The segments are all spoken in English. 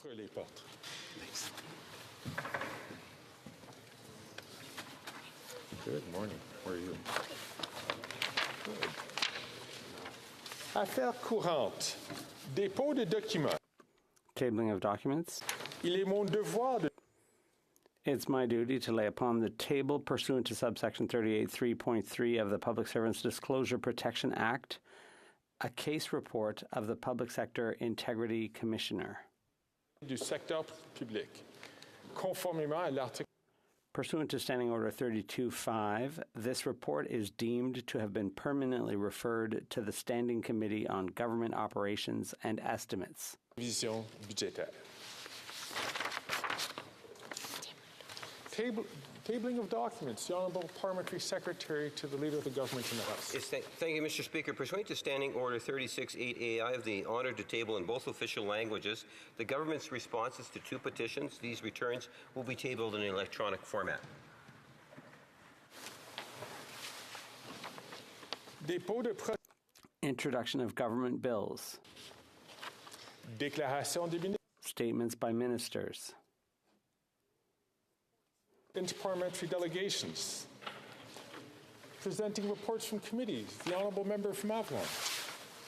Ouvre les portes. Thanks. Good morning. How are you? Good. Affaires courantes. Dépôt de documents. Tabling of documents. Il est mon devoir de... It's my duty to lay upon the table, pursuant to subsection 38.3.3 of the Public Servants Disclosure Protection Act, a case report of the Public Sector Integrity Commissioner. Du secteur public. Conformément à l'article... Pursuant to Standing Order 32.5, this report is deemed to have been permanently referred to the Standing Committee on Government Operations and Estimates. Vision budgétaire. Tabling of documents. The Honourable Parliamentary Secretary to the Leader of the Government in the House. Yes, thank you, Mr. Speaker. Pursuant to Standing Order 36.8a, I have the honour to table in both official languages the government's responses to two petitions. These returns will be tabled in electronic format. Dépôt de... Introduction of government bills. Déclaration des ministres. Statements by ministers. Interparliamentary delegations. Presenting reports from committees. The Honourable Member from Avalon.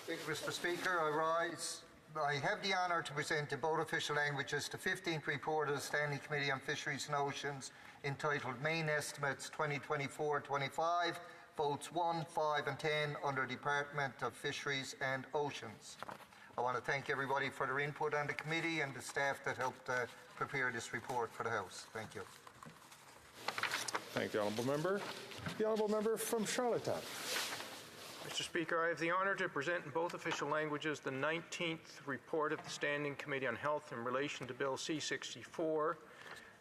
Thank you, Mr. Speaker. I have the honour to present in both official languages the 15th report of the Standing Committee on Fisheries and Oceans entitled Main Estimates 2024-25, votes 1, 5 and 10 under Department of Fisheries and Oceans. I want to thank everybody for their input on the committee and the staff that helped prepare this report for the House. Thank you. Thank the Honourable Member. The Honourable Member from Charlottetown. Mr. Speaker, I have the honour to present in both official languages the 19th report of the Standing Committee on Health in relation to Bill C-64.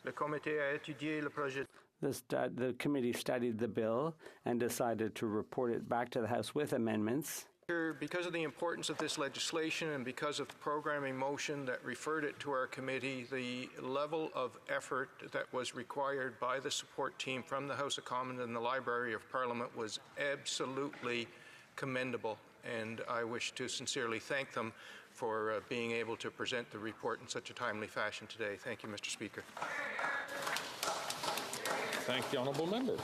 Le comité a étudié le projet. The committee studied the bill and decided to report it back to the House with amendments. Because of the importance of this legislation and because of the programming motion that referred it to our committee, the level of effort that was required by the support team from the House of Commons and the Library of Parliament was absolutely commendable, and I wish to sincerely thank them for being able to present the report in such a timely fashion today. Thank you, Mr. Speaker. Thank the Honourable Member.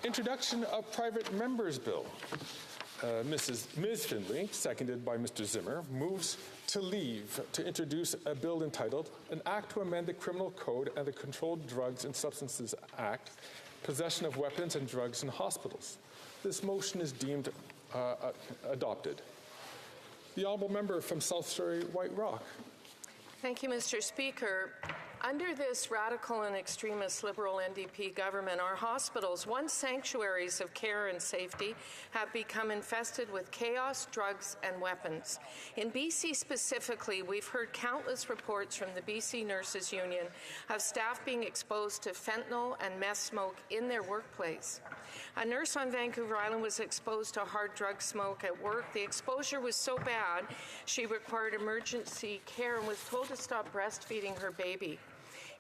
Introduction of Private Members' Bill. Ms. Findlay, seconded by Mr. Zimmer, moves to leave to introduce a bill entitled An Act to Amend the Criminal Code and the Controlled Drugs and Substances Act, Possession of Weapons and Drugs in Hospitals. This motion is deemed adopted. The Honourable Member from South Surrey White Rock. Thank you, Mr. Speaker. Under this radical and extremist Liberal NDP government, our hospitals, once sanctuaries of care and safety, have become infested with chaos, drugs, and weapons. In BC specifically, we've heard countless reports from the BC Nurses Union of staff being exposed to fentanyl and meth smoke in their workplace. A nurse on Vancouver Island was exposed to hard drug smoke at work. The exposure was so bad, she required emergency care and was told to stop breastfeeding her baby.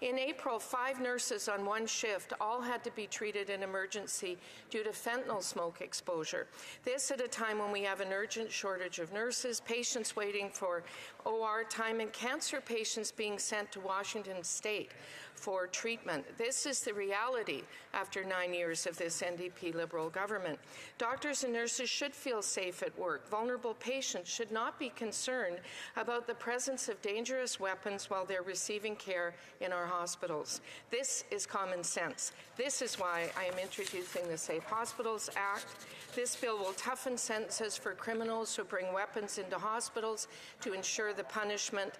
In April, 5 nurses on one shift all had to be treated in emergency due to fentanyl smoke exposure. This at a time when we have an urgent shortage of nurses, patients waiting for OR time, and cancer patients being sent to Washington State for treatment. This is the reality after 9 years of this NDP Liberal government. Doctors and nurses should feel safe at work. Vulnerable patients should not be concerned about the presence of dangerous weapons while they're receiving care in our hospitals. This is common sense. This is why I am introducing the Safe Hospitals Act. This bill will toughen sentences for criminals who bring weapons into hospitals to ensure the punishment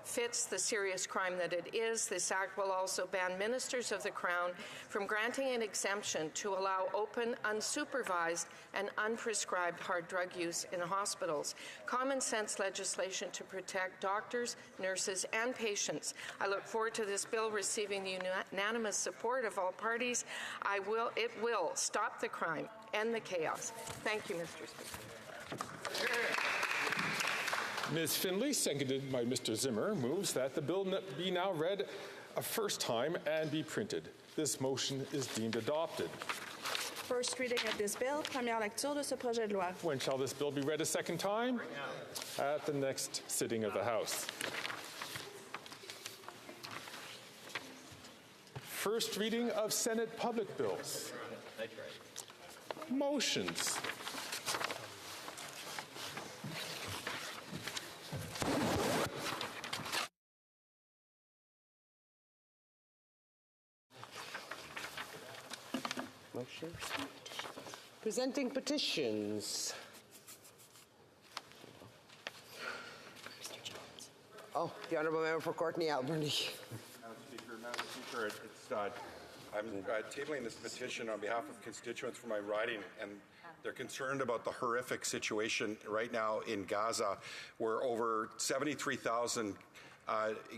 fits the serious crime that it is. This act will also ban ministers of the Crown from granting an exemption to allow open, unsupervised, and unprescribed hard drug use in hospitals. Common sense legislation to protect doctors, nurses, and patients. I look forward to this bill receiving the unanimous support of all parties. It will stop the crime and the chaos. Thank you, Mr. Speaker. Ms. Findlay, seconded by Mr. Zimmer, moves that the bill be now read a first time and be printed. This motion is deemed adopted. First reading of this bill, première lecture de ce projet de loi. When shall this bill be read a second time? At the next sitting of the House. First reading of Senate public bills. Motions. Motion. Presenting petitions. Oh, the Honourable Member for Courtney Alberni. Madam Speaker, I'm tabling this petition on behalf of constituents from my riding, and they're concerned about the horrific situation right now in Gaza, where over 73,000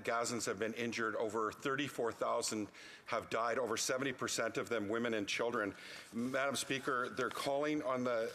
Gazans have been injured, over 34,000 have died, over 70% of them women and children. Madam Speaker, they're calling on the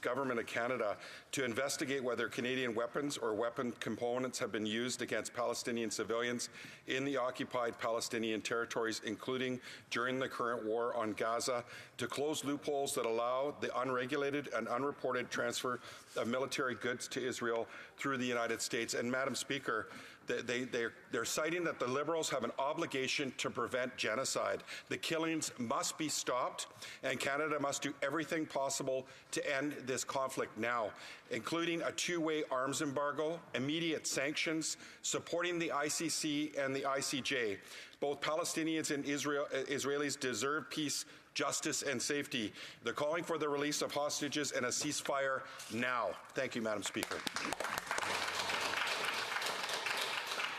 government of Canada to investigate whether Canadian weapons or weapon components have been used against Palestinian civilians in the occupied Palestinian territories, including during the current war on Gaza, to close loopholes that allow the unregulated and unreported transfer of military goods to Israel through the United States. And Madam Speaker, they're citing that the Liberals have an obligation to prevent genocide. The killings must be stopped, and Canada must do everything possible to end this conflict now, including a two-way arms embargo, immediate sanctions, supporting the ICC and the ICJ. Both Palestinians and Israelis deserve peace, justice, and safety. They're calling for the release of hostages and a ceasefire now. Thank you, Madam Speaker.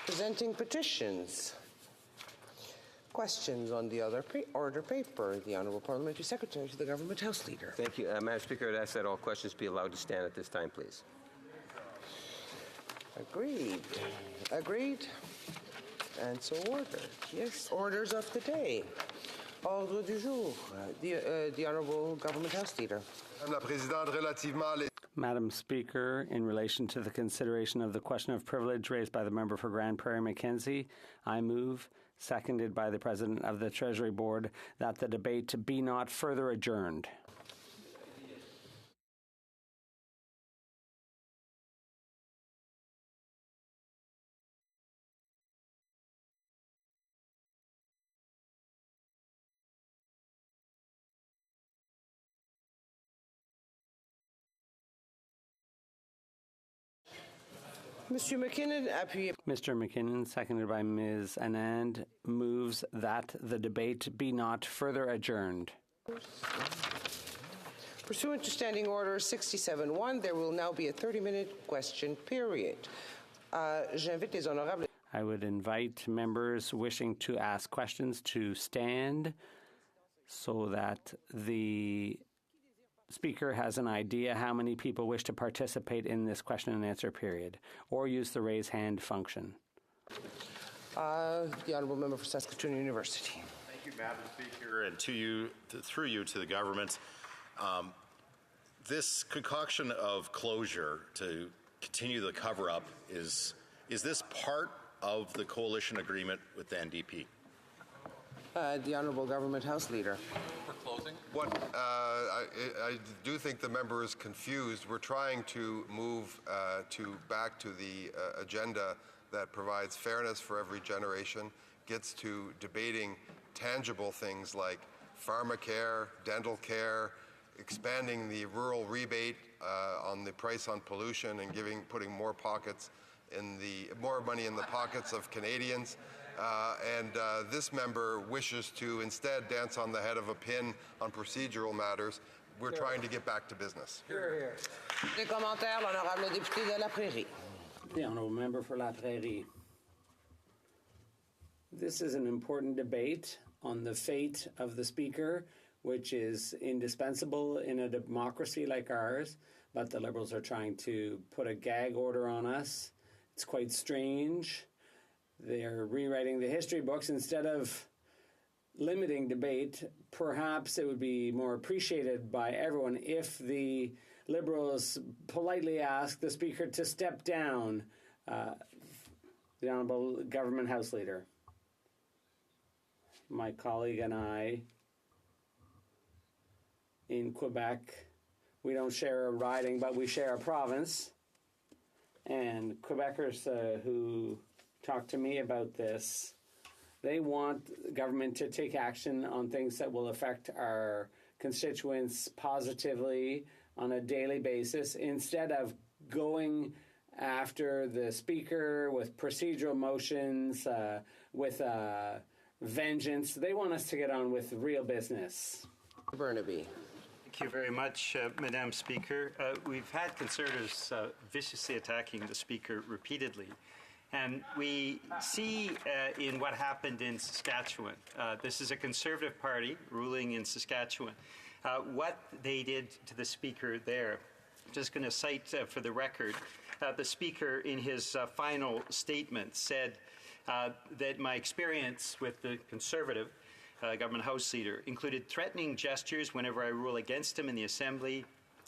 Presenting petitions. Questions on the other order paper. The Honourable Parliamentary Secretary to the Government House Leader. Thank you. Madam Speaker, I'd ask that all questions be allowed to stand at this time, please. Agreed. Agreed. And so ordered. Yes, orders of the day. Ordre du jour. The Honourable Government House Leader. Madame la Présidente, relativement à Madam Speaker, in relation to the consideration of the question of privilege raised by the member for Grand Prairie Mackenzie, I move, seconded by the President of the Treasury Board, that the debate be not further adjourned. Mr. McKinnon, appuyé. Mr. McKinnon, seconded by Ms. Anand, moves that the debate be not further adjourned. Pursuant to Standing Order 67-1, there will now be a 30-minute question period. J'invite les honorables. I would invite members wishing to ask questions to stand so that the Speaker has an idea how many people wish to participate in this question and answer period, or use the raise hand function. The Honourable Member for Saskatoon University. Thank you, Madam Speaker, and to you, through you, to the government. This concoction of closure to continue the cover-up, is this part of the coalition agreement with the NDP? The Honourable Government House Leader. I do think the member is confused. We're trying to move back to the agenda that provides fairness for every generation, gets to debating tangible things like pharmacare, dental care, expanding the rural rebate on the price on pollution, and putting more money in the pockets of Canadians. This member wishes to instead dance on the head of a pin on procedural matters. We're trying to get back to business. Here. Des commentaires, l'honorable député de La Prairie. The Honourable Member for La Prairie. This is an important debate on the fate of the Speaker, which is indispensable in a democracy like ours, but the Liberals are trying to put a gag order on us. It's quite strange. They're rewriting the history books. Instead of limiting debate, perhaps it would be more appreciated by everyone if the Liberals politely ask the Speaker to step down. The Honourable Government House Leader. My colleague and I in Quebec, we don't share a riding, but we share a province. And Quebecers who talk to me about this They want government to take action on things that will affect our constituents positively on a daily basis instead of going after the Speaker with procedural motions, with vengeance. They want us to get on with real business. Burnaby. Thank you very much, Madam Speaker. We've had Conservatives viciously attacking the Speaker repeatedly. And we see in what happened in Saskatchewan, this is a Conservative party ruling in Saskatchewan, what they did to the Speaker there. I'm just going to cite for the record, the Speaker in his final statement said that my experience with the Conservative government House Leader included threatening gestures whenever I rule against him in the Assembly.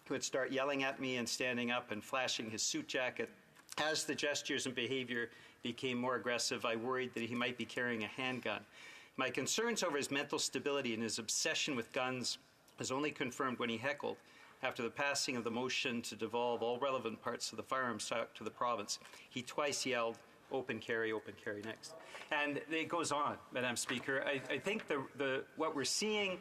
He would start yelling at me and standing up and flashing his suit jacket. As the gestures and behavior became more aggressive, I worried that he might be carrying a handgun. My concerns over his mental stability and his obsession with guns was only confirmed when he heckled after the passing of the motion to devolve all relevant parts of the firearms stock to the province. He twice yelled, open carry next. And it goes on, Madam Speaker. I think what we're seeing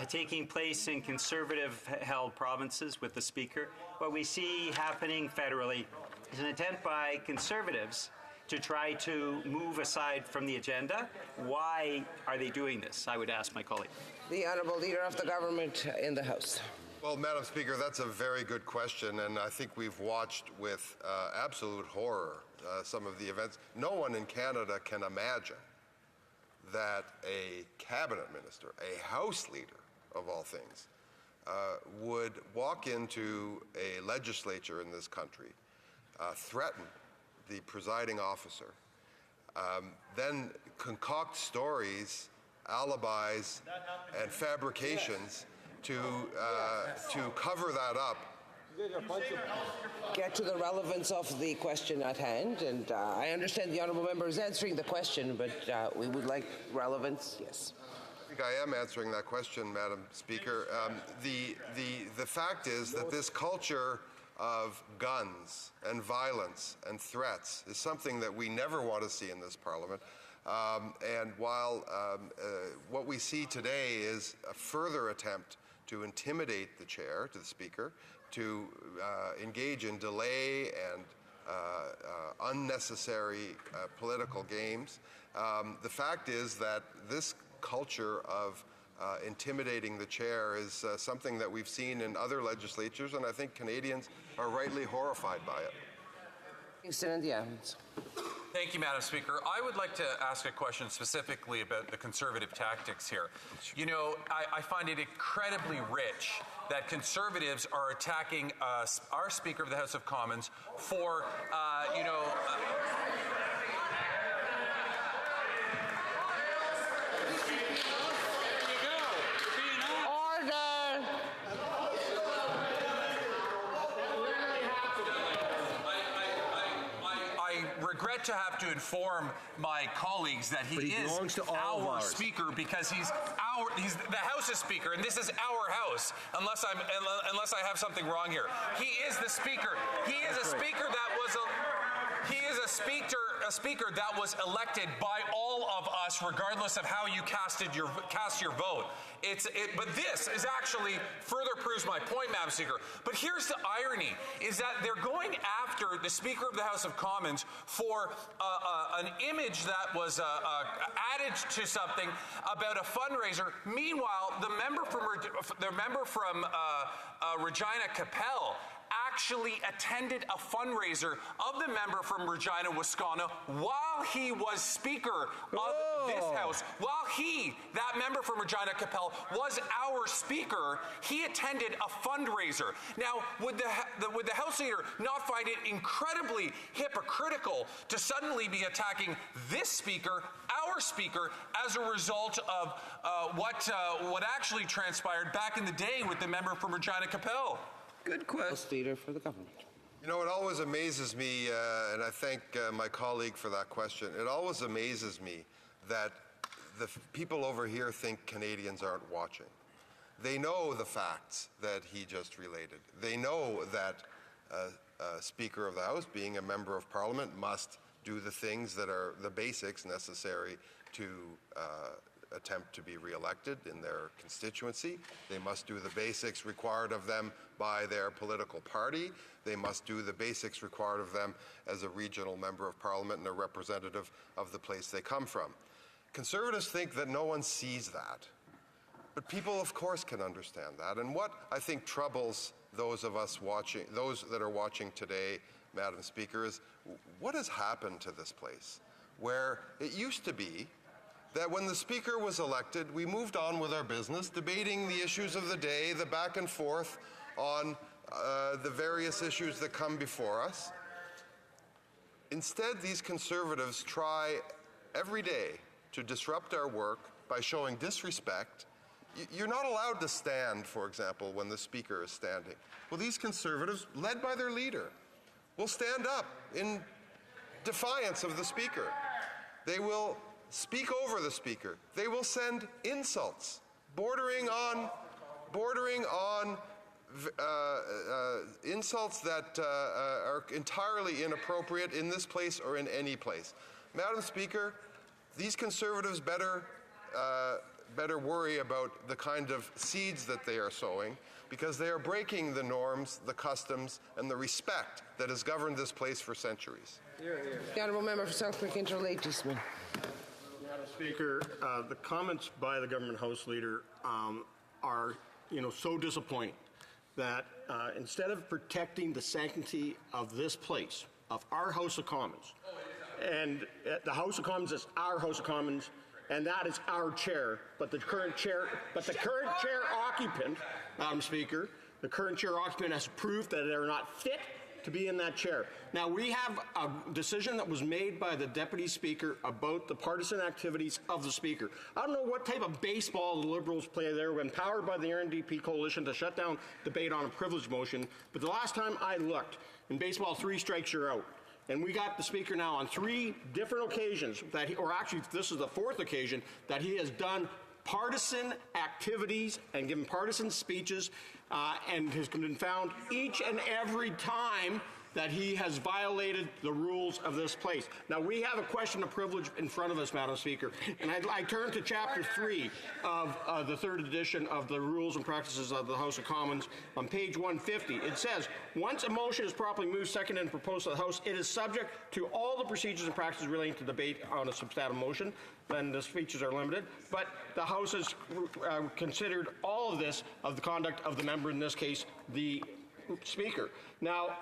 taking place in Conservative-held provinces with the Speaker, what we see happening federally is an attempt by Conservatives to try to move aside from the agenda. Why are they doing this? I would ask my colleague. The Honourable Leader of the Government in the House. Well, Madam Speaker, that's a very good question, and I think we've watched with absolute horror some of the events. No one in Canada can imagine that a cabinet minister, a House Leader of all things, would walk into a legislature in this country, threaten the presiding officer, then concoct stories, alibis, and fabrications to cover that up. Get to the relevance of the question at hand, and I understand the honourable member is answering the question, but we would like relevance. Yes. I think I am answering that question, Madam Speaker. The fact is that this culture of guns and violence and threats is something that we never want to see in this Parliament. And while what we see today is a further attempt to intimidate the chair, to the Speaker, to engage in delay and unnecessary political games, the fact is that this culture of intimidating the chair is something that we've seen in other legislatures, and I think Canadians are rightly horrified by it. Kingston and the Adams. Thank you, Madam Speaker. I would like to ask a question specifically about the Conservative tactics here. You know, I find it incredibly rich that Conservatives are attacking our Speaker of the House of Commons for, regret to have to inform my colleagues that he is our Speaker because he's the House's Speaker, and this is our House. Unless I have something wrong here, he is the Speaker. He is a Speaker that was a Speaker that was elected by all of us, regardless of how you cast your vote. But this is actually further proves my point, Madam Speaker. But here's the irony: is that they're going after the Speaker of the House of Commons for an image that was added to something about a fundraiser. Meanwhile, the member from Regina Capel actually attended a fundraiser of the member from Regina, Wisconsin, while he was Speaker of this House. While that member from Regina Capel, was our Speaker, he attended a fundraiser. Now, would the House Leader not find it incredibly hypocritical to suddenly be attacking this Speaker, our Speaker, as a result of what actually transpired back in the day with the member from Regina Capel? Good question. Leader for the government. You know, it always amazes me, and I thank my colleague for that question. It always amazes me that the people over here think Canadians aren't watching. They know the facts that he just related. They know that Speaker of the House, being a member of Parliament, must do the things that are the basics necessary to attempt to be reelected in their constituency. They must do the basics required of them by their political party. They must do the basics required of them as a regional member of parliament and a representative of the place they come from. Conservatives think that no one sees that. But people, of course, can understand that. And what I think troubles those of us watching, those that are watching today, Madam Speaker, is what has happened to this place, where it used to be that when the Speaker was elected, we moved on with our business, debating the issues of the day, the back and forth on the various issues that come before us. Instead, these Conservatives try every day to disrupt our work by showing disrespect. You're not allowed to stand, for example, when the Speaker is standing. Well, these Conservatives, led by their leader, will stand up in defiance of the Speaker. They will speak over the Speaker. They will send insults bordering on insults that are entirely inappropriate in this place or in any place. Madam Speaker, these Conservatives better worry about the kind of seeds that they are sowing, because they are breaking the norms, the customs, and the respect that has governed this place for centuries. The Honourable Member for Southwick Interlake Eastman. Madam Speaker, the comments by the Government House Leader are, so disappointing that instead of protecting the sanctity of this place, of our House of Commons, and the House of Commons is our House of Commons, and that is our chair, but the current chair occupant, Madam Speaker, the current chair occupant has proved that they're not fit to be in that chair. Now, we have a decision that was made by the Deputy Speaker about the partisan activities of the Speaker. I don't know what type of baseball the Liberals play there when powered by the NDP coalition to shut down debate on a privilege motion, but the last time I looked, in baseball, 3 strikes, you're out. And we got the Speaker now on 3 different occasions, or actually this is the 4th occasion, that he has done partisan activities and given partisan speeches and has been found each and every time that he has violated the rules of this place. Now, we have a question of privilege in front of us, Madam Speaker, and I turn to Chapter 3 of the 3rd edition of the Rules and Practices of the House of Commons on page 150. It says, once a motion is properly moved, seconded, and proposed to the House, it is subject to all the procedures and practices relating to debate on a substantive motion. Then the speeches are limited, but the House has considered all of this of the conduct of the member, in this case, the Speaker. Now,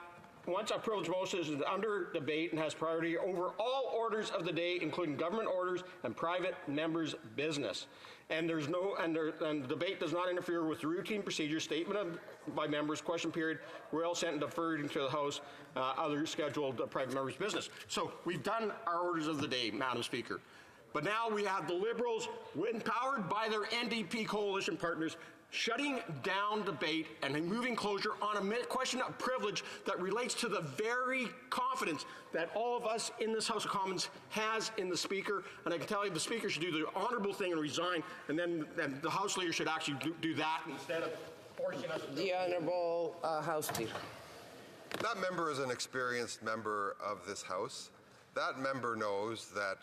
once a privilege motion is under debate and has priority over all orders of the day, including government orders and private members' business, and the debate does not interfere with the routine procedure, statement by members, question period, royal assent and deferred to the House, other scheduled private members' business. So we've done our orders of the day, Madam Speaker. But now we have the Liberals, empowered by their NDP coalition partners, shutting down debate and removing closure on a question of privilege that relates to the very confidence that all of us in this House of Commons has in the Speaker. And I can tell you the Speaker should do the honourable thing and resign, and then the House Leader should actually do that instead of forcing us to do it. The Honourable House Leader. That member is an experienced member of this House. That member knows that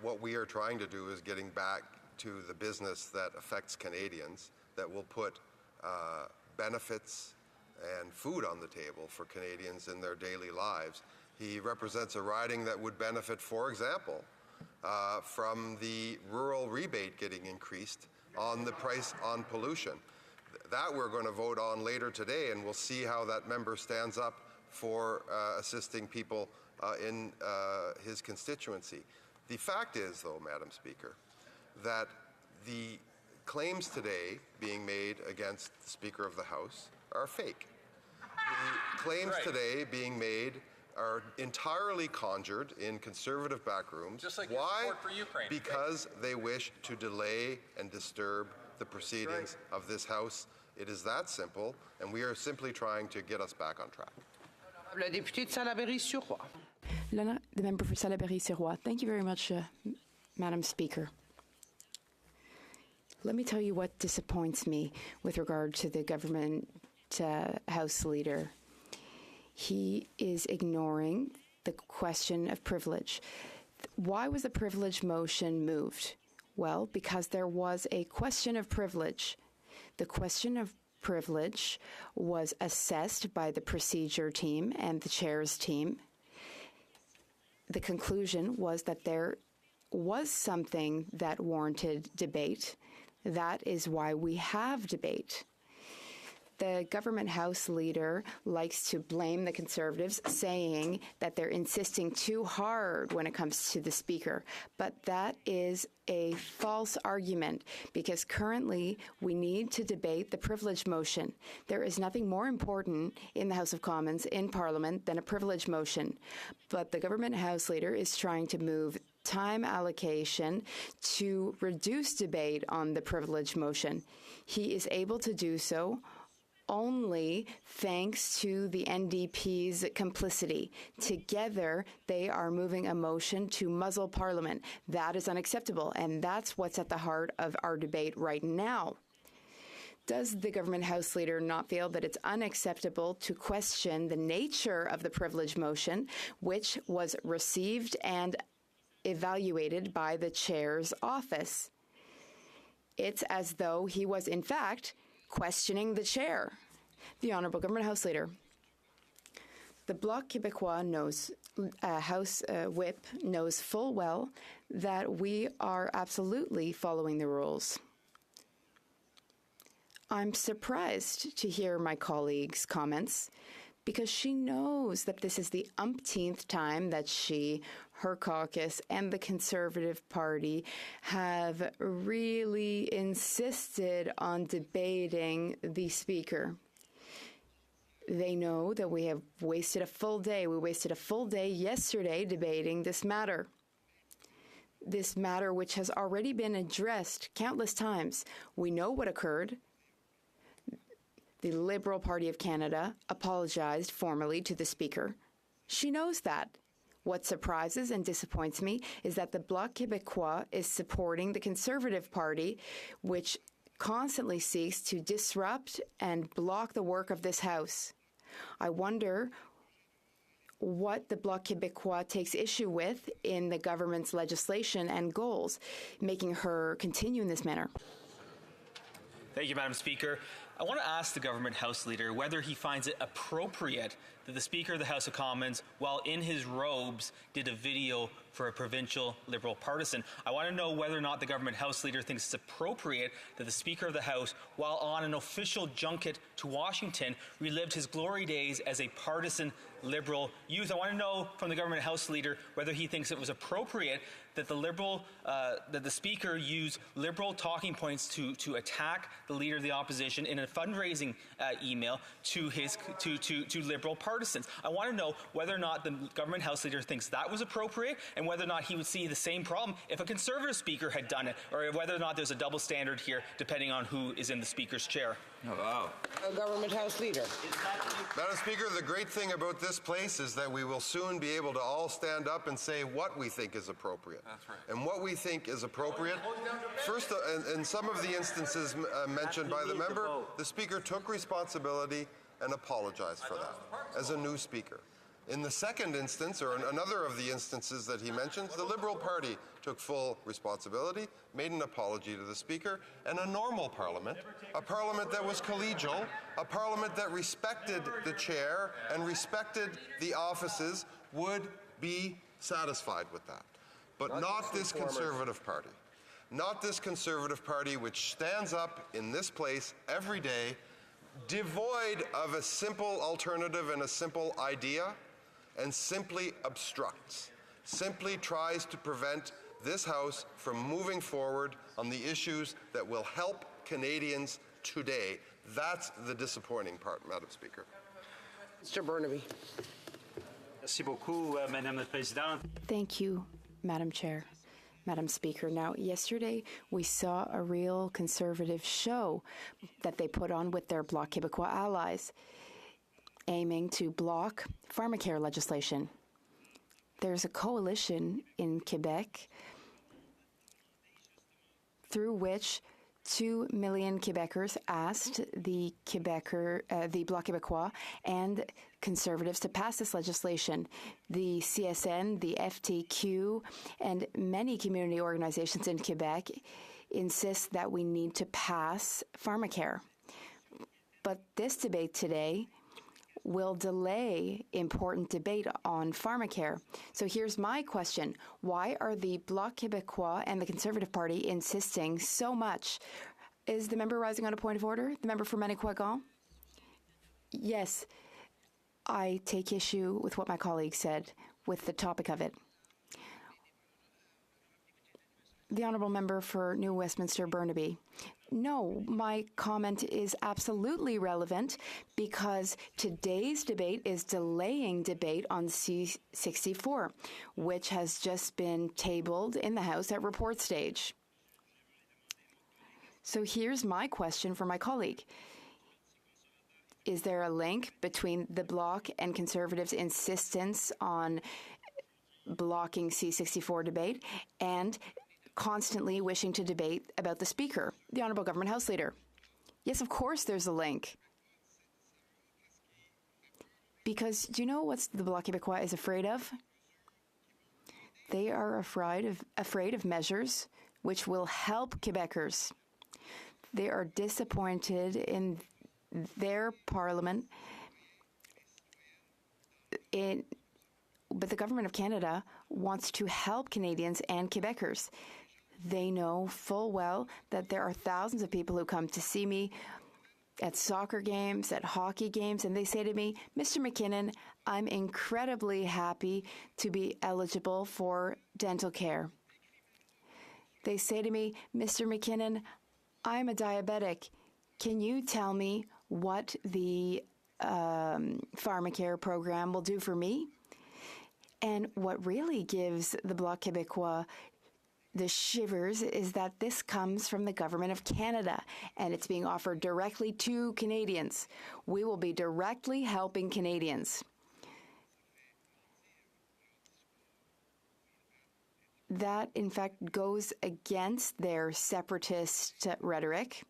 what we are trying to do is getting back to the business that affects Canadians, that will put benefits and food on the table for Canadians in their daily lives. He represents a riding that would benefit, for example, from the rural rebate getting increased on the price on pollution. That we're going to vote on later today, and we'll see how that member stands up for assisting people in his constituency. The fact is, though, Madam Speaker, that the claims today being made against the Speaker of the House are fake. The claims today being made are entirely conjured in Conservative backrooms. Just like your support for Ukraine. Because they wish to delay and disturb the proceedings of this House. It is that simple, and we are simply trying to get us back on track. La députée de Salaberry-sur-Roi. The member for Salaberry-sur-Roi. Thank you very much, Madam Speaker. Let me tell you what disappoints me with regard to the government House Leader. He is ignoring the question of privilege. Why was the privilege motion moved? Well, because there was a question of privilege. The question of privilege was assessed by the procedure team and the chair's team. The conclusion was that there was something that warranted debate. That is why we have debate. The government House leader likes to blame the Conservatives, saying that they're insisting too hard when it comes to the Speaker. But that is a false argument, because currently we need to debate the privilege motion. There is nothing more important in the House of Commons, in Parliament, than a privilege motion. But the government House leader is trying to move time allocation to reduce debate on the privilege motion. He is able to do so only thanks to the NDP's complicity. Together, they are moving a motion to muzzle Parliament. That is unacceptable, and that's what's at the heart of our debate right now. Does the government House leader not feel that it's unacceptable to question the nature of the privilege motion, which was received and evaluated by the chair's office? It's as though he was, in fact, questioning the chair. The Honourable Government House Leader. The Bloc Québécois knows, House Whip knows full well that we are absolutely following the rules. I'm surprised to hear my colleague's comments, because she knows that this is the umpteenth time that she, her caucus, and the Conservative Party have really insisted on debating the Speaker. They know that we have wasted a full day. We wasted a full day yesterday debating this matter. This matter which has already been addressed countless times. We know what occurred. The Liberal Party of Canada apologized formally to the Speaker. She knows that. What surprises and disappoints me is that the Bloc Québécois is supporting the Conservative Party, which constantly seeks to disrupt and block the work of this House. I wonder what the Bloc Québécois takes issue with in the government's legislation and goals, making her continue in this manner. Thank you, Madam Speaker. I want to ask the government House Leader whether he finds it appropriate that the Speaker of the House of Commons, while in his robes, did a video for a provincial Liberal partisan. I want to know whether or not the government House Leader thinks it's appropriate that the Speaker of the House, while on an official junket to Washington, relived his glory days as a partisan Liberal youth. I want to know from the government House Leader whether he thinks it was appropriate that the Speaker used Liberal talking points to attack the Leader of the Opposition in a fundraising email to Liberal partisans. I want to know whether or not the government House Leader thinks that was appropriate, and whether or not he would see the same problem if a Conservative Speaker had done it, or whether or not there's a double standard here depending on who is in the Speaker's chair. Oh, wow. Government House Leader. Madam Speaker, the great thing about this place is that we will soon be able to all stand up and say what we think is appropriate. That's right. And what we think is appropriate, first, in some of the instances mentioned by the member, the Speaker took responsibility and apologized for that as a new Speaker. In the second instance, or in another of the instances that he mentions, the Liberal Party took full responsibility, made an apology to the Speaker, and a normal Parliament, a Parliament that was collegial, a Parliament that respected the chair and respected the offices, would be satisfied with that. But not this Conservative Party. Not this Conservative Party which stands up in this place every day, devoid of a simple alternative and a simple idea, and simply obstructs, simply tries to prevent this House from moving forward on the issues that will help Canadians today. That's the disappointing part, Madam Speaker. Mr. Burnaby. Merci beaucoup, Madame la Présidente. Thank you, Madam Chair. Madam Speaker, now yesterday we saw a real Conservative show that they put on with their Bloc Québécois allies, aiming to block pharmacare legislation. There's a coalition in Quebec through which 2 million Quebecers asked the Bloc Québécois and Conservatives to pass this legislation. The CSN, the FTQ, and many community organizations in Quebec insist that we need to pass pharmacare. But this debate today will delay important debate on pharmacare. So here's my question. Why are the Bloc Québécois and the Conservative Party insisting so much? Is the member rising on a point of order? The member for Manicouagan? Yes. I take issue with what my colleague said, with the topic of it. The Honourable Member for New Westminster Burnaby. No, my comment is absolutely relevant because today's debate is delaying debate on C-64, which has just been tabled in the House at report stage. So here's my question for my colleague. Is there a link between the Bloc and Conservatives' insistence on blocking C-64 debate and constantly wishing to debate about the Speaker, the Honourable Government House Leader? Yes, of course there's a link. Because do you know what the Bloc Québécois is afraid of? They are afraid of measures which will help Quebecers. They are disappointed in their parliament, but the Government of Canada wants to help Canadians and Quebecers. They know full well that there are thousands of people who come to see me at soccer games, at hockey games, and they say to me, Mr. McKinnon, I'm incredibly happy to be eligible for dental care. They say to me, Mr. McKinnon, I'm a diabetic. Can you tell me what the pharmacare program will do for me? And what really gives the Bloc Québécois the shivers is that this comes from the Government of Canada, and it's being offered directly to Canadians. We will be directly helping Canadians. That, in fact, goes against their separatist rhetoric.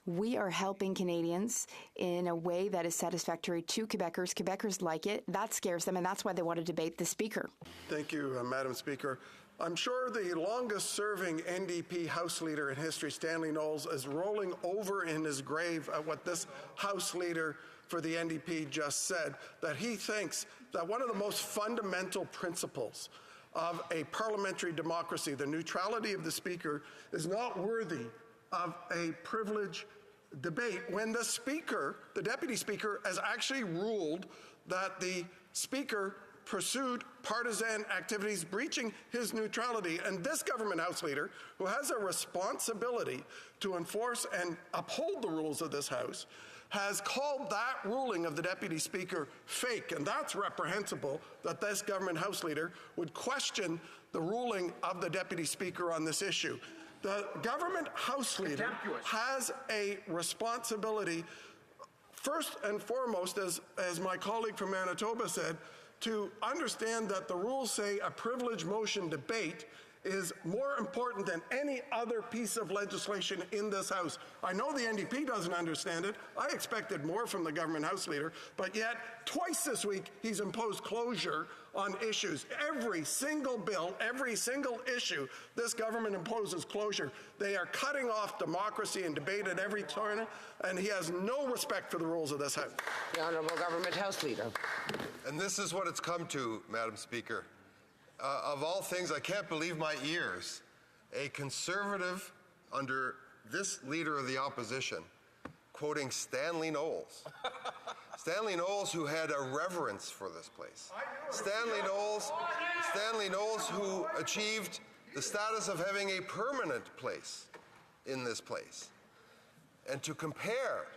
We are helping Canadians in a way that is satisfactory to Quebecers. Quebecers like it. That scares them, and that's why they want to debate the Speaker. Thank you, Madam Speaker. I'm sure the longest-serving NDP House Leader in history, Stanley Knowles, is rolling over in his grave at what this House Leader for the NDP just said, that he thinks that one of the most fundamental principles of a parliamentary democracy, the neutrality of the Speaker, is not worthy of a privileged debate when the Speaker, the Deputy Speaker, has actually ruled that the Speaker pursued partisan activities breaching his neutrality. And this Government House Leader, who has a responsibility to enforce and uphold the rules of this House, has called that ruling of the Deputy Speaker fake. And that's reprehensible that this Government House Leader would question the ruling of the Deputy Speaker on this issue. The Government House Leader has a responsibility, first and foremost, as my colleague from Manitoba said, to understand that the rules say a privilege motion debate is more important than any other piece of legislation in this House. I know the NDP doesn't understand it. I expected more from the Government House Leader, but yet twice this week he's imposed closure on issues. Every single bill, every single issue, this government imposes closure. They are cutting off democracy and debate at every turn, and he has no respect for the rules of this House. The Honourable Government House Leader. And this is what it's come to, Madam Speaker. Of all things, I can't believe my ears. A Conservative under this Leader of the Opposition quoting Stanley Knowles. Stanley Knowles, who had a reverence for this place. Stanley Knowles, who achieved the status of having a permanent place in this place. And to compare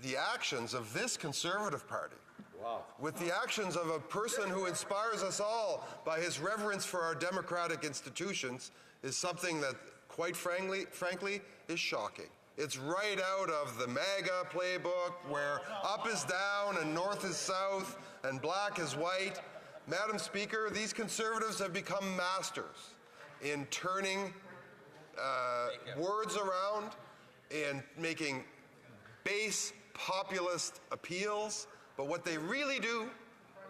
the actions of this Conservative Party with the actions of a person who inspires us all by his reverence for our democratic institutions is something that, quite frankly, is shocking. It's right out of the MAGA playbook, where up is down and north is south and black is white. Madam Speaker, these Conservatives have become masters in turning words around and making base populist appeals. But what they really do,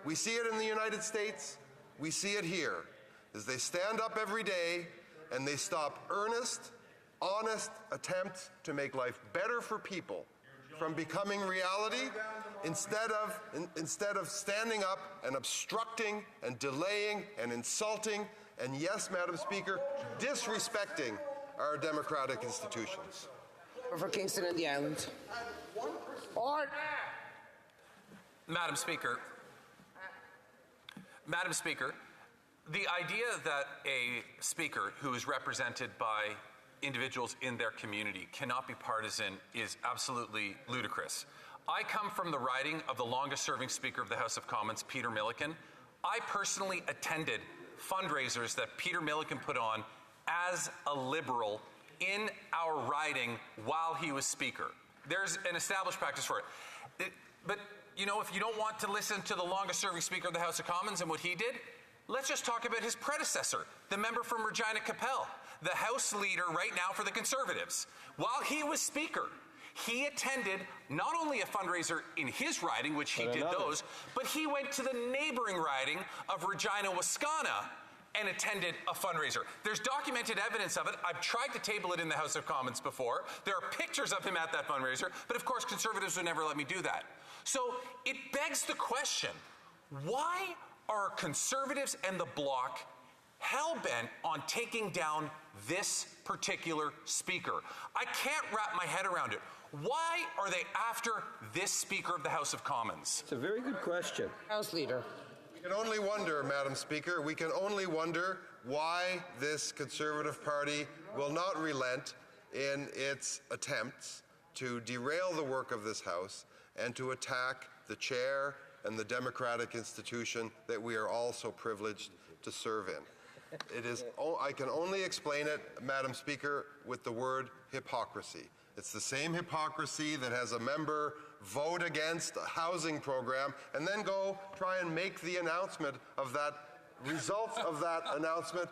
we see it in the United States, we see it here, is they stand up every day and they stop earnest, honest attempts to make life better for people from becoming reality instead of standing up and obstructing and delaying and insulting and, yes, Madam Speaker, disrespecting our democratic institutions. For Kingston and the Islands. Madam Speaker, the idea that a speaker who is represented by individuals in their community cannot be partisan is absolutely ludicrous. I come from the riding of the longest-serving Speaker of the House of Commons, Peter Milliken. I personally attended fundraisers that Peter Milliken put on as a Liberal in our riding while he was Speaker. There's an established practice for it. But, you know, if you don't want to listen to the longest-serving Speaker of the House of Commons and what he did, let's just talk about his predecessor, the member from Regina Capel, the House leader right now for the Conservatives. While he was Speaker, he attended not only a fundraiser in his riding, which he did those, but he went to the neighboring riding of Regina, Wascana, and attended a fundraiser. There's documented evidence of it. I've tried to table it in the House of Commons before. There are pictures of him at that fundraiser, but of course Conservatives would never let me do that. So it begs the question, why are Conservatives and the Bloc hell-bent on taking down this particular speaker? I can't wrap my head around it. Why are they after this Speaker of the House of Commons? It's a very good question. House Leader. We can only wonder, Madam Speaker, we can only wonder why this Conservative Party will not relent in its attempts to derail the work of this House and to attack the chair and the democratic institution that we are all so privileged to serve in. It is, I can only explain it, Madam Speaker, with the word hypocrisy. It's the same hypocrisy that has a member vote against a housing program and then go try and make the announcement of that, results of that announcement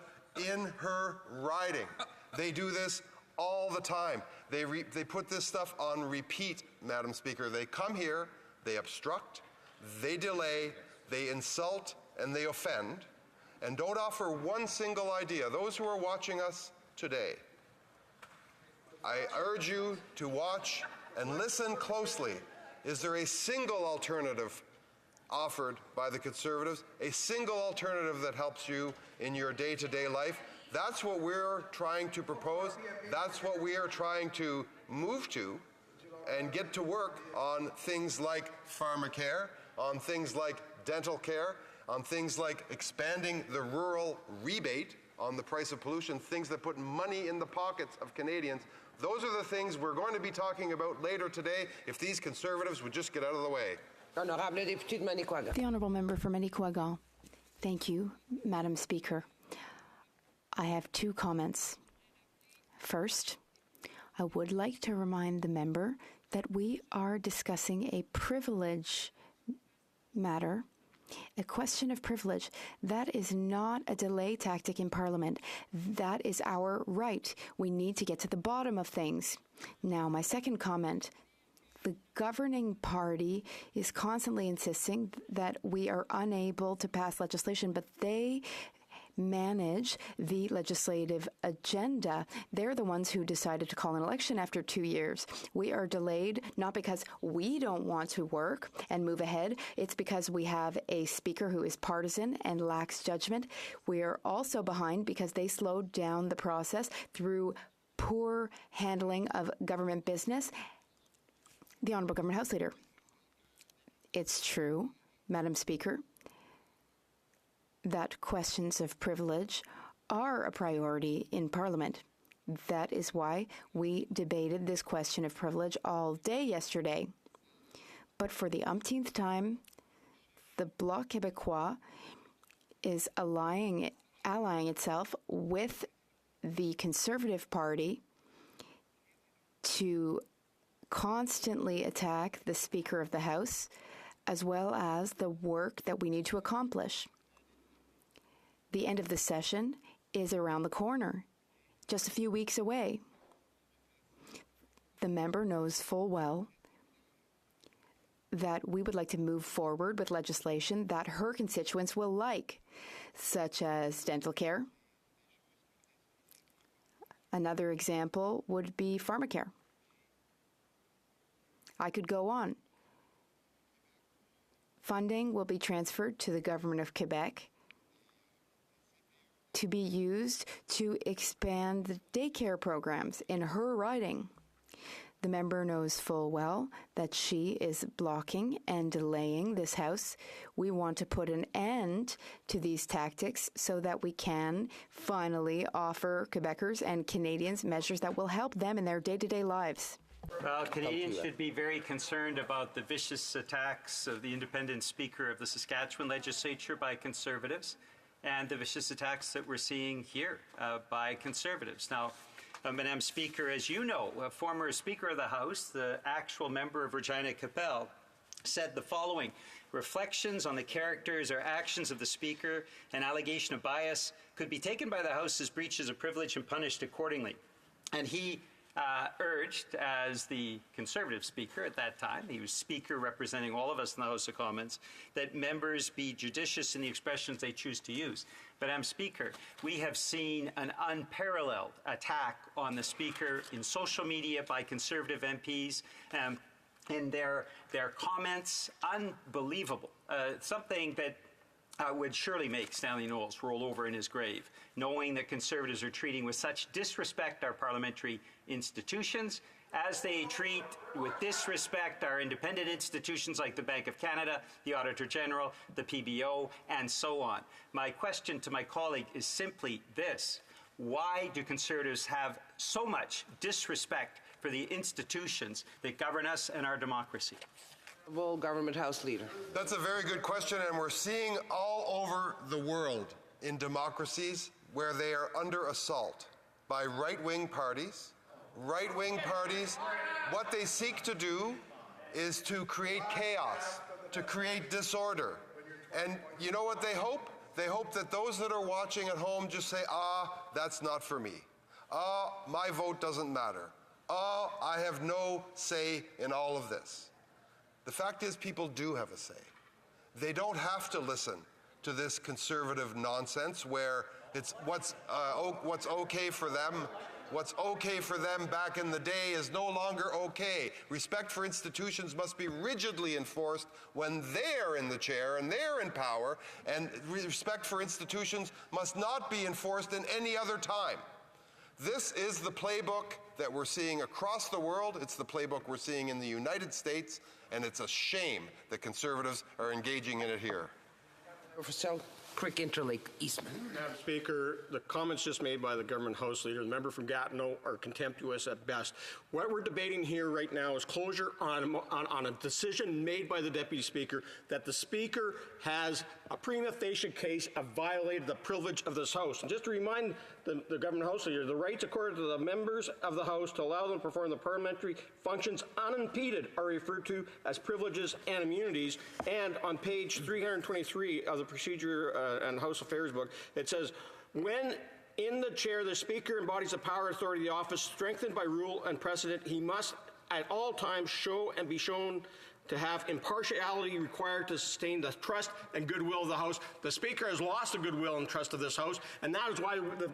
in her riding. They do this all the time. They put this stuff on repeat, Madam Speaker. They come here, they obstruct, they delay, they insult, and they offend, and don't offer one single idea. Those who are watching us today, I urge you to watch and listen closely. Is there a single alternative offered by the Conservatives, a single alternative that helps you in your day-to-day life? That's what we're trying to propose. That's what we are trying to move to and get to work on things like pharmacare, on things like dental care, on things like expanding the rural rebate on the price of pollution, things that put money in the pockets of Canadians. Those are the things we're going to be talking about later today if these Conservatives would just get out of the way. The Honourable Member for Manicouagan. Thank you, Madam Speaker. I have two comments. First, I would like to remind the member that we are discussing a privilege matter, a question of privilege. That is not a delay tactic in Parliament. That is our right. We need to get to the bottom of things. Now, my second comment. The governing party is constantly insisting that we are unable to pass legislation, but they manage the legislative agenda. They're the ones who decided to call an election after 2 years. We are delayed not because we don't want to work and move ahead. It's because we have a speaker who is partisan and lacks judgment. We are also behind because they slowed down the process through poor handling of government business. The Honourable Government House Leader. It's true, Madam Speaker, that questions of privilege are a priority in Parliament. That is why we debated this question of privilege all day yesterday. But for the umpteenth time, the Bloc Québécois is allying itself with the Conservative Party to constantly attack the Speaker of the House, as well as the work that we need to accomplish. The end of the session is around the corner. just a few weeks away. The member knows full well that we would like to move forward with legislation that her constituents will like, such as dental care. Another example would be pharmacare. I could go on. Funding will be transferred to the Government of Quebec to be used to expand the daycare programs in her riding. The member knows full well that she is blocking and delaying this House. We want to put an end to these tactics so that we can finally offer Quebecers and Canadians measures that will help them in their day-to-day lives. Well, Canadians should be very concerned about the vicious attacks of the independent Speaker of the Saskatchewan Legislature by Conservatives and the vicious attacks that we're seeing here by Conservatives. Now, Madam Speaker, as you know, a former Speaker of the House, the actual member of Regina Capel, said the following: reflections on the characters or actions of the Speaker, an allegation of bias, could be taken by the House as breaches of privilege and punished accordingly. And he urged, as the Conservative Speaker at that time, he was Speaker representing all of us in the House of Commons, that members be judicious in the expressions they choose to use. Madam Speaker, we have seen an unparalleled attack on the Speaker in social media by Conservative MPs. In their comments, unbelievable. Something that would surely make Stanley Knowles roll over in his grave, knowing that Conservatives are treating with such disrespect our parliamentary institutions, as they treat with disrespect our independent institutions like the Bank of Canada, the Auditor General, the PBO, and so on. My question to my colleague is simply this: why do Conservatives have so much disrespect for the institutions that govern us and our democracy? Government House Leader. That's a very good question, and we're seeing all over the world in democracies where they are under assault by right-wing parties. Right-wing parties, what they seek to do is to create chaos, to create disorder. And you know what they hope? They hope that those that are watching at home just say, that's not for me. My vote doesn't matter. I have no say in all of this. The fact is, people do have a say. They don't have to listen to this conservative nonsense where it's what's okay for them. What's okay for them back in the day is no longer okay. Respect for institutions must be rigidly enforced when they're in the chair and they're in power, and respect for institutions must not be enforced in any other time. This is the playbook that we're seeing across the world. It's the playbook we're seeing in the United States, and it's a shame that Conservatives are engaging in it here. Crick Interlake Eastman. Madam Speaker, the comments just made by the Government House Leader, the member from Gatineau, are contemptuous at best. What we're debating here right now is closure on a decision made by the Deputy Speaker that the Speaker has a prima facie case of violated the privilege of this House. And just to remind the Government House Leader, the rights accorded to the members of the House to allow them to perform the parliamentary functions unimpeded are referred to as privileges and immunities. And on page 323 of the Procedure and House Affairs book, it says, when in the chair the Speaker embodies the power, authority, of the office strengthened by rule and precedent, he must at all times show and be shown to have impartiality required to sustain the trust and goodwill of the House. The Speaker has lost the goodwill and trust of this House, and that is why the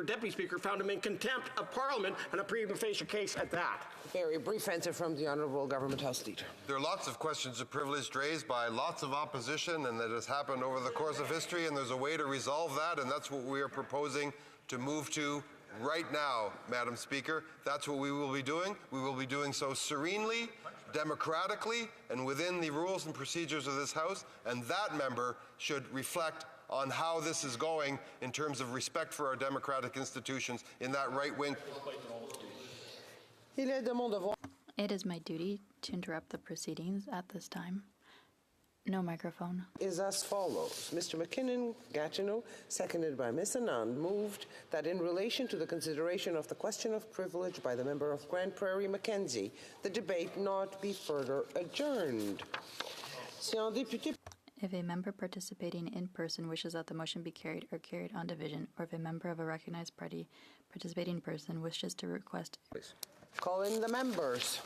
Deputy Speaker found him in contempt of Parliament, and a prima facie case at that. Very brief answer from the Honourable Government House Leader. There are lots of questions of privilege raised by lots of opposition, and that has happened over the course of history, and there's a way to resolve that, and that's what we are proposing to move to right now, Madam Speaker. That's what we will be doing. We will be doing so serenely, democratically, and within the rules and procedures of this House, and that member should reflect on how this is going in terms of respect for our democratic institutions in that right-wing. It is my duty to interrupt the proceedings at this time. No microphone. Is as follows. Mr. McKinnon, Gatineau, seconded by Ms. Anand, moved that in relation to the consideration of the question of privilege by the member of Grand Prairie Mackenzie, the debate not be further adjourned. If a member participating in person wishes that the motion be carried or carried on division, or if a member of a recognized party participating in person wishes to request. Call in the members.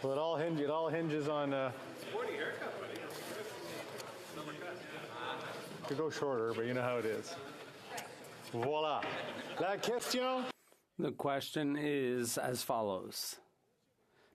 Well, it all hinges on. Sporty haircut, buddy. Could go shorter, but you know how it is. Voila. La question. The question is as follows.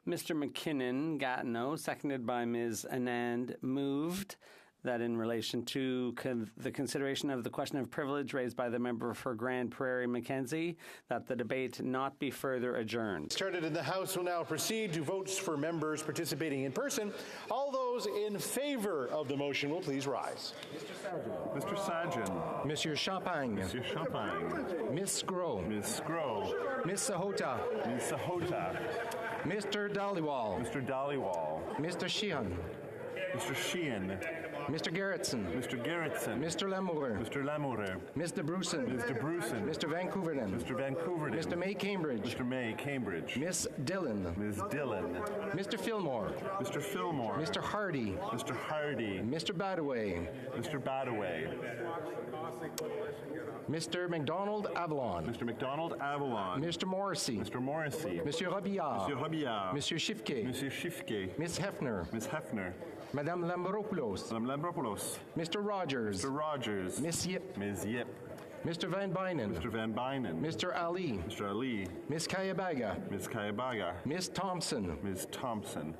Mr. McKinnon Gatineau, seconded by Ms. Anand, moved that in relation to the consideration of the question of privilege raised by the member for Grand Prairie Mackenzie, that the debate not be further adjourned. Started in the House will now proceed to votes for members participating in person. All those in favor of the motion will please rise. Mr. Sajjan. Monsieur Champagne. Monsieur Champagne. Miss Sgro. Ms. Sgro. Miss Sahota. Ms. Sahota. Mr. Dhaliwal. Mr. Dhaliwal. Mr. Sheehan. Mr. Sheehan. Mr. Gerritsen. Mr. Gerritsen. Mr. Lamoureux. Mr. Lamoureux. Ms. DeBrusen. Ms. DeBrusen. Mr. Vancouverden. Mr. Vancouverden. Mr. May Cambridge. Mr. May Cambridge. Miss Dillon. Ms. Dillon. Mr. Fillmore. Mr. Fillmore. Mr. Hardy. Mr. Hardy. Mr. Badaway. Mr. Badaway. Mr. McDonald Avalon. Mr. McDonald Avalon. Mr. Morrissey. Mr. Morrissey. Monsieur Robillard. Monsieur Robillard. Monsieur Shifke. Monsieur Shifke. Miss Hefner. Miss Hefner. Madame Lambropoulos. Madame Lambropoulos. Mr. Rogers. Mr. Rogers. Miss Yip. Ms. Yip. Mr. Van Bynen. Mr. Van Bynen. Mr. Ali. Mr. Ali. Miss Kayabaga. Ms. Kayabaga. Miss Thompson. Ms. Thompson.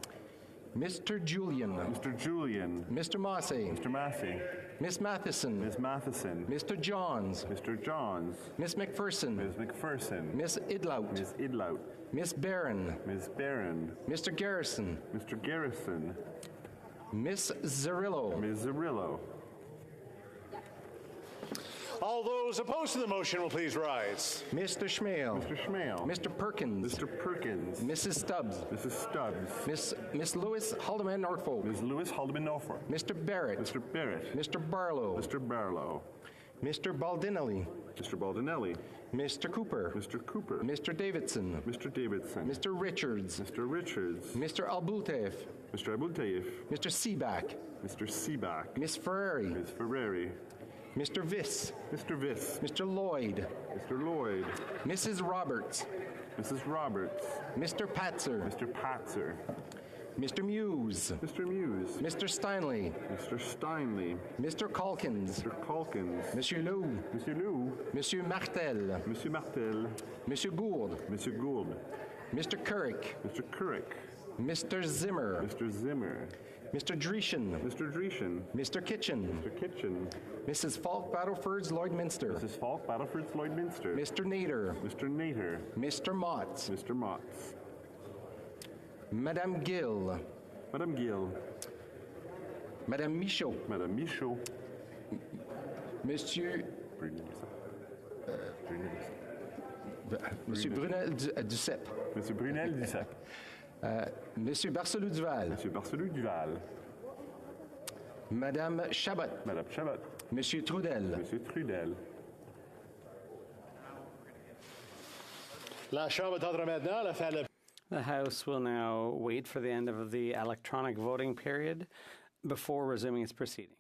Mr. Julian. Mr. Julian. Mr. Massey. Mr. Massey. Miss Matheson. Ms. Matheson. Mr. Johns. Mr. Johns. Miss McPherson. Ms. McPherson. Miss Idlout. Ms. Idlout. Miss Barron. Ms. Barron. Mr. Garrison. Mr. Garrison. Miss Zerillo. Ms. Zerillo. All those opposed to the motion will please rise. Mr. Schmale. Mr. Schmale. Mr. Perkins. Mr. Perkins. Mrs. Stubbs. Mrs. Stubbs. Miss Lewis Haldeman Norfolk. Ms. Lewis Haldeman Norfolk. Mr. Barrett. Mr. Barrett. Mr. Barlow. Mr. Barlow. Mr. Baldinelli. Mr. Baldinelli. Mr. Cooper. Mr. Cooper. Mr. Davidson. Mr. Davidson. Mr. Richards. Mr. Richards. Mr. Albultev. Mr. Abultayev. Mr. Seaback. Mr. Seaback. Miss Ferrari. Ms. Ferrari. Mr. Viss. Mr. Viss. Mr. Lloyd. Mr. Lloyd. Mrs. Roberts. Mrs. Roberts. Mr. Patzer. Mr. Patzer. Mr. Muse. Mr. Muse. Mr. Steinley. Mr. Steinley. Mr. Calkins. Mr. Calkins. Monsieur Lou. Monsieur Lou. Monsieur Martel. Monsieur Martel. Monsieur Gould. Monsieur Gould. Mr. Couric. Mr. Couric. Mr. Zimmer. Mr. Zimmer. Mr. Dreeshen. Mr. Dreeshen. Mr. Kitchen. Mr. Kitchen. Mrs. Falk Battlefords Lloydminster. Mrs. Falk Battlefords Lloydminster. Mr. Nader. Mr. Nader. Mr. Motts. Mr. Motts. Madame Gill. Madame Gill. Madame Michaud. Madame Michaud. Monsieur. Monsieur Brunel Duceppe. Monsieur Brunel Duceppe. Monsieur Barcelou Duval. Monsieur Barcelou Duval. Madame Chabot. Madame Chabot. Monsieur Trudel. Monsieur Trudel. La Chambre attendra maintenant la fin de la... The House will now wait for the end of the electronic voting period before resuming its proceedings.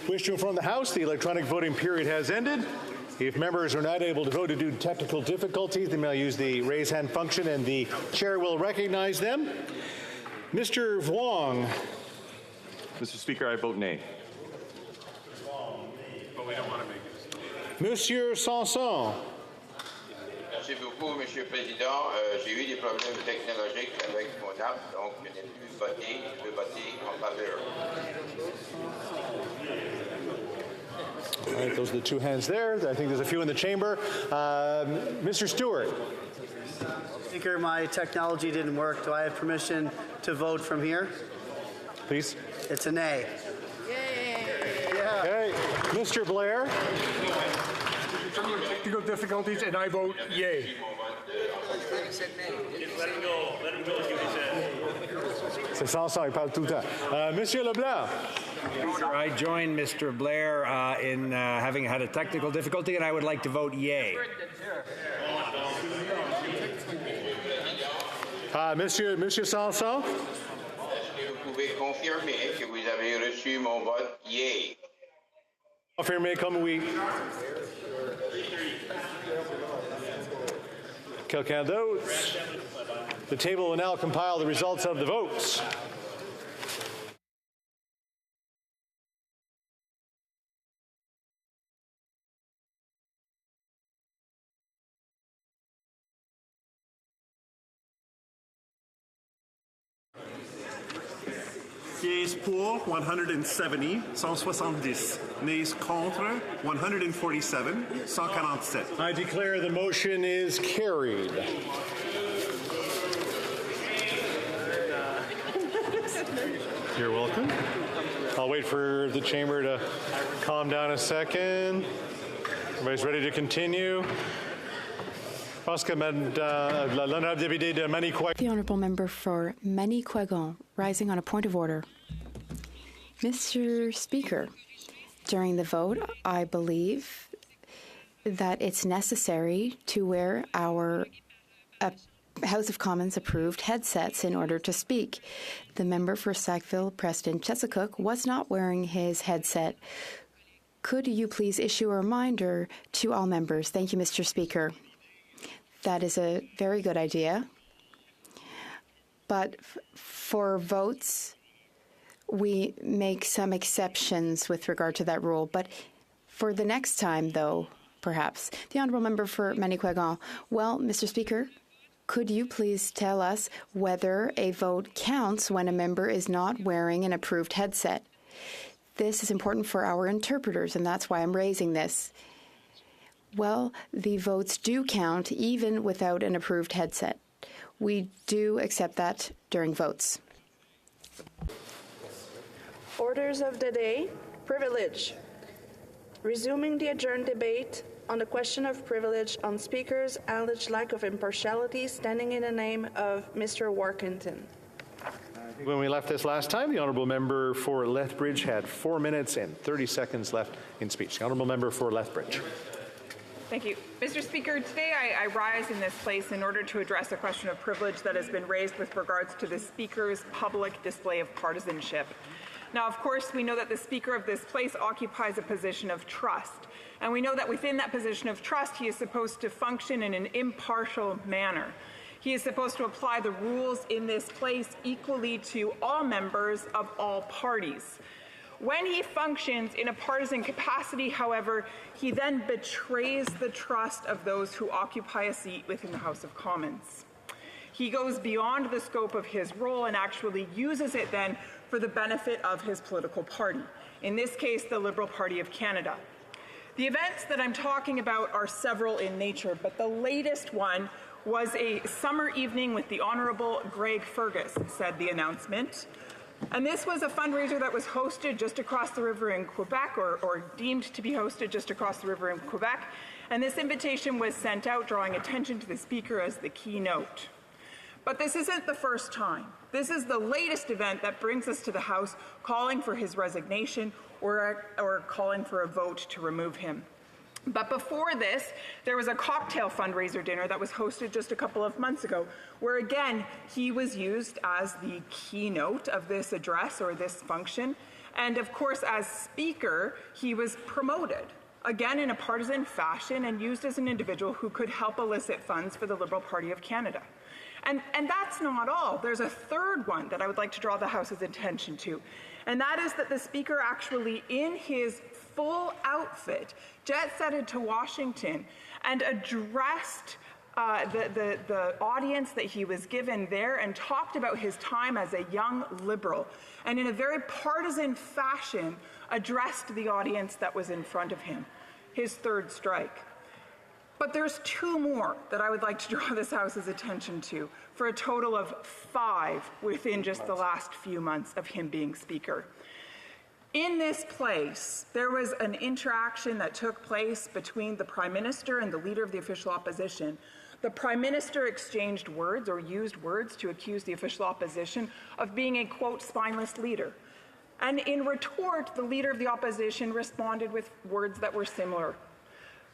Wish to inform the House the electronic voting period has ended. If members are not able to vote due to technical difficulties, they may use the raise hand function and the chair will recognize them. Mr. Vuong. Mr. Speaker, I vote nay. But we don't want to make it. Monsieur Sanson. Merci beaucoup, Monsieur le Président. J'ai eu des problèmes technologiques avec mon app, donc je n'ai pu voter. Je veux voter en faveur. All right, those are the two hands there. I think there's a few in the chamber. Mr. Stewart. Speaker, my technology didn't work. Do I have permission to vote from here? Please. It's a nay. Yeah. Okay. Mr. Blair. Technical difficulties, and I vote yay. Let him go. Let him go. C'est Sanson, il parle tout le temps. Monsieur Leblanc. I join Mr. Blair in having had a technical difficulty, and I would like to vote yay. Monsieur Sanson. Est-ce que vous pouvez confirmer que vous avez reçu mon vote yay? Confirmé comme oui. Quelqu'un d'autre? The table will now compile the results of the votes. Yeas pour 170, 170. Nays contre 147, 147. I declare the motion is carried. You're welcome. I'll wait for the chamber to calm down a second. Everybody's ready to continue. The Honourable Member for Manicouagan, rising on a point of order. Mr. Speaker, during the vote, I believe that it's necessary to wear our House of Commons approved headsets in order to speak. The member for Sackville Preston Chesapeake was not wearing his headset. Could you please issue a reminder to all members? Thank you, Mr. Speaker. That is a very good idea. But for votes, we make some exceptions with regard to that rule. But for the next time, though, perhaps. The Honourable Member for Manicouagan. Well, Mr. Speaker, could you please tell us whether a vote counts when a member is not wearing an approved headset? This is important for our interpreters, and that's why I'm raising this. Well, the votes do count even without an approved headset. We do accept that during votes. Orders of the day, privilege. Resuming the adjourned debate on the question of privilege on Speaker's alleged lack of impartiality standing in the name of Mr. Workington. When we left this last time, the Honourable Member for Lethbridge had 4 minutes and 30 seconds left in speech. The Honourable Member for Lethbridge. Thank you. Mr. Speaker, today I rise in this place in order to address a question of privilege that has been raised with regards to the Speaker's public display of partisanship. Now, of course, we know that the Speaker of this place occupies a position of trust, and we know that within that position of trust, he is supposed to function in an impartial manner. He is supposed to apply the rules in this place equally to all members of all parties. When he functions in a partisan capacity, however, he then betrays the trust of those who occupy a seat within the House of Commons. He goes beyond the scope of his role and actually uses it then for the benefit of his political party, in this case, the Liberal Party of Canada. The events that I'm talking about are several in nature, but the latest one was a summer evening with the Honourable Greg Fergus, said the announcement. And this was a fundraiser that was hosted just across the river in Quebec, or deemed to be hosted just across the river in Quebec. And this invitation was sent out, drawing attention to the Speaker as the keynote. But this isn't the first time. This is the latest event that brings us to the House calling for his resignation or calling for a vote to remove him. But before this, there was a cocktail fundraiser dinner that was hosted just a couple of months ago, where again, he was used as the keynote of this address or this function. And of course, as speaker, he was promoted, again in a partisan fashion, and used as an individual who could help elicit funds for the Liberal Party of Canada. And that's not all. There's a third one that I would like to draw the House's attention to, and that is that the Speaker actually, in his full outfit, jet-setted to Washington and addressed the audience that he was given there and talked about his time as a young Liberal, and in a very partisan fashion addressed the audience that was in front of him. His third strike. But there's two more that I would like to draw this House's attention to, for a total of 5 within just the last few months of him being Speaker. In this place, there was an interaction that took place between the Prime Minister and the Leader of the Official Opposition. The Prime Minister exchanged words or used words to accuse the Official Opposition of being a, quote, spineless leader. And in retort, the Leader of the Opposition responded with words that were similar.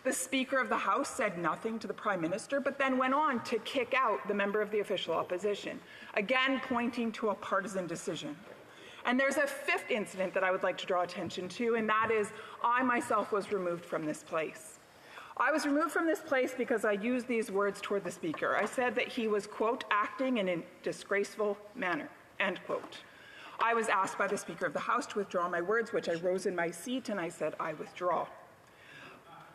The Speaker of the House said nothing to the Prime Minister, but then went on to kick out the member of the Official Opposition, again pointing to a partisan decision. And there's a fifth incident that I would like to draw attention to, and that is I myself was removed from this place. I was removed from this place because I used these words toward the Speaker. I said that he was, quote, acting in a disgraceful manner, end quote. I was asked by the Speaker of the House to withdraw my words, which I rose in my seat and I said, I withdraw.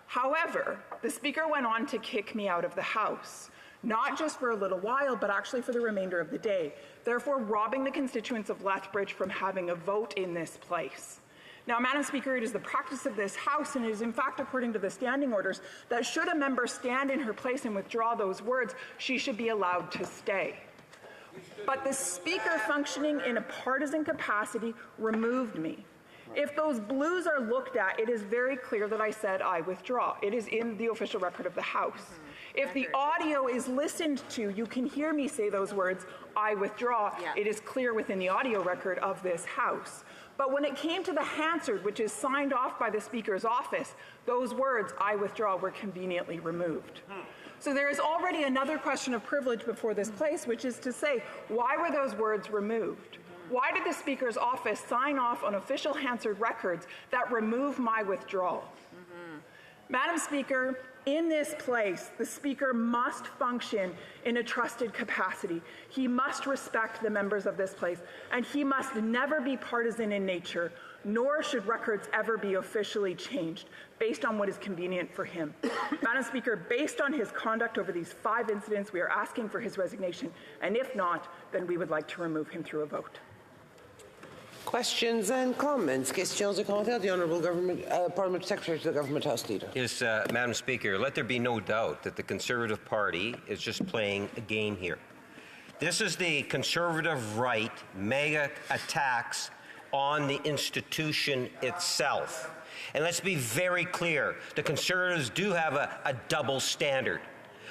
However, the Speaker went on to kick me out of the House, not just for a little while, but actually for the remainder of the day, therefore robbing the constituents of Lethbridge from having a vote in this place. Now, Madam Speaker, it is the practice of this House, and it is in fact according to the standing orders, that should a member stand in her place and withdraw those words, she should be allowed to stay. But the Speaker, functioning in a partisan capacity, removed me. If those blues are looked at, it is very clear that I said I withdraw. It is in the official record of the House. If the audio is listened to, you can hear me say those words, I withdraw. Yeah. It is clear within the audio record of this House. But when it came to the Hansard, which is signed off by the Speaker's office, those words, I withdraw, were conveniently removed. So there is already another question of privilege before this place, which is to say, why were those words removed? Why did the Speaker's office sign off on official Hansard records that remove my withdrawal? Madam Speaker, in this place, the Speaker must function in a trusted capacity. He must respect the members of this place, and he must never be partisan in nature, nor should records ever be officially changed based on what is convenient for him. Madam Speaker, based on his conduct over these 5 incidents, we are asking for his resignation, and if not, then we would like to remove him through a vote. Questions and comments? Questions et commentaires. The Honourable Parliamentary Secretary to the Government House Leader. Yes, Madam Speaker, let there be no doubt that the Conservative Party is just playing a game here. This is the Conservative right mega attacks on the institution itself. And let's be very clear, the Conservatives do have a double standard.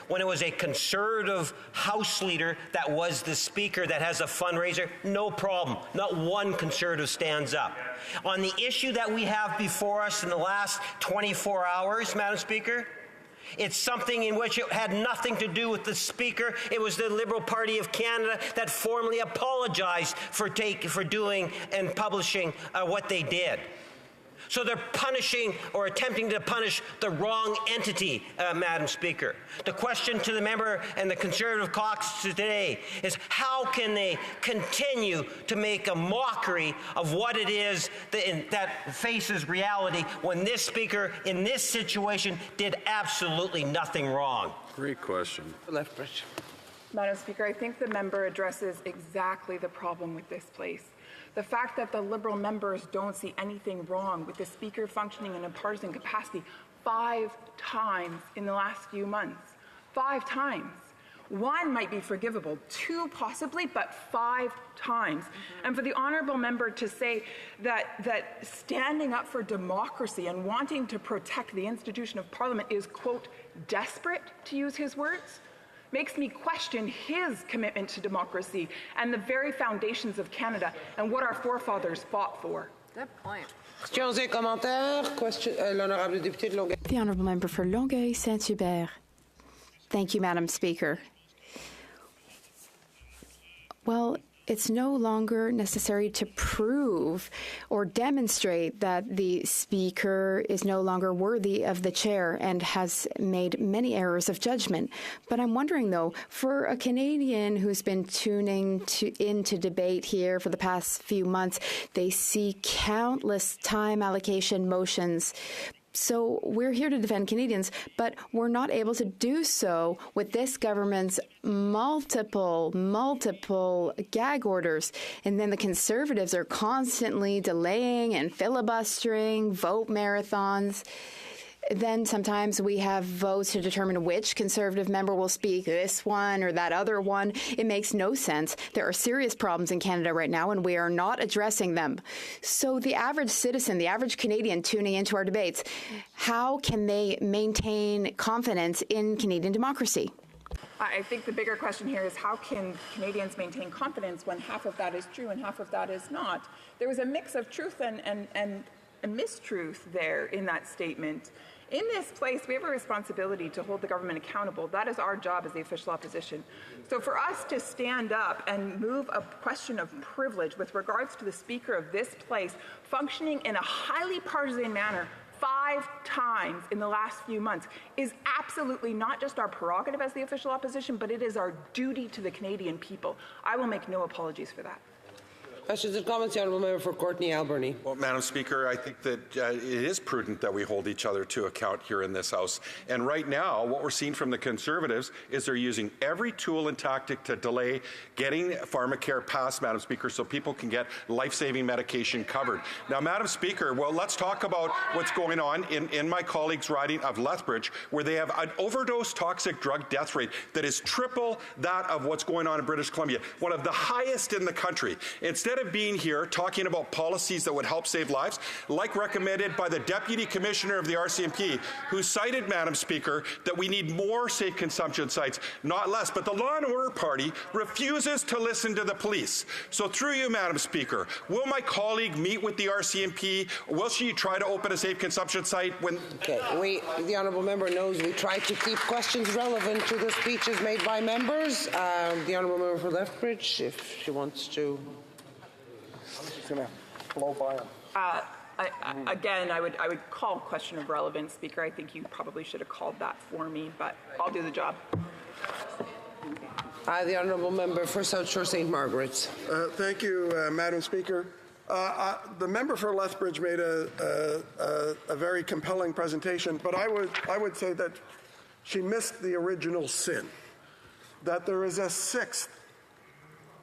When it was a Conservative House Leader that was the Speaker that has a fundraiser, no problem. Not one Conservative stands up. On the issue that we have before us in the last 24 hours, Madam Speaker, it's something in which it had nothing to do with the Speaker. It was the Liberal Party of Canada that formally apologized for doing and publishing what they did. So they're punishing or attempting to punish the wrong entity, Madam Speaker. The question to the member and the Conservative caucus today is how can they continue to make a mockery of what it is that faces reality when this Speaker in this situation did absolutely nothing wrong? Great question. Lethbridge. Madam Speaker, I think the member addresses exactly the problem with this place. The fact that the Liberal members don't see anything wrong with the Speaker functioning in a partisan capacity 5 times in the last few months. 5 times. 1 might be forgivable, 2 possibly, but 5 times. And for the honourable member to say that standing up for democracy and wanting to protect the institution of Parliament is, quote, desperate, to use his words, makes me question his commitment to democracy and the very foundations of Canada and what our forefathers fought for. Good point. Questions et commentaires? Question, l'honorable député de Longueuil. The Honourable Member for Longueuil Saint-Hubert. Thank you, Madam Speaker. Well, it's no longer necessary to prove or demonstrate that the Speaker is no longer worthy of the chair and has made many errors of judgment. But I'm wondering, though, for a Canadian who's been tuning into debate here for the past few months, they see countless time allocation motions. So we're here to defend Canadians, but we're not able to do so with this government's multiple gag orders. And then the Conservatives are constantly delaying and filibustering, vote marathons. Then sometimes we have votes to determine which Conservative member will speak, this one or that other one. It makes no sense. There are serious problems in Canada right now, and we are not addressing them. So the average citizen, the average Canadian tuning into our debates, how can they maintain confidence in Canadian democracy? I think the bigger question here is how can Canadians maintain confidence when half of that is true and half of that is not? There was a mix of truth and a mistruth there in that statement. In this place, we have a responsibility to hold the government accountable. That is our job as the official opposition. So for us to stand up and move a question of privilege with regards to the Speaker of this place functioning in a highly partisan manner 5 times in the last few months is absolutely not just our prerogative as the official opposition, but it is our duty to the Canadian people. I will make no apologies for that. Questions and comments, the Honourable Member for Courtenay Alberni. Well, Madam Speaker, I think that it is prudent that we hold each other to account here in this House. And right now, what we're seeing from the Conservatives is they're using every tool and tactic to delay getting pharmacare passed, Madam Speaker, so people can get life-saving medication covered. Now, Madam Speaker, well, let's talk about what's going on in my colleague's riding of Lethbridge, where they have an overdose toxic drug death rate that is triple that of what's going on in British Columbia, one of the highest in the country. Instead of being here talking about policies that would help save lives, like recommended by the Deputy Commissioner of the RCMP, who cited, Madam Speaker, that we need more safe consumption sites, not less. But the Law and Order Party refuses to listen to the police. So through you, Madam Speaker, will my colleague meet with the RCMP? Or will she try to open a safe consumption site when... Okay, the Honourable Member knows we try to keep questions relevant to the speeches made by members. The Honourable Member for Lethbridge, if she wants to... Going to blow by him. Again, I would call question of relevance, Speaker. I think you probably should have called that for me, but I'll do the job. The Honourable Member for South Shore St. Margaret's. Thank you, Madam Speaker. The member for Lethbridge made a very compelling presentation, but I would say that she missed the original sin, that there is a 6th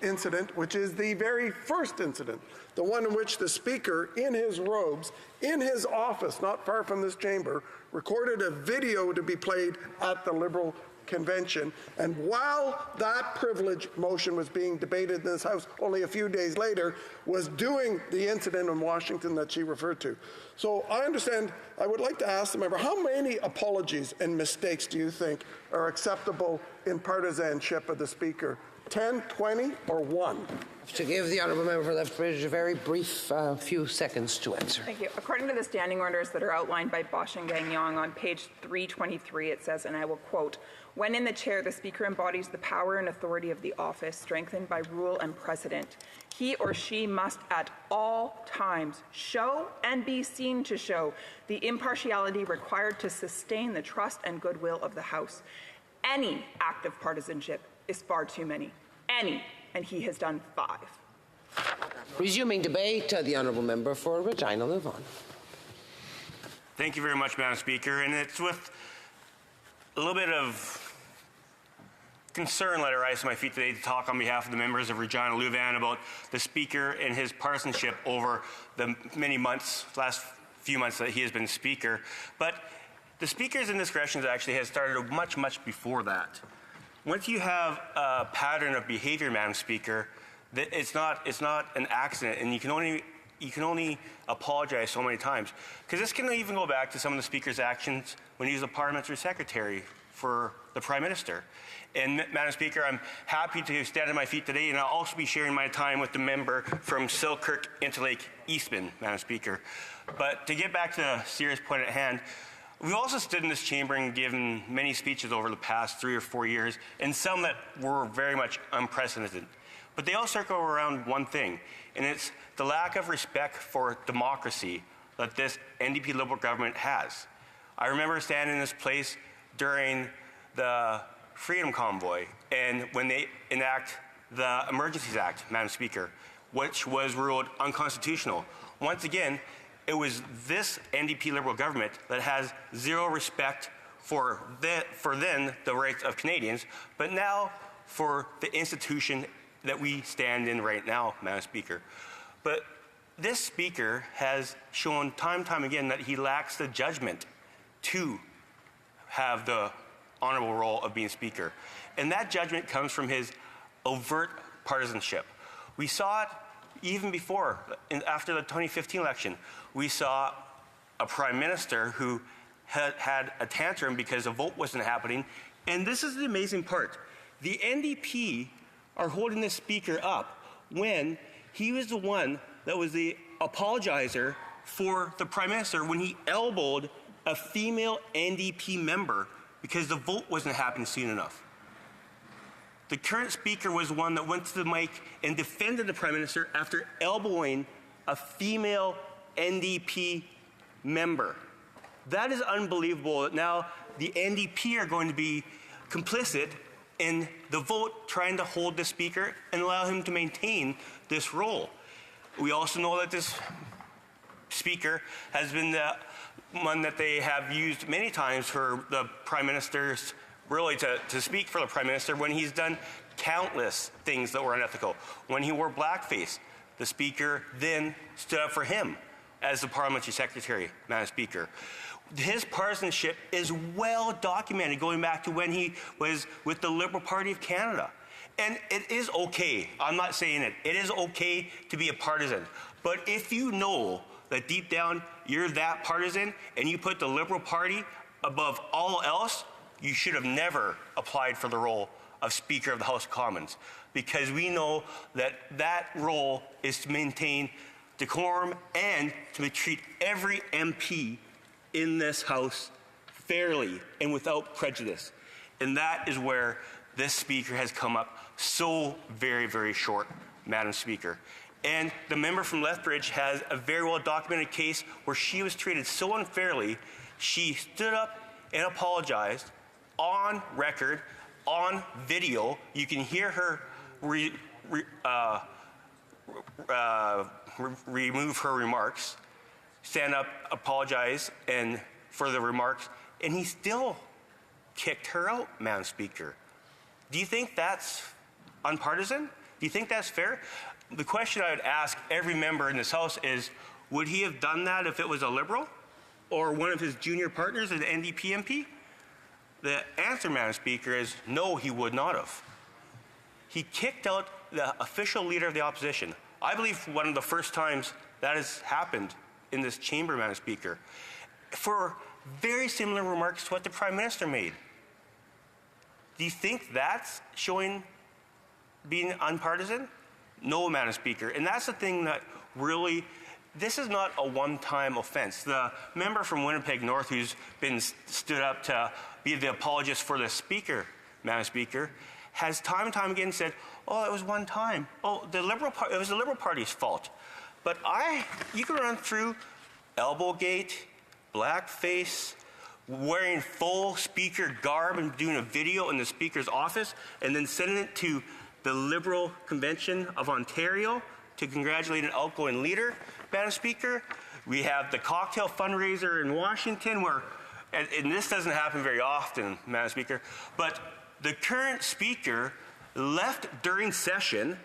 incident, which is the very first incident, the one in which the Speaker, in his robes, in his office, not far from this chamber, recorded a video to be played at the Liberal convention. And while that privilege motion was being debated in this House only a few days later, was doing the incident in Washington that she referred to. So I understand, I would like to ask the member, how many apologies and mistakes do you think are acceptable in partisanship of the Speaker? 10, 20, or 1? To give the Honourable Member for Lethbridge a very brief few seconds to answer. Thank you. According to the standing orders that are outlined by Bosch and Gagnon on page 323, it says, and I will quote, "When in the chair, the Speaker embodies the power and authority of the office, strengthened by rule and precedent. He or she must at all times show and be seen to show the impartiality required to sustain the trust and goodwill of the House. Any act of partisanship is far too many. Any. And he has done 5. Resuming debate, the Honourable Member for Regina Louvain. Thank you very much, Madam Speaker. And it's with a little bit of concern that I rise to my feet today to talk on behalf of the members of Regina Louvain about the Speaker and his partisanship over the many months, last few months that he has been Speaker. But the Speaker's indiscretions actually has started much, much before that. Once you have a pattern of behavior, Madam Speaker, it's not an accident, and you can only you can only apologize so many times. Because this can even go back to some of the Speaker's actions when he was a parliamentary secretary for the Prime Minister. And Madam Speaker, I'm happy to stand on my feet today, and I'll also be sharing my time with the member from Selkirk Interlake Eastman, Madam Speaker. But to get back to the serious point at hand, we've also stood in this chamber and given many speeches over the past 3 or 4 years, and some that were very much unprecedented. But they all circle around one thing, and it's the lack of respect for democracy that this NDP Liberal government has. I remember standing in this place during the Freedom Convoy and when they enact the Emergencies Act, Madam Speaker, which was ruled unconstitutional. Once again, it was this NDP Liberal government that has zero respect for then the rights of Canadians, but now for the institution that we stand in right now, Madam Speaker. But this Speaker has shown time and time again that he lacks the judgment to have the honorable role of being Speaker. And that judgment comes from his overt partisanship. We saw it even before, after the 2015 election. We saw a Prime Minister who had a tantrum because a vote wasn't happening. And this is the amazing part. The NDP are holding the Speaker up when he was the one that was the apologizer for the Prime Minister when he elbowed a female NDP member because the vote wasn't happening soon enough. The current Speaker was the one that went to the mic and defended the Prime Minister after elbowing a female NDP member. That is unbelievable that now the NDP are going to be complicit in the vote trying to hold the Speaker and allow him to maintain this role. We also know that this Speaker has been the one that they have used many times for the Prime Minister's, really to speak for the Prime Minister when he's done countless things that were unethical. When he wore blackface, the Speaker then stood up for him as the Parliamentary Secretary, Madam Speaker. His partisanship is well documented going back to when he was with the Liberal Party of Canada. And it is okay, I'm not saying it, it is okay to be a partisan. But if you know that deep down you're that partisan and you put the Liberal Party above all else, you should have never applied for the role of Speaker of the House of Commons, because we know that that role is to maintain decorum and to treat every MP in this House fairly and without prejudice. And that is where this Speaker has come up so very, very short, Madam Speaker. And the member from Lethbridge has a very well documented case where she was treated so unfairly, she stood up and apologized on record, on video. You can hear her remove her remarks, stand up, apologize, and for the remarks, and he still kicked her out, Madam Speaker. Do you think that's unpartisan? Do you think that's fair? The question I would ask every member in this House is, would he have done that if it was a Liberal or one of his junior partners, an NDP MP? The answer, Madam Speaker, is no, he would not have. He kicked out the official leader of the opposition. I believe one of the first times that has happened in this chamber, Madam Speaker, for very similar remarks to what the Prime Minister made. Do you think that's showing being unpartisan? No, Madam Speaker. And that's the thing that really, this is not a one-time offense. The member from Winnipeg North who's been stood up to be the apologist for the Speaker, Madam Speaker, has time and time again said, oh, it was one time. Oh, it was the Liberal Party's fault. But you can run through Elbowgate, blackface, wearing full Speaker garb and doing a video in the Speaker's office and then sending it to the Liberal Convention of Ontario to congratulate an outgoing leader, Madam Speaker. We have the cocktail fundraiser in Washington where, and this doesn't happen very often, Madam Speaker, but the current Speaker left during session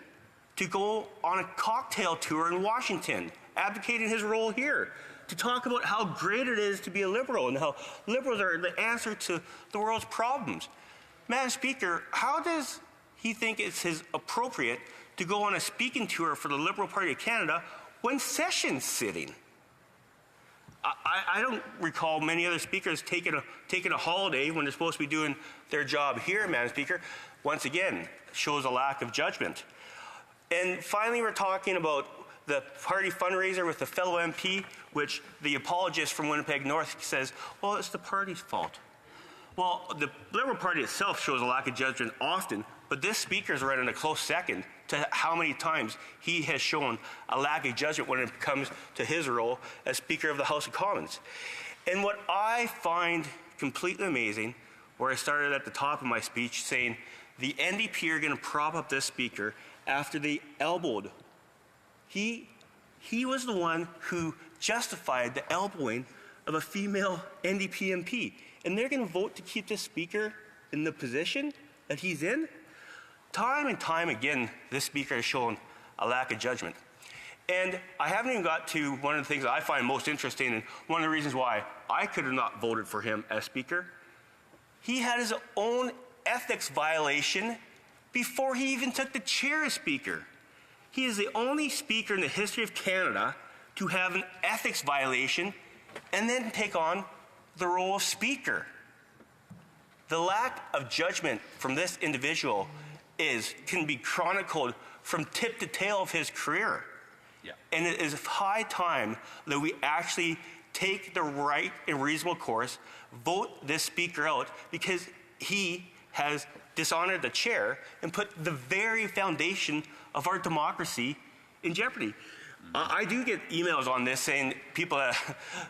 to go on a cocktail tour in Washington, advocating his role here, to talk about how great it is to be a Liberal and how Liberals are the answer to the world's problems. Madam Speaker, how does he think it's appropriate to go on a speaking tour for the Liberal Party of Canada when session's sitting. I don't recall many other speakers taking a holiday when they're supposed to be doing their job here, Madam Speaker. Once again, shows a lack of judgment. And finally, we're talking about the party fundraiser with the fellow MP, which the apologist from Winnipeg North says, well, it's the party's fault. Well, the Liberal Party itself shows a lack of judgment often, but this speaker is right in a close second to how many times he has shown a lack of judgment when it comes to his role as Speaker of the House of Commons. And what I find completely amazing, where I started at the top of my speech saying the NDP are going to prop up this speaker after they elbowed. He was the one who justified the elbowing of a female NDP MP. And they're going to vote to keep this speaker in the position that he's in? Time and time again, this speaker has shown a lack of judgment. And I haven't even got to one of the things that I find most interesting, and one of the reasons why I could have not voted for him as speaker. He had his own ethics violation before he even took the chair as speaker. He is the only speaker in the history of Canada to have an ethics violation and then take on the role of speaker. The lack of judgment from this individual can be chronicled from tip to tail of his career. Yeah. And it is high time that we actually take the right and reasonable course, vote this speaker out, because he has dishonored the chair and put the very foundation of our democracy in jeopardy. I do get emails on this saying people,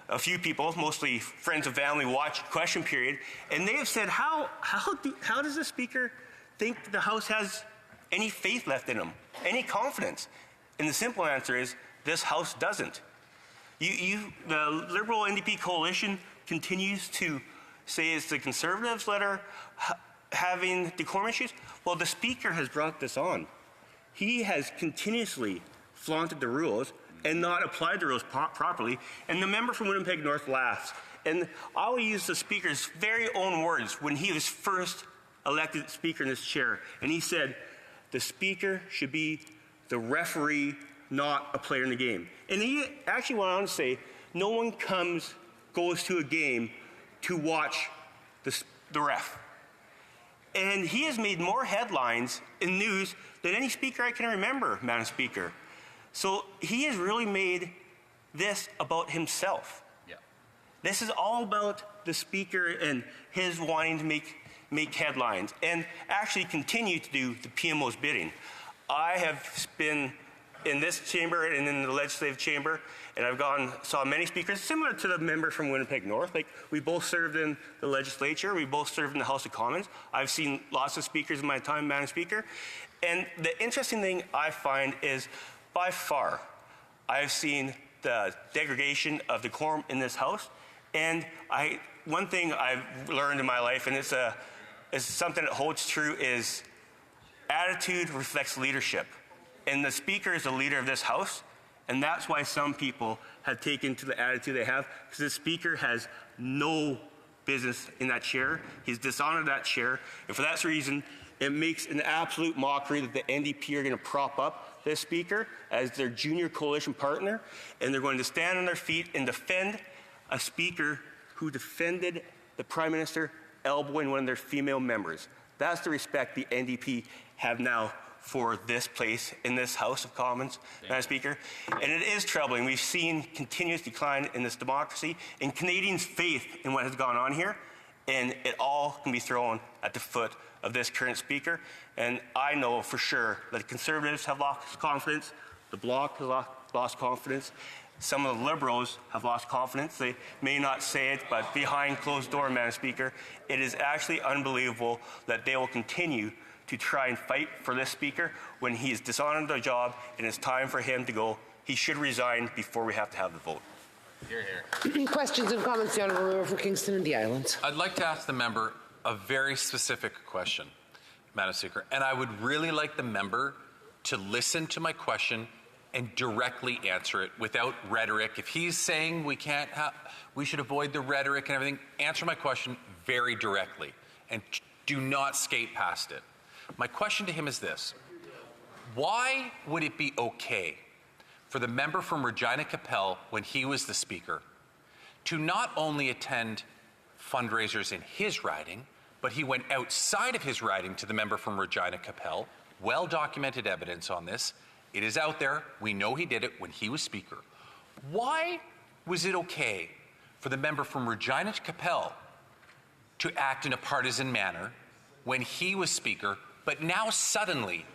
a few people, mostly friends and family, watch Question Period, and they have said, how does the speaker think the House has any faith left in him, any confidence? And the simple answer is, this House doesn't. The Liberal NDP coalition continues to say it's the Conservatives that are having decorum issues. Well, the Speaker has brought this on. He has continuously flaunted the rules and not applied the rules properly, and the member from Winnipeg North laughs. And I will use the Speaker's very own words when he was first elected Speaker in this chair, and he said, the Speaker should be the referee, not a player in the game. And he actually went on to say, no one goes to a game to watch the ref. And he has made more headlines in news than any speaker I can remember, Madam Speaker. So he has really made this about himself. Yeah. This is all about the speaker and his wanting to make headlines and actually continue to do the PMO's bidding. I have been in this chamber and in the legislative chamber, and I've saw many speakers similar to the member from Winnipeg North. Like, we both served in the legislature, we both served in the House of Commons. I've seen lots of speakers in my time, Madam Speaker. And the interesting thing I find is, by far, I've seen the degradation of decorum in this House. And one thing I've learned in my life, and it's something that holds true, is attitude reflects leadership. And the Speaker is the leader of this House, and that's why some people have taken to the attitude they have, because the Speaker has no business in that chair. He's dishonored that chair, and for that reason, it makes an absolute mockery that the NDP are going to prop up this Speaker as their junior coalition partner, and they're going to stand on their feet and defend a Speaker who defended the Prime Minister elbowing one of their female members. That's the respect the NDP have now for this place in this House of Commons, Madam Speaker. And it is troubling. We've seen continuous decline in this democracy and Canadians' faith in what has gone on here, and it all can be thrown at the foot of this current Speaker. And I know for sure that the Conservatives have lost confidence, the Bloc has lost confidence, some of the Liberals have lost confidence. They may not say it, but behind closed door, Madam Speaker, it is actually unbelievable that they will continue to try and fight for this Speaker when he is dishonored the job and it's time for him to go. He should resign before we have to have the vote. Hear, hear. Questions and comments, the Honourable Member for Kingston and the Islands. I'd like to ask the member a very specific question, Madam Speaker, and I would really like the member to listen to my question and directly answer it without rhetoric. If he's saying we should avoid the rhetoric and everything, answer my question very directly and do not skate past it. My question to him is this: why would it be okay for the member from Regina Capel, when he was the Speaker, to not only attend fundraisers in his riding, but he went outside of his riding to the member from Regina Capel. Well-documented evidence on this. It is out there. We know he did it when he was Speaker. Why was it okay for the member from Regina Capel to act in a partisan manner when he was Speaker, but now suddenly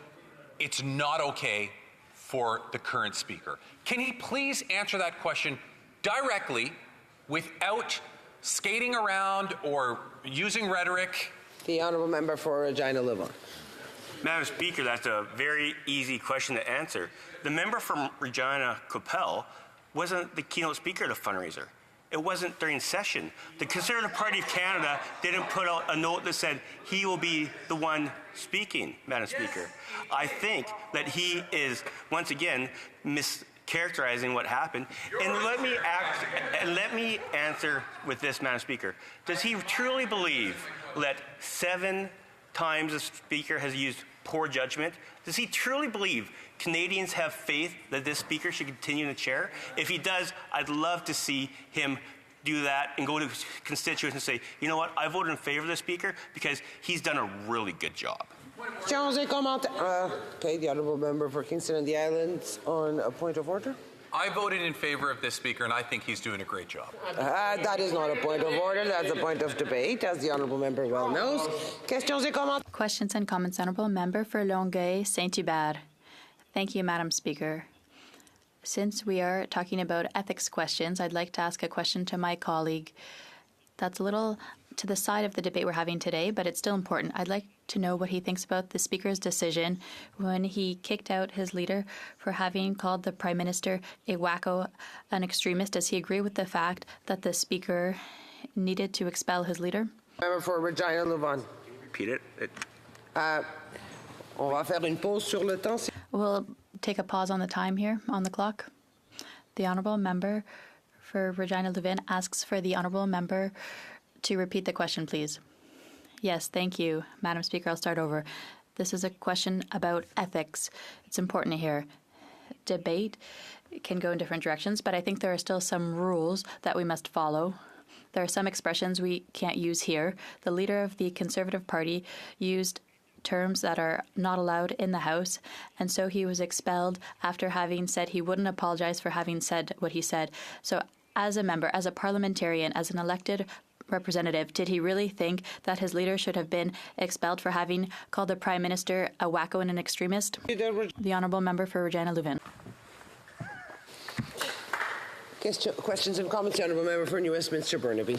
it's not okay for the current Speaker? Can he please answer that question directly without skating around or using rhetoric? The honourable member for Regina Louvain. Madam Speaker, that's a very easy question to answer. The member from Regina Capel wasn't the keynote speaker of the fundraiser. It wasn't during session. The Conservative Party of Canada didn't put out a note that said he will be the one speaking, Madam Speaker. I think that he is, once again, mischaracterizing what happened. And let me answer with this, Madam Speaker. Does he truly believe that 7 times the Speaker has used poor judgment? Does he truly believe Canadians have faith that this Speaker should continue in the chair? If he does, I'd love to see him do that and go to his constituents and say, you know what, I voted in favor of the Speaker because he's done a really good job. Okay, the honourable member for Kingston and the Islands on a point of order. I voted in favor of this Speaker, and I think he's doing a great job. That is not a point of order. That's a point of debate, as the honourable member well knows. Questions and comments, honourable member for Longueuil, Saint-Hubert. Thank you, Madam Speaker. Since we are talking about ethics questions, I'd like to ask a question to my colleague that's a little to the side of the debate we're having today, but it's still important. I'd like to know what he thinks about the Speaker's decision when he kicked out his leader for having called the Prime Minister a wacko, an extremist. Does he agree with the fact that the Speaker needed to expel his leader? Member for Regina Louvain. Repeat it. On va faire une pause sur le temps. We'll take a pause on the time here, on the clock. The Honourable Member for Regina Louvain asks for the Honourable Member to repeat the question, please. Yes, thank you, Madam Speaker. I'll start over. This is a question about ethics. It's important to hear. Debate can go in different directions, but I think there are still some rules that we must follow. There are some expressions we can't use here. The leader of the Conservative Party used terms that are not allowed in the House, and so he was expelled after having said he wouldn't apologize for having said what he said. So as a member, as a parliamentarian, as an elected representative, did he really think that his leader should have been expelled for having called the Prime Minister a wacko and an extremist? The Honourable Member for Regina Louvain. Questions and comments, the Honourable Member for New Westminster Burnaby.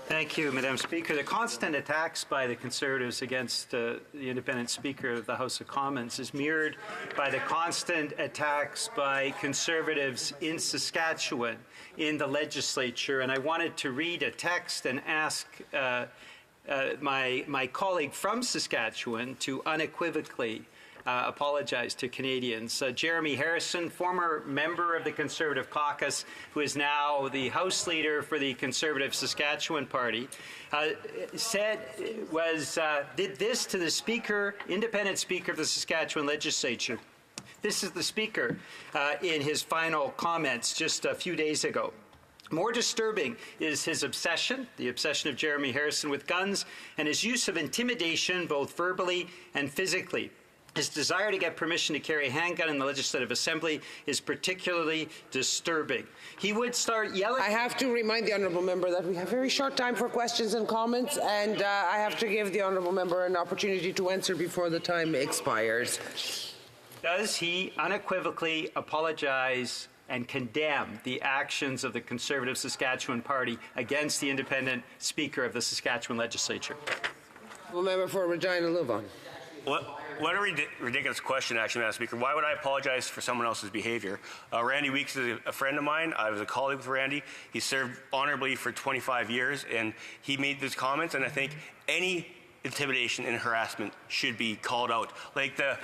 Thank you, Madam Speaker. The constant attacks by the Conservatives against the independent Speaker of the House of Commons is mirrored by the constant attacks by Conservatives in Saskatchewan in the legislature. And I wanted to read a text and ask my colleague from Saskatchewan to unequivocally apologize to Canadians. Jeremy Harrison, former member of the Conservative caucus, who is now the House leader for the Conservative Saskatchewan Party, did this to the Speaker, independent Speaker of the Saskatchewan Legislature. This is the Speaker in his final comments just a few days ago. More disturbing is his obsession, the obsession of Jeremy Harrison with guns, and his use of intimidation both verbally and physically. His desire to get permission to carry a handgun in the Legislative Assembly is particularly disturbing. He would start yelling. I have to remind the Honourable Member that we have very short time for questions and comments, and I have to give the Honourable Member an opportunity to answer before the time expires. Does he unequivocally apologize and condemn the actions of the Conservative Saskatchewan Party against the independent Speaker of the Saskatchewan Legislature? Honourable Member for Regina Louvain. What a ridiculous question, actually, Madam Speaker. Why would I apologize for someone else's behavior? Randy Weeks is a friend of mine. I was a colleague with Randy. He served honorably for 25 years, and he made these comments, and I think any intimidation and harassment should be called out. Like the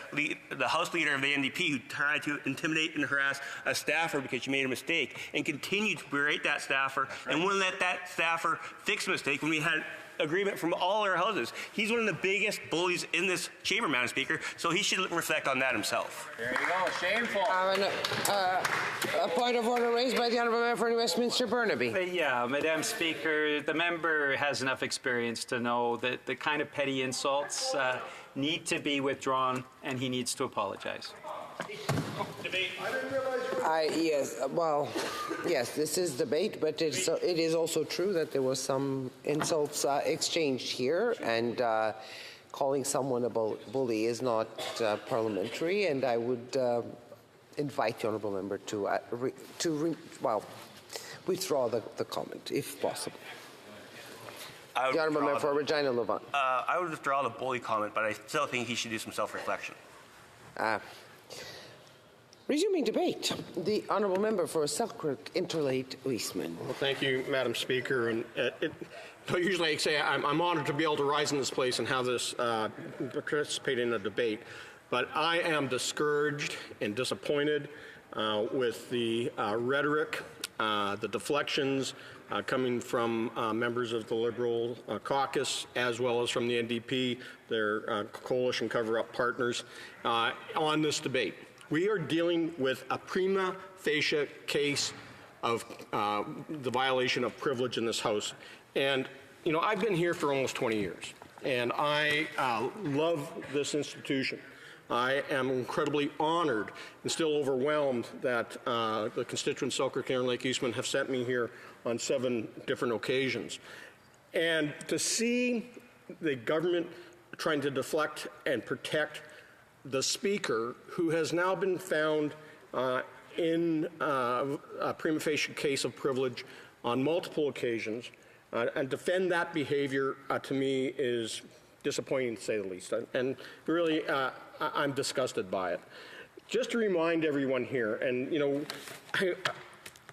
House leader of the NDP who tried to intimidate and harass a staffer because she made a mistake and continued to berate that staffer and wouldn't let that staffer fix a mistake when we had agreement from all our houses. He's one of the biggest bullies in this chamber, Madam Speaker, so he should reflect on that himself. There you go. Shameful. A point of order raised by the Honourable Member for Westminster Burnaby. Yeah, Madam Speaker, the member has enough experience to know that the kind of petty insults need to be withdrawn, and he needs to apologize. Yes, this is debate, but it is also true that there was some insults exchanged here, and calling someone a bully is not parliamentary, and I would invite the Honourable Member to withdraw the comment, if possible. The Honourable Member for Regina Louvain. I would withdraw the bully comment, but I still think he should do some self-reflection. Resuming debate, the Honourable Member for Selkirk Interlake Eastman. Well, thank you, Madam Speaker. And usually I say I'm honored to be able to rise in this place and have this participate in a debate, but I am discouraged and disappointed with the rhetoric, the deflections coming from members of the Liberal caucus, as well as from the NDP, their coalition cover-up partners, on this debate. We are dealing with a prima facie case of the violation of privilege in this House. And, you know, I've been here for almost 20 years, and I love this institution. I am incredibly honored and still overwhelmed that the constituents of Selkirk Interlake Eastman have sent me here on 7 different occasions. And to see the government trying to deflect and protect the Speaker, who has now been found in a prima facie case of privilege on multiple occasions, and defend that behavior, to me, is disappointing, to say the least. And really, I'm disgusted by it. Just to remind everyone here, and, you know,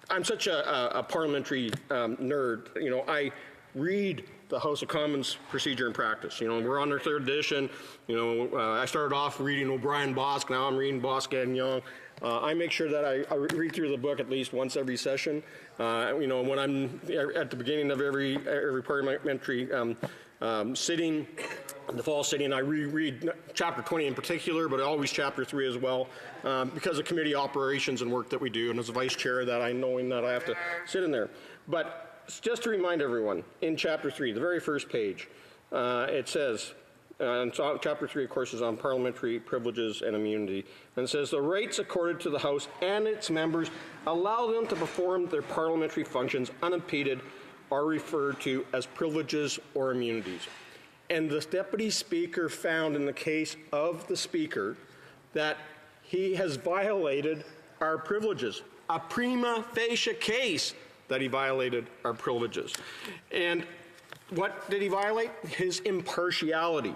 I'm such a parliamentary nerd. You know, I read the House of Commons Procedure and Practice. You know, we're on our 3rd edition. You know, I started off reading O'Brien Bosk. Now I'm reading Bosk and Young. I make sure that I read through the book at least once every session. You know, when I'm at the beginning of every parliamentary sitting, the fall sitting, I reread Chapter 20 in particular, but always Chapter 3 as well, because of committee operations and work that we do, and as a vice chair, that I knowing that I have to sit in there. But just to remind everyone, in Chapter 3, the very first page, it says, and so Chapter 3, of course, is on parliamentary privileges and immunity, and it says, the rights accorded to the House and its members allow them to perform their parliamentary functions unimpeded are referred to as privileges or immunities. And the Deputy Speaker found in the case of the Speaker that he has violated our privileges, a prima facie case that he violated our privileges. And what did he violate? His impartiality.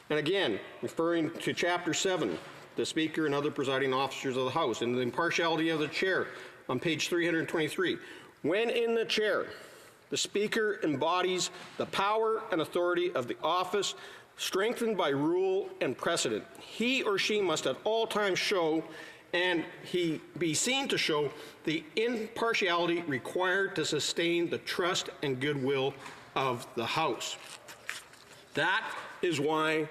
And again, referring to Chapter 7, the Speaker and other presiding officers of the House, and the impartiality of the Chair on page 323. When in the Chair, the Speaker embodies the power and authority of the office strengthened by rule and precedent. He or she must at all times show and he be seen to show the impartiality required to sustain the trust and goodwill of the House. That is why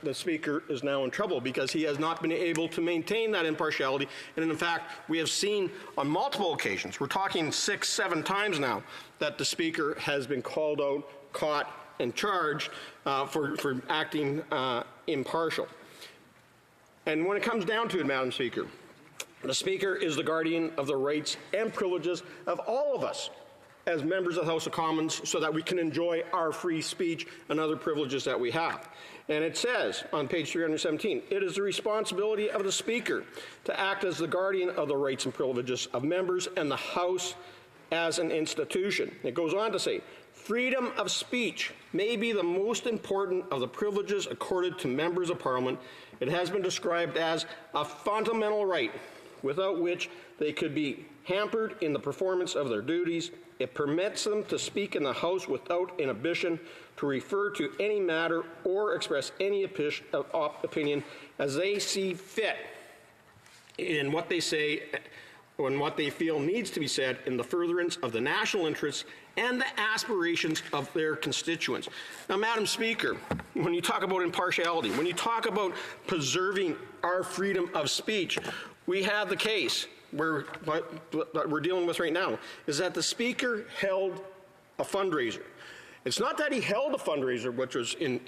the Speaker is now in trouble, because he has not been able to maintain that impartiality. And in fact, we have seen on multiple occasions, we're talking 6, 7 times now, that the Speaker has been called out, caught, and charged for acting impartial. And when it comes down to it, Madam Speaker, the Speaker is the guardian of the rights and privileges of all of us as members of the House of Commons, so that we can enjoy our free speech and other privileges that we have. And it says on page 317, it is the responsibility of the Speaker to act as the guardian of the rights and privileges of members and the House as an institution. It goes on to say, freedom of speech may be the most important of the privileges accorded to members of Parliament. It has been described as a fundamental right without which they could be hampered in the performance of their duties. It permits them to speak in the House without inhibition, to refer to any matter or express any opinion as they see fit in what they say on what they feel needs to be said in the furtherance of the national interests and the aspirations of their constituents. Now, Madam Speaker, when you talk about impartiality, when you talk about preserving our freedom of speech, we have the case where what we're dealing with right now is that the Speaker held a fundraiser. It's not that he held a fundraiser, which was in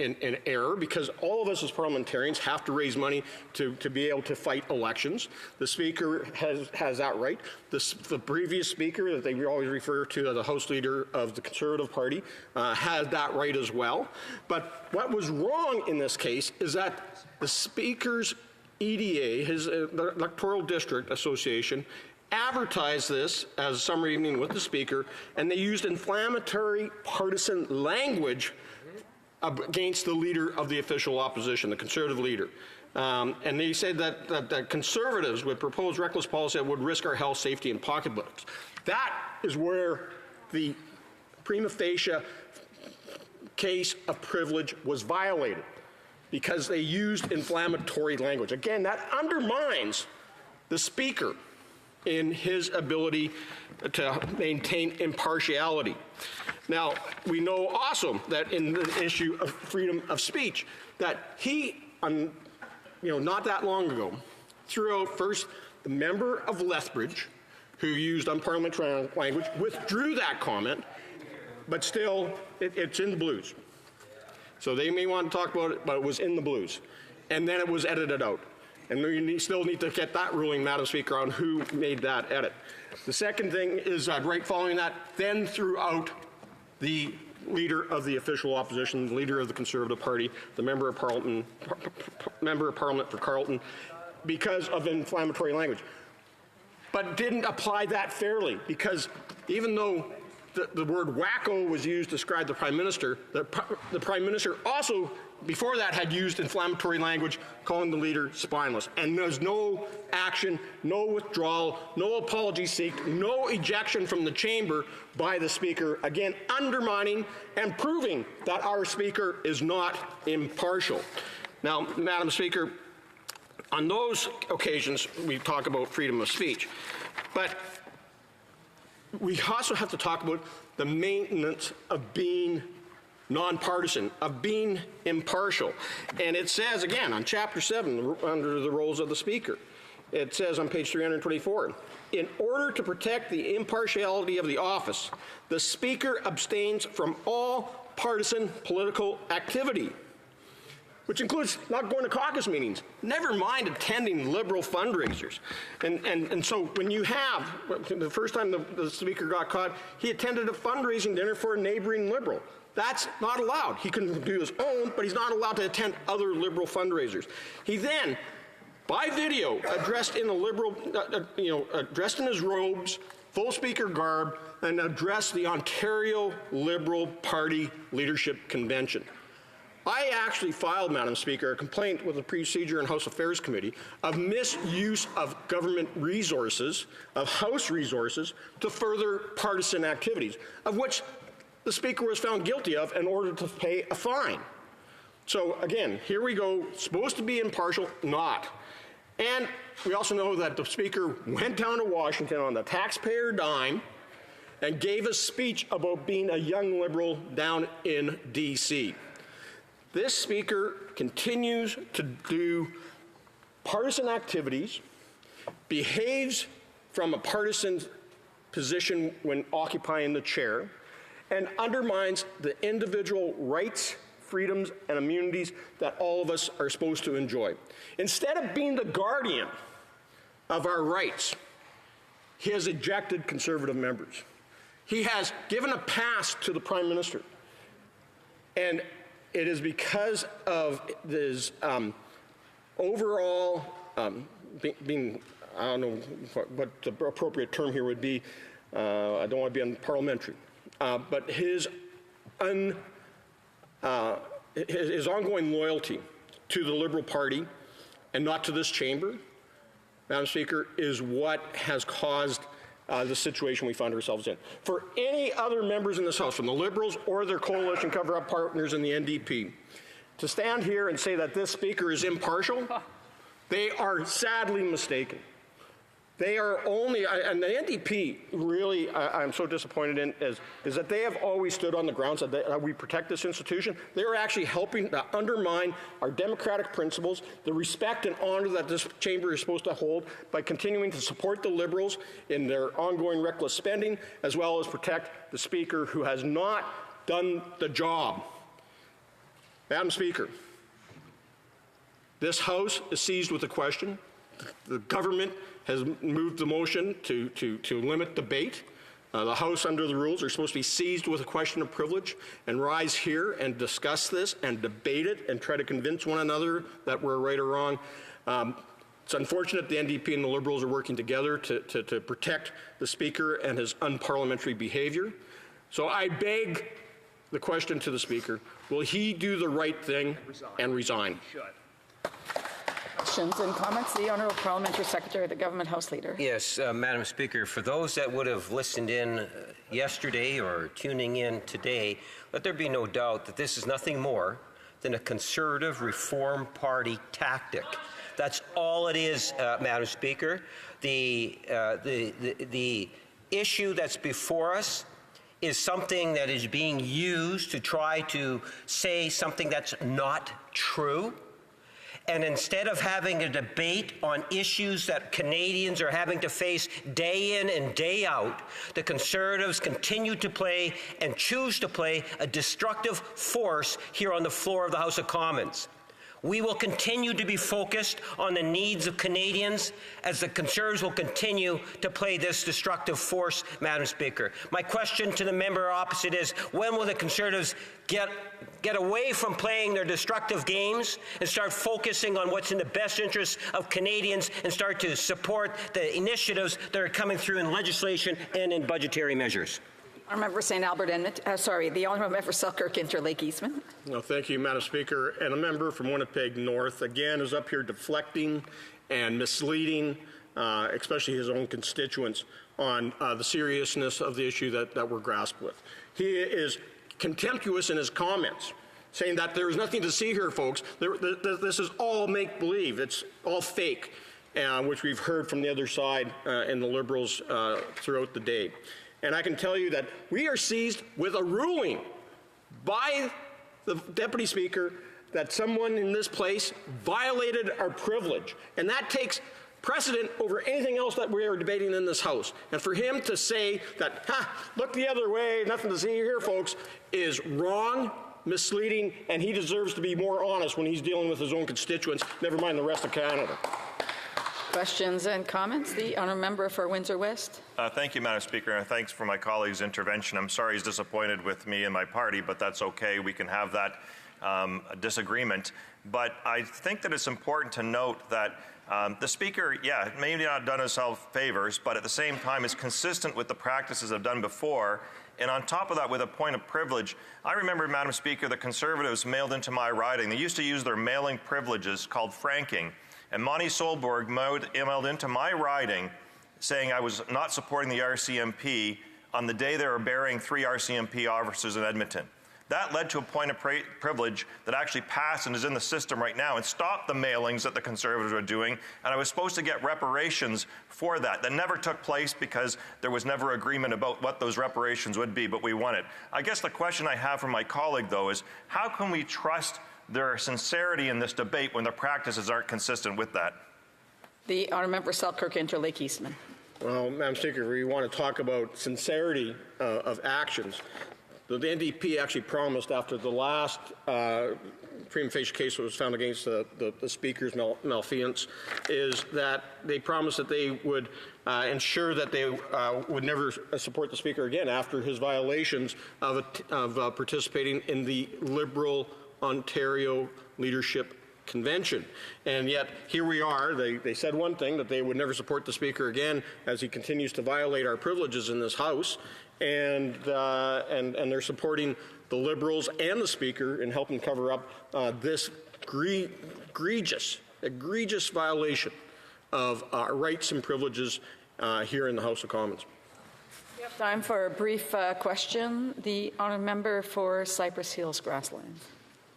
error, because all of us as parliamentarians have to raise money to be able to fight elections. The Speaker has that right. The previous Speaker, that they always refer to as the House Leader of the Conservative Party, had that right as well. But what was wrong in this case is that the Speaker's EDA, his Electoral District Association, advertised this as a summer evening with the Speaker, and they used inflammatory partisan language against the leader of the official opposition, the Conservative leader. And they said that Conservatives would propose reckless policy that would risk our health, safety, and pocketbooks. That is where the prima facie case of privilege was violated, because they used inflammatory language. Again, that undermines the Speaker in his ability to maintain impartiality. Now, we know also that in the issue of freedom of speech, that he, not that long ago, threw out first the member of Lethbridge, who used unparliamentary language, withdrew that comment, but still, it's in the Blues. So they may want to talk about it, but it was in the Blues. And then it was edited out. And we still need to get that ruling, Madam Speaker, on who made that edit. The second thing is right following that, then threw out the leader of the official opposition, the leader of the Conservative Party, the member of Parliament for Carleton, because of inflammatory language. But didn't apply that fairly, because even though the word wacko was used to describe the Prime Minister, the Prime Minister also, before that, had used inflammatory language, calling the leader spineless. And there's no action, no withdrawal, no apology seeked, no ejection from the chamber by the Speaker, again, undermining and proving that our Speaker is not impartial. Now, Madam Speaker, on those occasions, we talk about freedom of speech. But we also have to talk about the maintenance of being nonpartisan, of being impartial. And it says, again, on Chapter 7, under the roles of the Speaker, it says on page 324, in order to protect the impartiality of the office, the Speaker abstains from all partisan political activity, which includes not going to caucus meetings, never mind attending Liberal fundraisers. And so when you have, the first time the Speaker got caught, he attended a fundraising dinner for a neighboring Liberal. That's not allowed. He can do his own, but he's not allowed to attend other Liberal fundraisers. He then, by video, addressed in a Liberal, dressed in his robes, full Speaker garb, and addressed the Ontario Liberal Party Leadership Convention. I actually filed, Madam Speaker, a complaint with the Procedure and House Affairs Committee of misuse of government resources, of House resources, to further partisan activities, of which the Speaker was found guilty of in order to pay a fine. So again, here we go, supposed to be impartial, not. And we also know that the Speaker went down to Washington on the taxpayer dime and gave a speech about being a young Liberal down in D.C. This Speaker continues to do partisan activities, behaves from a partisan position when occupying the chair, and undermines the individual rights, freedoms, and immunities that all of us are supposed to enjoy. Instead of being the guardian of our rights, he has ejected Conservative members. He has given a pass to the Prime Minister. And it is because of this overall being, I don't know what the appropriate term here would be, I don't want to be unparliamentary, but his ongoing loyalty to the Liberal Party and not to this chamber, Madam Speaker, is what has caused the situation we find ourselves in. For any other members in this House, from the Liberals or their coalition cover-up partners in the NDP, to stand here and say that this Speaker is impartial, they are sadly mistaken. They are only, and the NDP really, I'm so disappointed in, is that they have always stood on the grounds that we protect this institution. They are actually helping to undermine our democratic principles, the respect and honor that this chamber is supposed to hold by continuing to support the Liberals in their ongoing reckless spending, as well as protect the Speaker who has not done the job. Madam Speaker, this House is seized with a question. The government has moved the motion to limit debate. The House, under the rules, are supposed to be seized with a question of privilege and rise here and discuss this and debate it and try to convince one another that we're right or wrong. It's unfortunate the NDP and the Liberals are working together to protect the Speaker and his unparliamentary behavior. So I beg the question to the Speaker, will he do the right thing and resign? Questions and comments. The Honourable Parliamentary Secretary, the Government House Leader. Yes, Madam Speaker, for those that would have listened in yesterday or tuning in today, let there be no doubt that this is nothing more than a Conservative Reform Party tactic. That's all it is, Madam Speaker. The issue that's before us is something that is being used to try to say something that's not true. And instead of having a debate on issues that Canadians are having to face day in and day out, the Conservatives continue to play and choose to play a destructive force here on the floor of the House of Commons. We will continue to be focused on the needs of Canadians as the Conservatives will continue to play this destructive force, Madam Speaker. My question to the member opposite is, when will the Conservatives get away from playing their destructive games and start focusing on what's in the best interest of Canadians and start to support the initiatives that are coming through in legislation and in budgetary measures? Honourable Member St. Albert, the Honourable Member Selkirk Interlake Eastman. No, thank you, Madam Speaker. And a member from Winnipeg North, again, is up here deflecting and misleading, especially his own constituents, on the seriousness of the issue that we're grasped with. He is contemptuous in his comments, saying that there's nothing to see here, folks. This is all make-believe. It's all fake, which we've heard from the other side and the Liberals throughout the day. And I can tell you that we are seized with a ruling by the Deputy Speaker that someone in this place violated our privilege. And that takes precedent over anything else that we are debating in this House. And for him to say that, look the other way, nothing to see here, folks, is wrong, misleading, and he deserves to be more honest when he's dealing with his own constituents, never mind the rest of Canada. Questions and comments. The Honourable Member for Windsor West. Thank you, Madam Speaker, and thanks for my colleague's intervention. I'm sorry he's disappointed with me and my party, but that's okay. We can have that disagreement. But I think that it's important to note that the Speaker, maybe not done himself favors, but at the same time is consistent with the practices I've done before. And on top of that, with a point of privilege, I remember, Madam Speaker, the Conservatives mailed into my riding. They used to use their mailing privileges called franking. And Monty Solberg emailed into my riding saying I was not supporting the RCMP on the day they were burying 3 RCMP officers in Edmonton. That led to a point of privilege that actually passed and is in the system right now and stopped the mailings that the Conservatives were doing. And I was supposed to get reparations for that. That never took place because there was never agreement about what those reparations would be, but we won it. I guess the question I have for my colleague, though, is how can we trust their sincerity in this debate when their practices aren't consistent with that? The Honourable Member Selkirk Interlake Eastman. Well, Madam Speaker, if we want to talk about sincerity of actions, the NDP actually promised after the last prima facie case was found against the Speaker's malfeasance, is that they promised that they would ensure that they would never support the Speaker again after his violations of participating in the Liberal Ontario Leadership Convention. And yet, here we are. They said one thing, that they would never support the Speaker again as he continues to violate our privileges in this House. And they're supporting the Liberals and the Speaker in helping cover up this egregious violation of our rights and privileges here in the House of Commons. We have time for a brief question. The Honourable Member for Cypress Hills Grasslands.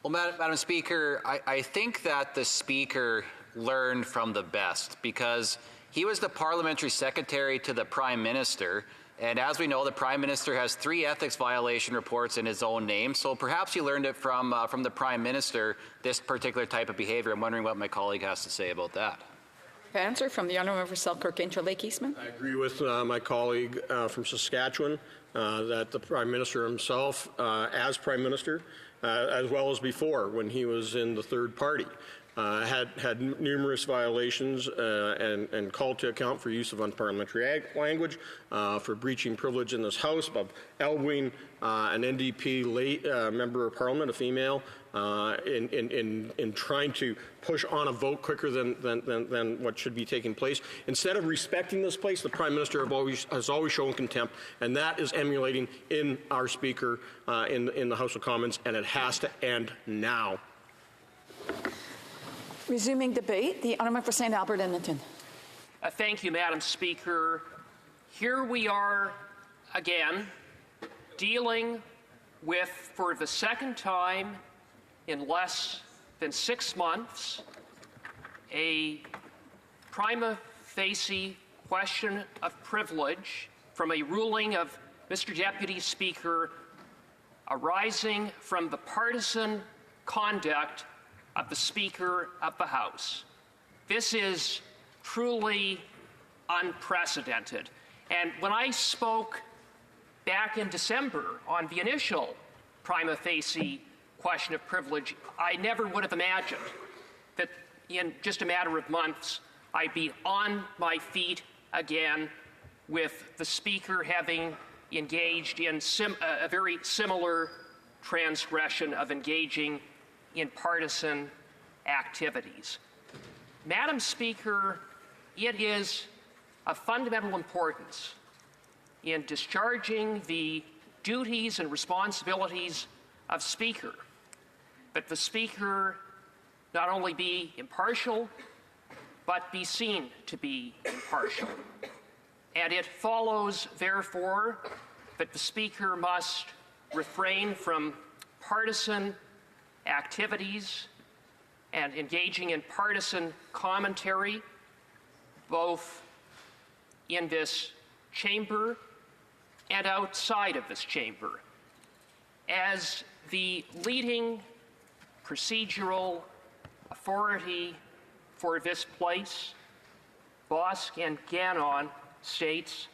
Well, Madam Speaker, I think that the Speaker learned from the best, because He was the parliamentary secretary to the Prime Minister, and as we know, the Prime Minister has 3 ethics violation reports in his own name, so perhaps he learned it from the Prime Minister, this particular type of behavior. I'm wondering what my colleague has to say about that. Answer from the honourable member for Selkirk Interlake Eastman. I agree with my colleague from Saskatchewan that the Prime Minister himself, as Prime Minister, as well as before when he was in the third party, had numerous violations and called to account for use of unparliamentary language, for breaching privilege in this House, of elbowing an NDP member of Parliament, a female, in trying to push on a vote quicker than what should be taking place. Instead of respecting this place, the Prime Minister has always shown contempt, and that is emulating in our Speaker in the House of Commons, and it has to end now. Resuming debate, the honourable member for St. Albert Edmonton. Thank you, Madam Speaker. Here we are again dealing with, for the second time in less than 6 months, a prima facie question of privilege from a ruling of Mr. Deputy Speaker arising from the partisan conduct of the Speaker of the House. This is truly unprecedented. And when I spoke back in December on the initial prima facie question of privilege, I never would have imagined that in just a matter of months, I'd be on my feet again with the Speaker having engaged in a very similar transgression of engaging in partisan activities. Madam Speaker, it is of fundamental importance in discharging the duties and responsibilities of Speaker that the Speaker not only be impartial, but be seen to be impartial. And it follows, therefore, that the Speaker must refrain from partisan activities and engaging in partisan commentary, both in this chamber and outside of this chamber. As the leading procedural authority for this place, Bosk and Gannon states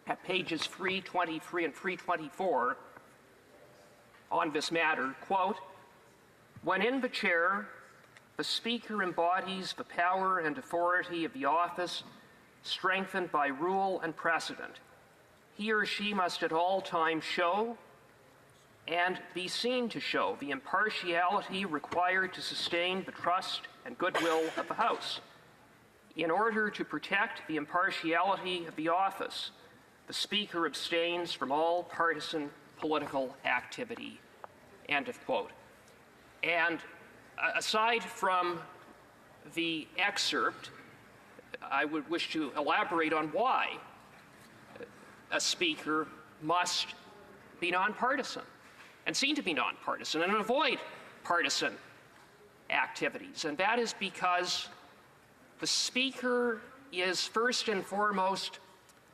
at pages 323 and 324 on this matter, quote, "When in the chair, the Speaker embodies the power and authority of the office strengthened by rule and precedent. He or she must at all times show and be seen to show the impartiality required to sustain the trust and goodwill of the House. In order to protect the impartiality of the office, the Speaker abstains from all partisan political activity." End of quote. And aside from the excerpt, I would wish to elaborate on why a Speaker must be nonpartisan and seen to be nonpartisan and avoid partisan activities. And that is because the Speaker is first and foremost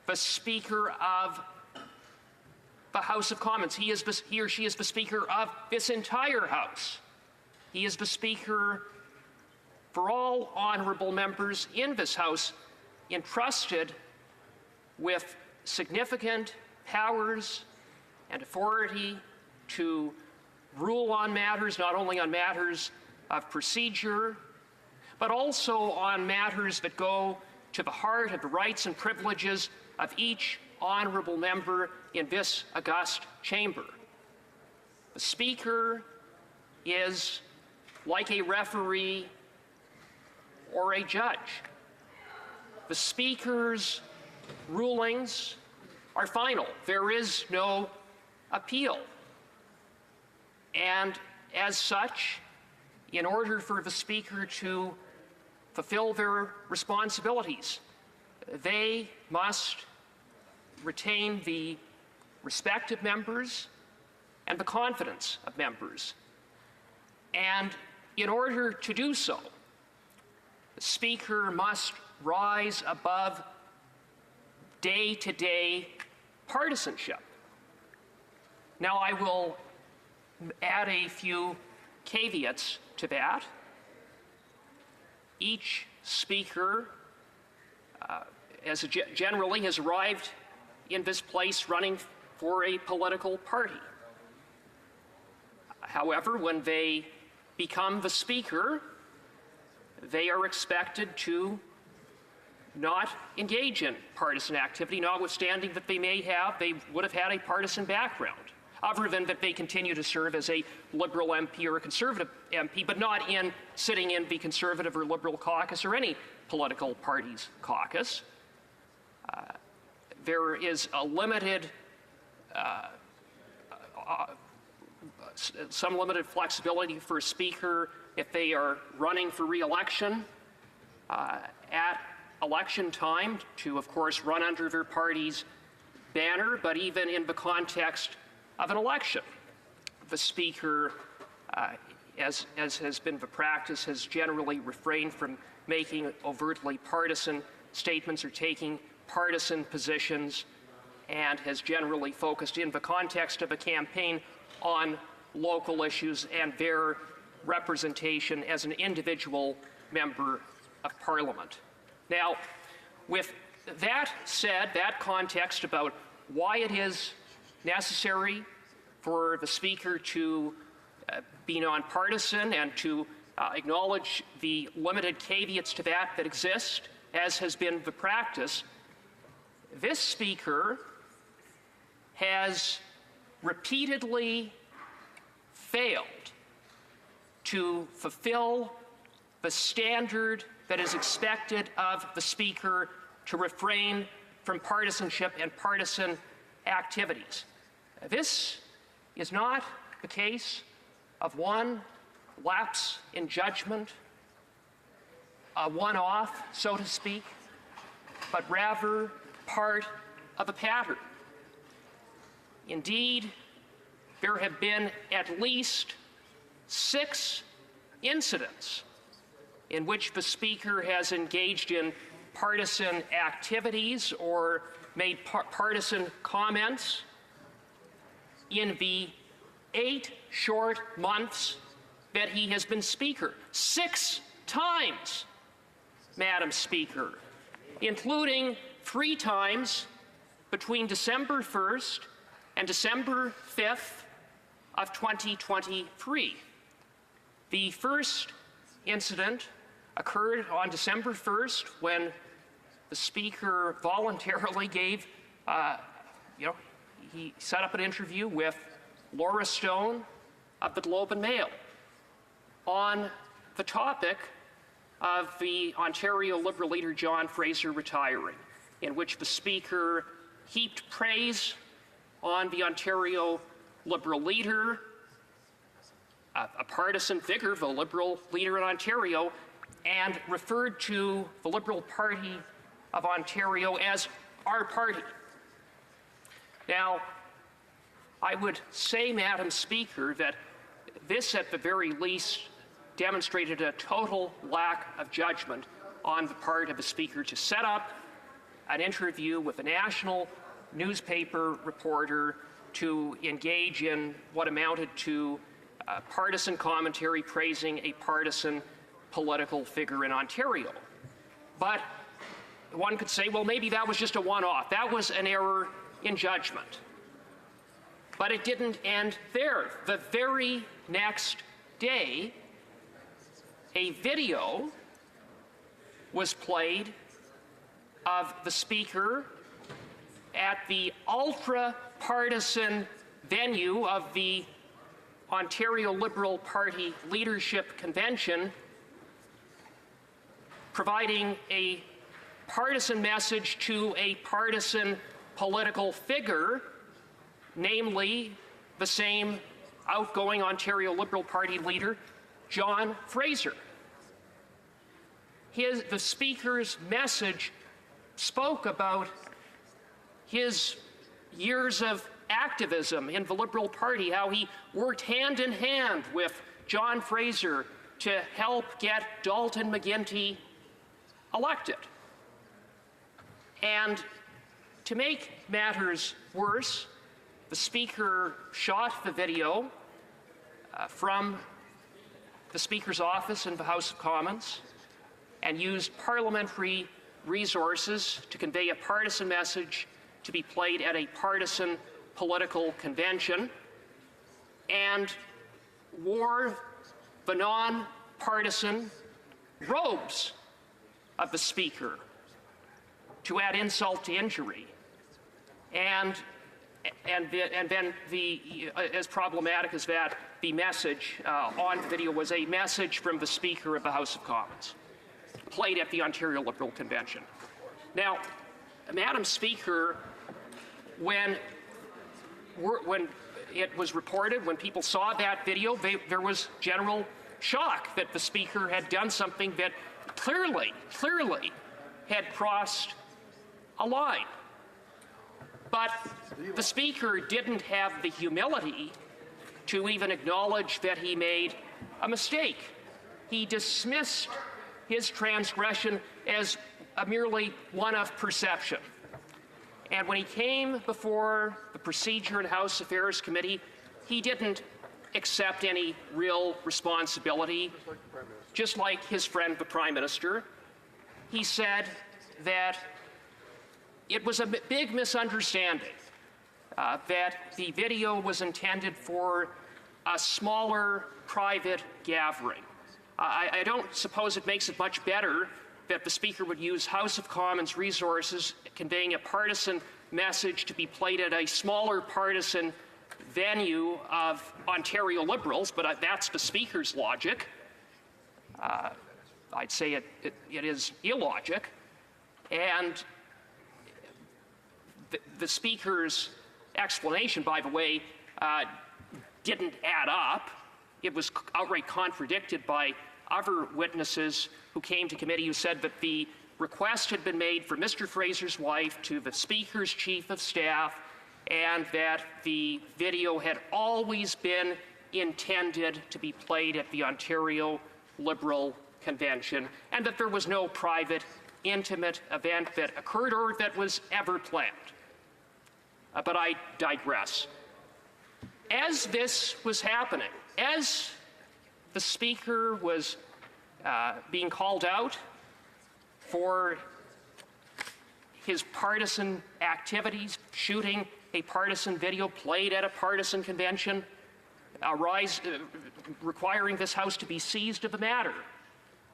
the Speaker of the House of Commons. He or she is the Speaker of this entire House. He is the Speaker for all honorable members in this House, entrusted with significant powers and authority to rule on matters, not only on matters of procedure, but also on matters that go to the heart of the rights and privileges of each honorable member in this august chamber. The Speaker is like a referee or a judge. The Speaker's rulings are final. There is no appeal. And as such, in order for the Speaker to fulfill their responsibilities, they must retain the respect of members and the confidence of members. And in order to do so, the Speaker must rise above day-to-day partisanship. Now, I will add a few caveats to that. Each speaker generally has arrived in this place running for a political party. However, when they become the speaker, they are expected to not engage in partisan activity, notwithstanding that they would have had a partisan background, other than that they continue to serve as a Liberal MP or a Conservative MP, but not in sitting in the Conservative or Liberal caucus or any political party's caucus. There is a some limited flexibility for a speaker if they are running for re-election at election time to, of course, run under their party's banner, but even in the context of an election, the speaker, as has been the practice, has generally refrained from making overtly partisan statements or taking partisan positions, and has generally focused in the context of a campaign on local issues and their representation as an individual member of Parliament. Now, with that said, that context about why it is necessary for the Speaker to be nonpartisan and to acknowledge the limited caveats to that exist, as has been the practice, this Speaker has repeatedly failed to fulfill the standard that is expected of the Speaker to refrain from partisanship and partisan activities. This is not the case of one lapse in judgment, a one-off, so to speak, but rather part of a pattern. Indeed, there have been at least 6 incidents in which the Speaker has engaged in partisan activities or made partisan comments in the 8 short months that he has been Speaker. 6 times, Madam Speaker, including 3 times between December 1st and December 5th of 2023. The first incident occurred on December 1st when the Speaker voluntarily gave, he set up an interview with Laura Stone of the Globe and Mail on the topic of the Ontario Liberal leader John Fraser retiring, in which the Speaker heaped praise on the Ontario Liberal leader, a partisan figure, the Liberal leader in Ontario, and referred to the Liberal Party of Ontario as our party. Now, I would say, Madam Speaker, that this at the very least demonstrated a total lack of judgment on the part of the Speaker to set up an interview with a national newspaper reporter to engage in what amounted to partisan commentary praising a partisan political figure in Ontario. But one could say, well, maybe that was just a one-off. That was an error in judgment. But it didn't end there. The very next day, a video was played of the Speaker at the ultra-partisan venue of the Ontario Liberal Party Leadership Convention, providing a partisan message to a partisan political figure, namely the same outgoing Ontario Liberal Party leader, John Fraser. The Speaker's message spoke about his years of activism in the Liberal Party, how he worked hand in hand with John Fraser to help get Dalton McGuinty elected. And to make matters worse, the Speaker shot the video from the Speaker's office in the House of Commons and used parliamentary resources to convey a partisan message to be played at a partisan political convention, and wore the non-partisan robes of the Speaker to add insult to injury. And then as problematic as that, the message on the video was a message from the Speaker of the House of Commons, played at the Ontario Liberal Convention. Now, Madam Speaker, when it was reported, when people saw that video, there was general shock that the Speaker had done something that clearly had crossed a line. But the Speaker didn't have the humility to even acknowledge that he made a mistake. He dismissed his transgression as merely one of perception. And when he came before the Procedure and House Affairs Committee, he didn't accept any real responsibility, just like his friend, the Prime Minister. He said that it was a big misunderstanding, that the video was intended for a smaller private gathering. I don't suppose it makes it much better that the Speaker would use House of Commons resources conveying a partisan message to be played at a smaller partisan venue of Ontario Liberals, but that's the Speaker's logic. I'd say it is illogic. And the Speaker's explanation, by the way, didn't add up. It was outright contradicted by other witnesses who came to committee who said that the request had been made for Mr. Fraser's wife to the Speaker's Chief of Staff, and that the video had always been intended to be played at the Ontario Liberal Convention, and that there was no private, intimate event that occurred or that was ever planned. But I digress. As this was happening, as the Speaker was being called out for his partisan activities, shooting a partisan video played at a partisan convention, requiring this House to be seized of the matter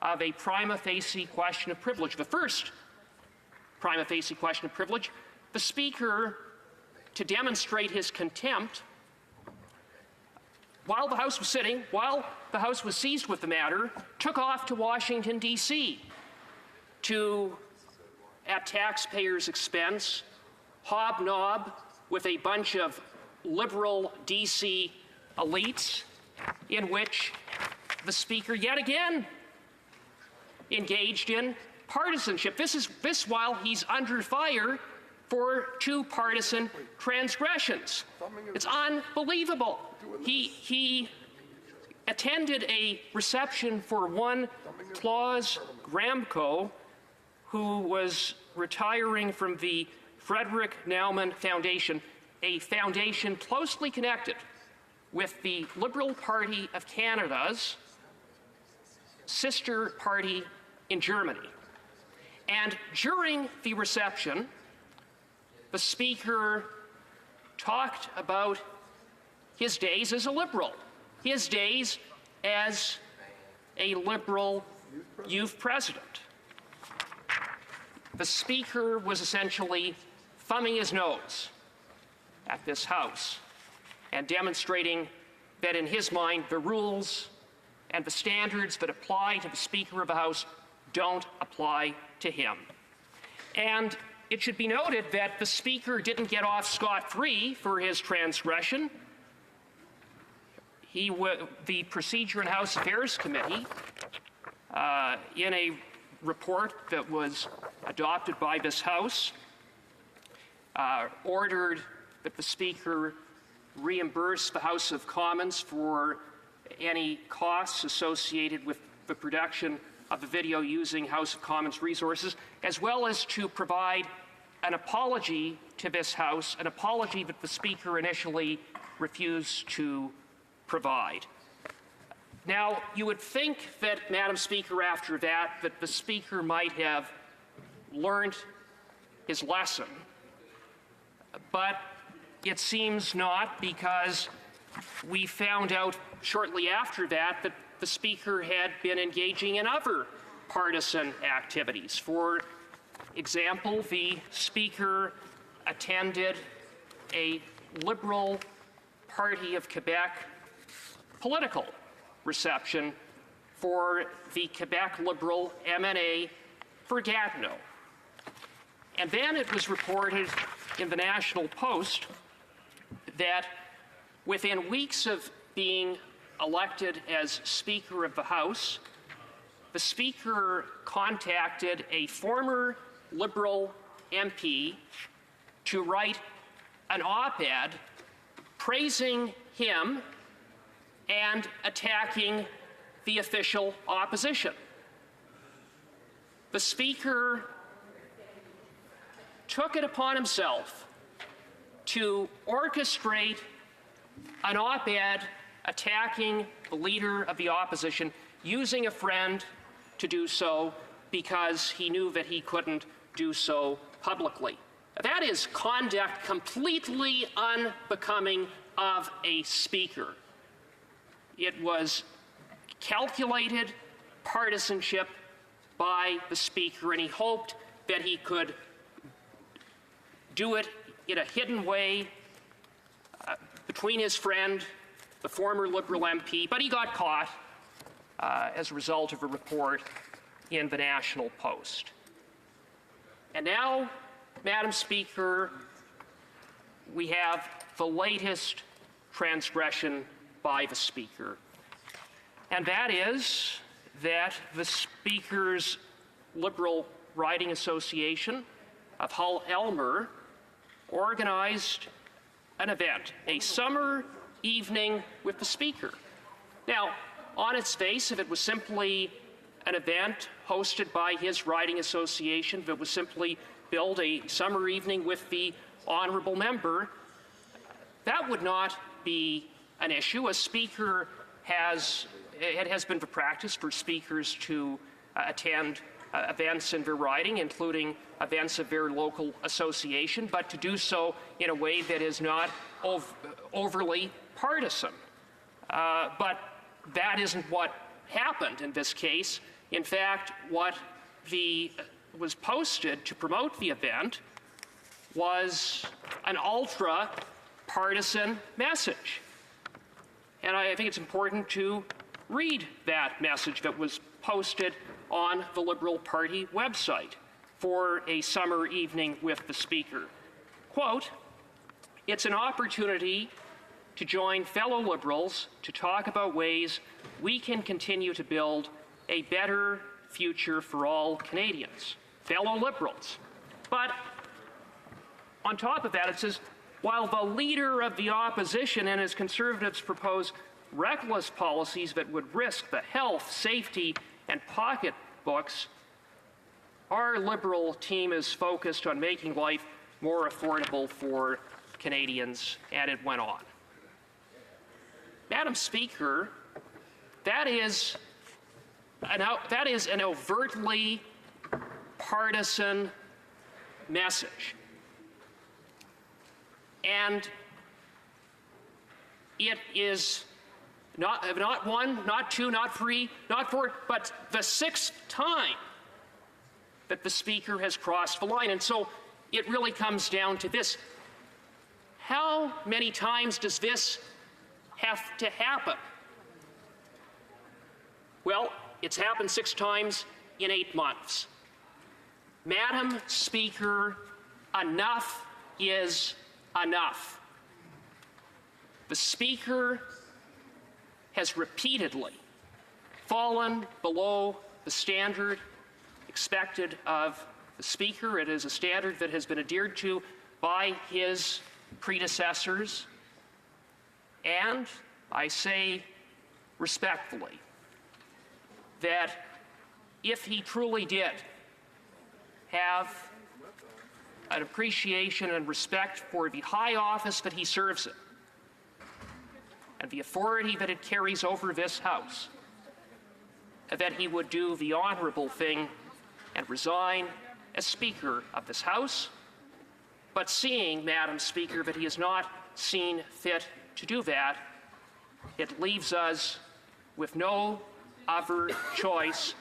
of a prima facie question of privilege. The first prima facie question of privilege, the Speaker, to demonstrate his contempt, while the House was sitting, while the House was seized with the matter, took off to Washington, D.C. to, at taxpayers' expense, hobnob with a bunch of liberal D.C. elites, in which the Speaker yet again engaged in partisanship. This while he's under fire for two partisan transgressions. It's unbelievable. He attended a reception for one Claus Gramco, who was retiring from the Frederick Naumann Foundation, a foundation closely connected with the Liberal Party of Canada's sister party in Germany. And during the reception, the Speaker talked about his days as a Liberal, his days as a Liberal youth president. The Speaker was essentially thumbing his nose at this House and demonstrating that in his mind the rules and the standards that apply to the Speaker of the House don't apply to him. And it should be noted that the Speaker didn't get off scot-free for his transgression. The Procedure and House Affairs Committee, in a report that was adopted by this House, ordered that the Speaker reimburse the House of Commons for any costs associated with the production of the video using House of Commons resources, as well as to provide an apology to this House, an apology that the Speaker initially refused to provide. Now, you would think that, Madam Speaker, after that the Speaker might have learned his lesson, but it seems not, because we found out shortly after that the Speaker had been engaging in other partisan activities. For example, the Speaker attended a Liberal Party of Quebec political reception for the Quebec Liberal MNA for Gatineau. And then it was reported in the National Post that within weeks of being elected as Speaker of the House, the Speaker contacted a former Liberal MP to write an op-ed praising him and attacking the official opposition. The Speaker took it upon himself to orchestrate an op-ed attacking the leader of the opposition, using a friend to do so because he knew that he couldn't do so publicly. That is conduct completely unbecoming of a Speaker. It was calculated partisanship by the Speaker, and he hoped that he could do it in a hidden way between his friend, the former Liberal MP, but he got caught as a result of a report in the National Post. And now, Madam Speaker, we have the latest transgression by the Speaker, and that is that the Speaker's Liberal Riding Association of Hull-Elmer organized an event, a summer evening with the Speaker. Now, on its face, if it was simply an event hosted by his riding association, if it was simply billed a summer evening with the honorable member, that would not be an issue. A Speaker it has been the practice for Speakers to attend events in their riding, including events of their local association, but to do so in a way that is not overly partisan. But that isn't what happened in this case. In fact, what was posted to promote the event was an ultra-partisan message. And I think it's important to read that message that was posted on the Liberal Party website for a summer evening with the Speaker. Quote, "It's an opportunity to join fellow Liberals to talk about ways we can continue to build a better future for all Canadians, fellow Liberals." But on top of that, it says, while the leader of the opposition and his Conservatives propose reckless policies that would risk the health, safety, and pocketbooks, our Liberal team is focused on making life more affordable for Canadians, and it went on. Madam Speaker, that is an overtly partisan message. And it is not one, not two, not three, not four, but the sixth time that the Speaker has crossed the line. And so it really comes down to this. How many times does this have to happen? Well, it's happened 6 times in 8 months. Madam Speaker, enough is enough. The Speaker has repeatedly fallen below the standard expected of the Speaker. It is a standard that has been adhered to by his predecessors. And I say respectfully that if he truly did have an appreciation and respect for the high office that he serves in and the authority that it carries over this House, that he would do the honorable thing and resign as Speaker of this House. But seeing, Madam Speaker, that he has not seen fit to do that, it leaves us with no other choice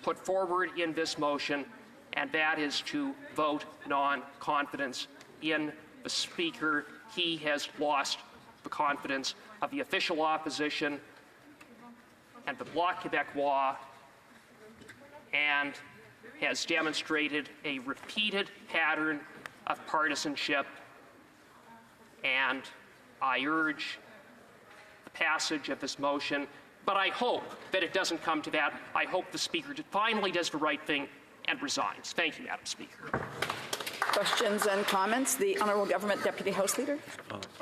put forward in this motion, and that is to vote non-confidence in the Speaker. He has lost the confidence of the official opposition and the Bloc Québécois, and has demonstrated a repeated pattern of partisanship. And I urge the passage of this motion, but I hope that it doesn't come to that. I hope the Speaker finally does the right thing and resigns. Thank you, Madam Speaker. Questions and comments? The Honourable Government Deputy House Leader.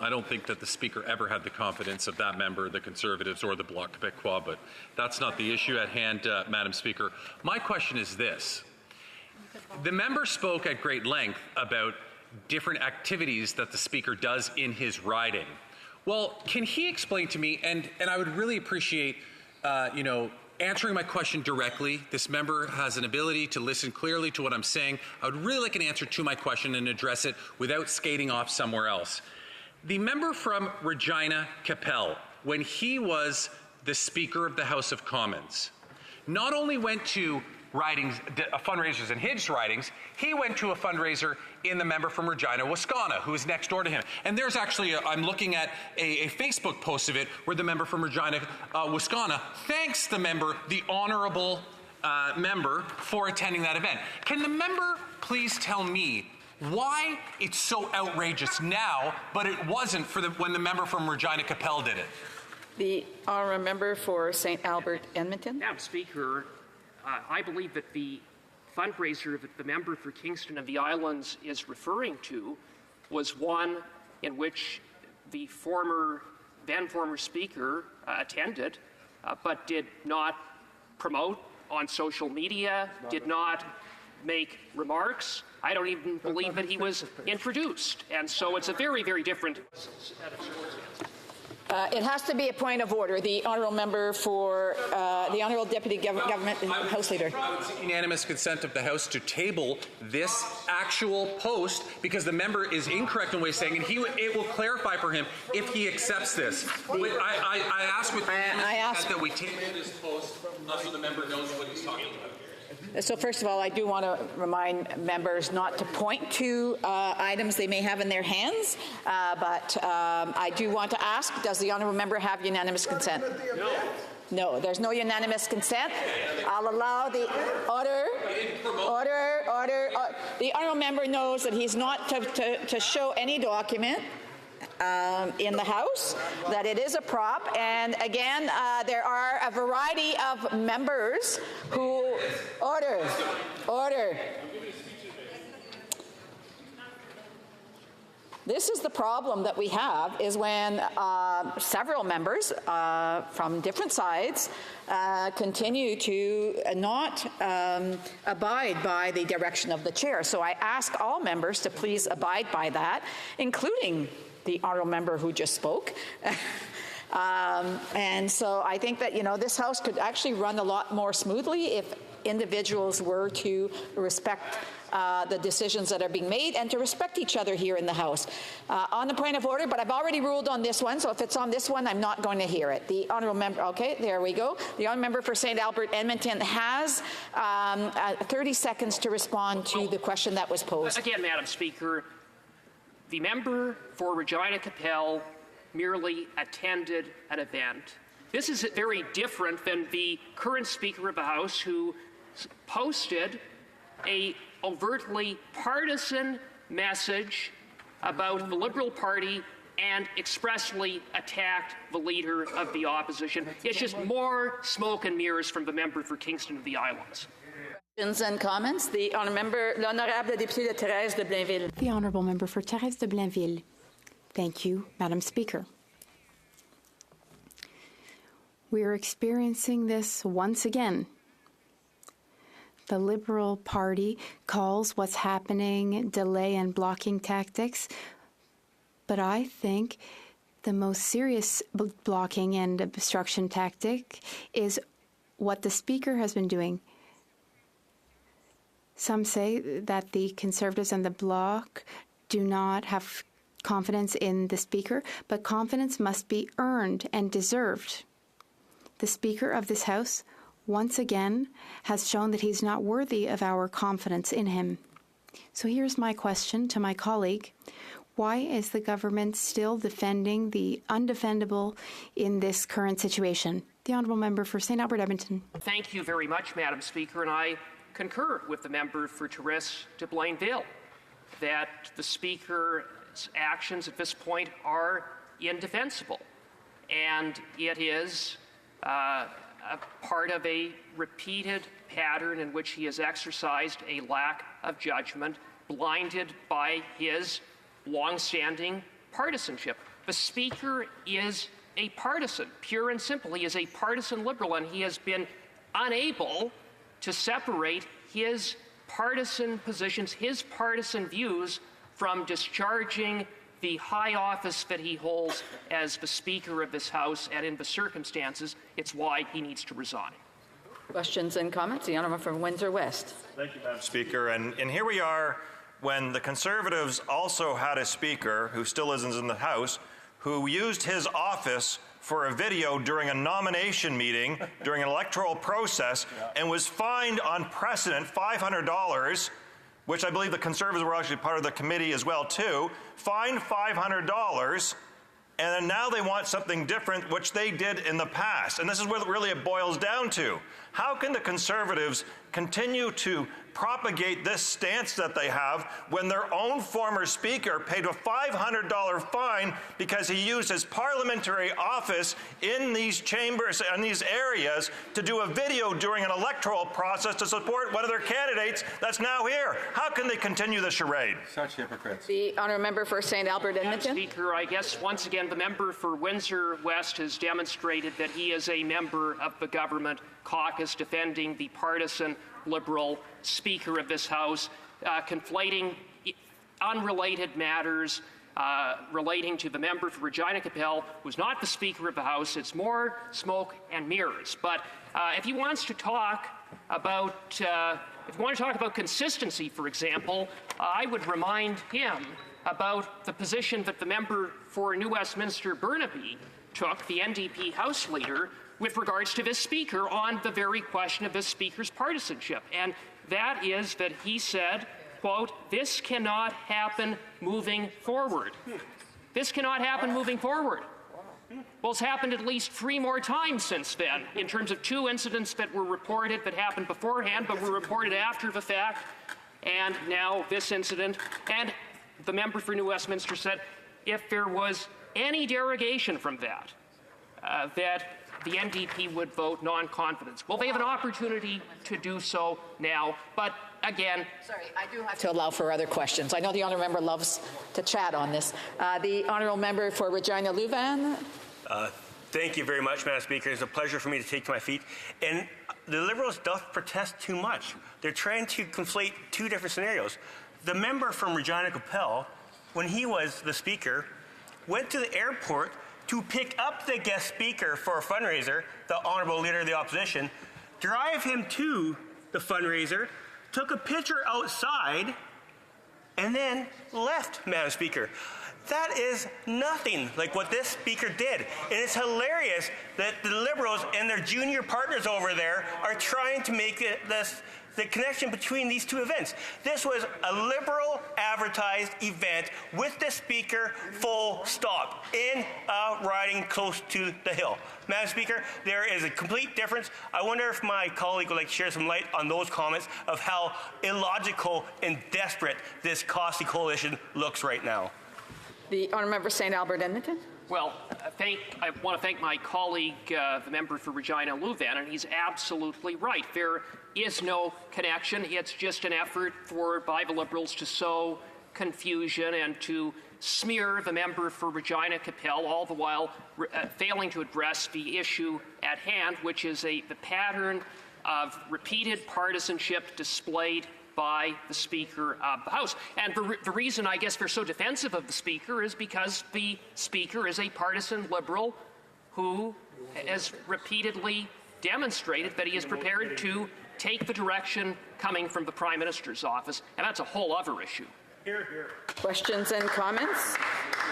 I don't think that the Speaker ever had the confidence of that member, the Conservatives, or the Bloc Québécois, but that's not the issue at hand, Madam Speaker. My question is this. The member spoke at great length about different activities that the Speaker does in his riding. Well, can he explain to me, and I would really appreciate, answering my question directly. This member has an ability to listen clearly to what I'm saying. I would really like an answer to my question and address it without skating off somewhere else. The member from Regina Capel, when he was the Speaker of the House of Commons, not only went to fundraisers in his ridings, he went to a fundraiser in the member from Regina, Wascana, who is next door to him. And there's actually, I'm looking at a Facebook post of it where the member from Regina, Wascana, thanks the member, the honorable member, for attending that event. Can the member please tell me why it's so outrageous now, but it wasn't when the member from Regina Capel did it? The honourable member for St. Albert, Edmonton. Madam Speaker, I believe that the fundraiser that the member for Kingston and the Islands is referring to was one in which the then former Speaker attended, but did not promote on social media, did not make remarks. I don't even believe that he was introduced. And so it's a very, very different set of circumstances. It has to be a point of order. The honourable member for the honourable deputy government house leader. I would seek unanimous consent of the House to table this actual post because the member is incorrect in what he's saying, and it will clarify for him if he accepts this. I ask with that we table this post so the member knows what he's talking about. So first of all, I do want to remind members not to point to items they may have in their hands, but I do want to ask, does the honourable member have unanimous consent? No. No, there's no unanimous consent. I'll allow the order. The honourable member knows that he's not to show any document in the House, that it is a prop, and again, there are a variety of members who... Order. This is the problem that we have, is when several members from different sides continue to not abide by the direction of the chair. So I ask all members to please abide by that, including the honourable member who just spoke. And so I think that, this House could actually run a lot more smoothly if individuals were to respect the decisions that are being made and to respect each other here in the House. On the point of order, but I've already ruled on this one, so if it's on this one, I'm not going to hear it. The honourable member, okay, there we go. The honourable member for St. Albert, Edmonton has 30 seconds to respond to the question that was posed. Again, Madam Speaker, the member for Regina Capel merely attended an event. This is very different than the current Speaker of the House, who posted a overtly partisan message about the Liberal Party and expressly attacked the leader of the opposition. It's just more smoke and mirrors from the member for Kingston and the Islands. Questions and comments? The honourable member, l'honorable députée de Thérèse de Blainville. The honourable member for Thérèse de Blainville. Thank you, Madam Speaker. We are experiencing this once again. The Liberal Party calls what's happening delay and blocking tactics, but I think the most serious blocking and obstruction tactic is what the Speaker has been doing. Some say that the Conservatives and the Bloc do not have confidence in the Speaker, but confidence must be earned and deserved. The Speaker of this House, once again, has shown that he's not worthy of our confidence in him. So here's my question to my colleague. Why is the government still defending the undefendable in this current situation? The Honourable Member for St. Albert Edmonton. Thank you very much, Madam Speaker, and I concur with the member for Therese de Blainville that the Speaker's actions at this point are indefensible, and it is a part of a repeated pattern in which he has exercised a lack of judgment, blinded by his long-standing partisanship. The Speaker is a partisan, pure and simple. He is a partisan Liberal, and he has been unable to separate his partisan positions, his partisan views, from discharging the high office that he holds as the Speaker of this House, and in the circumstances, it's why he needs to resign. Questions and comments? The Honourable from Windsor West. Thank you, Madam Speaker. And here we are when the Conservatives also had a Speaker, who still isn't in the House, who used his office for a video during a nomination meeting, during an electoral process, and was fined on precedent $500, which I believe the Conservatives were actually part of the committee as well, too, fined $500, and then now they want something different, which they did in the past. And this is what really it boils down to. How can the Conservatives continue to propagate this stance that they have when their own former Speaker paid a $500 fine because he used his parliamentary office in these chambers and these areas to do a video during an electoral process to support one of their candidates that's now here? How can they continue the charade? Such hypocrites. The Honourable Member for St. Albert Edmonton. Speaker, I guess once again the member for Windsor West has demonstrated that he is a member of the government caucus defending the partisan Liberal Speaker of this House, conflating unrelated matters relating to the member for Regina Capel, who's not the Speaker of the House. It's more smoke and mirrors. But if he wants to talk about consistency, for example, I would remind him about the position that the member for New Westminster Burnaby took, the NDP House Leader, with regards to this Speaker on the very question of this Speaker's partisanship. And that is that he said, quote, "This cannot happen moving forward." This cannot happen moving forward. Well, it's happened at least 3 more times since then, in terms of 2 incidents that were reported that happened beforehand, but were reported after the fact, and now this incident. And the member for New Westminster said if there was any derogation from that, that the NDP would vote non-confidence. Well, they have an opportunity to do so now, but again... Sorry, I do have to allow for other questions. I know the Honourable Member loves to chat on this. The Honourable Member for Regina Louvain. Thank you very much, Madam Speaker. It's a pleasure for me to take to my feet. And the Liberals don't protest too much. They're trying to conflate 2 different scenarios. The member from Regina Capel, when he was the Speaker, went to the airport to pick up the guest speaker for a fundraiser, the Honourable Leader of the Opposition, drive him to the fundraiser, took a picture outside, and then left, Madam Speaker. That is nothing like what this Speaker did. And it's hilarious that the Liberals and their junior partners over there are trying to make the connection between these 2 events. This was a Liberal advertised event with the Speaker, full stop, in a riding close to the Hill. Madam Speaker, there is a complete difference. I wonder if my colleague would like to share some light on those comments of how illogical and desperate this costly coalition looks right now. The Honourable Member St. Albert Edmonton. Well, I want to thank my colleague, the member for Regina Louvain, and he's absolutely right. There is no connection. It's just an effort by the Liberals to sow confusion and to smear the member for Regina Capel, all the while failing to address the issue at hand, which is the pattern of repeated partisanship displayed by the Speaker of the House. And the reason, I guess, we're so defensive of the Speaker is because the Speaker is a partisan Liberal who has repeatedly demonstrated that he is prepared to take the direction coming from the Prime Minister's office, and that's a whole other issue. Questions and comments?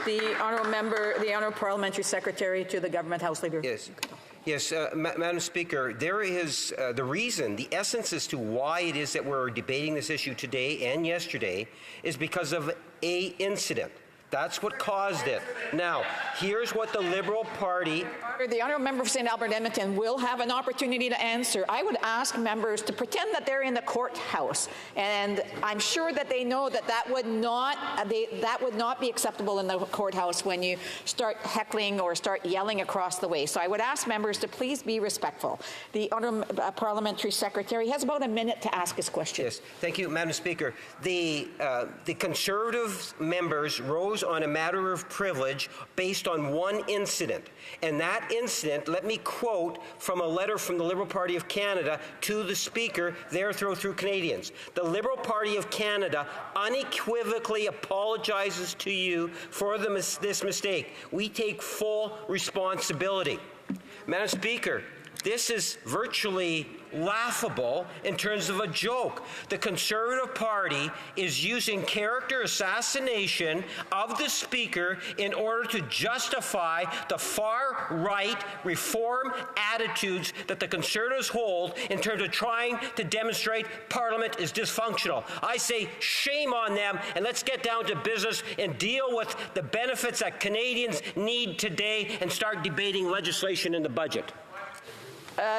The honourable member, the honourable parliamentary secretary to the Government House Leader. Yes. Yes, Madam Speaker, there is the reason, the essence as to why it is that we're debating this issue today and yesterday is because of a incident. That's what caused it. Now, here's what the Liberal Party... The honourable member for St. Albert Edmonton will have an opportunity to answer. I would ask members to pretend that they're in the courthouse, and I'm sure that they know that that would not be acceptable in the courthouse when you start heckling or start yelling across the way. So I would ask members to please be respectful. The honourable parliamentary secretary has about a minute to ask his question. Yes, thank you, Madam Speaker. The Conservative members rose on a matter of privilege based on one incident. And that incident, let me quote from a letter from the Liberal Party of Canada to the Speaker, there through Canadians. The Liberal Party of Canada unequivocally apologizes to you for this mistake. We take full responsibility. Madam Speaker, this is virtually laughable in terms of a joke. The Conservative Party is using character assassination of the Speaker in order to justify the far-right reform attitudes that the Conservatives hold in terms of trying to demonstrate Parliament is dysfunctional. I say shame on them, and let's get down to business and deal with the benefits that Canadians need today and start debating legislation in the budget.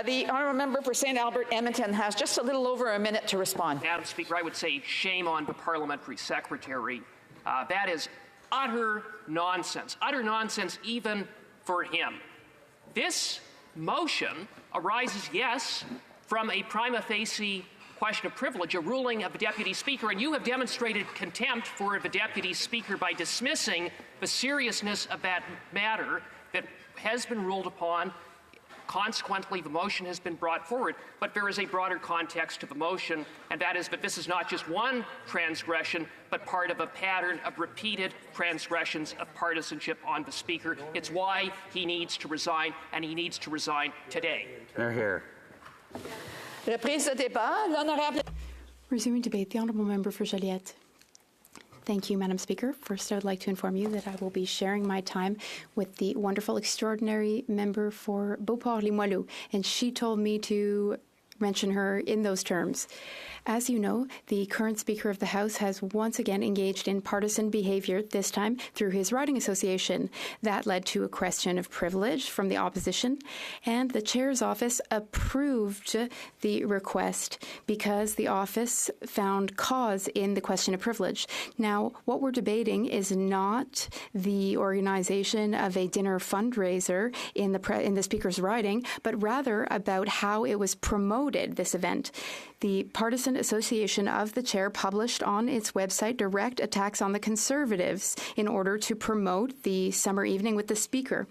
The honourable member for St. Albert Edmonton has just a little over a minute to respond. Madam Speaker, I would say shame on the parliamentary secretary. That is utter nonsense even for him. This motion arises, yes, from a prima facie question of privilege, a ruling of the Deputy Speaker, and you have demonstrated contempt for the Deputy Speaker by dismissing the seriousness of that matter that has been ruled upon. Consequently, the motion has been brought forward, but there is a broader context to the motion, and that is that this is not just one transgression, but part of a pattern of repeated transgressions of partisanship on the Speaker. It's why he needs to resign, and he needs to resign today. Here. Reprise de débat, l'honorable. Resuming debate, the honourable member for Joliette. Thank you, Madam Speaker. First, I would like to inform you that I will be sharing my time with the wonderful, extraordinary member for Beauport-Limoilou, and she told me to mention her in those terms. As you know, the current Speaker of the House has once again engaged in partisan behaviour, this time through his riding association. That led to a question of privilege from the opposition, and the Chair's office approved the request because the office found cause in the question of privilege. Now, what we're debating is not the organisation of a dinner fundraiser in the Speaker's riding, but rather about how it was promoted, this event. The Partisan Association of the Chair published on its website direct attacks on the Conservatives in order to promote the summer evening with the Speaker.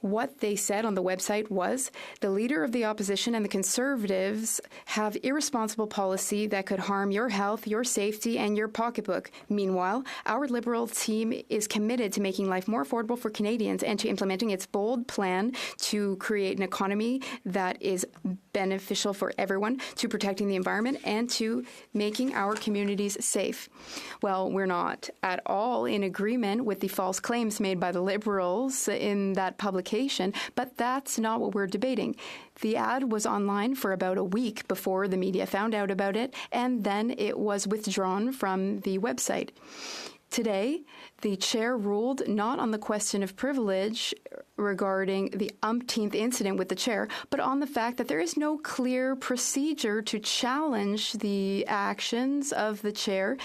What they said on the website was, the Leader of the Opposition and the Conservatives have irresponsible policy that could harm your health, your safety, and your pocketbook. Meanwhile, our Liberal team is committed to making life more affordable for Canadians and to implementing its bold plan to create an economy that is beneficial for everyone, to protecting the environment, and to making our communities safe. Well, we're not at all in agreement with the false claims made by the Liberals in that publication, but that's not what we're debating. The ad was online for about a week before the media found out about it, and then it was withdrawn from the website. Today, the Chair ruled not on the question of privilege regarding the umpteenth incident with the Chair, but on the fact that there is no clear procedure to challenge the actions of the Chair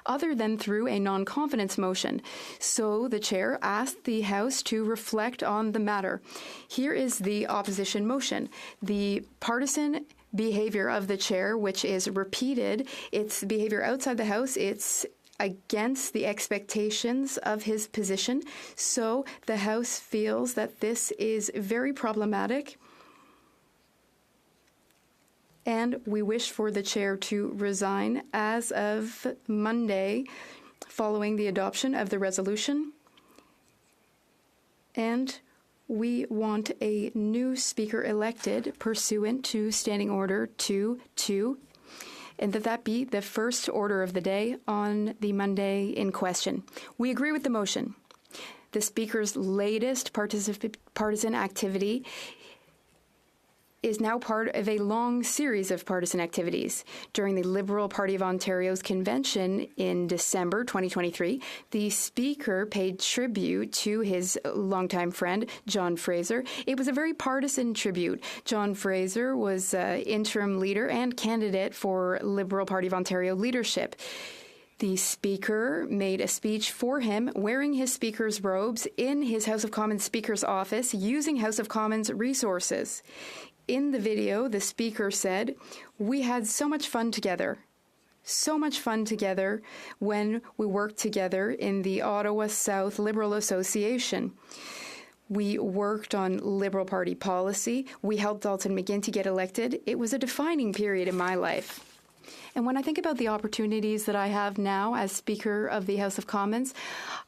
other than through a non-confidence motion. So the Chair asked the House to reflect on the matter. Here is the opposition motion. The partisan behavior of the Chair, which is repeated, it's behavior outside the House, it's against the expectations of his position. So the House feels that this is very problematic. and we wish for the chair to resign as of Monday following the adoption of the resolution. And we want a new speaker elected pursuant to Standing Order 2.2, and that be the first order of the day on the Monday in question. We agree with the motion. The speaker's latest partisan activity is now part of a long series of partisan activities. During the Liberal Party of Ontario's convention in December 2023, the Speaker paid tribute to his longtime friend, John Fraser. It was a very partisan tribute. John Fraser was interim leader and candidate for Liberal Party of Ontario leadership. The Speaker made a speech for him wearing his Speaker's robes in his House of Commons Speaker's office using House of Commons resources. In the video, the Speaker said, "We had so much fun together when we worked together in the Ottawa South Liberal Association. We worked on Liberal Party policy. We helped Dalton McGuinty get elected. It was a defining period in my life." And when I think about the opportunities that I have now as Speaker of the House of Commons,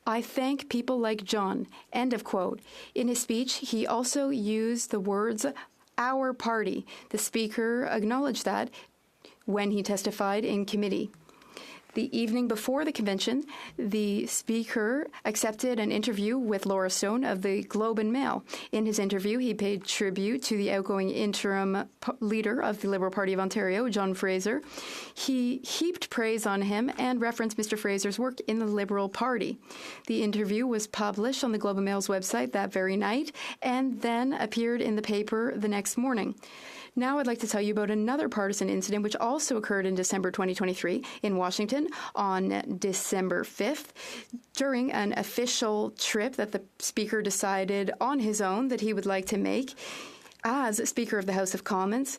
I thank people like John. End of quote. In his speech, he also used the words "our party." The Speaker acknowledged that when he testified in committee. The evening before the convention, the Speaker accepted an interview with Laura Stone of the Globe and Mail. In his interview, he paid tribute to the outgoing interim leader of the Liberal Party of Ontario, John Fraser. He heaped praise on him and referenced Mr. Fraser's work in the Liberal Party. The interview was published on the Globe and Mail's website that very night and then appeared in the paper the next morning. Now I'd like to tell you about another partisan incident which also occurred in December 2023 in Washington on December 5th during an official trip that the Speaker decided on his own that he would like to make as Speaker of the House of Commons.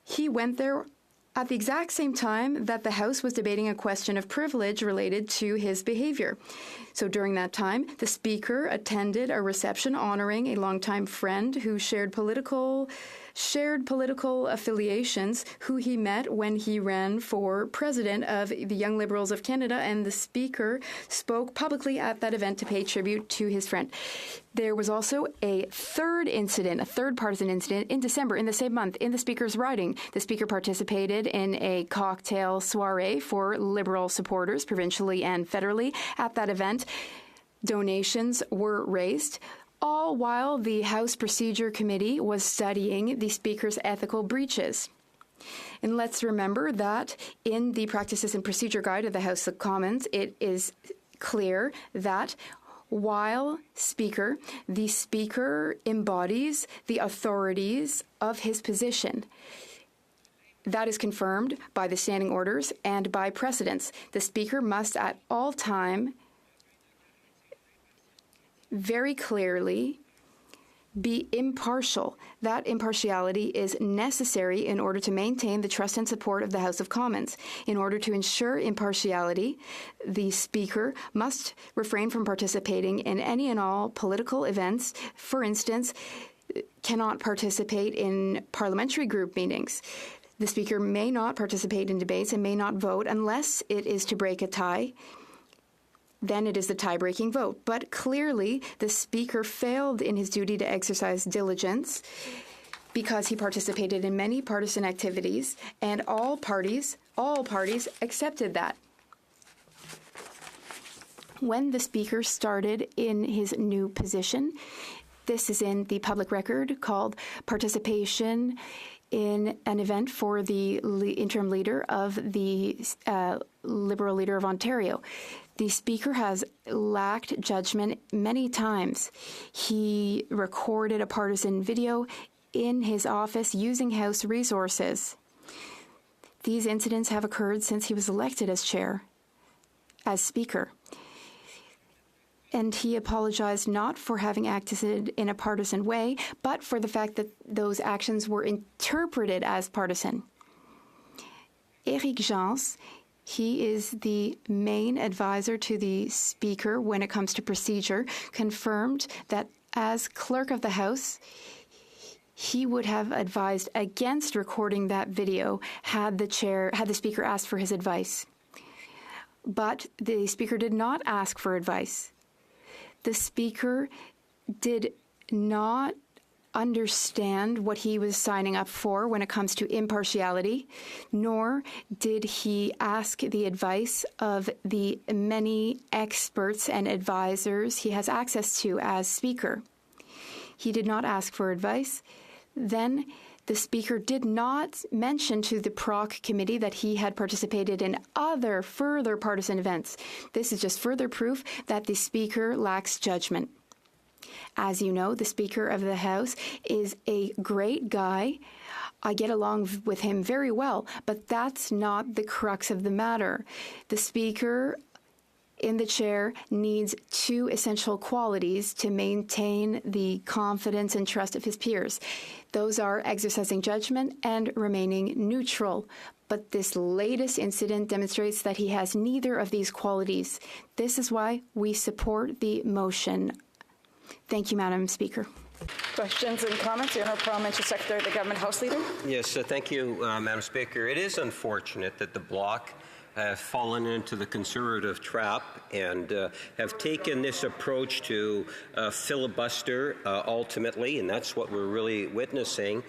He went there at the exact same time that the House was debating a question of privilege related to his behavior. So during that time, the Speaker attended a reception honoring a longtime friend who shared political affiliations, who he met when he ran for president of the Young Liberals of Canada, and the Speaker spoke publicly at that event to pay tribute to his friend. There was also a third partisan incident in December, in the same month, in the Speaker's riding. The Speaker participated in a cocktail soiree for Liberal supporters, provincially and federally. At that event, donations were raised, all while the House Procedure Committee was studying the Speaker's ethical breaches. And let's remember that in the Practices and Procedure Guide of the House of Commons, it is clear that while Speaker, the Speaker embodies the authorities of his position. That is confirmed by the standing orders and by precedents. The Speaker must at all time very clearly be impartial. That impartiality is necessary in order to maintain the trust and support of the House of Commons. In order to ensure impartiality, the Speaker must refrain from participating in any and all political events. For instance, cannot participate in parliamentary group meetings. The Speaker may not participate in debates and may not vote unless it is to break a tie. Then it is the tie-breaking vote. But clearly, the Speaker failed in his duty to exercise diligence because he participated in many partisan activities, and all parties accepted that. When the Speaker started in his new position, this is in the public record called Participation in an Event for the Interim Leader of the Liberal Leader of Ontario. The Speaker has lacked judgment many times. He recorded a partisan video in his office using House resources. These incidents have occurred since he was elected as Speaker. And he apologized not for having acted in a partisan way, but for the fact that those actions were interpreted as partisan. Éric Jans, he is the main advisor to the Speaker when it comes to procedure, confirmed that as Clerk of the House, he would have advised against recording that video had the speaker asked for his advice. But the speaker did not ask for advice. The speaker did not understand what he was signing up for when it comes to impartiality, nor did he ask the advice of the many experts and advisors he has access to as speaker. He did not ask for advice. Then the speaker did not mention to the PROC committee that he had participated in other further partisan events. This is just further proof that the speaker lacks judgment. As you know, the Speaker of the House is a great guy. I get along with him very well, but that's not the crux of the matter. The Speaker in the chair needs two essential qualities to maintain the confidence and trust of his peers. Those are exercising judgment and remaining neutral. But this latest incident demonstrates that he has neither of these qualities. This is why we support the motion. Thank you, Madam Speaker. Questions and comments? The Honourable Parliamentary Secretary of the Government House Leader. Yes, thank you, Madam Speaker. It is unfortunate that the Bloc have fallen into the Conservative trap and have taken this approach to filibuster ultimately, and that's what we're really witnessing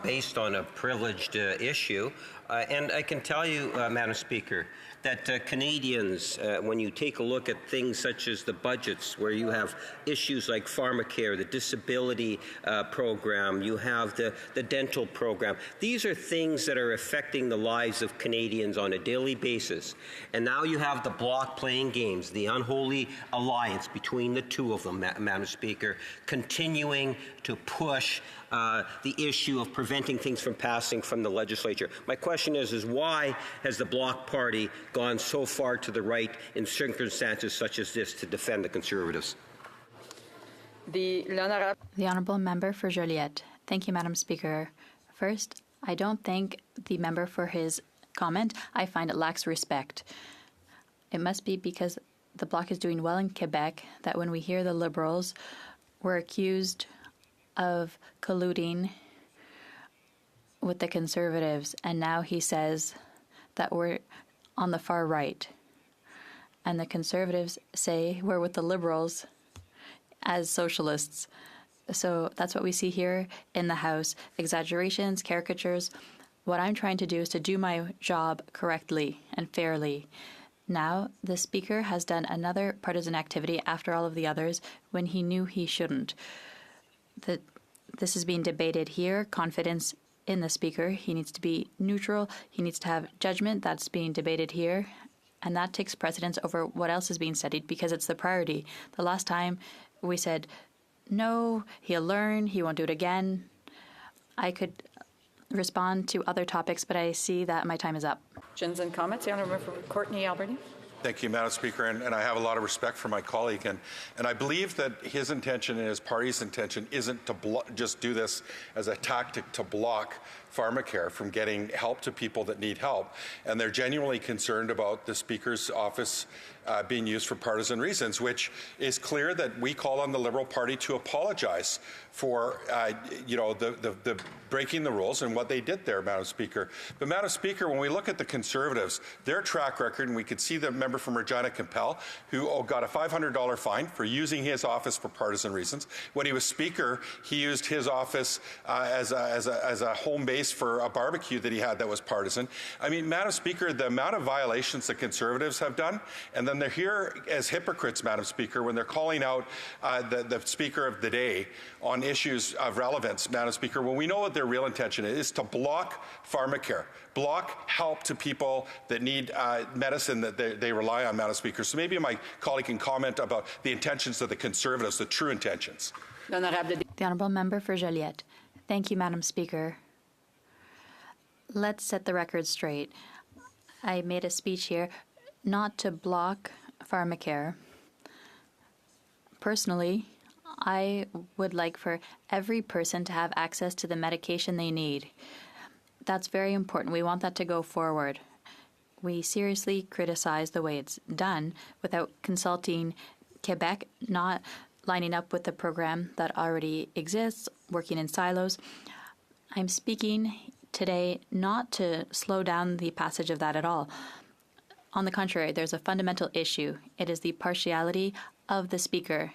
based on a privileged issue. And I can tell you, Madam Speaker, that Canadians, when you take a look at things such as the budgets, where you have issues like pharmacare, the disability program, you have the dental program, these are things that are affecting the lives of Canadians on a daily basis. And now you have the Bloc playing games, the unholy alliance between the two of them, Madam Speaker, continuing to push the issue of preventing things from passing from the legislature. My question is why has the Bloc Party gone so far to the right in circumstances such as this to defend the Conservatives? The Honourable Member for Joliette. Thank you, Madam Speaker. First, I don't thank the member for his comment. I find it lacks respect. It must be because the Bloc is doing well in Quebec that when we hear the Liberals were accused of colluding with the Conservatives, and now he says that we're on the far right. And the Conservatives say we're with the Liberals as socialists. So that's what we see here in the House. Exaggerations, caricatures. What I'm trying to do is to do my job correctly and fairly. Now, the Speaker has done another partisan activity after all of the others when he knew he shouldn't. This is being debated here, confidence in the Speaker. He needs to be neutral. He needs to have judgment. That's being debated here. And that takes precedence over what else is being studied because it's the priority. The last time we said, no, he'll learn, he won't do it again. I could respond to other topics, but I see that my time is up. Questions and comments? The Honourable Member for Courtenay Alberni. Thank you, Madam Speaker, and I have a lot of respect for my colleague, and I believe that his intention and his party's intention isn't to just do this as a tactic to block pharmacare from getting help to people that need help, and they're genuinely concerned about the Speaker's office being used for partisan reasons, which is clear that we call on the Liberal Party to apologize for, the breaking the rules and what they did there, Madam Speaker. But, Madam Speaker, when we look at the Conservatives, their track record, and we could see the member from Regina Campbell, who got a $500 fine for using his office for partisan reasons. When he was Speaker, he used his office as a home base for a barbecue that he had that was partisan. I mean, Madam Speaker, the amount of violations the Conservatives have done, and then they're here as hypocrites, Madam Speaker, when they're calling out the Speaker of the day on issues of relevance, Madam Speaker, when we know what their real intention is to block pharmacare, block help to people that need medicine that they rely on, Madam Speaker. So maybe my colleague can comment about the intentions of the Conservatives, the true intentions. The Honourable Member for Joliette. Thank you, Madam Speaker. Let's set the record straight. I made a speech here not to block pharmacare. Personally, I would like for every person to have access to the medication they need. That's very important. We want that to go forward. We seriously criticize the way it's done without consulting Quebec, not lining up with the program that already exists, working in silos. I'm speaking today not to slow down the passage of that at all. On the contrary, there's a fundamental issue. It is the partiality of the Speaker.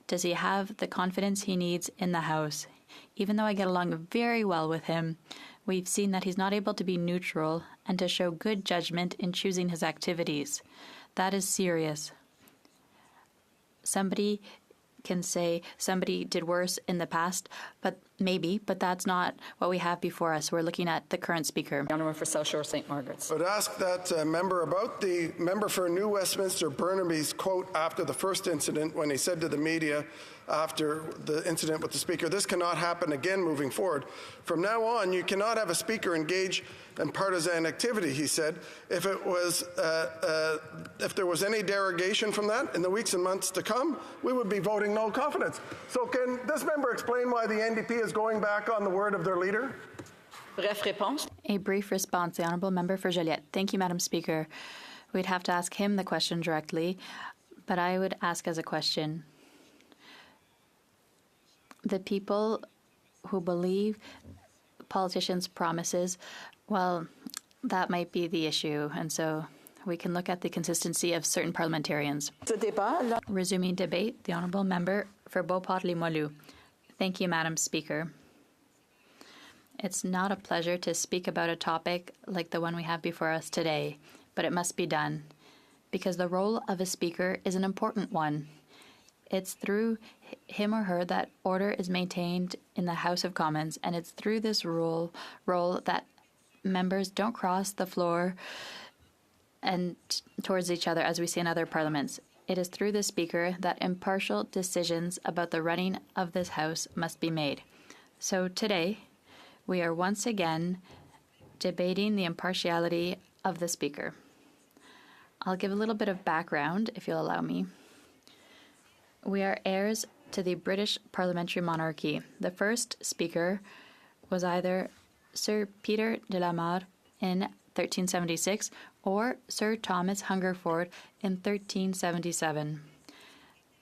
Does he have the confidence he needs in the House? Even though I get along very well with him, we've seen that he's not able to be neutral and to show good judgment in choosing his activities. That is serious. Somebody can say somebody did worse in the past, but that's not what we have before us. We're looking at the current Speaker. The Honourable for South Shore St. Margaret's. I would ask that member about the member for New Westminster Burnaby's quote after the first incident when he said to the media after the incident with the Speaker, "This cannot happen again moving forward. From now on, you cannot have a Speaker engage in partisan activity," he said. If there was any derogation from that in the weeks and months to come, we would be voting no confidence. So can this member explain why the NDP is going back on the word of their leader? A brief response, the Honourable Member for Joliette. Thank you, Madam Speaker. We'd have to ask him the question directly, but I would ask as a question. The people who believe politicians' promises, well, that might be the issue, and so we can look at the consistency of certain parliamentarians. Resuming debate, the Honourable Member for Beauport-Limoilou. Thank you, Madam Speaker. It's not a pleasure to speak about a topic like the one we have before us today, but it must be done, because the role of a Speaker is an important one. It's through him or her that order is maintained in the House of Commons, and it's through this role that members don't cross the floor and towards each other as we see in other parliaments. It is through the Speaker that impartial decisions about the running of this House must be made. So today, we are once again debating the impartiality of the Speaker. I'll give a little bit of background, if you'll allow me. We are heirs to the British parliamentary monarchy. The first Speaker was either Sir Peter de la Mare in 1376 or Sir Thomas Hungerford in 1377.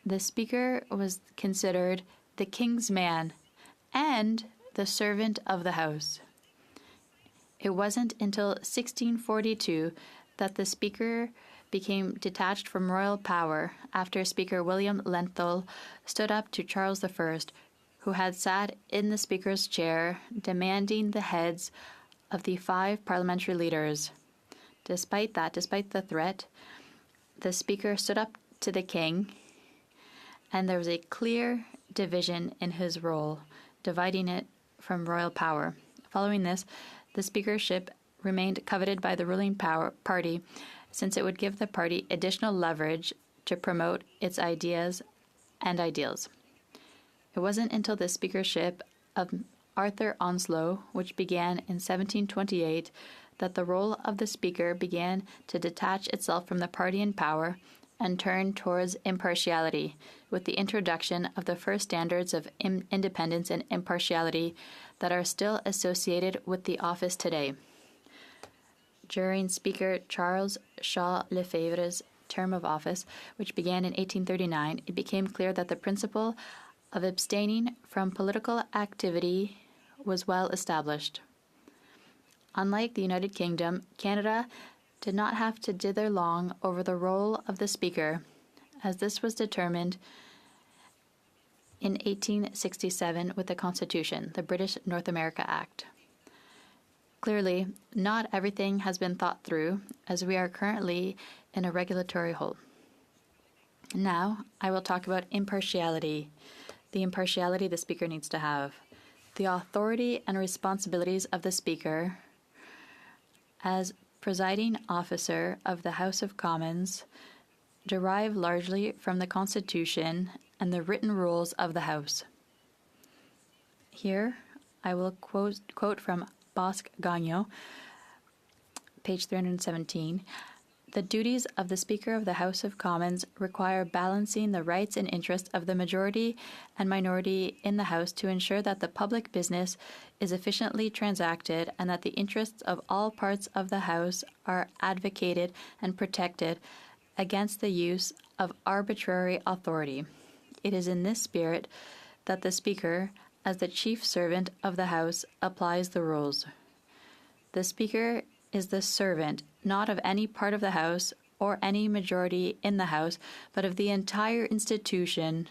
The Speaker was considered the King's man and the servant of the House. It wasn't until 1642 that the Speaker became detached from royal power after Speaker William Lenthal stood up to Charles I, who had sat in the Speaker's chair demanding the heads of the 5 parliamentary leaders. Despite the threat, the Speaker stood up to the King, and there was a clear division in his role, dividing it from royal power. Following this, the Speakership remained coveted by the ruling party, since it would give the party additional leverage to promote its ideas and ideals. It wasn't until the Speakership of Arthur Onslow, which began in 1728, that the role of the Speaker began to detach itself from the party in power and turn towards impartiality, with the introduction of the first standards of independence and impartiality that are still associated with the office today. During Speaker Charles Shaw Lefebvre's term of office, which began in 1839, it became clear that the principle of abstaining from political activity was well established. Unlike the United Kingdom, Canada did not have to dither long over the role of the Speaker, as this was determined in 1867 with the Constitution, the British North America Act. Clearly, not everything has been thought through, as we are currently in a regulatory hole. Now, I will talk about impartiality, the impartiality the Speaker needs to have. The authority and responsibilities of the Speaker as presiding officer of the House of Commons derive largely from the Constitution and the written rules of the House. Here, I will quote from Bosc Gagnon, page 317. The duties of the Speaker of the House of Commons require balancing the rights and interests of the majority and minority in the House to ensure that the public business is efficiently transacted and that the interests of all parts of the House are advocated and protected against the use of arbitrary authority. It is in this spirit that the Speaker, as the chief servant of the House, applies the rules. The Speaker is the servant, not of any part of the House or any majority in the House, but of the entire institution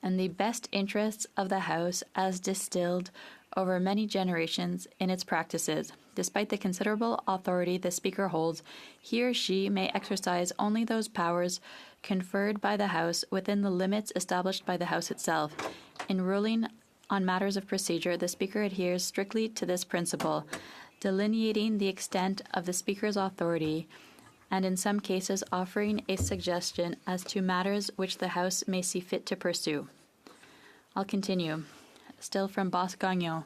and the best interests of the House as distilled over many generations in its practices. Despite the considerable authority the Speaker holds, he or she may exercise only those powers conferred by the House within the limits established by the House itself. In ruling on matters of procedure, the Speaker adheres strictly to this principle, delineating the extent of the Speaker's authority and in some cases offering a suggestion as to matters which the House may see fit to pursue. I'll continue. Still from Bosc-Gagnon,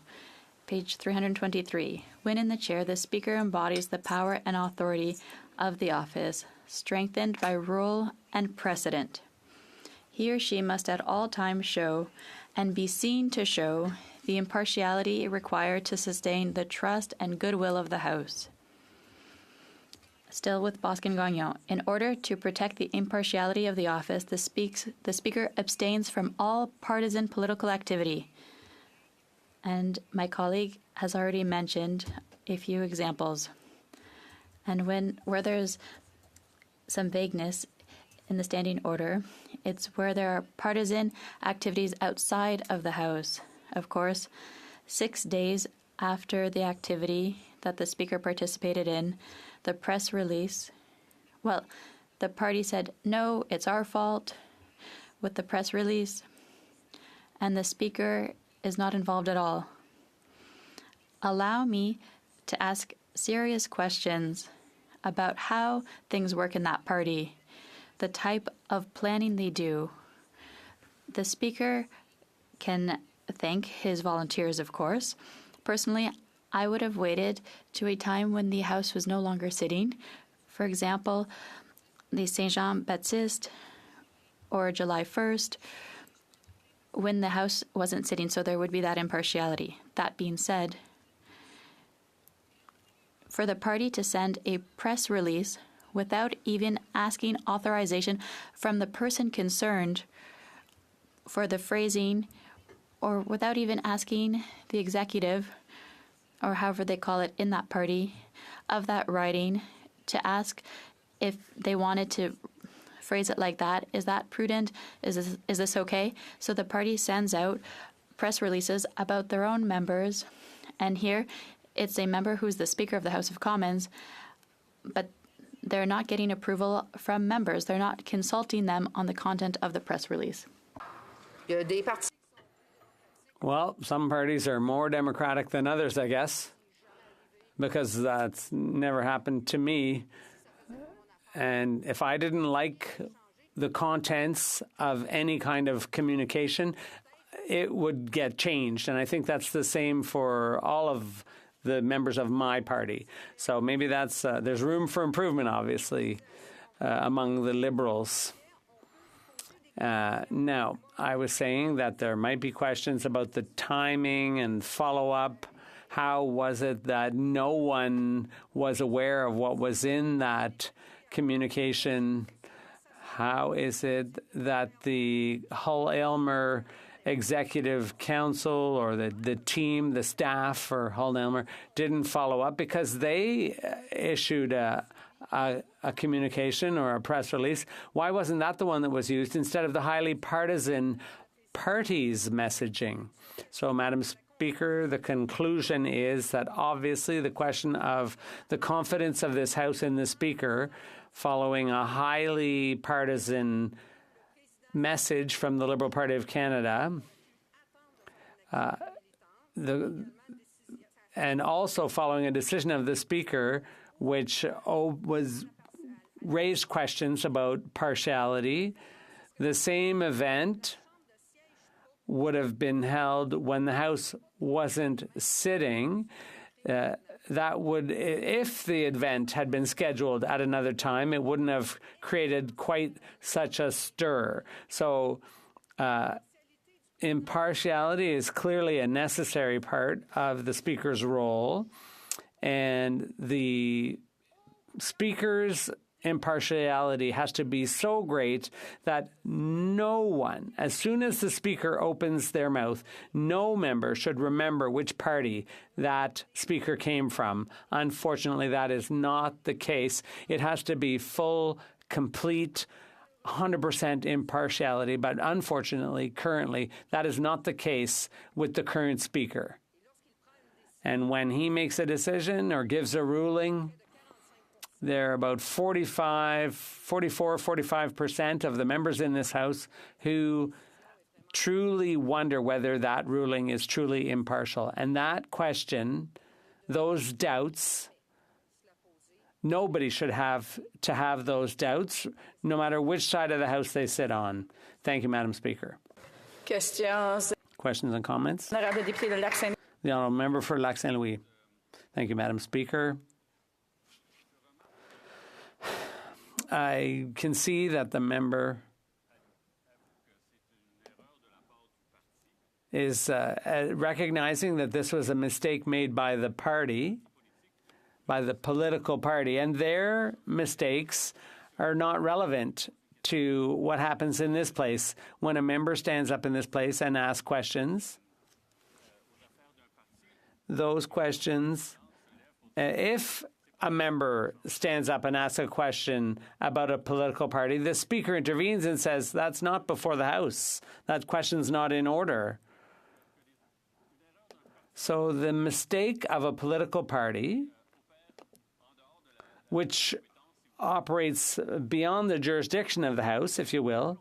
page 323. When in the chair, the Speaker embodies the power and authority of the office, strengthened by rule and precedent. He or she must at all times show, and be seen to show, the impartiality required to sustain the trust and goodwill of the House. Still with Bosc-Gagnon, in order to protect the impartiality of the office, the Speaker abstains from all partisan political activity. And my colleague has already mentioned a few examples. And where there's some vagueness in the standing order, it's where there are partisan activities outside of the House. Of course, 6 days after the activity that the Speaker participated in, the press release, well, the party said, no, it's our fault with the press release, and the Speaker is not involved at all. Allow me to ask serious questions about how things work in that party, the type of planning they do. The Speaker can thank his volunteers, of course. Personally, I would have waited to a time when the House was no longer sitting. For example, the Saint-Jean-Baptiste or July 1st, when the House wasn't sitting, so there would be that impartiality. That being said, for the party to send a press release without even asking authorization from the person concerned for the phrasing, or without even asking the executive, or however they call it in that party, of that writing, to ask if they wanted to phrase it like that. Is that prudent? Is this okay? So the party sends out press releases about their own members, and here it's a member who's the Speaker of the House of Commons, but they're not getting approval from members. They're not consulting them on the content of the press release. Well, some parties are more democratic than others, I guess, because that's never happened to me. And if I didn't like the contents of any kind of communication, it would get changed. And I think that's the same for all of the members of my party. So maybe that's there's room for improvement, obviously, among the Liberals. Now, I was saying that there might be questions about the timing and follow-up. How was it that no one was aware of what was in that communication? How is it that the Hull-Aylmer Executive Council or the team, the staff for Hull-Aylmer didn't follow up? Because they issued a communication or a press release. Why wasn't that the one that was used instead of the highly partisan party's messaging? So, Madam Speaker, the conclusion is that obviously the question of the confidence of this House in the Speaker following a highly partisan message from the Liberal Party of Canada, and also following a decision of the Speaker which was raised questions about partiality. The same event would have been held when the House wasn't sitting. That would, if the event had been scheduled at another time, it wouldn't have created quite such a stir. So impartiality is clearly a necessary part of the Speaker's role. And the Speaker's impartiality has to be so great that no one, as soon as the speaker opens their mouth, no member should remember which party that speaker came from. Unfortunately, that is not the case. It has to be full, complete, 100% impartiality, but unfortunately, currently, that is not the case with the current speaker. And when he makes a decision or gives a ruling, there are about 45% of the members in this House who truly wonder whether that ruling is truly impartial. And that question, those doubts, nobody should have to have those doubts, no matter which side of the House they sit on. Thank you, Madam Speaker. Questions? Questions and comments? The Honourable Member for Lac Saint Louis. Thank you, Madam Speaker. I can see that the member is recognizing that this was a mistake made by the party, by the political party, and their mistakes are not relevant to what happens in this place. When a member stands up in this place and asks questions, those questions, if a member stands up and asks a question about a political party, the Speaker intervenes and says, that's not before the House. That question's not in order. So the mistake of a political party, which operates beyond the jurisdiction of the House, if you will,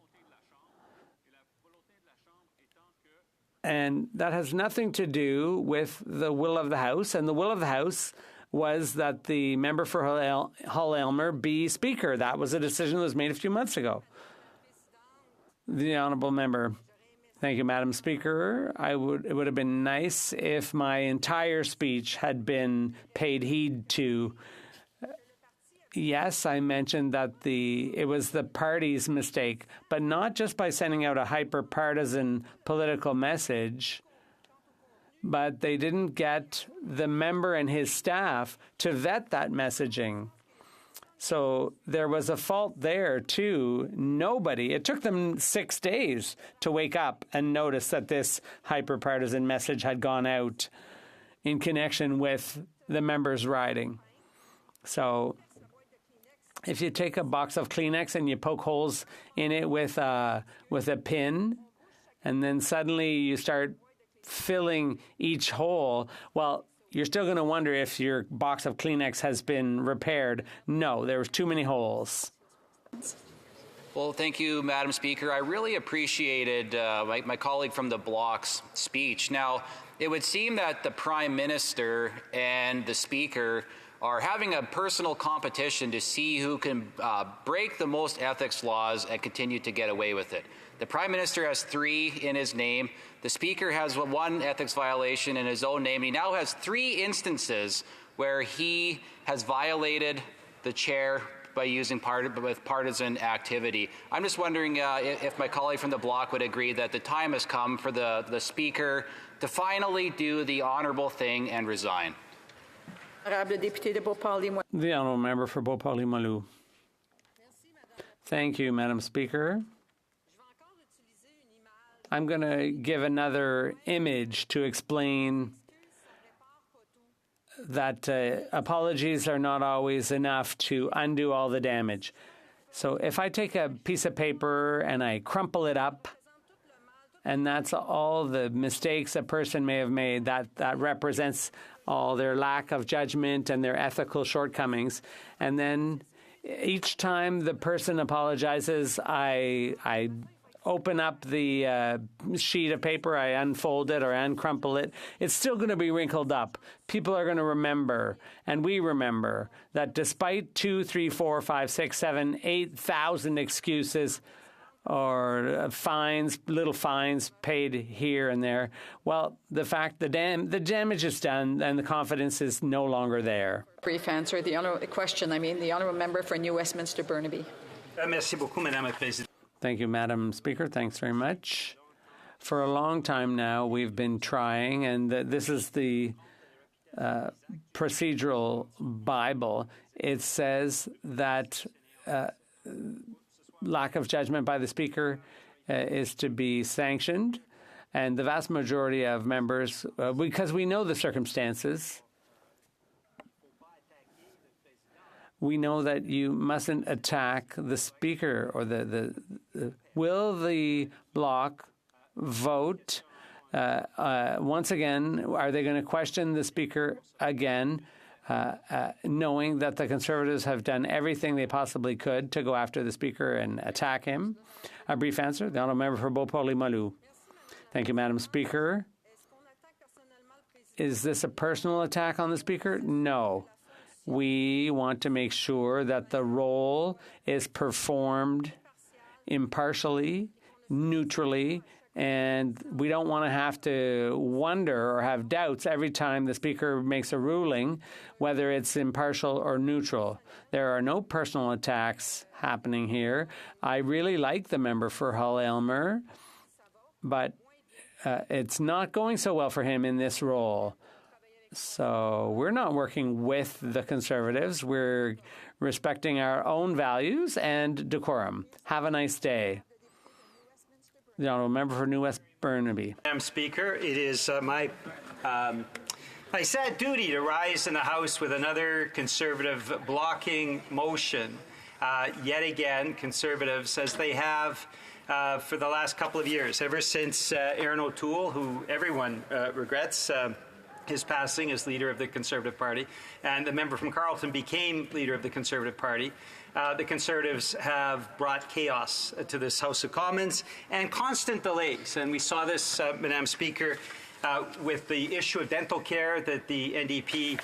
and that has nothing to do with the will of the House, and the will of the House was that the member for Hull-Aylmer be Speaker. That was a decision that was made a few months ago. The Honourable Member. Thank you, Madam Speaker. It would have been nice if my entire speech had been paid heed to. Yes, I mentioned that it was the party's mistake, but not just by sending out a hyper-partisan political message, but they didn't get the member and his staff to vet that messaging. So there was a fault there, too. It took them 6 days to wake up and notice that this hyper-partisan message had gone out in connection with the members' riding. So if you take a box of Kleenex and you poke holes in it with a pin, and then suddenly you start filling each hole, well, you're still going to wonder if your box of Kleenex has been repaired. No, there was too many holes. Well, thank you, Madam Speaker. I really appreciated my colleague from the Bloc's speech. Now, it would seem that the Prime Minister and the Speaker are having a personal competition to see who can break the most ethics laws and continue to get away with it. The Prime Minister has 3 in his name. The Speaker has 1 ethics violation in his own name. He now has 3 instances where he has violated the chair by using partisan activity. I'm just wondering if my colleague from the Bloc would agree that the time has come for the Speaker to finally do the honourable thing and resign. The Honourable Member for Beauport-Limoilou. Thank you, Madam Speaker. I'm going to give another image to explain that apologies are not always enough to undo all the damage. So if I take a piece of paper and I crumple it up, and that's all the mistakes a person may have made, that represents all their lack of judgment and their ethical shortcomings. And then each time the person apologizes, I open up the sheet of paper, I unfold it or uncrumple it, it's still going to be wrinkled up. People are going to remember, and we remember, that despite 2, 3, 4, 5, 6, 7, 8,000 excuses or fines, little fines paid here and there, well, the damage is done and the confidence is no longer there. Brief answer. The Honourable Member for New Westminster Burnaby. Merci beaucoup, Madame la Présidente. Thank you, Madam Speaker. Thanks very much. For a long time now, we've been trying, and this is the procedural Bible. It says that lack of judgment by the Speaker is to be sanctioned. And the vast majority of members, because we know the circumstances, we know that you mustn't attack the Speaker or will the bloc vote once again? Are they going to question the Speaker again, knowing that the Conservatives have done everything they possibly could to go after the Speaker and attack him? A brief answer. The honourable member for Beauport-Limoilou. Thank you, Madam Speaker. Is this a personal attack on the Speaker? No. We want to make sure that the role is performed impartially, neutrally, and we don't want to have to wonder or have doubts every time the Speaker makes a ruling, whether it's impartial or neutral. There are no personal attacks happening here. I really like the member for Hull-Aylmer, but it's not going so well for him in this role. So we're not working with the Conservatives. We're respecting our own values and decorum. Have a nice day. The honourable member for New West Burnaby. Madam Speaker, it is my sad duty to rise in the House with another Conservative blocking motion. Yet again, Conservatives, as they have for the last couple of years, ever since Aaron O'Toole, who everyone regrets his passing as leader of the Conservative Party, and the member from Carleton became leader of the Conservative Party. The Conservatives have brought chaos to this House of Commons and constant delays. And we saw this, Madam Speaker, with the issue of dental care that the NDP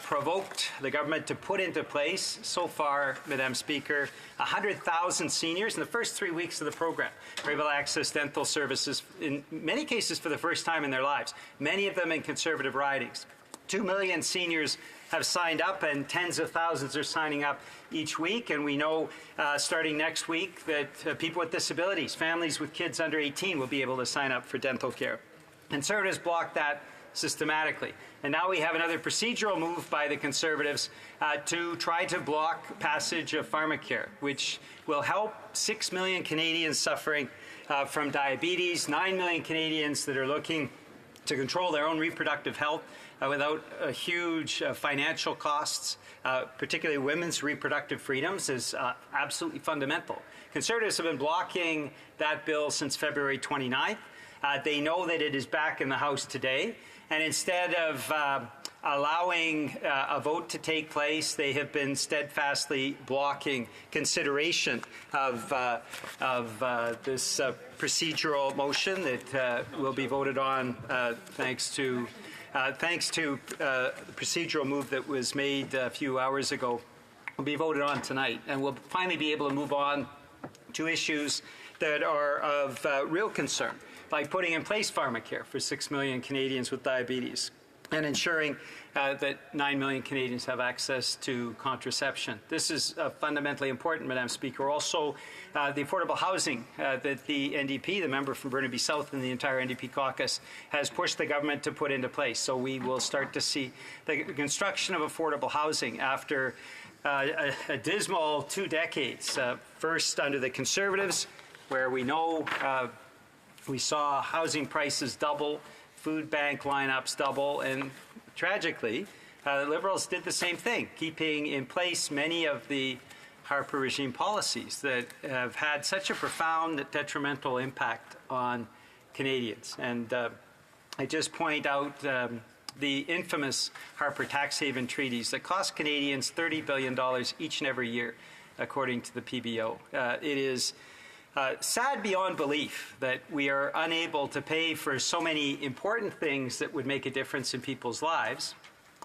provoked the government to put into place. So far, Madam Speaker, 100,000 seniors in the first 3 weeks of the program were able to access dental services, in many cases for the first time in their lives, many of them in Conservative ridings. 2 million seniors have signed up, and tens of thousands are signing up each week. And we know starting next week that people with disabilities, families with kids under 18 will be able to sign up for dental care. Conservatives blocked that systematically. And now we have another procedural move by the Conservatives to try to block passage of pharmacare, which will help 6 million Canadians suffering from diabetes, 9 million Canadians that are looking to control their own reproductive health without huge financial costs, particularly women's reproductive freedoms, is absolutely fundamental. Conservatives have been blocking that bill since February 29th. They know that it is back in the House today, and instead of allowing a vote to take place, they have been steadfastly blocking consideration of this procedural motion that will be voted on thanks to the procedural move that was made a few hours ago. Will be voted on tonight, and we'll finally be able to move on to issues that are of real concern, like putting in place pharmacare for 6 million Canadians with diabetes and ensuring that 9 million Canadians have access to contraception. This is fundamentally important, Madam Speaker. Also, the affordable housing that the NDP, the member from Burnaby South and the entire NDP caucus, has pushed the government to put into place. So we will start to see the construction of affordable housing after a dismal 2 decades, first under the Conservatives, where we know we saw housing prices double, food bank lineups double, and tragically, the Liberals did the same thing, keeping in place many of the Harper regime policies that have had such a profound detrimental impact on Canadians. And I just point out the infamous Harper tax haven treaties that cost Canadians $30 billion each and every year, according to the PBO. It is sad beyond belief that we are unable to pay for so many important things that would make a difference in people's lives,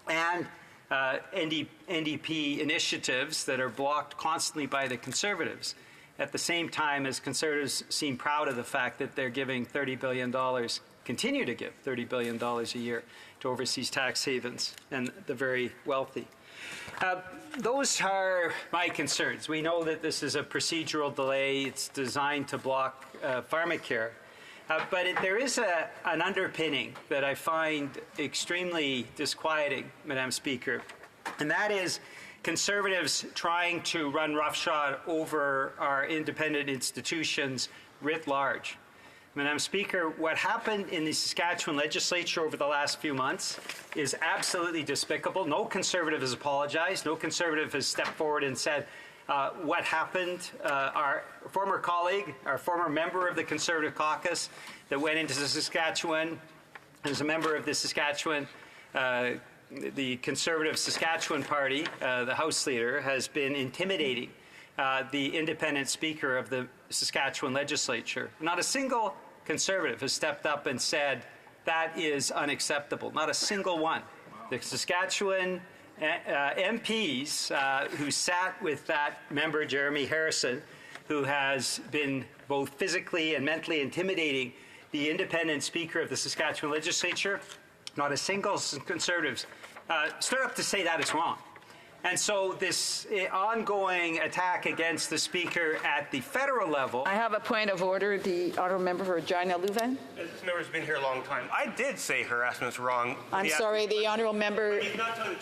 and NDP initiatives that are blocked constantly by the Conservatives, at the same time as Conservatives seem proud of the fact that they're giving $30 billion, continue to give $30 billion a year to overseas tax havens and the very wealthy. Those are my concerns. We know that this is a procedural delay. It's designed to block pharmacare. But there is an underpinning that I find extremely disquieting, Madam Speaker, and that is Conservatives trying to run roughshod over our independent institutions writ large. Madam Speaker, what happened in the Saskatchewan legislature over the last few months is absolutely despicable. No Conservative has apologized. No Conservative has stepped forward and said what happened. Our former colleague, our former member of the Conservative caucus that went into Saskatchewan as a member of the Saskatchewan, the Conservative Saskatchewan Party, the House leader, has been intimidating the independent speaker of the Saskatchewan legislature. Not a single Conservative has stepped up and said that is unacceptable. Not a single one. The Saskatchewan MPs who sat with that member, Jeremy Harrison, who has been both physically and mentally intimidating the independent speaker of the Saskatchewan legislature, not a single Conservative stood up to say that is wrong. And so this ongoing attack against the Speaker at the federal level... I have a point of order. The honourable member for Regina Louvain. This member's been here a long time. I did say harassment's wrong. I'm sorry, the honourable member...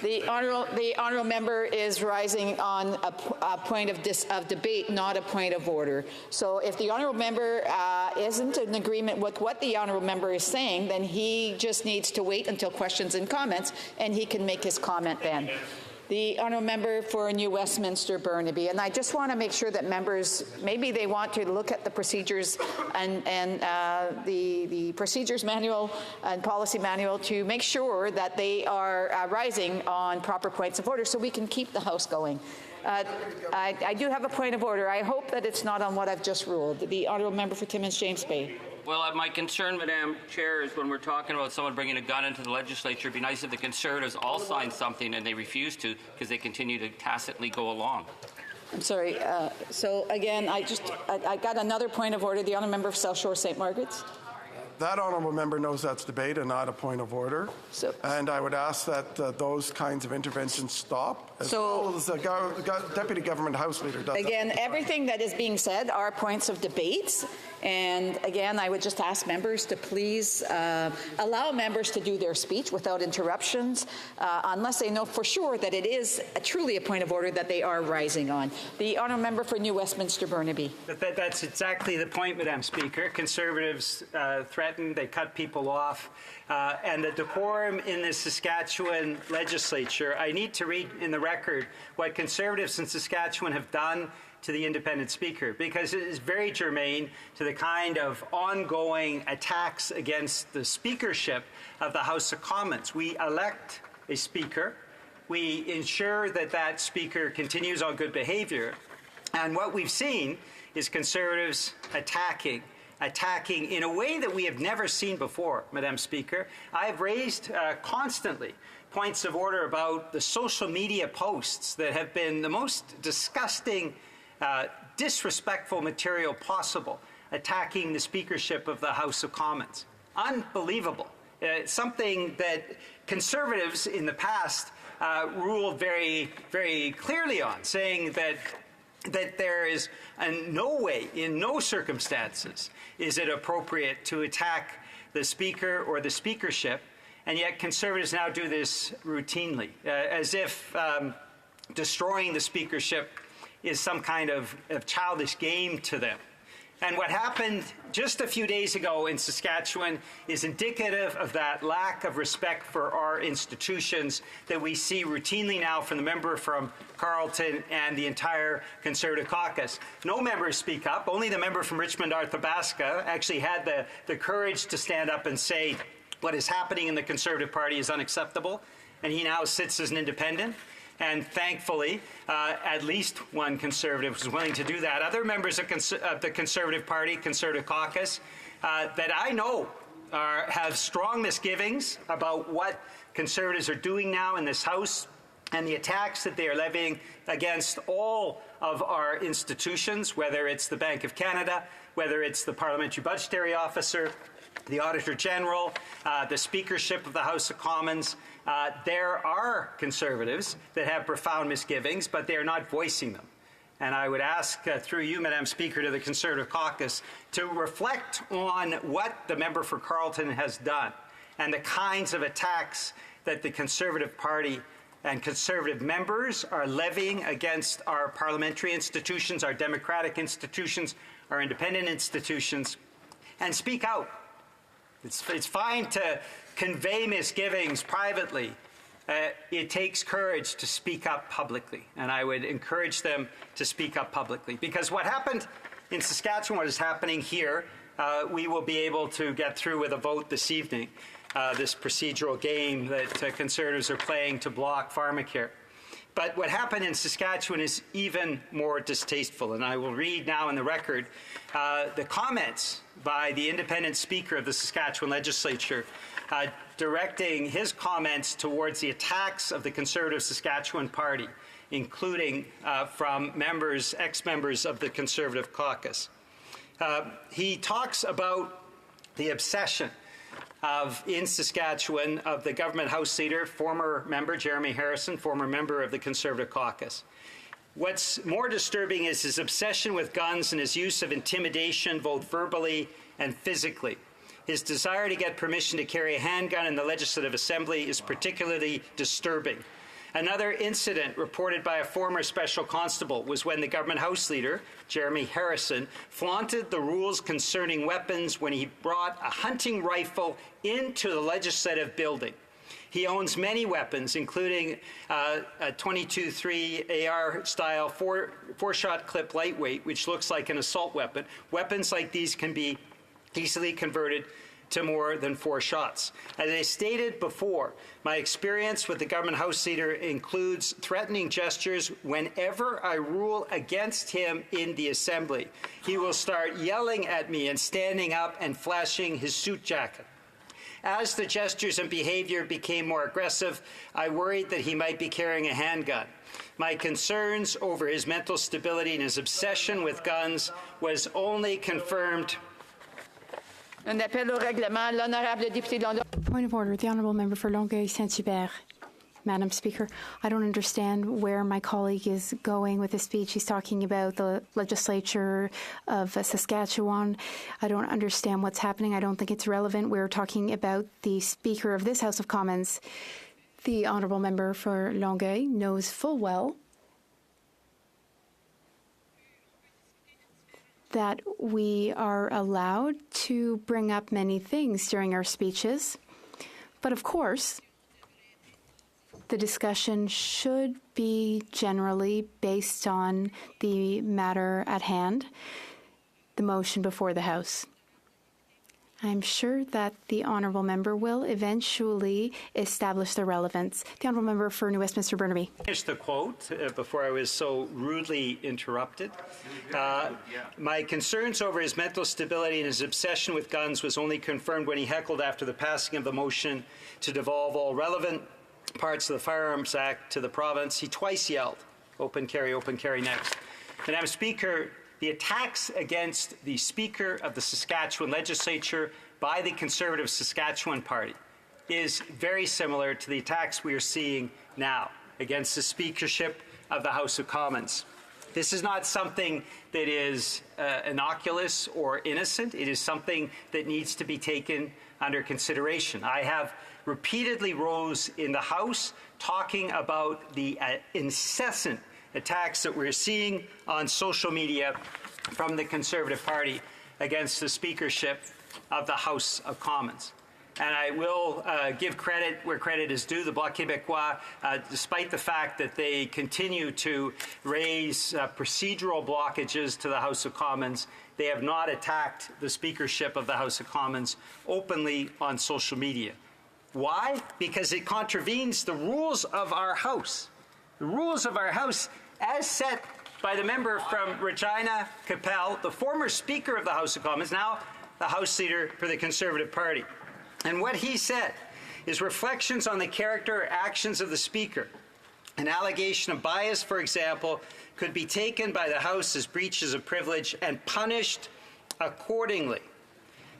The honourable member is rising on a point of debate, not a point of order. So if the honourable member isn't in agreement with what the honourable member is saying, then he just needs to wait until questions and comments, and he can make his comment then. The honourable member for New Westminster Burnaby, and I just want to make sure that members, maybe they want to look at the procedures and the procedures manual and policy manual to make sure that they are rising on proper points of order so we can keep the House going. I do have a point of order. I hope that it's not on what I've just ruled. The honourable member for Timmins James Bay. Well, my concern, Madam Chair, is when we're talking about someone bringing a gun into the legislature, it'd be nice if the Conservatives all signed something and they refuse to because they continue to tacitly go along. I'm sorry. So again, I got another point of order. The honourable member for South Shore St. Margaret's. That honourable member knows that's debate and not a point of order. And I would ask that those kinds of interventions stop. As well as the Deputy Government House Leader does. Again, everything that is being said are points of debates. And again, I would just ask members to please allow members to do their speech without interruptions, unless they know for sure that it is truly a point of order that they are rising on. The honourable member for New Westminster Burnaby. That's exactly the point, Madam Speaker. Conservatives threaten, they cut people off. And the decorum in the Saskatchewan legislature, I need to read in the record what Conservatives in Saskatchewan have done to the independent speaker, because it is very germane to the kind of ongoing attacks against the speakership of the House of Commons. We elect a speaker. We ensure that that speaker continues on good behavior. And what we've seen is Conservatives attacking in a way that we have never seen before, Madam Speaker. I have raised constantly points of order about the social media posts that have been the most disgusting, disrespectful material possible, attacking the speakership of the House of Commons. Unbelievable. Something that Conservatives in the past ruled very, very clearly on, saying that there is no way, in no circumstances, is it appropriate to attack the Speaker or the speakership, and yet Conservatives now do this routinely, as if destroying the speakership is some kind of childish game to them. And what happened just a few days ago in Saskatchewan is indicative of that lack of respect for our institutions that we see routinely now from the member from Carleton and the entire Conservative caucus. No members speak up. Only the member from Richmond, Arthabaska, actually had the courage to stand up and say what is happening in the Conservative Party is unacceptable, and he now sits as an independent. And thankfully, at least one Conservative was willing to do that. Other members of the Conservative Party, Conservative caucus, that I know have strong misgivings about what Conservatives are doing now in this House and the attacks that they are levying against all of our institutions, whether it's the Bank of Canada, whether it's the Parliamentary Budgetary Officer, the Auditor General, the Speakership of the House of Commons. There are Conservatives that have profound misgivings, but they are not voicing them. And I would ask, through you, Madam Speaker, to the Conservative caucus to reflect on what the member for Carleton has done and the kinds of attacks that the Conservative Party and Conservative members are levying against our parliamentary institutions, our democratic institutions, our independent institutions, and speak out. It's fine to convey misgivings privately. It takes courage to speak up publicly, and I would encourage them to speak up publicly. Because what happened in Saskatchewan, what is happening here, we will be able to get through with a vote this evening, this procedural game that Conservatives are playing to block pharmacare. But what happened in Saskatchewan is even more distasteful, and I will read now in the record the comments by the independent Speaker of the Saskatchewan Legislature directing his comments towards the attacks of the Conservative Saskatchewan Party, including from members, ex-members of the Conservative caucus. He talks about the obsession in Saskatchewan of the government House Leader, former member Jeremy Harrison, former member of the Conservative caucus. What's more disturbing is his obsession with guns and his use of intimidation, both verbally and physically. His desire to get permission to carry a handgun in the Legislative Assembly is particularly disturbing. Another incident reported by a former special constable was when the government House Leader, Jeremy Harrison, flaunted the rules concerning weapons when he brought a hunting rifle into the Legislative building. He owns many weapons, including a .22-3 AR-style four-shot clip lightweight, which looks like an assault weapon. Weapons like these can be easily converted to more than 4 shots. As I stated before, my experience with the government House Leader includes threatening gestures whenever I rule against him in the Assembly. He will start yelling at me and standing up and flashing his suit jacket. As the gestures and behavior became more aggressive, I worried that he might be carrying a handgun. My concerns over his mental stability and his obsession with guns was only confirmed. Un appel au règlement. L'honorable député de Longueuil. Point of order. The honourable member for Longueuil-Saint-Hubert. Madam Speaker, I don't understand where my colleague is going with his speech. He's talking about the legislature of Saskatchewan. I don't understand what's happening. I don't think it's relevant. We're talking about the Speaker of this House of Commons. The honourable member for Longueuil knows full well that we are allowed to bring up many things during our speeches. But of course, the discussion should be generally based on the matter at hand, the motion before the House. I'm sure that the honourable member will eventually establish the relevance. The honourable member for New Westminster Burnaby. Here's the quote before I was so rudely interrupted. My concerns over his mental stability and his obsession with guns was only confirmed when he heckled after the passing of the motion to devolve all relevant parts of the Firearms Act to the province. He twice yelled, open carry next. Madam Speaker, the attacks against the Speaker of the Saskatchewan Legislature by the Conservative Saskatchewan Party is very similar to the attacks we are seeing now against the Speakership of the House of Commons. This is not something that is innocuous or innocent. It is something that needs to be taken under consideration. I have repeatedly rose in the House talking about the incessant attacks that we're seeing on social media from the Conservative Party against the Speakership of the House of Commons. And I will give credit where credit is due. The Bloc Québécois, despite the fact that they continue to raise procedural blockages to the House of Commons, they have not attacked the Speakership of the House of Commons openly on social media. Why? Because it contravenes the rules of our House. The rules of our House as set by the member from Regina Capel, the former Speaker of the House of Commons, now the House Leader for the Conservative Party. And what he said is reflections on the character or actions of the Speaker. An allegation of bias, for example, could be taken by the House as breaches of privilege and punished accordingly.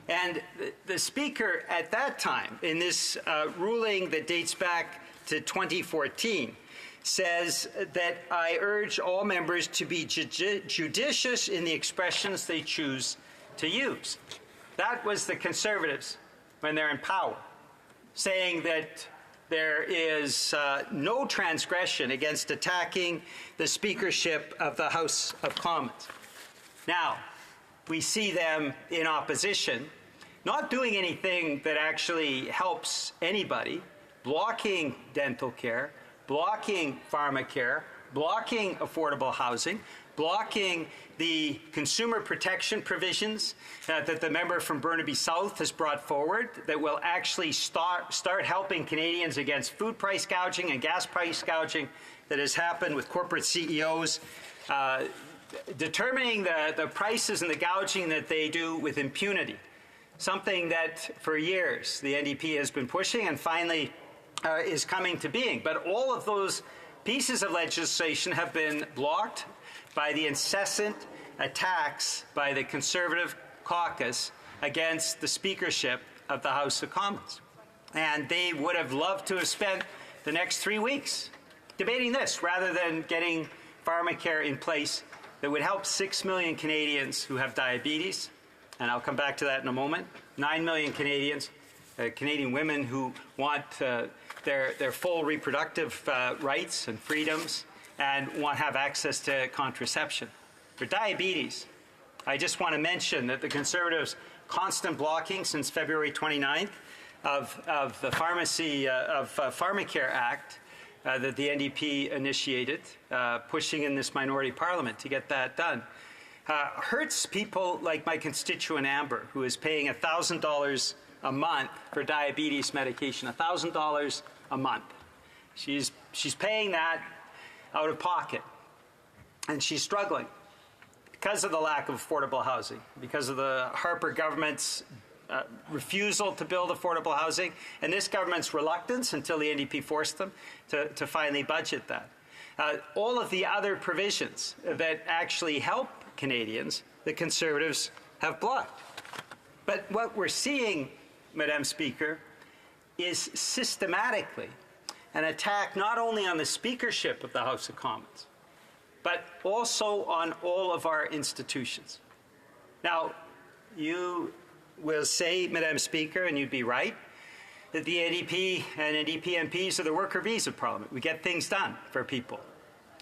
And the Speaker at that time, in this ruling that dates back to 2014, says that I urge all members to be judicious in the expressions they choose to use. That was the Conservatives when they're in power, saying that there is no transgression against attacking the speakership of the House of Commons. Now, we see them in opposition, not doing anything that actually helps anybody, blocking dental care, blocking pharmacare, blocking affordable housing, blocking the consumer protection provisions that the member from Burnaby South has brought forward that will actually start helping Canadians against food price gouging and gas price gouging that has happened with corporate CEOs, determining the prices and the gouging that they do with impunity, something that for years the NDP has been pushing and finally is coming to being. But all of those pieces of legislation have been blocked by the incessant attacks by the Conservative caucus against the speakership of the House of Commons. And they would have loved to have spent the next 3 weeks debating this rather than getting pharmacare in place that would help 6 million Canadians who have diabetes, and I'll come back to that in a moment, 9 million Canadians, Canadian women who want their full reproductive rights and freedoms and want to have access to contraception. For diabetes, I just want to mention that the Conservatives' constant blocking since February 29th of the Pharmacare Act that the NDP initiated, pushing in this minority parliament to get that done, hurts people like my constituent Amber, who is paying $1,000 a month for diabetes medication, $1,000 a month. She's paying that out of pocket, and she's struggling because of the lack of affordable housing, because of the Harper government's refusal to build affordable housing, and this government's reluctance until the NDP forced them to finally budget that. All of the other provisions that actually help Canadians, the Conservatives have blocked. But what we're seeing, Madam Speaker, is systematically an attack not only on the speakership of the House of Commons, but also on all of our institutions. Now, you will say, Madam Speaker, and you'd be right, that the NDP and NDP MPs are the worker bees of Parliament. We get things done for people.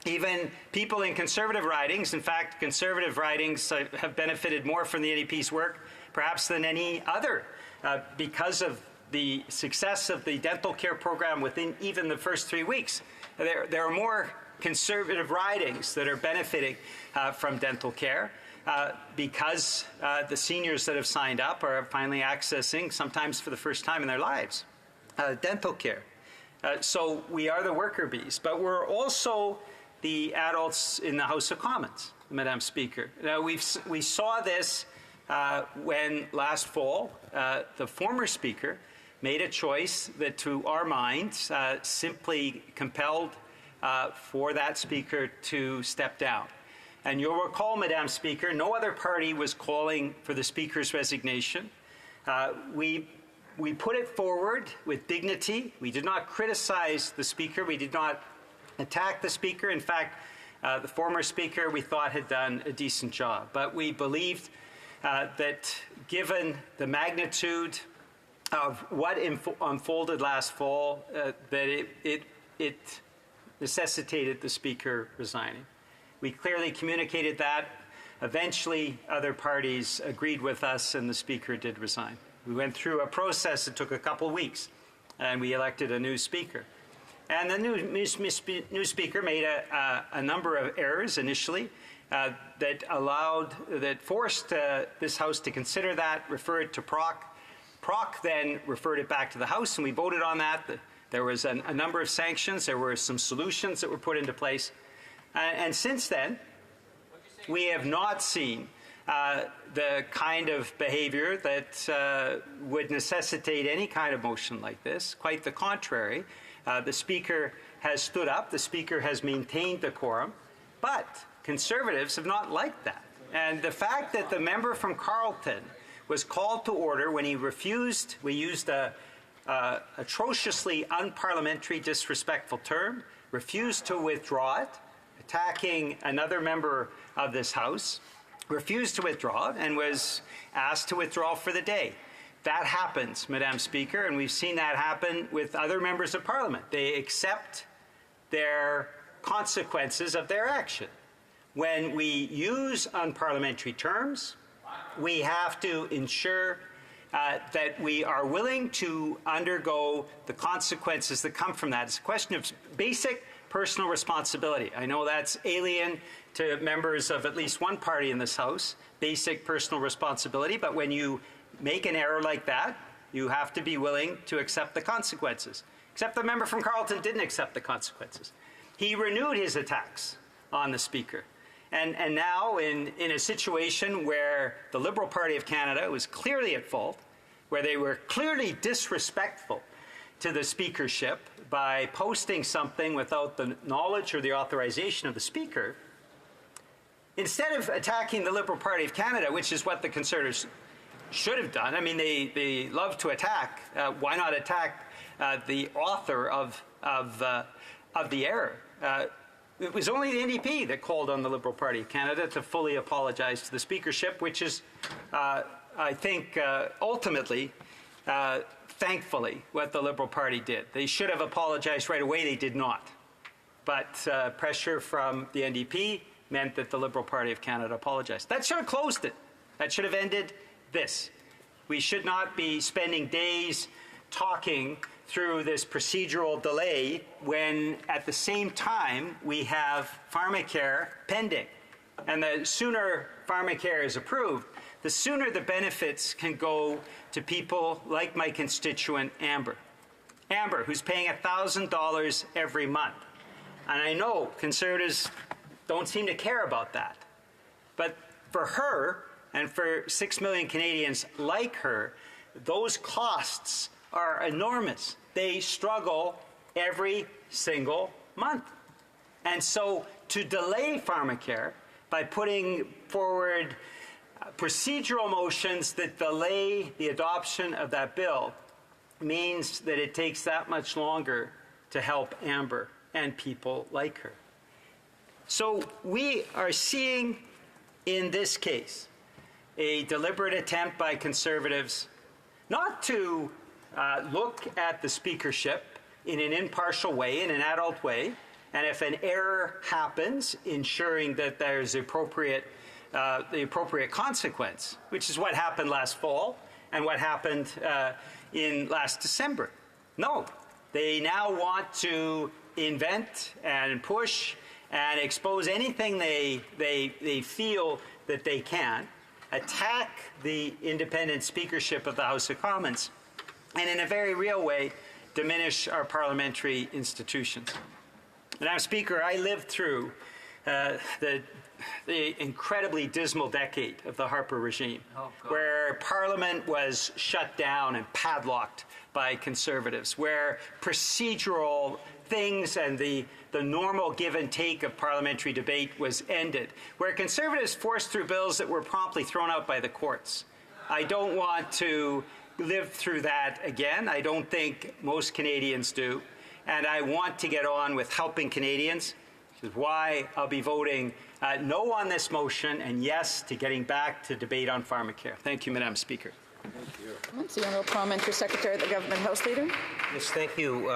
Even people in Conservative ridings, in fact, Conservative ridings have benefited more from the NDP's work perhaps than any other because of the success of the dental care program within even the first 3 weeks. There are more Conservative ridings that are benefiting from dental care because the seniors that have signed up are finally accessing, sometimes for the first time in their lives, dental care. So we are the worker bees, but we're also the adults in the House of Commons, Madam Speaker. Now, we saw this when last fall the former Speaker made a choice that, to our minds, simply compelled for that Speaker to step down. And you'll recall, Madam Speaker, no other party was calling for the Speaker's resignation. We put it forward with dignity. We did not criticize the Speaker. We did not attack the Speaker. In fact, the former Speaker, we thought, had done a decent job. But we believed that given the magnitude of what unfolded last fall, that it necessitated the Speaker resigning. We clearly communicated that. Eventually, other parties agreed with us, and the Speaker did resign. We went through a process that took a couple of weeks, and we elected a new Speaker. And the new Speaker made a number of errors initially that forced this House to consider that, refer it to PROC. PROC then referred it back to the House, and we voted on that. There was a number of sanctions. There were some solutions that were put into place. And since then, we have not seen the kind of behavior that would necessitate any kind of motion like this. Quite the contrary. The Speaker has stood up. The Speaker has maintained decorum. But Conservatives have not liked that. And the fact that the member from Carleton was called to order when he refused, we used a atrociously unparliamentary, disrespectful term, refused to withdraw it, attacking another member of this House, refused to withdraw it, and was asked to withdraw for the day. that happens, Madam Speaker, and we've seen that happen with other members of Parliament. They accept their consequences of their action. When we use unparliamentary terms, we have to ensure that we are willing to undergo the consequences that come from that. It's a question of basic personal responsibility. I know that's alien to members of at least one party in this House, basic personal responsibility, but when you make an error like that, you have to be willing to accept the consequences. Except the member from Carleton didn't accept the consequences. He renewed his attacks on the Speaker. And now in a situation where the Liberal Party of Canada was clearly at fault, where they were clearly disrespectful to the speakership by posting something without the knowledge or the authorization of the Speaker, instead of attacking the Liberal Party of Canada, which is what the Conservatives should have done, I mean, they love to attack. Why not attack the author of the error? It was only the NDP that called on the Liberal Party of Canada to fully apologize to the speakership, which is, I think, ultimately, thankfully, what the Liberal Party did. They should have apologized right away. They did not. But pressure from the NDP meant that the Liberal Party of Canada apologized. That should have closed it. That should have ended this. We should not be spending days talking through this procedural delay when at the same time we have pharmacare pending. And the sooner pharmacare is approved, the sooner the benefits can go to people like my constituent Amber. Amber, who's paying $1,000 every month. And I know Conservatives don't seem to care about that. But for her, and for 6 million Canadians like her, those costs are enormous. They struggle every single month. And so to delay pharmacare by putting forward procedural motions that delay the adoption of that bill means that it takes that much longer to help Amber and people like her. So we are seeing in this case a deliberate attempt by Conservatives not to look at the speakership in an impartial way, in an adult way, and if an error happens, ensuring that there's the appropriate consequence, which is what happened last fall and what happened in last December. No, they now want to invent and push and expose anything they feel that they can, attack the independent speakership of the House of Commons, and in a very real way, diminish our parliamentary institutions. Madam Speaker, I lived through the incredibly dismal decade of the Harper regime, where Parliament was shut down and padlocked by Conservatives, where procedural things and the normal give and take of parliamentary debate was ended, where Conservatives forced through bills that were promptly thrown out by the courts. I don't want to live through that again. I don't think most Canadians do. And I want to get on with helping Canadians, which is why I'll be voting no on this motion and yes to getting back to debate on pharmacare. Thank you, Madam Speaker. Thank you. The Honourable Parliamentary Secretary of the Government House Leader. Yes, thank you,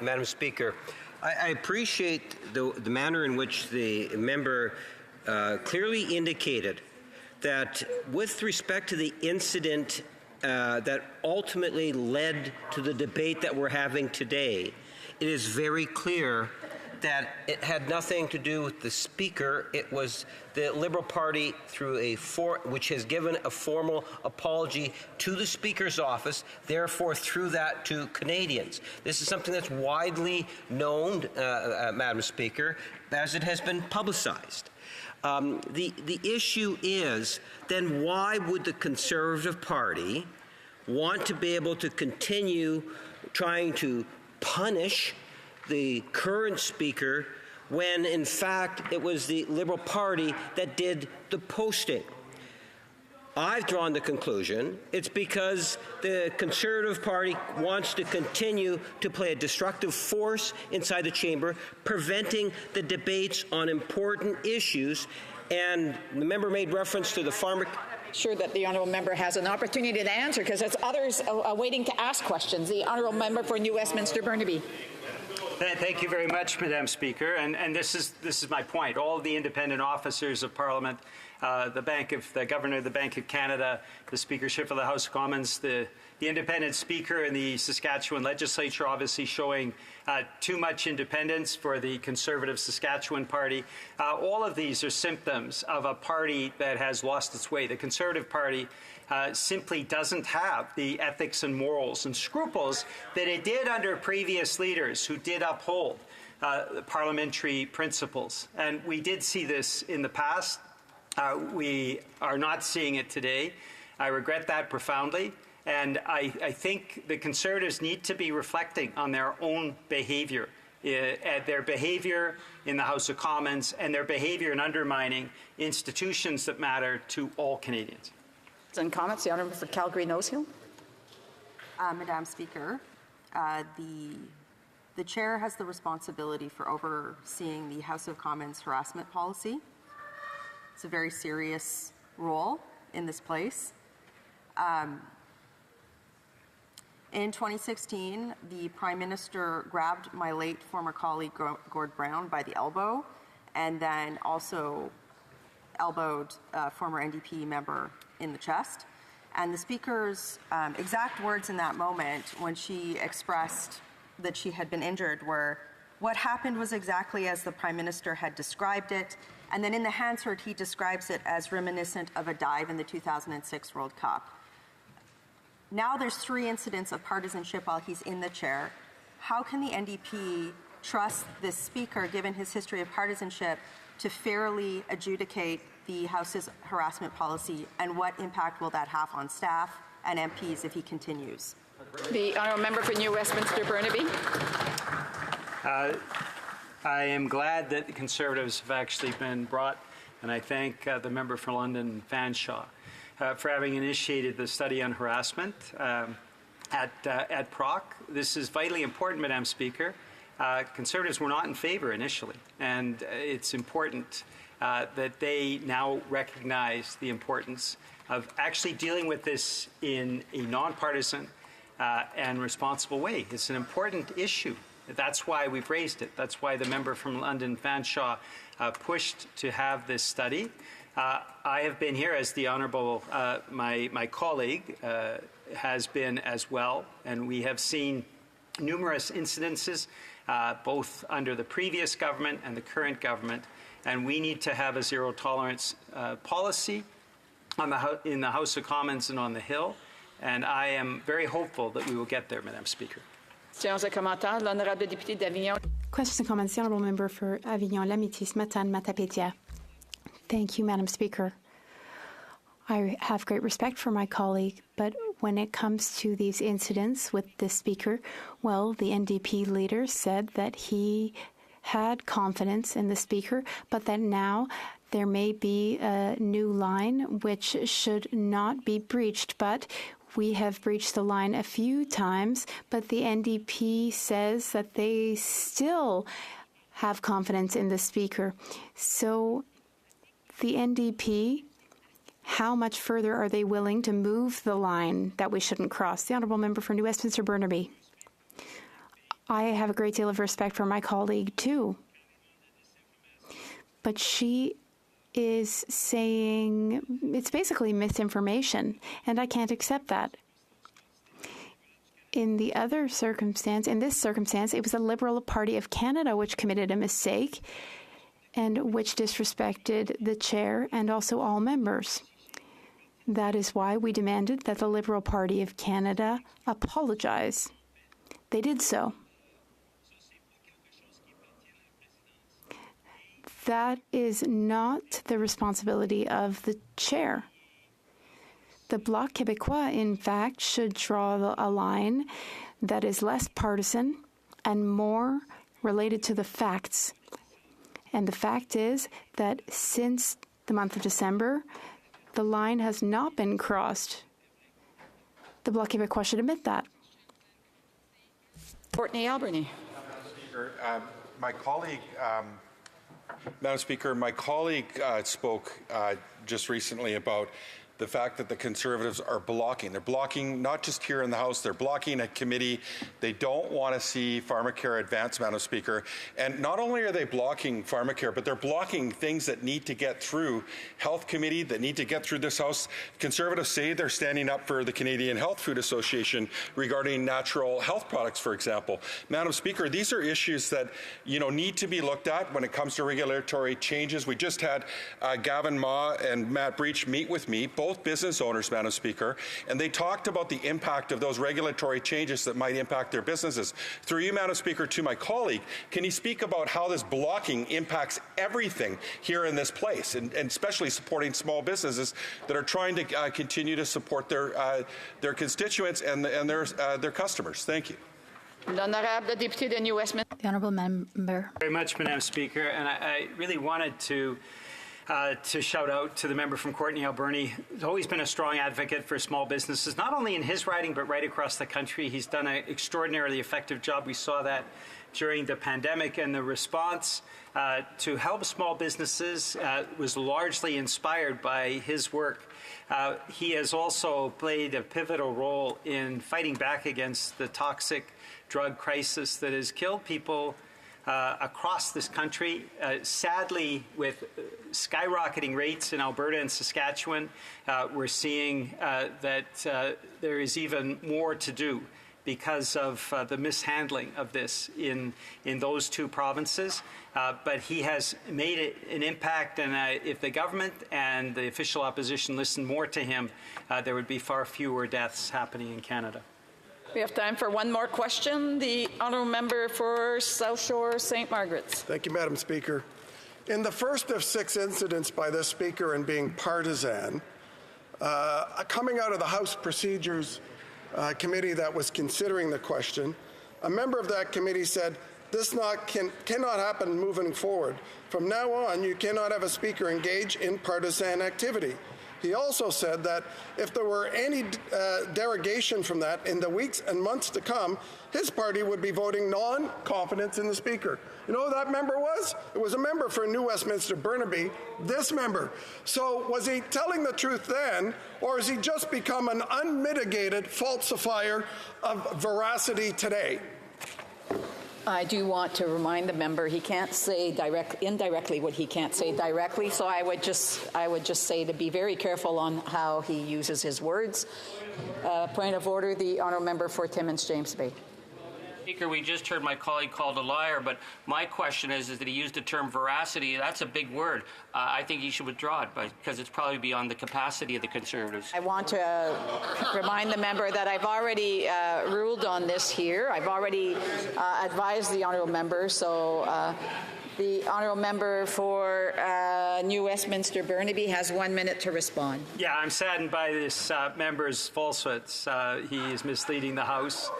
Madam Speaker. I appreciate the manner in which the member clearly indicated that with respect to the incident that ultimately led to the debate that we're having today, it is very clear that it had nothing to do with the Speaker. It was the Liberal Party through which has given a formal apology to the Speaker's office, therefore through that to Canadians. This is something that's widely known, Madam Speaker, as it has been publicized. The issue is, then why would the Conservative Party want to be able to continue trying to punish the current Speaker when, in fact, it was the Liberal Party that did the posting? I've drawn the conclusion it's because the Conservative Party wants to continue to play a destructive force inside the chamber, preventing the debates on important issues And the member made reference to the farmer. Sure that the honourable member has an opportunity to answer because there's others waiting to ask questions. The honourable member for New Westminster Burnaby. Thank you very much, Madam Speaker. And this is my point. All of the independent officers of Parliament, the Governor of the Bank of Canada, the Speakership of the House of Commons, the independent Speaker in the Saskatchewan Legislature, obviously showing too much independence for the Conservative Saskatchewan Party. All of these are symptoms of a party that has lost its way. The Conservative Party simply doesn't have the ethics and morals and scruples that it did under previous leaders who did uphold parliamentary principles. And we did see this in the past. We are not seeing it today. I regret that profoundly. And I think the Conservatives need to be reflecting on their own behavior, their behavior in the House of Commons and their behavior in undermining institutions that matter to all Canadians. And comments, the honourable for Calgary Nose Hill. Madam Speaker, the chair has the responsibility for overseeing the House of Commons harassment policy. It's a very serious role in this place. In 2016, the Prime Minister grabbed my late former colleague Gord Brown by the elbow and then also elbowed a former NDP member in the chest. And the Speaker's exact words in that moment when she expressed that she had been injured were, "What happened was exactly as the Prime Minister had described it." And then in the Hansard, he describes it as reminiscent of a dive in the 2006 World Cup. Now there's 3 incidents of partisanship while he's in the chair. How can the NDP trust this Speaker, given his history of partisanship, to fairly adjudicate the House's harassment policy, and what impact will that have on staff and MPs if he continues? The honourable member for New Westminster Burnaby. I am glad that the Conservatives have actually been brought, and I thank the member for London Fanshawe for having initiated the study on harassment at PROC. This is vitally important, Madam Speaker. Conservatives were not in favour initially, and it's important that they now recognize the importance of actually dealing with this in a nonpartisan and responsible way. It's an important issue. That's why we've raised it. That's why the member from London Fanshawe pushed to have this study. I have been here as the Honourable, my colleague has been as well, and we have seen numerous incidences both under the previous government and the current government, and we need to have a zero tolerance policy in the House of Commons and on the Hill, and I am very hopeful that we will get there, Madam Speaker. Questions and comments. The Honourable Member for Avignon-Lamitis, Matane-Matapédia. Thank you, Madam Speaker. I have great respect for my colleague, but when it comes to these incidents with the Speaker, well, the NDP leader said that he had confidence in the Speaker, but that now there may be a new line which should not be breached. But we have breached the line a few times, but the NDP says that they still have confidence in the Speaker. So the NDP, how much further are they willing to move the line that we shouldn't cross? The Honourable Member for New Westminster Burnaby. I have a great deal of respect for my colleague too, but she is saying it's basically misinformation, and I can't accept that. In this circumstance, it was the Liberal Party of Canada which committed a mistake and which disrespected the chair and also all members. That is why we demanded that the Liberal Party of Canada apologize. They did so. That is not the responsibility of the chair. The Bloc Québécois, in fact, should draw a line that is less partisan and more related to the facts. And the fact is that since the month of December, the line has not been crossed. The Bloc Québécois should admit that. Courtney Alberni. My colleague Madam Speaker, my colleague spoke just recently about the fact that the Conservatives are blocking. They're blocking not just here in the House, they're blocking a committee. They don't want to see pharmacare advance, Madam Speaker. And not only are they blocking pharmacare, but they're blocking things that need to get through Health Committee, that need to get through this House. Conservatives say they're standing up for the Canadian Health Food Association regarding natural health products, for example. Madam Speaker, these are issues that need to be looked at when it comes to regulatory changes. We just had Gavin Ma and Matt Breach meet with me, both business owners, Madam Speaker, and they talked about the impact of those regulatory changes that might impact their businesses. Through you, Madam Speaker, to my colleague, can you speak about how this blocking impacts everything here in this place, and especially supporting small businesses that are trying to continue to support their constituents and their customers? Thank you. The honourable member. Very much, Madam Speaker, and I really wanted to shout out to the member from Courtenay Alberni. He's always been a strong advocate for small businesses, not only in his riding, but right across the country. He's done an extraordinarily effective job. We saw that during the pandemic, and the response to help small businesses was largely inspired by his work. He has also played a pivotal role in fighting back against the toxic drug crisis that has killed people across this country. Sadly, with skyrocketing rates in Alberta and Saskatchewan, we're seeing that there is even more to do because of the mishandling of this in those two provinces. But he has made an impact, and if the government and the official opposition listened more to him, there would be far fewer deaths happening in Canada. We have time for one more question. The honourable member for South Shore, St. Margaret's. Thank you, Madam Speaker. In the first of 6 incidents by this Speaker in being partisan, coming out of the House Procedures Committee that was considering the question, a member of that committee said, this cannot happen moving forward. From now on, you cannot have a Speaker engage in partisan activity. He also said that if there were any derogation from that in the weeks and months to come, his party would be voting non-confidence in the Speaker. You know who that member was? It was a member for New Westminster Burnaby, this member. So was he telling the truth then, or has he just become an unmitigated falsifier of veracity today? I do want to remind the member he can't say indirectly what he can't say directly, so I would just say to be very careful on how he uses his words. Point of order, the honourable member for Timmins James Bay. Speaker, we just heard my colleague called a liar, but my question is that he used the term veracity. That's a big word. I think he should withdraw it because it's probably beyond the capacity of the Conservatives. I want to remind the member that I've already ruled on this here. I've already advised the honourable member, so the honourable member for New Westminster Burnaby has 1 minute to respond. Yeah, I'm saddened by this member's falsehoods. He is misleading the House.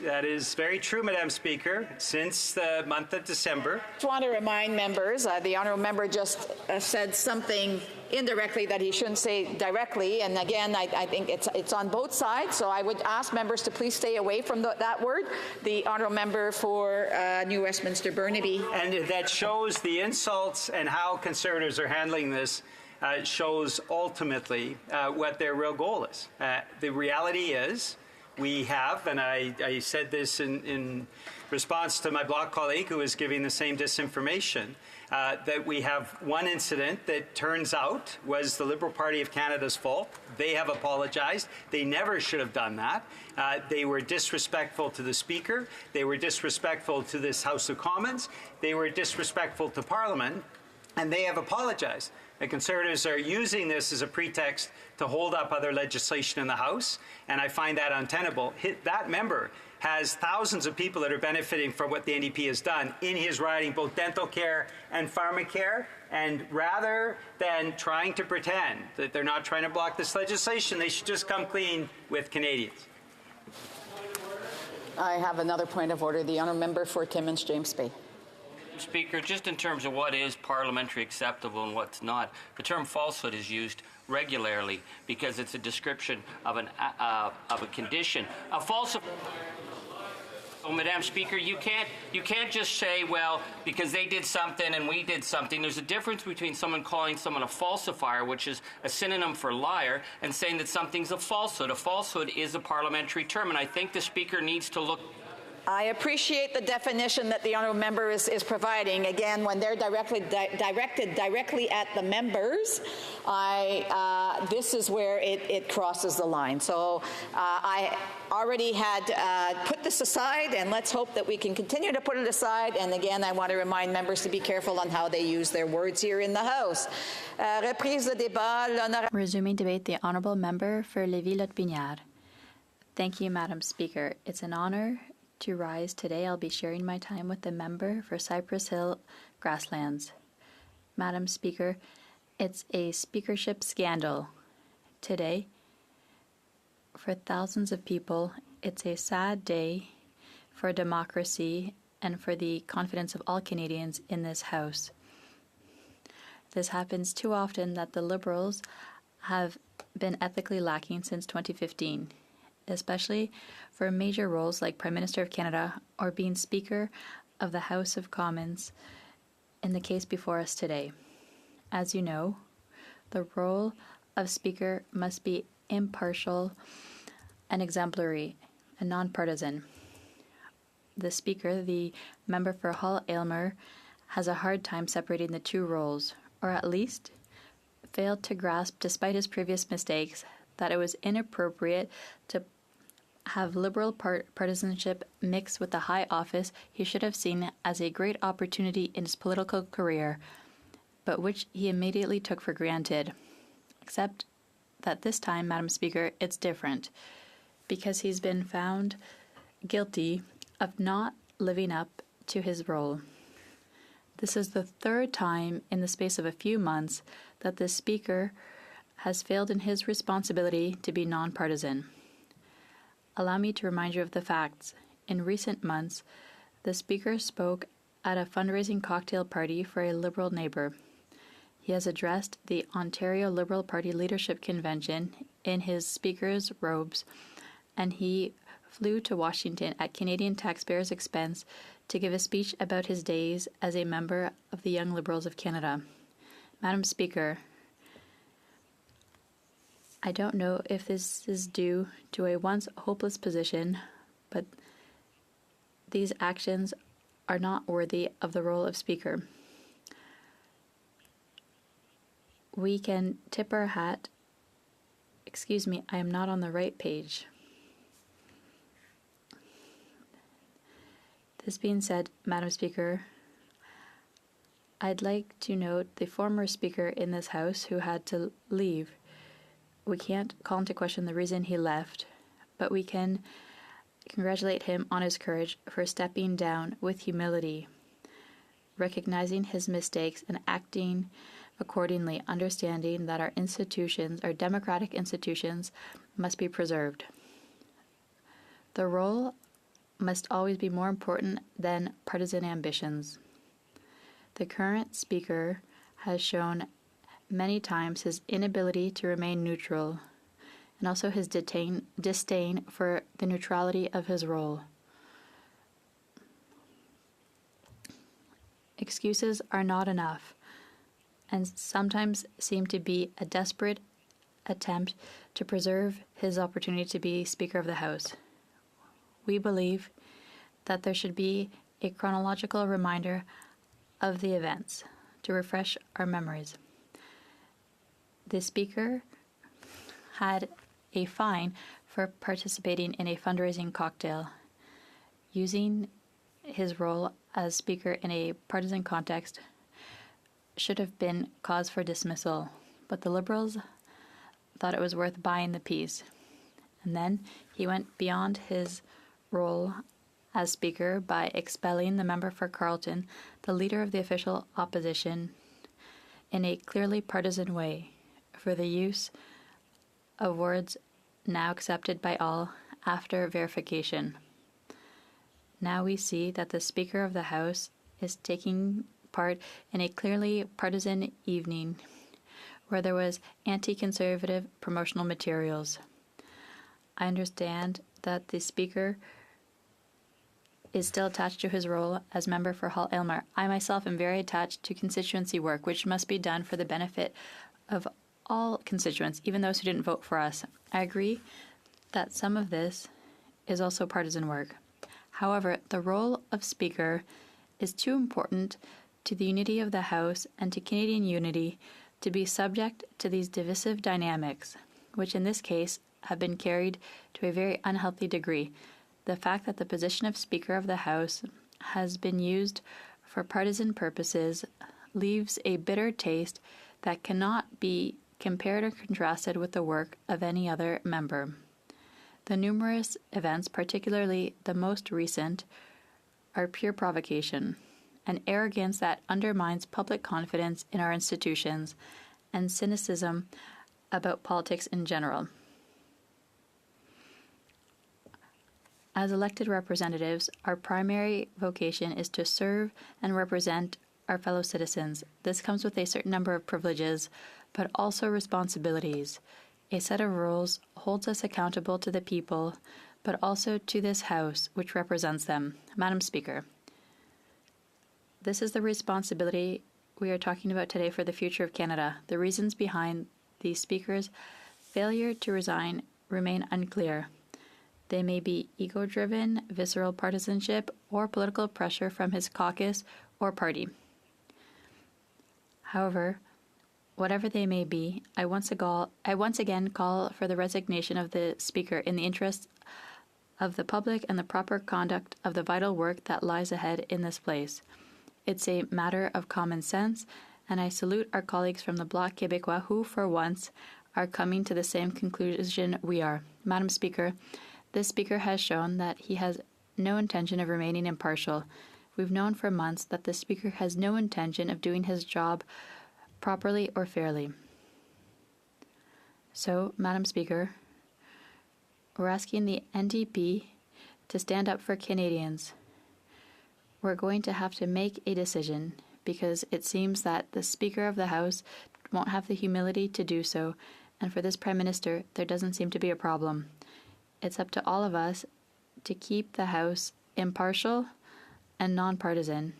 That is very true, Madam Speaker. Since the month of December. I just want to remind members, the honourable member just said something indirectly that he shouldn't say directly, and again, I think it's on both sides, so I would ask members to please stay away from that word. The honourable member for New Westminster Burnaby. And that shows the insults and how Conservatives are handling this. Shows ultimately what their real goal is. The reality is, we have, and I said this in response to my Bloc colleague who was giving the same disinformation, that we have one incident that turns out was the Liberal Party of Canada's fault. They have apologized. They never should have done that. They were disrespectful to the Speaker. They were disrespectful to this House of Commons. They were disrespectful to Parliament, and they have apologized. The Conservatives are using this as a pretext to hold up other legislation in the House, and I find that untenable. That member has thousands of people that are benefiting from what the NDP has done in his riding, both dental care and pharmacare, and rather than trying to pretend that they're not trying to block this legislation, they should just come clean with Canadians. I have another point of order. The honourable member for Timmins James Bay. Speaker, just in terms of what is parliamentary acceptable and what's not, the term falsehood is used regularly because it's a description of a condition. A false. Oh, Madam Speaker, you can't just say, well, because they did something and we did something. There's a difference between someone calling someone a falsifier, which is a synonym for liar, and saying that something's a falsehood. A falsehood is a parliamentary term, and I think the Speaker needs to look. I appreciate the definition that the honourable member is providing. Again, when they're directed directly at the members, this is where it crosses the line. So I already had put this aside, and let's hope that we can continue to put it aside. And again, I want to remind members to be careful on how they use their words here in the House. Reprise de débat. Resuming debate, the honourable member for Lévis-Lotbinière. Thank you, Madam Speaker. It's an honour to rise today. I'll be sharing my time with the member for Cypress Hill Grasslands. Madam Speaker, it's a speakership scandal. Today, for thousands of people, it's a sad day for democracy and for the confidence of all Canadians in this House. This happens too often that the Liberals have been ethically lacking since 2015. Especially for major roles like Prime Minister of Canada or being Speaker of the House of Commons in the case before us today. As you know, the role of Speaker must be impartial and exemplary and non-partisan. The Speaker, the member for Hull-Aylmer, has a hard time separating the two roles, or at least failed to grasp, despite his previous mistakes, that it was inappropriate to have Liberal partisanship mixed with the high office he should have seen as a great opportunity in his political career, but which he immediately took for granted. Except that this time, Madam Speaker, it's different, because he's been found guilty of not living up to his role. This is the third time in the space of a few months that the Speaker has failed in his responsibility to be nonpartisan. Allow me to remind you of the facts. In recent months, the Speaker spoke at a fundraising cocktail party for a Liberal neighbour. He has addressed the Ontario Liberal Party Leadership Convention in his Speaker's robes, and he flew to Washington at Canadian taxpayers' expense to give a speech about his days as a member of the Young Liberals of Canada. Madam Speaker, I don't know if this is due to a once hopeless position, but these actions are not worthy of the role of Speaker. We can tip our hat. Excuse me, I am not on the right page. This being said, Madam Speaker, I'd like to note the former Speaker in this House who had to leave. We can't call into question the reason he left, but we can congratulate him on his courage for stepping down with humility, recognizing his mistakes and acting accordingly, understanding that our institutions, our democratic institutions, must be preserved. The role must always be more important than partisan ambitions. The current Speaker has shown many times his inability to remain neutral, and also his disdain for the neutrality of his role. Excuses are not enough, and sometimes seem to be a desperate attempt to preserve his opportunity to be Speaker of the House. We believe that there should be a chronological reminder of the events to refresh our memories. The Speaker had a fine for participating in a fundraising cocktail. Using his role as Speaker in a partisan context should have been cause for dismissal, but the Liberals thought it was worth buying the peace. And then he went beyond his role as Speaker by expelling the member for Carleton, the leader of the official opposition, in a clearly partisan way, for the use of words now accepted by all after verification. Now we see that the Speaker of the House is taking part in a clearly partisan evening where there was anti-conservative promotional materials. I understand that the Speaker is still attached to his role as member for Hull Aylmer. I myself am very attached to constituency work, which must be done for the benefit of all constituents, even those who didn't vote for us. I agree that some of this is also partisan work. However, the role of Speaker is too important to the unity of the House and to Canadian unity to be subject to these divisive dynamics, which in this case have been carried to a very unhealthy degree. The fact that the position of Speaker of the House has been used for partisan purposes leaves a bitter taste that cannot be compared or contrasted with the work of any other member. The numerous events, particularly the most recent, are pure provocation, an arrogance that undermines public confidence in our institutions, and cynicism about politics in general. As elected representatives, our primary vocation is to serve and represent our fellow citizens. This comes with a certain number of privileges, but also responsibilities. A set of rules holds us accountable to the people, but also to this House, which represents them. Madam Speaker, this is the responsibility we are talking about today for the future of Canada. The reasons behind the Speaker's failure to resign remain unclear. They may be ego-driven, visceral partisanship, or political pressure from his caucus or party. However, whatever they may be, I once again call for the resignation of the Speaker in the interests of the public and the proper conduct of the vital work that lies ahead in this place. It's a matter of common sense, and I salute our colleagues from the Bloc Québécois who, for once, are coming to the same conclusion we are. Madam Speaker, this Speaker has shown that he has no intention of remaining impartial. We've known for months that the Speaker has no intention of doing his job properly or fairly. So, Madam Speaker, we're asking the NDP to stand up for Canadians. We're going to have to make a decision because it seems that the Speaker of the House won't have the humility to do so, and for this Prime Minister, there doesn't seem to be a problem. It's up to all of us to keep the House impartial and nonpartisan,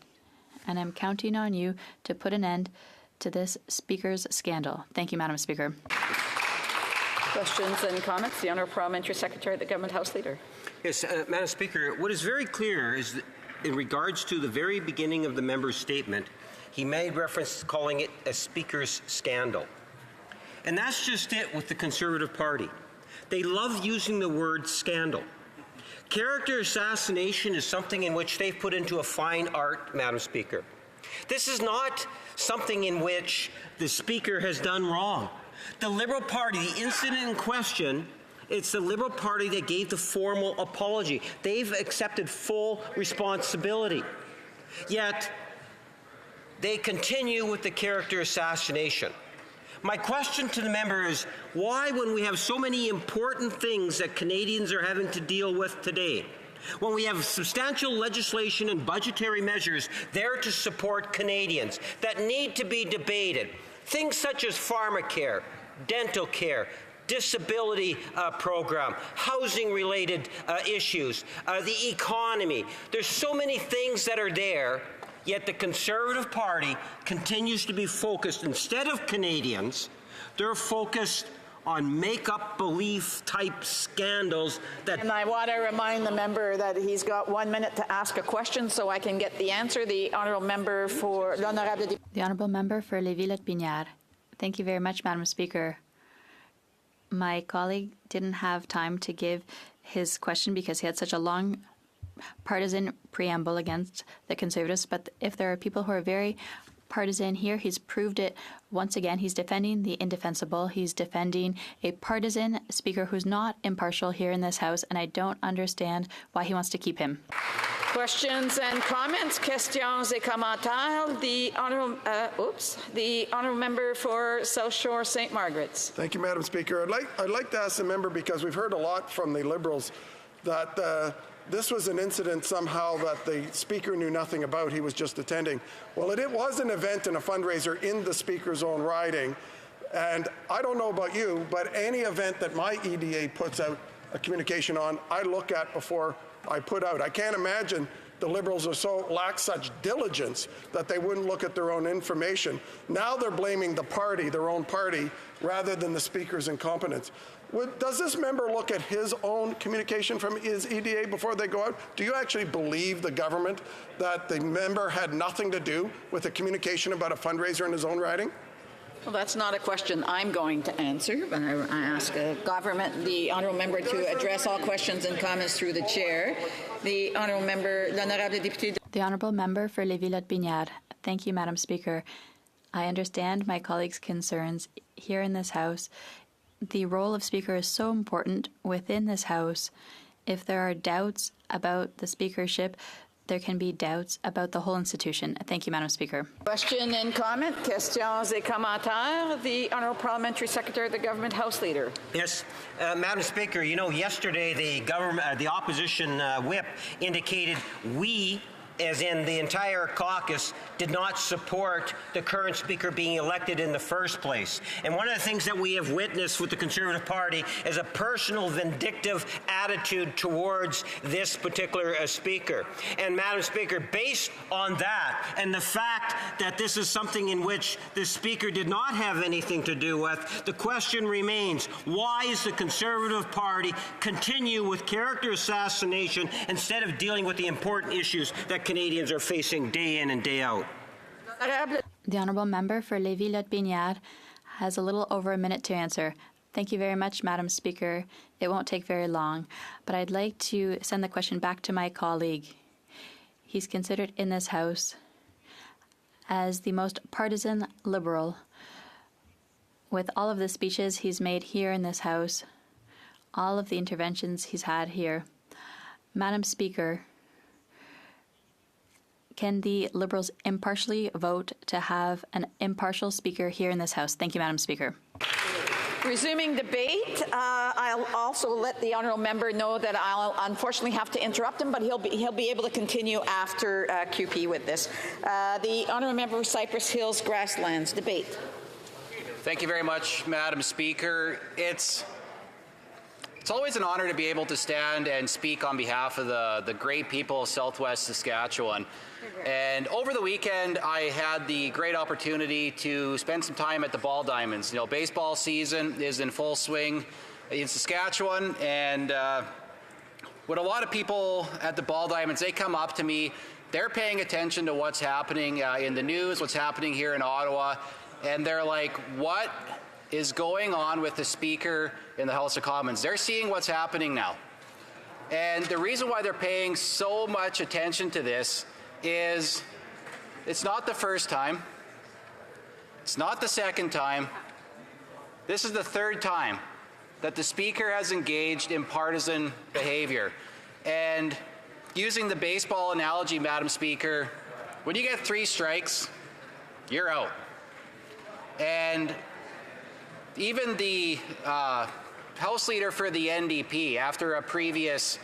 and I'm counting on you to put an end to this Speaker's scandal. Thank you, Madam Speaker. Questions and comments? The Honourable Parliamentary Secretary, the Government House Leader. Yes, Madam Speaker, what is very clear is that in regards to the very beginning of the member's statement, he made reference to calling it a Speaker's scandal. And that's just it with the Conservative Party. They love using the word scandal. Character assassination is something in which they've put into a fine art, Madam Speaker. This is not something in which the Speaker has done wrong. The Liberal Party, the incident in question, it's the Liberal Party that gave the formal apology. They've accepted full responsibility. Yet, they continue with the character assassination. My question to the member is, why, when we have so many important things that Canadians are having to deal with today, when we have substantial legislation and budgetary measures there to support Canadians that need to be debated, things such as pharmacare, dental care, disability program, housing-related issues, the economy. There's so many things that are there, yet the Conservative Party continues to be focused, instead of Canadians, they're focused on make-up belief type scandals that... And I want to remind the member that he's got 1 minute to ask a question so I can get the answer. The Honourable Member for L'Honorable... The Honourable Member for Lévis-Lotbinière. Thank you very much, Madam Speaker. My colleague didn't have time to give his question because he had such a long partisan preamble against the Conservatives, but if there are people who are very partisan here, he's proved it once again. He's defending the indefensible. He's defending a partisan Speaker who's not impartial here in this House, and I don't understand why he wants to keep him. Questions and comments? Questions et commentaires. The Honourable Member for South Shore St. Margaret's. Thank you, Madam Speaker. I'd like to ask the member, because we've heard a lot from the Liberals, that this was an incident somehow that the Speaker knew nothing about. He was just attending. Well, it was an event and a fundraiser in the Speaker's own riding. And I don't know about you, but any event that my EDA puts out a communication on, I look at before I put out. I can't imagine the Liberals lack such diligence that they wouldn't look at their own information. Now they're blaming the party, their own party, rather than the Speaker's incompetence. Does this member look at his own communication from his EDA before they go out? Do you actually believe the government that the member had nothing to do with the communication about a fundraiser in his own riding? Well, that's not a question I'm going to answer, but I ask the honourable member to address all questions and comments through the chair. The honourable member, l'honorable député. The honourable member for Lévis-Lotbinière. Thank you, Madam Speaker. I understand my colleagues' concerns here in this House. The role of Speaker is so important within this House. If there are doubts about the speakership, there can be doubts about the whole institution. Thank you, Madam Speaker. Question and comment, questions et commentaires. The Honourable Parliamentary Secretary of the Government House Leader. Yes, Madam Speaker, you know, yesterday the opposition whip indicated we, as in the entire caucus, did not support the current Speaker being elected in the first place. And one of the things that we have witnessed with the Conservative Party is a personal vindictive attitude towards this particular Speaker. And Madam Speaker, based on that and the fact that this is something in which the Speaker did not have anything to do with, the question remains, why is the Conservative Party continue with character assassination instead of dealing with the important issues that Canadians are facing day in and day out? The honourable member for Lévis-Lotbinière has a little over a minute to answer. Thank you very much, Madam Speaker. It won't take very long, but I'd like to send the question back to my colleague. He's considered in this House as the most partisan Liberal. With all of the speeches he's made here in this House, all of the interventions he's had here, Madam Speaker, can the Liberals impartially vote to have an impartial Speaker here in this House? Thank you, Madam Speaker. Resuming debate, I'll also let the honourable member know that I'll unfortunately have to interrupt him, but he'll be able to continue after QP with this. The honourable member for Cypress Hills Grasslands, debate. Thank you very much, Madam Speaker. It's always an honor to be able to stand and speak on behalf of the great people of Southwest Saskatchewan. And over the weekend, I had the great opportunity to spend some time at the Ball Diamonds. You know, baseball season is in full swing in Saskatchewan, and when a lot of people at the Ball Diamonds, they come up to me, they're paying attention to what's happening in the news, what's happening here in Ottawa, and they're like, what is going on with the Speaker in the House of Commons? They're seeing what's happening now. And the reason why they're paying so much attention to this is it's not the first time. It's not the second time. This is the third time that the Speaker has engaged in partisan behavior. And using the baseball analogy, Madam Speaker, when you get 3 strikes, you're out. And even the House Leader for the NDP, after a previous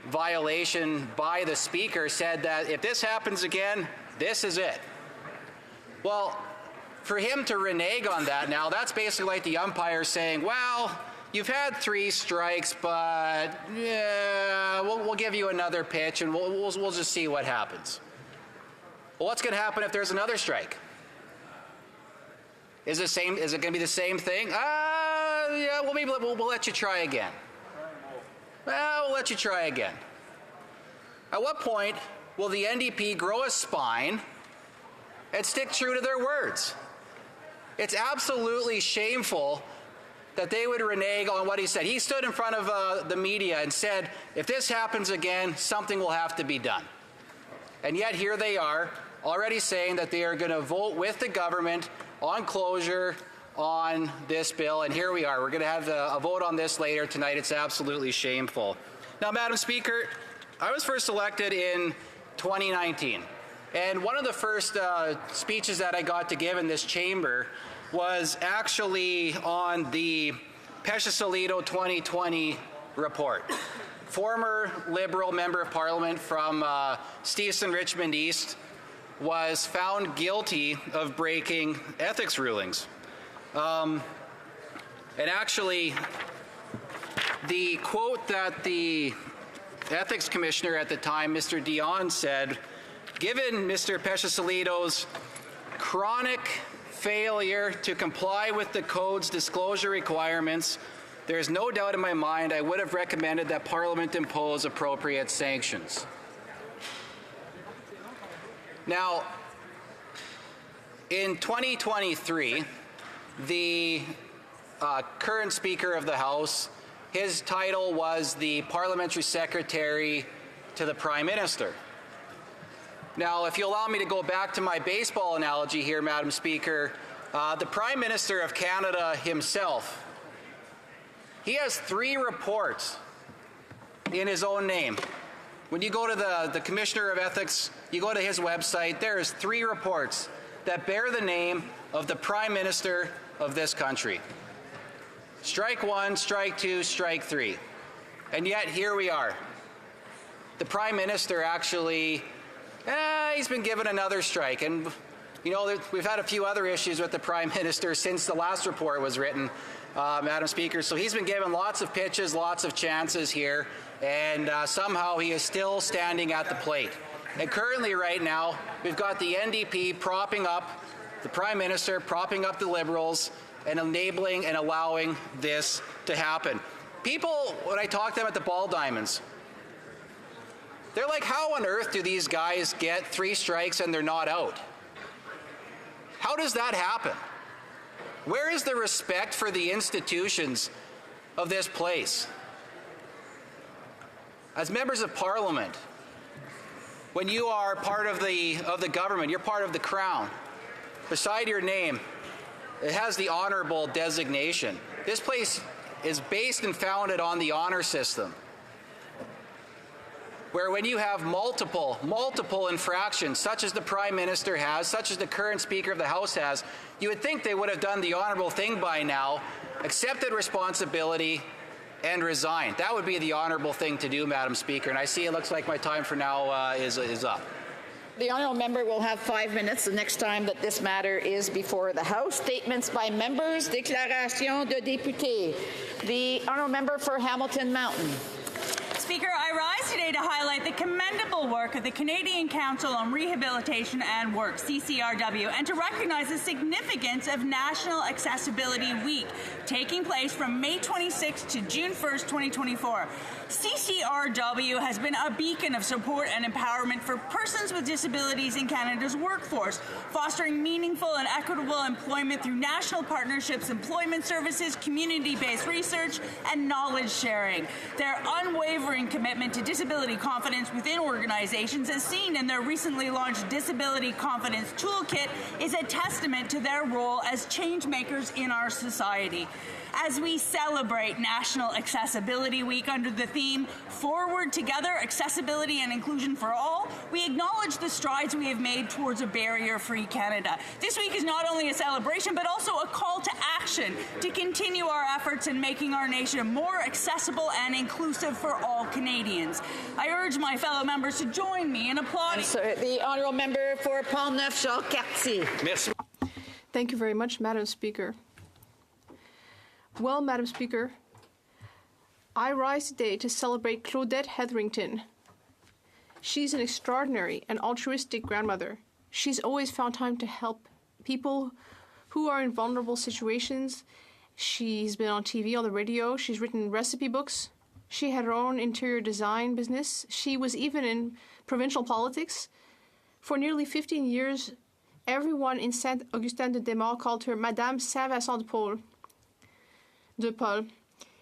violation by the Speaker, said that if this happens again, this is it. Well, for him to renege on that now, that's basically like the umpire saying, well, you've had 3 strikes, but yeah, we'll give you another pitch and we'll just see what happens. Well, what's going to happen if there's another strike? Is it going to be the same thing? Yeah, well, maybe we'll let you try again. Well, we'll let you try again. At what point will the NDP grow a spine and stick true to their words? It's absolutely shameful that they would renege on what he said. He stood in front of the media and said, if this happens again, something will have to be done. And yet here they are, already saying that they are going to vote with the government on closure on this bill, and here we are. We're going to have a vote on this later tonight. It's absolutely shameful. Now, Madam Speaker, I was first elected in 2019, and one of the first speeches that I got to give in this chamber was actually on the Pesce-Solido 2020 report. Former Liberal Member of Parliament from Steveston, Richmond East, was found guilty of breaking ethics rulings. And actually, the quote that the ethics commissioner at the time, Mr. Dion, said, given Mr. Pescasolido's chronic failure to comply with the code's disclosure requirements, there is no doubt in my mind I would have recommended that Parliament impose appropriate sanctions. Now, in 2023, the current Speaker of the House, his title was the Parliamentary Secretary to the Prime Minister. Now, if you allow me to go back to my baseball analogy here, Madam Speaker, the Prime Minister of Canada himself, he has 3 reports in his own name. When you go to the Commissioner of Ethics, you go to his website, there is 3 reports that bear the name of the Prime Minister of this country. Strike 1, strike 2, strike 3. And yet here we are. The Prime Minister actually, he's been given another strike. And you know, we've had a few other issues with the Prime Minister since the last report was written, Madam Speaker. So he's been given lots of pitches, lots of chances here, and somehow he is still standing at the plate. And currently right now, we've got the NDP propping up the Prime Minister, propping up the Liberals, and enabling and allowing this to happen. People, when I talk to them at the Ball Diamonds, they're like, how on earth do these guys get 3 strikes and they're not out? How does that happen? Where is the respect for the institutions of this place? As members of Parliament, when you are part of the government, you're part of the Crown. Beside your name, it has the honorable designation. This place is based and founded on the honor system, where when you have multiple infractions, such as the Prime Minister has, such as the current Speaker of the House has, you would think they would have done the honorable thing by now, accepted responsibility, and resigned. That would be the honorable thing to do, Madam Speaker. And I see it looks like my time for now is up. The honourable member will have 5 minutes the next time that this matter is before the House. Statements by members, déclaration de députés. The honourable member for Hamilton Mountain. Speaker, I rise today to highlight the commendable work of the Canadian Council on Rehabilitation and Work, CCRW, and to recognize the significance of National Accessibility Week, taking place from May 26th to June 1st, 2024. CCRW has been a beacon of support and empowerment for persons with disabilities in Canada's workforce, fostering meaningful and equitable employment through national partnerships, employment services, community-based research, and knowledge sharing. Their unwavering commitment to disability confidence within organizations, as seen in their recently launched Disability Confidence Toolkit, is a testament to their role as change makers in our society. As we celebrate National Accessibility Week under the theme Forward Together, Accessibility and Inclusion for All, we acknowledge the strides we have made towards a barrier-free Canada. This week is not only a celebration, but also a call to action to continue our efforts in making our nation more accessible and inclusive for all Canadians. I urge my fellow members to join me in applauding. The honourable member for Pont-Neuf-Jacques-Cartier. Merci. Thank you very much, Madam Speaker. Well, Madam Speaker, I rise today to celebrate Claudette Hetherington. She's an extraordinary and altruistic grandmother. She's always found time to help people who are in vulnerable situations. She's been on TV, on the radio. She's written recipe books. She had her own interior design business. She was even in provincial politics. For nearly 15 years, everyone in Saint-Augustin-de-Desmaures called her Madame Saint-Vincent de Paul.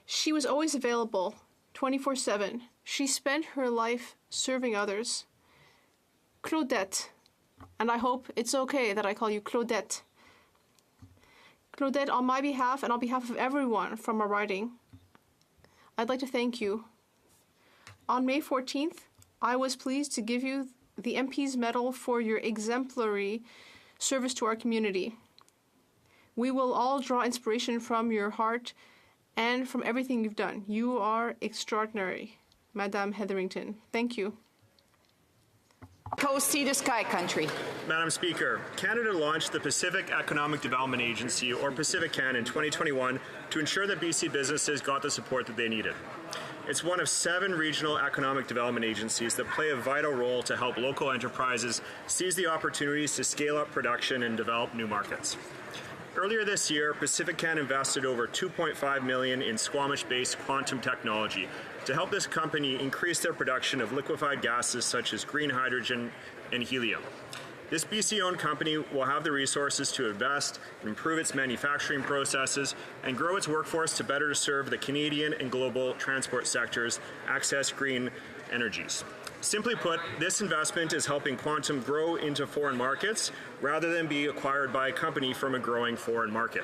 She was always available, 24/7. She spent her life serving others. Claudette, and I hope it's okay that I call you Claudette. Claudette, on my behalf and on behalf of everyone from our riding, I'd like to thank you. On May 14th, I was pleased to give you the MP's Medal for your exemplary service to our community. We will all draw inspiration from your heart and from everything you've done. You are extraordinary, Madame Hetherington. Thank you. Coast Sea to Sky Country. Madam Speaker, Canada launched the Pacific Economic Development Agency, or PacificCan, in 2021 to ensure that BC businesses got the support that they needed. It's one of 7 regional economic development agencies that play a vital role to help local enterprises seize the opportunities to scale up production and develop new markets. Earlier this year, PacificCan invested over $2.5 million in Squamish-based Quantum Technology to help this company increase their production of liquefied gases such as green hydrogen and helium. This BC-owned company will have the resources to invest, improve its manufacturing processes, and grow its workforce to better serve the Canadian and global transport sectors access green energies. Simply put, this investment is helping Quantum grow into foreign markets rather than be acquired by a company from a growing foreign market.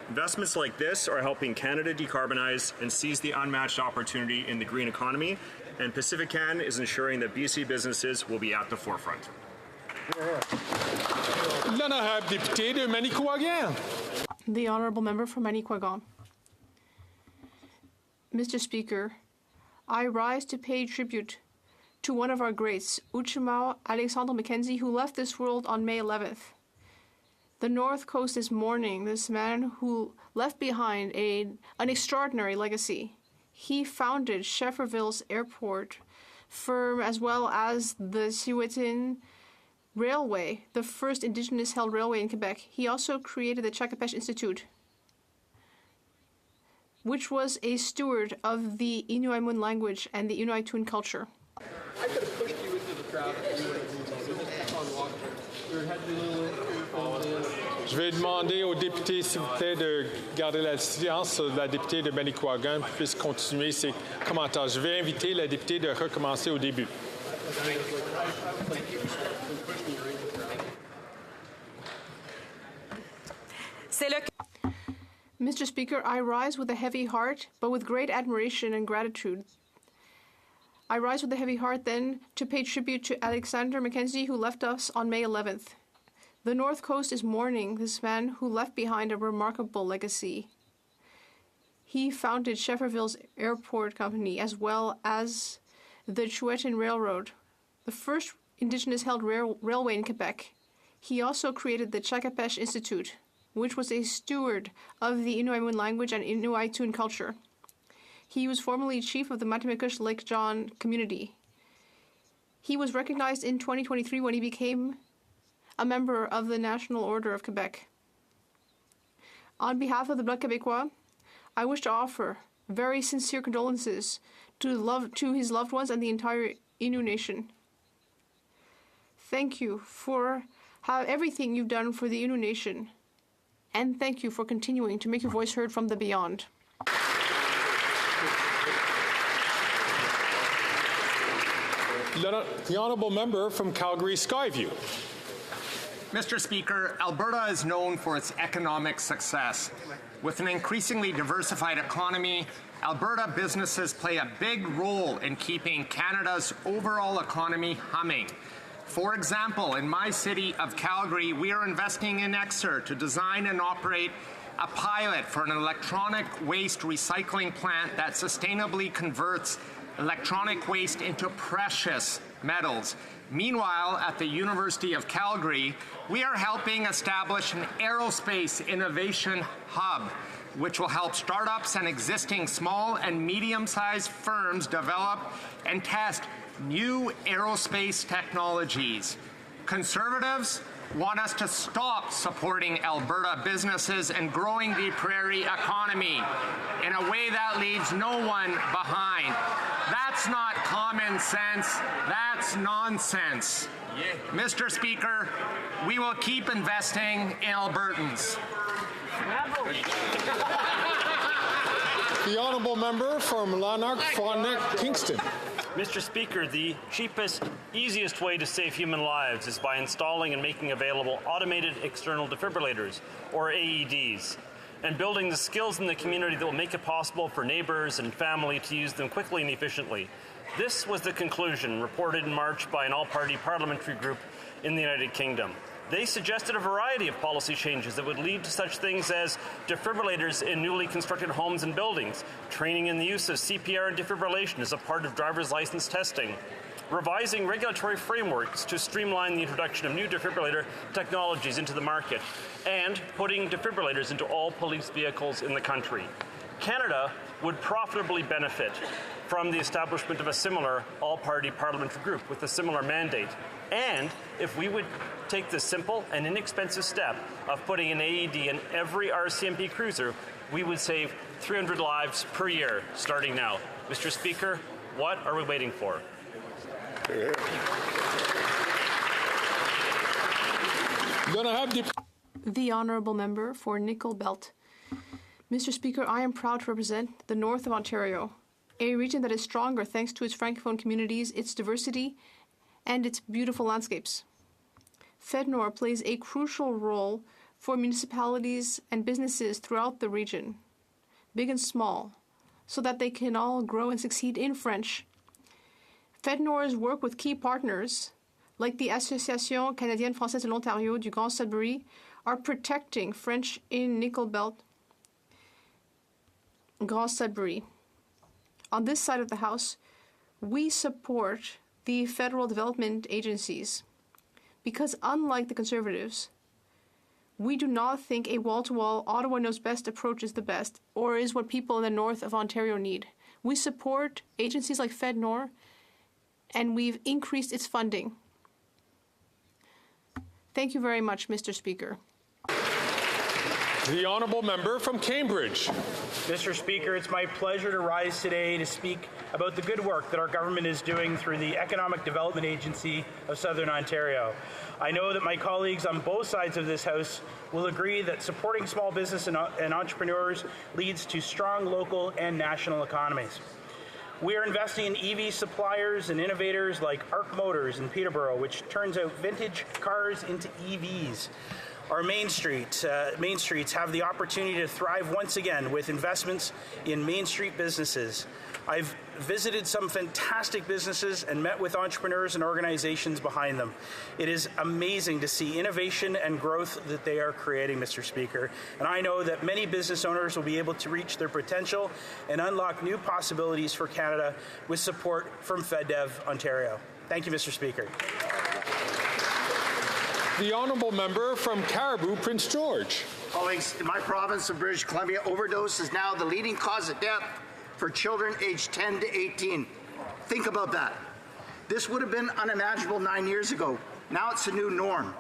Investments like this are helping Canada decarbonize and seize the unmatched opportunity in the green economy, and PacificCan is ensuring that BC businesses will be at the forefront. L'honorable député de Manicouagan. The Honourable Member for Manicouagan. Mr. Speaker, I rise to pay tribute to one of our greats, Uchimau Alexander Mackenzie, who left this world on May 11th. The North Coast is mourning this man who left behind an extraordinary legacy. He founded Schefferville's airport firm as well as the Sioux-Wet'en Railway, the first Indigenous-held railway in Quebec. He also created the Chakapesh Institute, which was a steward of the Inuiamun language and the Inuit culture. I could have pushed you into the crowd if you would have moved on. So just kept on walking. Je vais demander au député, s'il vous plaît, de garder la silence. La députée de Manicouagan puisse continuer ses commentaires. Je vais inviter la députée de recommencer au début. Mr. Speaker, I rise with a heavy heart, but with great admiration and gratitude. I rise with a heavy heart, then, to pay tribute to Alexander Mackenzie, who left us on May 11th. The North Coast is mourning this man who left behind a remarkable legacy. He founded Schefferville's airport company as well as the Sioux-Wet'en Railroad, the first Indigenous-held railway in Quebec. He also created the Chakapesh Institute, which was a steward of the Inuiamun language and Inuit culture. He was formerly chief of the Matamikush Lake John community. He was recognized in 2023 when he became a member of the National Order of Quebec. On behalf of the Bloc Québécois, I wish to offer very sincere condolences to his loved ones and the entire Innu Nation. Thank you for everything you've done for the Innu Nation, and thank you for continuing to make your voice heard from the beyond. The Honourable Member from Calgary Skyview. Mr. Speaker, Alberta is known for its economic success. With an increasingly diversified economy, Alberta businesses play a big role in keeping Canada's overall economy humming. For example, in my city of Calgary, we are investing in Exer to design and operate a pilot for an electronic waste recycling plant that sustainably converts electronic waste into precious metals. Meanwhile, at the University of Calgary, we are helping establish an aerospace innovation hub, which will help startups and existing small and medium-sized firms develop and test new aerospace technologies. Conservatives want us to stop supporting Alberta businesses and growing the prairie economy in a way that leaves no one behind. That's not common sense, that's nonsense. Mr. Speaker, we will keep investing in Albertans. The Honourable Member from Lanark, Frontenac, Kingston. Mr. Speaker, the cheapest, easiest way to save human lives is by installing and making available automated external defibrillators, or AEDs, and building the skills in the community that will make it possible for neighbors and family to use them quickly and efficiently. This was the conclusion reported in March by an all-party parliamentary group in the United Kingdom. They suggested a variety of policy changes that would lead to such things as defibrillators in newly constructed homes and buildings, training in the use of CPR and defibrillation as a part of driver's license testing, revising regulatory frameworks to streamline the introduction of new defibrillator technologies into the market, and putting defibrillators into all police vehicles in the country. Canada would profitably benefit from the establishment of a similar all-party parliamentary group with a similar mandate. And if we would take the simple and inexpensive step of putting an AED in every RCMP cruiser, we would save 300 lives per year starting now. Mr. Speaker, what are we waiting for? The Honourable Member for Nickel Belt. Mr. Speaker, I am proud to represent the north of Ontario, a region that is stronger thanks to its francophone communities, its diversity, and its beautiful landscapes. FedNor plays a crucial role for municipalities and businesses throughout the region, big and small, so that they can all grow and succeed in French. FedNor's work with key partners, like the Association Canadienne Française de l'Ontario du Grand Sudbury, are protecting French in Nickel Belt, Grand Sudbury. On this side of the House, we support the federal development agencies because, unlike the Conservatives, we do not think a wall-to-wall Ottawa knows best approach is the best or is what people in the north of Ontario need. We support agencies like FedNor, and we've increased its funding. Thank you very much, Mr. Speaker. The Honourable Member from Cambridge. Mr. Speaker, it's my pleasure to rise today to speak about the good work that our government is doing through the Economic Development Agency of Southern Ontario. I know that my colleagues on both sides of this House will agree that supporting small business and entrepreneurs leads to strong local and national economies. We are investing in EV suppliers and innovators like ARC Motors in Peterborough, which turns out vintage cars into EVs. Our main streets have the opportunity to thrive once again with investments in Main Street businesses. I've visited some fantastic businesses and met with entrepreneurs and organizations behind them. It is amazing to see innovation and growth that they are creating, Mr. Speaker. And I know that many business owners will be able to reach their potential and unlock new possibilities for Canada with support from FedDev Ontario. Thank you, Mr. Speaker. The Honourable Member from Caribou, Prince George. Colleagues, in my province of British Columbia, overdose is now the leading cause of death for children aged 10 to 18. Think about that. This would have been unimaginable 9 years ago. Now it's a new norm.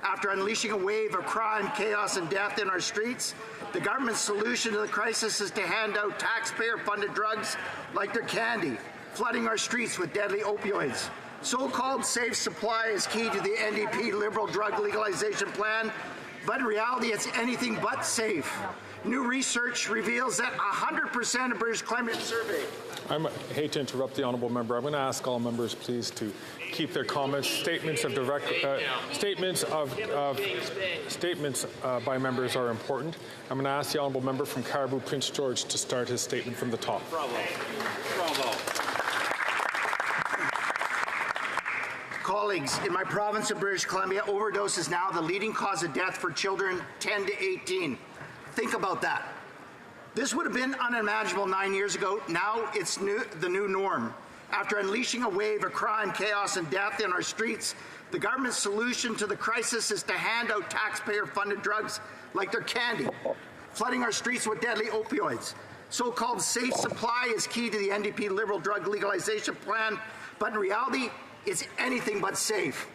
After unleashing a wave of crime, chaos, and death in our streets, the government's solution to the crisis is to hand out taxpayer-funded drugs like they're candy, flooding our streets with deadly opioids. So-called safe supply is key to the NDP Liberal drug legalization plan, but in reality it's anything but safe. New research reveals that 100% of British Columbia surveyed. I hate to interrupt the Honourable Member. I'm going to ask all members, please, to keep their comments, statements by members are important. I'm going to ask the Honourable Member from Caribou, Prince George, to start his statement from the top. Bravo. Bravo. Colleagues, in my province of British Columbia, overdose is now the leading cause of death for children 10 to 18. Think about that. This would have been unimaginable 9 years ago. Now it's the new norm. After unleashing a wave of crime, chaos, and death in our streets, the government's solution to the crisis is to hand out taxpayer-funded drugs like they're candy, flooding our streets with deadly opioids. So-called safe supply is key to the NDP Liberal drug legalization plan, but in reality, it's anything but safe.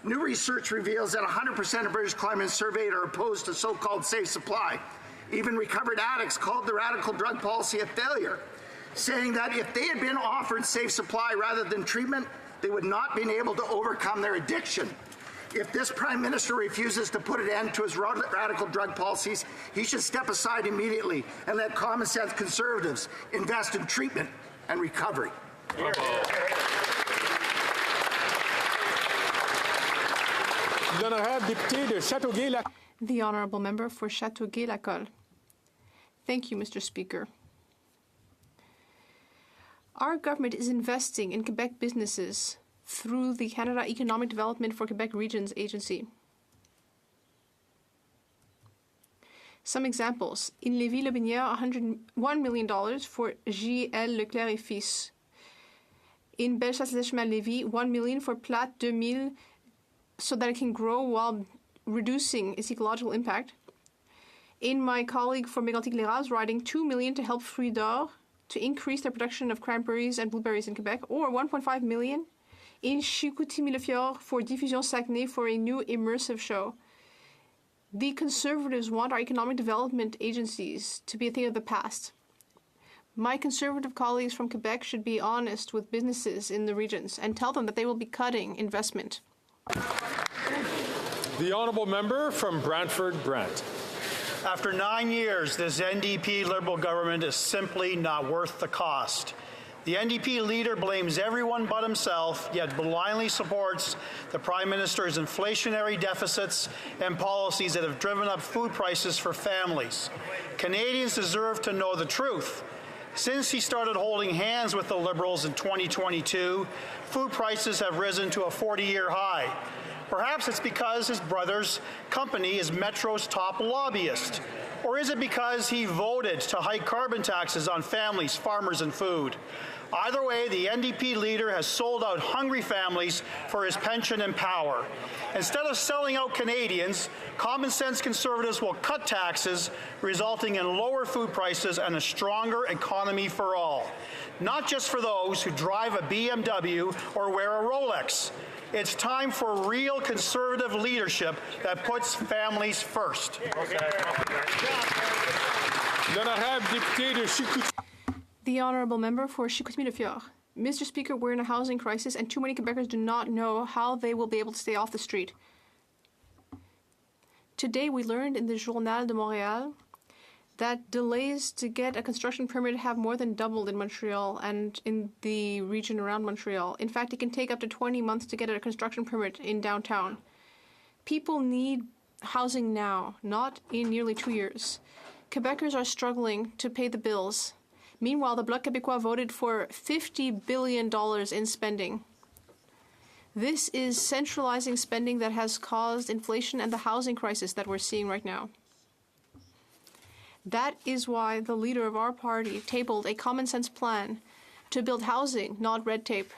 New research reveals that 100% of British Columbians surveyed are opposed to so-called safe supply. Even recovered addicts called the radical drug policy a failure, saying that if they had been offered safe supply rather than treatment, they would not have been able to overcome their addiction. If this Prime Minister refuses to put an end to his radical drug policies, he should step aside immediately and let common sense Conservatives invest in treatment and recovery. The Honourable Member for Châteauguay-Lacolle. Thank you, Mr. Speaker. Our government is investing in Quebec businesses through the Canada Economic Development for Quebec Regions Agency. Some examples. In Lévis-Lobinière, $101 million for J.L. Leclerc et Fils. In Bellechasse-Lévis, $1 million for Plate 2000 so that it can grow while reducing its ecological impact. In my colleague for Mégantic-Les Rats riding, $2 million to help Fruits d'Or to increase their production of cranberries and blueberries in Quebec, or 1.5 million in Chicoutimi-Le-Fjord for Diffusion Saguenay for a new immersive show. The Conservatives want our economic development agencies to be a thing of the past. My Conservative colleagues from Quebec should be honest with businesses in the regions and tell them that they will be cutting investment. The honourable member from Brantford-Brant. After 9 years, this NDP Liberal government is simply not worth the cost. The NDP leader blames everyone but himself, yet blindly supports the Prime Minister's inflationary deficits and policies that have driven up food prices for families. Canadians deserve to know the truth. Since he started holding hands with the Liberals in 2022, food prices have risen to a 40-year high. Perhaps it's because his brother's company is Metro's top lobbyist. Or is it because he voted to hike carbon taxes on families, farmers, and food? Either way, the NDP leader has sold out hungry families for his pension and power. Instead of selling out Canadians, common sense Conservatives will cut taxes, resulting in lower food prices and a stronger economy for all. Not just for those who drive a BMW or wear a Rolex. It's time for real Conservative leadership that puts families first. The honourable member for Chicoutimi-Le-Fjord. Mr. Speaker, we're in a housing crisis and too many Quebecers do not know how they will be able to stay off the street. Today we learned in the Journal de Montréal that delays to get a construction permit have more than doubled in Montreal and in the region around Montreal. In fact, it can take up to 20 months to get a construction permit in downtown. People need housing now, not in nearly 2 years. Quebecers are struggling to pay the bills. Meanwhile, the Bloc Québécois voted for $50 billion in spending. This is centralizing spending that has caused inflation and the housing crisis that we're seeing right now. That is why the leader of our party tabled a common sense plan to build housing, not red tape.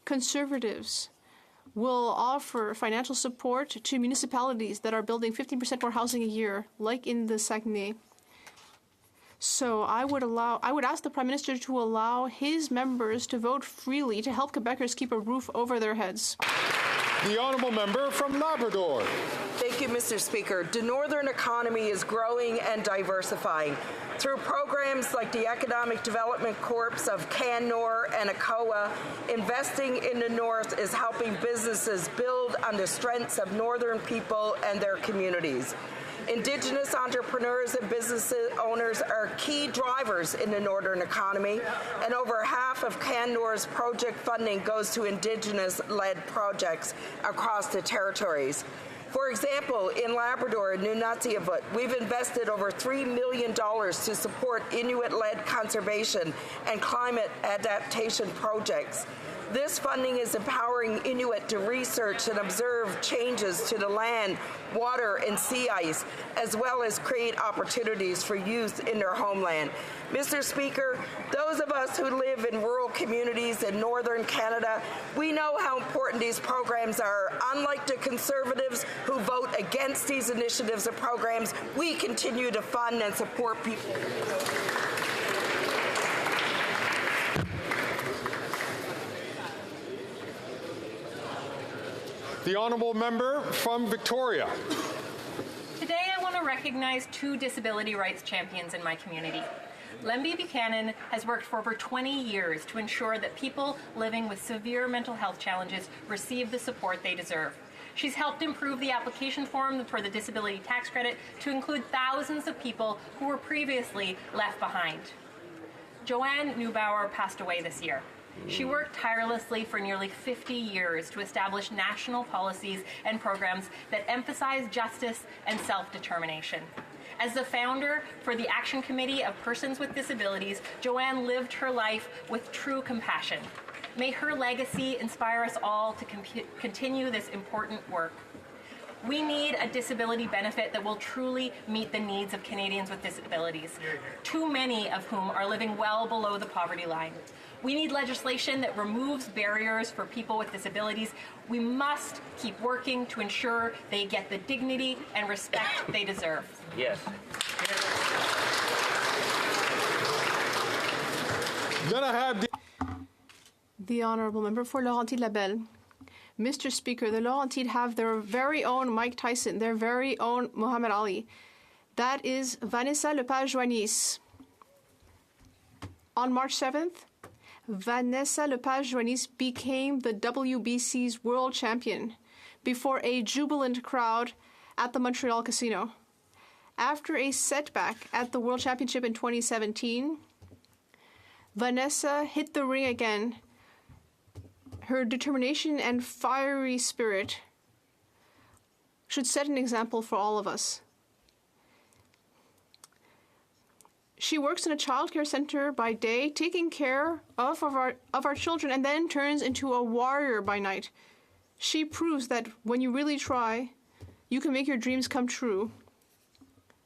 Conservatives will offer financial support to municipalities that are building 15% more housing a year, like in the Saguenay. So I would ask the Prime Minister to allow his members to vote freely to help Quebecers keep a roof over their heads. The honourable member from Labrador. Thank you, Mr. Speaker. The northern economy is growing and diversifying. Through programs like the Economic Development Corps of Cannor and ACOA, investing in the north is helping businesses build on the strengths of northern people and their communities. Indigenous entrepreneurs and business owners are key drivers in the northern economy, and over half of Cannor's project funding goes to Indigenous-led projects across the territories. For example, in Labrador and Nunatsiavut, we've invested over $3 million to support Inuit-led conservation and climate adaptation projects. This funding is empowering Inuit to research and observe changes to the land, water, and sea ice, as well as create opportunities for youth in their homeland. Mr. Speaker, those of us who live in rural communities in northern Canada, we know how important these programs are. Unlike the Conservatives who vote against these initiatives and programs, we continue to fund and support people. The honourable member from Victoria. Today I want to recognize two disability rights champions in my community. Lemby Buchanan has worked for over 20 years to ensure that people living with severe mental health challenges receive the support they deserve. She's helped improve the application form for the disability tax credit to include thousands of people who were previously left behind. Joanne Neubauer passed away this year. She worked tirelessly for nearly 50 years to establish national policies and programs that emphasize justice and self-determination. As the founder for the Action Committee of Persons with Disabilities, Joanne lived her life with true compassion. May her legacy inspire us all to continue this important work. We need a disability benefit that will truly meet the needs of Canadians with disabilities, too many of whom are living well below the poverty line. We need legislation that removes barriers for people with disabilities. We must keep working to ensure they get the dignity and respect they deserve. Yes. Then I have the Honourable Member for Laurentides-Labelle. Mr. Speaker, the Laurentides have their very own Mike Tyson, their very own Muhammad Ali. That is Vanessa Lepage-Joannis. On March 7th, Vanessa Lepage-Joannis became the WBC's world champion before a jubilant crowd at the Montreal Casino. After a setback at the World Championship in 2017, Vanessa hit the ring again. Her determination and fiery spirit should set an example for all of us. She works in a childcare center by day, taking care of our children, and then turns into a warrior by night. She proves that when you really try, you can make your dreams come true.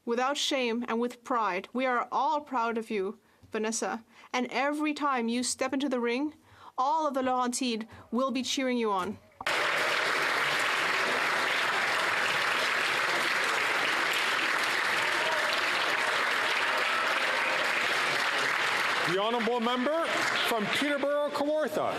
Without shame and with pride. We are all proud of you, Vanessa. And every time you step into the ring, all of the Laurentides will be cheering you on. the honourable member from Peterborough-Kawartha.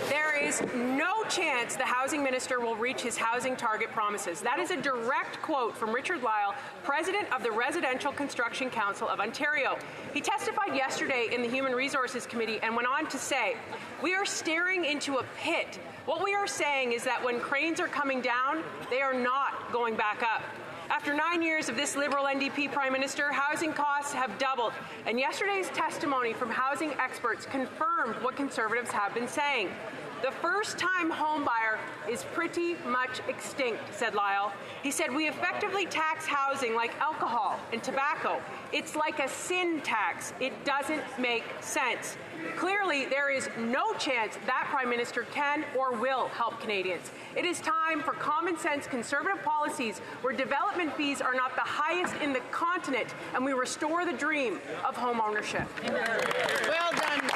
There is no chance the housing minister will reach his housing target promises. That is a direct quote from Richard Lyle, president of the Residential Construction Council of Ontario. He testified yesterday in the Human Resources Committee and went on to say, "We are staring into a pit. What we are saying is that when cranes are coming down, they are not going back up." After 9 years of this Liberal NDP Prime Minister, housing costs have doubled, and yesterday's testimony from housing experts confirmed what Conservatives have been saying. The first-time home buyer is pretty much extinct, said Lyle. He said, "We effectively tax housing like alcohol and tobacco. It's like a sin tax. It doesn't make sense." Clearly, there is no chance that Prime Minister can or will help Canadians. It is time for common-sense Conservative policies where development fees are not the highest in the continent, and we restore the dream of home ownership. Well done.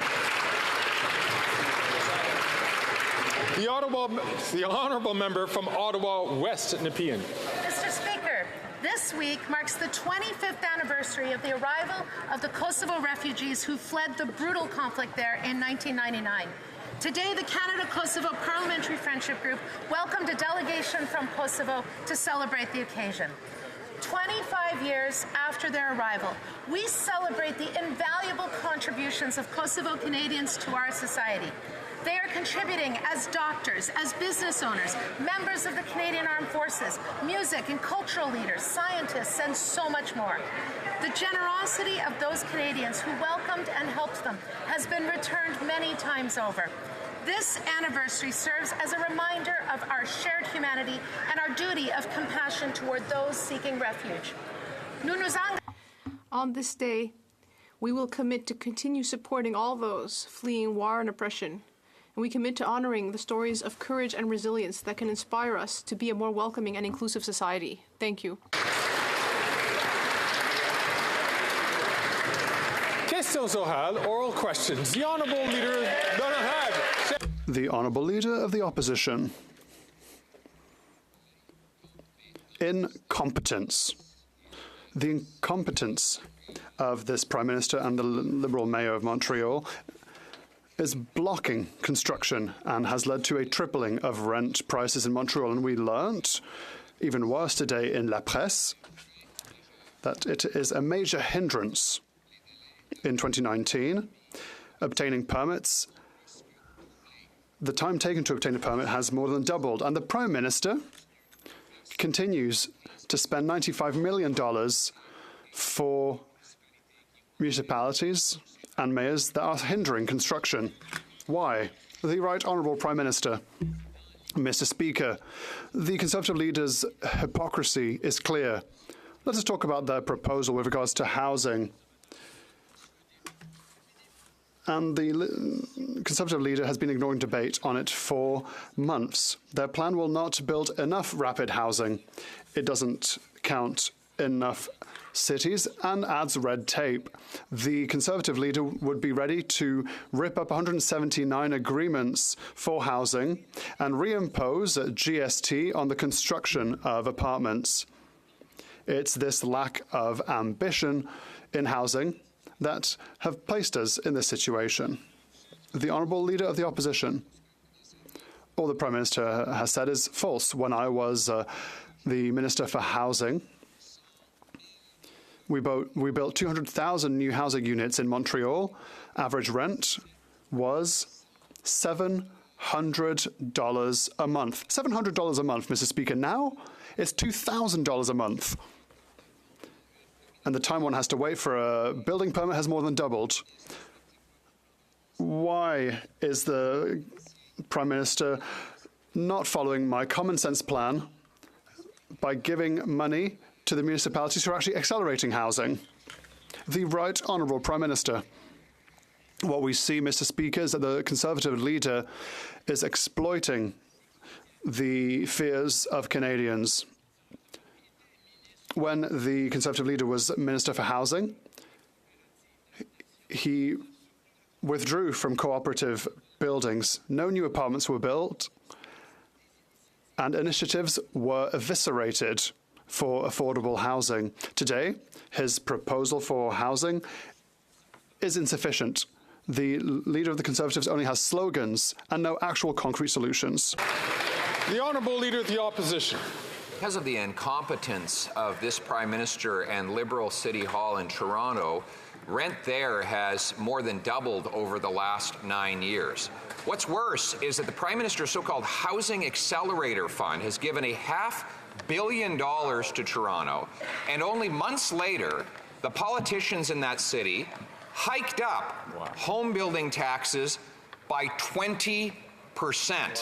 The honourable member from Ottawa West Nepean. Mr. Speaker, this week marks the 25th anniversary of the arrival of the Kosovo refugees who fled the brutal conflict there in 1999. Today, the Canada-Kosovo Parliamentary Friendship Group welcomed a delegation from Kosovo to celebrate the occasion. 25 years after their arrival, we celebrate the invaluable contributions of Kosovo Canadians to our society. They are contributing as doctors, as business owners, members of the Canadian Armed Forces, music and cultural leaders, scientists, and so much more. The generosity of those Canadians who welcomed and helped them has been returned many times over. This anniversary serves as a reminder of our shared humanity and our duty of compassion toward those seeking refuge. On this day, we will commit to continue supporting all those fleeing war and oppression. And we commit to honoring the stories of courage and resilience that can inspire us to be a more welcoming and inclusive society. Thank you. Questions orales, oral questions. The Honourable Leader Donahad. The Honourable Leader of the Opposition. Incompetence. The incompetence of this Prime Minister and the Liberal Mayor of Montreal is blocking construction and has led to a tripling of rent prices in Montreal. And we learnt, even worse today in La Presse, that it is a major hindrance. In 2019, obtaining permits, the time taken to obtain a permit has more than doubled. And the Prime Minister continues to spend $95 million for municipalities and mayors that are hindering construction. Why? The Right Honourable Prime Minister. Mr. Speaker, the Conservative leader's hypocrisy is clear. Let us talk about their proposal with regards to housing. And the Conservative leader has been ignoring debate on it for months. Their plan will not build enough rapid housing. It doesn't count enough cities and adds red tape. The Conservative leader would be ready to rip up 179 agreements for housing and reimpose GST on the construction of apartments. It's this lack of ambition in housing that have placed us in this situation. The Honourable Leader of the Opposition, all the Prime Minister has said is false. When I was the Minister for Housing, we built 200,000 new housing units in Montreal. Average rent was $700 a month. $700 a month, Mr. Speaker. Now it's $2,000 a month. And the time one has to wait for a building permit has more than doubled. Why is the Prime Minister not following my common sense plan by giving money to the municipalities who are actually accelerating housing? The Right Honourable Prime Minister. What we see, Mr. Speaker, is that the Conservative leader is exploiting the fears of Canadians. When the Conservative leader was Minister for Housing, he withdrew from cooperative buildings. No new apartments were built, and initiatives were eviscerated for affordable housing. Today, his proposal for housing is insufficient. The leader of the Conservatives only has slogans and no actual concrete solutions. The Honourable Leader of the Opposition. Because of the incompetence of this Prime Minister and Liberal City Hall in Toronto, rent there has more than doubled over the last 9 years. What's worse is that the Prime Minister's so-called Housing Accelerator Fund has given $500 million to Toronto, and only months later, the politicians in that city hiked up home building taxes by 20%.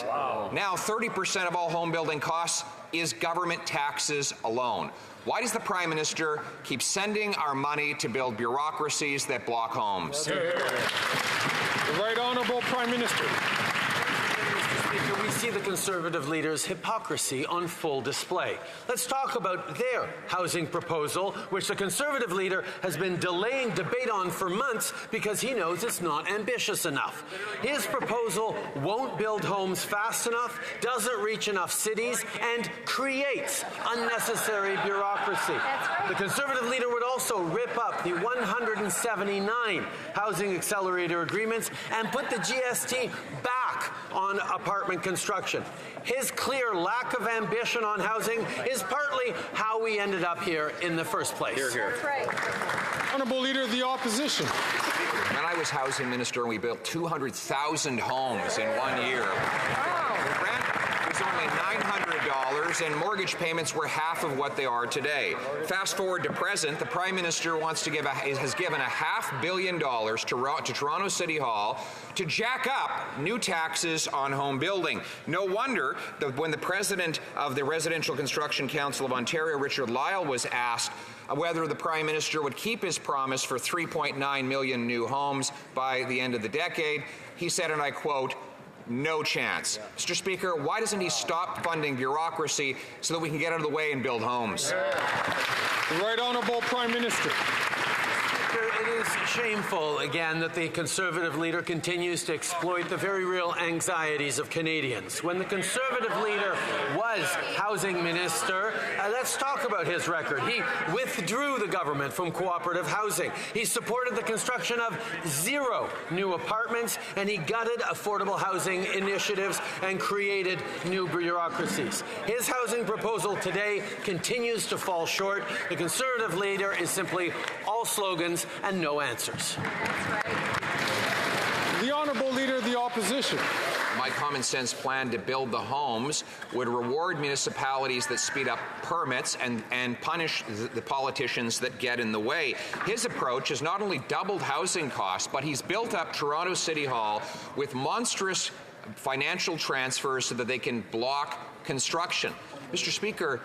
Wow. Now 30% of all home building costs is government taxes alone. Why does the Prime Minister keep sending our money to build bureaucracies that block homes? The Right Honourable Prime Minister. Speaker, we see the Conservative leader's hypocrisy on full display. Let's talk about their housing proposal, which the Conservative leader has been delaying debate on for months because he knows it's not ambitious enough. His proposal won't build homes fast enough, doesn't reach enough cities, and creates unnecessary bureaucracy. The Conservative leader would also rip up the 179 housing accelerator agreements and put the GST back on apartment construction. His clear lack of ambition on housing is partly how we ended up here in the first place. Hear, hear. That's right. Honourable Leader of the Opposition. When I was housing minister and we built 200,000 homes in 1 year, the rent was only $900 and mortgage payments were half of what they are today. Fast forward to present, the Prime Minister has given $500 million to Toronto City Hall to jack up new taxes on home building. No wonder that when the President of the Residential Construction Council of Ontario, Richard Lyle, was asked whether the Prime Minister would keep his promise for 3.9 million new homes by the end of the decade, he said, and I quote, "No chance." Mr. Speaker, why doesn't he stop funding bureaucracy so that we can get out of the way and build homes? The Right Honourable Prime Minister. It is shameful, again, that the Conservative leader continues to exploit the very real anxieties of Canadians. When the Conservative leader was housing minister, let's talk about his record. He withdrew the government from cooperative housing. He supported the construction of 0 new apartments, and he gutted affordable housing initiatives and created new bureaucracies. His housing proposal today continues to fall short. The Conservative leader is simply all slogans and no answers. The Honourable Leader of the Opposition. My common sense plan to build the homes would reward municipalities that speed up permits and punish the politicians that get in the way. His approach has not only doubled housing costs, but he's built up Toronto City Hall with monstrous financial transfers so that they can block construction. Mr. Speaker,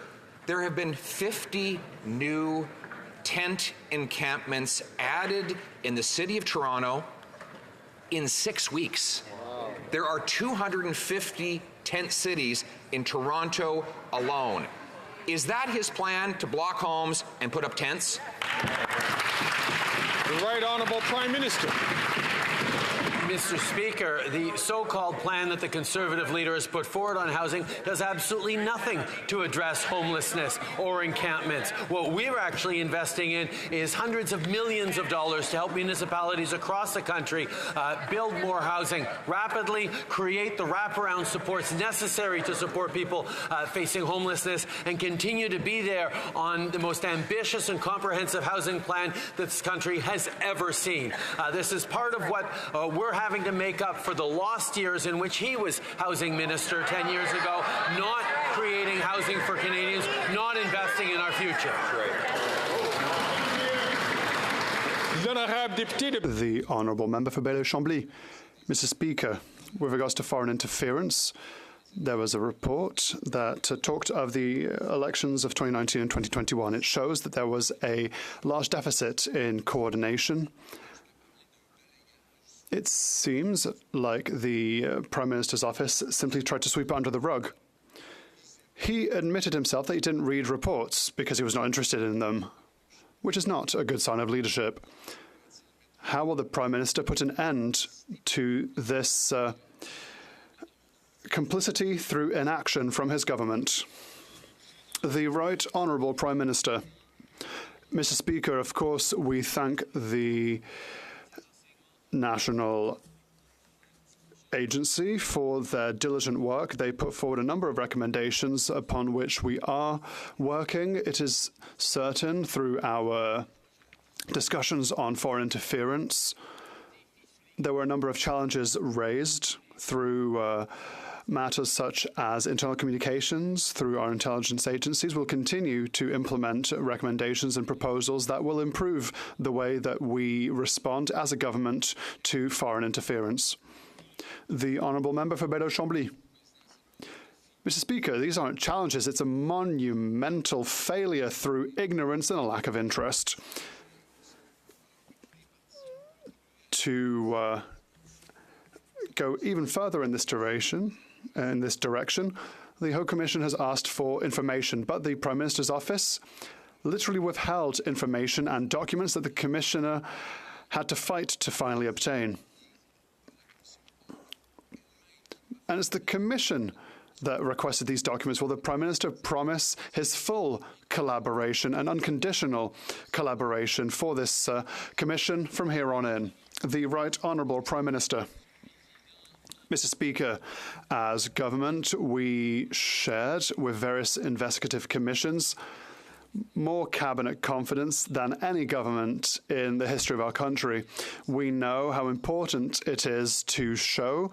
there have been 50 new tent encampments added in the City of Toronto in 6 weeks. There are 250 tent cities in Toronto alone. Is that his plan to block homes and put up tents? The Right Honourable Prime Minister. Mr. Speaker, the so-called plan that the Conservative leader has put forward on housing does absolutely nothing to address homelessness or encampments. What we're actually investing in is hundreds of millions of dollars to help municipalities across the country build more housing rapidly, create the wraparound supports necessary to support people facing homelessness, and continue to be there on the most ambitious and comprehensive housing plan that this country has ever seen. This is part of what we're having to make up for the lost years in which he was housing minister 10 years ago, not creating housing for Canadians, not investing in our future. The Honourable Member for Baillieu-Chambly. Mr. Speaker, with regards to foreign interference, there was a report that talked of the elections of 2019 and 2021. It shows that there was a large deficit in coordination. It seems like the Prime Minister's office simply tried to sweep it under the rug. He admitted himself that he didn't read reports because he was not interested in them, which is not a good sign of leadership. How will the Prime Minister put an end to this complicity through inaction from his government? The Right Honourable Prime Minister. Mr. Speaker, of course, we thank the National Agency for their diligent work. They put forward a number of recommendations upon which we are working. It is certain through our discussions on foreign interference, there were a number of challenges raised through matters such as internal communications through our intelligence agencies. We'll continue to implement recommendations and proposals that will improve the way that we respond as a government to foreign interference. The Honourable Member for Baillieu-Chambly. Mr. Speaker, these aren't challenges. It's a monumental failure through ignorance and a lack of interest. To go even further in this direction, the Haut Commission has asked for information, but the Prime Minister's office literally withheld information and documents that the Commissioner had to fight to finally obtain. And it's the Commission that requested these documents. Will the Prime Minister promise his full collaboration and unconditional collaboration for this Commission from here on in? The Right Honourable Prime Minister. Mr. Speaker, as government, we shared with various investigative commissions more cabinet confidence than any government in the history of our country. We know how important it is to show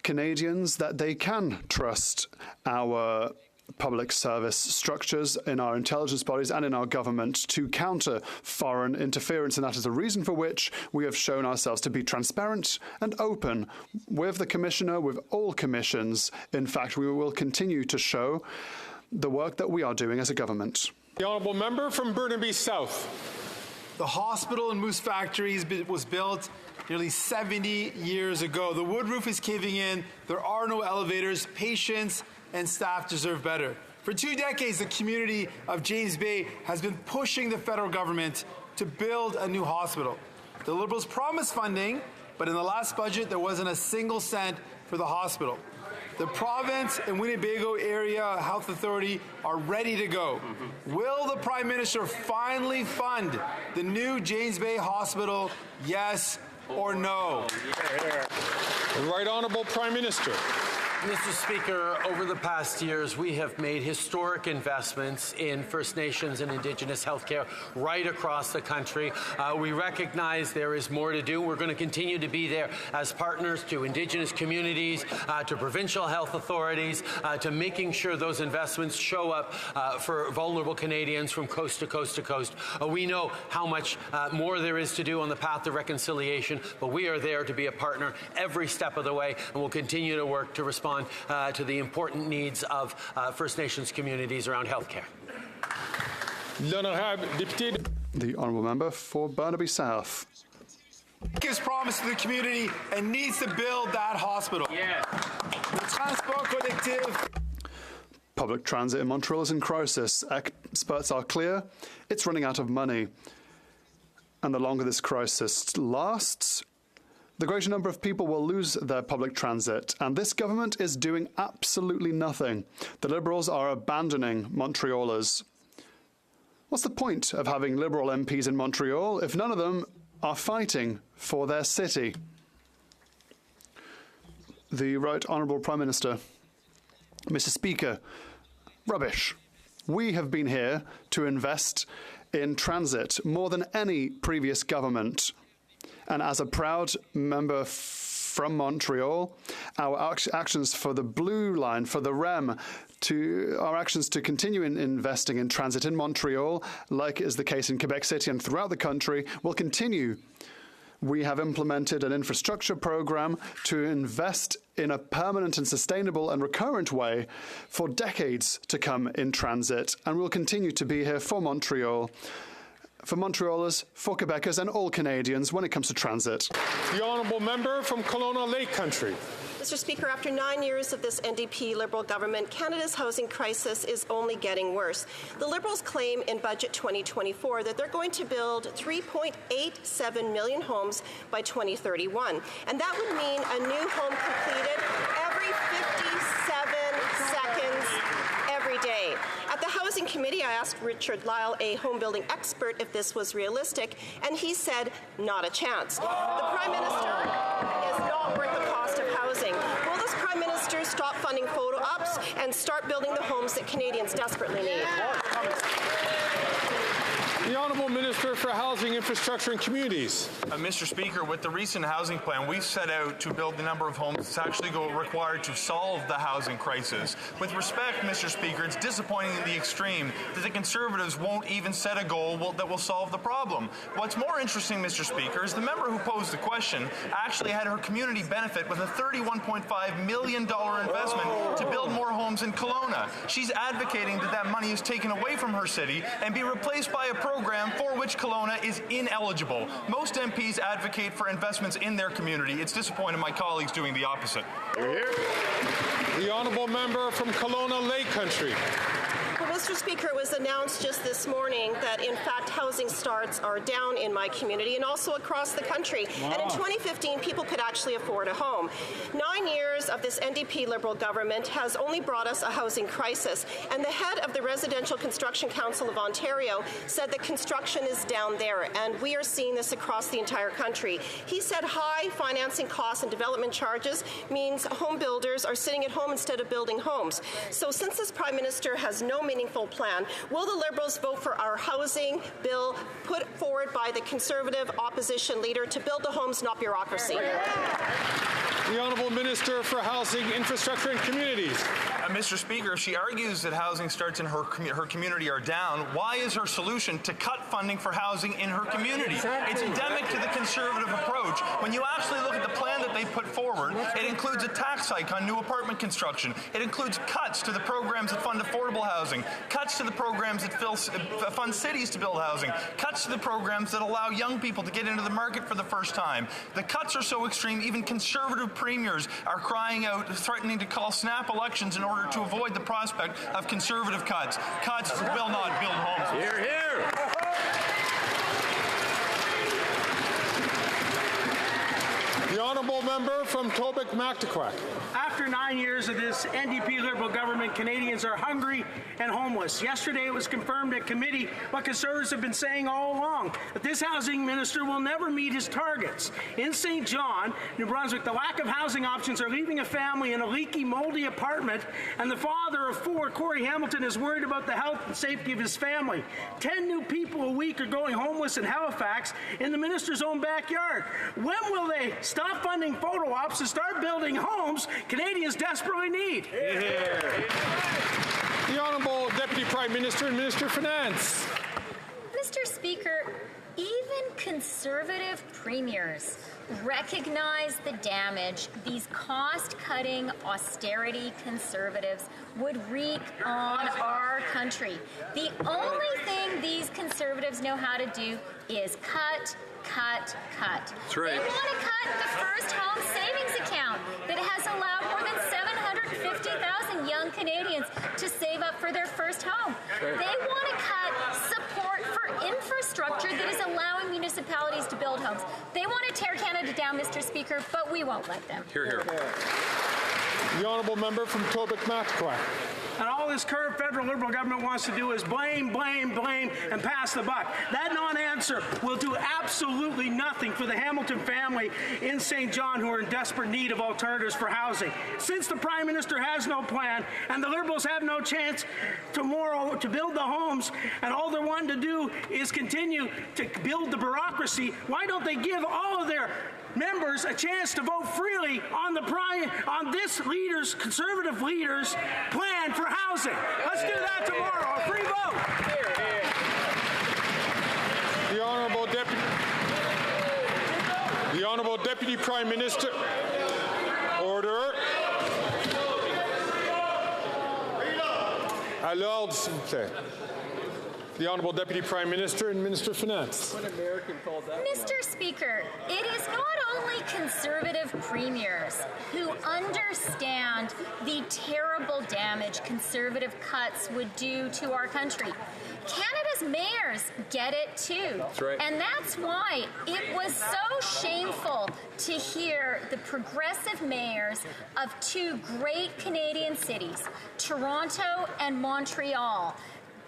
Canadians that they can trust our public service structures in our intelligence bodies and in our government to counter foreign interference, and that is the reason for which we have shown ourselves to be transparent and open with the Commissioner, with all commissions. In fact, we will continue to show the work that we are doing as a government. The Honourable Member from Burnaby South. The hospital in Moose Factory was built nearly 70 years ago. The wood roof is caving in. There are no elevators. Patients and staff deserve better. For 2 decades, the community of James Bay has been pushing the federal government to build a new hospital. The Liberals promised funding, but in the last budget, there wasn't a single cent for the hospital. The province and Winnebago Area Health Authority are ready to go. Will the Prime Minister finally fund the new James Bay Hospital, yes or no? The Right Honourable Prime Minister. Mr. Speaker, over the past years, we have made historic investments in First Nations and Indigenous healthcare right across the country. We recognize there is more to do. We're going to continue to be there as partners to Indigenous communities, to provincial health authorities, to making sure those investments show up for vulnerable Canadians from coast to coast to coast. We know how much more there is to do on the path to reconciliation, but we are there to be a partner every step of the way, and we'll continue to work to respond to the important needs of First Nations communities around healthcare. The Honourable Member for Burnaby South. Gives promise to the community and needs to build that hospital. Yeah. The Transport Collective. Public transit in Montreal is in crisis. Experts are clear. It's running out of money. And the longer this crisis lasts, the greater number of people will lose their public transit, and this government is doing absolutely nothing. The Liberals are abandoning Montrealers. What's the point of having Liberal MPs in Montreal if none of them are fighting for their city? The Right Honourable Prime Minister. Mr. Speaker, rubbish. We have been here to invest in transit more than any previous government. And as a proud member from Montreal, our actions for the Blue Line, for the REM, our actions to continue investing in transit in Montreal, like is the case in Quebec City and throughout the country, will continue. We have implemented an infrastructure program to invest in a permanent and sustainable and recurrent way for decades to come in transit, and we'll continue to be here for Montreal, for Montrealers, for Quebecers and all Canadians when it comes to transit. The honourable member from Kelowna Lake Country. Mr. Speaker, after 9 years of this NDP Liberal government, Canada's housing crisis is only getting worse. The Liberals claim in Budget 2024 that they're going to build 3.87 million homes by 2031, and that would mean a new home completed every 57 seconds every day. At the Housing Committee, I asked Richard Lyle, a home building expert, if this was realistic, and he said, not a chance. The Prime Minister is not worth the cost of housing. Will this Prime Minister stop funding photo ops and start building the homes that Canadians desperately need? The Honourable Minister for Housing, Infrastructure and Communities. Mr. Speaker, with the recent housing plan, we've set out to build the number of homes that's actually required to solve the housing crisis. With respect, Mr. Speaker, it's disappointing in the extreme that the Conservatives won't even set a goal that will solve the problem. What's more interesting, Mr. Speaker, is the member who posed the question actually had her community benefit with a $31.5 million investment to build more homes in Kelowna. She's advocating that that money is taken away from her city and be replaced by a program for which Kelowna is ineligible. Most MPs advocate for investments in their community. It's disappointing my colleagues doing the opposite. The honourable member from Kelowna Lake Country. Well, Mr. Speaker, it was announced just this morning that, in fact, housing starts are down in my community and also across the country. Wow. And in 2015, people could actually afford a home. 9 years of this NDP Liberal government has only brought us a housing crisis. And the head of the Residential Construction Council of Ontario said that construction is down there, and we are seeing this across the entire country. He said high financing costs and development charges means home builders are sitting at home instead of building homes. So since this Prime Minister has no meaningful plan, will the Liberals vote for our housing bill put forward by the Conservative opposition leader to build the homes, not bureaucracy? The Honourable Minister for Housing, Infrastructure and Communities. Mr. Speaker, if she argues that housing starts in her community are down, why is her solution to cut funding for housing in her community? It's endemic to the Conservative approach. When you actually look at the plan that they put forward, it includes a tax hike on new apartment construction. It includes cuts to the programs that fund affordable housing, cuts to the programs that fund cities to build housing, cuts to the programs that allow young people to get into the market for the first time. The cuts are so extreme, even Conservative premiers are crying out, threatening to call snap elections in order to avoid the prospect of Conservative cuts. Cuts will not build homes. Hear, hear. The honourable member from Tobique-Mactaquac. After 9 years of this NDP Liberal government, Canadians are hungry and homeless. Yesterday it was confirmed at committee what Conservatives have been saying all along, that this housing minister will never meet his targets. In St. John, New Brunswick, the lack of housing options are leaving a family in a leaky, moldy apartment, and the father of four, Corey Hamilton, is worried about the health and safety of his family. 10 new people a week are going homeless in Halifax in the minister's own backyard. When will they stop funding photo ops and start building homes Canadians desperately need? The Honourable Deputy Prime Minister and Minister of Finance. Mr. Speaker, even Conservative premiers recognize the damage these cost-cutting austerity Conservatives would wreak on our country. The only thing these Conservatives know how to do is cut, cut, cut. That's right. They want to cut the First Home Savings Account that has allowed more than 750,000 young Canadians to save up for their first home. Right. They want to cut support for infrastructure that is allowing municipalities to build homes. They want to tear Canada down, Mr. Speaker, but we won't let them. Hear, hear. The honourable member from Tobique-Mattaquin. And all this current federal Liberal government wants to do is blame, blame, blame, and pass the buck. That non-answer will do absolutely nothing for the Hamilton family in St. John who are in desperate need of alternatives for housing. Since the Prime Minister has no plan and the Liberals have no chance tomorrow to build the homes, and all they're wanting to do is continue to build the bureaucracy, why don't they give all of their members a chance to vote freely on this leader's, conservative leader's plan for housing? Let's do that tomorrow, a free vote. The Honourable Deputy Prime Minister. Order. À l'ordre, s'il vous plaît. The Honourable Deputy Prime Minister and Minister of Finance. Mr. Speaker, it is not only Conservative premiers who understand the terrible damage Conservative cuts would do to our country. Canada's mayors get it too. That's right. And that's why it was so shameful to hear the progressive mayors of two great Canadian cities, Toronto and Montreal,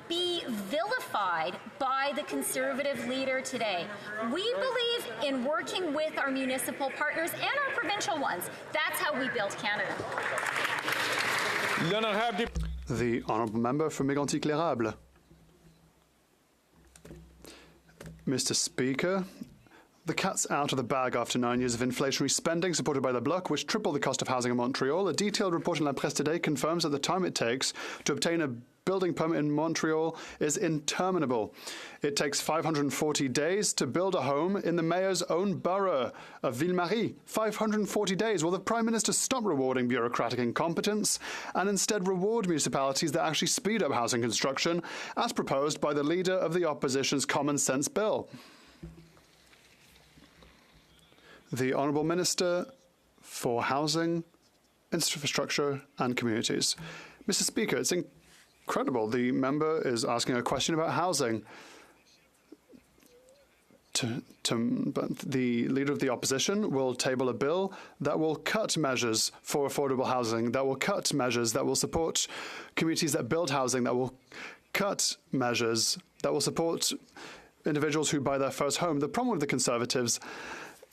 be vilified by the Conservative leader today. We believe in working with our municipal partners and our provincial ones. That's how we build Canada. The honourable member from Mégantic-l'Érable. Mr. Speaker, the cat's out of the bag after 9 years of inflationary spending supported by the Bloc, which tripled the cost of housing in Montreal. A detailed report in La Presse today confirms that the time it takes to obtain a building permit in Montreal is interminable. It takes 540 days to build a home in the mayor's own borough of Ville-Marie. 540 days. Will the Prime Minister stop rewarding bureaucratic incompetence and instead reward municipalities that actually speed up housing construction, as proposed by the leader of the opposition's Common Sense Bill? The Honourable Minister for Housing, Infrastructure and Communities. Mr. Speaker, it's incredible. The member is asking a question about housing. But the leader of the opposition will table a bill that will cut measures for affordable housing, that will cut measures that will support communities that build housing, that will cut measures that will support individuals who buy their first home. The problem with the Conservatives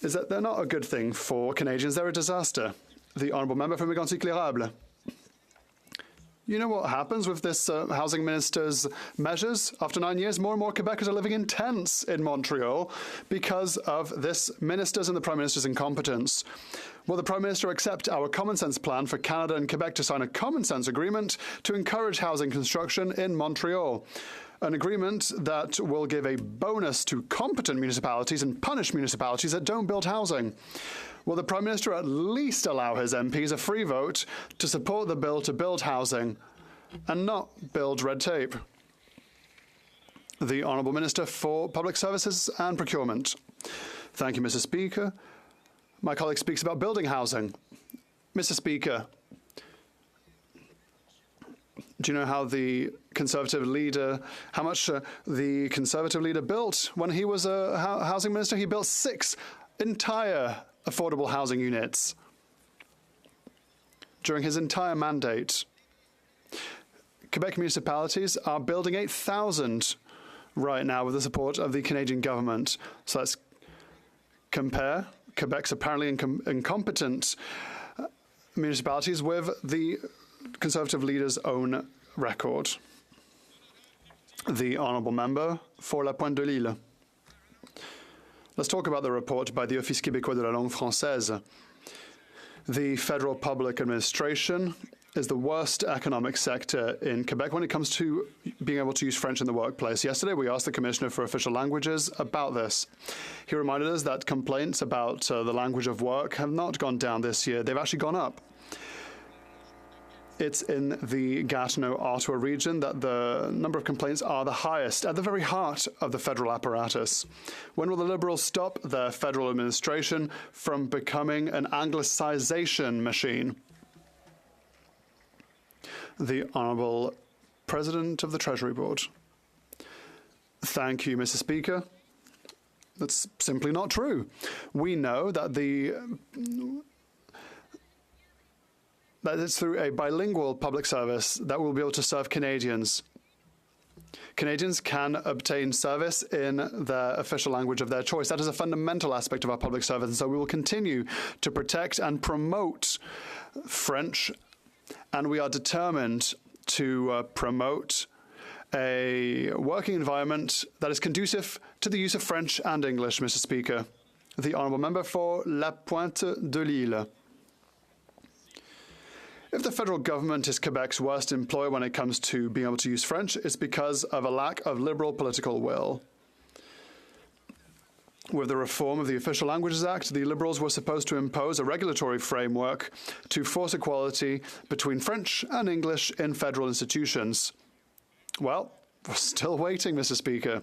is that they're not a good thing for Canadians. They're a disaster. The honourable member from Mégantic-l'Érable. You know what happens with this housing minister's measures? After 9 years, more and more Quebecers are living in tents in Montreal because of this minister's and the Prime Minister's incompetence. Will the Prime Minister accept our common sense plan for Canada and Quebec to sign a common sense agreement to encourage housing construction in Montreal? An agreement that will give a bonus to competent municipalities and punish municipalities that don't build housing. Will the Prime Minister at least allow his MPs a free vote to support the bill to build housing and not build red tape? The Honourable Minister for Public Services and Procurement. Thank you, Mr. Speaker. My colleague speaks about building housing. Mr. Speaker, do you know how the Conservative leader, how much the Conservative leader built when he was a housing minister? He built 6 entire affordable housing units during his entire mandate. Quebec municipalities are building 8,000 right now with the support of the Canadian government. So let's compare Quebec's apparently incompetent municipalities with the Conservative leader's own record. The honourable member for La Pointe de l'Île. Let's talk about the report by the Office québécois de la langue française. The federal public administration is the worst economic sector in Quebec when it comes to being able to use French in the workplace. Yesterday, we asked the Commissioner for Official Languages about this. He reminded us that complaints about the language of work have not gone down this year. They've actually gone up. It's in the Gatineau-Ottawa region that the number of complaints are the highest, at the very heart of the federal apparatus. When will the Liberals stop their federal administration from becoming an Anglicization machine? The Honourable President of the Treasury Board. Thank you, Mr. Speaker. That's simply not true. We know that that it's through a bilingual public service that we'll be able to serve Canadians. Canadians can obtain service in the official language of their choice. That is a fundamental aspect of our public service, and so we will continue to protect and promote French, and we are determined to promote a working environment that is conducive to the use of French and English, Mr. Speaker. The Honourable Member for La Pointe de l'Île. If the federal government is Quebec's worst employer when it comes to being able to use French, it's because of a lack of liberal political will. With the reform of the Official Languages Act, the Liberals were supposed to impose a regulatory framework to force equality between French and English in federal institutions. Well, we're still waiting, Mr. Speaker.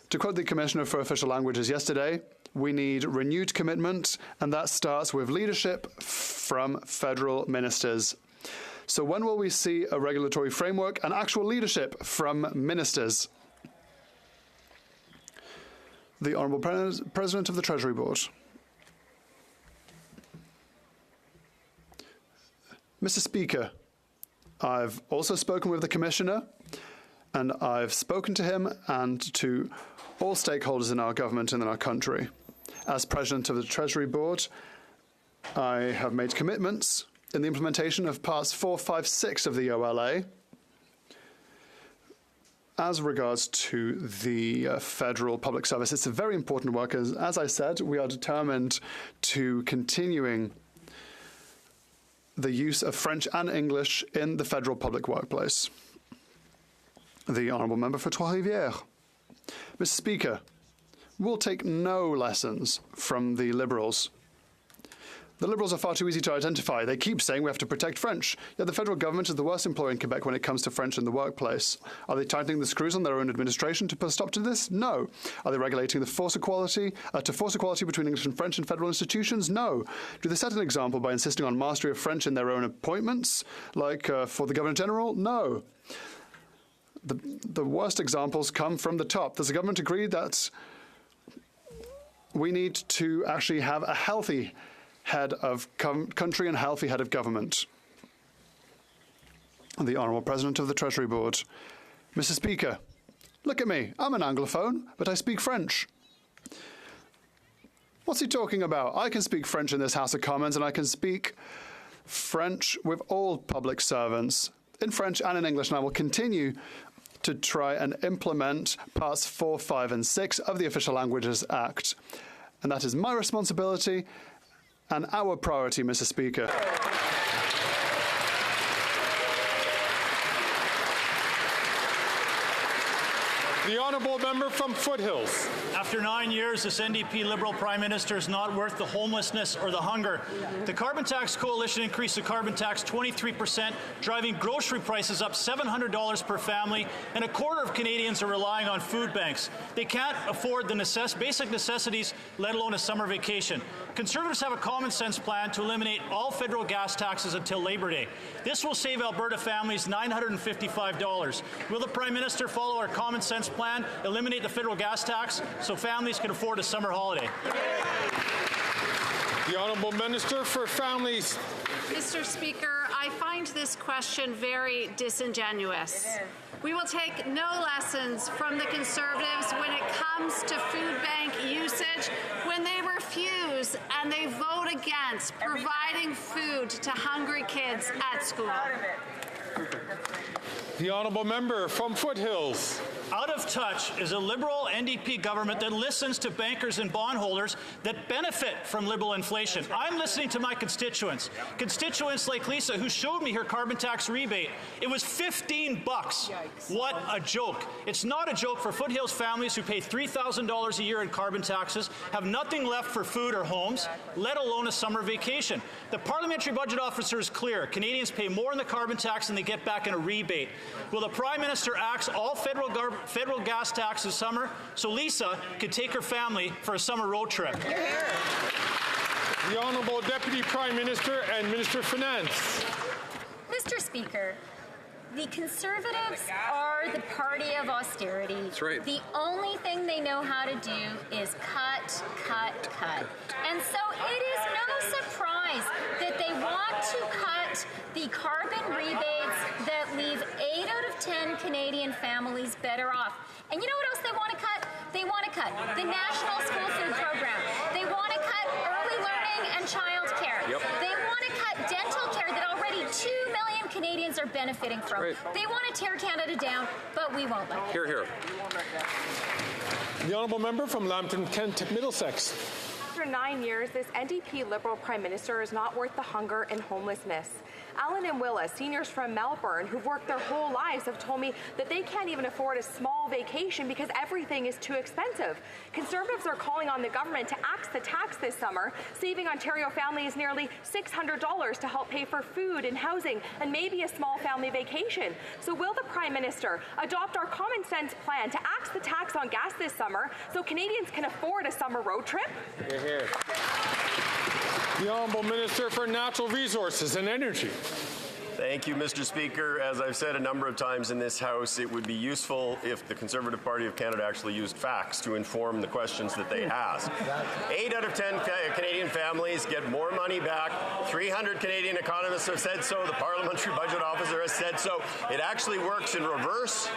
To quote the Commissioner for Official Languages yesterday, we need renewed commitment, and that starts with leadership from federal ministers. So when will we see a regulatory framework and actual leadership from ministers? The Honourable President of the Treasury Board. Mr. Speaker, I've also spoken with the Commissioner, and I've spoken to him and to all stakeholders in our government and in our country. As President of the Treasury Board, I have made commitments in the implementation of Parts 4, 5, 6 of the OLA as regards to the federal public service. It's a very important work. As I said, we are determined to continuing the use of French and English in the federal public workplace. The Honourable Member for Trois-Rivières. Mr. Speaker, we'll take no lessons from the Liberals. The Liberals are far too easy to identify. They keep saying we have to protect French, yet the federal government is the worst employer in Quebec when it comes to French in the workplace. Are they tightening the screws on their own administration to put a stop to this? No. Are they regulating to force equality between English and French in federal institutions? No. Do they set an example by insisting on mastery of French in their own appointments, like for the Governor-General? No. The worst examples come from the top. Does the government agree that we need to actually have a healthy head of country and healthy head of government? The Honourable President of the Treasury Board. Mr. Speaker, look at me. I'm an Anglophone, but I speak French. What's he talking about? I can speak French in this House of Commons, and I can speak French with all public servants, in French and in English, and I will continue to try and implement Parts 4, 5, and 6 of the Official Languages Act. And that is my responsibility and our priority, Mr. Speaker. The Honourable Member from Foothills. After 9 years, this NDP Liberal Prime Minister is not worth the homelessness or the hunger. The Carbon Tax Coalition increased the carbon tax 23%, driving grocery prices up $700 per family, and a quarter of Canadians are relying on food banks. They can't afford the basic necessities, let alone a summer vacation. Conservatives have a common sense plan to eliminate all federal gas taxes until Labor Day. This will save Alberta families $955. Will the Prime Minister follow our common sense plan, eliminate the federal gas tax so families can afford a summer holiday? The Honourable Minister for Families. Mr. Speaker, I find this question very disingenuous. We will take no lessons from the Conservatives when it comes to food bank usage, when they refuse and they vote against providing food to hungry kids at school. The Honourable Member from Foothills. Out of touch is a Liberal NDP government that listens to bankers and bondholders that benefit from Liberal inflation. I'm listening to my constituents like Lisa, who showed me her carbon tax rebate. It was $15. What a joke. It's not a joke for Foothills families who pay $3,000 a year in carbon taxes, have nothing left for food or homes, let alone a summer vacation. The Parliamentary Budget Officer is clear. Canadians pay more in the carbon tax than they get back in a rebate. Will the Prime Minister axe all federal gas tax this summer so Lisa can take her family for a summer road trip? The Honourable Deputy Prime Minister and Minister of Finance. Mr. Speaker, The Conservatives are the party of austerity. That's right. The only thing they know how to do is cut, cut, cut. And so it is no surprise that they want to cut the carbon rebates that leave 8 out of 10 Canadian families better off. And you know what else they want to cut? They want to cut the National School Food Program. They want to cut early learning and child care. Yep. They want to cut dental care that already 2 million Canadians are benefiting from. Right. They want to tear Canada down, but we won't let them. Hear, hear. The honourable member from Lambton Kent Middlesex. After 9 years, this NDP Liberal Prime Minister is not worth the hunger and homelessness. Alan and Willa, seniors from Melbourne who've worked their whole lives, have told me that they can't even afford a small vacation because everything is too expensive. Conservatives are calling on the government to axe the tax this summer, saving Ontario families nearly $600 to help pay for food and housing and maybe a small family vacation. So will the Prime Minister adopt our common sense plan to axe the tax on gas this summer so Canadians can afford a summer road trip? Hear, hear. The Honourable Minister for Natural Resources and Energy. Thank you, Mr. Speaker. As I've said a number of times in this House, it would be useful if the Conservative Party of Canada actually used facts to inform the questions that they ask. 8 out of 10 Canadian families get more money back. 300 Canadian economists have said so. The Parliamentary Budget Officer has said so. It actually works in reverse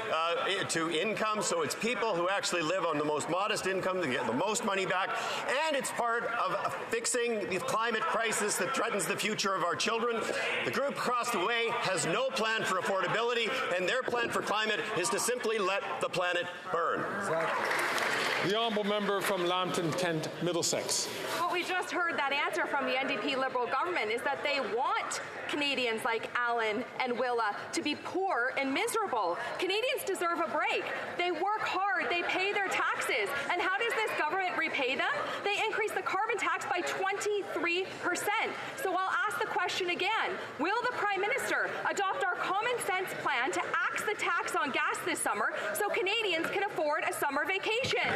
to income, so it's people who actually live on the most modest income that get the most money back, and it's part of fixing the climate crisis that threatens the future of our children. The group across the way has no plan for affordability, and their plan for climate is to simply let the planet burn. The honourable member from Lambton Kent Middlesex. What we just heard that answer from the NDP Liberal government is that they want Canadians like Alan and Willa to be poor and miserable. Canadians deserve a break. They work hard, they pay their taxes, and how does this government repay them? They increase the carbon tax by 23%. So I'll ask the question again. Will the Prime Minister adopt our common sense plan to axe the tax on gas this summer so Canadians can afford a summer vacation?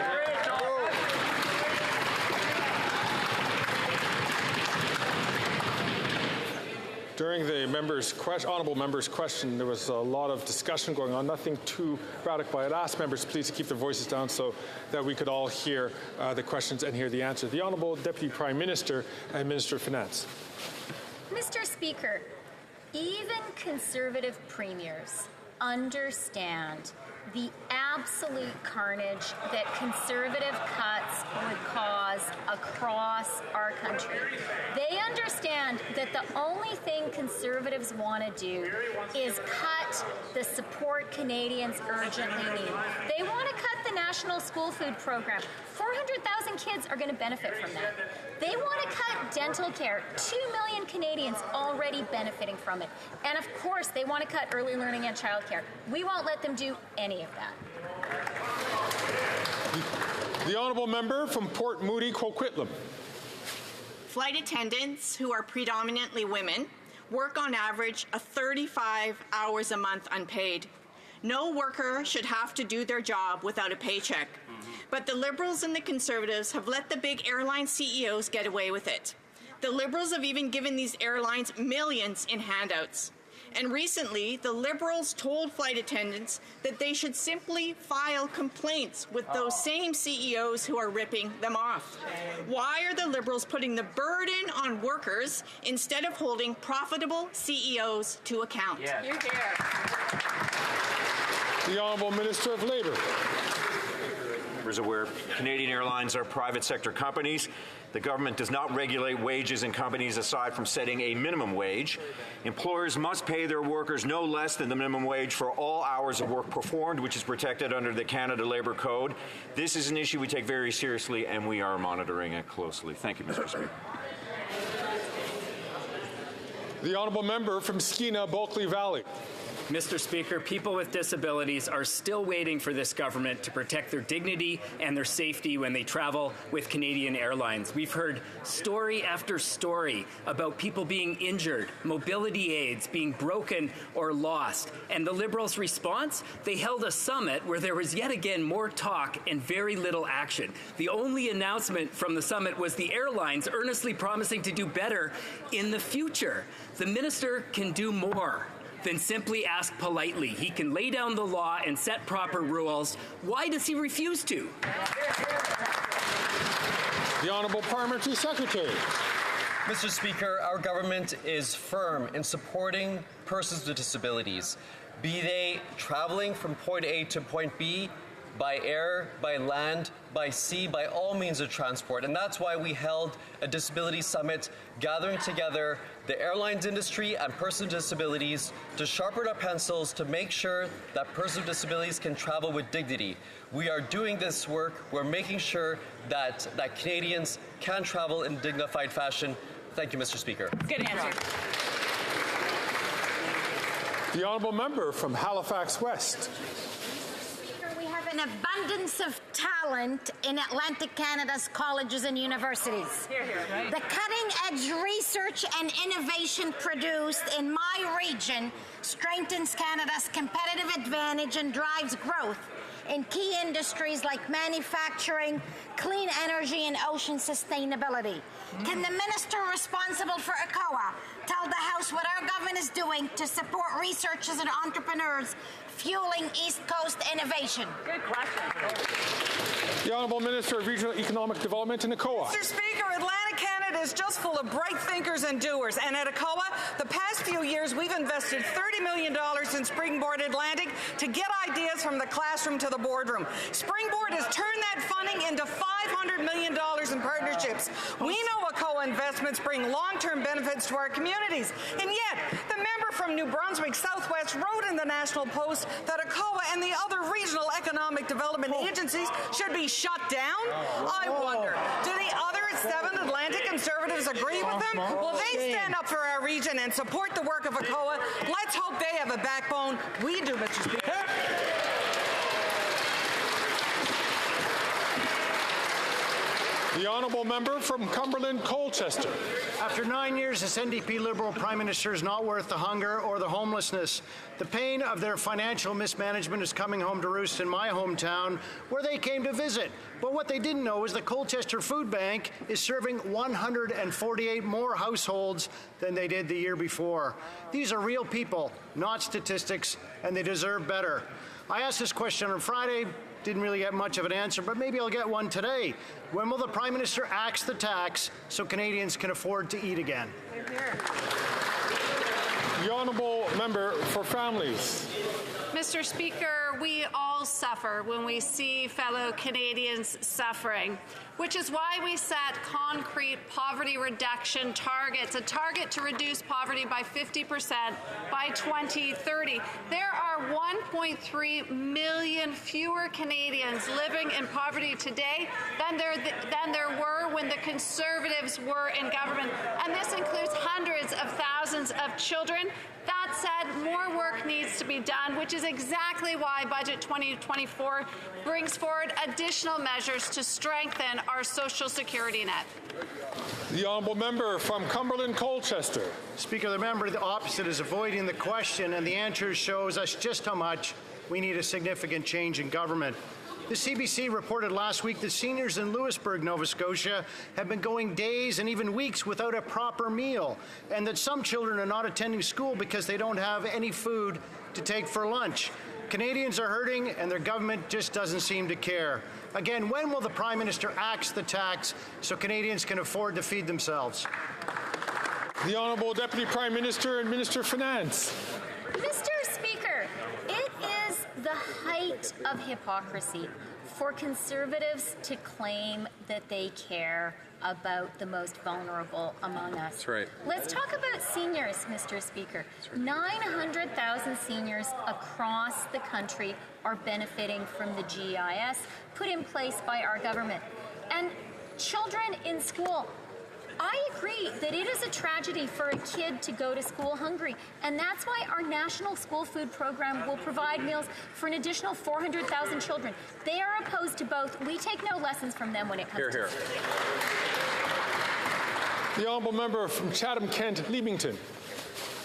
During the honourable member's question, there was a lot of discussion going on, nothing too radical. I'd ask members please to keep their voices down so that we could all hear the questions and hear the answer. The Honourable Deputy Prime Minister and Minister of Finance. Mr. Speaker, even Conservative premiers understand the absolute carnage that Conservative cuts would cause across our country. They understand that the only thing Conservatives want to do is cut the support Canadians urgently need. They want to cut the National School Food Program. 400,000 kids are going to benefit from that. They want to cut dental care. 2 million Canadians already benefiting from it. And of course, they want to cut early learning and child care. We won't let them do any of that. The honourable member from Port Moody, Coquitlam. Flight attendants, who are predominantly women, work on average 35 hours a month unpaid. No worker should have to do their job without a paycheck. But the Liberals and the Conservatives have let the big airline CEOs get away with it. The Liberals have even given these airlines millions in handouts. And recently, the Liberals told flight attendants that they should simply file complaints with those same CEOs who are ripping them off. Why are the Liberals putting the burden on workers instead of holding profitable CEOs to account? Yeah. The Honourable Minister of Labour. Members are aware Canadian Airlines are private sector companies. The government does not regulate wages in companies aside from setting a minimum wage. Employers must pay their workers no less than the minimum wage for all hours of work performed, which is protected under the Canada Labour Code. This is an issue we take very seriously, and we are monitoring it closely. Thank you, Mr. Speaker. The honourable member from Skeena, Bulkley Valley. Mr. Speaker, people with disabilities are still waiting for this government to protect their dignity and their safety when they travel with Canadian Airlines. We've heard story after story about people being injured, mobility aids being broken or lost. And the Liberals' response? They held a summit where there was yet again more talk and very little action. The only announcement from the summit was the airlines earnestly promising to do better in the future. The minister can do more. then simply ask politely. He can lay down the law and set proper rules. Why does he refuse to? The Honourable Parliamentary Secretary. Mr. Speaker, our government is firm in supporting persons with disabilities, be they traveling from point A to point B, by air, by land, by sea, by all means of transport. And that's why we held a disability summit, gathering together the airlines industry and persons with disabilities to sharpen our pencils to make sure that persons with disabilities can travel with dignity. We are doing this work. We're making sure that Canadians can travel in a dignified fashion. Thank you, Mr. Speaker. Good answer. The Honourable Member from Halifax West. We have an abundance of talent in Atlantic Canada's colleges and universities. The cutting-edge research and innovation produced in my region strengthens Canada's competitive advantage and drives growth in key industries like manufacturing, clean energy, and ocean sustainability. Can the minister responsible for ACOA tell the House what our government is doing to support researchers and entrepreneurs fueling East Coast innovation? Good question. The Honourable Minister of Regional Economic Development in ACOA. Mr. Speaker, Atlantic Canada is just full of bright thinkers and doers. And at ACOA, the past few years, we've invested $30 million in Springboard Atlantic to get ideas from the classroom to the boardroom. Springboard has turned that funding into $500 million in partnerships. We know ACOA investments bring long-term benefits to our communities. And yet, the member from New Brunswick Southwest wrote in the National Post that ACOA and the other regional economic development agencies should be shut down. I wonder, do the other 7 Atlantic Conservatives agree with them? Will they stand up for our region and support the work of ACOA? Let's hope they have a backbone. We do, Mr. Speaker. The Honourable Member from Cumberland Colchester. After 9 years, this NDP Liberal Prime Minister is not worth the hunger or the homelessness. The pain of their financial mismanagement is coming home to roost in my hometown, where they came to visit. But what they didn't know is the Colchester Food Bank is serving 148 more households than they did the year before. These are real people, not statistics, and they deserve better. I asked this question on Friday. Didn't really get much of an answer, but maybe I'll get one today. When will the Prime Minister axe the tax so Canadians can afford to eat again? The Honourable Member for Families. Mr. Speaker, we all suffer when we see fellow Canadians suffering, which is why we set concrete poverty reduction targets, a target to reduce poverty by 50% by 2030. There are 1.3 million fewer Canadians living in poverty today than there were when the Conservatives were in government, and this includes hundreds of thousands of children. That said, more work needs to be done, which is exactly why Budget 2024 brings forward additional measures to strengthen our social security net. The Honourable Member from Cumberland Colchester. Speaker, the member the opposite is avoiding the question, and the answer shows us just how much we need a significant change in government. The CBC reported last week that seniors in Louisbourg, Nova Scotia, have been going days and even weeks without a proper meal, and that some children are not attending school because they don't have any food to take for lunch. Canadians are hurting, and their government just doesn't seem to care. Again, when will the Prime Minister axe the tax so Canadians can afford to feed themselves? The Honourable Deputy Prime Minister and Minister of Finance. Mr. Speaker, it is the height of hypocrisy for Conservatives to claim that they care about the most vulnerable among us. That's right. Let's talk about seniors, Mr. Speaker. 900,000 seniors across the country are benefiting from the GIS put in place by our government. And children in school, I agree that it is a tragedy for a kid to go to school hungry, and that's why our National School Food Program will provide meals for an additional 400,000 children. They are opposed to both. We take no lessons from them when it comes to food. The Honourable Member from Chatham-Kent, Leamington.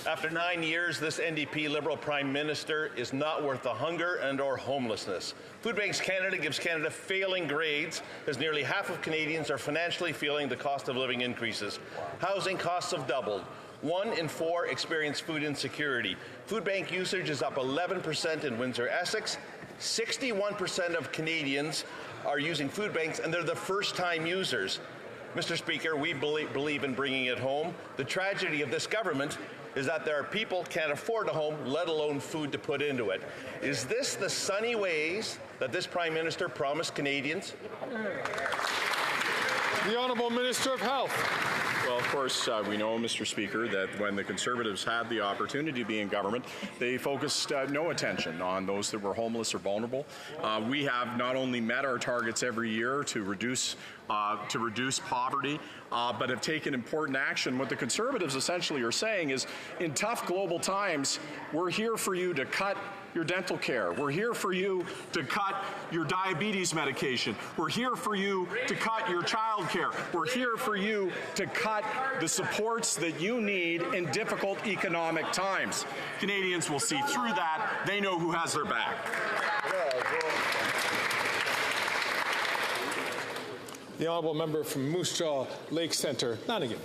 After 9 years, this NDP Liberal Prime Minister is not worth the hunger and or homelessness. Food Banks Canada gives Canada failing grades, as nearly half of Canadians are financially feeling the cost of living increases. Housing costs have doubled. 1 in 4 experience food insecurity. Food bank usage is up 11% in Windsor-Essex. 61% of Canadians are using food banks, and they're the first-time users. Mr. Speaker, we believe in bringing it home. The tragedy of this government is that there are people who can't afford a home, let alone food to put into it. Is this the sunny ways that this Prime Minister promised Canadians? The Honourable Minister of Health. Well, of course, we know, Mr. Speaker, that when the Conservatives had the opportunity to be in government, they focused no attention on those that were homeless or vulnerable. We have not only met our targets every year to reduce poverty, but have taken important action. What the Conservatives essentially are saying is, in tough global times, we're here for you to cut your dental care. We're here for you to cut your diabetes medication. We're here for you to cut your child care. We're here for you to cut the supports that you need in difficult economic times. Canadians will see through that. They know who has their back. The Honourable Member from Moose Jaw Lake Centre, Lanigan.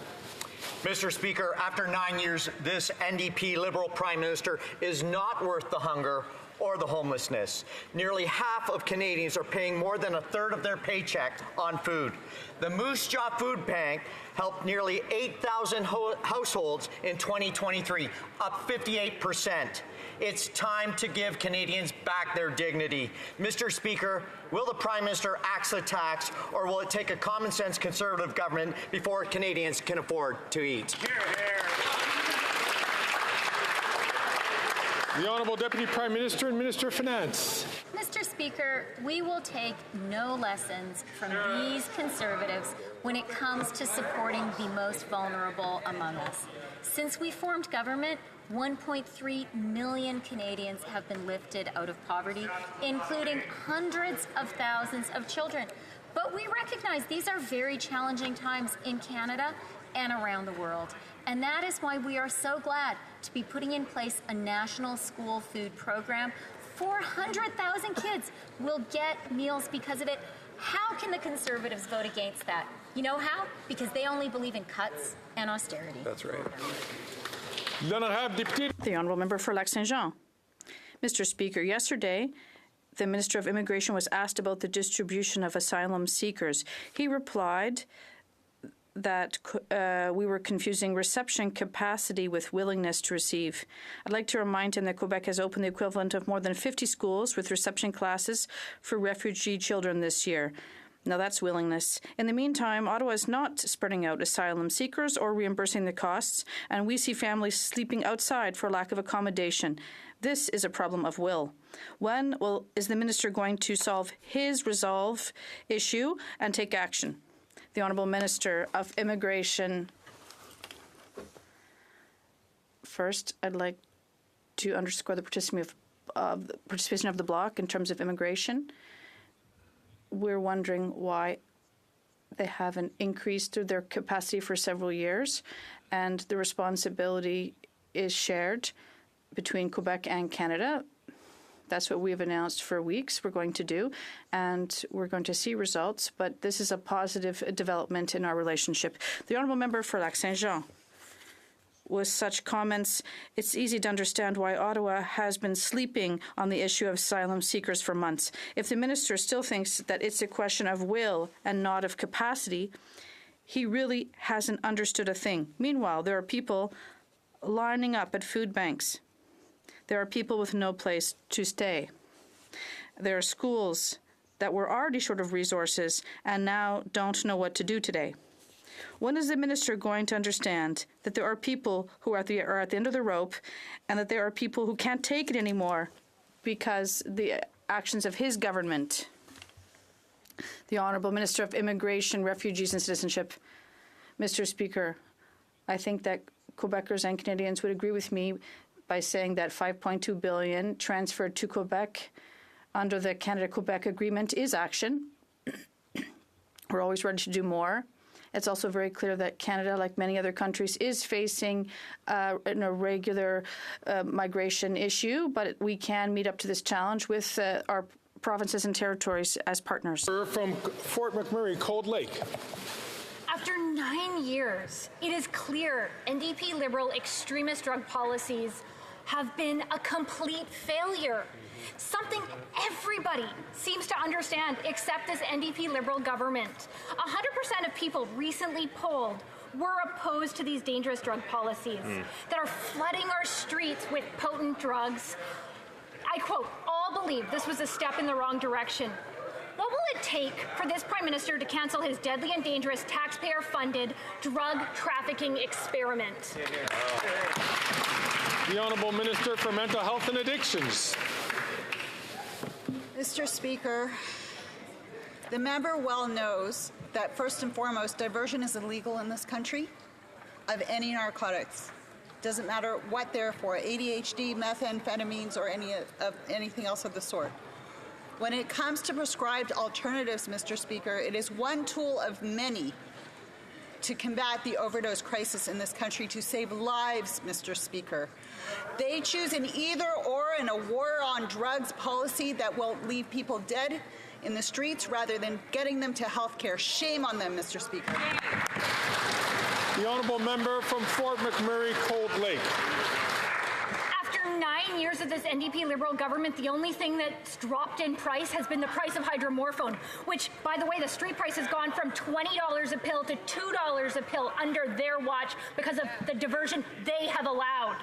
Mr. Speaker, after 9 years, this NDP Liberal Prime Minister is not worth the hunger or the homelessness. Nearly half of Canadians are paying more than a third of their paycheck on food. The Moose Jaw Food Bank helped nearly 8,000 households in 2023, up 58%. It's time to give Canadians back their dignity. Mr. Speaker, will the Prime Minister axe the tax, or will it take a common-sense Conservative government before Canadians can afford to eat? Hear, hear. The Honourable Deputy Prime Minister and Minister of Finance. Mr. Speaker, we will take no lessons from these Conservatives when it comes to supporting the most vulnerable among us. Since we formed government, 1.3 million Canadians have been lifted out of poverty, including hundreds of thousands of children. But we recognize these are very challenging times in Canada and around the world. And that is why we are so glad to be putting in place a national school food program. 400,000 kids will get meals because of it. How can the Conservatives vote against that? You know how? Because they only believe in cuts and austerity. That's right. The Honourable Member for Lac-Saint-Jean. Mr. Speaker, yesterday, the Minister of Immigration was asked about the distribution of asylum seekers. He replied that we were confusing reception capacity with willingness to receive. I'd like to remind him that Quebec has opened the equivalent of more than 50 schools with reception classes for refugee children this year. Now, that's willingness. In the meantime, Ottawa is not spreading out asylum seekers or reimbursing the costs, and we see families sleeping outside for lack of accommodation. This is a problem of will. When is the minister going to solve his resolve issue and take action? The Honourable Minister of Immigration. First, I'd like to underscore the participation of the Bloc in terms of immigration. We're wondering why they haven't increased their capacity for several years, and the responsibility is shared between Quebec and Canada. That's what we've announced for weeks we're going to do, and we're going to see results, but this is a positive development in our relationship. The Honourable Member for Lac-Saint-Jean. With such comments, it's easy to understand why Ottawa has been sleeping on the issue of asylum seekers for months. If the minister still thinks that it's a question of will and not of capacity, he really hasn't understood a thing. Meanwhile, there are people lining up at food banks. There are people with no place to stay. There are schools that were already short of resources and now don't know what to do today. When is the minister going to understand that there are people who are at the end of the rope and that there are people who can't take it anymore because the actions of his government? The Honourable Minister of Immigration, Refugees and Citizenship. Mr. Speaker, I think that Quebecers and Canadians would agree with me by saying that $5.2 billion transferred to Quebec under the Canada-Quebec agreement is action. We're always ready to do more. It's also very clear that Canada, like many other countries, is facing an irregular migration issue, but we can meet up to this challenge with our provinces and territories as partners. From Fort McMurray, Cold Lake. After 9 9 years, it is clear NDP Liberal extremist drug policies have been a complete failure. Something everybody seems to understand except this NDP Liberal government. 100% of people recently polled were opposed to these dangerous drug policies that are flooding our streets with potent drugs. I quote, all believe this was a step in the wrong direction. What will it take for this Prime Minister to cancel his deadly and dangerous taxpayer-funded drug trafficking experiment? The Honourable Minister for Mental Health and Addictions. Mr. Speaker, the member well knows that first and foremost, diversion is illegal in this country of any narcotics. Doesn't matter what they're for, ADHD, methamphetamines, or anything else of the sort. When it comes to prescribed alternatives, Mr. Speaker, it is one tool of many to combat the overdose crisis in this country, to save lives, Mr. Speaker. They choose an either-or in a war on drugs policy that will leave people dead in the streets rather than getting them to health care. Shame on them, Mr. Speaker. The Honourable Member from Fort McMurray, Cold Lake. After 9 years of this NDP Liberal government, the only thing that's dropped in price has been the price of hydromorphone, which, by the way, the street price has gone from $20 a pill to $2 a pill under their watch because of the diversion they have allowed.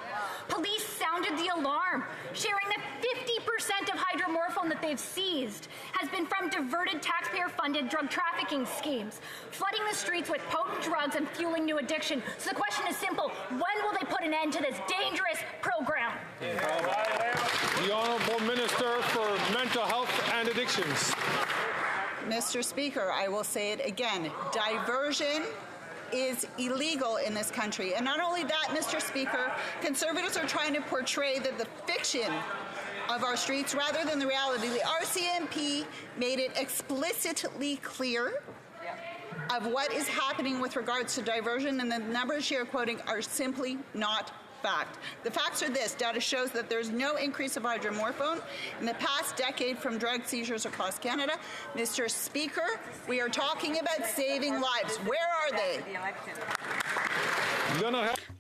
Police sounded the alarm, sharing that 50% of hydromorphone that they've seized has been from diverted taxpayer-funded drug trafficking schemes, flooding the streets with potent drugs and fueling new addiction. So the question is simple: when will they put an end to this dangerous program? The Honourable Minister for Mental Health and Addictions. Mr. Speaker, I will say it again. Diversion is illegal in this country. And not only that, Mr. Speaker, Conservatives are trying to portray the fiction of our streets rather than the reality. The RCMP made it explicitly clear of what is happening with regards to diversion, and the numbers you're quoting are simply not fact. The facts are this: data shows that there's no increase of hydromorphone in the past decade from drug seizures across Canada. Mr. Speaker, we are talking about saving lives. Where are they?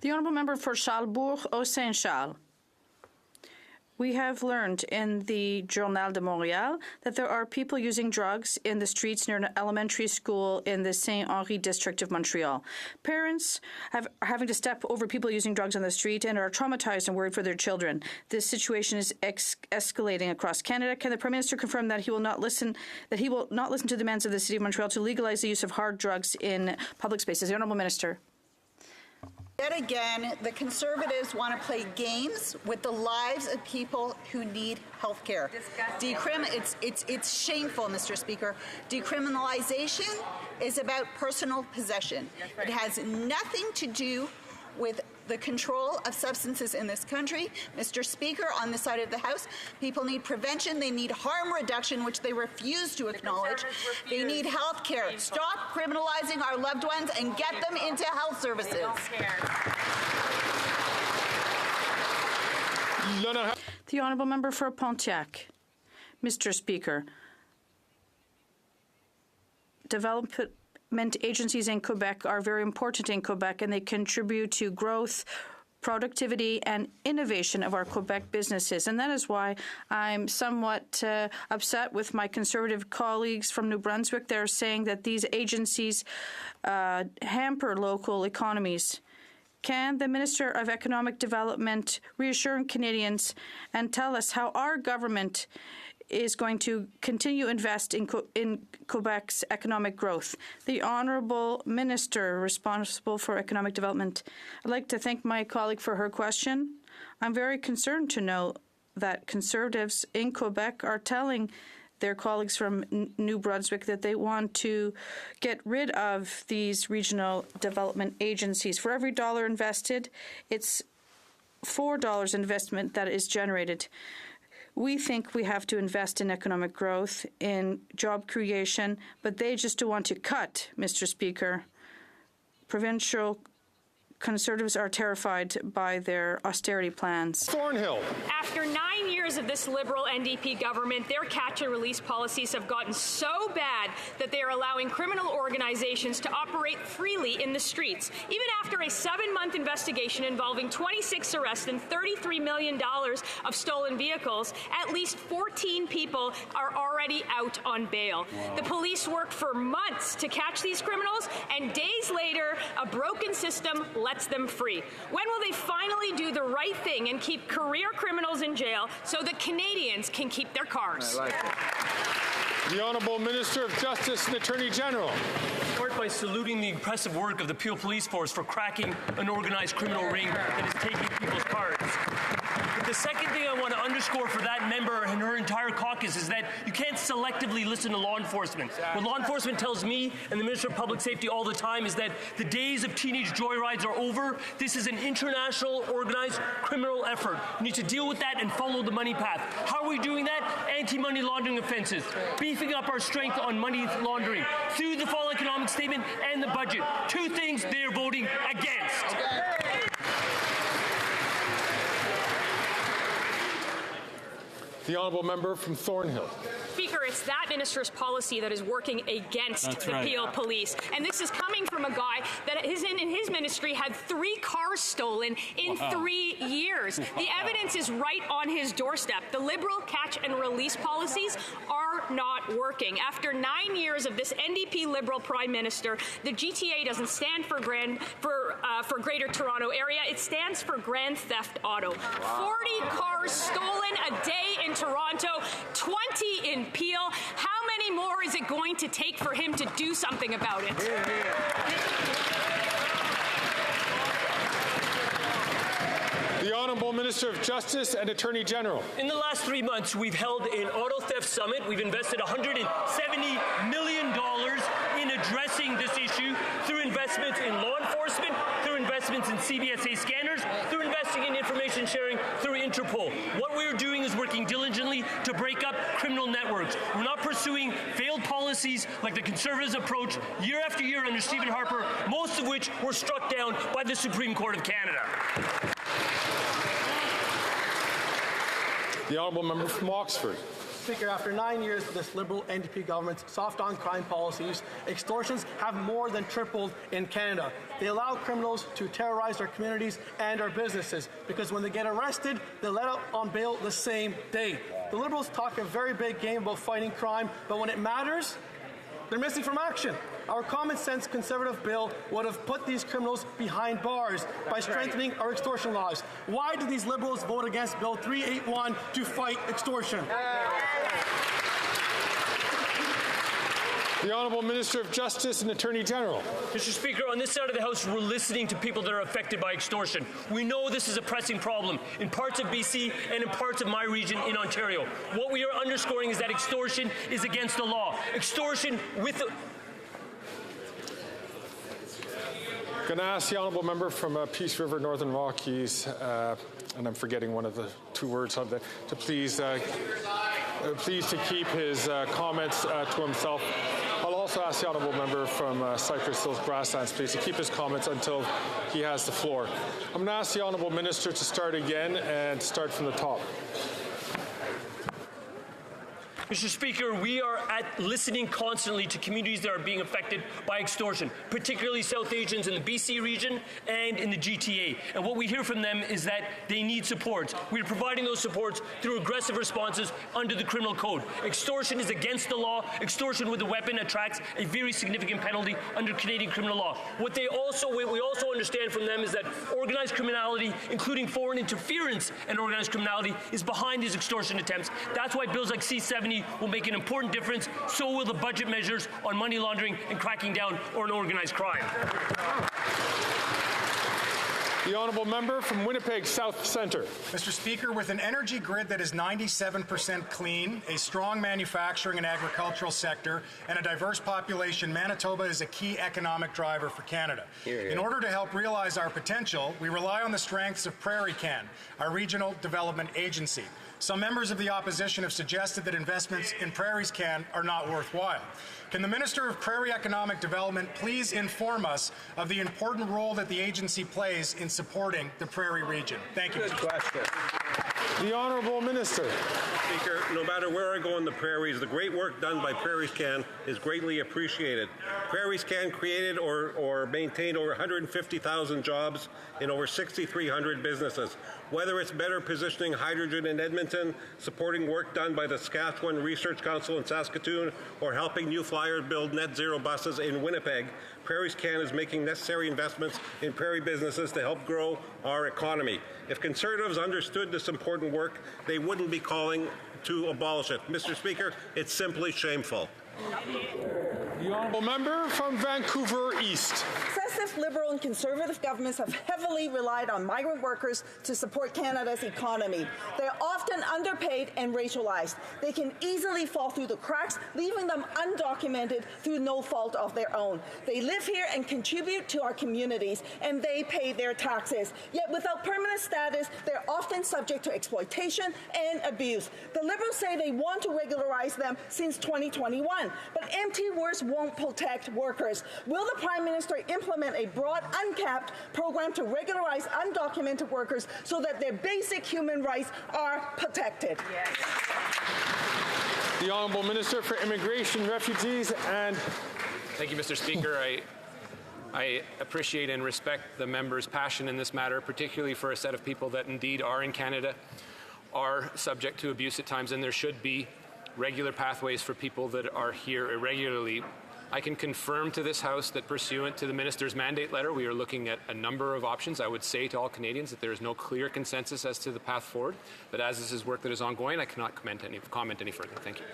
The Honourable Member for Charlesbourg, Haut-Saint-Charles. We have learned in the Journal de Montréal that there are people using drugs in the streets near an elementary school in the Saint-Henri district of Montreal. Parents are having to step over people using drugs on the street and are traumatized and worried for their children. This situation is escalating across Canada. Can the Prime Minister confirm that he will not listen to the demands of the City of Montreal to legalize the use of hard drugs in public spaces? The Honourable Minister. Yet again, the Conservatives want to play games with the lives of people who need health care. It's shameful, Mr. Speaker. Decriminalization is about personal possession. It has nothing to do with the control of substances in this country. Mr. Speaker, on this side of the House, people need prevention, they need harm reduction, which they refuse to acknowledge. They need health care. Stop criminalizing our loved ones and get them into health services. The Honourable Member for Pontiac. Mr. Speaker, development agencies in Quebec are very important in Quebec, and they contribute to growth, productivity, and innovation of our Quebec businesses. And that is why I'm somewhat upset with my Conservative colleagues from New Brunswick. They're saying that these agencies hamper local economies. Can the Minister of Economic Development reassure Canadians and tell us how our government is going to continue to invest in Quebec's economic growth? The Honourable Minister responsible for economic development. I'd like to thank my colleague for her question. I'm very concerned to know that Conservatives in Quebec are telling their colleagues from New Brunswick that they want to get rid of these regional development agencies. For every dollar invested, it's $4 investment that is generated. We think we have to invest in economic growth, in job creation, but they just want to cut, Mr. Speaker. Provincial Conservatives are terrified by their austerity plans. Thornhill. After 9 years of this Liberal NDP government, their catch and release policies have gotten so bad that they are allowing criminal organizations to operate freely in the streets. Even after a 7-month investigation involving 26 arrests and $33 million of stolen vehicles, at least 14 people are already out on bail. Wow. The police worked for months to catch these criminals, and days later, a broken system lets them free. When will they finally do the right thing and keep career criminals in jail so that Canadians can keep their cars? I like it. The Honourable Minister of Justice and Attorney General. Start by saluting the impressive work of the Peel Police Force for cracking an organized criminal ring that is taking people's cars. But the second thing I want to underscore for that member and her entire caucus is that you can't selectively listen to law enforcement. What law enforcement tells me and the Minister of Public Safety all the time is that the days of teenage joyrides are over. This is an international organized criminal effort. We need to deal with that and follow the money path. How are we doing that? Anti-money laundering offenses, beefing up our strength on money laundering through the fall economic statement and the budget. Two things they are voting against. The Honourable Member from Thornhill. Speaker, it's that minister's policy that is working against the Peel Police. And this is coming from a guy that in his ministry had 3 cars stolen in 3 years. The evidence is right on his doorstep. The Liberal catch and release policies are not working. After 9 years of this NDP Liberal Prime Minister, the GTA doesn't stand for Greater Toronto Area. It stands for Grand Theft Auto. 40 cars stolen a day in Toronto, 20 in Peel. How many more is it going to take for him to do something about it? The Honourable Minister of Justice and Attorney General. In the last 3 months, we've held an auto theft summit. We've invested $170 million in addressing this issue through investments in law enforcement, through investments in CBSA scanners, through investing in information sharing through Interpol. What we're doing is working diligently to break up criminal networks. We're not pursuing failed policies like the Conservatives' approach year after year under Stephen Harper, most of which were struck down by the Supreme Court of Canada. The Honourable Member from Oxford. Speaker, after 9 years of this Liberal NDP government's soft on crime policies, extortions have more than tripled in Canada. They allow criminals to terrorize our communities and our businesses because when they get arrested, they're let out on bail the same day. The Liberals talk a very big game about fighting crime, but when it matters, they're missing from action. Our common sense Conservative bill would have put these criminals behind bars by strengthening our extortion laws. Why did these Liberals vote against Bill 381 to fight extortion? The Honourable Minister of Justice and Attorney General. Mr. Speaker, on this side of the House, we're listening to people that are affected by extortion. We know this is a pressing problem in parts of BC and in parts of my region in Ontario. What we are underscoring is that extortion is against the law. Extortion with the... Going to ask the Honourable Member from Peace River, Northern Rockies, and I'm forgetting one of the 2 words of that, to please to keep his comments to himself. I'll also ask the Honourable Member from Cypress Hills Grasslands, please, to keep his comments until he has the floor. I'm going to ask the Honourable Minister to start again and start from the top. Mr. Speaker, we are listening constantly to communities that are being affected by extortion, particularly South Asians in the BC region and in the GTA. And what we hear from them is that they need supports. We are providing those supports through aggressive responses under the criminal code. Extortion is against the law. Extortion with a weapon attracts a very significant penalty under Canadian criminal law. What we also understand from them is that organized criminality, including foreign interference and organized criminality, is behind these extortion attempts. That's why bills like C-70 will make an important difference. So will the budget measures on money laundering and cracking down on organized crime. The Honourable Member from Winnipeg South Centre. Mr. Speaker, with an energy grid that is 97% clean, a strong manufacturing and agricultural sector, and a diverse population, Manitoba is a key economic driver for Canada. In order to help realize our potential, we rely on the strengths of Prairie Can, our regional development agency. Some members of the opposition have suggested that investments in Prairies Can are not worthwhile. Can the Minister of Prairie Economic Development please inform us of the important role that the agency plays in supporting the Prairie region? Thank you. Good question. The Honourable Minister. Speaker, no matter where I go in the prairies, the great work done by Prairies Can is greatly appreciated. Prairies Can created or maintained over 150,000 jobs in over 6,300 businesses. Whether it's better positioning hydrogen in Edmonton, supporting work done by the Saskatchewan Research Council in Saskatoon, or helping New Flyer build net zero buses in Winnipeg, Prairies Can is making necessary investments in prairie businesses to help grow our economy. If Conservatives understood this important work, they wouldn't be calling to abolish it. Mr. Speaker, it's simply shameful. The Honourable Member from Vancouver East. Successive Liberal and Conservative governments have heavily relied on migrant workers to support Canada's economy. They are often underpaid and racialized. They can easily fall through the cracks, leaving them undocumented through no fault of their own. They live here and contribute to our communities, and they pay their taxes. Yet without permanent status, they're often subject to exploitation and abuse. The Liberals say they want to regularize them since 2021, but empty words won't protect workers. Will the Prime Minister implement a broad, uncapped program to regularize undocumented workers so that their basic human rights are protected? Yes. The Honourable Minister for Immigration, Refugees and... Thank you, Mr. Speaker. I appreciate and respect the member's passion in this matter, particularly for a set of people that indeed are in Canada, are subject to abuse at times, and there should be regular pathways for people that are here irregularly. I can confirm to this House that pursuant to the Minister's mandate letter, we are looking at a number of options. I would say to all Canadians that there is no clear consensus as to the path forward, but as this is work that is ongoing, I cannot comment any further. Thank you.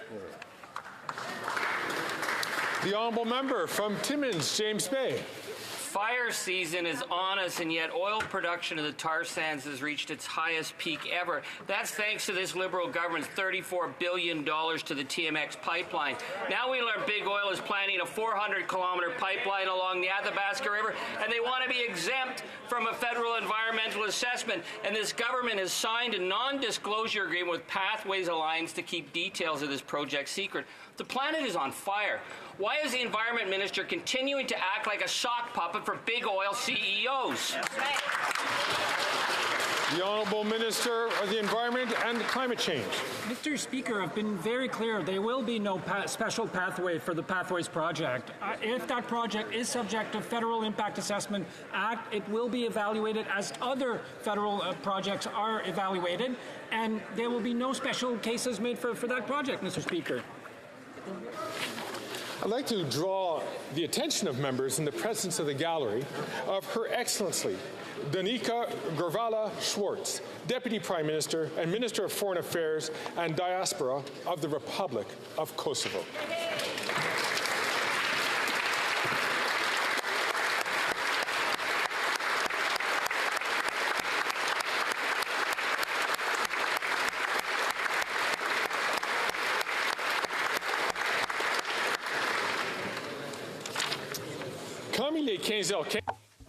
The Honourable Member from Timmins, James Bay. Fire season is on us, and yet oil production of the tar sands has reached its highest peak ever. That's thanks to this Liberal government's $34 billion to the TMX pipeline. Now we learn Big Oil is planning a 400-kilometer pipeline along the Athabasca River, and they want to be exempt from a federal environmental assessment. And this government has signed a non-disclosure agreement with Pathways Alliance to keep details of this project secret. The planet is on fire. Why is the Environment Minister continuing to act like a sock puppet for big oil CEOs? The Honourable Minister of the Environment and Climate Change. Mr. Speaker, I've been very clear. There will be no special pathway for the Pathways project. If that project is subject to Federal Impact Assessment Act, it will be evaluated as other federal projects are evaluated, and there will be no special cases made for that project, Mr. Speaker. I'd like to draw the attention of members in the presence of the gallery of Her Excellency Danica Gurvala Schwartz, Deputy Prime Minister and Minister of Foreign Affairs and Diaspora of the Republic of Kosovo.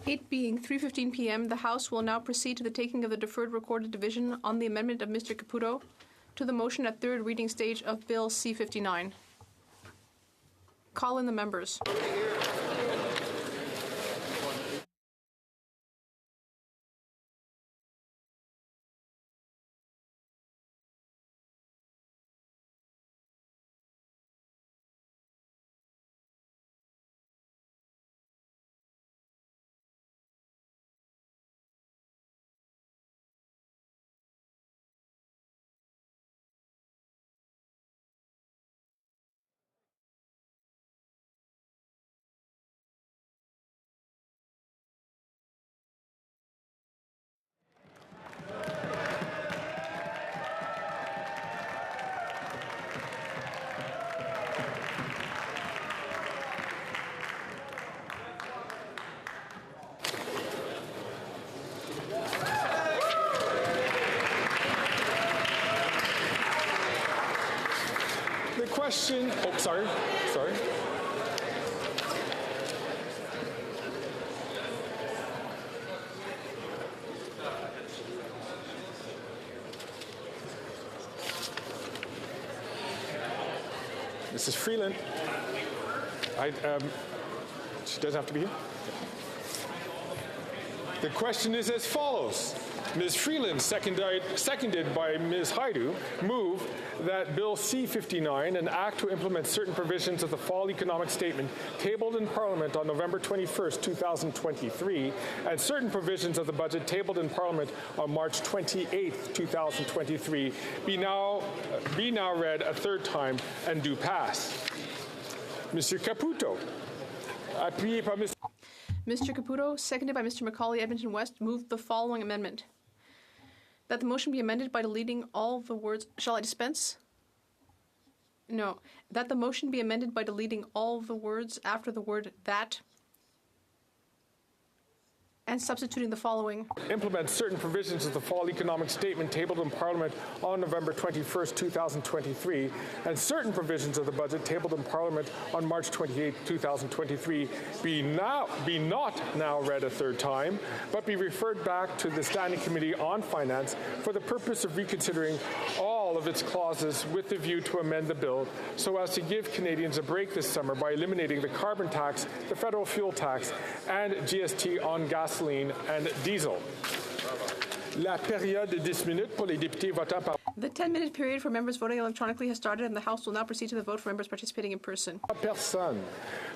It being 3:15 p.m., the House will now proceed to the taking of the deferred recorded division on the amendment of Mr. Caputo to the motion at third reading stage of Bill C-59. Call in the members. Question. Oh, sorry. Mrs. Freeland. She doesn't have to be here. The question is as follows. Ms. Freeland, seconded by Ms. Haidu, move that Bill C-59, an act to implement certain provisions of the Fall Economic Statement tabled in Parliament on November 21st, 2023, and certain provisions of the budget tabled in Parliament on March 28th, 2023, be now read a third time and do pass. Mr. Caputo, appuyé par Mr. Mr. Caputo, seconded by Mr. Macaulay Edmonton West, moved the following amendment. That the motion be amended by deleting all the words... Shall I dispense? No. That the motion be amended by deleting all the words after the word that and substituting the following. Implement certain provisions of the Fall Economic Statement tabled in Parliament on November 21st, 2023, and certain provisions of the budget tabled in Parliament on March 28th, 2023, be not now read a third time, but be referred back to the Standing Committee on Finance for the purpose of reconsidering all of its clauses with the view to amend the bill so as to give Canadians a break this summer by eliminating the carbon tax, the federal fuel tax, and GST on gasoline and diesel. La période de 10 minutes pour les députés votant par... The 10-minute period for members voting electronically has started, and the House will now proceed to the vote for members participating in person. Personne.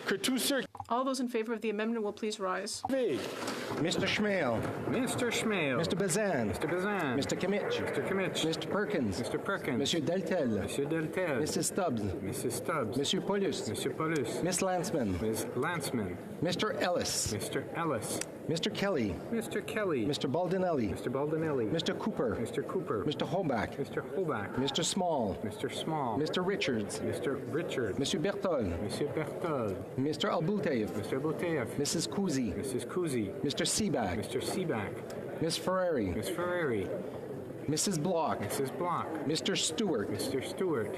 Que tous ceux... All those in favor of the amendment will please rise. Mr. Schmale. Mr. Schmale. Mr. Bazan. Mr. Bazan. Mr. Kimmich. Mr. Kimmich. Mr. Perkins. Mr. Perkins. Monsieur Deltel. Monsieur Deltel. Mrs. Stubbs. Mrs. Stubbs. Monsieur Paulus. Monsieur Paulus. Miss Landsman. Miss Landsman. Mr. Ellis. Mr. Ellis. Mr. Kelly. Mr. Kelly. Mr. Baldinelli. Mr. Baldinelli. Mr. Cooper. Mr. Cooper. Mr. Holbach. Mr. Holbach. Mr. Small. Mr. Small. Mr. Richards. Mr. Richards. Monsieur Bertol. Monsieur Bertol. Mr. Albuteyev. Mr. Albuteyev. Mrs. Kuzi. Mrs. Kuzi. Mr. Seaback. Mr. Seaback. Miss Ferrari. Miss Ferrari. Mrs. Block. Mrs. Block. Mr. Stewart. Mr. Stewart.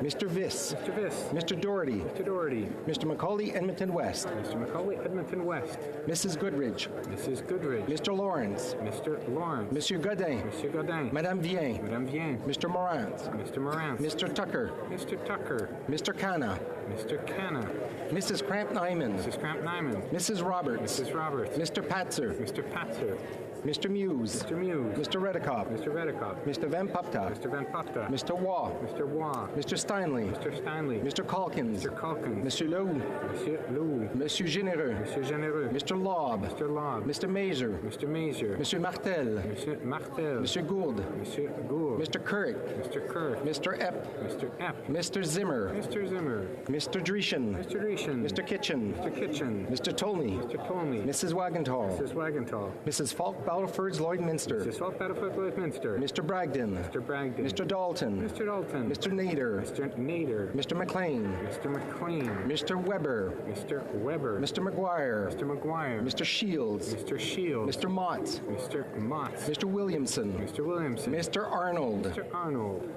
Mr. Viss. Mr. Viss. Mr. Doherty. Mr. Doherty. Mr. Macaulay Edmonton West. Mr. Macaulay Edmonton West. Mrs. Goodridge. Mrs. Goodridge. Mr. Lawrence. Mr. Lawrence. Monsieur Godin. Monsieur Godin. Madame Vien. Madame Vien. Mr. Morant. Mr. Morant. Mr. Tucker. Mr. Tucker. Mr. Canna. Mr. Canna. Mrs. Cramp-Nyman. Mrs. Cramp-Nyman. Mrs. Roberts. Mrs. Roberts. Mr. Patzer. Mr. Patzer. Mr. Muse. Mr. Muse. Mr. Redekop. Mr. Redekop. Mr. Van Popta. Mr. Van Popta. Mr. Waugh. Mr. Waugh. Mr. Steinley. Mr. Steinley. Mr. Calkins. Mr. Calkins. Monsieur Lou. Monsieur Lou. Monsieur Généreux. Monsieur Généreux. Mr. Lobb. Mr. Lobb. Mr. Mazer. Mr. Mazer. Monsieur Martel. Monsieur Martel. Monsieur Gould. Monsieur Gould. Mr. Kirk. Mr. Kirk. Mr. Epp. Mr. Epp. Mr. Zimmer. Mr. Zimmer. Mr. Dreeshen. Mr. Dreeshen. Mr. Kitchen. Mr. Kitchen. Mr. Tolney. Mr. Tolney. Mrs. Wagenthal. Mrs. Wagenthal. Mrs. Falk Battleford's Lloydminster. Mrs. Falk Battleford Lloydminster. Mr. Bragdon. Mr. Bragdon. Mr. Dalton. Mr. Dalton. Mr. Nader. Mr. Nader. Mr. McLean. Mr. McLean. Mr. Weber. Mr. Weber. Mr. McGuire. Mr. McGuire. Mr. Shields. Mr. Shields. Mr. Mott. Mr. Mott. Mr. Williamson. Mr. Williamson. Mr. Arnold. Mr. Arnold.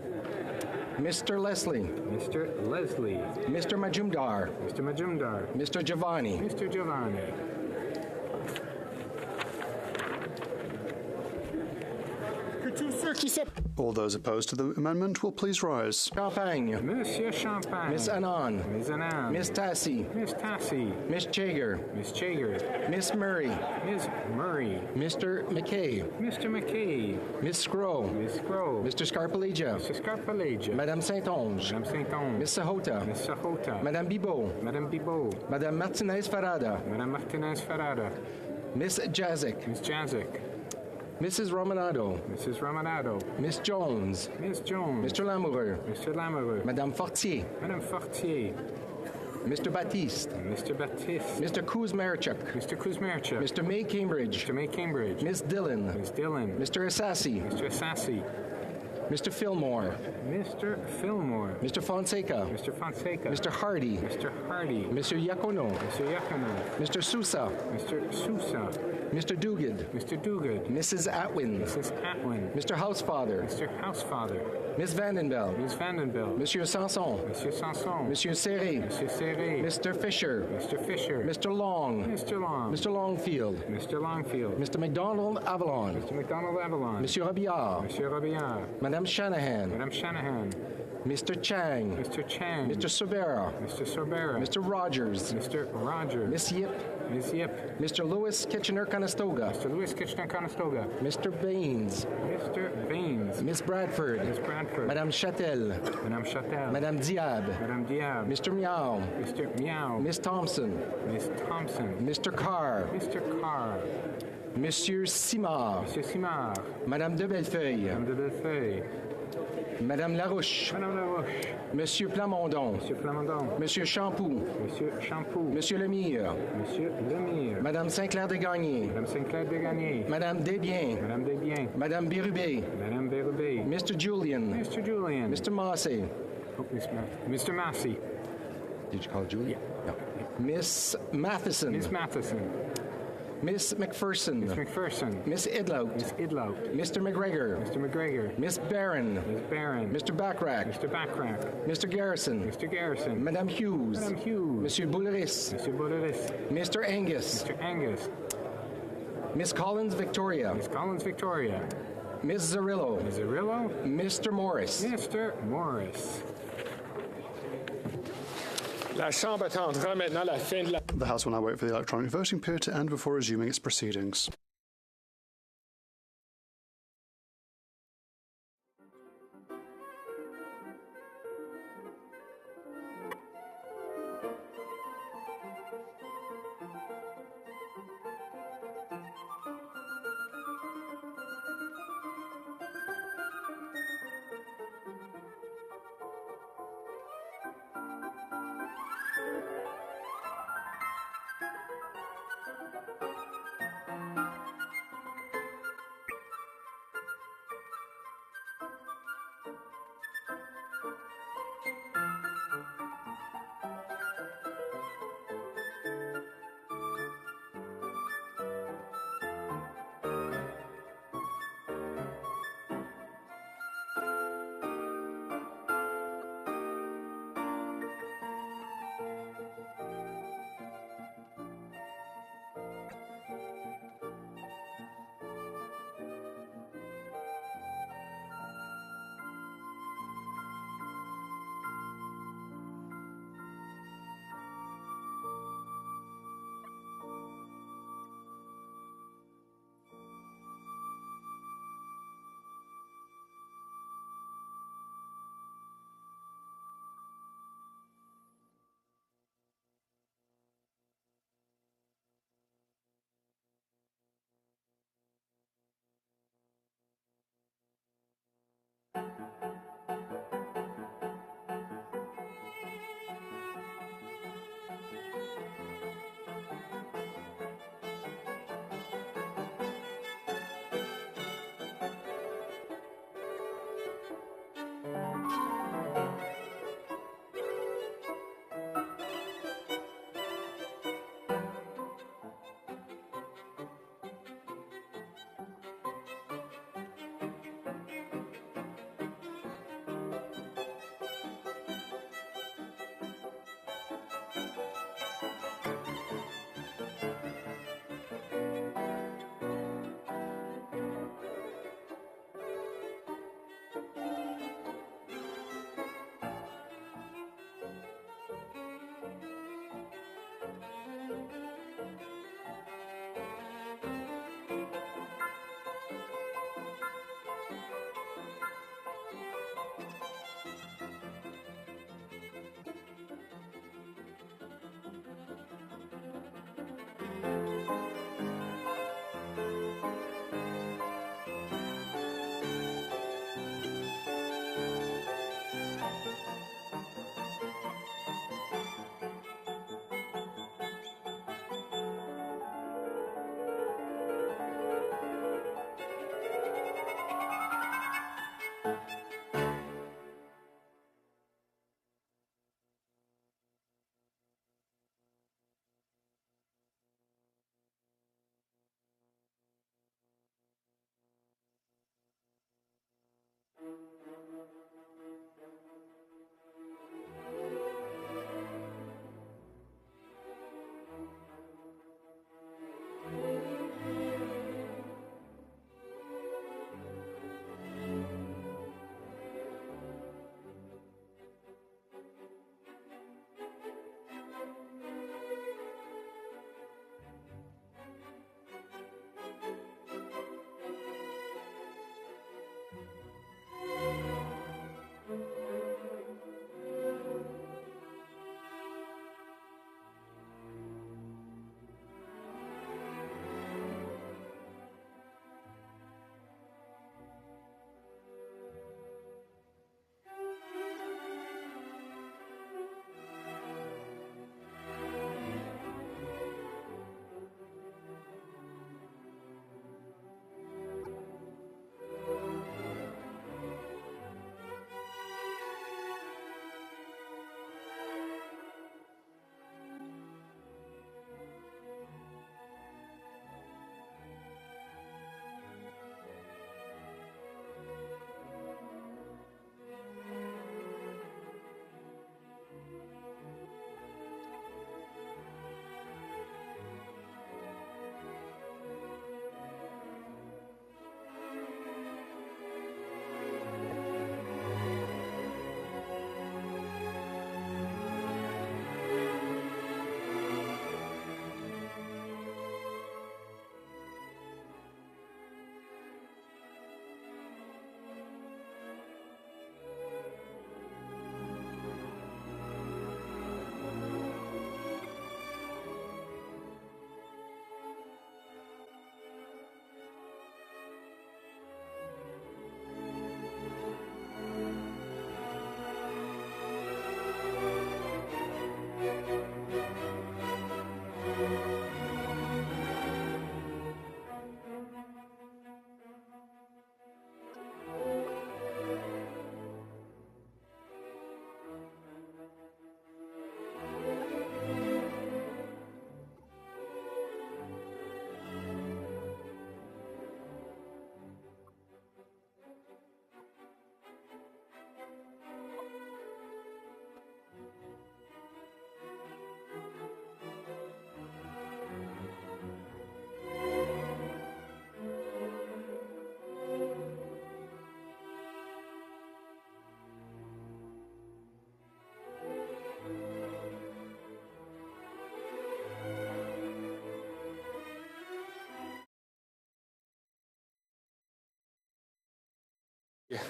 Mr. Leslie. Mr. Leslie. Mr. Majumdar. Mr. Majumdar. Mr. Giovanni. Mr. Giovanni. All those opposed to the amendment will please rise. Champagne. Monsieur Champagne. Miss Annan. Miss Annan. Miss Tassi. Miss Tassi. Miss Chager. Miss Chager. Miss Murray. Miss Murray. Mr. McKay. Mr. McKay. Miss Scrow. Miss Scrow. Mr. Scarpalegia. Mr. Scarpalegia. Madame Saint-Onge. Madame Saint-Onge. Miss Sahota. Miss Sahota. Madame Bibot. Madame Bibot. Madame Martinez Farada. Madame Martinez Farada. Miss Jazik. Miss Jazik. Mrs. Romanado. Mrs. Romanado. Miss Jones. Miss Jones. Mr. Lamoureux. Mr. Lamoureux. Madame Fortier. Madame Fortier. Mr. Baptiste. Mr. Baptiste. Mr. Kuzmarchuk. Mr. Kuzmarchuk. Mr. May Cambridge. Mr. May Cambridge. Miss Dillon. Miss Dillon. Mr. Assassi. Mr. Assassi. Mr. Fillmore. Mr. Fillmore. Mr. Fonseca. Mr. Fonseca. Mr. Hardy. Mr. Hardy. Mr. Yacono. Mr. Yacono. Mr. Sousa. Mr. Sousa. Mr. Duguid. Mr. Duguid. Mrs. Atwin. Mrs. Atwin. Mr. Housefather. Mr. Housefather. Miss Vandenbeld. Ms. Vandenbeld. Monsieur Sanson. Monsieur Sanson. Monsieur Serré. Monsieur Serré. Mr. Fisher. Mr. Fisher. Mr. Long. Mr. Long. Mr. Longfield. Mr. Longfield. Mr. McDonald Avalon. Mr. McDonald Avalon. Monsieur Robillard. Monsieur Robillard. Madame Shanahan. Madame Shanahan. Mr. Chang. Mr. Chang. Mr. Sorbera. Mr. Sorbera. Mr. Rogers. Mr. Rogers. Miss Yip. Ms. Yip. Mr. Lewis Kitchener-Conestoga. Mr. Lewis Kitchener-Conestoga. Mr. Baines. Mr. Baines. Miss Bradford. Miss Bradford. Madame Châtel. Madame Châtel. Madame Diab. Madame Diab. Mr. Meow. Mr. Meow. Miss Thompson. Miss Thompson. Mr. Carr. Mr. Carr. Monsieur Simard. Monsieur Simard. Madame de Bellefeuille. Madame de Bellefeuille. Madame Larouche. Madame Larouche. Monsieur Plamondon. Monsieur Plamondon. Monsieur Champoux. Monsieur Champoux. Monsieur Lemire. Monsieur Lemire. Madame Sinclair-Desgagnés. Madame Sinclair-Desgagnés. Madame Desbiens. Madame Desbiens. Madame Bérubé. Madame Bérubé. Mr. Julian. Mr. Julian. Mr. Massey. Oh, Mr. Massey. Did you call it Julian? Yeah. Miss Matheson. Miss Matheson. Miss McPherson. Miss McPherson. Miss Idlout. Miss Idlout. Mr. McGregor. Mr. McGregor. Miss Barron. Miss Barron. Mr. Backrack. Mr. Backrack. Mr. Garrison. Mr. Garrison. Madame Hughes. Madame Hughes. Monsieur Bouleris. Monsieur Bouleris. Mr. Angus. Mr. Angus. Miss Collins Victoria. Miss Collins Victoria. Miss Zarillo. Miss Zarillo. Mr. Morris. Mr. Morris. La Chambre attendra maintenant la fin de la... The House will now wait for the electronic voting period to end before resuming its proceedings.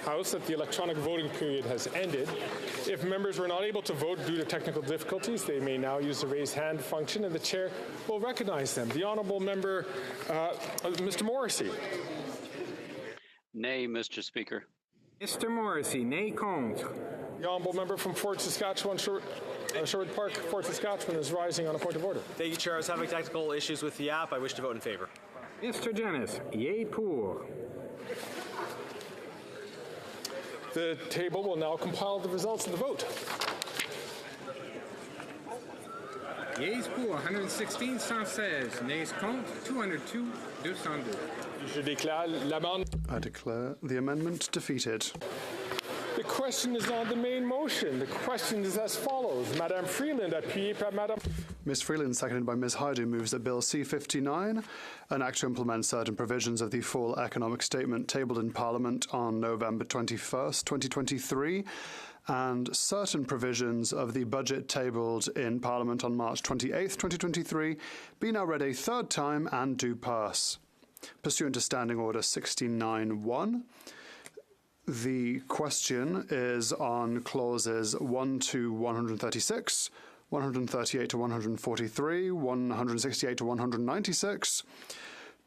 House that the electronic voting period has ended. If members were not able to vote due to technical difficulties, they may now use the raise hand function, and the chair will recognize them. The honourable member, Mr. Morrissey. Nay, Mr. Speaker. Mr. Morrissey, nay contre. The honourable member from Fort Saskatchewan, Sherwood Park, Fort Saskatchewan, is rising on a point of order. Thank you, Chair. I was having technical issues with the app. I wish to vote in favour. Mr. Janice, yea pour. The table will now compile the results of the vote. Yeas pour 116, 116. Nays contre 202, 202. Je déclare l'amendement. I declare the amendment defeated. The question is on the main motion. The question is as follows. Madame Freeland, appuyée par Madame... Ms Freeland, seconded by Ms Haidu, moves that Bill C-59, an act to implement certain provisions of the full economic statement tabled in Parliament on November 21st, 2023, and certain provisions of the budget tabled in Parliament on March 28th, 2023, be now read a third time and do pass. Pursuant to Standing Order 69.1, the question is on clauses 1 to 136, 138 to 143, 168 to 196,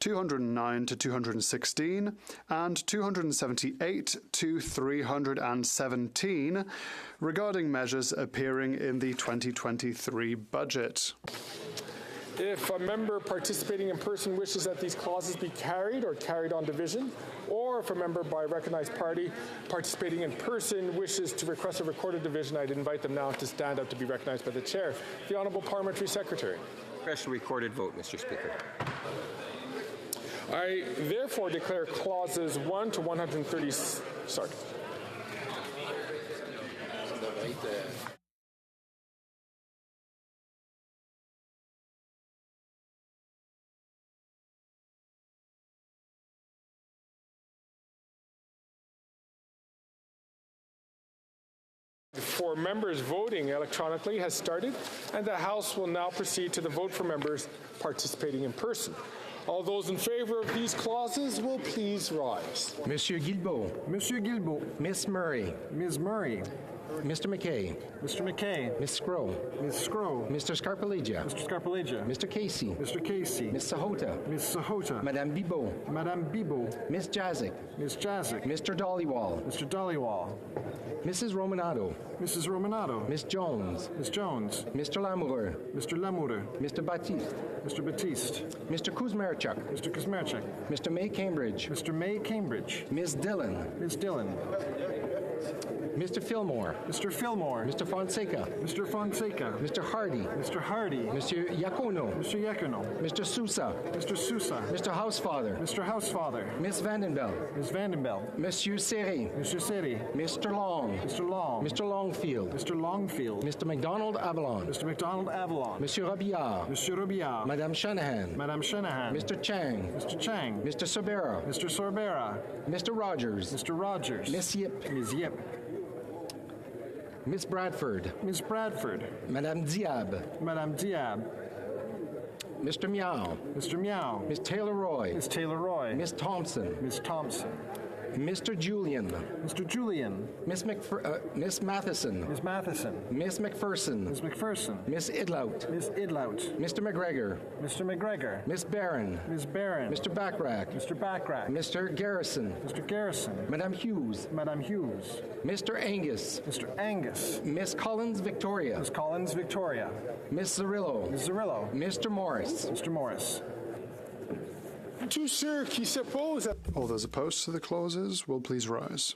209 to 216, and 278 to 317 regarding measures appearing in the 2023 budget. If a member participating in person wishes that these clauses be carried or carried on division, or if a member by a recognized party participating in person wishes to request a recorded division, I'd invite them now to stand up to be recognized by the chair. The Honourable Parliamentary Secretary. Special recorded vote, Mr. Speaker. I therefore declare clauses 1 to 130... Sorry. For members voting electronically has started, and the House will now proceed to the vote for members participating in person. All those in favour of these clauses will please rise. Monsieur Guilbeault. Monsieur Guilbeault. Miss Murray. Ms. Murray. Mr. McKay. Mr. McKay. Miss Scrow. Ms. Scrow. Mr. Scarpellegia. Mr. Scarpellegia. Mr. Casey. Mr. Casey. Miss Sahota. Ms. Sahota. Madame Bibeau. Madame Bibeau. Miss Jazik. Ms. Jazik. Mr. Dollywall. Mr. Dollywall. Mrs. Romanado. Mrs. Romanado. Miss Jones. Miss Jones. Mr. Lamoureux. Mr. Lamoureux. Mr. Baptiste. Mr. Baptiste. Mr. Kuzmarchuk. Mr. Kuzmarchuk. Mr. May Cambridge. Mr. May Cambridge. Miss Dillon. Miss Dillon. Mr. Fillmore. Mr. Fillmore. Mr. Fonseca. Mr. Fonseca. Mr. Hardy. Mr. Hardy. Monsieur Iacono. Mr. Iacono. Mr. Sousa. Mr. Sousa. Mr. Housefather. Mr. Housefather. Miss Vandenbell. Miss Vandenbell. Monsieur Serry. Monsieur Serry. Mr. Long. Mr. Long. Mr. Longfield. Mr. Longfield. Mr. McDonald Avalon. Mr. McDonald Avalon. Monsieur Robillard. Monsieur Robillard. Madame Shanahan. Madame Shanahan. Mr. Chang. Mr. Chang. Mr. Sorbera. Mr. Sorbera. Mr. Rogers. Mr. Rogers. Miss Yip. Ms. Yip. Miss Bradford. Miss Bradford. Madame Diab. Madame Diab. Mr. Meow. Mr. Meow. Miss Taylor Roy. Miss Taylor Roy. Miss Thompson. Miss Thompson. Mr. Julian. Mr. Julian. Miss Matheson. Miss Matheson. Miss McPherson. Miss McPherson. Miss Idlout. Miss Idlout. Mr. McGregor. Mr. McGregor. Miss Barron. Miss Barron. Mr. Backrack. Mr. Backrack. Mr. Garrison. Mr. Garrison. Madame Hughes. Madame Hughes. Mr. Angus. Mr. Angus. Miss Collins Victoria. Miss Collins Victoria. Miss Zarillo. Miss Zarillo. Mr. Morris. Mr. Morris. All those opposed to the clauses will please rise.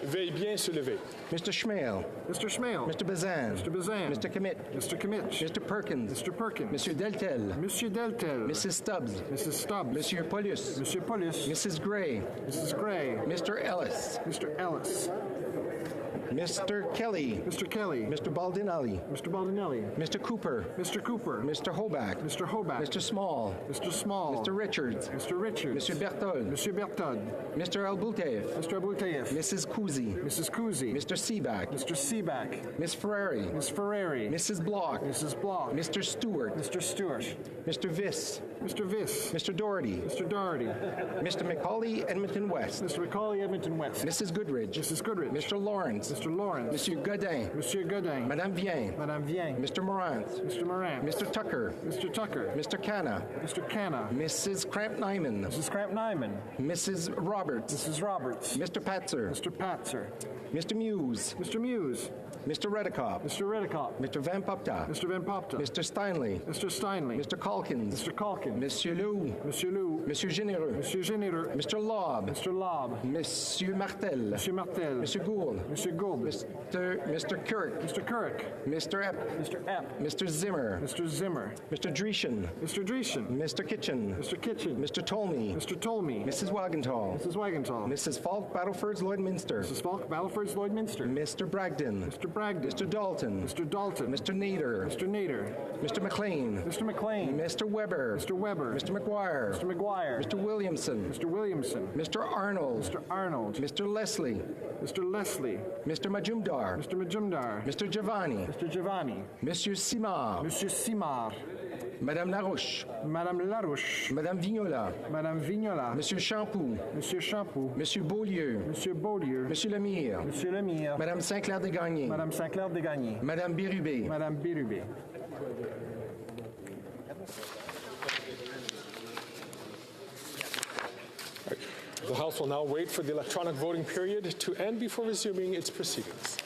Veuillez bien se lever. Mr. Schmale. Mr. Schmale. Mr. Bazan. Mr. Bazan. Mr. Commit. Mr. Commit. Mr. Perkins. Mr. Perkins. Monsieur Deltel. Monsieur Deltel. Mrs. Stubbs. Mrs. Stubbs. Monsieur Paulus. Monsieur Paulus. Mrs. Gray. Mrs. Gray. Mr. Ellis. Mr. Ellis. Mr. Kelly. Mr. Kelly. Mr. Baldinelli. Mr. Baldinelli. Mr. Cooper. Mr. Cooper. Mr. Hoback. Mr. Hoback. Mr. Small. Mr. Small. Mr. Richards. Mr. Richards. Monsieur Berthold. Monsieur Berthold. Mr. Albultaev. Mr. Abultayev. Mrs. Kuzi. Mrs. Kuzi. Mr. Seaback. Mr. Seaback. Miss Ferrari. Miss Ferrari. Mrs. Block. Mrs. Block. Mr. Stewart. Mr. Stewart. Mr. Viss. Mr. Viss. Mr. Doherty. Mr. Doherty. Mr. McCauley, Edmonton West. Mr. McCauley, Edmonton West. Mrs. Goodridge. Mrs. Goodridge. Mr. Lawrence. Mr. Lawrence. Monsieur Godin. Monsieur Godin. Madame Vien. Madame Vien. Mr. Morant. Mr. Moran. Mr. Tucker. Mr. Tucker. Mr. Canna. Mr. Canna. Mrs. Cramp-Nyman. Mrs. Cramp-Nyman. Mrs. Roberts. Mrs. Roberts. Mr. Patzer. Mr. Patzer. Mr. Muse. Mr. Muse. Mr. Redekop. Mr. Redekop. Mr. Van Popta. Mr. Van Popta. Mr. Steinley. Mr. Steinley. Mr. Calkins. Mr. Calkins. Monsieur Lou. Monsieur Lou. Monsieur Généreux. Monsieur Généreux. Mr. Lobb. Mr. Lobb. Monsieur Martel. Monsieur Martel. Monsieur Gould. Monsieur Gould. Mr. Kirk. Mr. Kirk. Mr. Epp. Mr. Epp. Mr. Zimmer. Mr. Zimmer. Mr. Dreeshen. Mr. Dreeshen. Mr. Kitchen. Mr. Kitchen. Mr. Tolmie. Mr. Tolmie. Mrs. Wagenthal. Mrs. Wagenthal. Mrs. Falk, Battlefords, Lloydminster. Mrs. Falk, Battlefords, Lloydminster. Mr. Bragdon. Mr. Bragdon. Mr. Dalton. Mr. Dalton. Mr. Nader. Mr. Nader. Mr. McLean. Mr. McLean. Mr. Weber. Mr. Weber. Mr. McGuire. Mr. McGuire. Mr. Williamson. Mr. Williamson. Mr. Arnold. Mr. Arnold. Mr. Leslie. Mr. Leslie. Mr. Majumdar. Mr. Majumdar. Mr. Giovanni. Mr. Giovanni. Monsieur Simard. Monsieur Simard. Madame Larouche. Madame Larouche. Madame Vignola. Madame Vignola. Monsieur Champoux. Monsieur Champoux. Monsieur Beaulieu. Monsieur Beaulieu. Monsieur Lemire. Monsieur Lemire. Madame Sinclair-Desgagnés. Madame Sinclair-Desgagnés. Madame Bérubé. Madame Bérubé. The House will now wait for the electronic voting period to end before resuming its proceedings.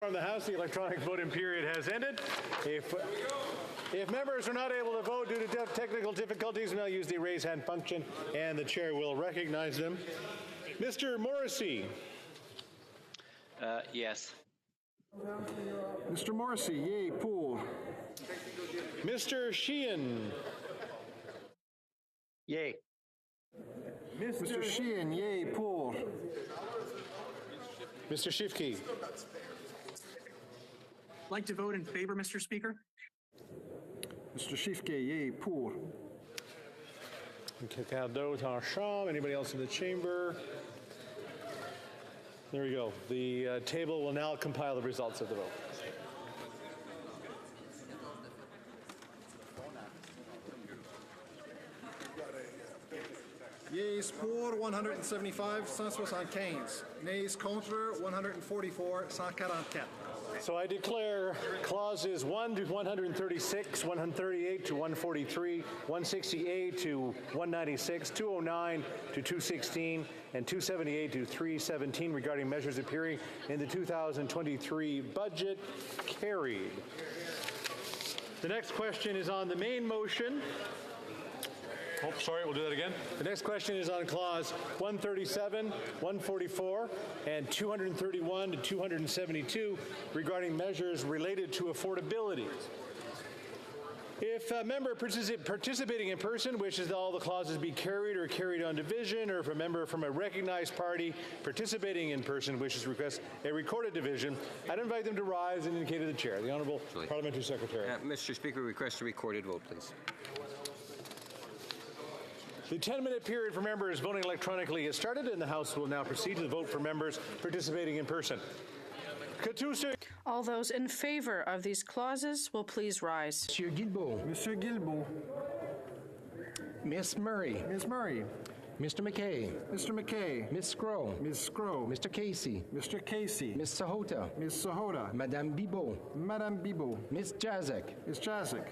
From the House, the electronic voting period has ended. If members are not able to vote due to technical difficulties, we'll use the raise hand function and the chair will recognize them. Mr. Morrissey. Yes. Mr. Morrissey, yay, pour. Mr. Sheehan. Yay. Mr. Sheehan, yay, pour. Mr. Schiffke. Like to vote in favor, Mr. Speaker. Mr. Schiffke, yay, pour. Anybody else in the chamber? There we go. The table will now compile the results of the vote. Yeas pour 175, 175. Nays contre 144, 144. So I declare clauses 1 to 136, 138 to 143, 168 to 196, 209 to 216, and 278 to 317 regarding measures appearing in the 2023 budget carried. The next question is on the main motion. Oh, sorry, we'll do that again. The next question is on clause 137, 144, and 231 to 272 regarding measures related to affordability. If a member participating in person wishes that all the clauses be carried or carried on division, or if a member from a recognized party participating in person wishes to request a recorded division, I'd invite them to rise and indicate to the chair. The Honourable Parliamentary Secretary. Mr. Speaker, request a recorded vote, please. The 10-minute period for members voting electronically has started, and the House will now proceed to the vote for members participating in person. All those in favour of these clauses will please rise. Monsieur Guilbeault. Monsieur Guilbeault. Miss Murray. Ms. Murray. Mr. McKay. Mr. McKay. Miss Scrow. Ms. Scrow. Mr. Casey. Mr. Casey. Miss Sahota. Ms. Sahota. Madame Bibeau. Madame Bibeau. Miss Jazek. Ms. Jazek.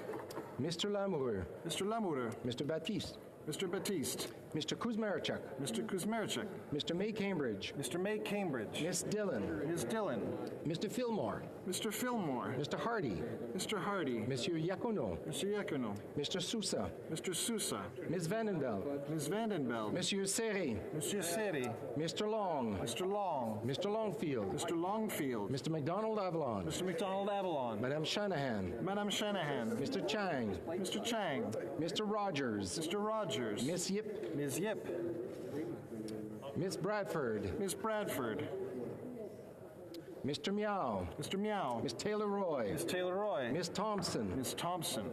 Mr. Lamoureux. Mr. Lamoureux. Mr. Baptiste. Mr. Baptiste. Mr. Kuzmarchuk. Mr. Kuzmarchuk. Mr. May Cambridge. Mr. May Cambridge. Miss Dillon. Ms. Dillon. Mr. Fillmore. Mr. Fillmore. Mr. Hardy. Mr. Hardy. Monsieur Iacono. Mr. Iacono. Mr. Sousa. Mr. Sousa. Ms. Vandenbeld. Ms. Vandenbeld. Monsieur Serré. Monsieur Serré. Mr. Long. Mr. Long. Mr. Longfield. Mr. Longfield. Mr. McDonald Avalon. Mr. McDonald Avalon. Madame Shanahan. Madame Shanahan. Mr. Chang. Mr. Chang. Mr. Rogers. Mr. Rogers. Miss Yip. Ms. Yip. Miss Bradford. Miss Bradford. Mr. Meow. Mr. Meow. Miss Taylor Roy. Miss Taylor Roy. Miss Thompson. Miss Thompson.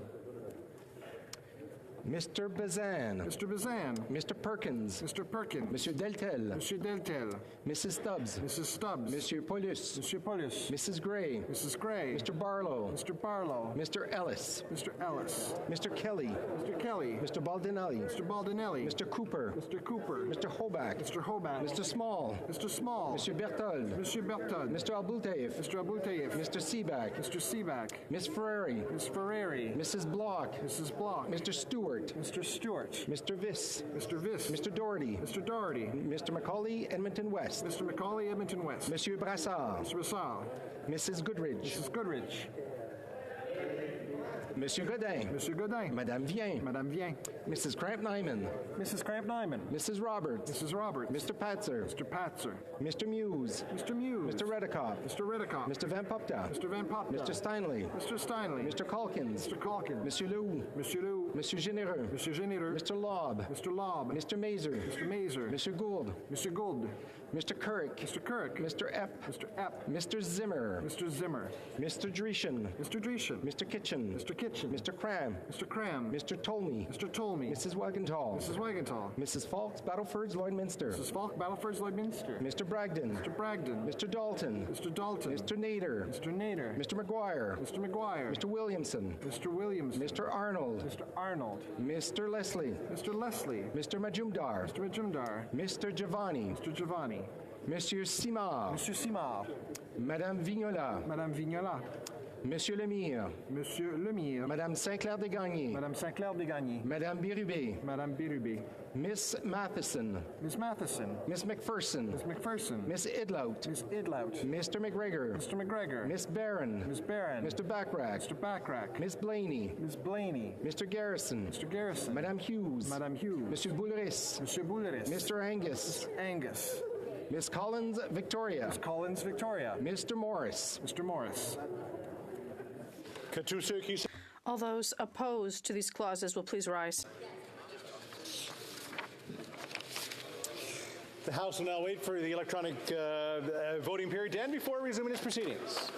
Mr. Bazan. Mr. Bazan. Mr. Perkins. Mr. Perkins. Monsieur Deltel. Monsieur Deltel. Mrs. Stubbs. Mrs. Stubbs. Monsieur Paulus. Monsieur Paulus. Mrs. Gray. Mrs. Gray. Mr. Barlow. Mr. Barlow. Mr. Ellis. Mr. Ellis. Mr. Kelly. Mr. Kelly. Mr. Baldinelli. Mr. Baldinelli. Mr. Cooper. Mr. Cooper. Mr. Hoback. Mr. Hoback. Mr. Small. Mr. Small. Monsieur Berthold. Monsieur Berthold. Mr. Abultaif. Mr. Abultaif. Mr. Seaback. Mr. Seaback. Miss Ferrari. Miss Ferrari. Mrs. Block. Mrs. Block. Mr. Stewart. Mr. Stewart. Mr. Viss. Mr. Viss. Mr. Doherty. Mr. Doherty. Mr. Macaulay, Edmonton West. Mr. Macaulay, Edmonton West. Monsieur Brassard. Mr. Brassard. Mrs. Goodridge. Mrs. Goodridge. Monsieur Godin. Monsieur Godin. Madame Vien. Madame Vien. Mrs. Cramp-Nyman. Mrs. Cramp-Nyman. Mrs. Roberts. Mrs. Roberts. Mr. Patzer. Mr. Patzer. Mr. Muse. Mr. Muse. Mr. Redicott. Mr. Redicott. Mr. Van Popta. Mr. Van Popta. Mr. Steinley. Mr. Steinley. Mr. Calkins. Mr. Calkins. Monsieur Lou. Monsieur Lou. Monsieur Généreux. Monsieur Généreux. Mr. Lobb. Mr. Lobb. Mr. Mazer. Mr. Mazer. Mr. Gould. Mr. Gould. Mr. Kirk. Mr. Kirk. Mr. Epp. Mr. Epp. Mr. Zimmer. Mr. Zimmer. Mr. Dreeshen. Mr. Dreeshen. Mr. Kitchen. Mr. Kitchen. Mr. Cram. Mr. Cram. Mr. Tolmie. Mr. Tolmie. Mrs. Wagenthal. Mrs. Wagenthal. Mrs. Falks, Battlefords, Lloydminster. Mrs. Falk, Battlefords, Lloydminster. Mr. Bragdon. Mr. Bragdon. Mr. Dalton. Mr. Dalton. Mr. Nader. Mr. Nader. Mr. McGuire. Mr. McGuire. Mr. Williamson. Mr. Williams. Mr. Arnold. Mr. Arnold. Mr. Leslie. Mr. Leslie. Mr. Majumdar. Mr. Majumdar. Mr. Giovanni. Mr. Giovanni. Monsieur Simard. Monsieur Simard. Madame Vignola. Madame Vignola. Monsieur Lemire. Monsieur Lemire. Madame Sinclair-Desgagnés. Madame Sinclair-Desgagnés. Madame Birubé. Madame Birubé. Miss Matheson. Miss Matheson. Miss McPherson. Miss McPherson. Miss Idlout. Miss Idlout. Mr. McGregor. Mr. McGregor. Miss Barron. Miss Barron. Mr. Backrack. Mr. Backrack. Miss Blaney. Miss Blaney. Mr. Garrison. Mr. Garrison. Madame Hughes. Madame Hughes. Monsieur Boulris. Monsieur Boulris. Mr. Angus. Mr. Angus. Miss Collins Victoria. Miss Collins Victoria. Mr. Morris. Mr. Morris. All those opposed to these clauses will please rise. The House will now wait for the electronic voting period to end before resuming its proceedings.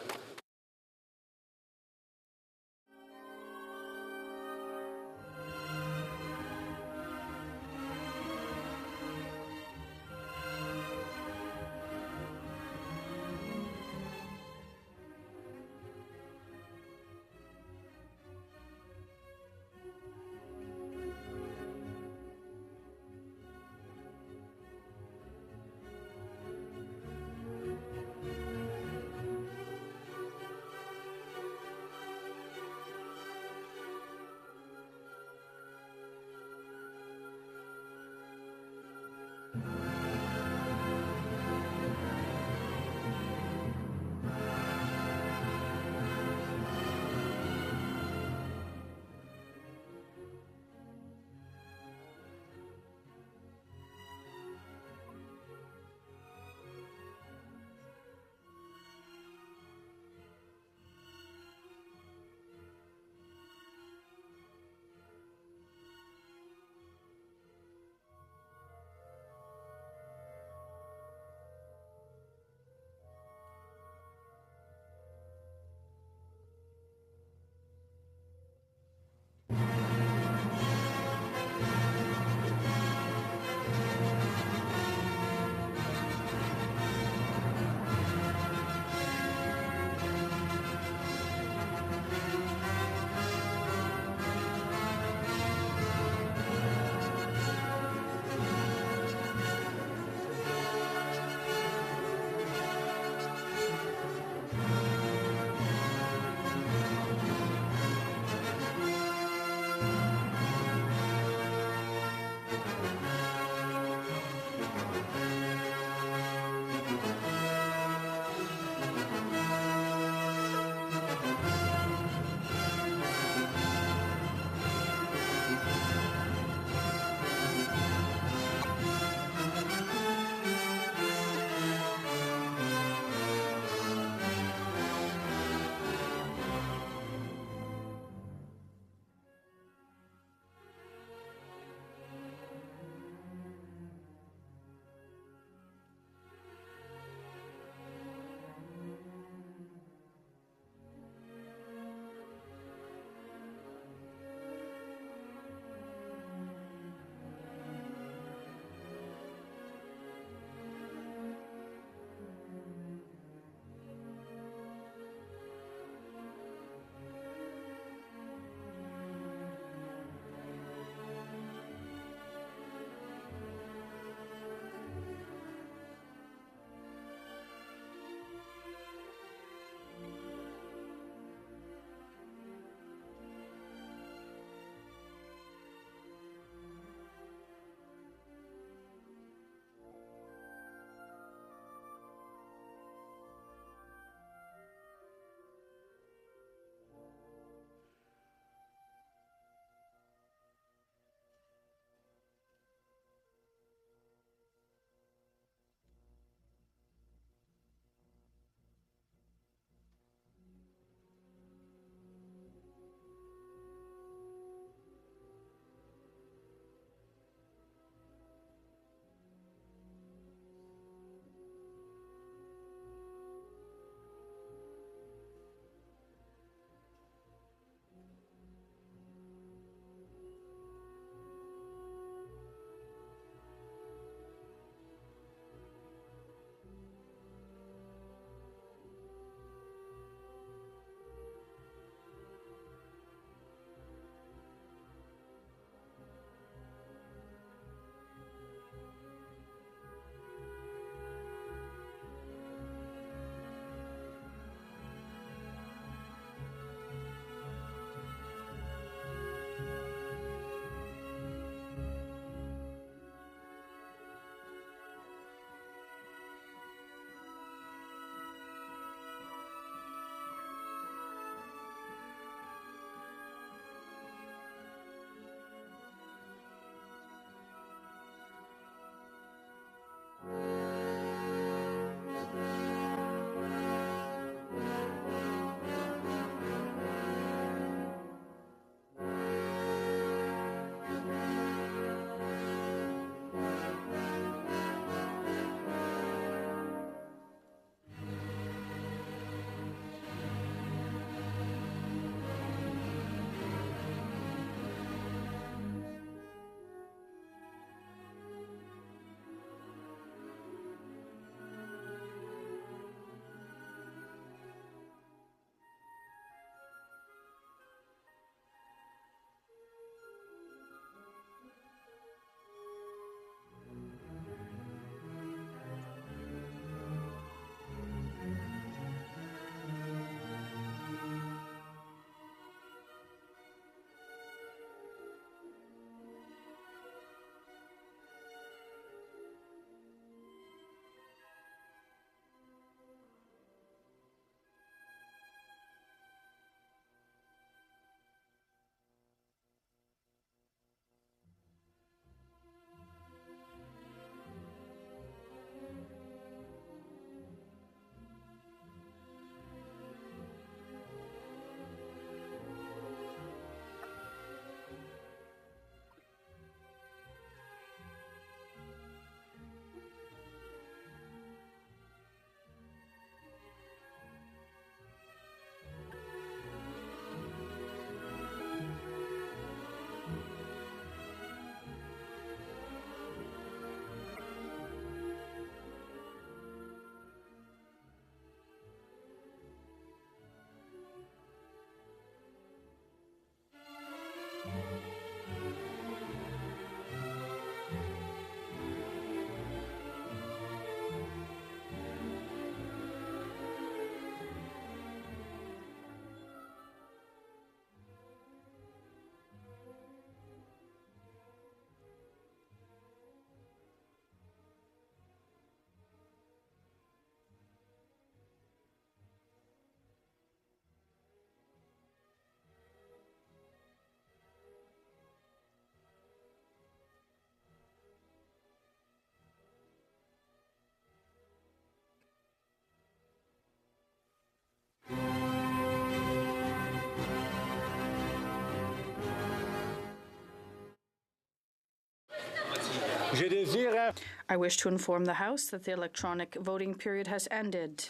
I wish to inform the House that the electronic voting period has ended.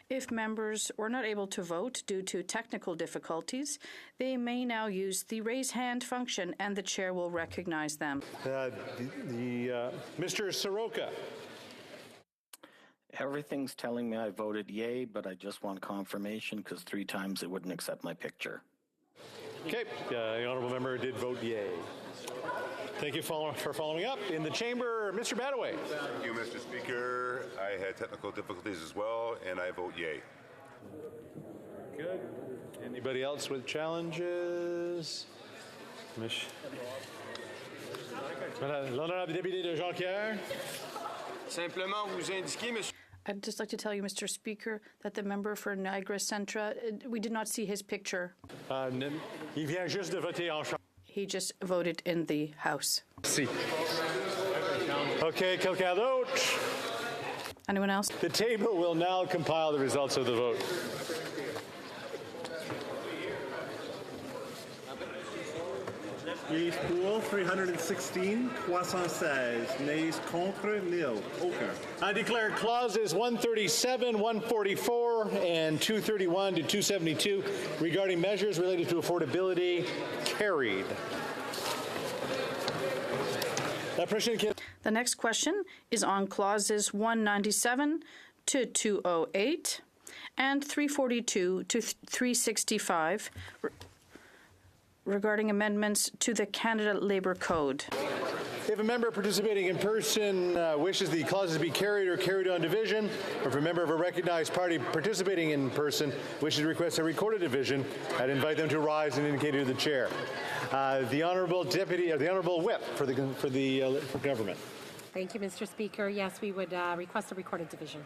If members were not able to vote due to technical difficulties, they may now use the raise hand function and the chair will recognize them. Mr. Soroka. Everything's telling me I voted yay, but I just want confirmation because 3 times it wouldn't accept my picture. Okay, the honourable member did vote yay. Thank you for following up. In the chamber, Mr. Badaway. Thank you, Mr. Speaker. I had technical difficulties as well, and I vote yay. Good. Anybody else with challenges? L'honorable député de Jonquière. Simplement vous indiquer, monsieur. I'd just like to tell you, Mr. Speaker, that the member for Niagara Centre, we did not see his picture. Il vient juste de voter en chambre. He just voted in the House. Si. Okay, quelqu'un d'autre? Anyone else? The table will now compile the results of the vote. Yeas pour 316, 316. Nays contre, nil. Aucun. I declare clauses 137, 144, and 231 to 272 regarding measures related to affordability carried. The next question is on clauses 197 to 208 and 342 to 365 regarding amendments to the Canada Labour Code. If a member participating in person wishes the clauses to be carried or carried on division, or if a member of a recognized party participating in person wishes to request a recorded division, I'd invite them to rise and indicate to the chair. The Honourable Deputy, or the Honourable Whip for government. Thank you, Mr. Speaker. Yes, we would request a recorded division.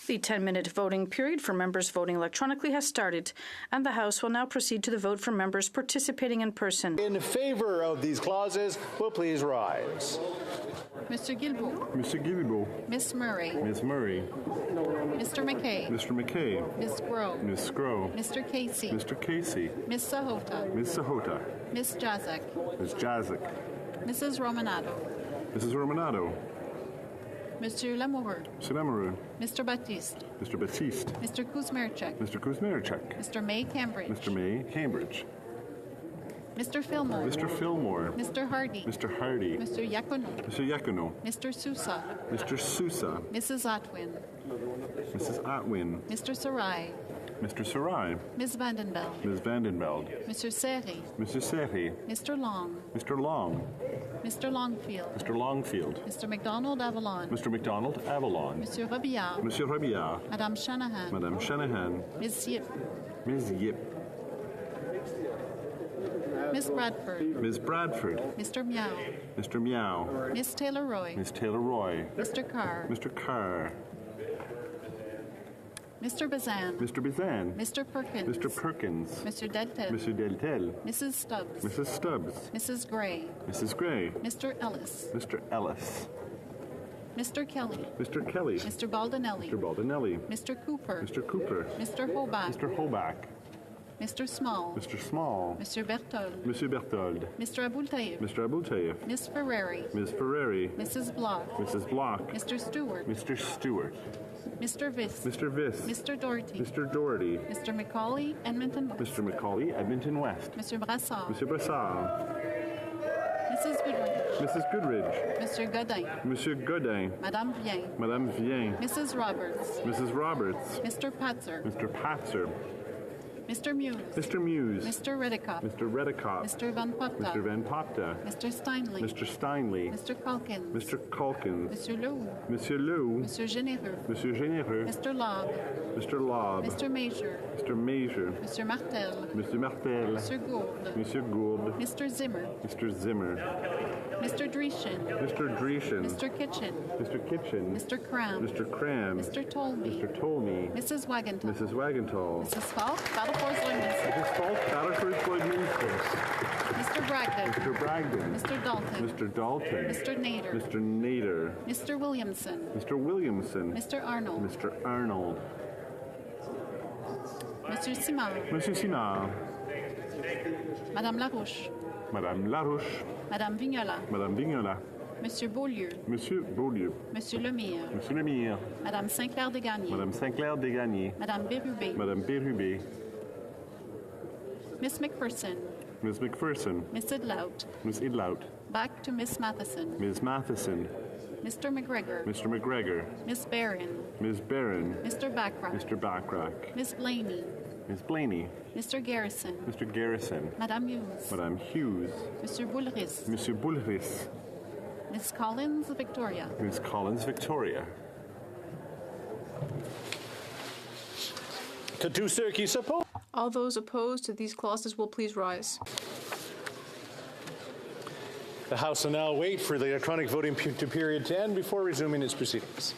The 10-minute voting period for members voting electronically has started, and the House will now proceed to the vote for members participating in person. In favor of these clauses, will please rise. Mr. Guilbeault. Mr. Guilbeault. Miss Murray. Ms. Murray. Mr. McKay. Mr. McKay. Ms. Groh. Ms. Groh. Mr. Casey. Mr. Casey. Ms. Sahota. Ms. Sahota. Ms. Jazek. Ms. Jazek. Mrs. Romanado. Mrs. Romanado. Mr. Lamoureux. Mr. Lamoureux. Mr. Baptiste. Mr. Baptiste. Mr. Kuzmerchuk. Mr. Kuzmerchuk. Mr. May Cambridge. Mr. May Cambridge. Mr. Fillmore. Mr. Fillmore. Mr. Hardy. Mr. Hardy. Mr. Yacono. Mr. Yacono. Mr. Sousa. Mr. Sousa. Mrs. Atwin. Mrs. Atwin. Mr. Sarai. Mr. Sarai. Ms. Vandenbeld. Ms. Vandenbeld. Mr. Seri. Mr. Seri. Mr. Long. Mr. Long. Mr. Longfield. Mr. Longfield. Mr. McDonald Avalon. Mr. McDonald Avalon. Monsieur Robillard. Monsieur Robillard. Madame Shanahan. Madame Shanahan. Ms. Yip. Ms. Yip. Ms. Bradford. Ms. Bradford. Mr. Meow. Mr. Meow. Ms. Taylor-Roy. Ms. Taylor-Roy. Mr. Carr. Mr. Carr. Mr. Bazan. Mr. Bazan. Mr. Perkins. Mr. Perkins. Mr. Deltel. Mr. Deltel. Mrs. Stubbs. Mrs. Stubbs. Mrs. Gray. Mrs. Gray. Mr. Ellis. Mr. Ellis. Mr. Kelly. Mr. Kelly. Mr. Baldinelli. Mr. Baldinelli. Mr. Cooper. Mr. Cooper. Mr. Hoback. Mr. Hoback. Mr. Small. Mr. Small. Mr. Berthold. Monsieur Berthold. Mr. Abultaïf. Mr. Abultaïf. Miss Ferrari. Ms. Ferrari. Mrs. Block. Mrs. Block. Mr. Stewart. Mr. Stewart. Mr. Viss. Mr. Viss. Mr. Doherty. Mr. Doherty. Mr. Macaulay, Edmonton West. Mr. Macaulay, Edmonton West. Mr. Brassard. Mr. Brassard. Mrs. Goodrich. Mrs. Goodridge. Mr. Godin. Monsieur Godin. Madame Vien. Madame Vien. Mrs. Roberts. Mrs. Roberts. Mr. Patzer. Mr. Patzer. Mr. Muse. Mr. Muse. Mr. Redicott. Mr. Redicott. Mr. Van Popta. Mr. Van Popta. Mr. Steinley. Mr. Steinley. Mr. Calkins. Mr. Calkins. Monsieur Leroux. Monsieur Leroux. Monsieur Généreux. Monsieur Généreux. Mr. Lobb. Mr. Lobb. Mr. Major. Mr. Major. Mr. Martel. Mr. Martel. Mr. Gould. Monsieur Gould. Mr. Zimmer. Mr. Zimmer. Mr. Dreeshen. Mr. Dreeshen. Mr. Kitchen. Mr. Kitchen. Mr. Cram. Mr. Cram. Mr. Tolby. Mr. Tolmy. Mrs. Wagenthal. Mrs. Wagenthal. Mrs. Falk. Battlefords Lloydminster. Mrs. Falk. Battlefords Lloydminster. Mr. Bragdon. Mr. Bragdon. Mr. Dalton. Mr. Dalton. Mr. Nader. Mr. Nader. Mr. Williamson. Mr. Williamson. Mr. Arnold. Mr. Arnold. Monsieur Simard. Monsieur Simard. Madame Larouche, Madame Larouche, Madame Vignola, Madame Vignola, Monsieur Beaulieu, Monsieur Beaulieu, Monsieur Lemire, Monsieur Lemire, Madame Sinclair-Desgagnés, Madame Sinclair-Desgagnés, Madame Bérubé, Madame Bérubé, Miss McPherson, Ms. McPherson, Miss Idlout, Ms. Idlout, back to Miss Matheson, Ms. Matheson, Mr. McGregor, Mr. McGregor, Miss Barron, Ms. Barron, Mr. Backrack, Mr. Backrack, Miss Blaney, Ms. Blaney, Mr. Garrison, Mr. Garrison, Madame Hughes, Madame Hughes, Monsieur Boulris, Monsieur Boulris, Miss Collins Victoria. Ms. Collins Victoria. To two Syracuse opposed. All those opposed to these clauses will please rise. The House will now wait for the electronic voting period to end before resuming its proceedings.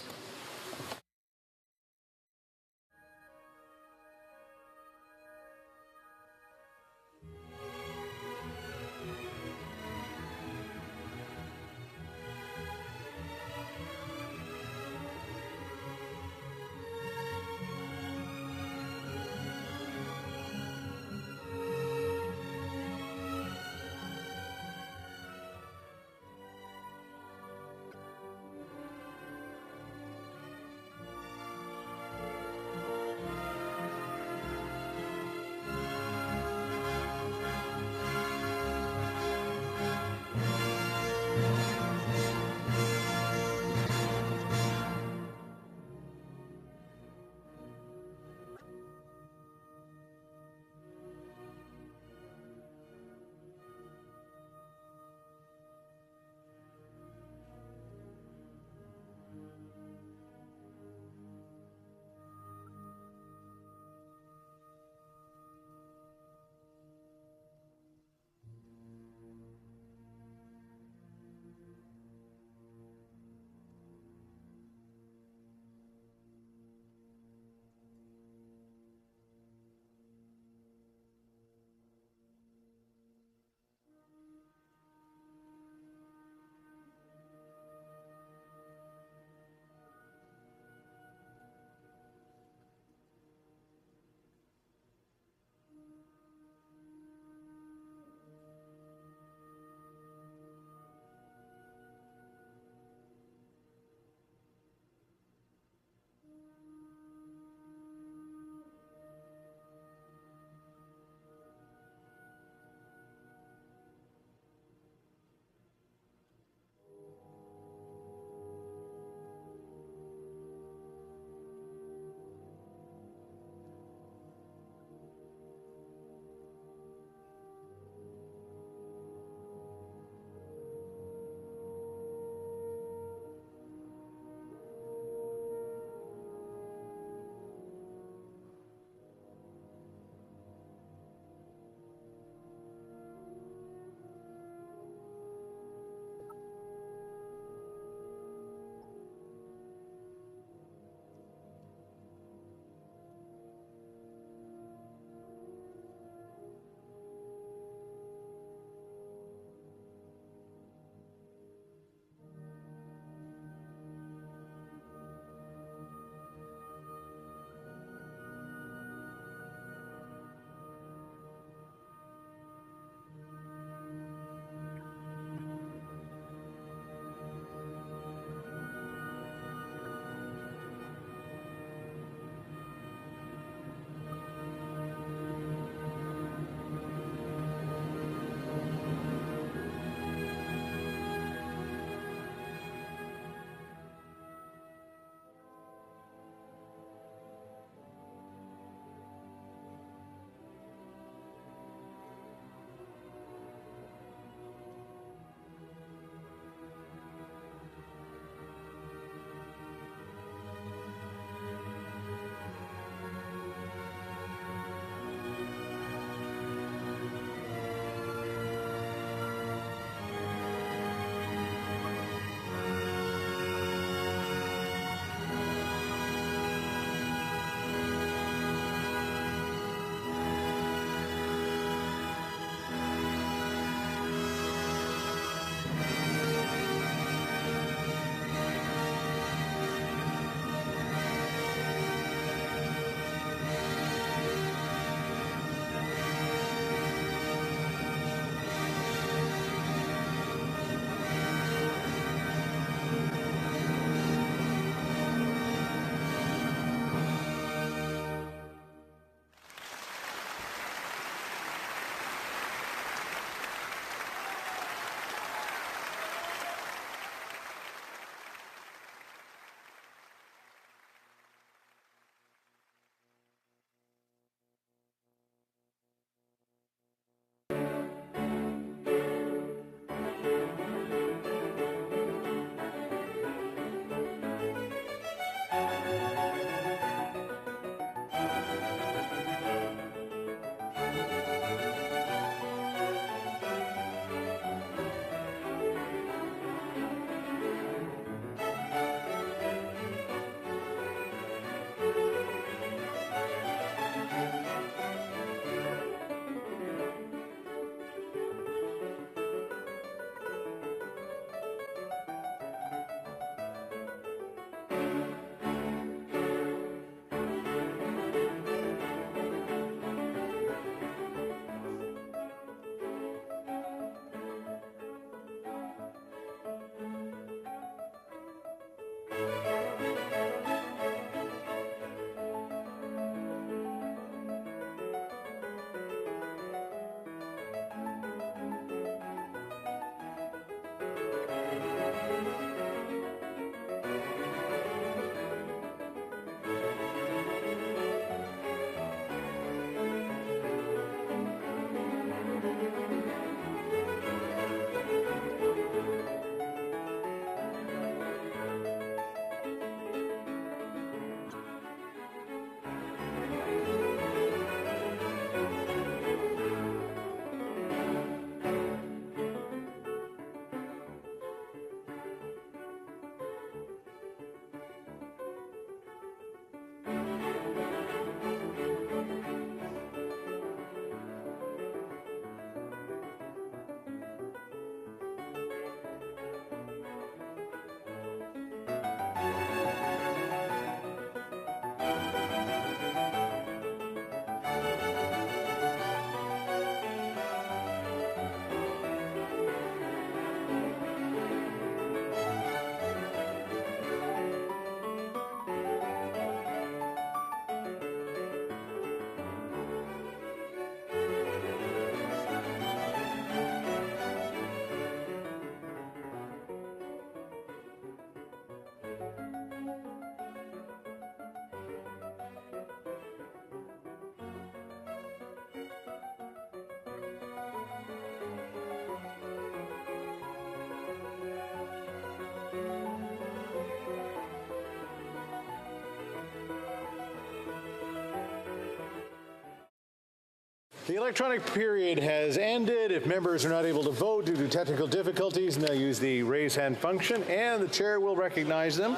The electronic period has ended. If members are not able to vote due to technical difficulties, they'll use the raise hand function, and the chair will recognize them.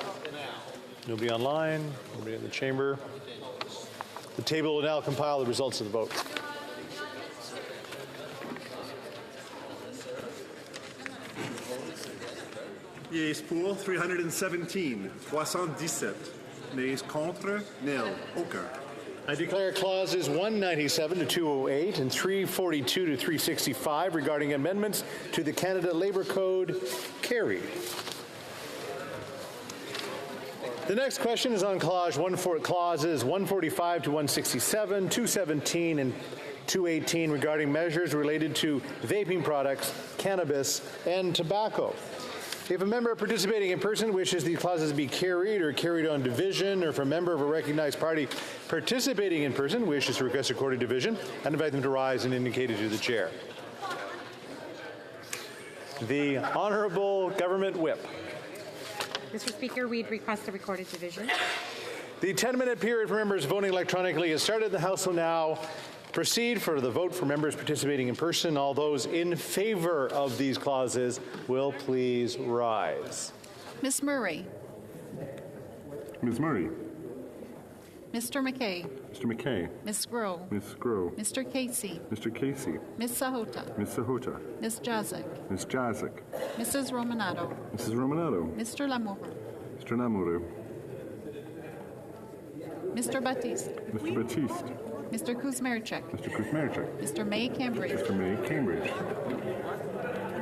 Nobody online, nobody in the chamber. The table will now compile the results of the vote. Yeas pour 317, 317. Nays contre, nil. Aucun. I declare clauses 197 to 208 and 342 to 365 regarding amendments to the Canada Labour Code carried. The next question is on clauses 145 to 167, 217, and 218 regarding measures related to vaping products, cannabis, and tobacco. If a member participating in person wishes these clauses to be carried or carried on division, or if a member of a recognized party participating in person wishes to request recorded division, I invite them to rise and indicate it to the chair. The Honourable Government Whip. Mr. Speaker, we'd request a recorded division. The 10-minute period for members voting electronically has started. The House will now proceed for the vote for members participating in person. All those in favor of these clauses will please rise. Ms. Murray. Ms. Murray. Mr. McKay. Mr. McKay. Ms. Groh. Ms. Groh. Mr. Casey. Mr. Casey. Ms. Sahota. Ms. Sahota. Ms. Jazik. Ms. Jazik. Mrs. Romanato. Mrs. Romanato. Mr. Lamour. Mr. Lamoureux. Mr. Baptiste. Mr. Batiste. Mr. Kuzmerichek. Mr. Kuzmerichek. Mr. May Cambridge. Mr. May Cambridge.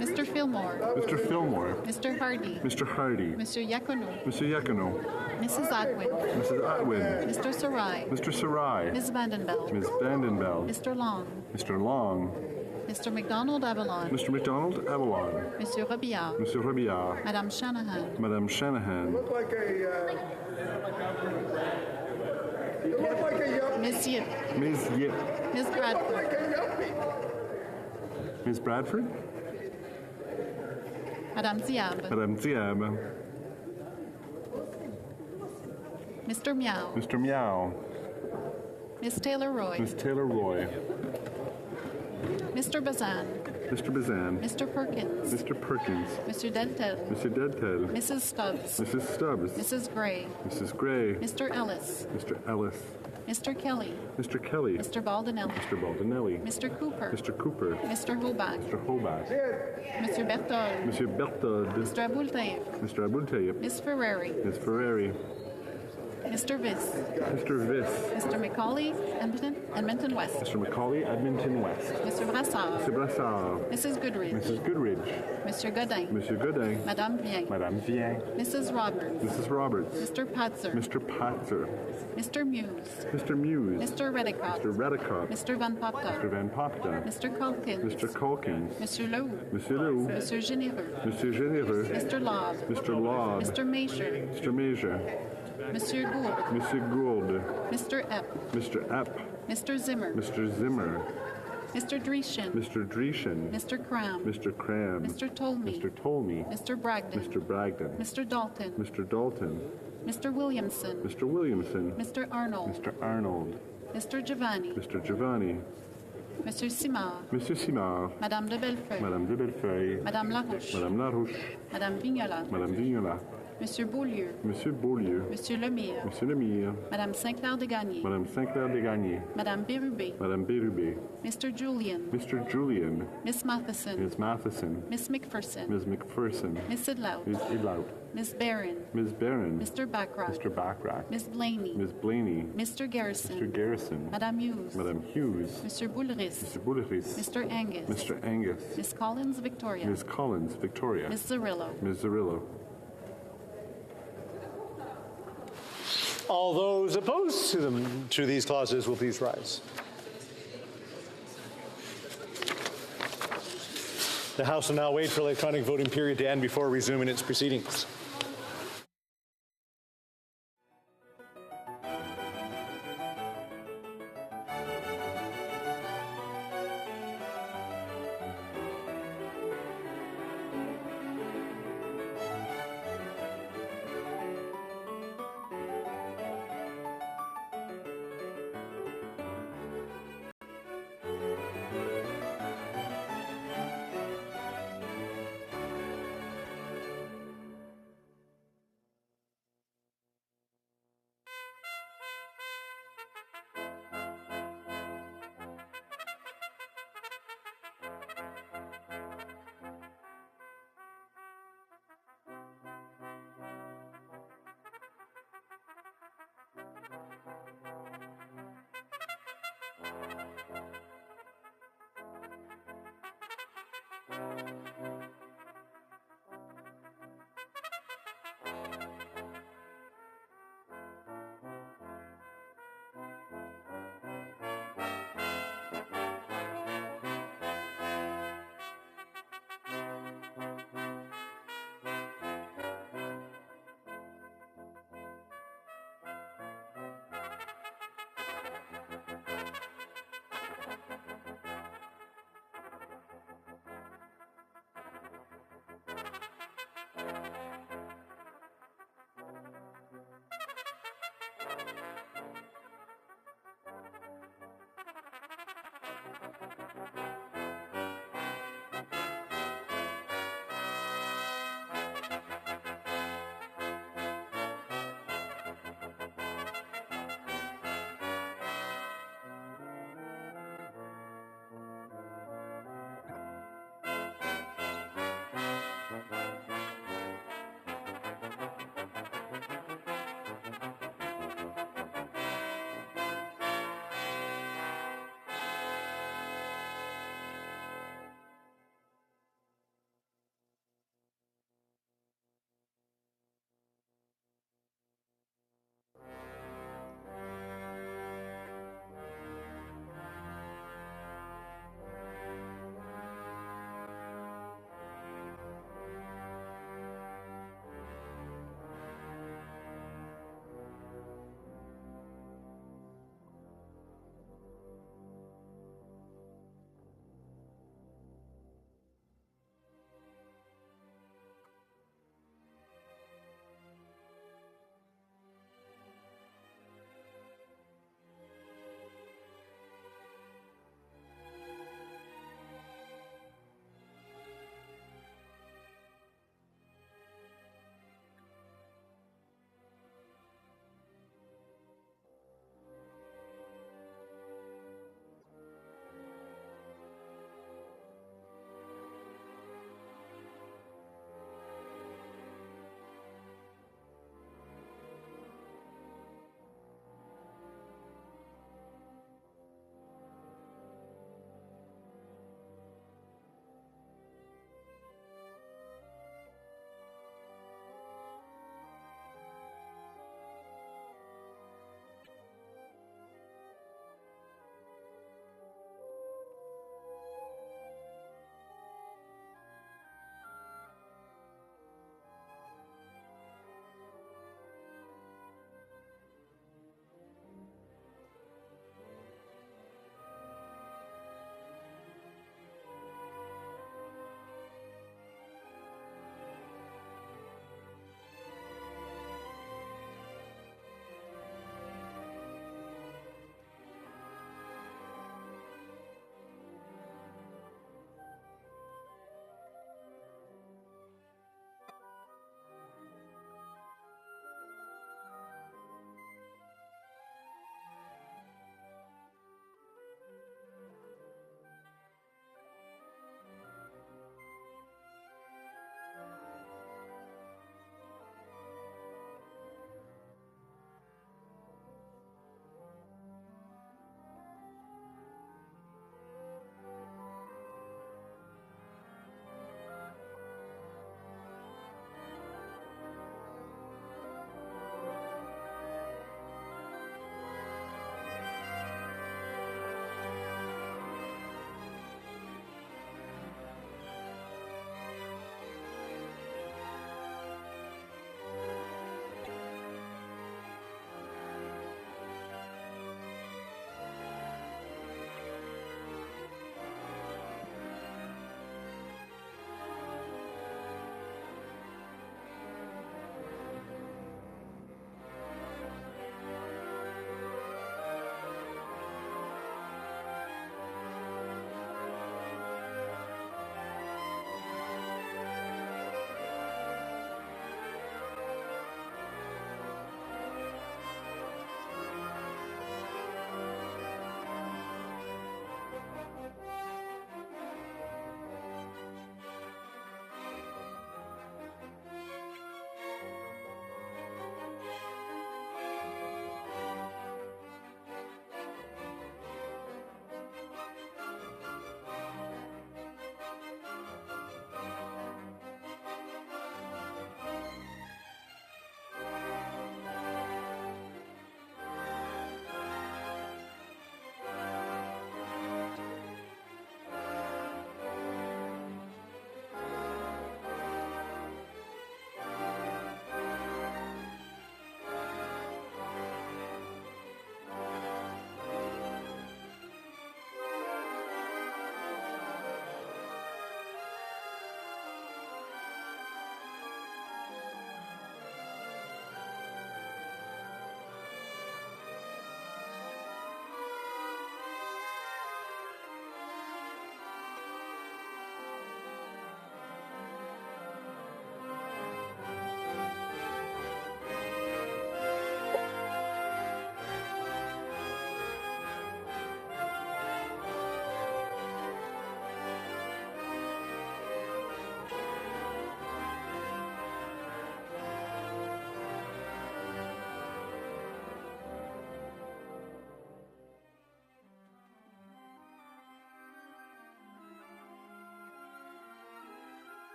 Mr. Fillmore. Mr. Fillmore. Mr. Hardy. Mr. Hardy. Mr. Yacono. Mr. Yacono. Mrs. Atwin. Mrs. Atwin. Mr. Sarai. Mr. Sarai. Ms. Vandenbeld. Ms. Vandenbeld. Mr. Long. Mr. Long. Mr. McDonald Avalon. Mr. McDonald Avalon. Monsieur Robillard. Monsieur Robillard. Madame Shanahan. Madame Shanahan. Ms. Yip. Ms. Yip. Ms. Bradford. Ms. Bradford. Madame Ziab. Madame Ziab. Mr. Meow. Mr. Meow. Ms. Taylor Roy. Ms. Taylor Roy. Mr. Bazan. Mr. Bazan. Mr. Perkins. Mr. Perkins. Mr. Deltel. Mr. Deltel. Mrs. Stubbs. Mrs. Stubbs. Mrs. Gray. Mrs. Gray. Mr. Ellis. Mr. Ellis. Mr. Kelly. Mr. Kelly. Mr. Baldinelli. Mr. Baldinelli. Mr. Cooper. Mr. Cooper. Mr. Hobart. Mr. Hobart. Mr. Berthold. Monsieur Berthold. Mr. Abultayev. Mr. Abultayev. Ms. Ferrari. Ms. Ferrari. Mr. Viss. Mr. Viss. Mr. Macaulay, Edmonton West. Mr. Macaulay, Edmonton West. Mr. Brassard. Mr. Brassard. Mrs. Goodrich. Mrs. Goodrich. Monsieur Godin. Monsieur Godin. Madame Vien. Madame Vien. Mrs. Roberts. Mrs. Roberts. Mr. Patzer. Mr. Patzer. Mr. Muse. Mr. Muse. Mr. Redicott. Mr. Redicott. Mr. Van Popta. Mr. Van Popta. Mr. Culkins. Mr. Culkins. Monsieur Leroux. Monsieur Leroux. Monsieur Généreux. Monsieur Généreux. Mr. Lobb. Mr. Lobb. Mr. Major. Mr. Major. Monsieur Gould. Monsieur Gould. Mr. Epp. Mr. Epp. Mr. Zimmer. Mr. Zimmer. Mr. Dreeshen. Mr. Dreeshen. Mr. Cram. Mr. Cram. Mr. Tolmie. Mr. Tolmie. Mr. Bragdon. Mr. Bragdon. Mr. Dalton. Mr. Dalton. Mr. Williamson. Mr. Williamson. Mr. Arnold. Mr. Arnold. Mr. Giovanni. Mr. Giovanni. Monsieur Simard. Monsieur Simard. Madame de Bellefeuille. Madame de Bellefeuille. Madame Larouche. Madame Larouche. Madame Vignola. Madame Vignola. Monsieur Beaulieu. Monsieur Beaulieu. Monsieur Lemire. Monsieur Lemire. Madame Sinclair de Gagné. Madame Sinclair de Gagné. Madame Bérubé. Madame Bérubé. Mr. Julian. Mr. Julian. Miss Matheson. Ms. Matheson. Miss McPherson. Ms. McPherson. Miss Idlout. Ms. Idlout. Miss Barron. Ms. Barron. Mr. Backrack. Mr. Backrack. Miss Blaney. Ms. Blaney. Mr. Garrison. Mr. Garrison. Madame Hughes. Madame Hughes. Monsieur Boulris. Mr. Boulris. Mr. Angus. Mr. Angus. Miss Collins Victoria. Ms. Collins Victoria. Miss Zarillo. Ms. Zarillo. All those opposed to these clauses will please rise. The House will now wait for electronic voting period to end before resuming its proceedings.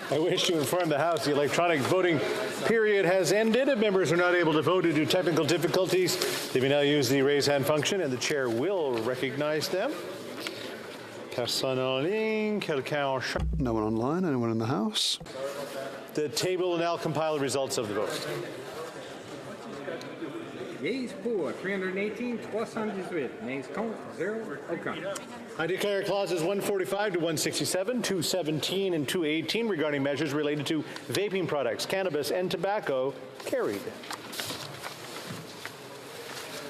I wish to inform the House the electronic voting period has ended. If members are not able to vote due to technical difficulties, they may now use the raise hand function, and the chair will recognize them. Personne en ligne, quelqu'un en chat. No one online? Anyone in the House? The table will now compile the results of the vote. Yeas pour 318, 318. Nays contre, 0, aucun. I declare clauses 145 to 167, 217, and 218 regarding measures related to vaping products, cannabis, and tobacco carried.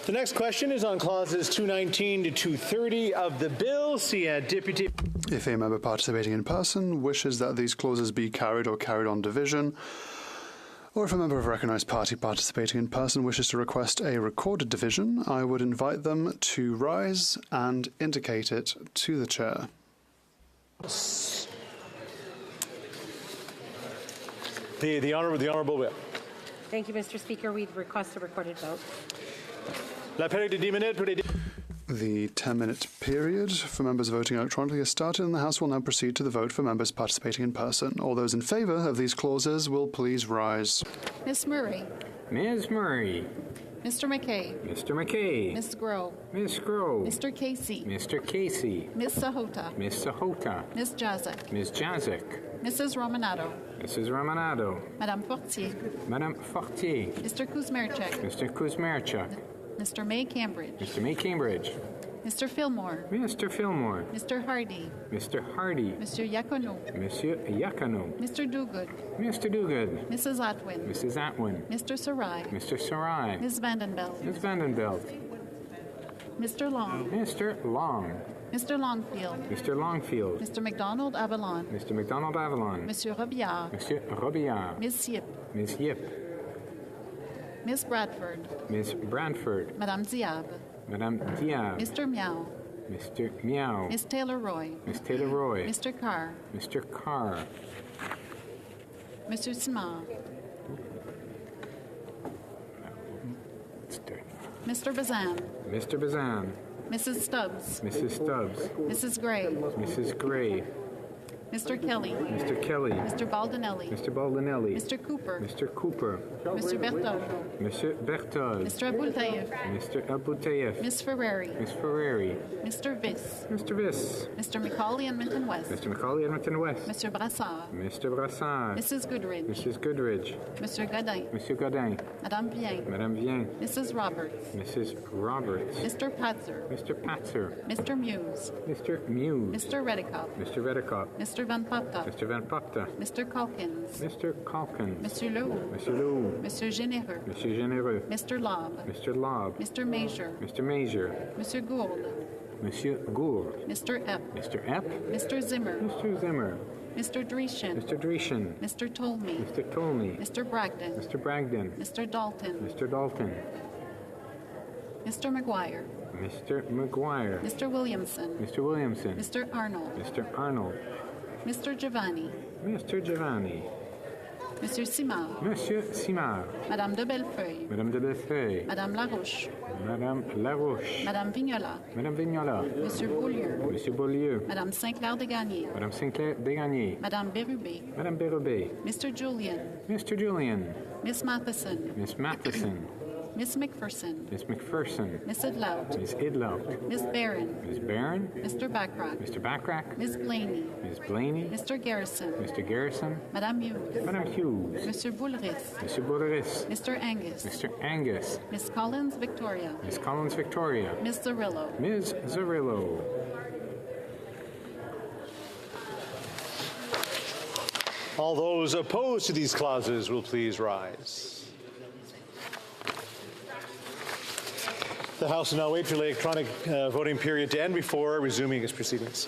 The next question is on clauses 219 to 230 of the bill. See Deputy. If a member participating in person wishes that these clauses be carried or carried on division, or if a member of a recognised party participating in person wishes to request a recorded division, I would invite them to rise and indicate it to the chair. The Honourable Whip. Thank you, Mr. Speaker. We request a recorded vote. La période de 10 minutes pour les. The 10-minute period for members voting electronically has started, and the House will now proceed to the vote for members participating in person. All those in favour of these clauses will please rise. Miss Murray. Ms. Murray. Mr. McKay. Mr. McKay. Ms. Groh. Ms. Groh. Mr. Casey. Mr. Casey. Ms. Sahota. Ms. Sahota. Ms. Jazek. Ms. Jazek. Mrs. Romanado. Mrs. Romanado. Madame Fortier. Madame Fortier. Mr. Kuzmerchek. Mr. Kuzmerchuk. Mr. May Cambridge. Mr. May Cambridge. Mr. Fillmore. Mr. Fillmore. Mr. Hardy. Mr. Hardy. Monsieur Yacono. Monsieur Yakano. Mr. Duguid. Mr. Duguid. Mrs. Atwin. Mrs. Atwin. Mr. Sarai. Mr. Sarai. Ms. Vandenbeld. Ms. Vandenbeld. Mr. Long. Mr. Long. Mr. Longfield. Mr. Longfield. Mr. McDonald Avalon. Mr. McDonald Avalon. Monsieur Robillard. Monsieur Robillard. Ms. Yip. Ms. Yip. Ms. Bradford. Ms. Bradford. Madame Diab. Madame Diab. Mr. Meow. Mr. Meow. Ms. Taylor-Roy. Ms. Taylor-Roy. Mr. Carr. Mr. Carr. Monsieur Simard. Mr. Bazan. Mr. Bazan. Mrs. Stubbs. Mrs. Stubbs. Mrs. Gray. Mrs. Gray. Mr. Kelly. Mr. Kelly. Mr. Baldinelli. Mr. Baldinelli. Mr. Cooper. Mr. Cooper. Mr. Berthold. Monsieur Berthold. Mr. Aboultaïf. Mr. Aboultaïf. Miss Ferrari. Miss Ferrari. Mr. Viss. Mr. Viss. Mr. McCauley Edmonton West. Mr. McCauley Edmonton West. Mr. Brassard. Mr. Brassard. Mrs. Goodridge. Mrs. Goodridge. Monsieur Godin. Monsieur Godin. Madame Vien. Madame Vien. Mrs. Roberts. Mrs. Roberts. Mr. Patzer. Mr. Patzer. Mr. Muse. Mr. Muse. Mr. Redicott. Mr. Redicott. Mr. Van Papta. Mr. Van Papta. Mr. Calkins. Mr. Calkins. Monsieur Leroux. Monsieur Leroux. Monsieur Généreux. Monsieur Généreux. Mr. Lobb. Mr. Lobb. Mr. Major. Mr. Major. Monsieur Gould. Monsieur Gould. Mr. Epp. Mr. Epp. Mr. Zimmer. Mr. Zimmer. Mr. Dreeshen. Mr. Dreeshen. Mr. Tolmie. Mr. Tolmie. Mr. Bragdon. Mr. Bragdon. Mr. Dalton. Mr. Dalton. Mr. McGuire. Mr. McGuire. Mr. Williamson. Mr. Williamson. Mr. Arnold. Mr. Arnold. Mr. Giovanni. Mr. Giovanni. Monsieur Simard. Monsieur Simard. Madame de Bellefeuille. Madame de Bellefeuille. Madame Larouche. Madame Larouche. Madame Vignola. Madame Vignola. Monsieur Beaulieu. Monsieur Beaulieu. Madame Sinclair Desgagnés. Madame Sinclair Desgagnés. Madame Bérubé. Madame Bérubé. Mr. Julian. Mr. Julian. Miss Matheson. Miss Matheson. Miss McPherson. Miss McPherson. Miss Idlout. Miss Idlout. Miss Barron. Miss Barron. Mr. Backrack. Mr. Backrack. Miss Blaney. Miss Blaney. Mr. Garrison. Mr. Garrison. Madame Hughes. Madame Hughes. Monsieur Boulris. Monsieur Boulris. Mr. Angus. Mr. Angus. Miss Collins Victoria. Miss Collins Victoria. Miss Zarillo. Ms. Zarillo. All those opposed to these clauses will please rise. The House will now wait for the electronic voting period to end before resuming its proceedings.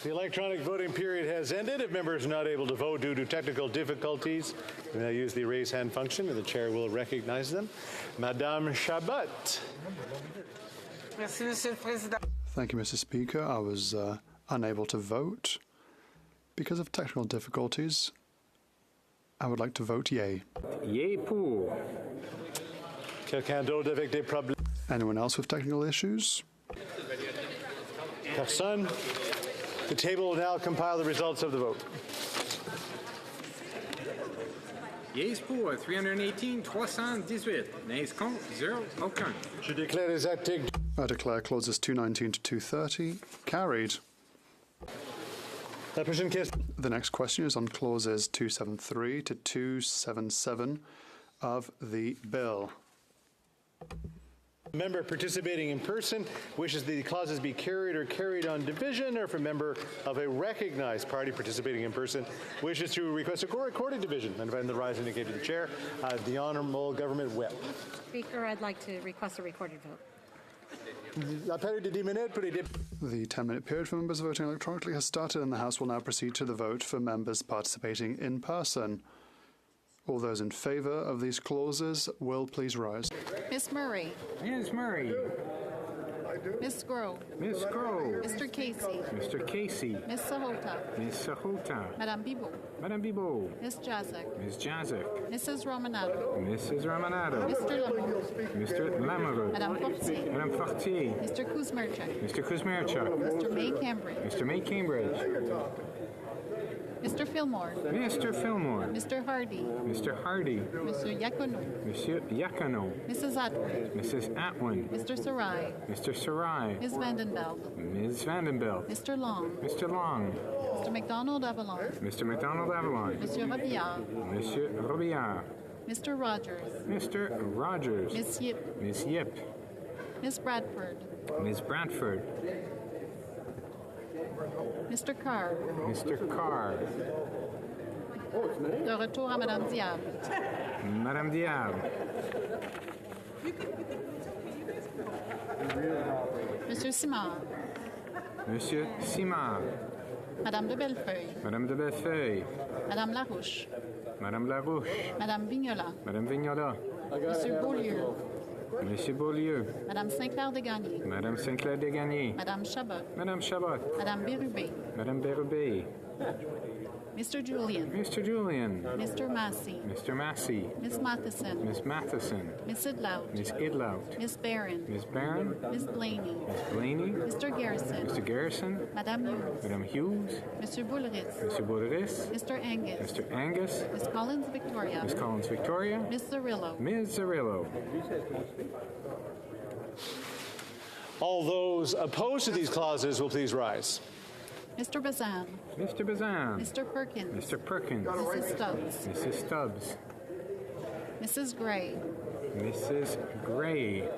The electronic voting period has ended. If members are not able to vote due to technical difficulties, we now use the raise hand function and the chair will recognize them. Madame Chabot. Thank you, Mr. Speaker. I was unable to vote because of technical difficulties. I would like to vote yay. Yay pour. Quelqu'un d'autre avec des problèmes? Anyone else with technical issues? Personne. The table will now compile the results of the vote. Yeas pour 318, 318. Nays contre, 0, aucun. Je déclare les articles. I declare clauses 219 to 230 carried. La prochaine question. The next question is on clauses 273 to 277 of the bill. Member participating in person wishes the clauses be carried or carried on division, or if a member of a recognized party participating in person wishes to request a recorded division, and if the rise indicated to the chair, the Honourable Government Whip. Speaker, I'd like to request a recorded vote. La période de 10 minutes pour les The 10-minute period for members voting electronically has started, and the House will now proceed to the vote for members participating in person. All those in favour of these clauses will please rise. Miss Murray. Ms. Murray. Miss Grove. Miss Grove. Mr. Casey. Mr. Casey. Miss Sahota. Miss Sahota. Madame Bibot. Madame Bibot. Miss Jazek. Miss Jazek. Mrs. Romanado. Mrs. Ramanado. Mr. Lamoureux. Mr. Lamoureux. Madame Fortier. Madame Fortier. Mr. Kuzmerchuk. Mr. Kuzmerchuk. Mr. May Cambridge. Mr. May Cambridge. Mr. Fillmore. Mr. Fillmore. Mr. Hardy. Mr. Hardy. Monsieur Yacono. Monsieur Yakano. Mrs. Atwood. Mrs. Atwin. Mr. Sarai. Mr. Sarai. Ms. Vandenbeld. Ms. Vandenbelt. Mr. Long. Mr. Long. Mr. McDonald Avalon. Mr. McDonald Avalon. Monsieur Robillard. Monsieur Robillard. Mr. Rogers. Mr. Rogers. Miss Yip. Miss Yip. Miss Bradford. Ms. Bradford. Mr. Carr. Mr. Carr. De retour à Madame Diable. Madame Diable. Monsieur Simard. Monsieur Simard. Madame de Bellefeuille. Madame de Bellefeuille. Madame Larouche. Madame Larouche. Madame Vignola. Madame Vignola. Monsieur Beaulieu. Monsieur Beaulieu. Madame Sinclair de Gagné. Madame Sinclair de Gagné. Madame Chabot. Madame Chabot. Madame Bérubé. Madame Bérubé. Mr. Julian. Mr. Julian. Mr. Massey. Mr. Massey. Miss Matheson. Miss Matheson. Miss Idlout. Miss Idlout. Miss Barron. Miss Barron. Miss Blaney. Miss Blaney. Mr. Garrison. Mr. Garrison. Madame Hughes. Madame Hughes. Monsieur Boulris. Mr. Boudris. Mr. Angus. Mr. Angus. Miss Collins Victoria. Miss Collins Victoria. Miss Zarillo. Ms. Zarillo. All those opposed to these clauses will please rise. Mr. Bazan. Mr. Bazan. Mr. Perkins. Mr. Perkins. Mrs. Stubbs. Mrs. Stubbs. Mrs. Gray. Mrs. Gray.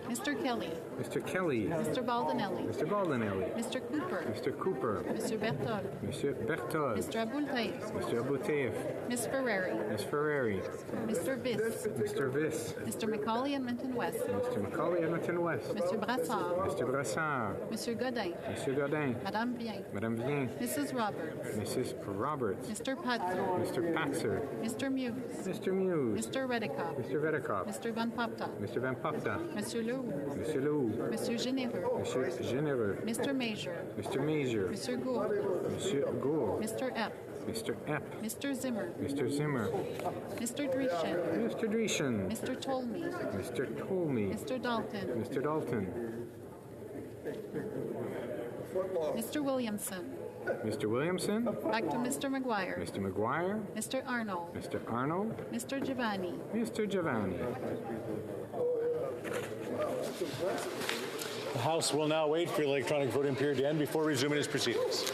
Mr. Kelly. Mr. Kelly. Mr. Baldinelli. Mr. Baldinelli. Mr. Cooper. Mr. Cooper. Monsieur Berthold. Monsieur Berthold. Mr. Aboultaïf. Mr. Aboutaif. Miss Ferrari. Miss Ferrari. Mr. Viss. Mr. Viss. Mr. Macaulay Edmonton West. Mr. Macaulay Edmonton West. Monsieur Brassard. Mr. Brassard. Monsieur Godin. Monsieur Godin. Madame Bien. Madame Vien. Mrs. Roberts. Mrs. Roberts. Mr. Patzer. Mr. Patzer. Mr. Muse. Mr. Muse. Mr. Redikoff. Mr. Vedekop. Mr. Van Popta. Mr. Van Popta. Monsieur Leroux. Monsieur Lou. Monsieur Généreux. Monsieur Généreux. Mr. Major. Mr. Major. Monsieur Gould. Monsieur Gould. Mr. Epp. Mr. Epp. Mr. Zimmer. Mr. Zimmer. Mr. Dreeshen. Mr. Dreeshen. Mr. Tolmy. Mr. Tolmy. Mr. Dalton. Mr. Dalton. Mr. Williamson. Mr. Williamson. Back to Mr. McGuire. Mr. McGuire. Mr. Arnold. Mr. Arnold. Mr. Giovanni. Mr. Giovanni. The House will now wait for the electronic voting period to end before resuming its proceedings.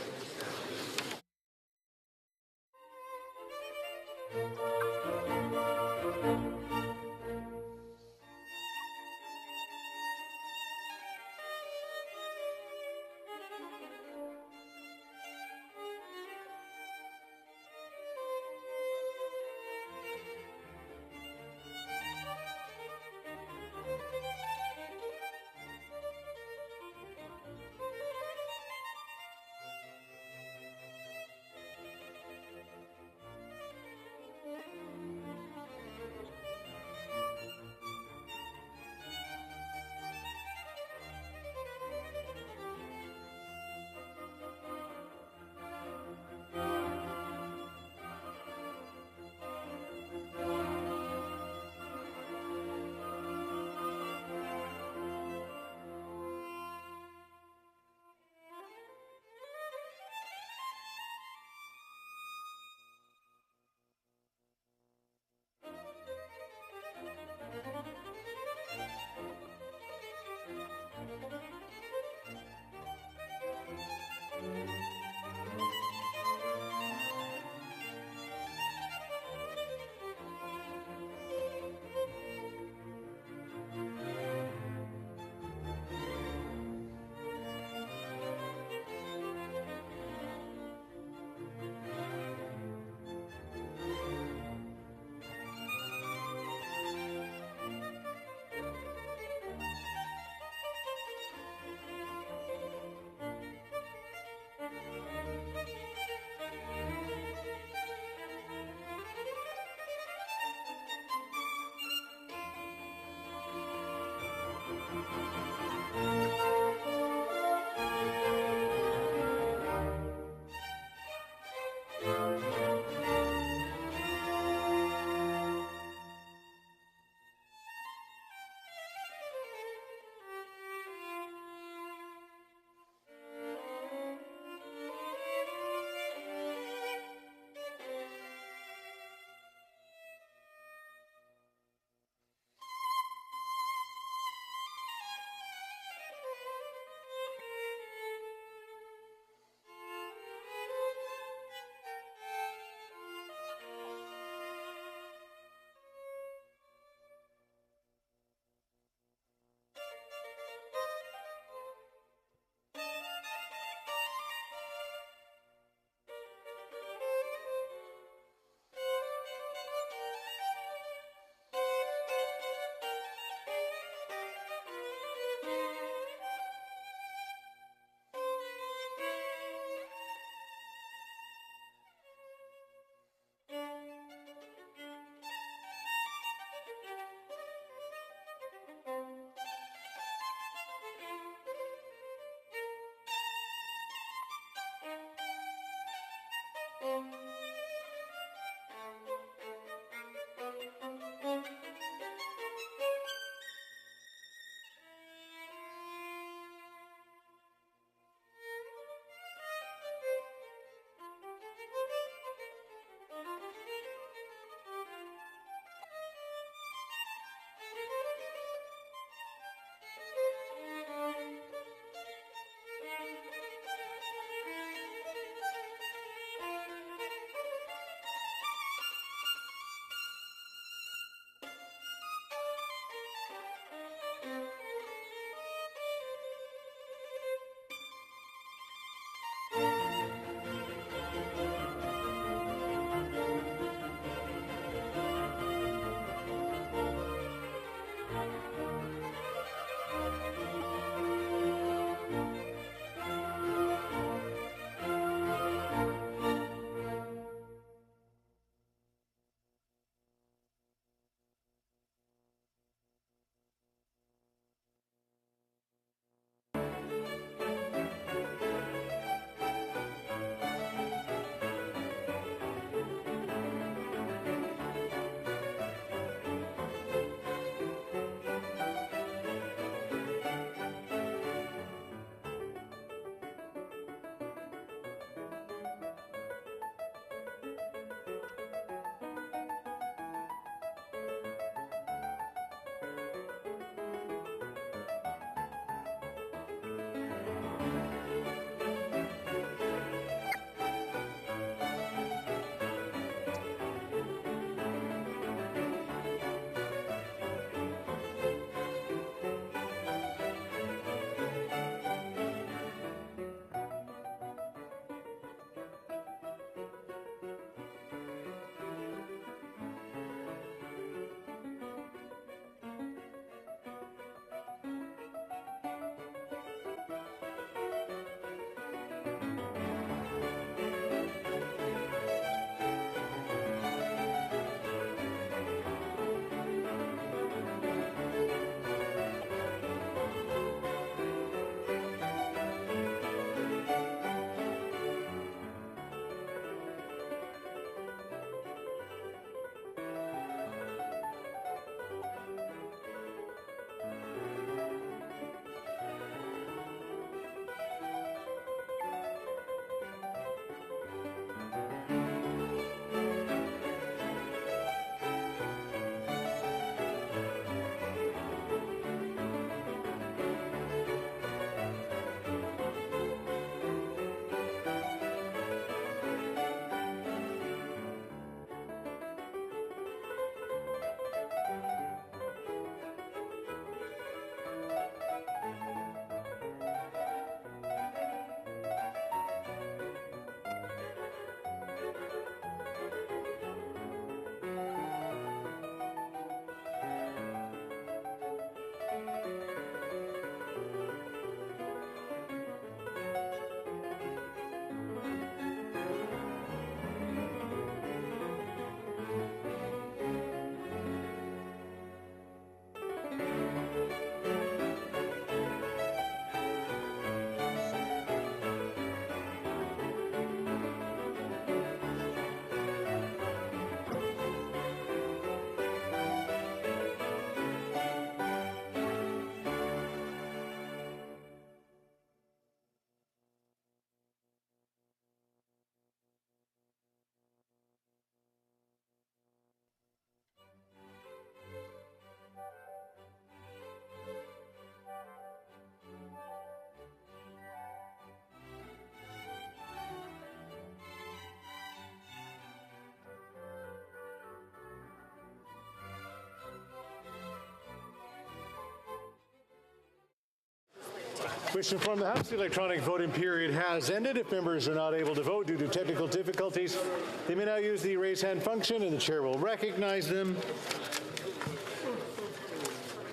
Wish to inform the House the electronic voting period has ended. If members are not able to vote due to technical difficulties, they may now use the raise hand function and the chair will recognize them.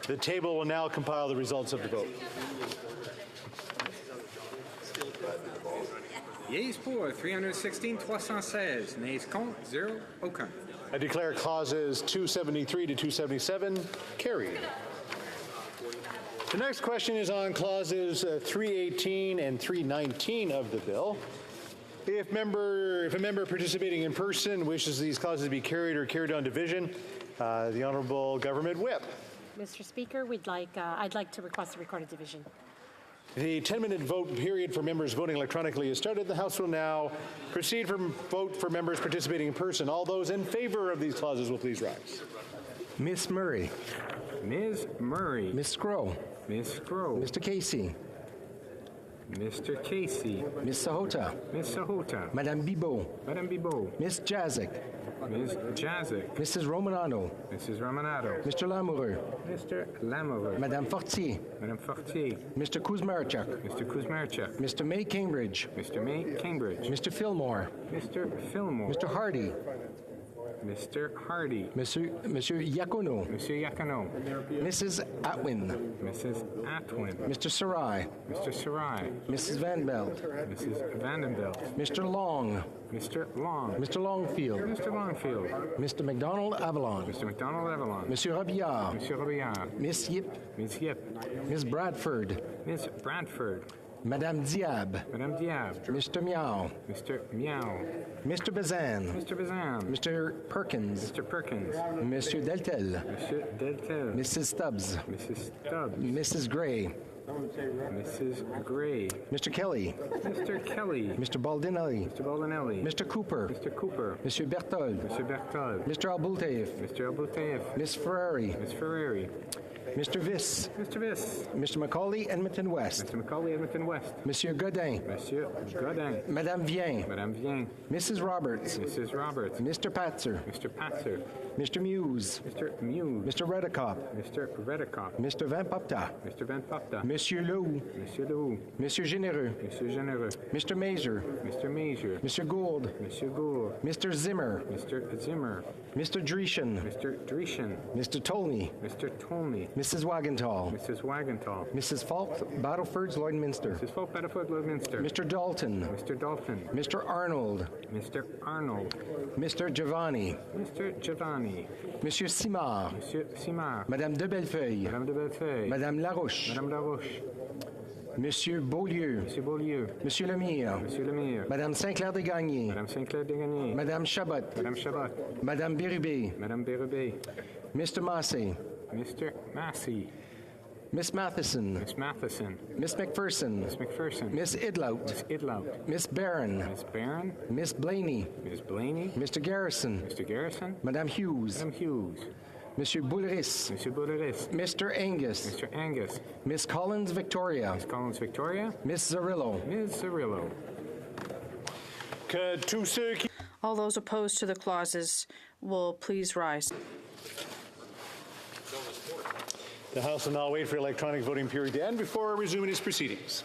The table will now compile the results of the vote. Yeas pour 316, 316. Nays contre, 0, aucun. I declare clauses 273 to 277 carried. The next question is on clauses 318 and 319 of the bill. If a member participating in person wishes these clauses to be carried or carried on division, the Honourable Government Whip. Mr. Speaker, I'd like to request a recorded division. The 10-minute vote period for members voting electronically has started. The House will now proceed for vote for members participating in person. All those in favor of these clauses will please rise. Miss Murray. Ms. Murray. Miss Scroll. Miss Scroll. Mr. Casey. Mr. Casey. Miss Sahota. Miss Sahota. Madame Bibot. Madame Bibot. Miss Jazik. Ms. Jazik. Mrs. Romanado. Mrs. Romanado. Mr. Lamoureux. Mr. Lamoureux. Madame Fortier. Madame Fortier. Mr. Kuzmarchuk. Mr. Kuzmarchuk. Mr. May Cambridge. Mr. May Cambridge. Mr. Fillmore. Mr. Fillmore. Mr. Hardy. Mr. Hardy. Monsieur Yacono. Monsieur Yacono. Mrs. Atwin. Mrs. Atwin. Mr. Sarai. Mr. Sarai. Mrs. Van Belt. Mrs. Vandenbelt. Mr. Long. Mr. Long. Mr. Longfield. Mr. Longfield. Mr. McDonald Avalon. Mr. McDonald Avalon. Monsieur Robillard. Monsieur Robillard. Miss Yip. Miss Yip. Miss Bradford. Miss Bradford. Madame Diab. Madame Diab. Mr. Meow. Mr. Meow. Mr. Bazan. Mr. Bazan. Mr. Perkins. Mr. Perkins. Monsieur Deltel. Monsieur Deltel. Mrs. Stubbs. Mrs. Stubbs. Mrs. Gray. Mrs. Gray. Mr. Kelly. Mr. Kelly. Mr. Baldinelli. Mr. Baldinelli. Mr. Cooper. Mr. Cooper. Monsieur Berthold. Monsieur Berthold. Mr. Albultaev. Mr. Albultaev. Miss Ferrari. Miss Ferrari. Mr. Viss. Mr. Viss. Mr. Macaulay, Edmonton West. Mr. Macaulay, Edmonton West. Monsieur Godin. Monsieur Godin. Madame Vien. Madame Vien. Mrs. Roberts. Mrs. Roberts. Mr. Patzer. Mr. Patzer. Mr. Muse. Mr. Muse. Mr. Redicop. Mr. Redicop. Mr. Van Popta. Mr. Van Popta. Monsieur Leroux. Monsieur Leroux. Monsieur Généreux. Monsieur Généreux. Mr. Mazer. Mr. Mazer. Monsieur Gould. Monsieur Gould. Mr. Zimmer. Mr. Zimmer. Mr. Dreeshen. Mr. Dreeshen. Mr. Tolney. Mr. Tolney. Mrs. Wagenthal. Mrs. Wagenthal. Mrs. Falk, Battlefords, Lloydminster. Mrs. Falk, Battlefords, Lloydminster. Mr. Dalton. Mr. Dalton. Mr. Arnold. Mr. Arnold. Mr. Giovanni. Mr. Giovanni. Monsieur Simard. Monsieur Simard. Madame de Bellefeuille. Madame de Bellefeuille. Madame Larouche. Madame Larouche. Monsieur Beaulieu. Monsieur Beaulieu. Monsieur Lemire. Monsieur Lemire. Madame Saint-Clair-Desgagnés. Madame Saint-Clair-Desgagnés. Madame Chabot. Madame Chabot. Madame Bérubé. Madame Bérubé. Mr. Massey. Mr. Massey. Miss Matheson. Miss Matheson. Miss McPherson. Miss McPherson. Miss Idlout. Miss Idlout. Miss Barron. Miss Barron. Miss Blaney. Miss Blaney. Mr. Garrison. Mr. Garrison. Madame Hughes. Madame Hughes. Monsieur Boulris. Monsieur Boulris. Mr. Angus. Mr. Angus. Miss Collins Victoria. Miss Collins Victoria. Miss Zarillo. Ms. Zarillo. All those opposed to the clauses will please rise. The House will now wait for electronic voting period to end before resuming its proceedings.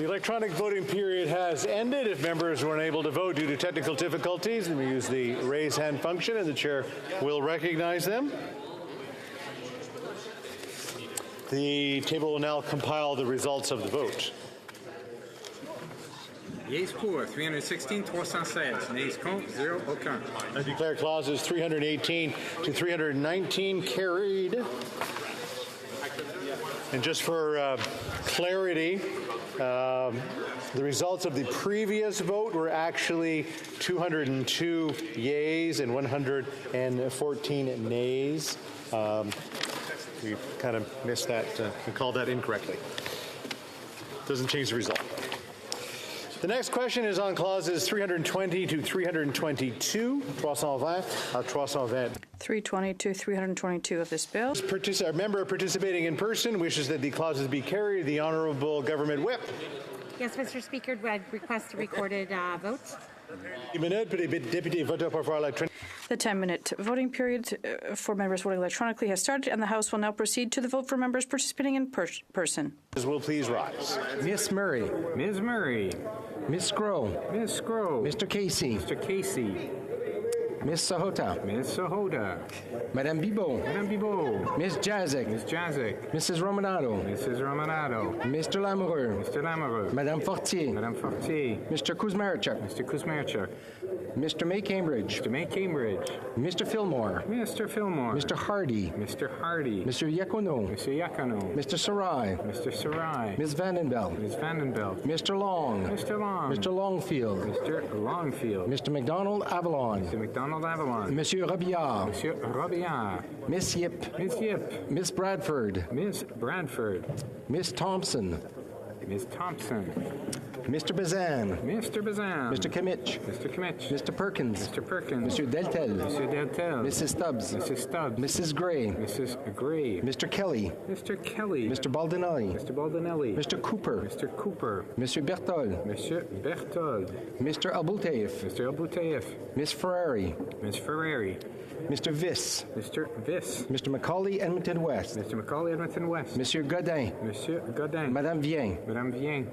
The electronic voting period has ended. If members were unable to vote due to technical difficulties, then we use the raise hand function and the chair will recognize them. The table will now compile the results of the vote. Yeas pour, 316, 316. Nays contre, 0, aucun. I declare clauses 318 to 319 carried. And just for clarity, the results of the previous vote were actually 202 yeas and 114 nays. We kind of missed that and called that incorrectly. Doesn't change the result. The next question is on clauses 320 to 322, 320 à 320. 322, 322 of this bill. A member participating in person wishes that the clauses be carried. The Honourable Government Whip. Yes, Mr. Speaker, I'd request a recorded vote. The 10-minute voting period for members voting electronically has started, and the House will now proceed to the vote for members participating in person. Will please rise. Miss Murray. Ms. Murray. Miss Scroll. Miss Scroll. Mr. Casey. Mr. Casey. Miss Sahota. Miss Sahota. Madame Bibot. Madame Bibot. Miss Jazik. Miss Jazik. Mrs. Romanado. Mrs. Romanado. Mr. Lamoureux. Mr. Lamoureux. Madame Fortier. Madame Fortier. Mr. Kuzmarchuk. Mr. Kuzmarchuk. Mr. May Cambridge. Mr. May Cambridge. Mr. Fillmore. Mr. Fillmore. Mr. Hardy. Mr. Hardy. Mr. Yakono. Mr. Yakono. Mr. Sarai. Mr. Sarai. Ms. Vandenbelt. Ms. Vandenbelt. Mr. Long. Mr. Long. Mr. Longfield. Mr. Longfield. Mr. McDonald Avalon. Mr. McDonald Avalon. Monsieur Robillard. Monsieur Robillard. Miss Yip. Miss Yip. Miss Bradford. Miss Bradford. Miss Thompson. Miss Thompson. Mr. Bazan. Mr. Bazan. Mr. Kimmich. Mr. Kimmich. Mr. Perkins. Mr. Perkins. Monsieur Deltel. Monsieur Deltel. Mrs. Stubbs. Mrs. Stubbs. Mrs. Gray. Mrs. Gray. Mr. Kelly. Mr. Kelly. Mr. Baldinelli. Mr. Baldinelli. Mr. Cooper. Mr. Cooper. Monsieur Berthold. Monsieur Berthold. Mr. Abouteif. Mr. Abouteif. Miss Ferrari. Miss Ferrari. Mr. Viss. Mr. Viss. Mr. Macaulay Edmonton West. Mr. Macaulay Edmonton West. Monsieur Godin. Monsieur Godin. Madame Vien. Madame Vien.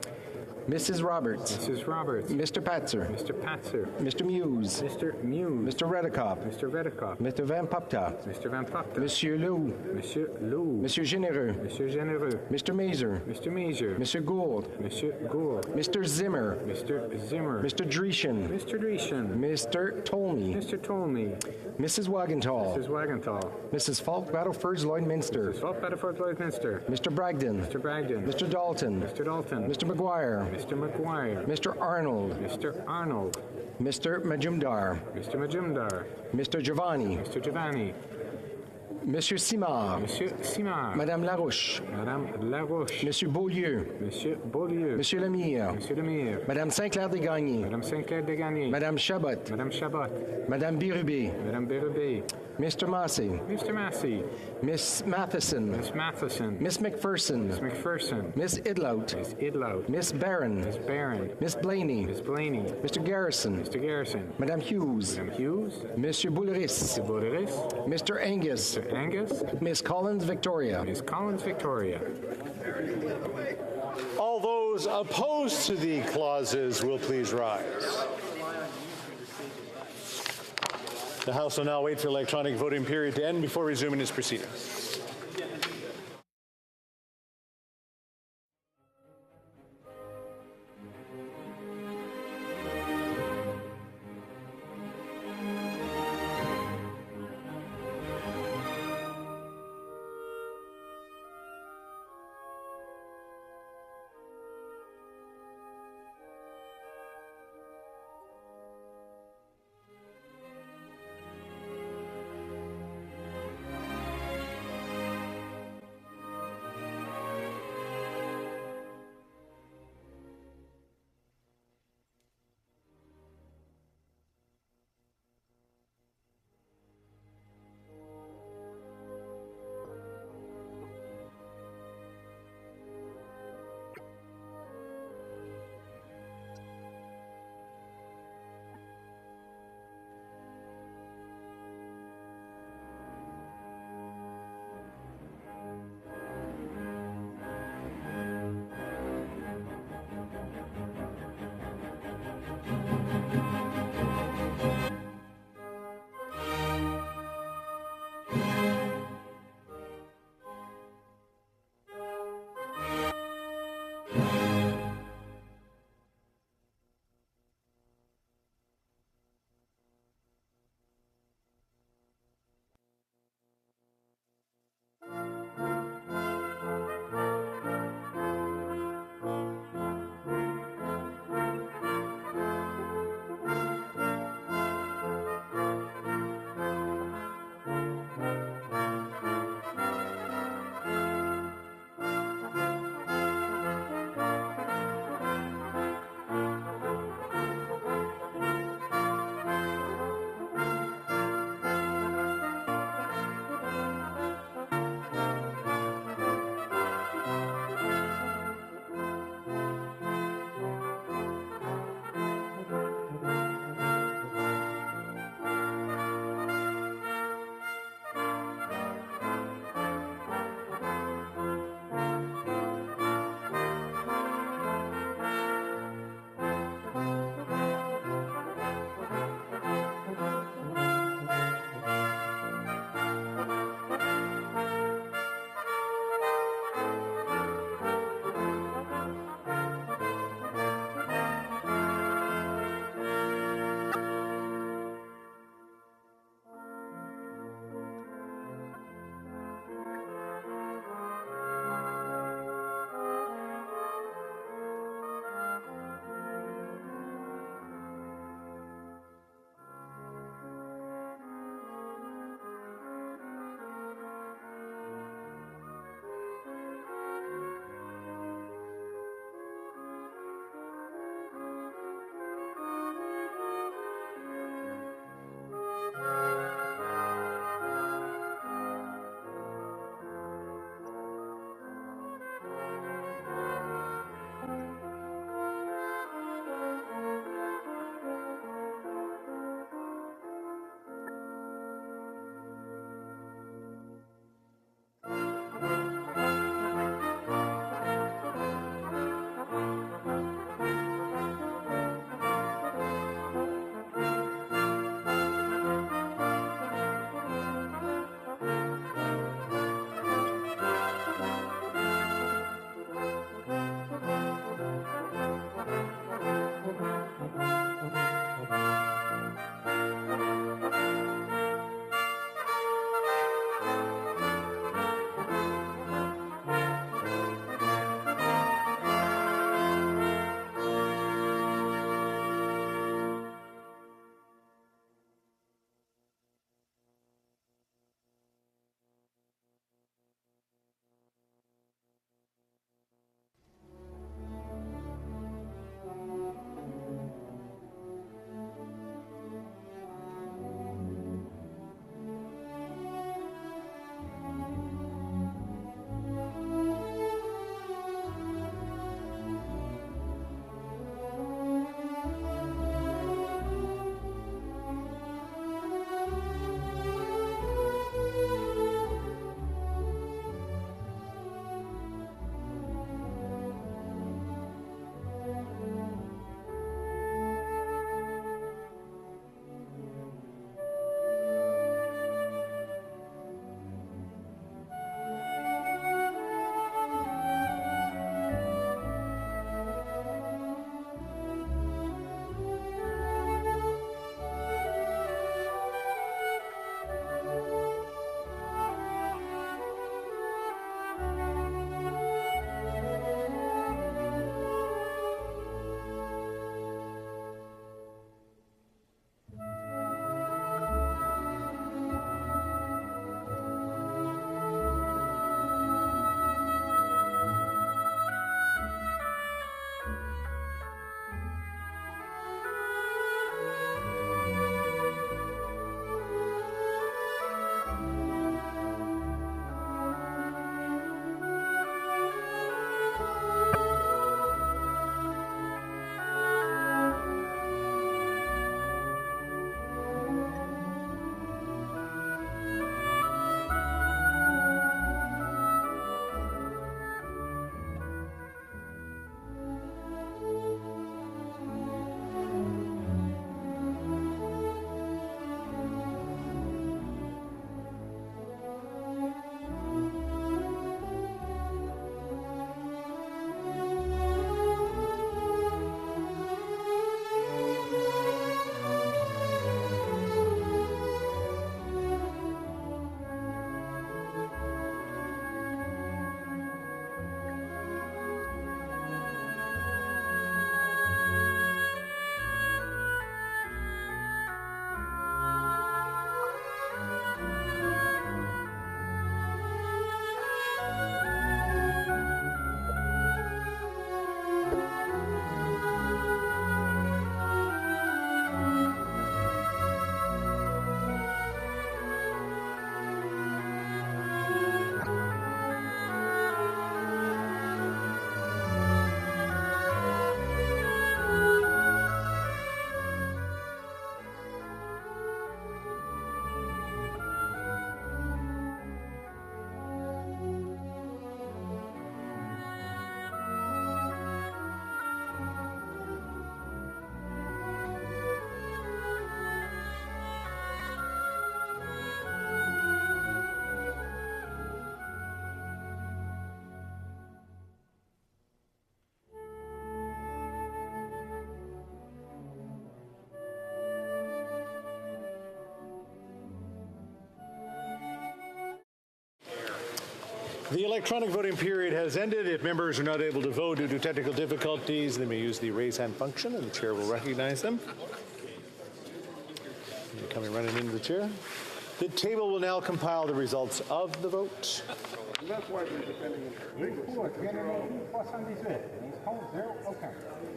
Mrs. Roberts. Mrs. Roberts. Mr. Patzer. Mr. Patzer. Mr. Muse. Mr. Muse. Mr. Redekop. Mr. Redekop. Mr. Van Popta. Mr. Van Popta. Monsieur Lou. Monsieur Lou. Monsieur Généreux. Monsieur Généreux. Mr. Mazer. Mr. Mazer. Monsieur Gould. Monsieur Gould. Mr. Zimmer. Mr. Zimmer. Mr. Dreeshen. Mr. Dreeshen. Mr. Tolney. Mr. Tolney. Mrs. Wagenthal. Mrs. Wagenthal. Mrs. Falk Battlefords Lloydminster. Mrs. Falk Battlefords Lloydminster. Mr. Bragdon. Mr. Bragdon. Mr. Dalton. Mr. Dalton. Mr. McGuire. Mr. McGuire. Mr. Arnold. Mr. Arnold. Mr. Majumdar. Mr. Majumdar. Mr. Giovanni. Mr. Giovanni. Monsieur Simard. Monsieur Simard. Madame Larouche. Madame Larouche. Monsieur Beaulieu. Monsieur Beaulieu. Monsieur Lemire. Monsieur Lemire. Madame Saint-Clair-Desgagnés. Madame Saint-Clair-Desgagnés. Madame Chabot. Madame Chabot. Madame Birubé. Madame Birubé. Mr. Massey. Mr. Massey. Miss Matheson. Miss Matheson. Miss McPherson. Miss McPherson. Miss Idlout. Miss Idlout. Miss Barron. Miss Barron. Miss Blaney. Miss Blaney. Mr. Garrison. Mr. Garrison. Madame Hughes. Madame Hughes. Monsieur Bouleris. Mr. Bouleris. Mr. Angus. Mr. Angus. Miss Collins Victoria. Miss Collins Victoria. All those opposed to the clauses will please rise. The House will now wait for electronic voting period to end before resuming its proceedings. The electronic voting period has ended. If members are not able to vote due to technical difficulties, they may use the raise hand function, and the chair will recognize them. They're coming running into the chair. The table will now compile the results of the vote. That's why we're defending it. Pour, 318, 0, aucun.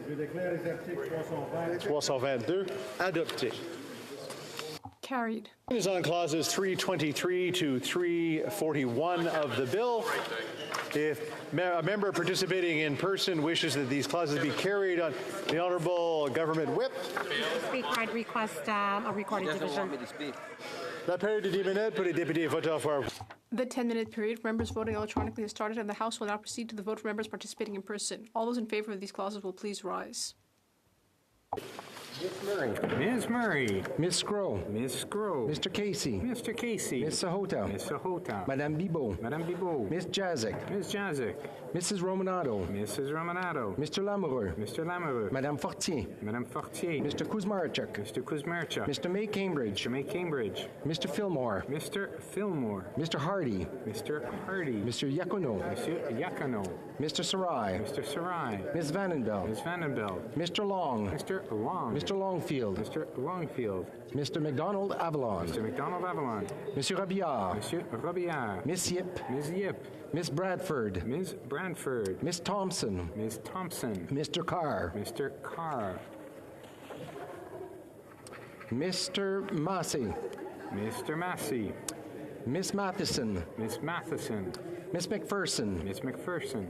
Je déclare les articles 320. 322 adopté. Carried. Is on clauses 323 to 341 of the bill. If a member participating in person wishes that these clauses be carried on the Honourable Government Whip. Speaker, I'd request a recording division. La période de 10 minutes pour les députés votants for. The 10-minute period for members voting electronically has started, and the House will now proceed to the vote for members participating in person. All those in favor of these clauses will please rise. Miss Murray. Ms. Murray. Miss Scroll. Miss Scroll. Mr. Casey. Mr. Casey. Miss Sahota. Miss Sahota. Madame Bibeau. Madame Bibeau. Miss Jazik. Miss Jazik. Mrs. Romanado. Mrs. Romanado. Mr. Lamoureux. Mr. Lamoureux. Madame Fortier. Madame Fortier. Mr. Kuzmarchuk. Mr. Kuzmarchuk. Mr. May Cambridge. Mr. May Cambridge. Mr. Fillmore. Mr. Fillmore. Mr. Hardy. Mr. Hardy. Mr. Yacono. Monsieur Yacono. Mr. Sarai. Mr. Sarai. Ms. Vandenbeld. Ms. Vandenbeld. Mr. Long. Mr. Long. Mr. Longfield. Mr. Longfield. Mr. McDonald Avalon. Mr. McDonald Avalon. Monsieur Robillard. Monsieur Robillard. Miss Yip. Ms. Yip. Miss Bradford. Ms. Bradford. Miss Thompson. Ms. Thompson. Mr. Carr. Mr. Carr. Mr. Massey. Mr. Massey. Miss Matheson. Miss Matheson. Miss McPherson. Miss McPherson.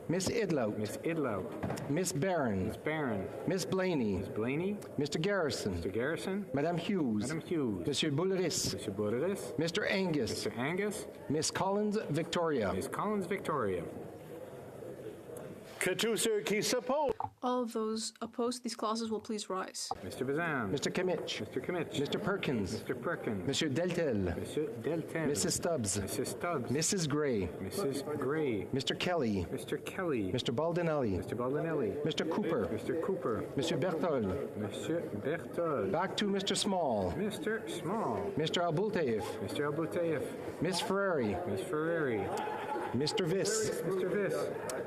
Miss Idlow. Miss Idlow. Miss Barron. Miss Barron. Miss Blaney. Miss Blaney. Mr. Garrison. Mr. Garrison. Madame Hughes. Madame Hughes. Monsieur Boulris. Monsieur Boulris. Mr. Angus. Mr. Angus. Miss Collins Victoria. Miss Collins Victoria. Que tous ceux qui s'opposent. All of those opposed to these clauses will please rise. Mr. Bazan. Mr. Kimmich. Mr. Kimmich. Mr. Perkins. Mr. Perkins. Monsieur Deltel. Monsieur Deltel. Mrs. Stubbs. Mrs. Stubbs. Mrs. Gray. Mrs. Gray. Mr. Kelly. Mr. Kelly. Mr. Baldinelli. Mr. Baldinelli. Mr. Cooper. Mr. Cooper. Monsieur Berthold. Monsieur Berthold. Back to Mr. Small. Mr. Small. Mr. Abultaif. Mr. Abultaif. Miss Ferrari. Miss Ferrari. Mr. Viss. Mr. Viss.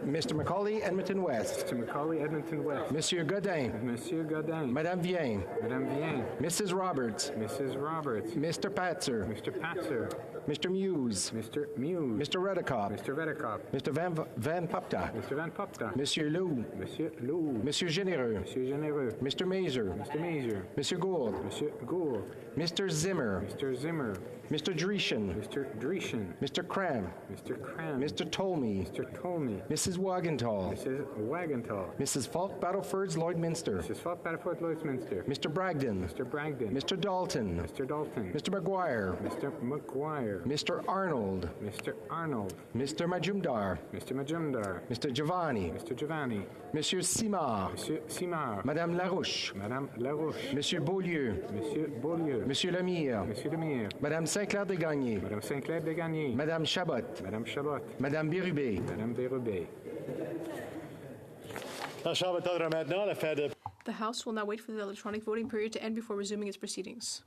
Mr. Macaulay, Edmonton West. Mr. Macaulay, Edmonton West. Monsieur Godin. Monsieur Godin. Madame Vien. Madame Vien. Mrs. Roberts. Mrs. Roberts. Mr. Patzer. Mr. Patzer. Mr. Muse. Mr. Muse. Mr. Redekop. Mr. Redekop. Mr. Van Popta. Mr. Van Popta. Monsieur Lou. Monsieur Lou. Monsieur Généreux. Monsieur Généreux. Mr. Mazer. Mr. Mazer. Monsieur Gould. Monsieur Gould. Mr. Zimmer. Mr. Zimmer. Mr. Dreeshen. Mr. Dreeshen. Mr. Cram. Mr. Cram. Mr. Tolmie. Mr. Tolmie. Mrs. Wagenthal. Mrs. Wagenthal. Mrs. Falk Battlefords Lloydminster. Mrs. Falk Battlefords Lloydminster. Mr. Bragdon. Mr. Bragdon. Mr. Dalton. Mr. Dalton. Mr. McGuire. Mr. McGuire. Mr. Arnold. Mr. Arnold. Mr. Majumdar. Mr. Majumdar. Mr. Giovanni. Mr. Giovanni. Monsieur Simard. Monsieur Simard. Madame Larouche. Madame Larouche. Monsieur Beaulieu. Monsieur Beaulieu. Monsieur Lemire. Monsieur Lemire. Madame Sinclair Desgagnés. Madame Sinclair Desgagnés. Madame Chabot. Madame Chabot. Madame Bérubé. Madame Bérubé. The House will now wait for the electronic voting period to end before resuming its proceedings.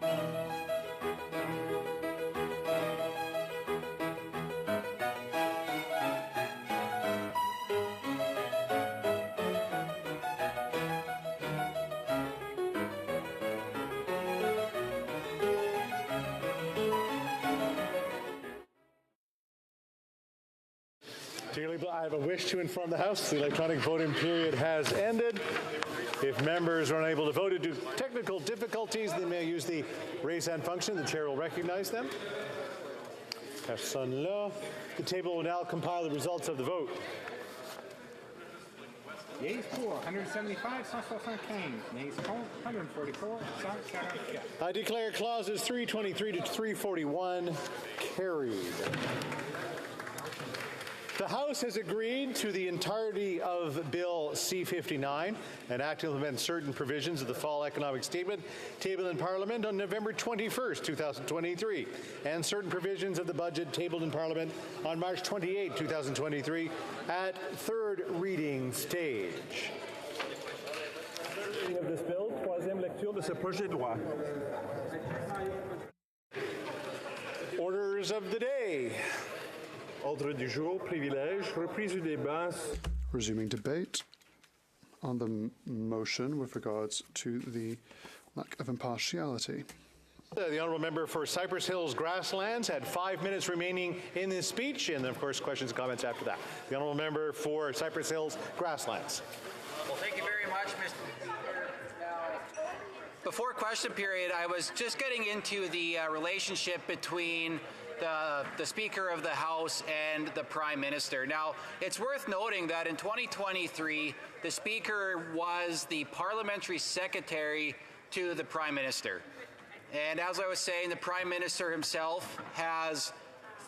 Dearly, I have a wish to inform the House the electronic voting period has ended. If members are unable to vote due to technical difficulties, they may use the raise hand function. The chair will recognize them. Personne là. The table will now compile the results of the vote. Yeas pour 175, 175. Nays contre 144, 144. I declare clauses 323 to 341 carried. The House has agreed to the entirety of Bill C-59, an act to implement certain provisions of the Fall Economic Statement tabled in Parliament on November 21st, 2023, and certain provisions of the budget tabled in Parliament on March 28, 2023, at third reading stage. Third reading of this bill, troisième lecture de ce projet de loi. Orders of the day. Ordre du jour, privilège, reprise du débat. Resuming debate on the motion with regards to the lack of impartiality. The honourable member for Cypress Hills Grasslands had 5 minutes remaining in his speech, and then, of course, questions and comments after that. The honourable member for Cypress Hills Grasslands. Well, thank you very much, Mr. Speaker. Now, before question period, I was just getting into the relationship between the Speaker of the House and the Prime Minister. Now, it's worth noting that in 2023, the Speaker was the Parliamentary Secretary to the Prime Minister. And as I was saying, the Prime Minister himself has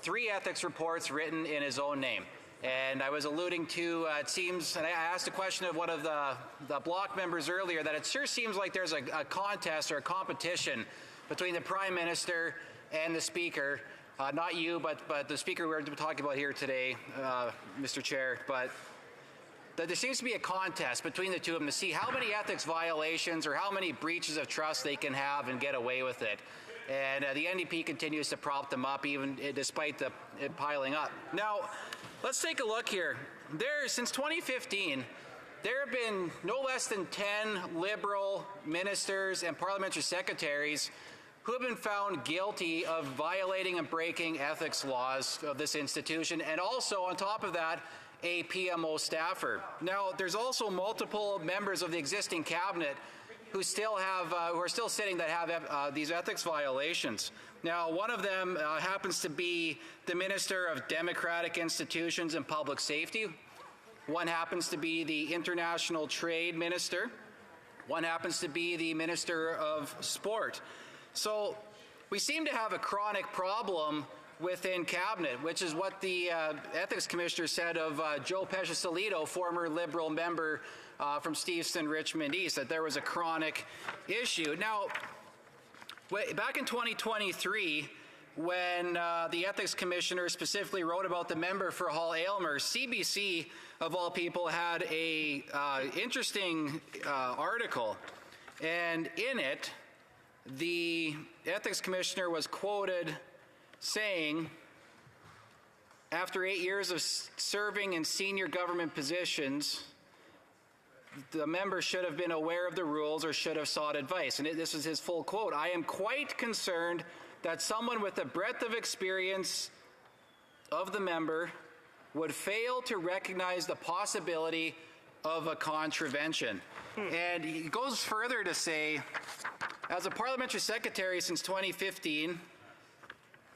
3 ethics reports written in his own name. And I was alluding to, it seems, and I asked a question of one of the bloc members earlier, that it sure seems like there's a contest or a competition between the Prime Minister and the Speaker. Not you, but the Speaker we're talking about here today, Mr. Chair, but there seems to be a contest between the two of them to see how many ethics violations or how many breaches of trust they can have and get away with it. And the NDP continues to prop them up, even despite it piling up. Now, let's take a look here. Since 2015, there have been no less than 10 Liberal ministers and parliamentary secretaries who have been found guilty of violating and breaking ethics laws of this institution, and also, on top of that, a PMO staffer. Now, there's also multiple members of the existing cabinet who are still sitting that have these ethics violations. Now, one of them happens to be the Minister of Democratic Institutions and Public Safety. One happens to be the International Trade Minister. One happens to be the Minister of Sport. So we seem to have a chronic problem within cabinet, which is what the ethics commissioner said of Joe Pescisolito, former Liberal member from Steveston, Richmond East, that there was a chronic issue. Now, back in 2023, when the ethics commissioner specifically wrote about the member for Hull Aylmer, CBC, of all people, had a interesting article, and in it, the ethics commissioner was quoted saying, after 8 years of serving in senior government positions, the member should have been aware of the rules or should have sought advice. And this is his full quote. "I am quite concerned that someone with the breadth of experience of the member would fail to recognize the possibility of a contravention." And he goes further to say, as a parliamentary secretary since 2015,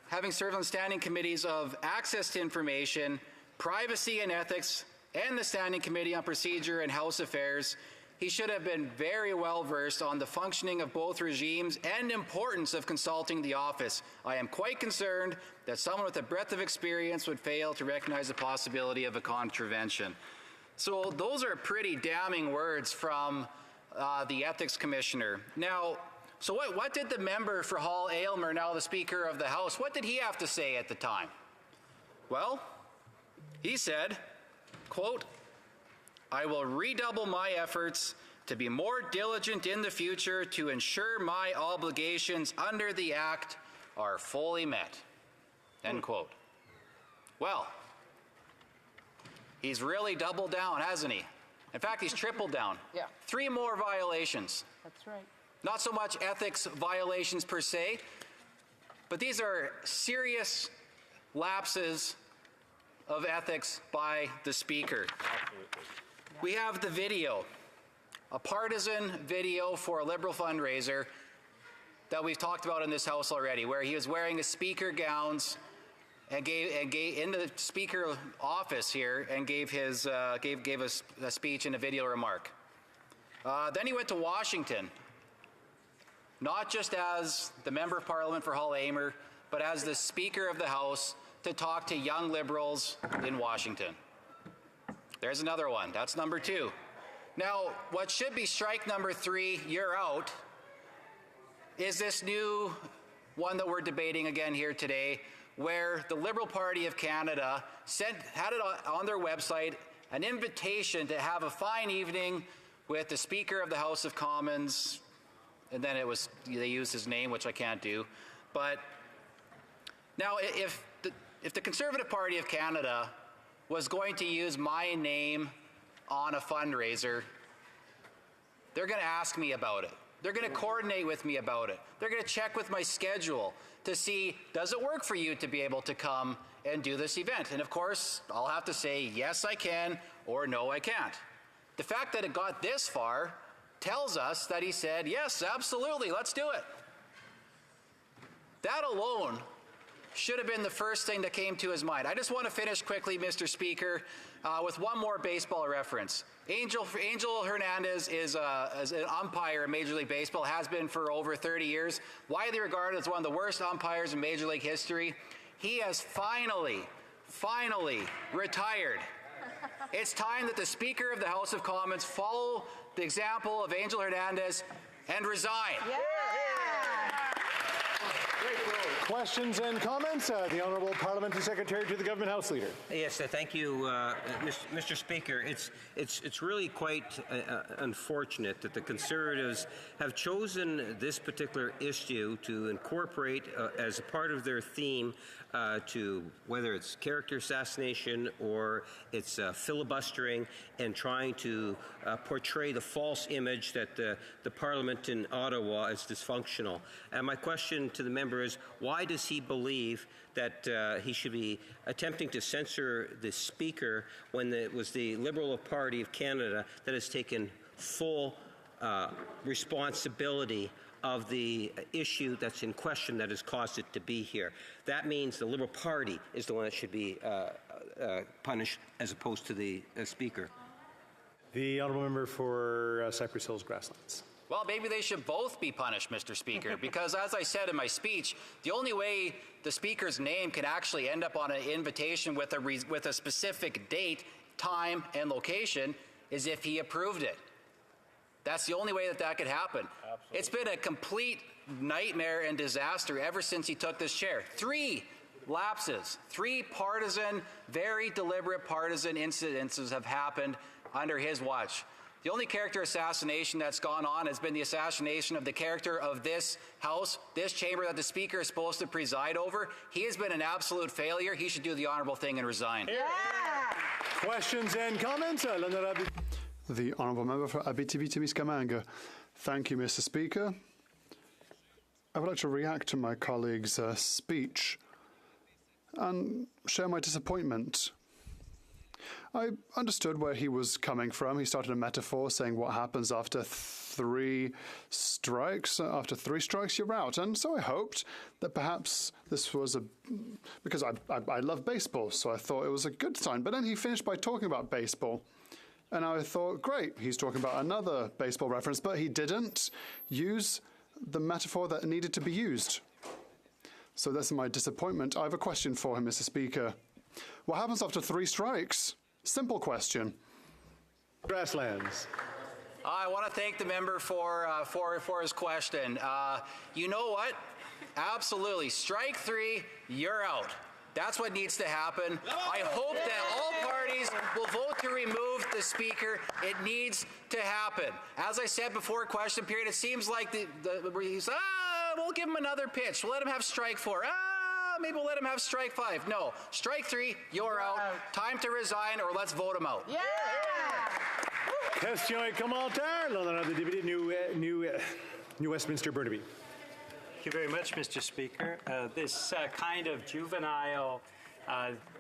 having served on standing committees of access to information, privacy and ethics, and the Standing Committee on Procedure and House Affairs, he should have been very well versed on the functioning of both regimes and importance of consulting the office. I am quite concerned that someone with a breadth of experience would fail to recognize the possibility of a contravention. So those are pretty damning words from the ethics commissioner. Now, so what did the member for Hull Aylmer, now the Speaker of the House, what did he have to say at the time? Well, he said, quote, "I will redouble my efforts to be more diligent in the future to ensure my obligations under the Act are fully met. End quote. Well, he's really doubled down, hasn't he? In fact, he's tripled down. Yeah. 3 more violations. That's right. Not so much ethics violations per se, but these are serious lapses of ethics by the Speaker. We have the video, a partisan video for a Liberal fundraiser that we've talked about in this House already, where he was wearing his Speaker gowns and gave in the Speaker office here and gave us a speech and a video remark. Then he went to Washington, not just as the Member of Parliament for Hull-Aymer, but as the Speaker of the House to talk to young Liberals in Washington. There's another one. That's number 2. Now, what should be strike number 3, you're out, is this new one that we're debating again here today, where the Liberal Party of Canada had it on their website, an invitation to have a fine evening with the Speaker of the House of Commons, and then they used his name, which I can't do. But now, if the Conservative Party of Canada was going to use my name on a fundraiser, they're going to ask me about it. They're going to coordinate with me about it. They're going to check with my schedule to see, does it work for you to be able to come and do this event? And of course, I'll have to say, yes, I can, or no, I can't. The fact that it got this far tells us that he said, yes, absolutely, let's do it. That alone should have been the first thing that came to his mind. I just want to finish quickly, Mr. Speaker, with one more baseball reference. Angel Hernandez is an umpire in Major League Baseball, has been for over 30 years, widely regarded as one of the worst umpires in Major League history. He has finally retired. It's time that the Speaker of the House of Commons follow the example of Angel Hernandez and resign. Yeah. Questions and comments? The Honourable Parliamentary Secretary to the Government House Leader. Yes, thank you, Mr. Speaker. It's really quite unfortunate that the Conservatives have chosen this particular issue to incorporate as a part of their theme to whether it's character assassination or it's filibustering and trying to portray the false image that the Parliament in Ottawa is dysfunctional. And my question to the member is, why does he believe that he should be attempting to censor the Speaker when it was the Liberal Party of Canada that has taken full responsibility of the issue that's in question that has caused it to be here? That means the Liberal Party is the one that should be punished as opposed to the Speaker. The Honourable Member for Cypress Hills Grasslands. Well, maybe they should both be punished, Mr. Speaker, because as I said in my speech, the only way the Speaker's name can actually end up on an invitation with a specific date, time, and location is if he approved it. That's the only way that could happen. Absolutely. It's been a complete nightmare and disaster ever since he took this chair. 3 lapses, 3 partisan, very deliberate partisan incidences have happened under his watch. The only character assassination that's gone on has been the assassination of the character of this House, this chamber that the Speaker is supposed to preside over. He has been an absolute failure. He should do the honourable thing and resign. Yeah. Questions and comments? The Honourable Member for Abitibi-Témiscamingue. Thank you, Mr. Speaker. I would like to react to my colleague's speech and share my disappointment. I understood where he was coming from. He started a metaphor saying what happens after 3 strikes. After 3 strikes, you're out. And so I hoped that perhaps this was because I love baseball, so I thought it was a good sign. But then he finished by talking about baseball. And I thought, great, he's talking about another baseball reference, but he didn't use the metaphor that needed to be used. So that's my disappointment. I have a question for him, Mr. Speaker. What happens after 3 strikes? Simple question. Grasslands. I want to thank the member for his question. You know what? Absolutely. Strike 3, you're out. That's what needs to happen. I hope that all parties will vote to remove the Speaker. It needs to happen. As I said before question period, it seems like we'll give him another pitch. We'll let him have strike 4. Maybe we'll let him have strike 5. No, strike 3, you're out. Time to resign, or let's vote him out. Yeah! Question et commentaire. L'honorable député New Westminster Burnaby. Thank you very much, Mr. Speaker. This kind of juvenile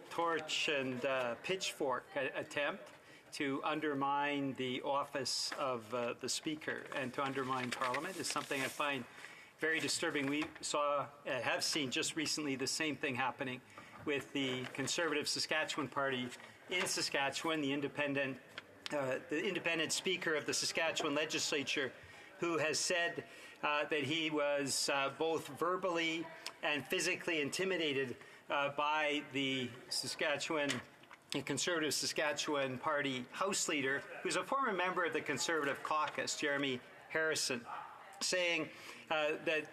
torch and pitchfork attempt to undermine the office of the Speaker and to undermine Parliament is something I find very disturbing. We have seen just recently the same thing happening with the Conservative Saskatchewan Party in Saskatchewan, the independent Speaker of the Saskatchewan Legislature, who has said that he was both verbally and physically intimidated by the Conservative Saskatchewan Party House Leader, who's a former member of the Conservative Caucus, Jeremy Harrison, saying that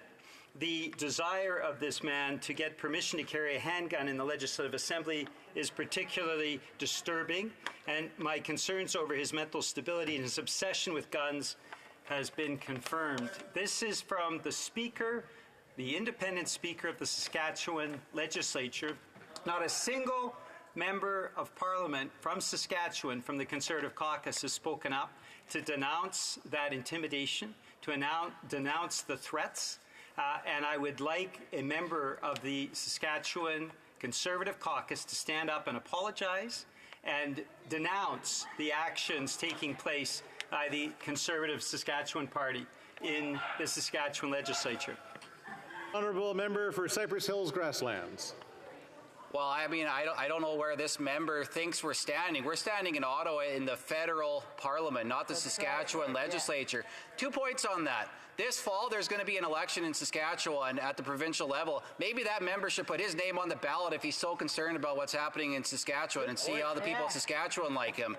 the desire of this man to get permission to carry a handgun in the Legislative Assembly is particularly disturbing, and my concerns over his mental stability and his obsession with guns has been confirmed. This is from the Speaker, the independent Speaker of the Saskatchewan Legislature. Not a single member of Parliament from Saskatchewan, from the Conservative Caucus, has spoken up to denounce that intimidation, to denounce the threats, and I would like a member of the Saskatchewan Conservative Caucus to stand up and apologize and denounce the actions taking place by the Conservative Saskatchewan Party in the Saskatchewan Legislature. Honourable member for Cypress Hills Grasslands. Well, I mean, I don't know where this member thinks we're standing. We're standing in Ottawa in the federal parliament, not the Saskatchewan legislature. 2 points on that. This fall, there's going to be an election in Saskatchewan at the provincial level. Maybe that member should put his name on the ballot if he's so concerned about what's happening in Saskatchewan and see how the people of Saskatchewan like him.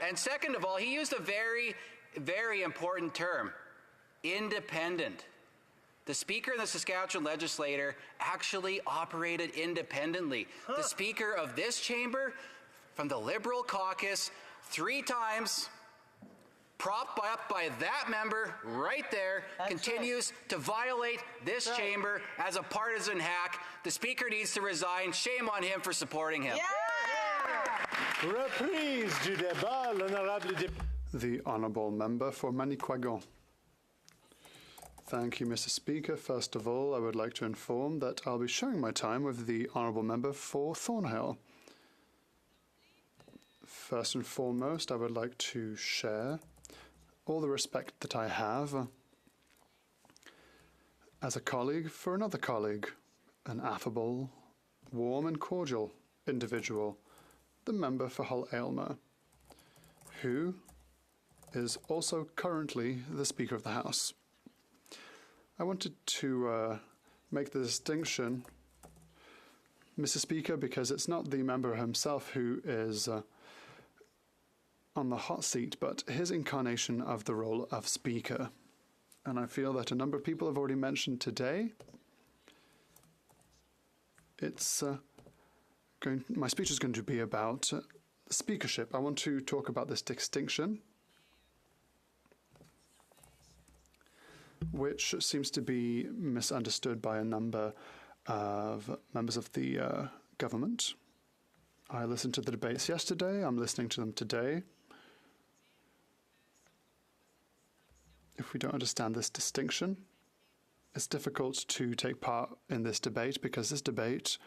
And second of all, he used a very, very important term, independent. The Speaker and the Saskatchewan legislator actually operated independently. The Speaker of this chamber, from the Liberal caucus, 3 times, propped up by that member right there, continues to violate this chamber as a partisan hack. The Speaker needs to resign. Shame on him for supporting him. Yeah! Reprise du débat, l'honorable député. The Honourable Member for Manicouagan. Thank you, Mr. Speaker. First of all, I would like to inform that I'll be sharing my time with the Honourable Member for Thornhill. First and foremost, I would like to share all the respect that I have as a colleague for another colleague, an affable, warm and cordial individual, the member for Hull Aylmer, who is also currently the Speaker of the House. I wanted to make the distinction, Mr. Speaker, because it's not the member himself who is on the hot seat, but his incarnation of the role of Speaker. And I feel that a number of people have already mentioned today. My speech is going to be about speakership. I want to talk about this distinction, which seems to be misunderstood by a number of members of the government. I listened to the debates yesterday. I'm listening to them today. If we don't understand this distinction, it's difficult to take part in this debate, because this debate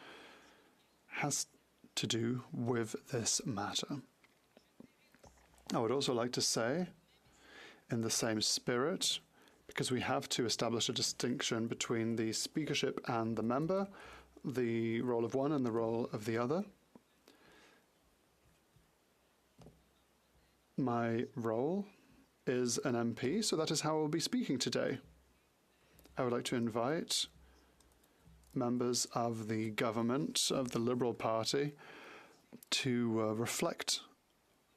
has to do with this matter. I would also like to say, in the same spirit, because we have to establish a distinction between the speakership and the member, the role of one and the role of the other. My role is an MP, so that is how I will be speaking today. I would like to invite members of the government, of the Liberal Party, to reflect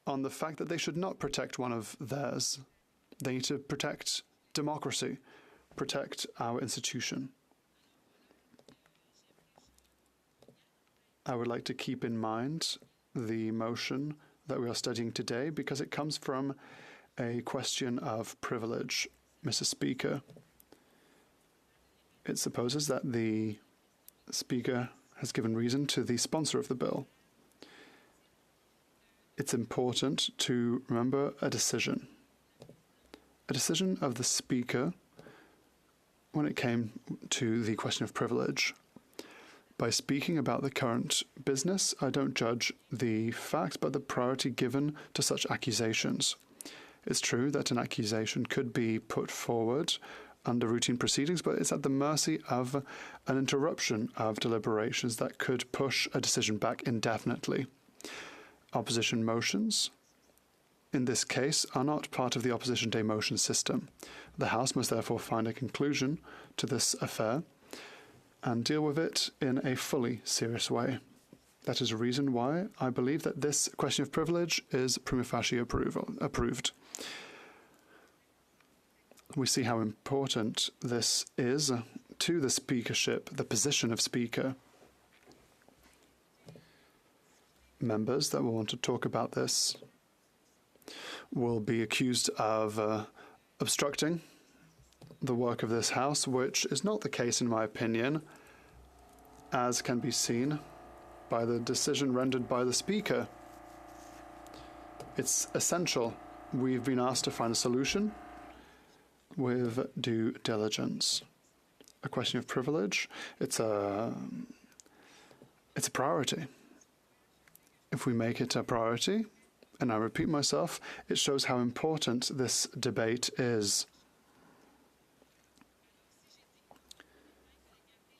on the fact that they should not protect one of theirs. They need to protect democracy, protect our institution. I would like to keep in mind the motion that we are studying today because it comes from a question of privilege, Mr. Speaker. It supposes that the Speaker has given reason to the sponsor of the bill. It's important to remember a decision of the Speaker when it came to the question of privilege. By speaking about the current business, I don't judge the facts, but the priority given to such accusations. It's true that an accusation could be put forward under routine proceedings, but it's at the mercy of an interruption of deliberations that could push a decision back indefinitely. Opposition motions, in this case, are not part of the opposition day motion system. The House must therefore find a conclusion to this affair and deal with it in a fully serious way. That is a reason why I believe that this question of privilege is prima facie approved. We see how important this is to the speakership, the position of Speaker. Members that will want to talk about this will be accused of obstructing the work of this House, which is not the case in my opinion, as can be seen by the decision rendered by the Speaker. It's essential. We've been asked to find a solution with due diligence. A question of privilege, it's a priority. If we make it a priority, and I repeat myself, it shows how important this debate is.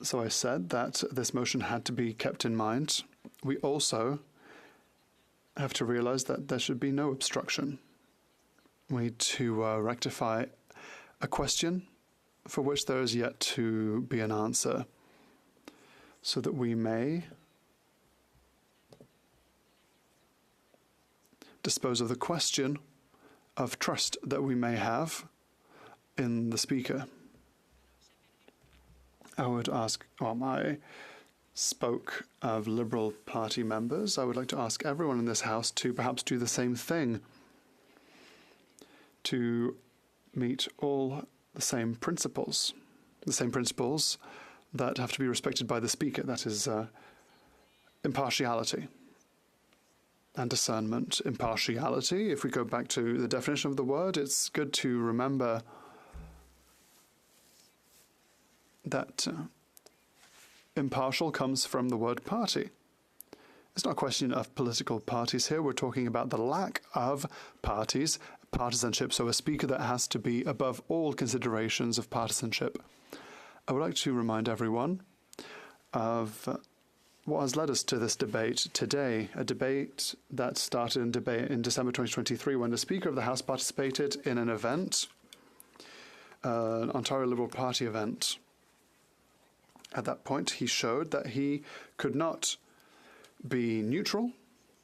So I said that this motion had to be kept in mind. We also have to realize that there should be no obstruction. We need to rectify a question for which there is yet to be an answer, so that we may dispose of the question of trust that we may have in the Speaker. I would ask, I spoke of Liberal Party members. I would like to ask everyone in this House to perhaps do the same thing, to meet all the same principles that have to be respected by the Speaker. That is impartiality and discernment. Impartiality, if we go back to the definition of the word, it's good to remember that impartial comes from the word party. It's not a question of political parties here. We're talking about the lack of parties, partisanship, so a Speaker that has to be above all considerations of partisanship. I would like to remind everyone of what has led us to this debate today, a debate that started in December 2023 when the Speaker of the House participated in an event, an Ontario Liberal Party event. At that point, he showed that he could not be neutral,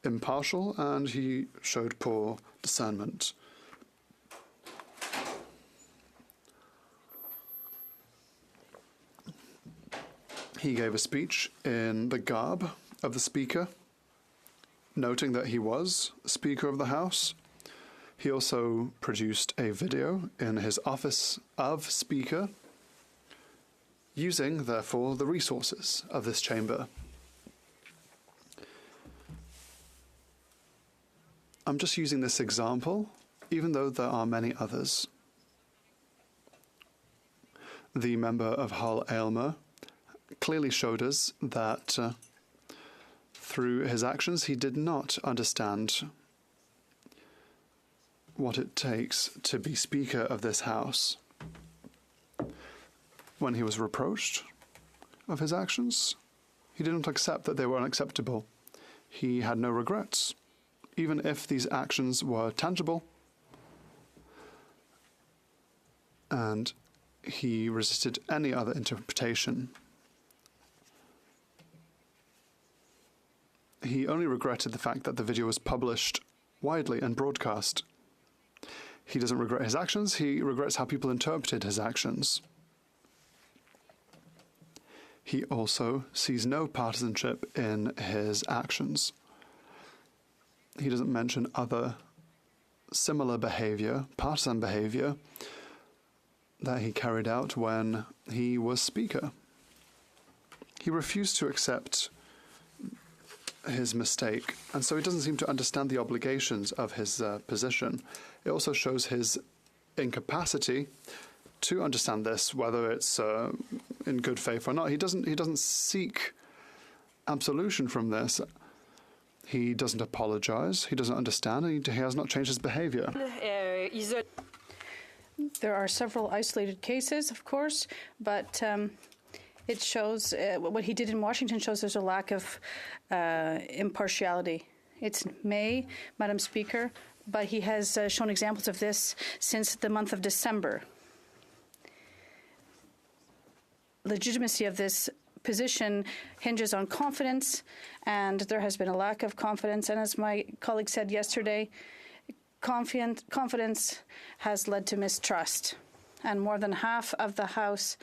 impartial, and he showed poor discernment. He gave a speech in the garb of the Speaker, noting that he was Speaker of the House. He also produced a video in his office of Speaker, using, therefore, the resources of this chamber. I'm just using this example, even though there are many others. The member of Hull Aylmer clearly showed us that through his actions he did not understand what it takes to be Speaker of this House. When he was reproached of his actions, he didn't accept that they were unacceptable. He had no regrets, even if these actions were tangible, and he resisted any other interpretation. He only regretted the fact that the video was published widely and broadcast. He doesn't regret his actions, he regrets how people interpreted his actions. He also sees no partisanship in his actions. He doesn't mention other similar behavior, partisan behavior, that he carried out when he was Speaker. He refused to accept his mistake, and so he doesn't seem to understand the obligations of his position. It also shows his incapacity to understand this, whether it's in good faith or not. He doesn't seek absolution from this. He doesn't apologize. He doesn't understand, and he has not changed his behavior. There are several isolated cases, of course, but it shows what he did in Washington shows there's a lack of impartiality. It's May, Madam Speaker, but he has shown examples of this since the month of December. Legitimacy of this position hinges on confidence, and there has been a lack of confidence. And as my colleague said yesterday, confidence has led to mistrust. And more than half of the House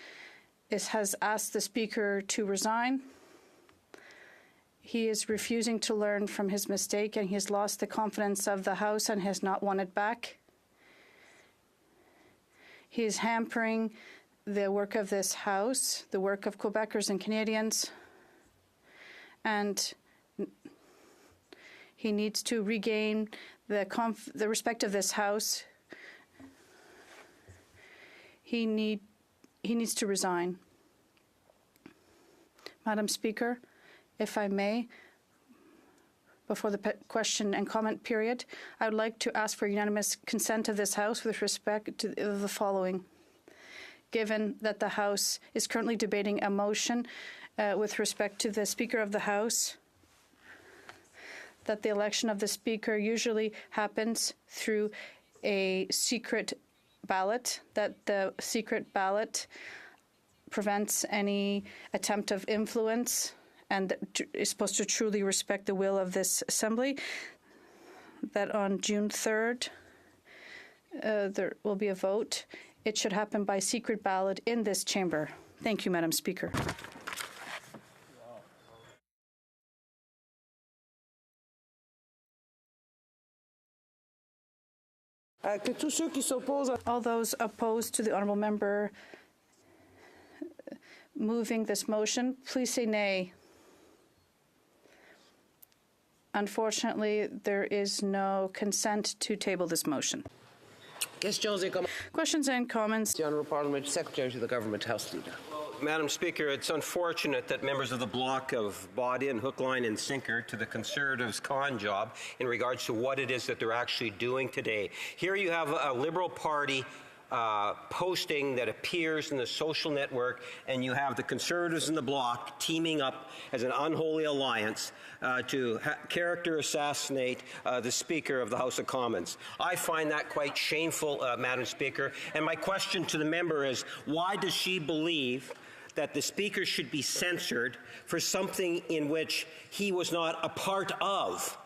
has asked the Speaker to resign. He is refusing to learn from his mistake, and he has lost the confidence of the House and has not won it back. He is hampering the work of this House, the work of Quebecers and Canadians, and he needs to regain the respect of this House. He needs to resign. Madam Speaker, if I may, before the question and comment period, I would like to ask for unanimous consent of this House with respect to the following. Given that the House is currently debating a motion with respect to the Speaker of the House, that the election of the Speaker usually happens through a secret ballot, that the secret ballot prevents any attempt of influence and is supposed to truly respect the will of this Assembly, that on June 3rd there will be a vote. It should happen by secret ballot in this chamber. Thank you, Madam Speaker. All those opposed to the honourable member moving this motion, please say nay. Unfortunately, there is no consent to table this motion. Questions and comments. The Honourable Parliament Secretary to the Government House Leader. Madam Speaker, it's unfortunate that members of the Bloc have bought in hook, line and sinker to the Conservatives' con job in regards to what it is that they're actually doing today. Here you have a Liberal Party posting that appears in the social network, and you have the Conservatives and the Bloc teaming up as an unholy alliance to character assassinate the Speaker of the House of Commons. I find that quite shameful, Madam Speaker, and my question to the member is, why does she believe that the Speaker should be censored for something in which he was not a part of?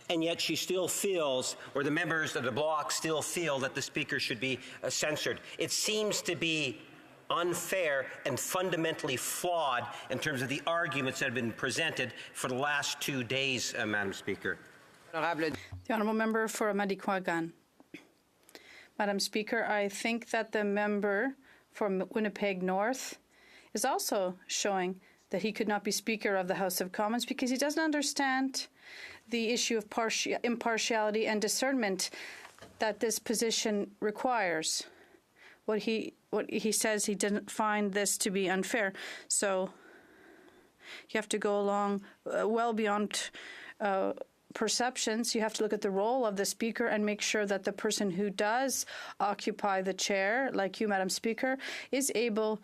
And yet she still feels, or the members of the Bloc still feel, that the Speaker should be censored. It seems to be unfair and fundamentally flawed in terms of the arguments that have been presented for the last 2 days, Madam Speaker. The Honourable Member for Amadi-Kouagan. Madam Speaker, I think that the member for Winnipeg North is also showing that he could not be Speaker of the House of Commons because he doesn't understand the issue of impartiality and discernment that this position requires. What he says, he didn't find this to be unfair. So you have to go along well beyond perceptions. You have to look at the role of the Speaker and make sure that the person who does occupy the chair, like you, Madam Speaker, is able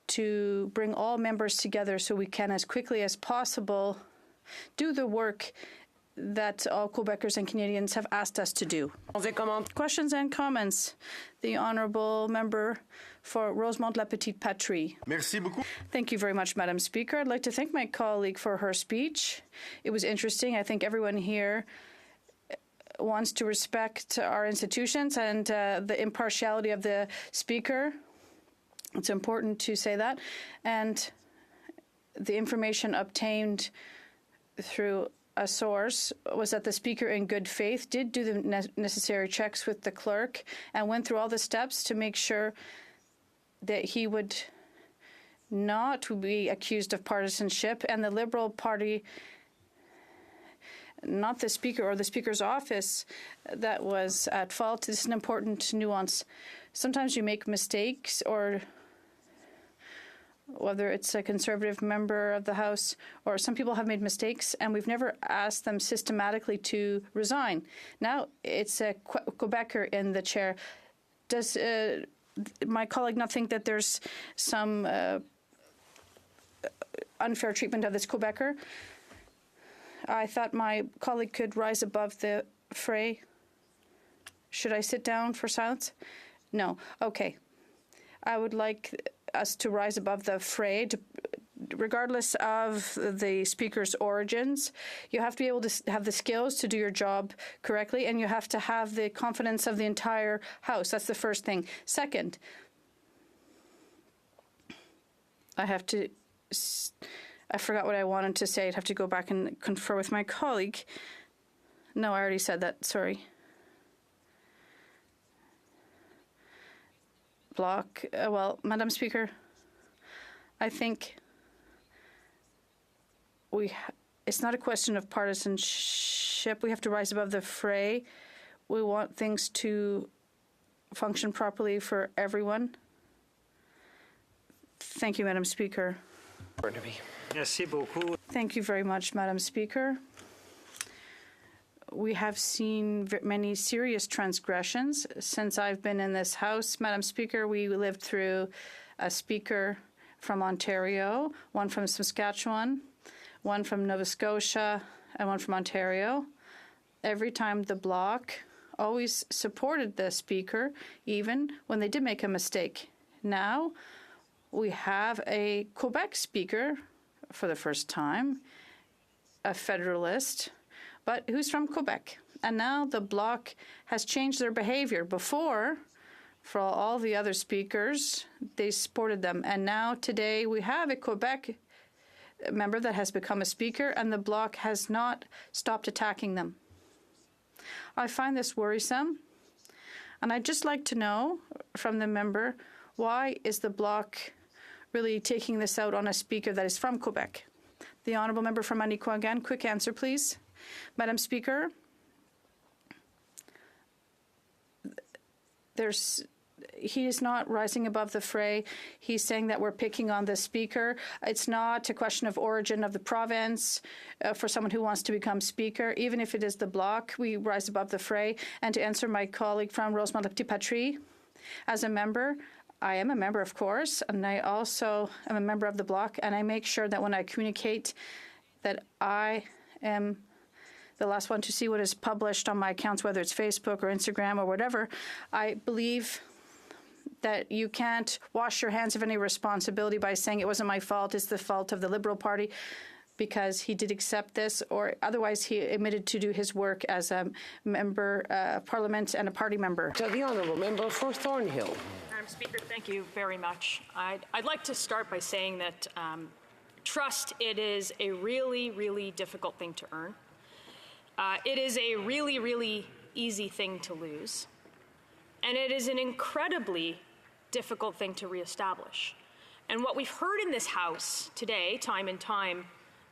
to bring all members together so we can, as quickly as possible, do the work that all Quebecers and Canadians have asked us to do. Questions and comments. The Honourable Member for Rosemont-La Petite Patrie. Merci beaucoup. Thank you very much, Madam Speaker. I'd like to thank my colleague for her speech. It was interesting. I think everyone here wants to respect our institutions and the impartiality of the Speaker. It's important to say that. And the information obtained through a source was that the Speaker, in good faith, did do the necessary checks with the clerk and went through all the steps to make sure that he would not be accused of partisanship, and the Liberal Party, not the Speaker or the Speaker's office, that was at fault. This is an important nuance. Sometimes you make mistakes, or whether it's a Conservative member of the House, or some people have made mistakes, and we've never asked them systematically to resign. Now it's a Quebecer in the chair. Does my colleague not think that there's some unfair treatment of this Quebecer? I thought my colleague could rise above the fray. Should I sit down for silence? No. Okay. I would like us to rise above the fray, regardless of the Speaker's origins. You have to be able to have the skills to do your job correctly, and you have to have the confidence of the entire House. That's the first thing. Second, I forgot what I wanted to say. I'd have to go back and confer with my colleague. No, I already said that. Sorry. Block. Well, Madam Speaker, I think it's not a question of partisanship. We have to rise above the fray. We want things to function properly for everyone. Thank you, Madam Speaker. Merci beaucoup. Thank you very much, Madam Speaker. We have seen many serious transgressions since I've been in this House. Madam Speaker, we lived through a Speaker from Ontario, one from Saskatchewan, one from Nova Scotia, and one from Ontario. Every time the Bloc always supported the Speaker, even when they did make a mistake. Now we have a Quebec Speaker for the first time, a federalist, but who's from Quebec. And now the Bloc has changed their behavior. Before, for all the other speakers, they supported them. And now, today, we have a Quebec member that has become a speaker, and the Bloc has not stopped attacking them. I find this worrisome. And I'd just like to know from the member, why is the Bloc really taking this out on a speaker that is from Quebec? The honourable member from Manicouagan, quick answer, please. Madam Speaker, he is not rising above the fray. He's saying that we're picking on the Speaker. It's not a question of origin of the province for someone who wants to become Speaker. Even if it is the Bloc, we rise above the fray. And to answer my colleague from Rosemont-le-Petit-Patrie, as a member, I am a member, of course, and I also am a member of the Bloc, and I make sure that when I communicate that I am the last one to see what is published on my accounts, whether it's Facebook or Instagram or whatever. I believe that you can't wash your hands of any responsibility by saying it wasn't my fault, it's the fault of the Liberal Party, because he did accept this, or otherwise he admitted to do his work as a member of Parliament and a party member. To the honourable member for Thornhill. Madam Speaker, thank you very much. I'd like to start by saying that trust, it is a really, really difficult thing to earn. It is a really, really easy thing to lose. And it is an incredibly difficult thing to reestablish. And what we've heard in this House today, time and time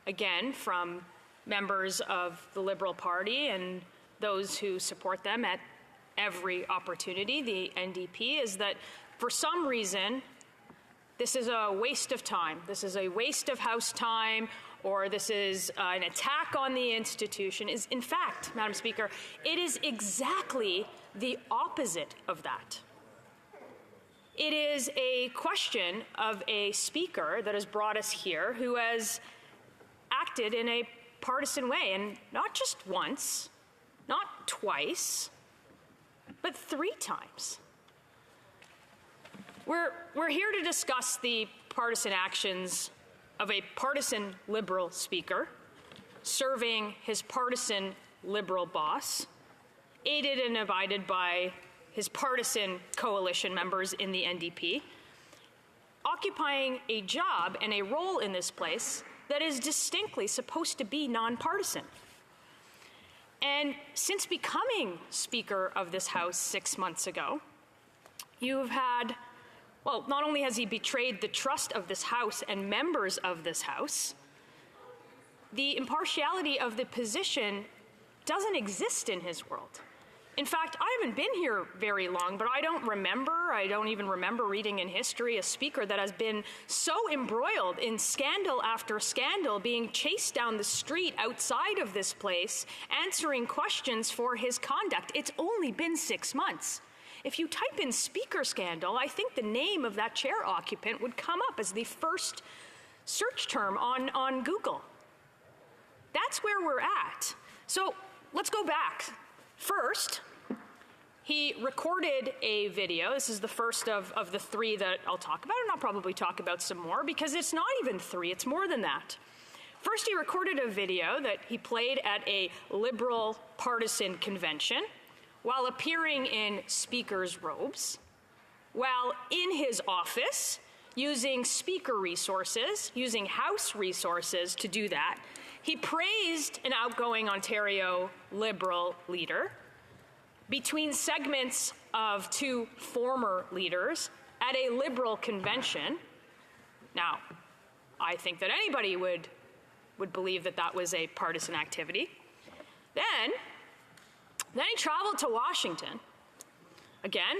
again, from members of the Liberal Party and those who support them at every opportunity, the NDP, is that for some reason, this is a waste of time. This is a waste of House time, or this is an attack on the institution. Is, in fact, Madam Speaker, it is exactly the opposite of that. It is a question of a speaker that has brought us here who has acted in a partisan way, and not just once, not twice, but 3 times. We're here to discuss the partisan actions of a partisan Liberal speaker serving his partisan Liberal boss, aided and abetted by his partisan coalition members in the NDP, occupying a job and a role in this place that is distinctly supposed to be nonpartisan. And since becoming Speaker of this House 6 months ago, you've had, well, not only has he betrayed the trust of this House and members of this House, the impartiality of the position doesn't exist in his world. In fact, I haven't been here very long, but I don't even remember reading in history a speaker that has been so embroiled in scandal after scandal, being chased down the street outside of this place, answering questions for his conduct. It's only been 6 months. If you type in speaker scandal, I think the name of that chair occupant would come up as the first search term on Google. That's where we're at. So let's go back. First, he recorded a video. This is the first of the 3 that I'll talk about, and I'll probably talk about some more because it's not even 3, it's more than that. First, he recorded a video that he played at a Liberal partisan convention while appearing in speaker's robes, while in his office, using speaker resources, using House resources to do that. He praised an outgoing Ontario Liberal leader between segments of 2 former leaders at a Liberal convention. Now, I think that anybody would believe that that was a partisan activity. Then he traveled to Washington, again,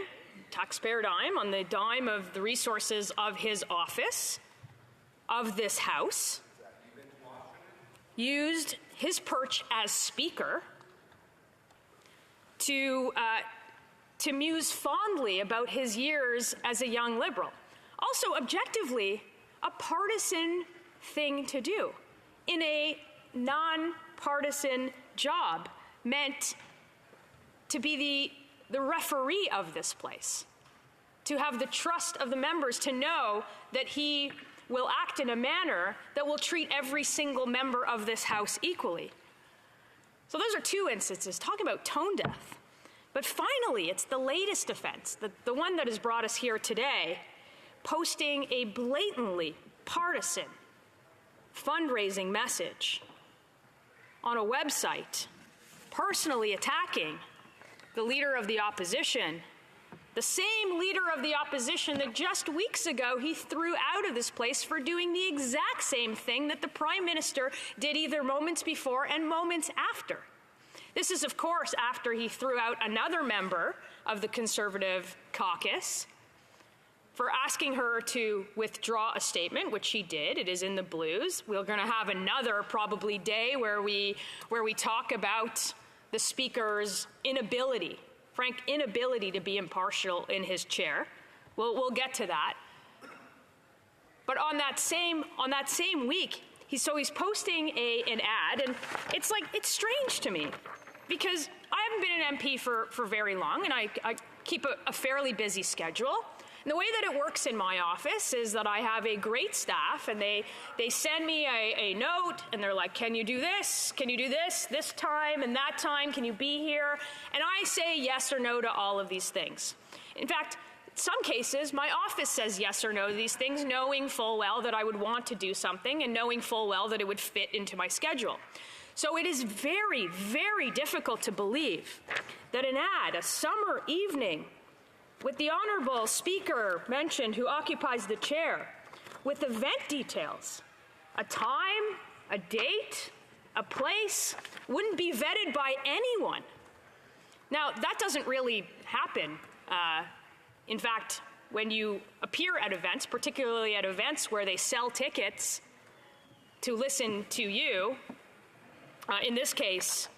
taxpayer dime, on the dime of the resources of his office, of this House, used his perch as Speaker to muse fondly about his years as a young Liberal. Also, objectively, a partisan thing to do in a non-partisan job, meant to be the referee of this place, to have the trust of the members, to know that he will act in a manner that will treat every single member of this House equally. So those are 2 instances. Talk about tone deaf. But finally, it's the latest offense, the one that has brought us here today, posting a blatantly partisan fundraising message on a website, personally attacking the leader of the opposition, the same leader of the opposition that just weeks ago he threw out of this place for doing the exact same thing that the Prime Minister did either moments before and moments after. This is, of course, after he threw out another member of the Conservative caucus for asking her to withdraw a statement, which she did. It is in the Blues. We're going to have another probably day where we talk about the Speaker's frank inability to be impartial in his chair. We'll get to that. But on that same week, he's posting an ad, and it's strange to me because I haven't been an MP for very long, and I keep a fairly busy schedule. And the way that it works in my office is that I have a great staff, and they send me a note, and they're like, can you do this? Can you do this time and that time? Can you be here? And I say yes or no to all of these things. In fact, in some cases, my office says yes or no to these things, knowing full well that I would want to do something and knowing full well that it would fit into my schedule. So it is very, very difficult to believe that an ad, a summer evening, with the Honourable Speaker mentioned who occupies the chair, with event details, a time, a date, a place, wouldn't be vetted by anyone. Now, that doesn't really happen. In fact, when you appear at events, particularly at events where they sell tickets to listen to you, in this case,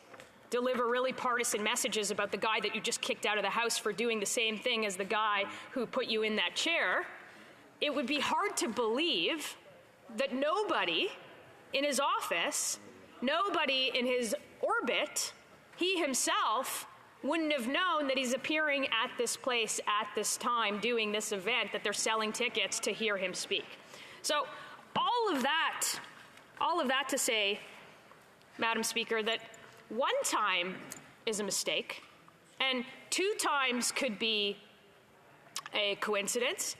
deliver really partisan messages about the guy that you just kicked out of the House for doing the same thing as the guy who put you in that chair, it would be hard to believe that nobody in his office, nobody in his orbit, he himself wouldn't have known that he's appearing at this place at this time doing this event, that they're selling tickets to hear him speak. So all of that to say, Madam Speaker, that 1 time is a mistake, and 2 times could be a coincidence.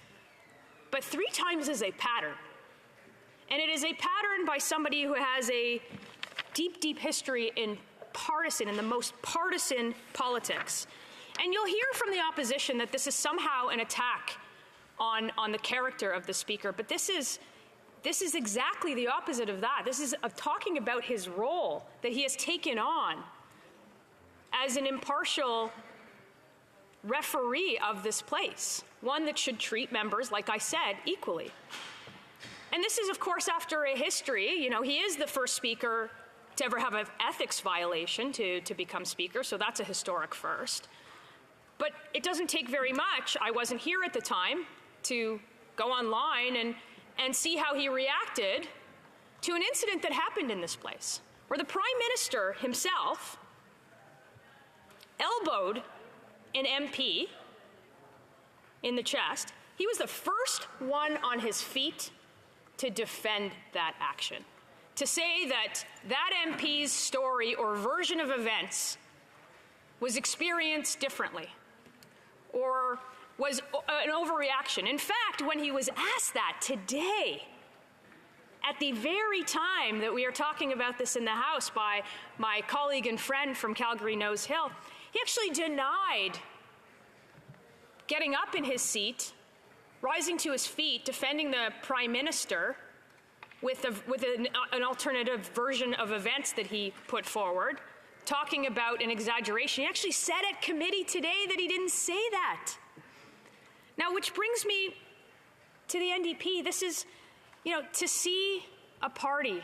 but 3 times is a pattern. And it is a pattern by somebody who has a deep, deep history in the most partisan politics. And you'll hear from the opposition that this is somehow an attack on the character of the Speaker, but this is exactly the opposite of that. This is talking about his role that he has taken on as an impartial referee of this place, one that should treat members, like I said, equally. And this is, of course, after a history. You know, he is the first Speaker to ever have an ethics violation to become Speaker, so that's a historic first. But it doesn't take very much. I wasn't here at the time to go online and see how he reacted to an incident that happened in this place, where the Prime Minister himself elbowed an MP in the chest. He was the first one on his feet to defend that action, to say that that MP's story or version of events was experienced differently or was an overreaction. In fact, when he was asked that today, at the very time that we are talking about this in the House by my colleague and friend from Calgary Nose Hill, he actually denied getting up in his seat, rising to his feet, defending the Prime Minister with an alternative version of events that he put forward, talking about an exaggeration. He actually said at committee today that he didn't say that. Now, which brings me to the NDP. This is, to see a party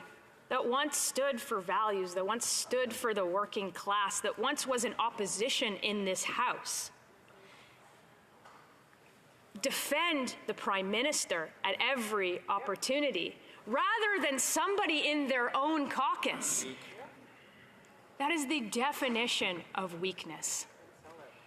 that once stood for values, that once stood for the working class, that once was in opposition in this House, defend the Prime Minister at every opportunity, rather than somebody in their own caucus. That is the definition of weakness.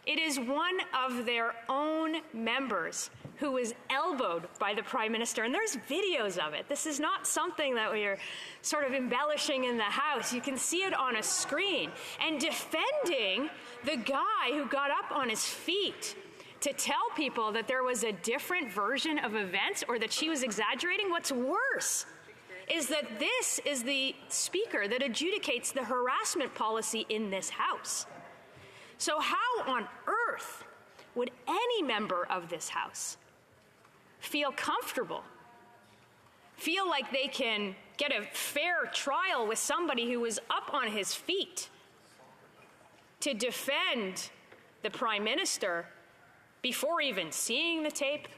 It is one of their own members who was elbowed by the Prime Minister, and there's videos of it. This is not something that we are sort of embellishing in the House. You can see it on a screen. And defending the guy who got up on his feet to tell people that there was a different version of events or that she was exaggerating. What's worse is that this is the Speaker that adjudicates the harassment policy in this House. So how on earth would any member of this House feel comfortable, feel like they can get a fair trial with somebody who was up on his feet to defend the Prime Minister before even seeing the tape,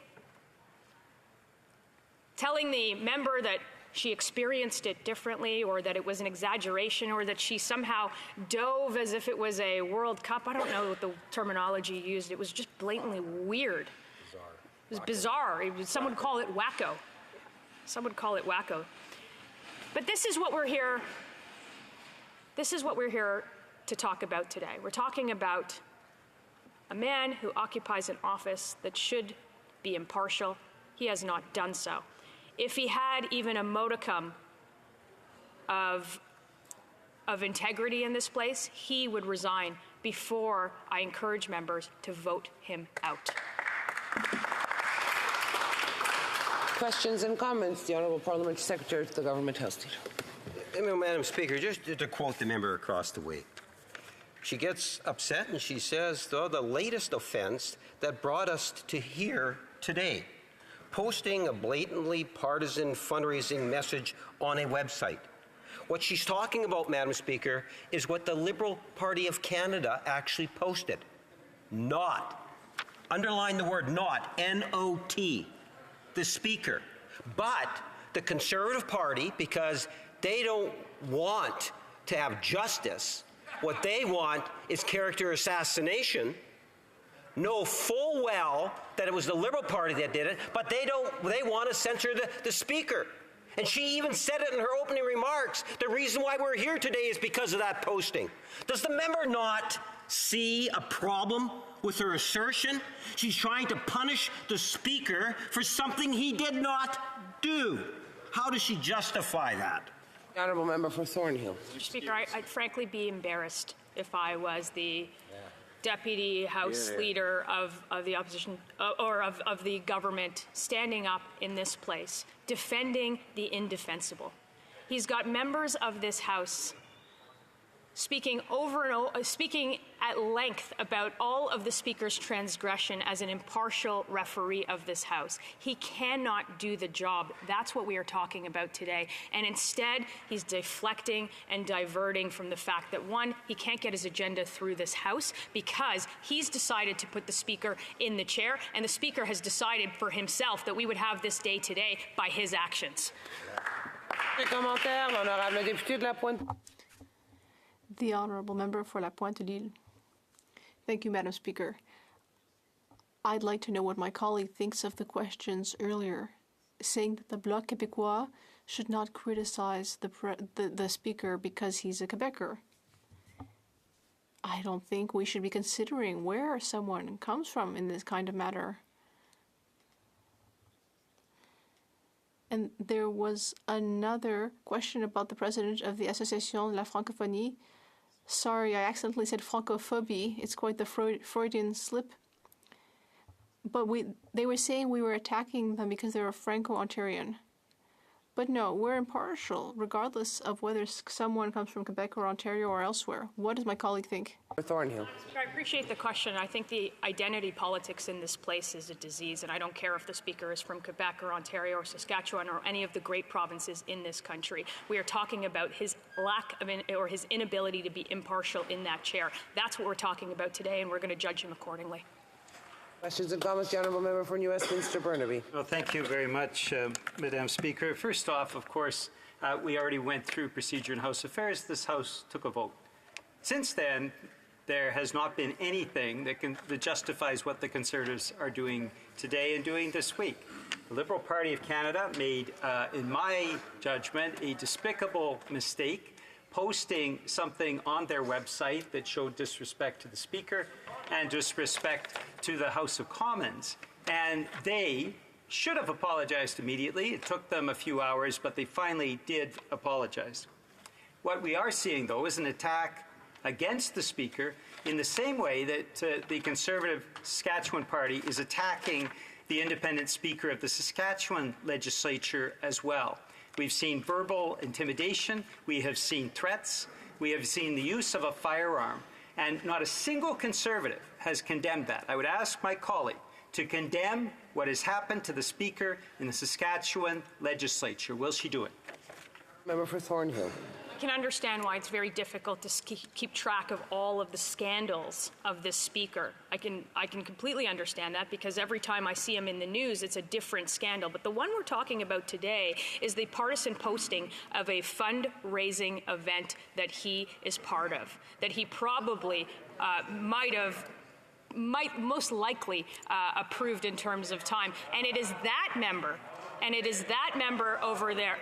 telling the member that she experienced it differently or that it was an exaggeration or that she somehow dove as if it was a World Cup? I don't know what the terminology used. It was just blatantly weird. It was bizarre. Some would call it wacko. Some would call it wacko. But this is what we're here to talk about today. We're talking about a man who occupies an office that should be impartial. He has not done so. If he had even a modicum of integrity in this place, he would resign before I encourage members to vote him out. Questions and comments. The Honourable Parliamentary Secretary to the Government House Leader. Madam Speaker, just to quote the member across the way. She gets upset and she says, though, the latest offense that brought us to here today, posting a blatantly partisan fundraising message on a website. What she's talking about, Madam Speaker, is what the Liberal Party of Canada actually posted. Not, underline the word not, N-O-T, the Speaker. But the Conservative Party, because they don't want to have justice, what they want is character assassination, know full well that it was the Liberal Party that did it, but they want to censor the Speaker. And she even said it in her opening remarks. The reason why we're here today is because of that posting. Does the member not see a problem with her assertion? She's trying to punish the Speaker for something he did not do. How does she justify that? The Honourable Member for Thornhill. Mr. Speaker, I'd frankly be embarrassed if I was the Deputy House Leader of the opposition or of the government standing up in this place, defending the indefensible. He's got members of this House speaking over and over, speaking at length about all of the Speaker's transgression as an impartial referee of this House. He cannot do the job. That's what we are talking about today. And instead, he's deflecting and diverting from the fact that, one, he can't get his agenda through this House because he's decided to put the Speaker in the chair, and the Speaker has decided for himself that we would have this day today by his actions. The Honourable Member for La Pointe-Lille. Thank you, Madam Speaker. I'd like to know what my colleague thinks of the questions earlier, saying that the Bloc Québécois should not criticize the Speaker because he's a Quebecer. I don't think we should be considering where someone comes from in this kind of matter. And there was another question about the president of the Association de la Francophonie. Sorry, I accidentally said francophobie. It's quite the Freudian slip. But they were saying we were attacking them because they were Franco-Ontarian. But no, we're impartial, regardless of whether someone comes from Quebec or Ontario or elsewhere. What does my colleague think? Thornhill. I appreciate the question. I think the identity politics in this place is a disease, and I don't care if the Speaker is from Quebec or Ontario or Saskatchewan or any of the great provinces in this country. We are talking about his lack of or his inability to be impartial in that chair. That's what we're talking about today, and we're going to judge him accordingly. Questions and comments, the Honourable Member for New Westminster Burnaby. Well, thank you very much, Madam Speaker. First off, of course, we already went through procedure in House Affairs. This House took a vote. Since then, there has not been anything that justifies what the Conservatives are doing today and doing this week. The Liberal Party of Canada made, in my judgment, a despicable mistake, posting something on their website that showed disrespect to the Speaker and disrespect to the House of Commons. And they should have apologized immediately. It took them a few hours, but they finally did apologize. What we are seeing, though, is an attack against the Speaker in the same way that the Conservative Saskatchewan Party is attacking the independent Speaker of the Saskatchewan legislature as well. We've seen verbal intimidation, we have seen threats, we have seen the use of a firearm, and not a single Conservative has condemned that. I would ask my colleague to condemn what has happened to the Speaker in the Saskatchewan legislature. Will she do it? Member for Thornhill. I can understand why it's very difficult to keep track of all of the scandals of this Speaker. I can completely understand that because every time I see him in the news, it's a different scandal. But the one we're talking about today is the partisan posting of a fundraising event that he is part of, that he probably might most likely approved in terms of time. And it is that member over there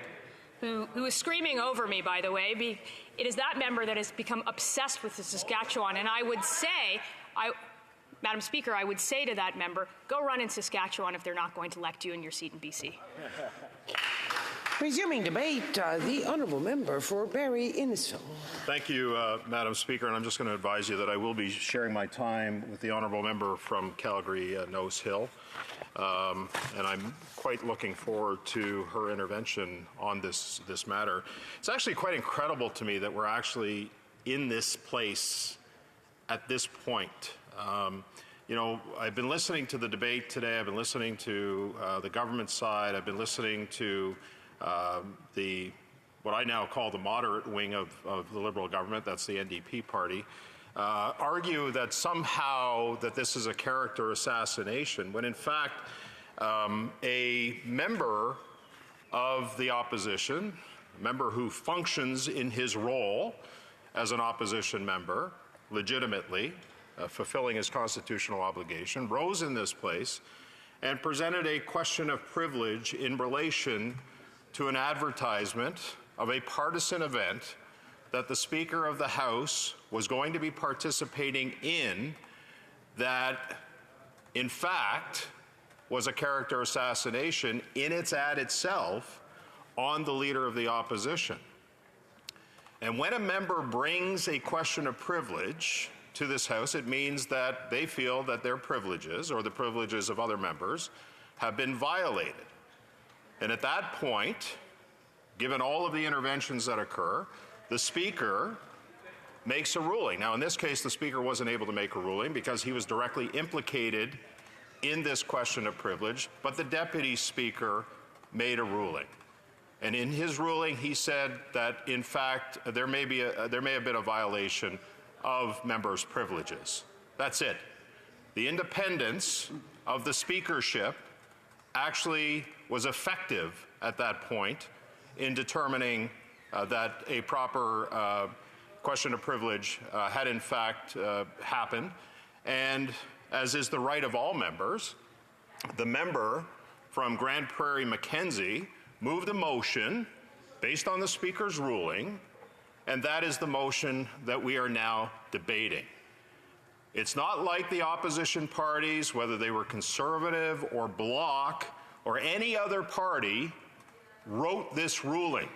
who is screaming over me, by the way. It is that member that has become obsessed with the Saskatchewan. And I would say, Madam Speaker, I would say to that member, go run in Saskatchewan if they're not going to elect you in your seat in BC. Resuming debate, the Honourable Member for Barrie Innisfil. Thank you, Madam Speaker, and I'm just going to advise you that I will be sharing my time with the Honourable Member from Calgary, Nose Hill, and I'm quite looking forward to her intervention on this matter. It's actually quite incredible to me that we're actually in this place at this point. You know, I've been listening to the debate today. I've been listening to the government side. I've been listening to what I now call the moderate wing of the Liberal government, that's the NDP party, argue that somehow that this is a character assassination, when in fact a member of the opposition, a member who functions in his role as an opposition member, legitimately, fulfilling his constitutional obligation, rose in this place and presented a question of privilege in relation to an advertisement of a partisan event that the Speaker of the House was going to be participating in that, in fact, was a character assassination in its ad itself on the Leader of the Opposition. And when a member brings a question of privilege to this House, it means that they feel that their privileges or the privileges of other members have been violated. And at that point, given all of the interventions that occur, the Speaker makes a ruling. Now, in this case, the Speaker wasn't able to make a ruling because he was directly implicated in this question of privilege, but the Deputy Speaker made a ruling. And in his ruling, he said that, in fact, there may have been a violation of members' privileges. That's it. The independence of the speakership actually was effective at that point in determining that a proper question of privilege had in fact happened. And as is the right of all members, the member from Grande Prairie Mackenzie moved a motion based on the Speaker's ruling, and that is the motion that we are now debating. It's not like the opposition parties, whether they were Conservative or Bloc or any other party, wrote this ruling.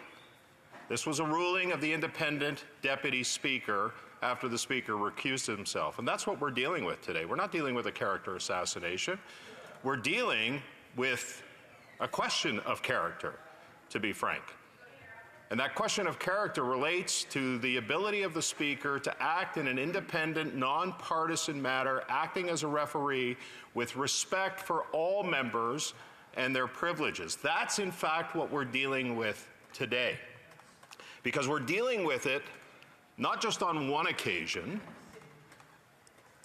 This was a ruling of the independent Deputy Speaker after the Speaker recused himself. And that's what we're dealing with today. We're not dealing with a character assassination. We're dealing with a question of character, to be frank. And that question of character relates to the ability of the Speaker to act in an independent, nonpartisan manner, acting as a referee with respect for all members and their privileges. That's, in fact, what we're dealing with today. Because we're dealing with it not just on one occasion,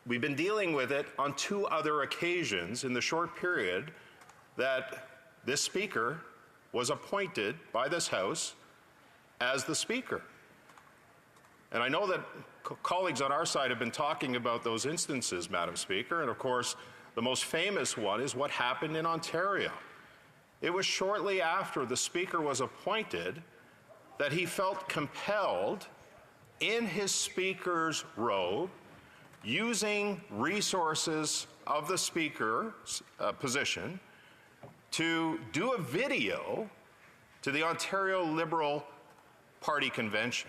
we've been dealing with it on two other occasions in the short period that this Speaker was appointed by this House as the Speaker. And I know that colleagues on our side have been talking about those instances, Madam Speaker, and of course the most famous one is what happened in Ontario. It was shortly after the Speaker was appointed that he felt compelled in his Speaker's robe, using resources of the Speaker's position, to do a video to the Ontario Liberal Party convention.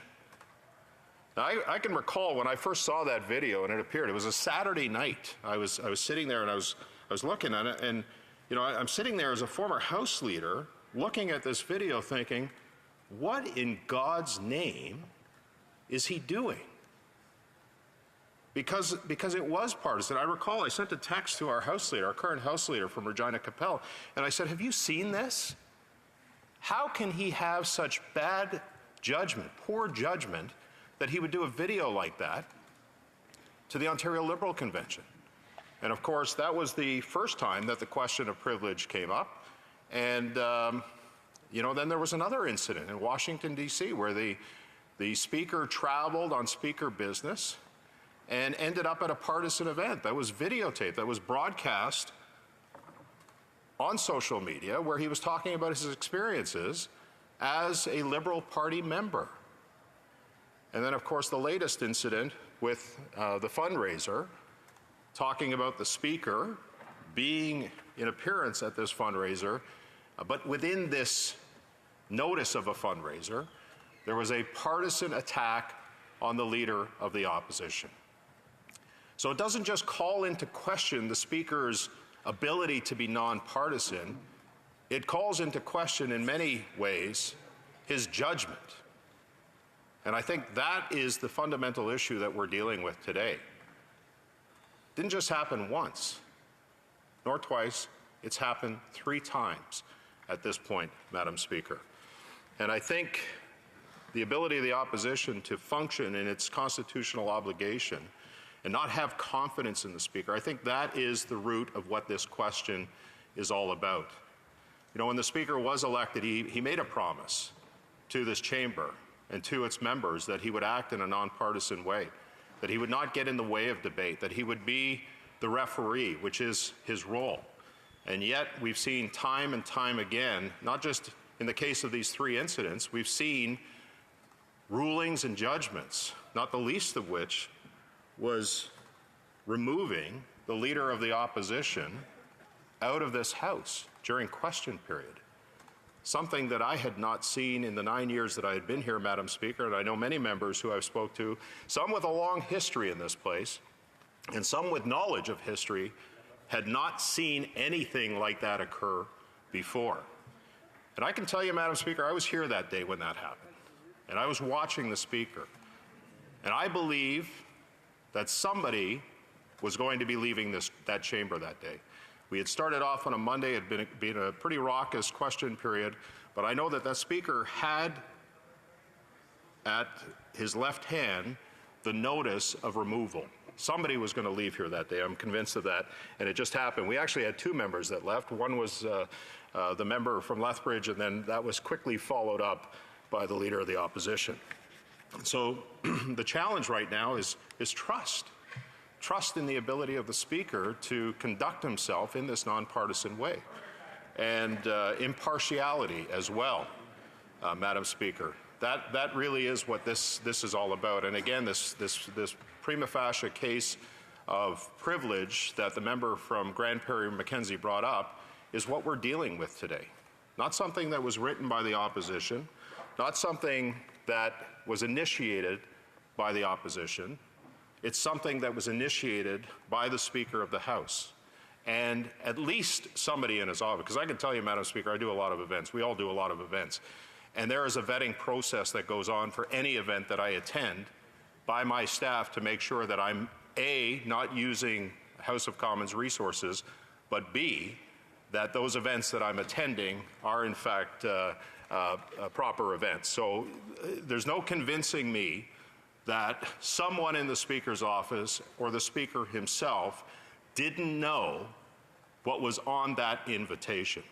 Now, I can recall when I first saw that video and it appeared. It was a Saturday night. I was sitting there and I was looking at it, and you know, I'm sitting there as a former House leader, looking at this video, thinking, what in God's name is he doing? Because it was partisan. I recall I sent a text to our House leader, our current House leader from Regina Capel, and I said, have you seen this? How can he have such bad judgment, poor judgment, that he would do a video like that to the Ontario Liberal Convention? And of course, that was the first time that the question of privilege came up. And you know, then there was another incident in Washington, D.C., where the Speaker traveled on Speaker business and ended up at a partisan event that was videotaped, that was broadcast on social media, where he was talking about his experiences as a Liberal Party member. And then, of course, the latest incident with the fundraiser, talking about the Speaker being in appearance at this fundraiser, but within this notice of a fundraiser, there was a partisan attack on the Leader of the Opposition. So it doesn't just call into question the Speaker's ability to be nonpartisan, it calls into question in many ways his judgment. And I think that is the fundamental issue that we're dealing with today. It didn't just happen once, nor twice, it's happened 3 times at this point, Madam Speaker. And I think the ability of the opposition to function in its constitutional obligation and not have confidence in the Speaker, I think that is the root of what this question is all about. You know, when the Speaker was elected, he made a promise to this chamber and to its members that he would act in a nonpartisan way, that he would not get in the way of debate, that he would be the referee, which is his role. And yet we've seen time and time again, not just in the case of these 3 incidents, we've seen rulings and judgments, not the least of which was removing the Leader of the Opposition out of this House during question period. something that I had not seen in the 9 years that I had been here, Madam Speaker, and I know many members who I've spoke to, some with a long history in this place, and some with knowledge of history, had not seen anything like that occur before. And I can tell you, Madam Speaker, I was here that day when that happened, and I was watching the Speaker, and I believe that somebody was going to be leaving that chamber that day. We had started off on a Monday. It had been a pretty raucous question period, but I know that that Speaker had at his left hand the notice of removal. Somebody was going to leave here that day. I'm convinced of that, and it just happened. We actually had two members that left. One was the member from Lethbridge, and then that was quickly followed up by the Leader of the Opposition. So the challenge right now is trust. Trust in the ability of the Speaker to conduct himself in this nonpartisan way, and impartiality as well, Madam Speaker. That really is what this is all about. And again, this prima facie case of privilege that the member from Grand Prairie Mackenzie brought up is what we're dealing with today. Not something that was written by the opposition, not something that was initiated by the opposition. It's something that was initiated by the Speaker of the House, and at least somebody in his office. Because I can tell you, Madam Speaker, I do a lot of events. We all do a lot of events. And there is a vetting process that goes on for any event that I attend by my staff to make sure that I'm, A, not using House of Commons resources, but B, that those events that I'm attending are in fact proper events. So there's no convincing me that someone in the Speaker's office or the Speaker himself didn't know what was on that invitation.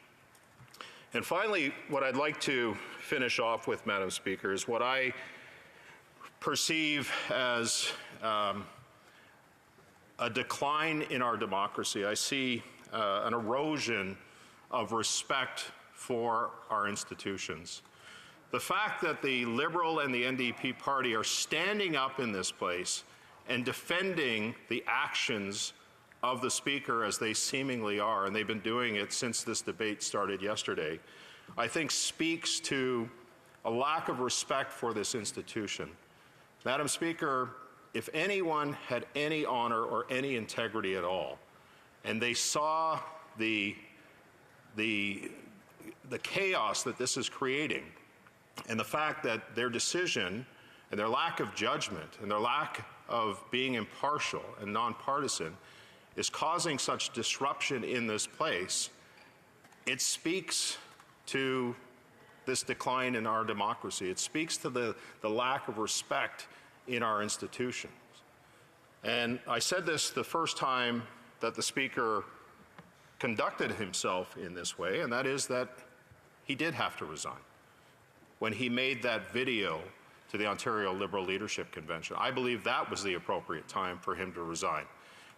And finally, what I'd like to finish off with, Madam Speaker, is what I perceive as a decline in our democracy. I see an erosion of respect for our institutions. The fact that the Liberal and the NDP party are standing up in this place and defending the actions of the Speaker as they seemingly are, and they've been doing it since this debate started yesterday, I think speaks to a lack of respect for this institution. Madam Speaker, if anyone had any honor or any integrity at all, and they saw the chaos that this is creating, and the fact that their decision and their lack of judgment and their lack of being impartial and nonpartisan is causing such disruption in this place, it speaks to this decline in our democracy. It speaks to the lack of respect in our institutions. And I said this the first time that the Speaker conducted himself in this way, and that is that he did have to resign. When he made that video to the Ontario Liberal Leadership Convention, I believe that was the appropriate time for him to resign.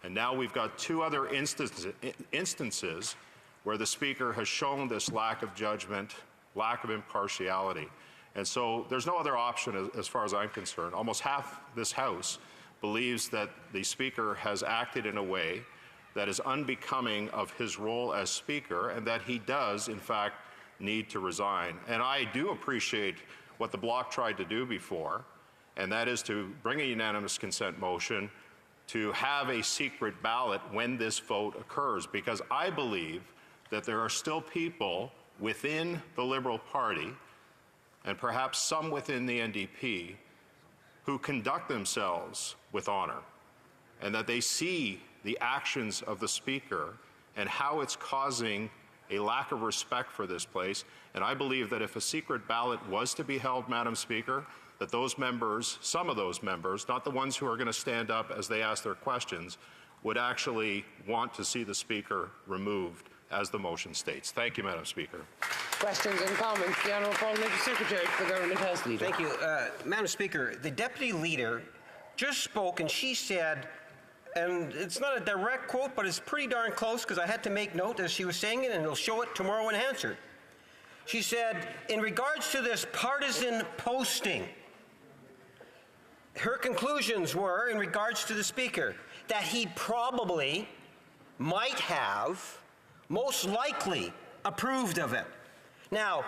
And now we've got two other instances where the Speaker has shown this lack of judgment, lack of impartiality. And so there's no other option as far as I'm concerned. Almost half this House believes that the Speaker has acted in a way that is unbecoming of his role as Speaker, and that he does, in fact, need to resign. And I do appreciate what the Bloc tried to do before, and that is to bring a unanimous consent motion to have a secret ballot when this vote occurs, because I believe that there are still people within the Liberal Party, and perhaps some within the NDP, who conduct themselves with honor, and that they see the actions of the Speaker and how it's causing a lack of respect for this place. And I believe that if a secret ballot was to be held, Madam Speaker, that those members, some of those members, not the ones who are going to stand up as they ask their questions, would actually want to see the Speaker removed, as the motion states. Thank you, Madam Speaker. Questions and comments? The Honourable Parliamentary Secretary for the Government House Leader. Thank you. Madam Speaker, the Deputy Leader just spoke, and she said, and it's not a direct quote, but it's pretty darn close because I had to make note as she was saying it, and it'll show it tomorrow when answered. She said, in regards to this partisan posting, her conclusions were, in regards to the Speaker, that he probably might have, most likely, approved of it. Now,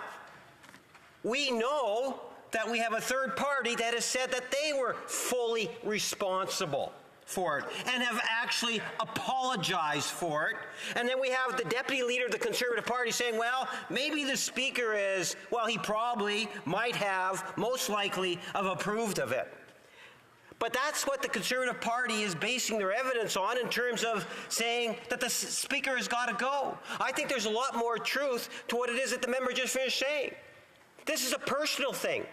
We know that we have a third party that has said that they were fully responsible for it and have actually apologized for it. And then we have the deputy leader of the Conservative Party saying, well, maybe the Speaker is, well, he probably might have, most likely, have approved of it. But that's what the Conservative Party is basing their evidence on in terms of saying that the Speaker has got to go. I think there's a lot more truth to what it is that the member just finished saying. This is a personal thing.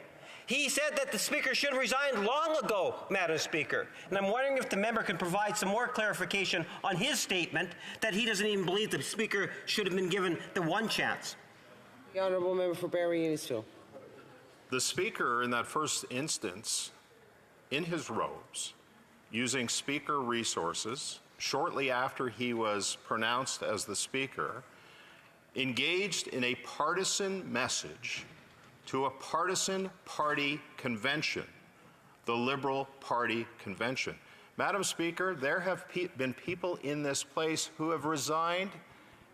He said that the Speaker should have resigned long ago, Madam Speaker. And I'm wondering if the member can provide some more clarification on his statement that he doesn't even believe the Speaker should have been given the one chance. The Honourable Member for Barrie Innisfil. The Speaker, in that first instance, in his robes, using Speaker resources, shortly after he was pronounced as the Speaker, engaged in a partisan message to a partisan party convention, the Liberal Party convention. Madam Speaker, there have been people in this place who have resigned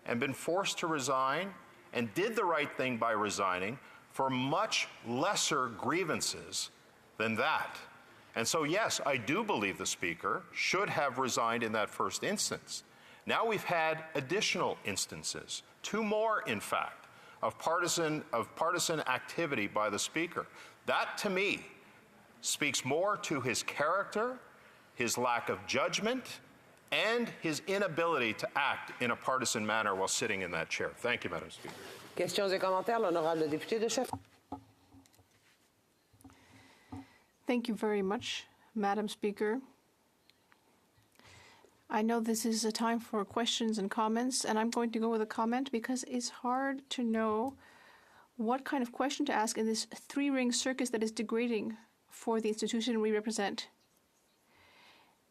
and been forced to resign and did the right thing by resigning for much lesser grievances than that. And so, yes, I do believe the Speaker should have resigned in that first instance. Now we've had additional instances, 2 more, in fact, of partisan activity by the Speaker. That, to me, speaks more to his character, his lack of judgment, and his inability to act in a partisan manner while sitting in that chair. Thank you, Madam Speaker. Questions et commentaires, l'honorable député de chef. Thank you very much, Madam Speaker. I know this is a time for questions and comments, and I'm going to go with a comment because it's hard to know what kind of question to ask in this 3-ring circus that is degrading for the institution we represent.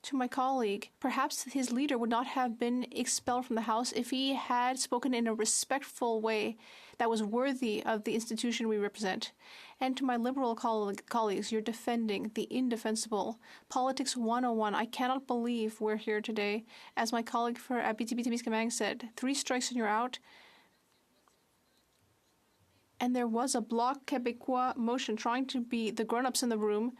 To my colleague, perhaps his leader would not have been expelled from the House if he had spoken in a respectful way that was worthy of the institution we represent. And to my Liberal colleagues, you're defending the indefensible. Politics 101. I cannot believe we're here today. As my colleague for Abitibi-Témiscamingue said, 3 strikes and you're out. And there was a Bloc Québécois motion trying to be the grown-ups in the room,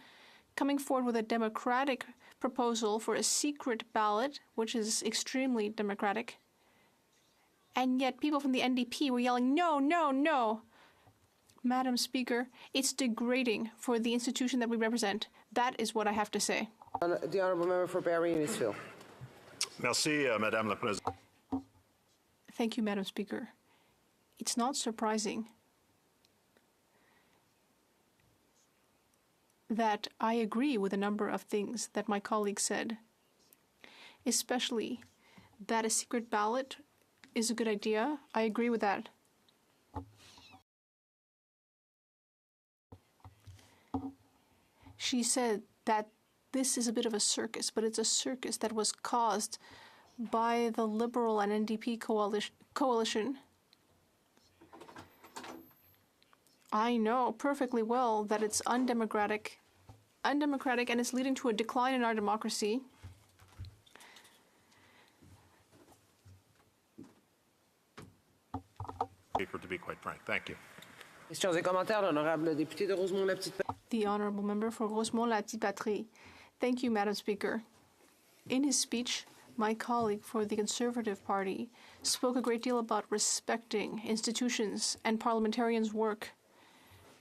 coming forward with a democratic proposal for a secret ballot, which is extremely democratic. And yet people from the NDP were yelling, no, no, no. Madam Speaker, it's degrading for the institution that we represent. That is what I have to say. The Honourable Member for Barrie Innisfil. Merci, Madame la Présidente. Thank you, Madam Speaker. It's not surprising that I agree with a number of things that my colleague said, especially that a secret ballot is a good idea. I agree with that. She said that this is a bit of a circus, but it's a circus that was caused by the Liberal and NDP coalition. I know perfectly well that it's undemocratic, and it's leading to a decline in our democracy. Speaker, to be quite frank. Thank you. Questions et commentaires, l'honorable député de Rosemont-la-Petite-Patrie. The Honourable Member for Rosemont-la-Petite-Patrie. Thank you, Madam Speaker. In his speech, my colleague for the Conservative Party spoke a great deal about respecting institutions and parliamentarians' work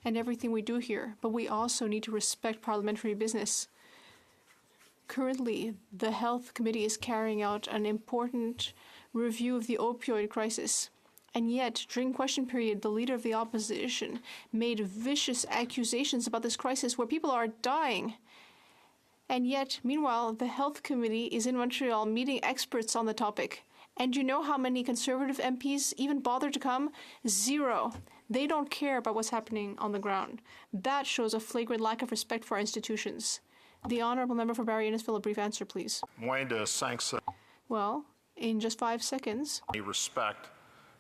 and everything we do here, but we also need to respect parliamentary business. Currently, the Health Committee is carrying out an important review of the opioid crisis. And yet, during question period, the leader of the opposition made vicious accusations about this crisis where people are dying. And yet, meanwhile, the Health Committee is in Montreal meeting experts on the topic. And you know how many Conservative MPs even bother to come? 0. They don't care about what's happening on the ground. That shows a flagrant lack of respect for our institutions. The Honourable Member for Barrie Innisfil, a brief answer, please. Moins de 5 secondes. Well, in just 5 seconds. Respect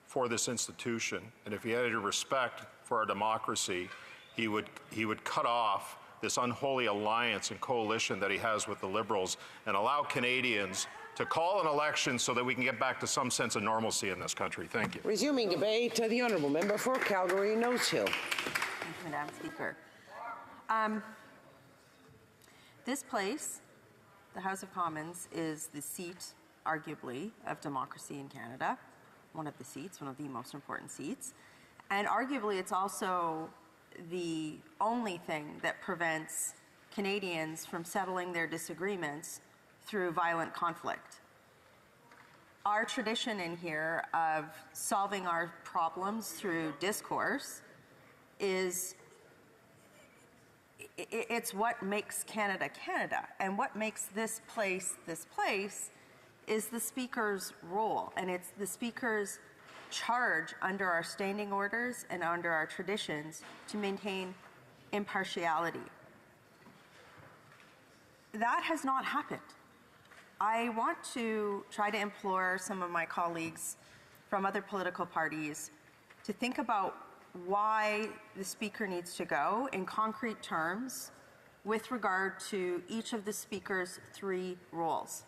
for this institution, and if he had any respect for our democracy, he would cut off this unholy alliance and coalition that he has with the Liberals and allow Canadians to call an election so that we can get back to some sense of normalcy in this country. Thank you. Resuming debate, the Honourable Member for Calgary Nose Hill. Thank you, Madam Speaker. This place, the House of Commons, is the seat, arguably, of democracy in Canada. One of the seats, one of the most important seats. And arguably, it's also the only thing that prevents Canadians from settling their disagreements through violent conflict. Our tradition in here of solving our problems through discourse is it's what makes Canada Canada. And what makes this place is the Speaker's role, and it's the Speaker's charge under our standing orders and under our traditions to maintain impartiality. That has not happened. I want to try to implore some of my colleagues from other political parties to think about why the Speaker needs to go in concrete terms with regard to each of the Speaker's 3 roles.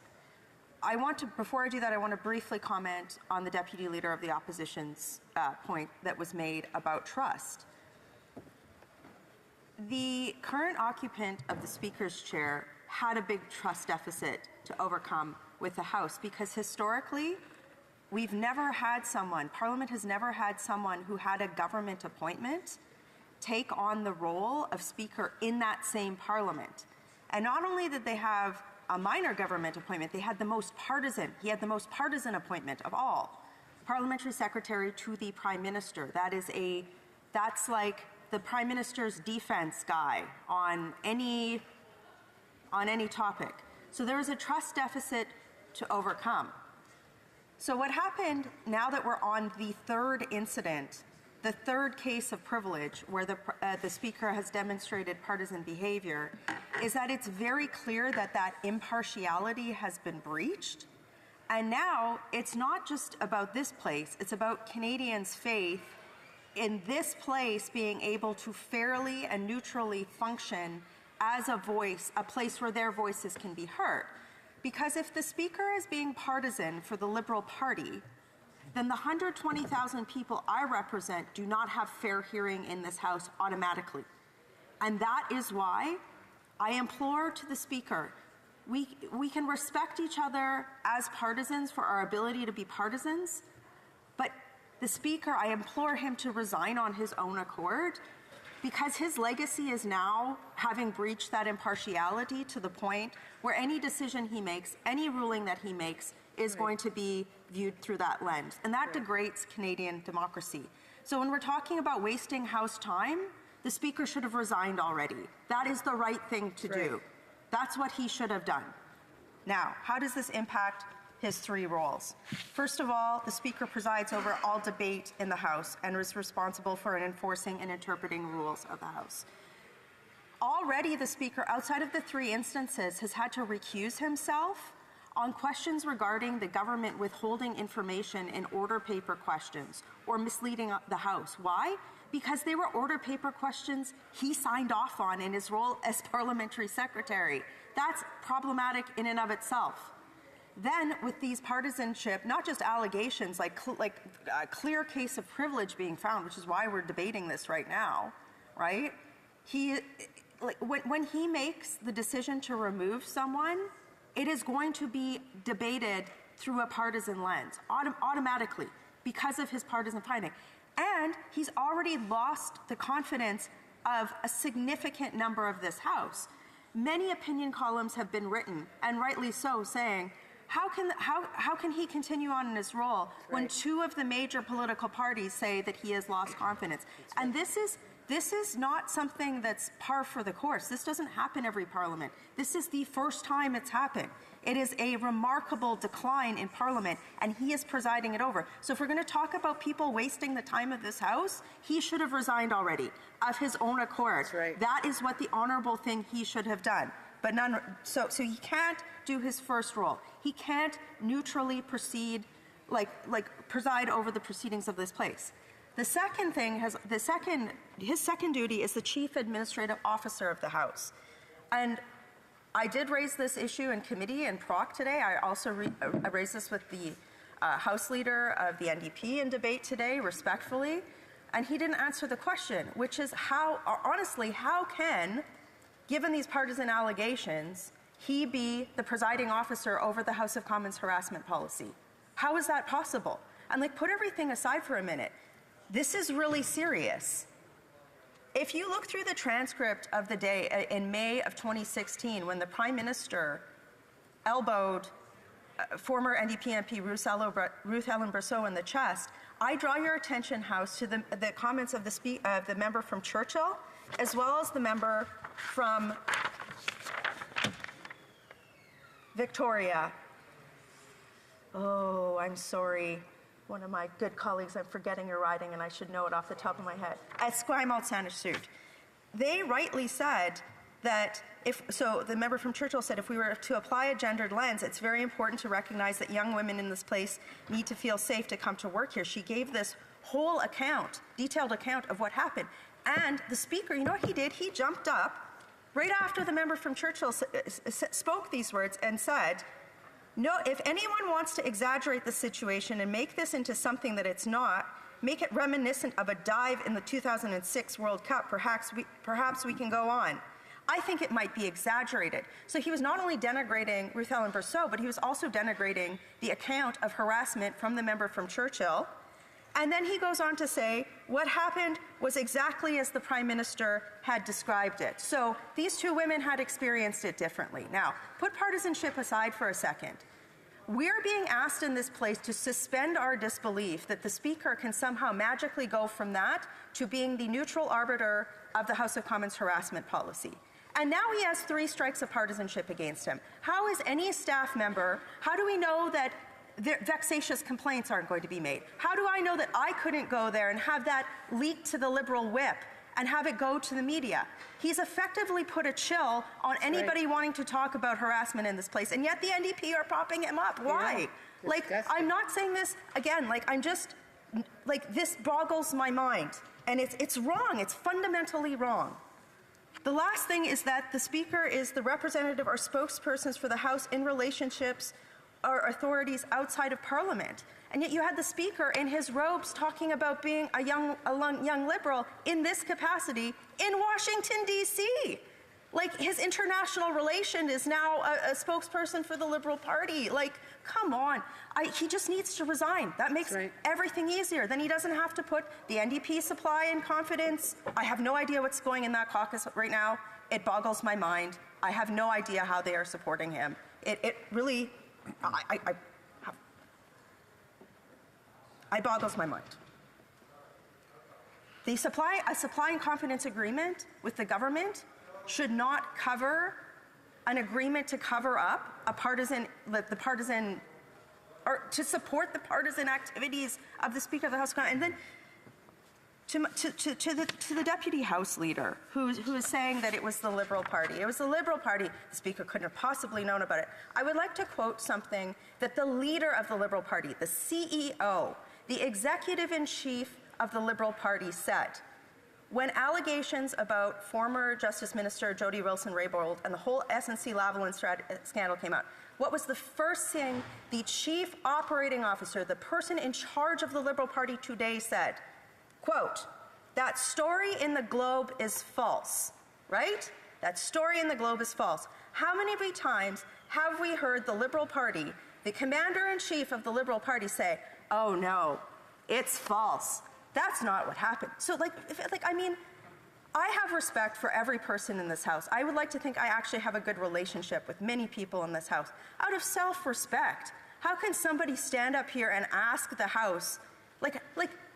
Before I do that, I want to briefly comment on the Deputy Leader of the Opposition's point that was made about trust. The current occupant of the Speaker's chair had a big trust deficit to overcome with the House because historically, we've never had someone, Parliament has never had someone who had a government appointment take on the role of Speaker in that same Parliament. And not only did they have a minor government appointment, they had the most partisan, he had the most partisan appointment of all. Parliamentary Secretary to the Prime Minister. That's like the Prime Minister's defense guy on any topic. So there was a trust deficit to overcome. So what happened now that we're on the 3rd incident, the 3rd case of privilege where the Speaker has demonstrated partisan behavior, is that it's very clear that that impartiality has been breached. And now it's not just about this place, it's about Canadians' faith in this place being able to fairly and neutrally function as a voice, a place where their voices can be heard. Because if the Speaker is being partisan for the Liberal Party, then the 120,000 people I represent do not have fair hearing in this House automatically. And that is why I implore to the Speaker, we can respect each other as partisans for our ability to be partisans, but the Speaker, I implore him to resign on his own accord because his legacy is now having breached that impartiality to the point where any decision he makes, any ruling that he makes, is going to be viewed through that lens. And that degrades Canadian democracy. So when we're talking about wasting House time, the Speaker should have resigned already. That is the right thing to do. That's what he should have done. Now, how does this impact his 3 roles? First of all, the Speaker presides over all debate in the House and is responsible for enforcing and interpreting rules of the House. Already, the Speaker, outside of the 3 instances, has had to recuse himself on questions regarding the government withholding information in order paper questions or misleading the House. Why? Because they were order paper questions he signed off on in his role as parliamentary secretary. That's problematic in and of itself. Then, with these partisanship, not just allegations, like a clear case of privilege being found, which is why we're debating this right now, right? When he makes the decision to remove someone, it is going to be debated through a partisan lens, automatically, because of his partisan finding. And he's already lost the confidence of a significant number of this House. Many opinion columns have been written, and rightly so, saying, how can he continue on in his role when 2 of the major political parties say that he has lost confidence? And this is not something that's par for the course. This doesn't happen every Parliament. This is the first time it's happened. It is a remarkable decline in Parliament, and he is presiding it over. So if we're going to talk about people wasting the time of this House, he should have resigned already, of his own accord. That is what the honourable thing he should have done. But so he can't do his first role. He can't neutrally proceed, preside over the proceedings of this place. The second thing his second duty is the Chief Administrative Officer of the House. And I did raise this issue in committee and proc today. I also raised this with the House Leader of the NDP in debate today, respectfully. and he didn't answer the question, which is honestly, how can, given these partisan allegations, he be the presiding officer over the House of Commons harassment policy? How is that possible? And put everything aside for a minute. This is really serious. If you look through the transcript of the day in May of 2016, when the Prime Minister elbowed former NDP MP Ruth Ellen Brosseau in the chest, I draw your attention, House, to the comments of the member from Churchill, as well as the member from Victoria. Oh, I'm sorry. One of my good colleagues, I'm forgetting your riding, and I should know it off the top of my head. Esquimalt Sanishut. They rightly said that the member from Churchill said, if we were to apply a gendered lens, it's very important to recognize that young women in this place need to feel safe to come to work here. She gave this whole detailed account of what happened. And the speaker, you know what he did? He jumped up right after the member from Churchill spoke these words and said, no, if anyone wants to exaggerate the situation and make this into something that it's not, make it reminiscent of a dive in the 2006 World Cup, perhaps we can go on. I think it might be exaggerated. So he was not only denigrating Ruth Ellen Brosseau, but he was also denigrating the account of harassment from the member from Churchill. And then he goes on to say, what happened was exactly as the Prime Minister had described it. So these two women had experienced it differently. Now, put partisanship aside for a second. We're being asked in this place to suspend our disbelief that the Speaker can somehow magically go from that to being the neutral arbiter of the House of Commons harassment policy. And now he has 3 strikes of partisanship against him. How is any staff member, how do we know that vexatious complaints aren't going to be made? How do I know that I couldn't go there and have that leaked to the Liberal whip and have it go to the media? He's effectively put a chill on anybody wanting to talk about harassment in this place, and yet the NDP are propping him up. Why? I'm not saying this, again, this boggles my mind. And it's wrong. It's fundamentally wrong. The last thing is that the Speaker is the representative or spokespersons for the House in relationships or authorities outside of Parliament. And yet you had the Speaker in his robes talking about being a young Liberal in this capacity in Washington, D.C. His international relation is now a spokesperson for the Liberal Party. Come on. He just needs to resign. That makes everything easier. Then he doesn't have to put the NDP supply in confidence. I have no idea what's going in that caucus right now. It boggles my mind. I have no idea how they are supporting him. It really, I boggles my mind. A supply and confidence agreement with the government should not cover an agreement to cover up or to support the partisan activities of the Speaker of the House of Commons. And then to the Deputy House Leader who is saying that it was the Liberal Party. It was the Liberal Party. The Speaker couldn't have possibly known about it. I would like to quote something that the leader of the Liberal Party, the CEO, the Executive-in-Chief of the Liberal Party said, when allegations about former Justice Minister Jody Wilson-Raybould and the whole SNC-Lavalin scandal came out, what was the first thing the Chief Operating Officer, the person in charge of the Liberal Party today said? Quote, that story in the Globe is false, right? That story in the Globe is false. How many times have we heard the Liberal Party, the Commander-in-Chief of the Liberal Party say, oh no, it's false. That's not what happened. So, I have respect for every person in this House. I would like to think I actually have a good relationship with many people in this House. Out of self-respect, how can somebody stand up here and ask the House,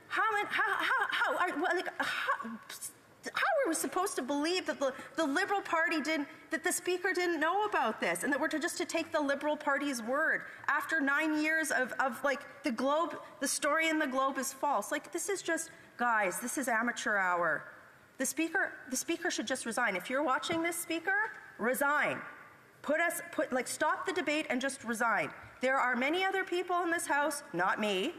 how are we supposed to believe that the Liberal Party that the Speaker didn't know about this, and that we're just to take the Liberal Party's word after 9 years of the Globe, the story in the Globe is false? This is just, guys, this is amateur hour. The Speaker should just resign. If you're watching this, Speaker, resign. Stop the debate and just resign. There are many other people in this House, not me,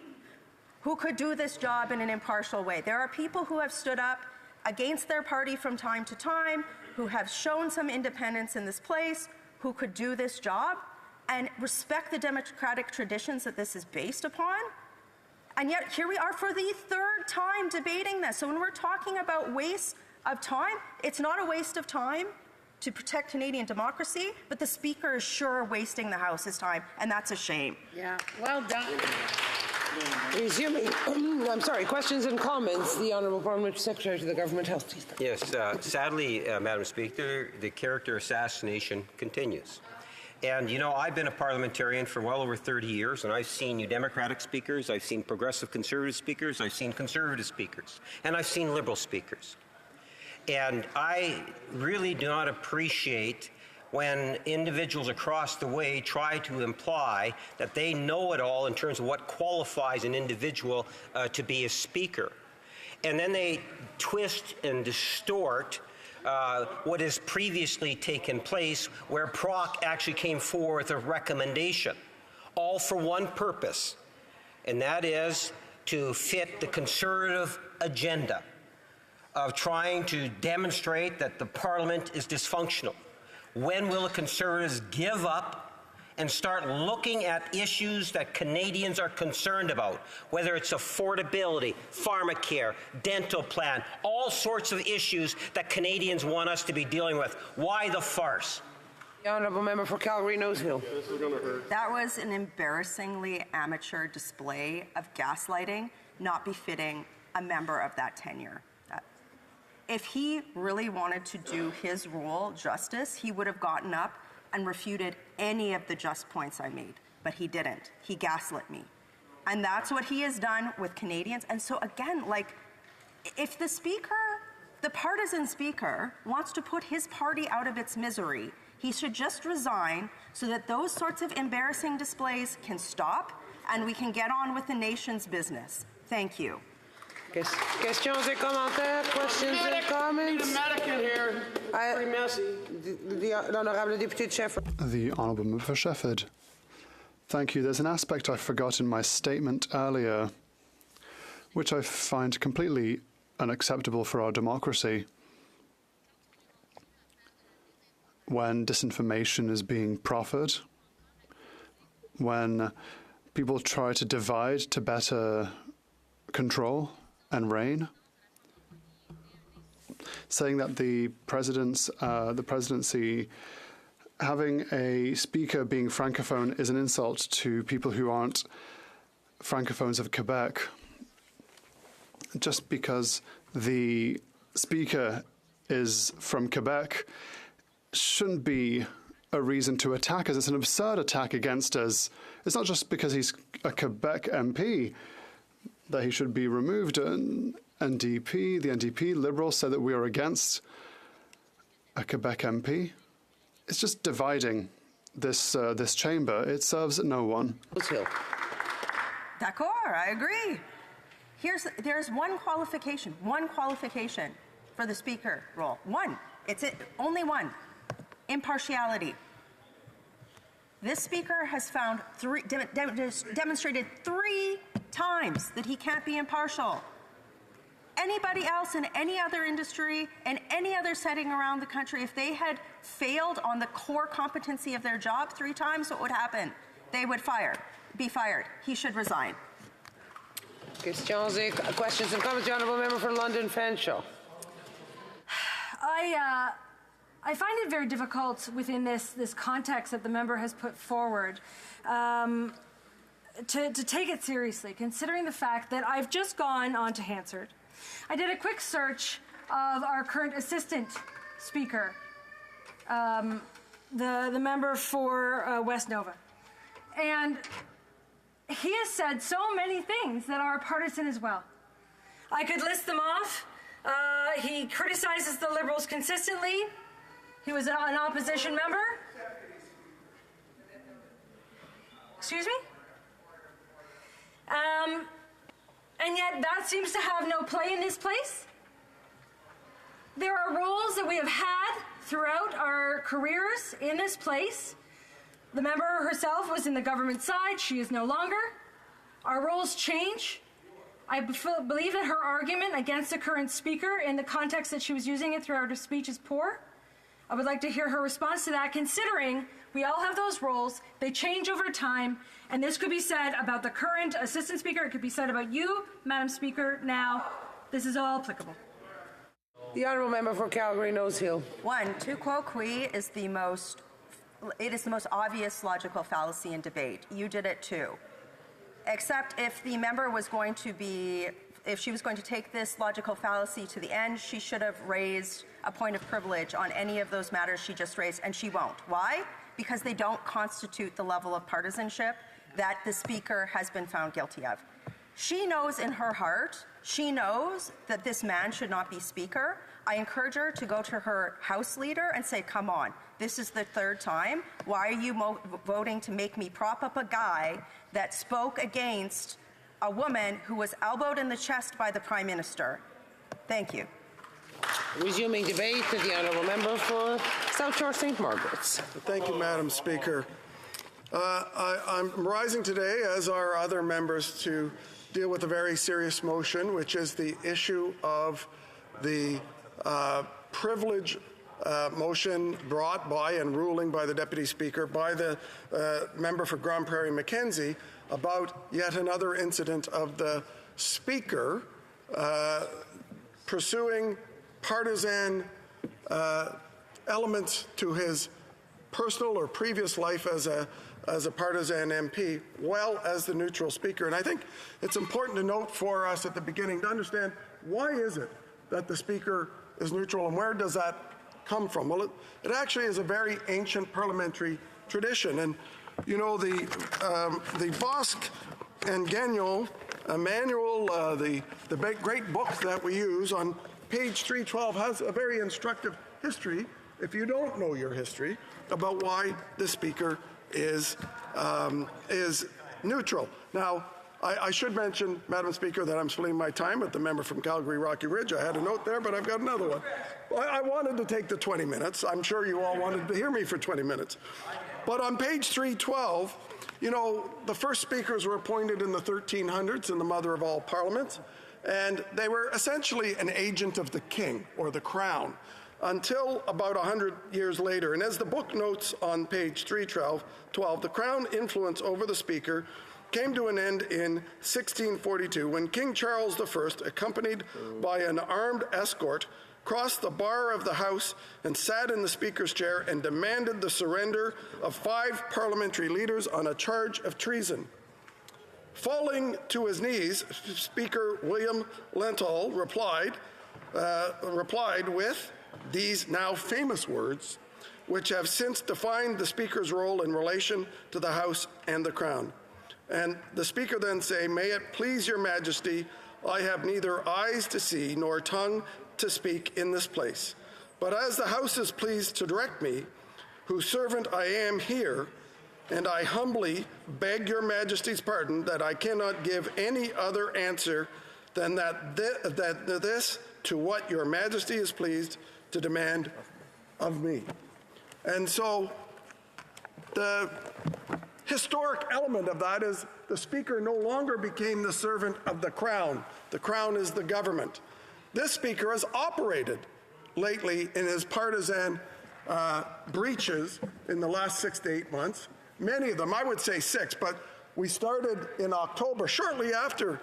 who could do this job in an impartial way. There are people who have stood up against their party from time to time, who have shown some independence in this place, who could do this job and respect the democratic traditions that this is based upon. And yet here we are for the third time debating this. So when we're talking about waste of time, it's not a waste of time to protect Canadian democracy, but the Speaker is sure wasting the House's time, and that's a shame. Yeah, well done. Resuming, I'm sorry, questions and comments. The Honourable Parliamentary Secretary to the Government Health Team. Yes, sadly, Madam Speaker, the character assassination continues. And, you know, I've been a parliamentarian for well over 30 years, and I've seen New Democratic speakers, I've seen progressive Conservative speakers, I've seen Conservative speakers, and I've seen Liberal speakers. And I really do not appreciate when individuals across the way try to imply that they know it all in terms of what qualifies an individual to be a speaker. And then they twist and distort what has previously taken place, where Proc actually came forward with a recommendation, all for one purpose, and that is to fit the Conservative agenda of trying to demonstrate that the Parliament is dysfunctional. When will the Conservatives give up and start looking at issues that Canadians are concerned about, whether it's affordability, pharmacare, dental plan, all sorts of issues that Canadians want us to be dealing with? Why the farce? The Honourable Member for Calgary-Nose Hill. That was an embarrassingly amateur display of gaslighting, not befitting a member of that tenure. If he really wanted to do his role justice, he would have gotten up and refuted any of the just points I made, but he didn't. He gaslit me. And that's what he has done with Canadians. And so again, like, if the Speaker, the partisan Speaker, wants to put his party out of its misery, he should just resign so that those sorts of embarrassing displays can stop and we can get on with the nation's business. Thank you. Questions et commentaires, questions and comments? Need a medic in here. Pretty messy. L'honorable député de Shefford. The Honourable Member for Shefford. Thank you. There's an aspect I forgot in my statement earlier, which I find completely unacceptable for our democracy. When disinformation is being proffered, when people try to divide to better control and reign, saying that the presidency, having a speaker being francophone is an insult to people who aren't francophones of Quebec, just because the speaker is from Quebec shouldn't be a reason to attack us. It's an absurd attack against us. It's not just because he's a Quebec MP that he should be removed. The NDP, Liberals said that we are against a Quebec MP. It's just dividing this chamber. It serves no one. D'accord, I agree. There's one qualification for the Speaker role. One. Only one. Impartiality. This Speaker has found demonstrated 3 times that he can't be impartial. Anybody else in any other industry, in any other setting around the country, if they had failed on the core competency of their job 3 times, what would happen? They would be fired. He should resign. Questions and comments. The Honourable Member for London Fanshawe. I find it very difficult within this context that the member has put forward to take it seriously, considering the fact that I've just gone on to Hansard. I did a quick search of our current assistant speaker, the member for West Nova, and he has said so many things that are partisan as well. I could list them off. He criticizes the Liberals consistently. He was an opposition member. Excuse me? And yet that seems to have no play in this place. There are roles that we have had throughout our careers in this place. The member herself was in the government side. She is no longer. Our roles change. I believe that her argument against the current speaker in the context that she was using it throughout her speech is poor. I would like to hear her response to that, considering We all have those roles. They change over time, and this could be said about the current Assistant Speaker. It could be said about you, Madam Speaker, now. This is all applicable. The honourable member for Calgary Nose Hill. One, tu quo qui is the most obvious logical fallacy in debate. You did it too. Except if the member was going to be, if she was going to take this logical fallacy to the end, she should have raised a point of privilege on any of those matters she just raised, and she won't. Why? Because they don't constitute the level of partisanship that the Speaker has been found guilty of. She knows in her heart, she knows that this man should not be Speaker. I encourage her to go to her House Leader and say, come on, this is the third time. Why are you voting to make me prop up a guy that spoke against a woman who was elbowed in the chest by the Prime Minister? Thank you. Resuming debate, the honourable member for South Shore St. Margaret's. Thank you, Madam Speaker. I'm rising today, as are other members, to deal with a very serious motion, which is the issue of the privilege motion brought by and ruling by the Deputy Speaker by the member for Grande Prairie Mackenzie about yet another incident of the Speaker pursuing partisan elements to his personal or previous life as a partisan MP, well as the neutral Speaker. And I think it's important to note for us at the beginning to understand, why is it that the Speaker is neutral, and where does that come from? Well, it actually is a very ancient parliamentary tradition. And, you know, the Bosque and Gagnon manual, the great book that we use on page 312 has a very instructive history, if you don't know your history, about why the Speaker is neutral. Now, I should mention, Madam Speaker, that I'm splitting my time with the member from Calgary Rocky Ridge. I had a note there, but I've got another one. I wanted to take the 20 minutes. I'm sure you all wanted to hear me for 20 minutes. But on page 312, you know, the first speakers were appointed in the 1300s in the mother of all parliaments, and they were essentially an agent of the king or the crown until about 100 years later. And as the book notes on page 312, the crown influence over the Speaker came to an end in 1642 when King Charles I, accompanied by an armed escort, crossed the bar of the House and sat in the Speaker's chair and demanded the surrender of 5 parliamentary leaders on a charge of treason. Falling to his knees, Speaker William Lenthal replied with these now famous words, which have since defined the Speaker's role in relation to the House and the Crown. And the Speaker then say, "May it please your Majesty, I have neither eyes to see nor tongue to speak in this place. But as the House is pleased to direct me, whose servant I am here, and I humbly beg your Majesty's pardon that I cannot give any other answer than that this to what your Majesty is pleased to demand of me." And so the historic element of that is the Speaker no longer became the servant of the Crown. The Crown is the government. This Speaker has operated lately in his partisan breaches in the last 6 to 8 months. Many of them, I would say 6, but we started in October, shortly after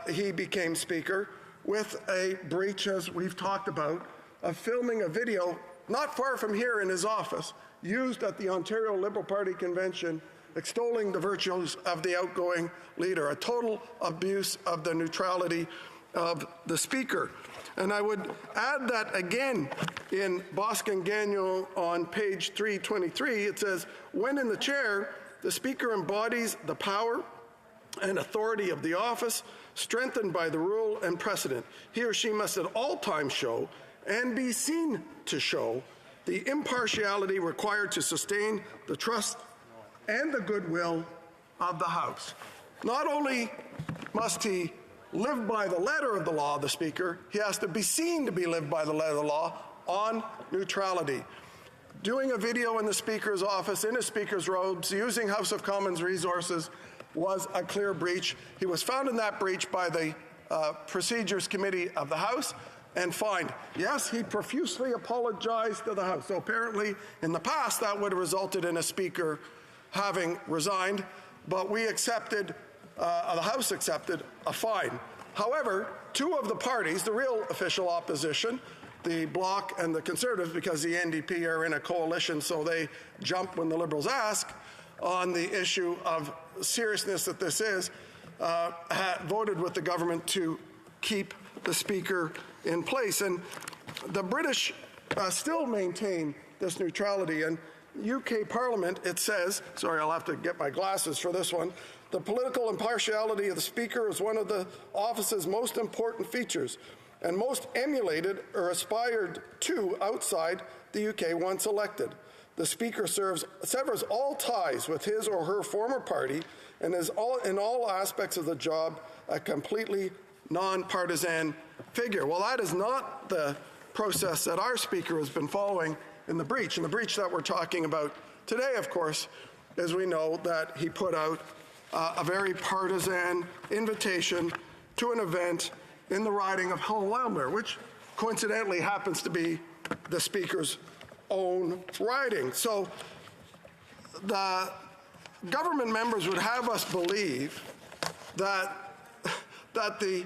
he became Speaker, with a breach, as we've talked about, of filming a video not far from here in his office, used at the Ontario Liberal Party convention, extolling the virtues of the outgoing leader, a total abuse of the neutrality of the Speaker. And I would add that again in Bosque and Gagnon on page 323, it says, "When in the chair, the Speaker embodies the power and authority of the office, strengthened by the rule and precedent. He or she must at all times show and be seen to show the impartiality required to sustain the trust and the goodwill of the House." Not only must he live by the letter of the law, the Speaker, he has to be seen to be lived by the letter of the law on neutrality. Doing a video in the Speaker's office, in his Speaker's robes, using House of Commons resources was a clear breach. He was found in that breach by the Procedures Committee of the House. and fined. Yes, he profusely apologized to the House. So apparently, in the past, that would have resulted in a Speaker having resigned, but we accepted, the House accepted a fine. However, two of the parties, the real official opposition, the Bloc and the Conservatives, because the NDP are in a coalition, so they jump when the Liberals ask, on the issue of seriousness that this is, voted with the government to keep the Speaker in place. And the British still maintain this neutrality. And UK Parliament, it says, sorry, I'll have to get my glasses for this one, the political impartiality of the Speaker is one of the office's most important features and most emulated or aspired to outside the UK once elected. The Speaker severs all ties with his or her former party and is in all aspects of the job a completely non-partisan figure. Well, that is not the process that our Speaker has been following in the breach. And the breach that we're talking about today, of course, is we know that he put out a very partisan invitation to an event in the riding of Hull-Aylmer, which coincidentally happens to be the Speaker's own riding. So the government members would have us believe that the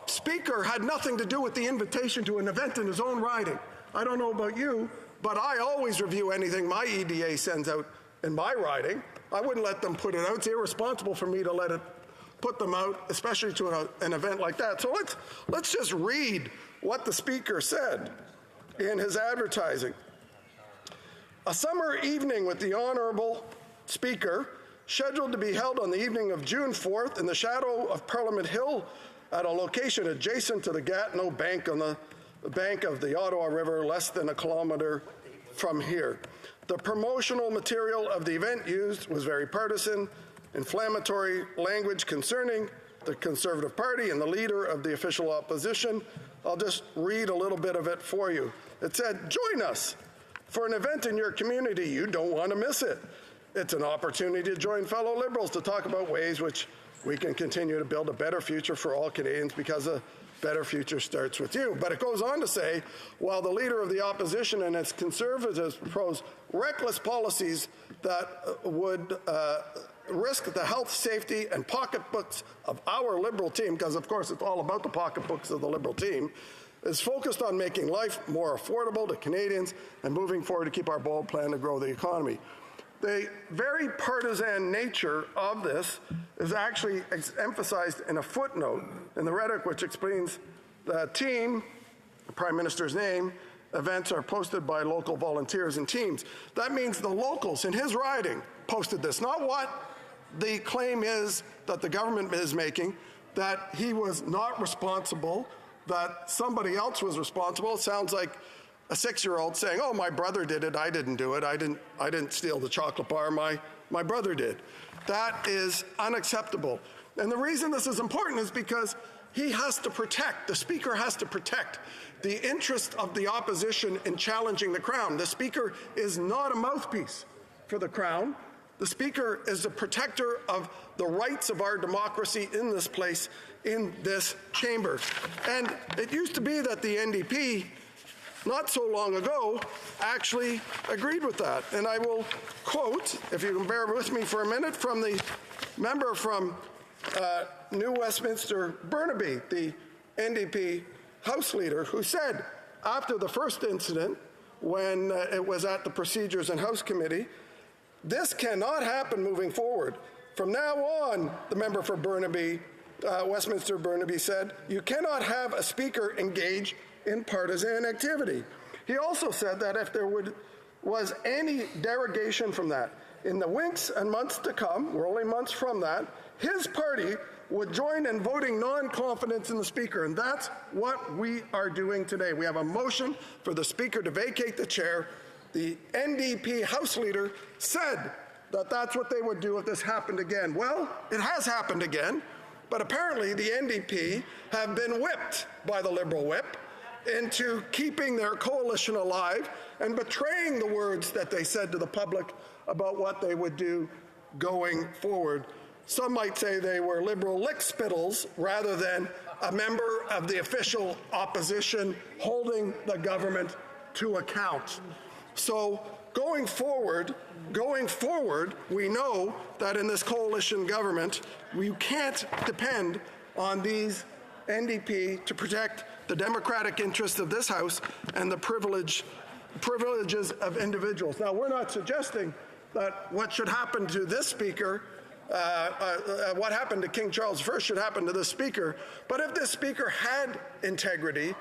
Speaker had nothing to do with the invitation to an event in his own riding. I don't know about you, but I always review anything my EDA sends out in my riding. I wouldn't let them put it out. It's irresponsible for me to put them out, especially to an event like that. So let's just read what the Speaker said in his advertising. A summer evening with the Honourable Speaker, scheduled to be held on the evening of June 4th in the shadow of Parliament Hill at a location adjacent to the Gatineau Bank on the bank of the Ottawa River, less than a kilometre from here. The promotional material of the event used was very partisan, inflammatory language concerning the Conservative Party and the leader of the official opposition. I'll just read a little bit of it for you. It said, "Join us for an event in your community. You don't want to miss it. It's an opportunity to join fellow Liberals to talk about ways which we can continue to build a better future for all Canadians, because a better future starts with you." But it goes on to say, while the leader of the opposition and its Conservatives propose reckless policies that would risk the health, safety, and pocketbooks of our Liberal team, because of course it's all about the pocketbooks of the Liberal team, is focused on making life more affordable to Canadians and moving forward to keep our bold plan to grow the economy. The very partisan nature of this is actually emphasized in a footnote in the rhetoric, which explains the team, the Prime Minister's name, events are posted by local volunteers and teams. That means the locals in his riding posted this, not what the claim is that the government is making, that he was not responsible, that somebody else was responsible. It sounds like a 6-year-old saying, "Oh, my brother did it. I didn't do it. I didn't steal the chocolate bar. My brother did." That is unacceptable. And the reason this is important is because he has to protect, the Speaker has to protect the interest of the opposition in challenging the Crown. The Speaker is not a mouthpiece for the Crown. The Speaker is the protector of the rights of our democracy in this place, in this chamber. And it used to be that the NDP, not so long ago, actually agreed with that. And I will quote, if you can bear with me for a minute, from the member from New Westminster Burnaby, the NDP House Leader, who said after the first incident, when it was at the Procedures and House Committee, "This cannot happen moving forward. From now on," the member for Burnaby, Westminster Burnaby said, "you cannot have a Speaker engage in partisan activity." He also said that if there was any derogation from that, in the weeks and months to come, we're only months from that, his party would join in voting non-confidence in the Speaker. And that's what we are doing today. We have a motion for the Speaker to vacate the chair. The NDP House Leader said that that's what they would do if this happened again. Well, it has happened again, but apparently the NDP have been whipped by the Liberal whip into keeping their coalition alive and betraying the words that they said to the public about what they would do going forward. Some might say they were Liberal lickspittles rather than a member of the official opposition holding the government to account. So going forward, we know that in this coalition government, we can't depend on these NDP to protect the democratic interests of this House and the privileges of individuals. Now, we're not suggesting that what should happen to this Speaker, what happened to King Charles I should happen to this Speaker, but if this Speaker had integrity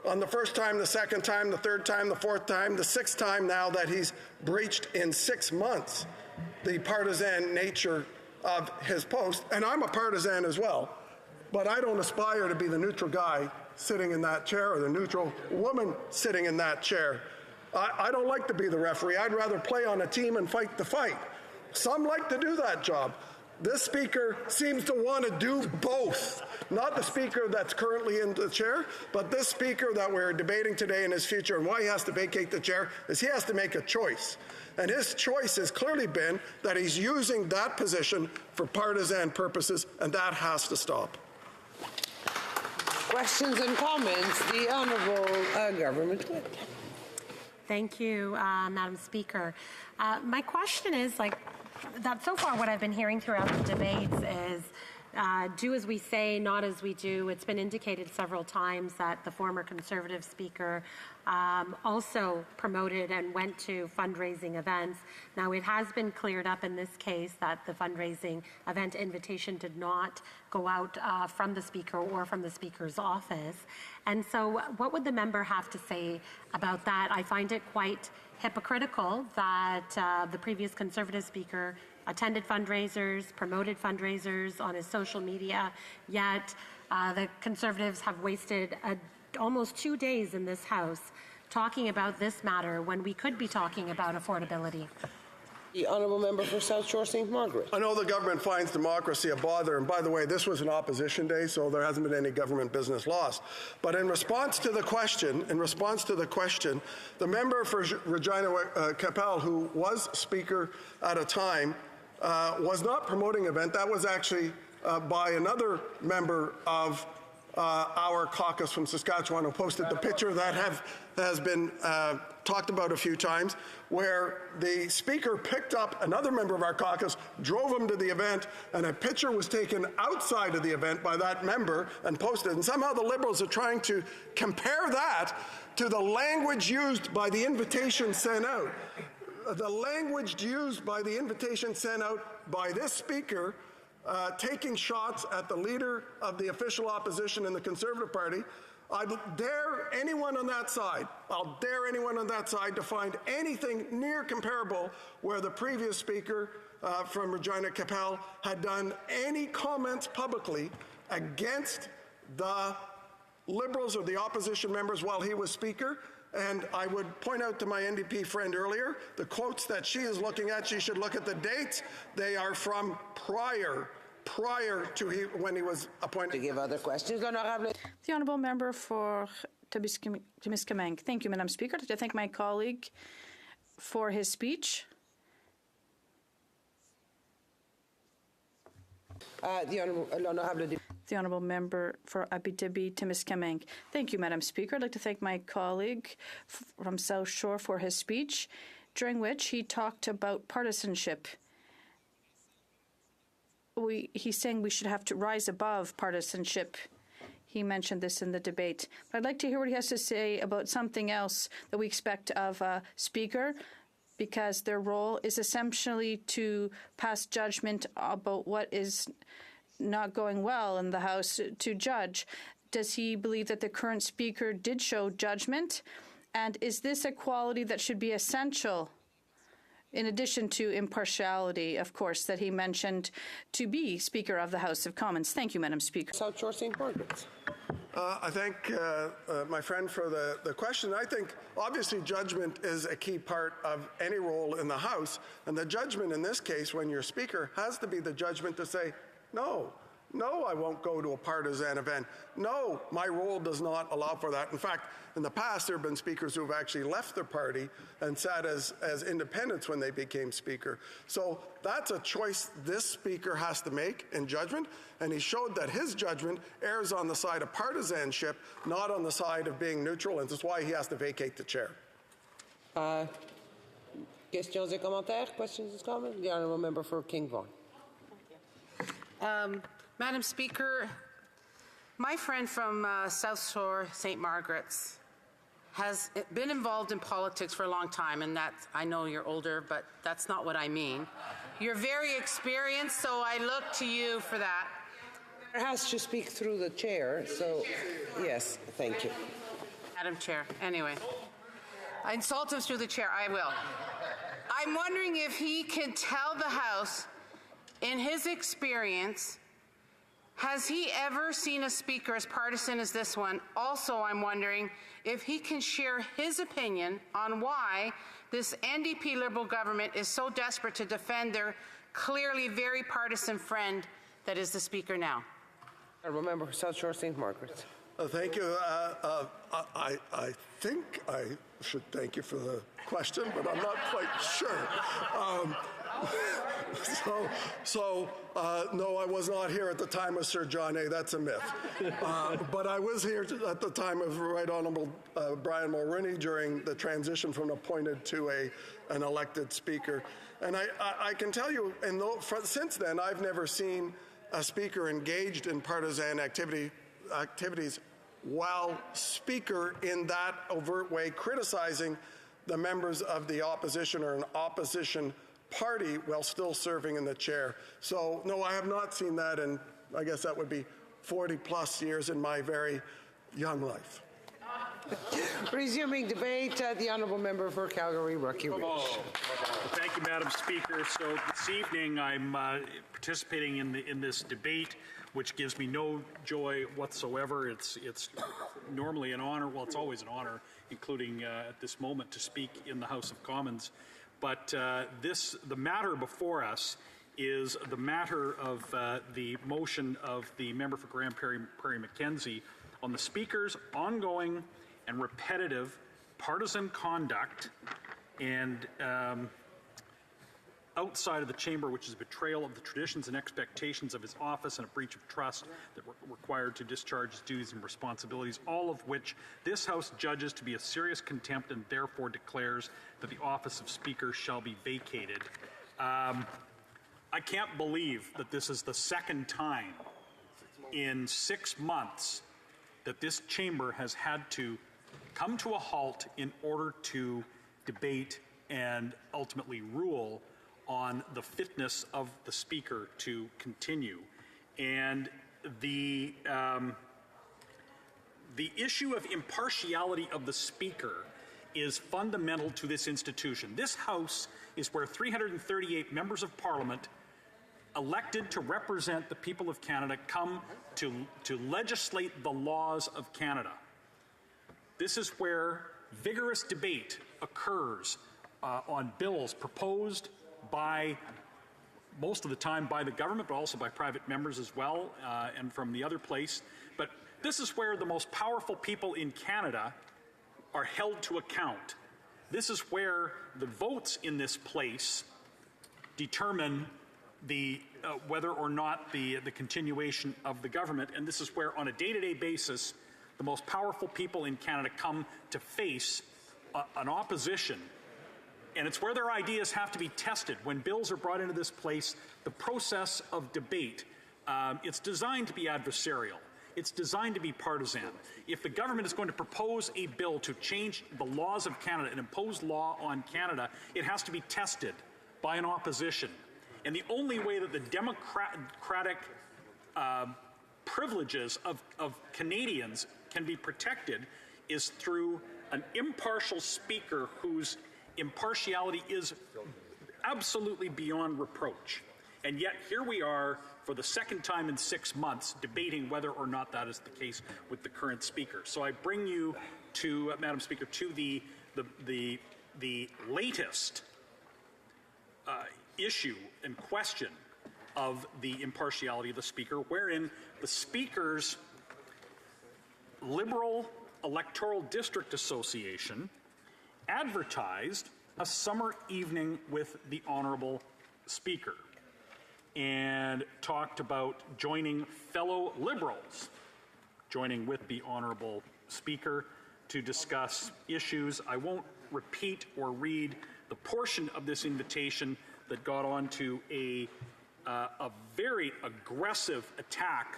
on the first time, the second time, the third time, the fourth time, the sixth time now that he's breached in 6 months the partisan nature of his post, and I'm a partisan as well, but I don't aspire to be the neutral guy sitting in that chair or the neutral woman sitting in that chair. I don't like to be the referee. I'd rather play on a team and fight the fight. Some like to do that job. This Speaker seems to want to do both. Not the Speaker that's currently in the chair, but this Speaker that we're debating today in his future, and why he has to vacate the chair is he has to make a choice. And his choice has clearly been that he's using that position for partisan purposes, and that has to stop. Questions and comments? The Honourable Government Whip. Thank you, Madam Speaker. My question is, that so far what I've been hearing throughout the debates is do as we say, not as we do. It's been indicated several times that the former Conservative Speaker also promoted and went to fundraising events. Now, it has been cleared up in this case that the fundraising event invitation did not go out from the Speaker or from the Speaker's office. And so what would the member have to say about that? I find it quite hypocritical that the previous Conservative Speaker attended fundraisers, promoted fundraisers on his social media, yet the Conservatives have wasted almost 2 days in this House talking about this matter when we could be talking about affordability. The Honourable Member for South Shore St. Margaret. I know the government finds democracy a bother, and by the way, this was an opposition day, so there hasn't been any government business lost. But in response to the question, the member for Regina Capel, who was Speaker at a time, was not promoting an event. That was actually by another member of our caucus from Saskatchewan who posted the picture that has been talked about a few times, where the Speaker picked up another member of our caucus, drove him to the event, and a picture was taken outside of the event by that member and posted. And somehow the Liberals are trying to compare that to the language used by the invitation sent out. The language used by the invitation sent out by this Speaker taking shots at the leader of the official opposition in the Conservative Party. I'll dare anyone on that side to find anything near comparable where the previous Speaker from Regina Capel had done any comments publicly against the Liberals or the opposition members while he was Speaker. And I would point out to my NDP friend earlier, the quotes that she is looking at, she should look at the dates. They are from prior to when he was appointed. To give other questions, Honourable. The Honourable Member for Timiskaming. Thank you, Madam Speaker. I'd like to thank my colleague for his speech. The Honourable Member for Abitibi-Timiskaming. Thank you, Madam Speaker. I'd like to thank my colleague from South Shore for his speech, during which he talked about partisanship. He's saying we should have to rise above partisanship. He mentioned this in the debate. But I'd like to hear what he has to say about something else that we expect of a Speaker, because their role is essentially to pass judgment about what is not going well in the House, to judge. Does he believe that the current Speaker did show judgment? And is this a quality that should be essential, in addition to impartiality, of course, that he mentioned to be Speaker of the House of Commons? Thank you, Madam Speaker. South Shore St. Margaret. I thank my friend for the question. I think obviously judgment is a key part of any role in the House, and the judgment in this case, when you're Speaker, has to be the judgment to say, no, No, I won't go to a partisan event. No, my role does not allow for that. In fact, in the past, there have been speakers who have actually left their party and sat as independents when they became speaker. So that's a choice this speaker has to make in judgment, and he showed that his judgment errs on the side of partisanship, not on the side of being neutral, and that's why he has to vacate the chair. Questions et commentaires? Questions and comments? The Honourable Member for King Vaughan. Madam Speaker, my friend from South Shore, St. Margaret's, has been involved in politics for a long time, and that's, I know you're older, but that's not what I mean. You're very experienced, so I look to you for that. It has to speak through the chair, so yes, thank you. Madam Chair, anyway. I insult him through the chair, I will. I'm wondering if he can tell the House, in his experience, has he ever seen a speaker as partisan as this one? Also, I'm wondering if he can share his opinion on why this NDP Liberal government is so desperate to defend their clearly very partisan friend that is the Speaker now. I remember South Shore St. Margaret's. Thank you. I think I should thank you for the question, but I'm not quite sure. No, I was not here at the time of Sir John A. That's a myth. But I was here at the time of Right Honourable Brian Mulroney during the transition from appointed to an elected speaker. And I can tell you, since then, I've never seen a speaker engaged in partisan activities while speaker in that overt way criticizing the members of the opposition or an opposition party while still serving in the chair. So no, I have not seen that, and I guess that would be 40 plus years in my very young life. Resuming debate, the Honourable Member for Calgary, Rocky Ridge. Thank you, Madam Speaker. So this evening I'm participating in this debate, which gives me no joy whatsoever. It's normally an honor. Well, it's always an honor, including at this moment, to speak in the House of Commons. But the matter before us is the matter of the motion of the member for Grande Prairie Mackenzie on the Speaker's ongoing and repetitive partisan conduct and outside of the chamber, which is a betrayal of the traditions and expectations of his office and a breach of trust that were required to discharge his duties and responsibilities, all of which this House judges to be a serious contempt and therefore declares that the office of Speaker shall be vacated. I can't believe that this is the second time in 6 months that this chamber has had to come to a halt in order to debate and ultimately rule on the fitness of the Speaker to continue. And the issue of impartiality of the Speaker is fundamental to this institution. This House is where 338 members of Parliament elected to represent the people of Canada come to legislate the laws of Canada. This is where vigorous debate occurs on bills proposed by, most of the time by the government, but also by private members as well, and from the other place. But this is where the most powerful people in Canada are held to account. This is where the votes in this place determine whether or not the continuation of the government, and this is where on a day-to-day basis the most powerful people in Canada come to face an opposition, and it's where their ideas have to be tested. When bills are brought into this place, the process of debate, it's designed to be adversarial. It's designed to be partisan. If the government is going to propose a bill to change the laws of Canada and impose law on Canada, it has to be tested by an opposition. And the only way that the democratic privileges of Canadians can be protected is through an impartial Speaker whose impartiality is absolutely beyond reproach. And yet here we are for the second time in 6 months debating whether or not that is the case with the current Speaker. So I bring you to, Madam Speaker, to the latest issue and question of the impartiality of the Speaker, wherein the Speaker's Liberal Electoral District Association advertised a summer evening with the Honourable Speaker and talked about joining fellow Liberals, joining with the Honourable Speaker to discuss issues. I won't repeat or read the portion of this invitation that got onto a very aggressive attack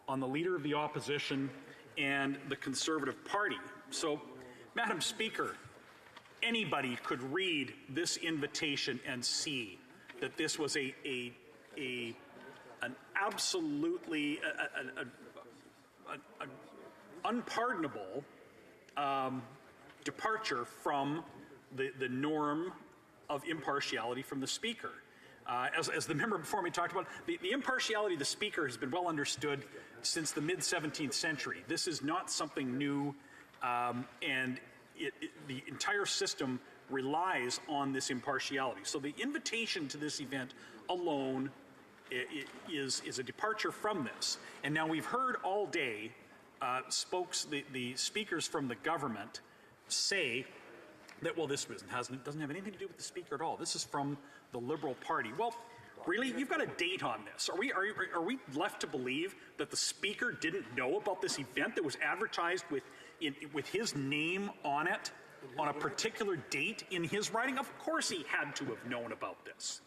on the Leader of the Opposition and the Conservative Party. So, Madam Speaker, anybody could read this invitation and see that this was an absolutely unpardonable departure from the norm of impartiality from the Speaker. As the member before me talked about, the impartiality of the Speaker has been well understood since the mid-17th century. This is not something new, and the entire system relies on this impartiality. So the invitation to this event alone is a departure from this. And now we've heard all day the speakers from the government say that, well, this doesn't have anything to do with the Speaker at all. This is from the Liberal Party. Well, really, you've got a date on this. Are we left to believe that the Speaker didn't know about this event that was advertised with his name on it on a particular date in his writing? Of course he had to have known about this.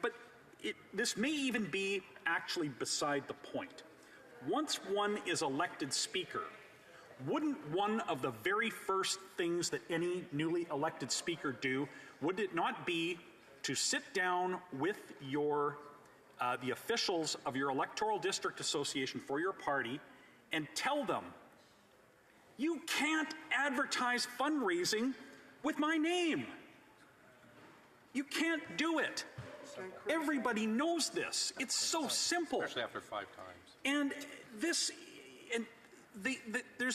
But this may even be actually beside the point. Once one is elected Speaker, wouldn't one of the very first things that any newly elected Speaker do, would it not be to sit down with the officials of your electoral district association for your party and tell them, you can't advertise fundraising with my name. You can't do it. Everybody knows this. It's so simple. Especially after 5 times. And there's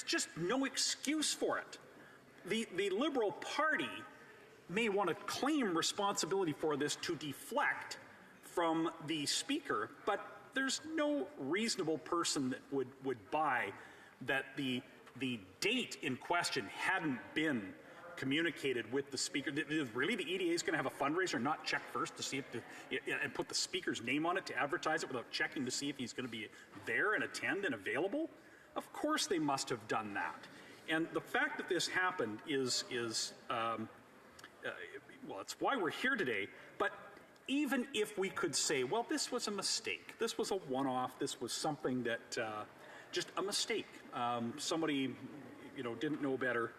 just no excuse for it. The Liberal Party may want to claim responsibility for this to deflect from the Speaker, but there's no reasonable person that would buy that the date in question hadn't been communicated with the Speaker. Really, the EDA is going to have a fundraiser, not check first to see and put the Speaker's name on it to advertise it without checking to see if he's going to be there and attend and available? Of course they must have done that. And the fact that this happened is well, it's why we're here today. But even if we could say, well, this was a mistake, this was a one-off, this was something that just a mistake, somebody didn't know better.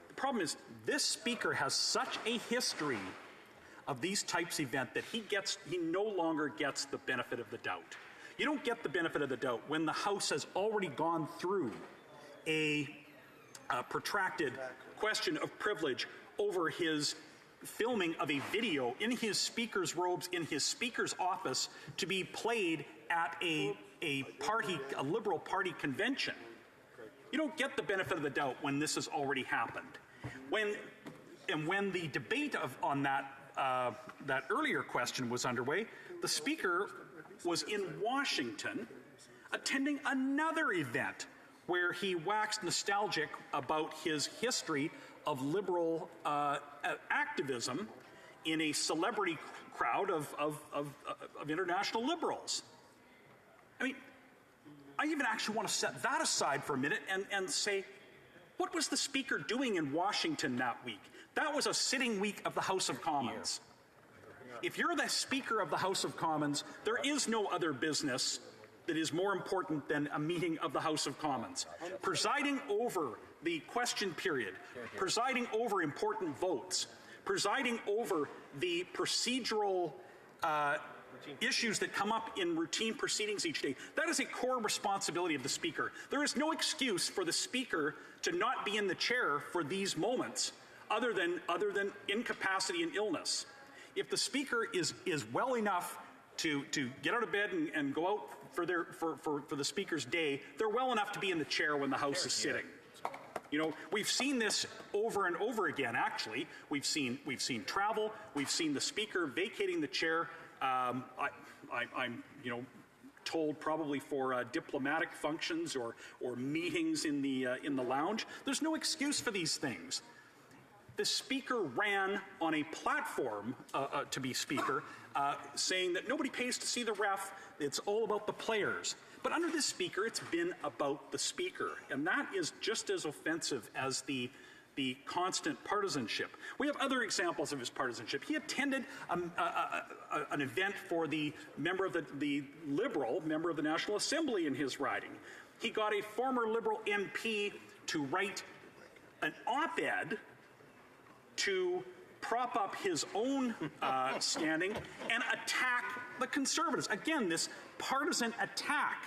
The problem is this Speaker has such a history of these types of events that he no longer gets the benefit of the doubt. You don't get the benefit of the doubt when the House has already gone through a protracted question of privilege over his filming of a video in his Speaker's robes in his Speaker's office to be played at a Liberal Party convention. You don't get the benefit of the doubt when this has already happened. When the debate on that earlier question was underway, the Speaker was in Washington attending another event where he waxed nostalgic about his history of Liberal activism in a celebrity crowd of international Liberals. I mean, I even actually want to set that aside for a minute and say, what was the Speaker doing in Washington that week? That was a sitting week of the House of Commons. If you're the Speaker of the House of Commons, there is no other business that is more important than a meeting of the House of Commons. Presiding over the question period, presiding over important votes, presiding over the procedural issues that come up in routine proceedings each day. That is a core responsibility of the Speaker. There is no excuse for the Speaker to not be in the chair for these moments other than incapacity and illness. If the Speaker is well enough to get out of bed and go out for the Speaker's day, they're well enough to be in the chair when the House is sitting. We've seen this over and over again, actually. We've seen travel. We've seen the Speaker vacating the chair I'm told probably for diplomatic functions or meetings in the lounge. There's no excuse for these things. The speaker ran on a platform to be speaker, saying that nobody pays to see the ref. It's all about the players. But under this speaker, it's been about the speaker, and that is just as offensive as the constant partisanship. We have other examples of his partisanship. He attended an event for the member of the Liberal member of the National Assembly in his riding. He got a former Liberal MP to write an op-ed to prop up his own standing and attack the Conservatives. Again, this partisan attack.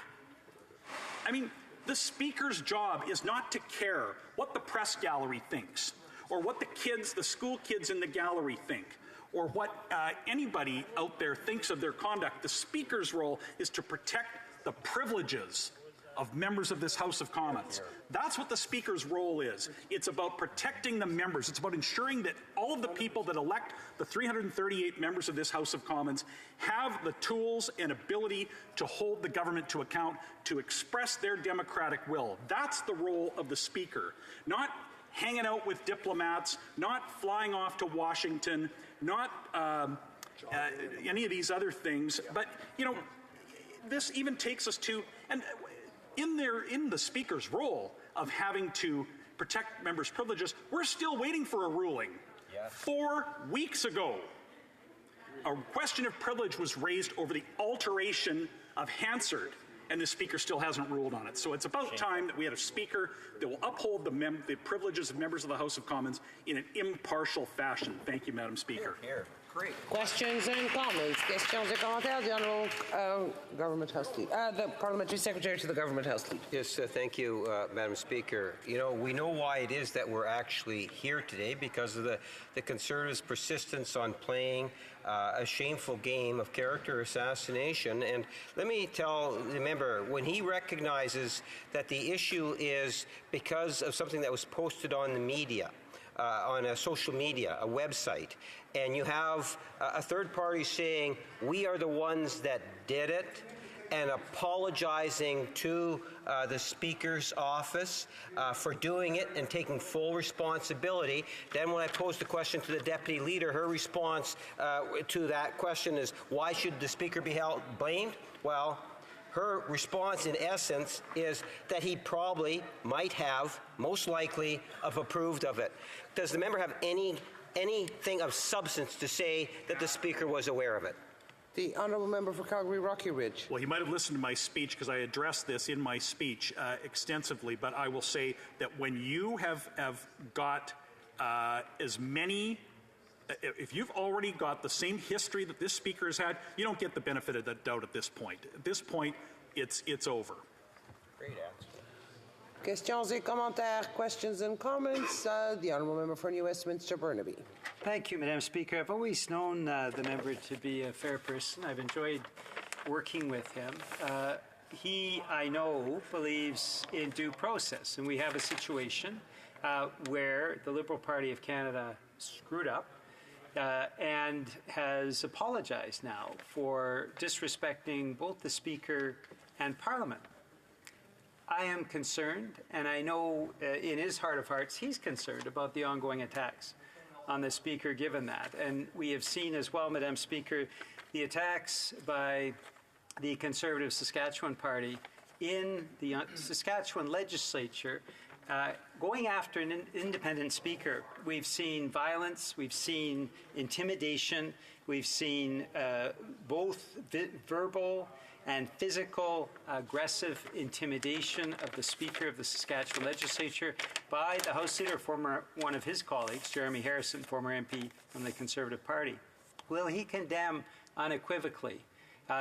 I mean, the speaker's job is not to care what the press gallery thinks, or what the school kids in the gallery think, or what anybody out there thinks of their conduct. The speaker's role is to protect the privileges of members of this House of Commons. That's what the speaker's role is. It's about protecting the members. It's about ensuring that all of the people that elect the 338 members of this House of Commons have the tools and ability to hold the government to account, to express their democratic will. That's the role of the speaker. Not hanging out with diplomats, not flying off to Washington, not any of these other things. But, this even takes us to, and in the speaker's role of having to protect members' privileges, we're still waiting for a ruling. 4 weeks ago, a question of privilege was raised over the alteration of Hansard, and the speaker still hasn't ruled on it. So it's about time that we had a speaker that will uphold the privileges of members of the House of Commons in an impartial fashion. Thank you, Madam Speaker. Great. Questions and comments? Questions et commentaires? The Honourable Government House Leader. The Parliamentary Secretary to the Government House Leader. Yes, thank you, Madam Speaker. We know why it is that we're actually here today, because of the Conservatives' persistence on playing a shameful game of character assassination. And let me tell the member, when he recognizes that the issue is because of something that was posted on the media, on a social media, a website, and you have a third party saying, we are the ones that did it, and apologizing to the Speaker's office for doing it and taking full responsibility. Then when I posed the question to the Deputy Leader, her response to that question is, why should the Speaker be held blamed? Well, her response in essence is that he probably might have, most likely, have approved of it. Does the member have anything of substance to say that the Speaker was aware of it? The Honourable Member for Calgary Rocky Ridge. Well, he might have listened to my speech, because I addressed this in my speech extensively, but I will say that when you have got as many, if you've already got the same history that this Speaker has had, you don't get the benefit of the doubt at this point. At this point, it's over. Great answer. Questions et commentaires, questions and comments. The Honourable Member for New Westminster Burnaby. Thank you, Madam Speaker. I've always known the member to be a fair person. I've enjoyed working with him. He, I know, believes in due process, and we have a situation where the Liberal Party of Canada screwed up and has apologized now for disrespecting both the Speaker and Parliament. I am concerned, and I know in his heart of hearts he's concerned about the ongoing attacks on the Speaker given that. And we have seen as well, Madam Speaker, the attacks by the Conservative Saskatchewan Party in the Saskatchewan legislature going after an independent speaker. We've seen violence, we've seen intimidation, we've seen both verbal and physical aggressive intimidation of the Speaker of the Saskatchewan Legislature by the House Leader, one of his colleagues, Jeremy Harrison, former MP from the Conservative Party. Will he condemn unequivocally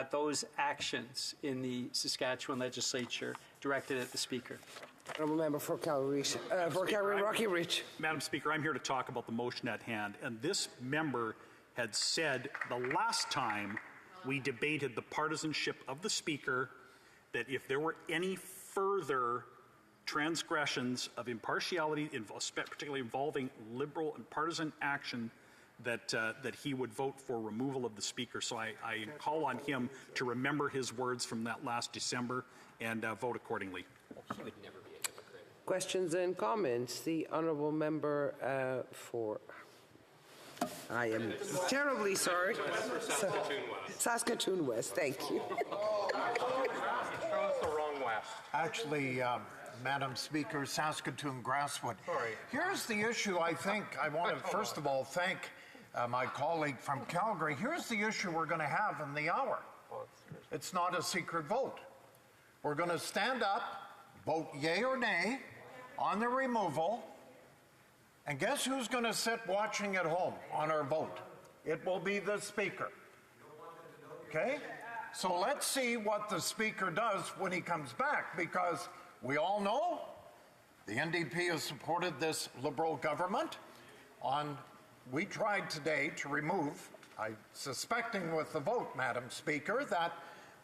those actions in the Saskatchewan Legislature directed at the Speaker? Honourable Member for Calgary Rocky Ridge. Madam Speaker, I'm here to talk about the motion at hand, and this member had said the last time we debated the partisanship of the Speaker that if there were any further transgressions of impartiality, particularly involving Liberal and partisan action, that he would vote for removal of the Speaker. So I call on him to remember his words from that last December and vote accordingly. He would never be a hypocrite. Questions and comments? The honourable member for... I am terribly sorry. Saskatoon West, thank you. Actually, Madam Speaker, Saskatoon Grasswood. Here's the issue. I think I want to first of all thank my colleague from Calgary. Here's the issue we're going to have in the hour. It's not a secret vote. We're going to stand up, vote yay or nay on the removal, and guess who's going to sit watching at home on our vote? It will be the Speaker. Okay? So let's see what the Speaker does when he comes back, because we all know the NDP has supported this Liberal government. We tried today to remove, suspecting with the vote, Madam Speaker, that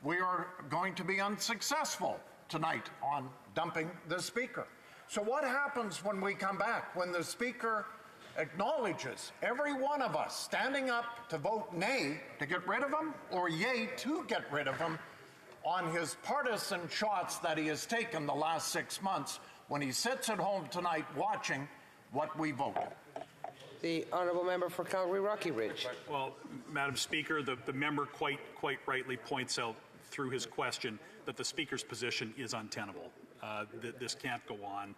we are going to be unsuccessful tonight on dumping the Speaker. So what happens when we come back, when the Speaker acknowledges every one of us standing up to vote nay to get rid of him or yay to get rid of him on his partisan shots that he has taken the last 6 months, when he sits at home tonight watching what we vote? The honourable member for Calgary Rocky Ridge. Well, Madam Speaker, the member quite rightly points out through his question that the Speaker's position is untenable. This can't go on,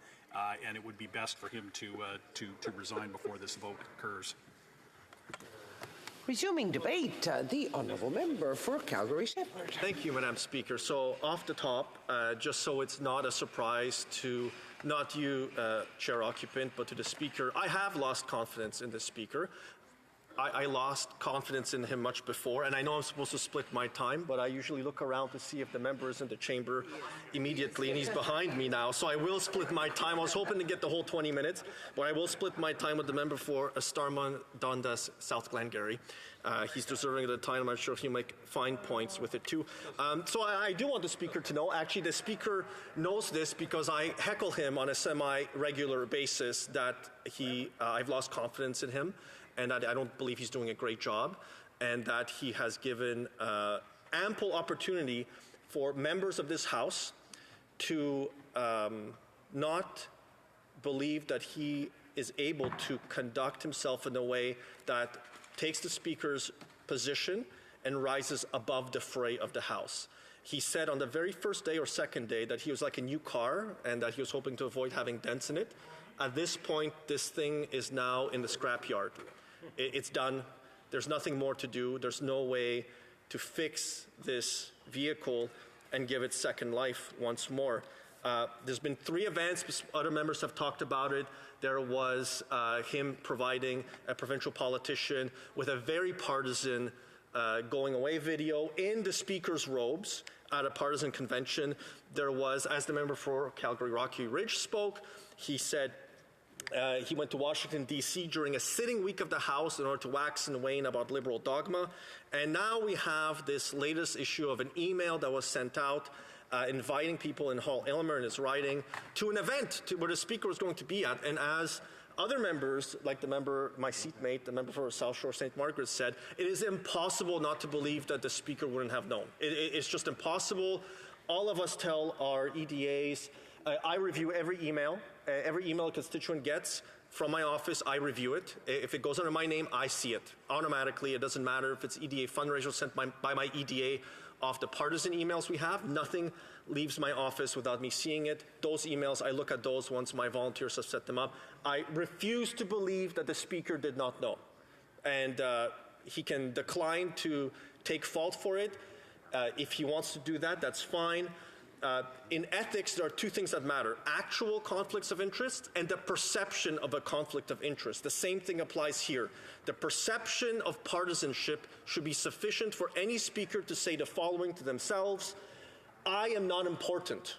and it would be best for him to resign before this vote occurs. Resuming debate, the honourable member for Calgary Shepherd. Thank you, Madam Speaker. So off the top, just so it's not a surprise to not you, Chair Occupant, but to the Speaker, I have lost confidence in the Speaker. I lost confidence in him much before, and I know I'm supposed to split my time, but I usually look around to see if the member is in the chamber immediately, and he's behind me now, so I will split my time. I was hoping to get the whole 20 minutes, but I will split my time with the member for Stormont Dundas, South Glengarry. He's deserving of the time. I'm sure he'll make fine points with it too. So I do want the Speaker to know, actually the Speaker knows this because I heckle him on a semi-regular basis, that I've lost confidence in him, and that I don't believe he's doing a great job, and that he has given ample opportunity for members of this House to not believe that he is able to conduct himself in a way that takes the Speaker's position and rises above the fray of the House. He said on the very first day or second day that he was like a new car and that he was hoping to avoid having dents in it. At this point, this thing is now in the scrapyard. It's done. There's nothing more to do. There's no way to fix this vehicle and give it second life once more. There's been 3 events. Other members have talked about it. There was him providing a provincial politician with a very partisan going away video in the Speaker's robes at a partisan convention. There was, as the member for Calgary Rocky Ridge spoke, he said he went to Washington, D.C. during a sitting week of the House in order to wax and wane about Liberal dogma. And now we have this latest issue of an email that was sent out inviting people in Hall Aylmer and his writing to an event where the Speaker was going to be at. And as other members, like the member, my seatmate, the member for South Shore St. Margaret said, it is impossible not to believe that the Speaker wouldn't have known. It's just impossible. All of us tell our EDAs, I review every email a constituent gets from my office, I review it. If it goes under my name, I see it automatically. It doesn't matter if it's EDA fundraiser sent by my EDA off the partisan emails we have. Nothing leaves my office without me seeing it. Those emails, I look at those once my volunteers have set them up. I refuse to believe that the Speaker did not know. And he can decline to take fault for it. If he wants to do that, that's fine. In ethics, there are 2 things that matter: actual conflicts of interest and the perception of a conflict of interest. The same thing applies here. The perception of partisanship should be sufficient for any Speaker to say the following to themselves: I am not important.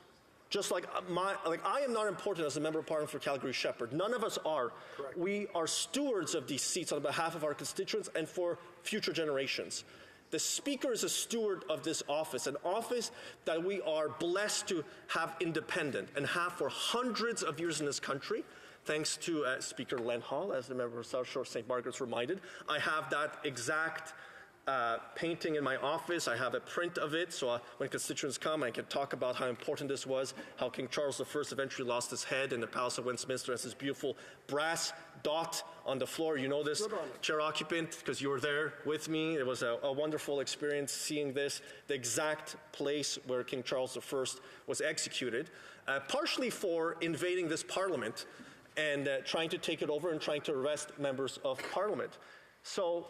Just like I am not important as a member of Parliament for Calgary Shepherd. None of us are. Correct. We are stewards of these seats on behalf of our constituents and for future generations. The Speaker is a steward of this office, an office that we are blessed to have independent and have for hundreds of years in this country. Thanks to Speaker Len Hall, as the member of South Shore St. Margaret's reminded, I have that exact painting in my office. I have a print of it, so when constituents come, I can talk about how important this was, how King Charles I eventually lost his head in the Palace of Westminster as this beautiful brass dot on the floor. You know this, Chair Occupant, because you were there with me. It was a wonderful experience seeing this, the exact place where King Charles I was executed, partially for invading this Parliament and trying to take it over and trying to arrest members of Parliament. So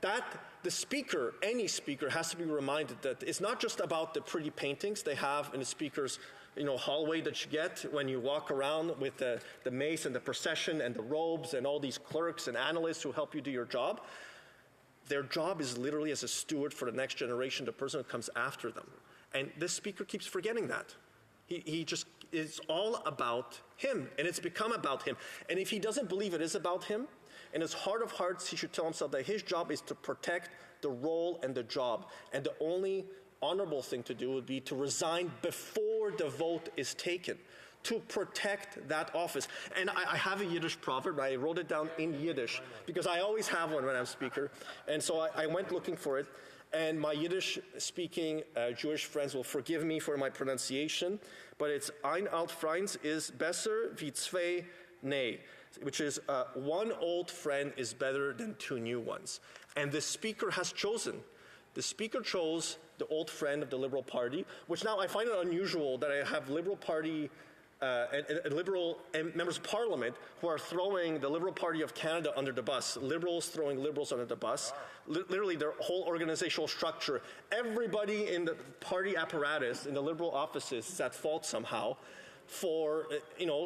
that the speaker, any speaker, has to be reminded that it's not just about the pretty paintings they have in the speaker's hallway that you get when you walk around with the mace and the procession and the robes and all these clerks and analysts who help you do your job. Their job is literally as a steward for the next generation, the person who comes after them. And this speaker keeps forgetting that. He just, it's all about him, and it's become about him. And if he doesn't believe it is about him, in his heart of hearts, he should tell himself that his job is to protect the role and the job. And the only honorable thing to do would be to resign before the vote is taken, to protect that office. And I have a Yiddish proverb. I wrote it down in Yiddish because I always have one when I'm speaker. And so I went looking for it. And my Yiddish-speaking Jewish friends will forgive me for my pronunciation, but it's Ein alt Freund is besser wie zwei nee, which is one old friend is better than two new ones. And the speaker has chosen. The speaker chose the old friend of the Liberal Party, which now I find it unusual that I have Liberal Party and Liberal members of Parliament who are throwing the Liberal Party of Canada under the bus. Liberals throwing Liberals under the bus. Literally their whole organizational structure. Everybody in the party apparatus, in the Liberal offices, is at fault somehow for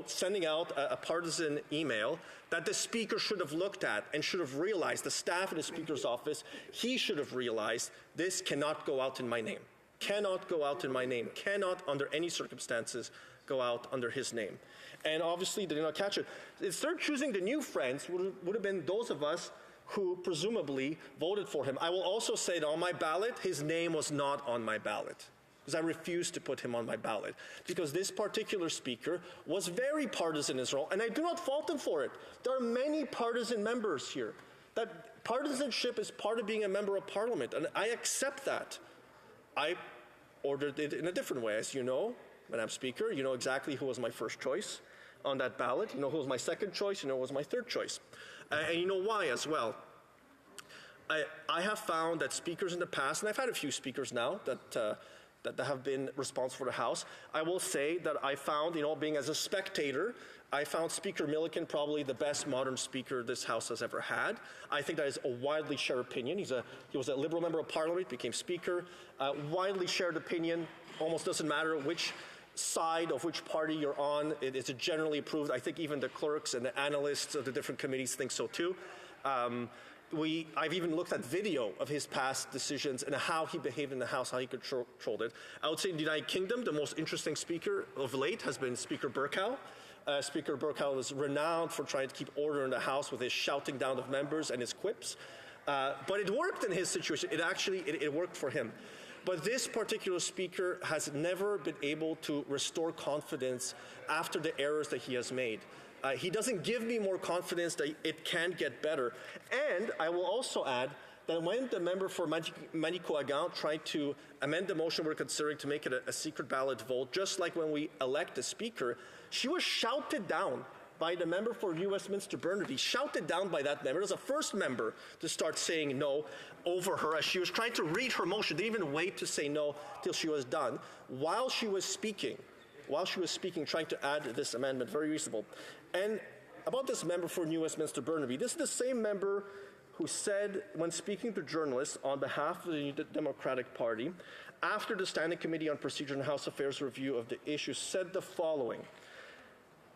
sending out a partisan email that the speaker should have looked at and should have realized, the staff in the speaker's office, he should have realized this cannot go out in my name. Cannot go out in my name. Cannot, under any circumstances, go out under his name. And obviously they did not catch it. Instead of choosing the new friends would have been those of us who presumably voted for him. I will also say that on my ballot, his name was not on my ballot, because I refused to put him on my ballot, because this particular speaker was very partisan in his role, and I do not fault him for it. There are many partisan members here. That partisanship is part of being a member of Parliament, and I accept that. I ordered it in a different way, as you know, Madam Speaker. You know exactly who was my first choice on that ballot. You know who was my second choice. You know who was my third choice. And you know why as well. I have found that speakers in the past, and I've had a few speakers now that have been responsible for the House. I will say that I found, being as a spectator, I found Speaker Milliken probably the best modern speaker this House has ever had. I think that is a widely shared opinion. He was a Liberal member of Parliament, became Speaker. Widely shared opinion. Almost doesn't matter which side of which party you're on. It's generally approved. I think even the clerks and the analysts of the different committees think so too. I've even looked at video of his past decisions and how he behaved in the House, how he controlled it. I would say in the United Kingdom, the most interesting speaker of late has been Speaker Bercow. Speaker Bercow was renowned for trying to keep order in the House with his shouting down of members and his quips. But it worked in his situation. It worked for him. But this particular speaker has never been able to restore confidence after the errors that he has made. He doesn't give me more confidence that it can get better. And I will also add that when the member for Manicouagan tried to amend the motion we're considering to make it a secret ballot vote, just like when we elect a speaker, she was shouted down by the member for New Westminster Burnaby, shouted down by that member. It was the first member to start saying no over her as she was trying to read her motion. Didn't even wait to say no till she was done. While she was speaking, trying to add this amendment, very reasonable. And about this member for New Westminster Burnaby, this is the same member who said, when speaking to journalists on behalf of the Democratic Party, after the Standing Committee on Procedure and House Affairs review of the issue, said the following: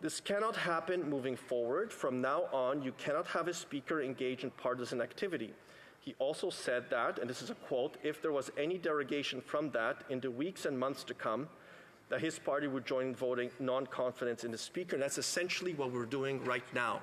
"This cannot happen moving forward. From now on, you cannot have a speaker engage in partisan activity." He also said that, and this is a quote, "if there was any derogation from that in the weeks and months to come, that his party would join in voting non-confidence in the speaker." And that's essentially what we're doing right now.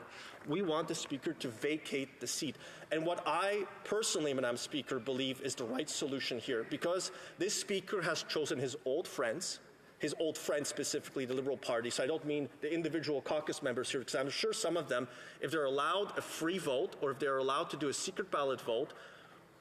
We want the speaker to vacate the seat. And what I personally, Madam Speaker, believe is the right solution here, because this speaker has chosen his old friends, his old friends, specifically the Liberal Party. So I don't mean the individual caucus members here, because I'm sure some of them, if they're allowed a free vote or if they're allowed to do a secret ballot vote,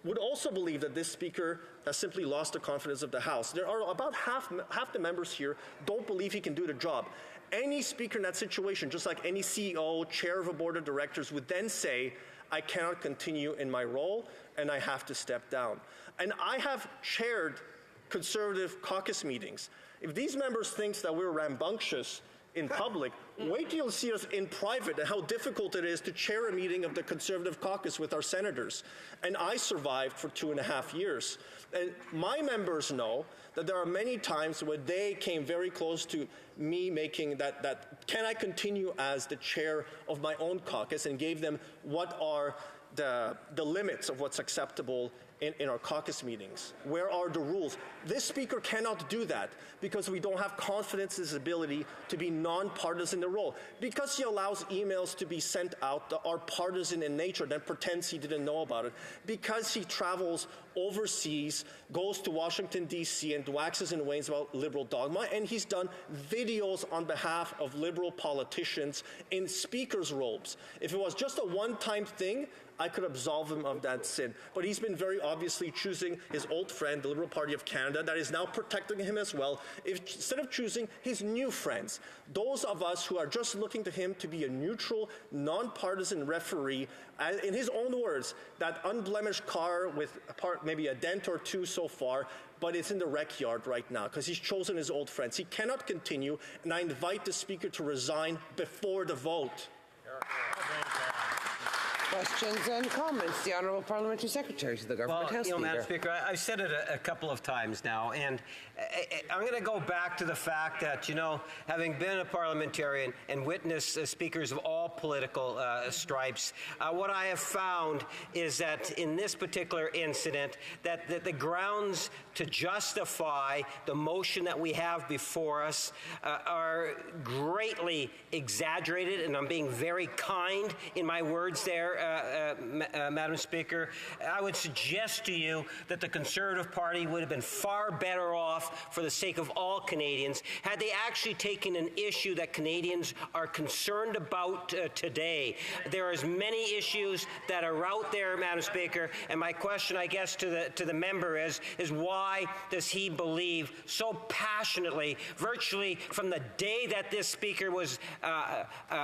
would also believe that this speaker has simply lost the confidence of the House. There are about half the members here don't believe he can do the job. Any speaker in that situation, just like any CEO, chair of a board of directors, would then say, I cannot continue in my role and I have to step down. And I have chaired Conservative caucus meetings. If these members think that we're rambunctious in public, wait till you'll see us in private and how difficult it is to chair a meeting of the Conservative caucus with our senators. And I survived for 2.5 years. And my members know that there are many times where they came very close to me making that can I continue as the chair of my own caucus, and gave them what are the limits of what's acceptable in our caucus meetings. Where are the rules? This speaker cannot do that because we don't have confidence in his ability to be nonpartisan in the role. Because he allows emails to be sent out that are partisan in nature, then pretends he didn't know about it. Because he travels overseas, goes to Washington, D.C., and waxes and wanes about liberal dogma, and he's done videos on behalf of liberal politicians in speaker's robes. If it was just a one-time thing, I could absolve him of that sin. But he's been very obviously choosing his old friend, the Liberal Party of Canada, that is now protecting him as well, instead of choosing his new friends, those of us who are just looking to him to be a neutral, nonpartisan referee, in his own words, that unblemished car with maybe a dent or two so far, but it's in the wreck yard right now because he's chosen his old friends. He cannot continue, and I invite the Speaker to resign before the vote. Questions and comments. The Honourable Parliamentary Secretary to the Government House Leader. Madam Speaker, I've said it a couple of times now, and I'm going to go back to the fact that, having been a parliamentarian and witnessed speakers of all political stripes, what I have found is that in this particular incident, that the grounds to justify the motion that we have before us are greatly exaggerated, and I'm being very kind in my words there, Madam Speaker. I would suggest to you that the Conservative Party would have been far better off for the sake of all Canadians had they actually taken an issue that Canadians are concerned about today. There are as many issues that are out there, Madam Speaker, and my question, I guess, to the member is why does he believe so passionately, virtually from the day that this Speaker was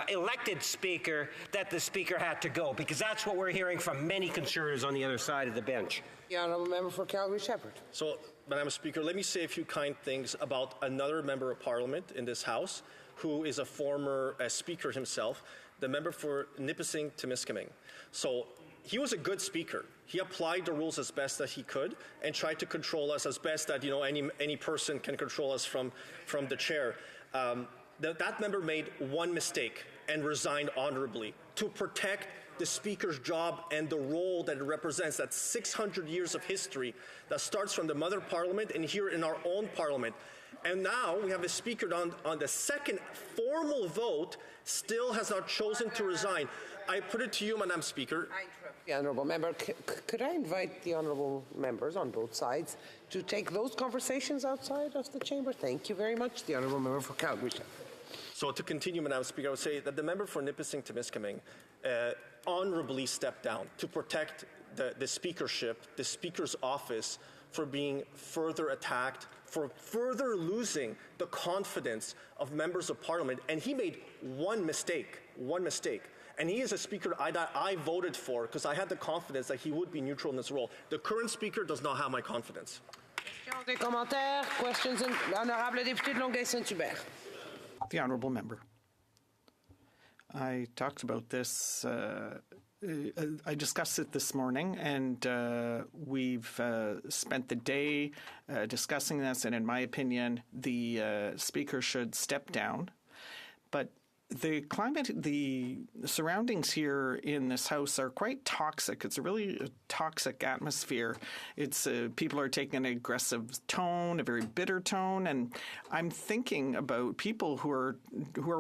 elected Speaker, that the Speaker had to go? Because that's what we're hearing from many Conservatives on the other side of the bench. The Honourable Member for Calgary-Shepherd. So, Madam Speaker, let me say a few kind things about another member of Parliament in this House who is a former speaker himself, the member for Nipissing-Temiskaming. So he was a good speaker. He applied the rules as best that he could and tried to control us as best that any person can control us from the chair. That member made one mistake and resigned honorably to protect the Speaker's job and the role that it represents, that 600 years of history that starts from the Mother Parliament and here in our own Parliament. And now we have a Speaker on the second formal vote still has not chosen to resign. I put it to you, Madam Speaker. The Honourable Member, could I invite the Honourable Members on both sides to take those conversations outside of the chamber? Thank you very much. The Honourable Member for Calgary. So to continue, Madam Speaker, I would say that the member for Nipissing-Temiskaming honorably stepped down to protect the speakership, the Speaker's office, for being further attacked, for further losing the confidence of members of Parliament. And he made one mistake. And he is a speaker that I voted for because I had the confidence that he would be neutral in this role. The current speaker does not have my confidence. Des commentaires, questions, and Honourable Député de Longueuil-Saint-Hubert. The Honourable Member. I talked about this. I discussed it this morning, and we've spent the day discussing this. And in my opinion, the Speaker should step down. But the climate, the surroundings here in this House are quite toxic. It's a really toxic atmosphere. It's people are taking an aggressive tone, a very bitter tone, and I'm thinking about people who are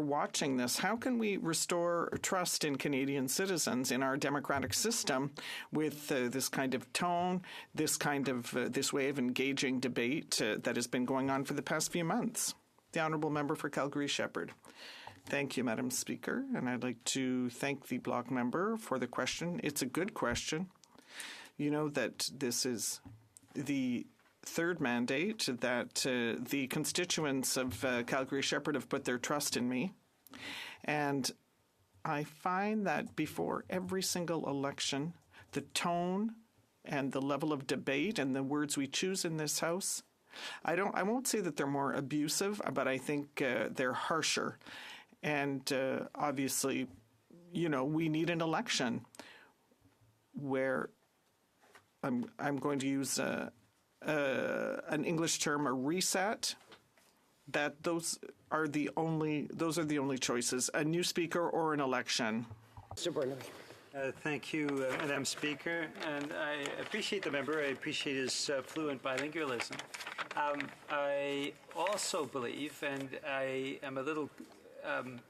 watching this. How can we restore trust in Canadian citizens in our democratic system with this kind of tone, this way of engaging debate that has been going on for the past few months? The Honourable Member for Calgary-Shepherd. Thank you, Madam Speaker, and I'd like to thank the block member for the question. It's a good question. You know that this is the third mandate that the constituents of Calgary-Shepherd have put their trust in me. And I find that before every single election, the tone and the level of debate and the words we choose in this House, I won't say that they're more abusive, but I think they're harsher. And obviously, you know, we need an election where I'm going to use an English term, a reset. That those are the only choices: a new speaker or an election. Mr. Burnham. Thank you, Madam Speaker, and I appreciate the member. I appreciate his fluent bilingualism. I also believe, and I am a little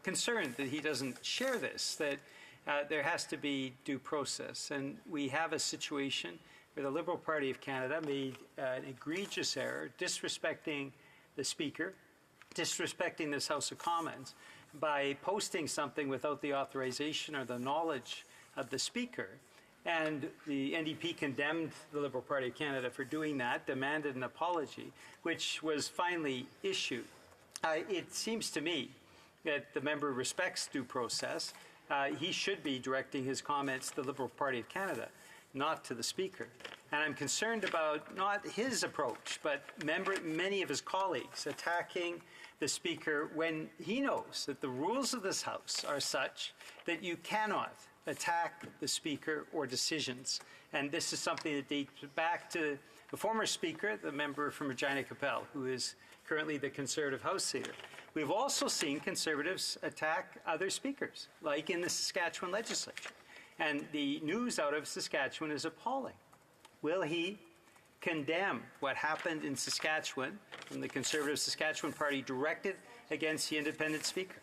concerned that he doesn't share this, that there has to be due process. And we have a situation where the Liberal Party of Canada made an egregious error, disrespecting the Speaker, disrespecting this House of Commons, by posting something without the authorization or the knowledge of the Speaker. And the NDP condemned the Liberal Party of Canada for doing that, demanded an apology, which was finally issued. It seems to me that the member respects due process. He should be directing his comments to the Liberal Party of Canada, not to the Speaker. And I'm concerned about not his approach, but many of his colleagues attacking the Speaker when he knows that the rules of this House are such that you cannot attack the Speaker or decisions. And this is something that dates back to the former Speaker, the member from Regina Capel, who is currently the Conservative House Leader. We've also seen Conservatives attack other speakers, like in the Saskatchewan legislature. And the news out of Saskatchewan is appalling. Will he condemn what happened in Saskatchewan when the Conservative Saskatchewan Party directed against the independent Speaker?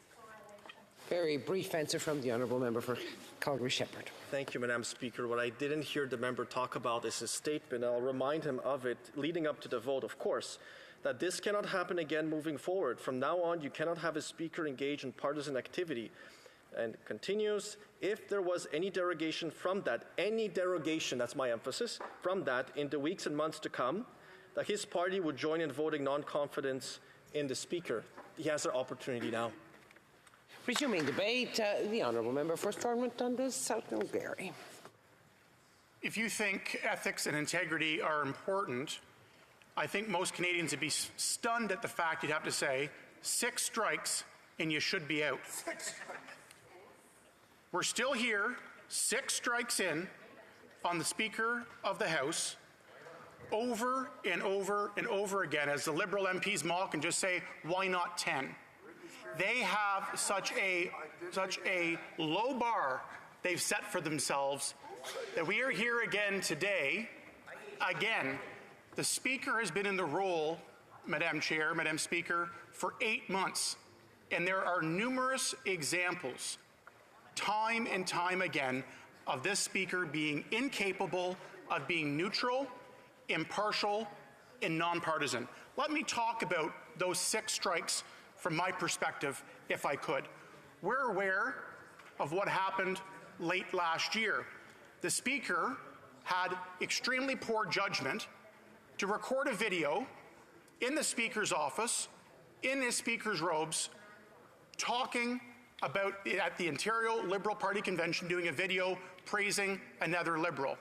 Very brief answer from the Honourable Member for Calgary-Shepherd. Thank you, Madam Speaker. What I didn't hear the member talk about is his statement. I'll remind him of it leading up to the vote, of course, that this cannot happen again moving forward. From now on, you cannot have a Speaker engage in partisan activity. And continues, if there was any derogation from that, any derogation, that's my emphasis, from that in the weeks and months to come, that his party would join in voting non-confidence in the Speaker. He has an opportunity now. Resuming debate, the Honourable Member for Stormont Dundas, South Gary. If you think ethics and integrity are important, I think most Canadians would be stunned at the fact you'd have to say 6 strikes and you should be out. We're still here, 6 strikes in, on the Speaker of the House, over and over and over again, as the Liberal MPs mock and just say, why not 10? They have such a low bar they've set for themselves that we are here again today. Again, the Speaker has been in the role, Madam Chair, Madam Speaker, for 8 months. And there are numerous examples, time and time again, of this Speaker being incapable of being neutral, impartial, and nonpartisan. Let me talk about those 6 strikes from my perspective, if I could. We're aware of what happened late last year. The Speaker had extremely poor judgment to record a video in the Speaker's office, in his Speaker's robes, talking about, at the Ontario Liberal Party Convention, doing a video praising another Liberal.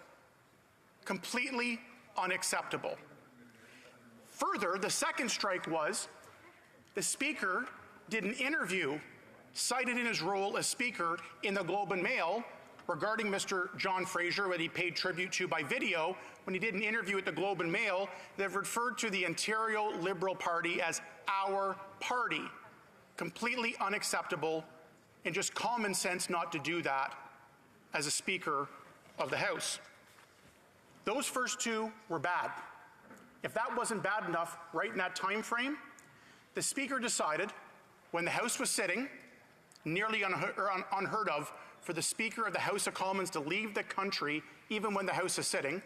Completely unacceptable. Further, the second strike was the Speaker did an interview cited in his role as Speaker in the Globe and Mail regarding Mr. John Fraser, that he paid tribute to by video, when he did an interview at the Globe and Mail that referred to the Ontario Liberal Party as our party. Completely unacceptable, and just common sense not to do that as a Speaker of the House. Those first 2 were bad. If that wasn't bad enough right in that time frame, the Speaker decided, when the House was sitting, nearly unheard of for the Speaker of the House of Commons to leave the country even when the House is sitting,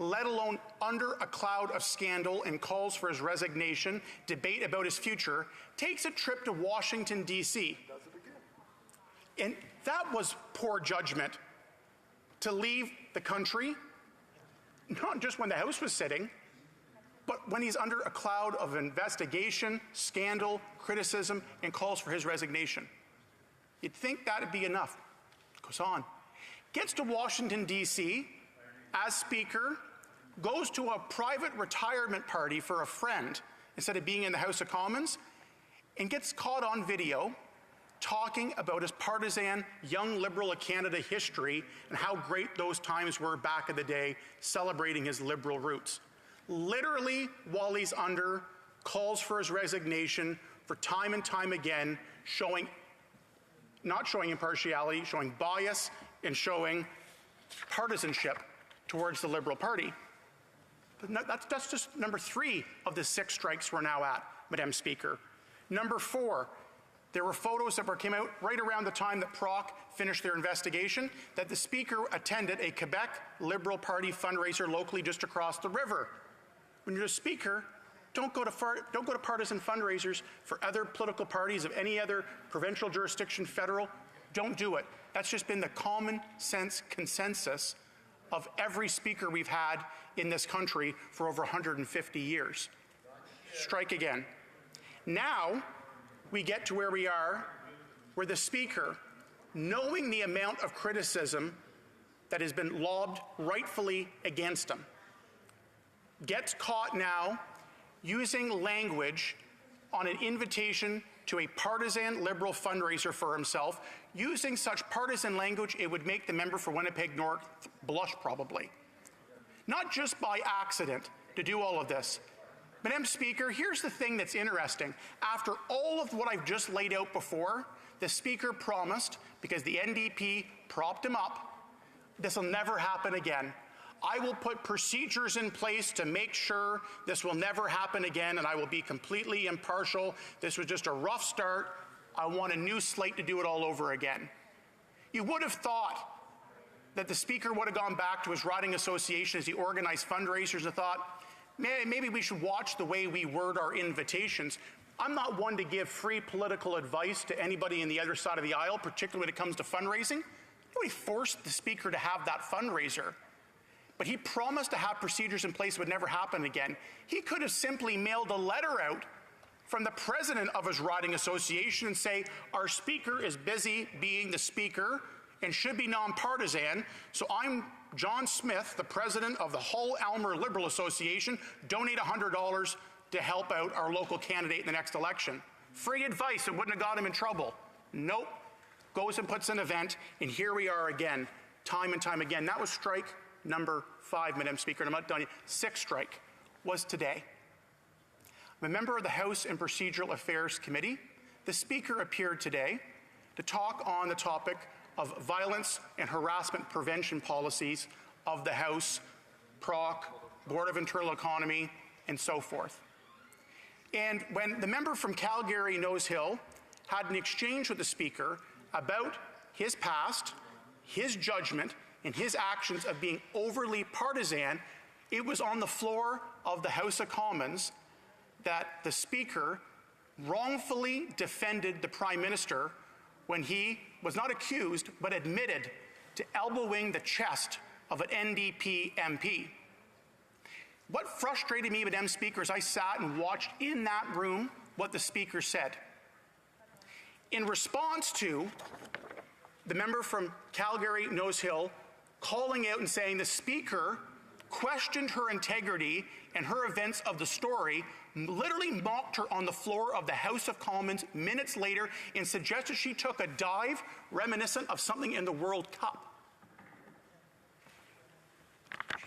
let alone under a cloud of scandal and calls for his resignation, debate about his future, takes a trip to Washington, D.C. And that was poor judgment to leave the country, not just when the House was sitting, but when he's under a cloud of investigation, scandal, criticism, and calls for his resignation. You'd think that'd be enough. Goes on. Gets to Washington, D.C. as Speaker, goes to a private retirement party for a friend instead of being in the House of Commons, and gets caught on video talking about his partisan Young Liberal of Canada history and how great those times were back in the day, celebrating his Liberal roots. Literally, while he's under calls for his resignation for time and time again, not showing impartiality, showing bias, and showing partisanship towards the Liberal Party. But that's just number 3 of the 6 strikes we're now at, Madam Speaker. Number 4, there were photos that came out right around the time that Proc finished their investigation that the Speaker attended a Quebec Liberal Party fundraiser locally just across the river. When you're a Speaker, don't go to partisan fundraisers for other political parties of any other provincial jurisdiction, federal. Don't do it. That's just been the common sense consensus of every Speaker we've had in this country for over 150 years. Strike again. Now, we get to where we are, where the Speaker, knowing the amount of criticism that has been lobbed rightfully against him, gets caught now using language on an invitation to a partisan Liberal fundraiser for himself, using such partisan language it would make the member for Winnipeg North blush probably. Not just by accident to do all of this. Madam Speaker, here's the thing that's interesting. After all of what I've just laid out before, the Speaker promised, because the NDP propped him up, this will never happen again. I will put procedures in place to make sure this will never happen again, and I will be completely impartial. This was just a rough start. I want a new slate to do it all over again. You would have thought that the Speaker would have gone back to his riding association as he organized fundraisers and thought, maybe we should watch the way we word our invitations. I'm not one to give free political advice to anybody on the other side of the aisle, particularly when it comes to fundraising. Nobody forced the Speaker to have that fundraiser. But he promised to have procedures in place that would never happen again. He could have simply mailed a letter out from the president of his riding association and say, our Speaker is busy being the Speaker and should be nonpartisan, so I'm John Smith, the president of the Hull-Aylmer Liberal Association, donate $100 to help out our local candidate in the next election. Free advice that wouldn't have got him in trouble. Nope. Goes and puts an event, and here we are again, time and time again. That was strike number 5, Madam Speaker, and I'm not done yet. 6th strike was today. I'm a member of the House and Procedural Affairs Committee. The Speaker appeared today to talk on the topic of violence and harassment prevention policies of the House, Proc, Board of Internal Economy, and so forth. And when the member from Calgary Nose Hill had an exchange with the Speaker about his past, his judgment, and his actions of being overly partisan, it was on the floor of the House of Commons that the Speaker wrongfully defended the Prime Minister when he was not accused but admitted to elbowing the chest of an NDP MP. What frustrated me, Madam Speaker, is I sat and watched in that room what the Speaker said. In response to the member from Calgary Nose Hill calling out and saying the Speaker questioned her integrity and her events of the story, literally mocked her on the floor of the House of Commons minutes later and suggested she took a dive reminiscent of something in the World Cup.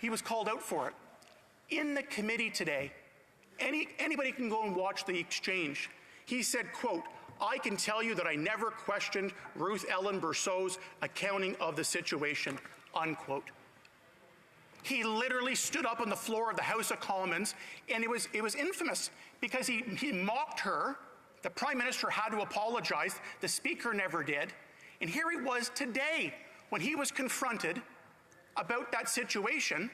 He was called out for it. In the committee today, anybody can go and watch the exchange. He said, quote, I can tell you that I never questioned Ruth Ellen Berceau's accounting of the situation, unquote. He literally stood up on the floor of the House of Commons, and it was infamous because he mocked her. The Prime Minister had to apologize. The Speaker never did. And here he was today when he was confronted about that situation,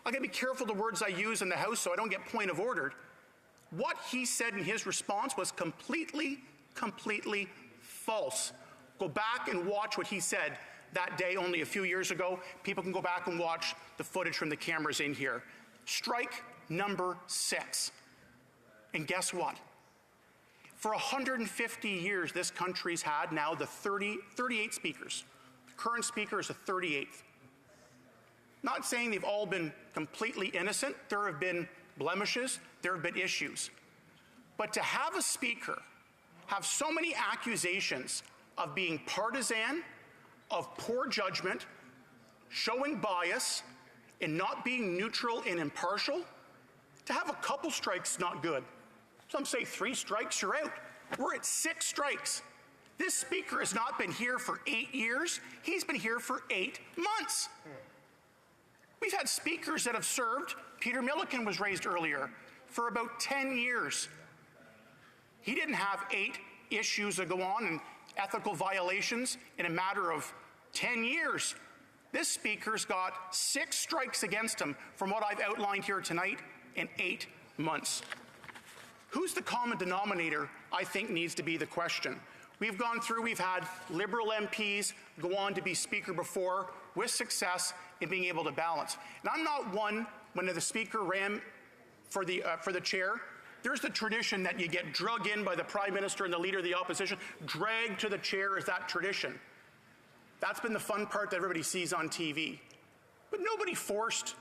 I got to be careful the words I use in the House so I don't get point of ordered. What he said in his response was completely false. Go back and watch what he said that day only a few years ago. People can go back and watch the footage from the cameras in here. Strike number 6. And guess what? For 150 years, this country's had now the 38 speakers. The current speaker is the 38th. Not saying they've all been completely innocent. There have been blemishes. There have been issues. But to have a speaker have so many accusations of being partisan, of poor judgment, showing bias, and not being neutral and impartial, to have a couple strikes is not good. Some say 3 strikes, you're out. We're at 6 strikes. This speaker has not been here for 8 years. He's been here for 8 months. We've had speakers that have served, Peter Milliken was raised earlier, for about 10 years. He didn't have 8 issues that go on and ethical violations in a matter of 10 years. This speaker's got 6 strikes against him from what I've outlined here tonight in 8 months. Who's the common denominator, I think, needs to be the question. We've gone through, we've had Liberal MPs go on to be Speaker before with success in being able to balance. And I'm not one, when the Speaker ran for the chair, there's the tradition that you get drug in by the Prime Minister and the Leader of the Opposition. Dragged to the chair is that tradition. That's been the fun part that everybody sees on TV. But nobody forced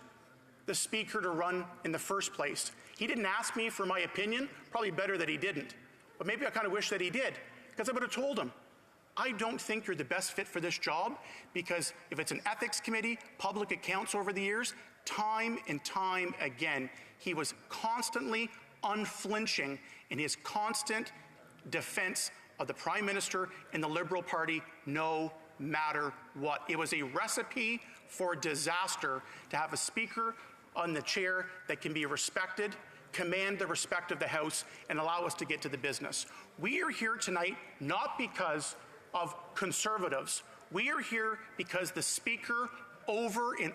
the Speaker to run in the first place. He didn't ask me for my opinion. Probably better that he didn't. But maybe I kind of wish that he did, because I would have told him, I don't think you're the best fit for this job, because if it's an ethics committee, public accounts over the years, time and time again, he was constantly unflinching in his constant defense of the Prime Minister and the Liberal Party, no matter what. It was a recipe for disaster to have a Speaker on the chair that can be respected, command the respect of the House, and allow us to get to the business. We are here tonight not because of Conservatives. We are here because the Speaker over and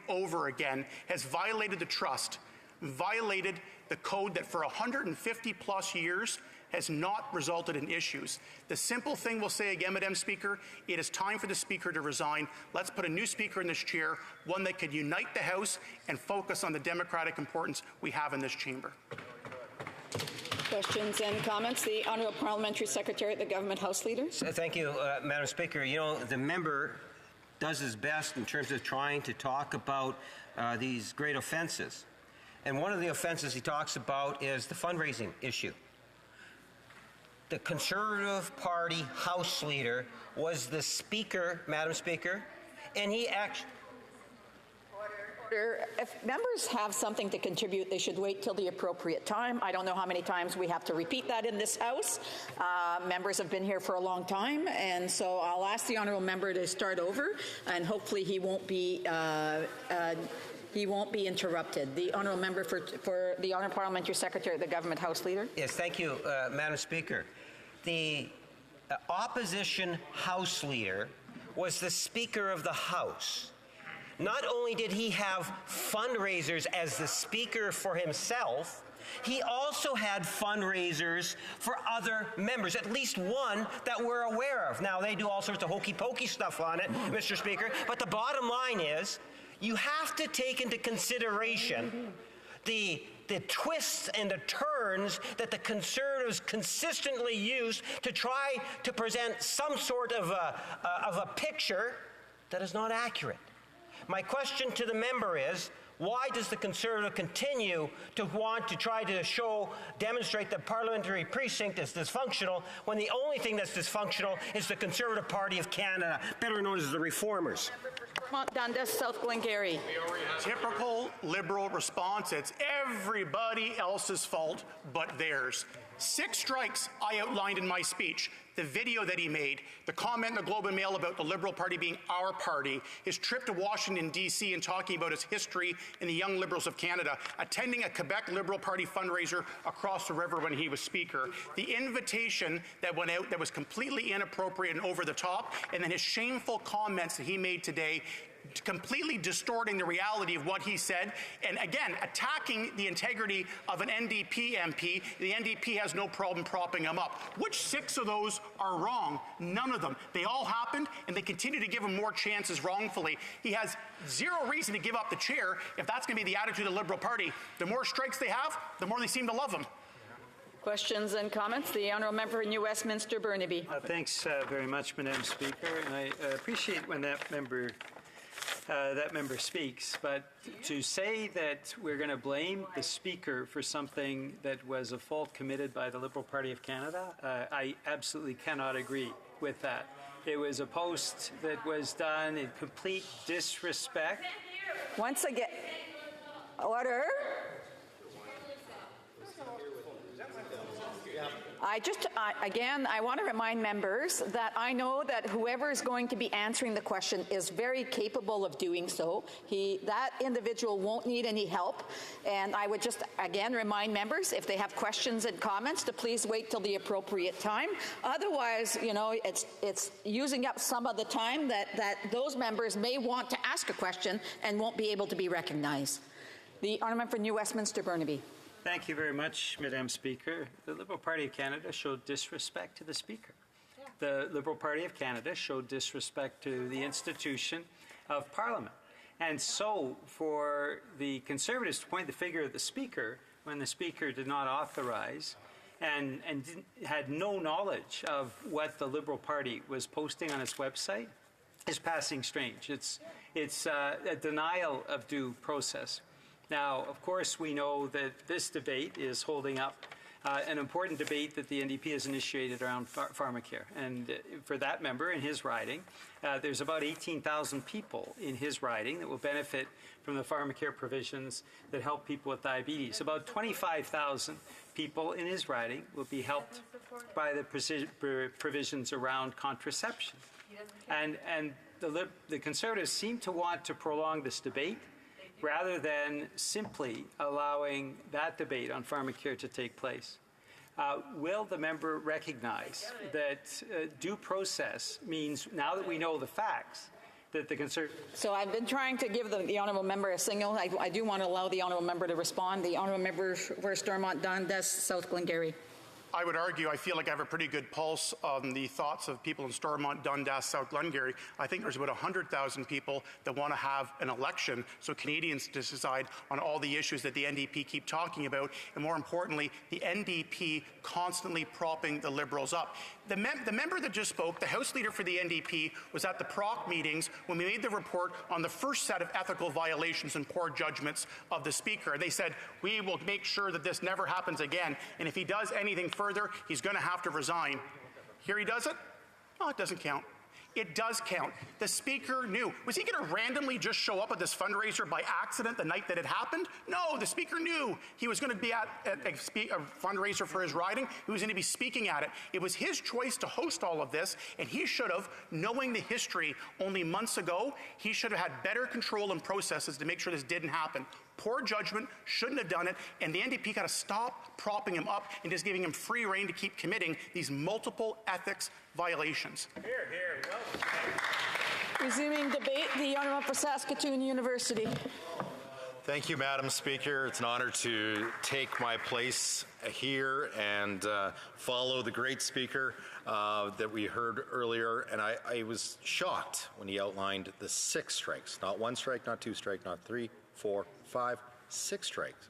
over again has violated the trust, violated the code that for 150 plus years has not resulted in issues. The simple thing we'll say again, Madam Speaker, it is time for the Speaker to resign. Let's put a new Speaker in this chair, one that could unite the House and focus on the democratic importance we have in this chamber. Questions and comments? The Honourable Parliamentary Secretary at the Government House Leader. Thank you, Madam Speaker. You know, the member does his best in terms of trying to talk about these great offences. And one of the offences he talks about is the fundraising issue. The Conservative Party House Leader was the Speaker, Madam Speaker, and he actually... If members have something to contribute, they should wait till the appropriate time. I don't know how many times we have to repeat that in this House. Members have been here for a long time, and so I'll ask the honourable member to start over, and hopefully he won't be interrupted. The honourable member for the Honourable Parliamentary Secretary of the Government House Leader. Yes, thank you, Madam Speaker. The opposition House Leader was the Speaker of the House. Not only did he have fundraisers as the Speaker for himself, he also had fundraisers for other members, at least one that we're aware of. Now, they do all sorts of hokey-pokey stuff on it, Mr. Speaker, but the bottom line is you have to take into consideration the twists and the turns that the Conservatives consistently use to try to present some sort of a picture that is not accurate. My question to the member is, why does the Conservative continue to want to try to demonstrate the parliamentary precinct is dysfunctional when the only thing that's dysfunctional is the Conservative Party of Canada, better known as the Reformers? Dundas, South Glengarry. Typical Liberal response. It's everybody else's fault but theirs. 6 strikes I outlined in my speech. the video that he made, the comment in the Globe and Mail about the Liberal Party being our party, his trip to Washington, D.C. and talking about his history in the Young Liberals of Canada, attending a Quebec Liberal Party fundraiser across the river when he was Speaker, the invitation that went out that was completely inappropriate and over the top, and then his shameful comments that he made today, completely distorting the reality of what he said, and again, attacking the integrity of an NDP MP. The NDP has no problem propping him up. Which 6 of those are wrong? None of them. They all happened, and they continue to give him more chances wrongfully. He has zero reason to give up the chair if that's going to be the attitude of the Liberal Party. The more strikes they have, the more they seem to love him. Questions and comments? The Honourable Member for New Westminster Burnaby. Thanks very much, Madam Speaker, and I appreciate when that member speaks, but to say that we're going to blame the Speaker for something that was a fault committed by the Liberal Party of Canada, I absolutely cannot agree with that. It was a post that was done in complete disrespect. Once again, order. I want to remind members that I know that whoever is going to be answering the question is very capable of doing so. That individual won't need any help. And I would just, again, remind members, if they have questions and comments, to please wait till the appropriate time. Otherwise, you know, it's using up some of the time that those members may want to ask a question and won't be able to be recognized. The Honourable Member for New Westminster Burnaby. Thank you very much, Madam Speaker. The Liberal Party of Canada showed disrespect to the Speaker. The Liberal Party of Canada showed disrespect to the institution of Parliament. And so for the Conservatives to point the finger at the Speaker when the Speaker did not authorize and had no knowledge of what the Liberal Party was posting on its website is passing strange. It's a denial of due process. Now, of course, we know that this debate is holding up an important debate that the NDP has initiated around pharmacare. And for that member in his riding, there's about 18,000 people in his riding that will benefit from the pharmacare provisions that help people with diabetes. About 25,000 people in his riding will be helped by the provisions around contraception. And the Conservatives seem to want to prolong this debate rather than simply allowing that debate on pharmacare to take place. Will the member recognize that due process means, now that we know the facts, that the Conservatives... So I've been trying to give the Honourable Member a signal. I do want to allow the Honourable Member to respond. The Honourable Member for Stormont Dundas, South Glengarry. I would argue I feel like I have a pretty good pulse on the thoughts of people in Stormont, Dundas, South Glengarry. I think there's about 100,000 people that want to have an election so Canadians decide on all the issues that the NDP keep talking about, and more importantly, the NDP constantly propping the Liberals up. The member that just spoke, the House Leader for the NDP, was at the PROC meetings when we made the report on the first set of ethical violations and poor judgments of the Speaker. They said, we will make sure that this never happens again, and if he does anything further, he's going to have to resign. Here he does it? Oh, it doesn't count. It does count. The Speaker knew. Was he going to randomly just show up at this fundraiser by accident the night that it happened? No, the Speaker knew he was going to be at a fundraiser for his riding. He was going to be speaking at it. It was his choice to host all of this, and he should have, knowing the history only months ago, he should have had better control and processes to make sure this didn't happen. Poor judgment, shouldn't have done it, and the NDP got to stop propping him up and just giving him free rein to keep committing these multiple ethics violations. Here, here. Resuming debate, the Honourable for Saskatoon University. Thank you, Madam Speaker. It's an honor to take my place here and follow the great speaker that we heard earlier. And I was shocked when he outlined the 6 strikes. Not 1 strike, not 2 strikes, not 3, 4, 5, 6 strikes.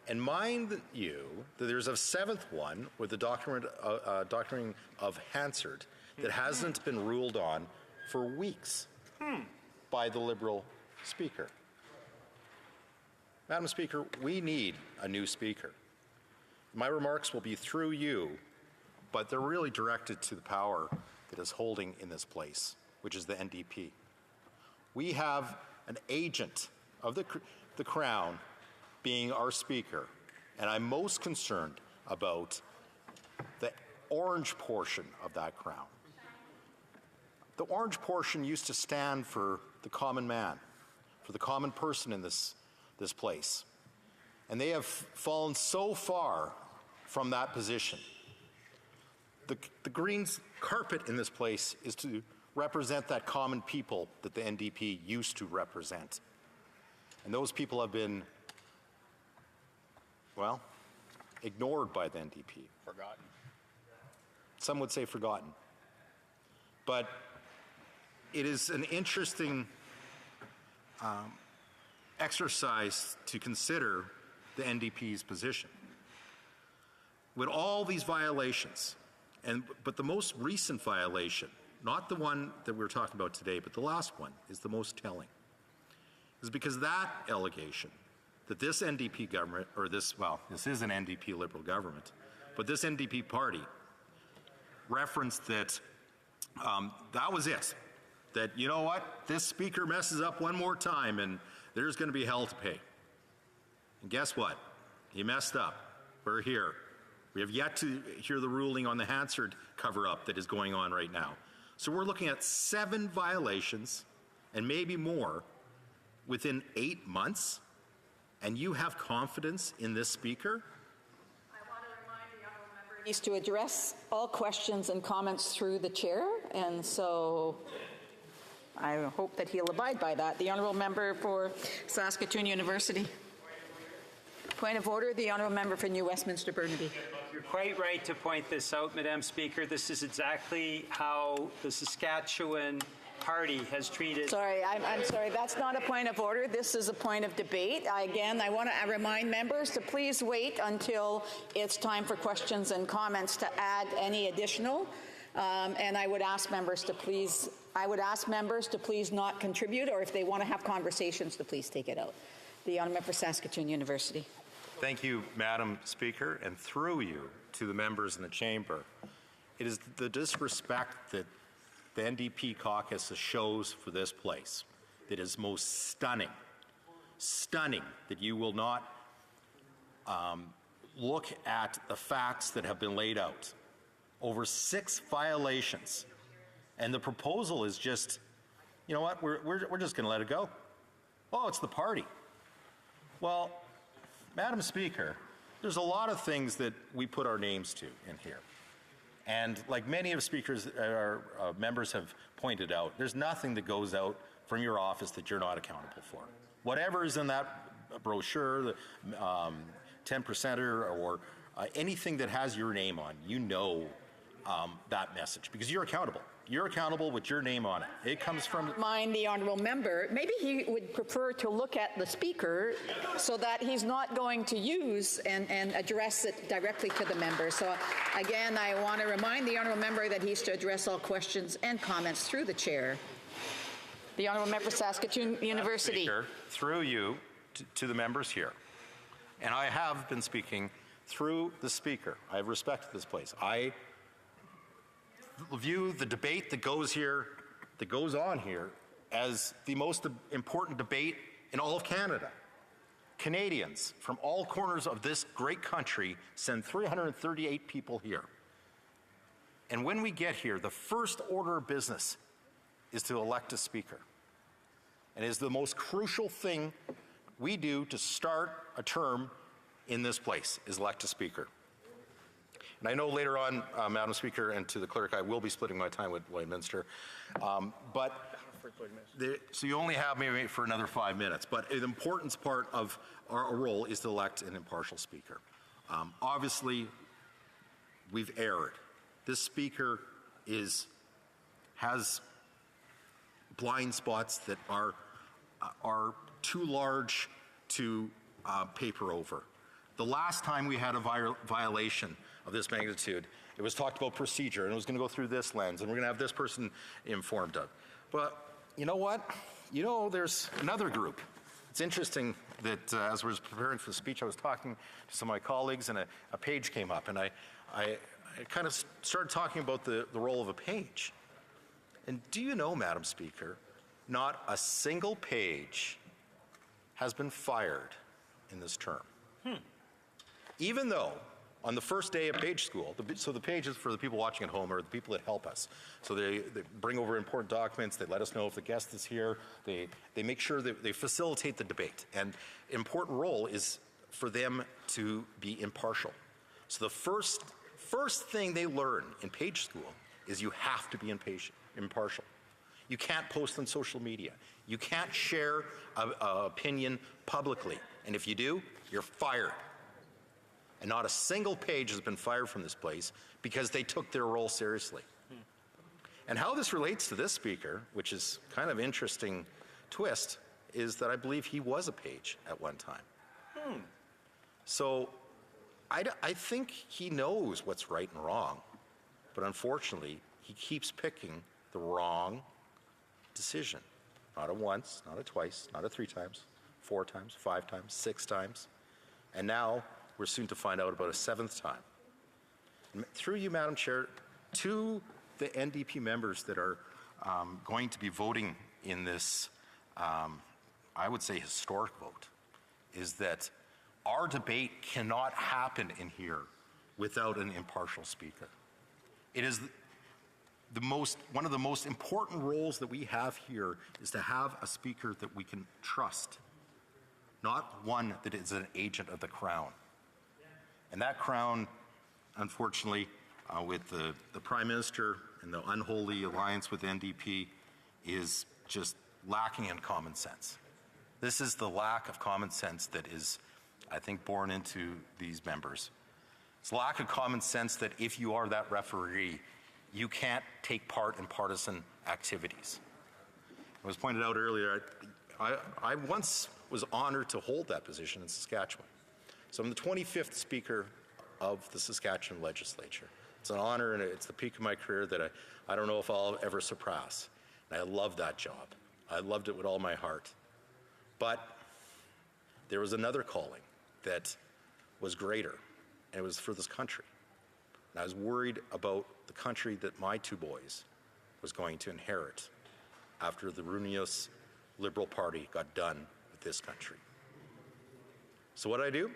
And mind you that there's a 7th one with the doctoring of Hansard that hasn't been ruled on for weeks by the Liberal Speaker. Madam Speaker, we need a new Speaker. My remarks will be through you, but they're really directed to the power that is holding in this place, which is the NDP. We have an agent of the Crown being our Speaker, and I'm most concerned about the orange portion of that crown. The orange portion used to stand for the common man, for the common person in this place. And they have fallen so far from that position. The green carpet in this place is to represent that common people that the NDP used to represent. And those people have been, well, ignored by the NDP. Forgotten. Some would say forgotten. But it is an interesting exercise to consider the NDP's position. With all these violations, but the most recent violation, not the one that we're talking about today, but the last one is the most telling, is because that allegation that this NDP government, or this is an NDP Liberal government, but this NDP party referenced that that was it. That, you know what, this speaker messes up one more time and there's going to be hell to pay. And guess what? He messed up. We're here. We have yet to hear the ruling on the Hansard cover-up that is going on right now. So we're looking at 7 violations and maybe more within 8 months, and you have confidence in this speaker? Needs to address all questions and comments through the chair, and so I hope that he'll abide by that. The honourable member for Saskatoon University. Point of order, the honourable member for New Westminster Burnaby. You're quite right to point this out, Madam Speaker. This is exactly how the Saskatchewan Party has treated... Sorry, I'm sorry. That's not a point of order. This is a point of debate. Again, I want to remind members to please wait until it's time for questions and comments to add any additional. And I would ask members to please not contribute, or if they want to have conversations, to please take it out. The honourable member for Saskatoon University. Thank you, Madam Speaker, and through you to the members in the chamber. It is the disrespect that the NDP caucus shows for this place that is most stunning that you will not look at the facts that have been laid out. Over 6 violations, and the proposal is just, you know what, we're just going to let it go. Oh, it's the party. Well, Madam Speaker, there's a lot of things that we put our names to in here. And like many of speakers, members have pointed out, there's nothing that goes out from your office that you're not accountable for. Whatever is in that brochure, the 10%er, or anything that has your name on, you know that message, because you're accountable. You're accountable with your name on it. It comes from... Mind the honourable member, maybe he would prefer to look at the speaker so that he's not going to use and address it directly to the member. So again, I want to remind the honourable member that he's to address all questions and comments through the chair. The honourable member for Saskatoon University. Speaker, through you to the members here. And I have been speaking through the speaker. I have respected this place. I view the debate that goes on here as the most important debate in all of Canada. Canadians from all corners of this great country send 338 people here. And when we get here, the first order of business is to elect a speaker. And it is the most crucial thing we do to start a term in this place, is elect a speaker. And I know later on, Madam Speaker, and to the clerk, I will be splitting my time with Lloydminster. So you only have me for another 5 minutes. But the important part of our role is to elect an impartial speaker. Obviously, we've erred. This speaker has blind spots that are too large to paper over. The last time we had a violation of this magnitude, it was talked about procedure, and it was going to go through this lens, and we're going to have this person informed of. But you know what? You know, there's another group. It's interesting that as I was preparing for the speech, I was talking to some of my colleagues, and a page came up, and I kind of started talking about the role of a page. And do you know, Madam Speaker, not a single page has been fired in this term. Even though On the first day of Page School, so the pages for the people watching at home are the people that help us. So they bring over important documents, they let us know if the guest is here, they make sure that they facilitate the debate. And an important role is for them to be impartial. So the first thing they learn in Page School is you have to be impartial. You can't post on social media. You can't share an opinion publicly. And if you do, you're fired. And not a single page has been fired from this place because they took their role seriously. And how this relates to this speaker, which is kind of interesting twist, is that I believe he was a page at one time. So I think he knows what's right and wrong, but unfortunately, he keeps picking the wrong decision. Not a once, not a twice, not a 3 times, 4 times, 5 times, 6 times, and now we're soon to find out about a 7th time. Through you, Madam Chair, to the NDP members that are going to be voting in this, I would say, historic vote, is that our debate cannot happen in here without an impartial speaker. It is one of the most important roles that we have here is to have a speaker that we can trust, not one that is an agent of the Crown. And that Crown, unfortunately, with the Prime Minister and the unholy alliance with NDP, is just lacking in common sense. This is the lack of common sense that is, I think, born into these members. It's lack of common sense that if you are that referee, you can't take part in partisan activities. It was pointed out earlier, I once was honored to hold that position in Saskatchewan. So I'm the 25th Speaker of the Saskatchewan Legislature. It's an honor and it's the peak of my career that I don't know if I'll ever surpass. And I love that job. I loved it with all my heart. But there was another calling that was greater, and it was for this country. And I was worried about the country that my 2 boys was going to inherit after the ruinous Liberal Party got done with this country. So what did I do?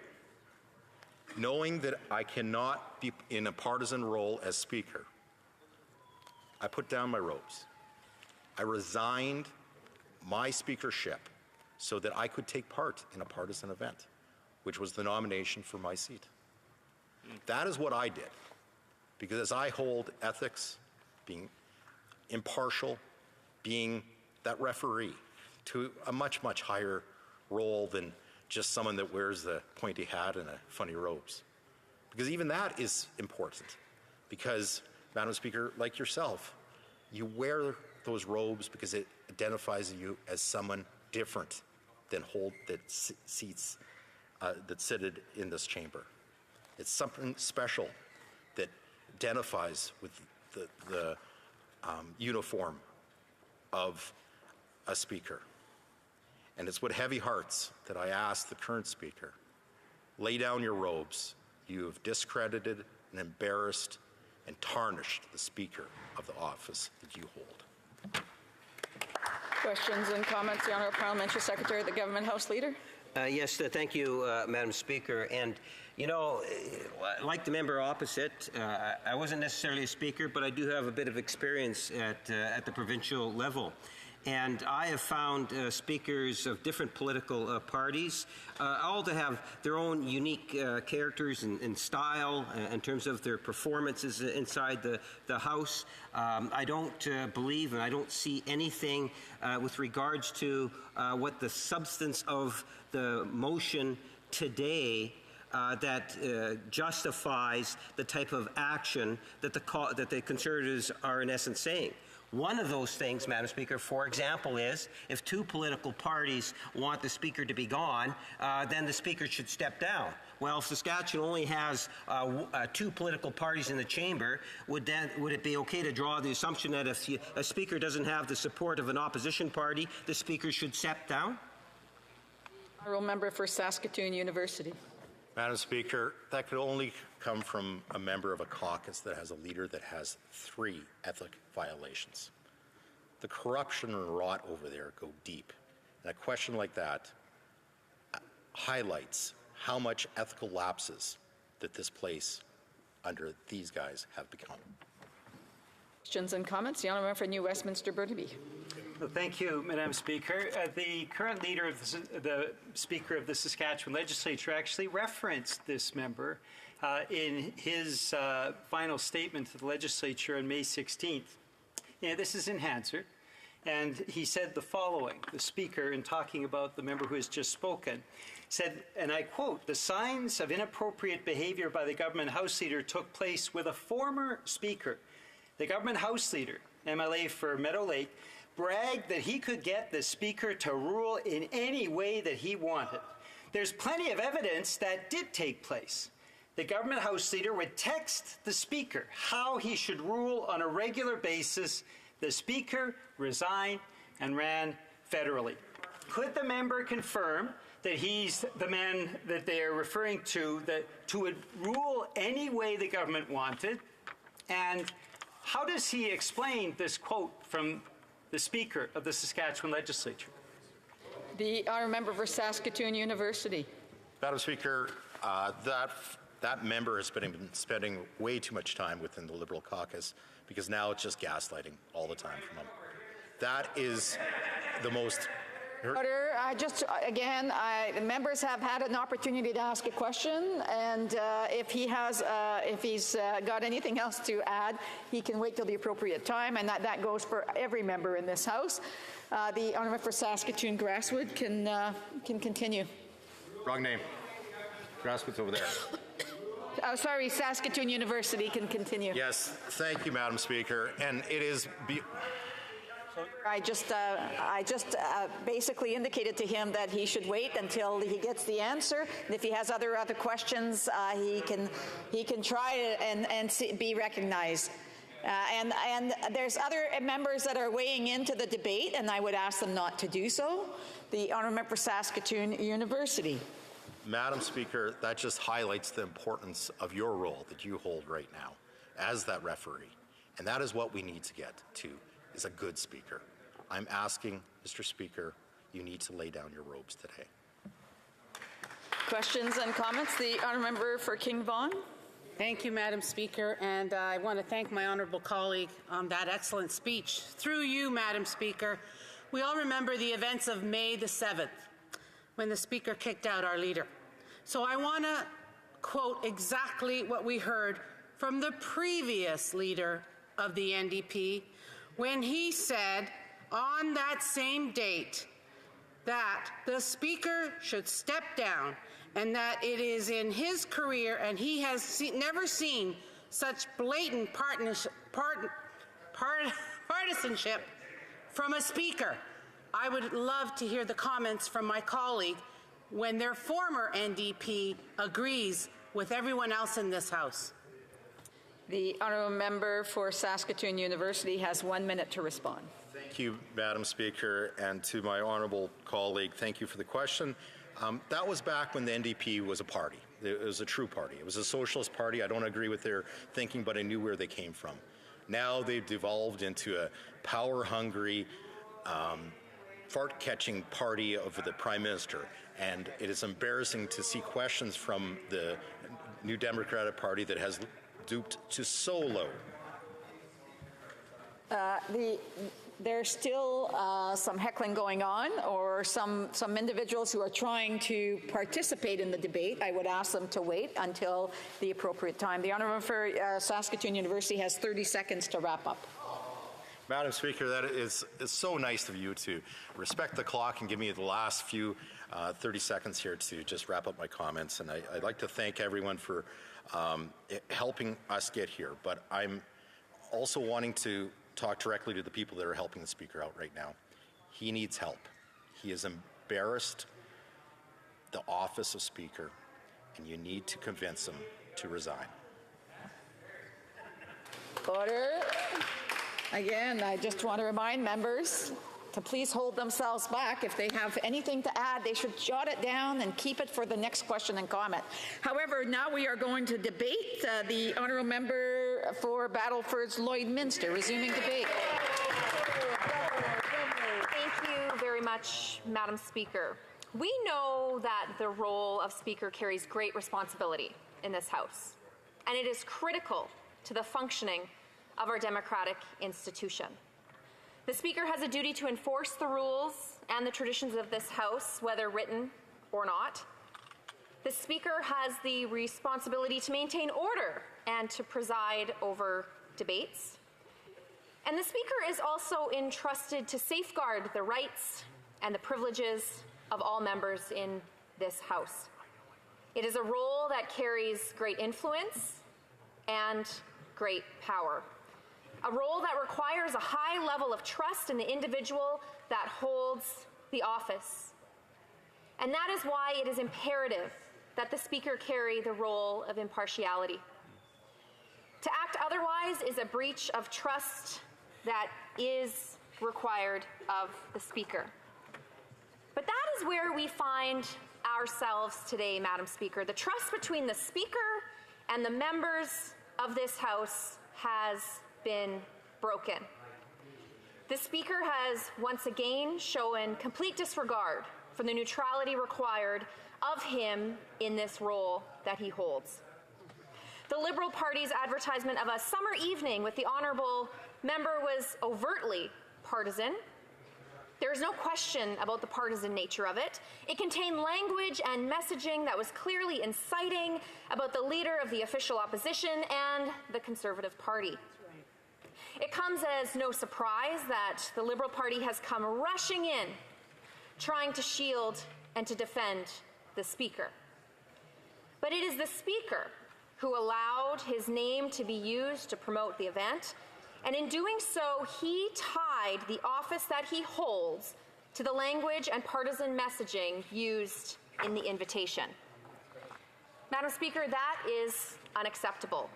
Knowing that I cannot be in a partisan role as Speaker, I put down my robes. I resigned my speakership so that I could take part in a partisan event, which was the nomination for my seat. That is what I did, because as I hold ethics, being impartial, being that referee, to a much, much higher role than just someone that wears the pointy hat and funny robes. Because even that is important. Because, Madam Speaker, like yourself, you wear those robes because it identifies you as someone different than seated in this chamber. It's something special that identifies with the uniform of a speaker. And it's with heavy hearts that I ask the current Speaker, lay down your robes. You have discredited and embarrassed and tarnished the Speaker of the office that you hold. Questions and comments, the Honourable Parliamentary Secretary, the Government House Leader. Yes, thank you, Madam Speaker. And, you know, like the member opposite, I wasn't necessarily a speaker, but I do have a bit of experience at the provincial level. And I have found speakers of different political parties all to have their own unique characters and style in terms of their performances inside the House. I don't believe and I don't see anything with regards to what the substance of the motion today that justifies the type of action that the Conservatives are in essence saying. One of those things, Madam Speaker, for example, is if 2 political parties want the Speaker to be gone, then the Speaker should step down. Well, if Saskatchewan only has 2 political parties in the chamber, would it be okay to draw the assumption that if a Speaker doesn't have the support of an opposition party, the Speaker should step down? Honourable Member for Saskatoon University. Madam Speaker, that could only come from a member of a caucus that has a leader that has 3 ethic violations. The corruption and rot over there go deep. And a question like that highlights how much ethical lapses that this place under these guys have become. Questions and comments? The Honourable Member for New Westminster Burnaby. Well, thank you, Madam Speaker. The current leader of the Speaker of the Saskatchewan Legislature actually referenced this member in his final statement to the Legislature on May 16th. This is in Hansard. And he said the following, the Speaker, in talking about the member who has just spoken, said, and I quote, "The signs of inappropriate behavior by the government House Leader took place with a former Speaker. The government House Leader, MLA for Meadow Lake, bragged that he could get the Speaker to rule in any way that he wanted. There's plenty of evidence that did take place. The government House Leader would text the Speaker how he should rule on a regular basis. The Speaker resigned and ran federally." Could the member confirm that he's the man that they are referring to, that would rule any way the government wanted? And how does he explain this quote from the Speaker of the Saskatchewan Legislature? The Honourable Member for Saskatoon University. Madam Speaker, that member has been spending way too much time within the Liberal caucus, because now it's just gaslighting all the time from him. That is the most... Order. The members have had an opportunity to ask a question, and if he's got anything else to add, he can wait till the appropriate time, and that goes for every member in this House. The Honourable for Saskatoon Grasswood can continue. Wrong name. Grasswood's over there. Oh, sorry, Saskatoon University can continue. Yes, thank you, Madam Speaker. And it is... I just basically indicated to him that he should wait until he gets the answer. And if he has other questions, he can try and be recognized. And there's other members that are weighing into the debate, and I would ask them not to do so. The Honourable Member for Saskatoon University. Madam Speaker, that just highlights the importance of your role that you hold right now as that referee. And that is what we need to get to, is a good speaker. I'm asking, Mr. Speaker, you need to lay down your robes today. Questions and comments? The Honourable Member for King Vaughan. Thank you, Madam Speaker, and I want to thank my honourable colleague on that excellent speech. Through you, Madam Speaker, we all remember the events of May the 7th, when the Speaker kicked out our leader. So I want to quote exactly what we heard from the previous leader of the NDP when he said on that same date that the Speaker should step down and that it is in his career, and he has never seen such blatant partisanship from a Speaker. I would love to hear the comments from my colleague when their former NDP agrees with everyone else in this House. The Honourable Member for Saskatoon University has 1 minute to respond. Thank you, Madam Speaker, and to my honourable colleague, thank you for the question. That was back when the NDP was a party. It was a true party. It was a socialist party. I don't agree with their thinking, but I knew where they came from. Now they've devolved into a power-hungry, fart-catching party of the Prime Minister. And it is embarrassing to see questions from the New Democratic Party that has duped to so low. There's still some heckling going on, or some individuals who are trying to participate in the debate. I would ask them to wait until the appropriate time. The Honourable for Saskatoon University has 30 seconds to wrap up. Madam Speaker, that is so nice of you to respect the clock and give me the last few 30 seconds here to just wrap up my comments. And I'd like to thank everyone for helping us get here. But I'm also wanting to talk directly to the people that are helping the Speaker out right now. He needs help. He has embarrassed the office of Speaker, and you need to convince him to resign. Order. Again, I just want to remind members to please hold themselves back. If they have anything to add, they should jot it down and keep it for the next question and comment. However, now we are going to debate. The Honourable Member for Battleford's Lloydminster, resuming debate. Thank you very much, Madam Speaker. We know that the role of Speaker carries great responsibility. in this House, and it is critical to the functioning of our democratic institution. The Speaker has a duty to enforce the rules and the traditions of this House, whether written or not. The Speaker has the responsibility to maintain order and to preside over debates. And the Speaker is also entrusted to safeguard the rights and the privileges of all members in this House. It is a role that carries great influence and great power. A role that requires a high level of trust in the individual that holds the office. And that is why it is imperative that the Speaker carry the role of impartiality. To act otherwise is a breach of trust that is required of the Speaker. But that is where we find ourselves today, Madam Speaker. The trust between the Speaker and the members of this House has been broken. The Speaker has once again shown complete disregard for the neutrality required of him in this role that he holds. The Liberal Party's advertisement of a summer evening with the honourable member was overtly partisan. There is no question about the partisan nature of it. It contained language and messaging that was clearly inciting about the leader of the official opposition and the Conservative Party. It comes as no surprise that the Liberal Party has come rushing in, trying to shield and to defend the Speaker. But it is the Speaker who allowed his name to be used to promote the event, and in doing so, he tied the office that he holds to the language and partisan messaging used in the invitation. Madam Speaker, that is unacceptable.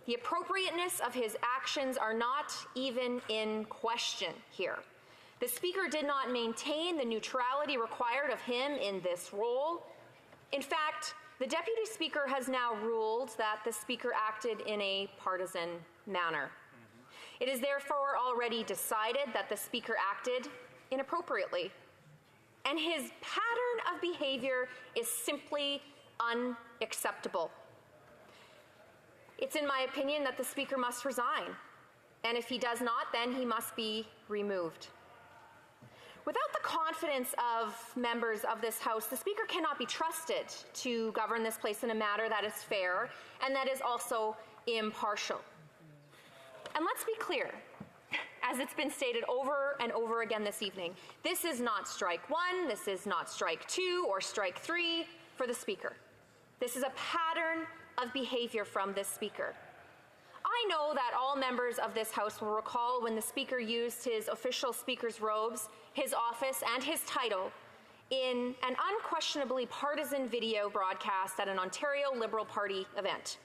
The appropriateness of his actions are not even in question here. The Speaker did not maintain the neutrality required of him in this role. In fact, the Deputy Speaker has now ruled that the Speaker acted in a partisan manner. It is therefore already decided that the Speaker acted inappropriately, and his pattern of behavior is simply unacceptable. It's in my opinion that the Speaker must resign, and if he does not, then he must be removed. Without the confidence of members of this House, the Speaker cannot be trusted to govern this place in a manner that is fair and that is also impartial. And let's be clear, as it's been stated over and over again this evening, this is not strike one, this is not strike two or strike three for the Speaker. This is a pattern of behavior from this Speaker. I know that all members of this House will recall when the Speaker used his official Speaker's robes, his office, and his title in an unquestionably partisan video broadcast at an Ontario Liberal Party event.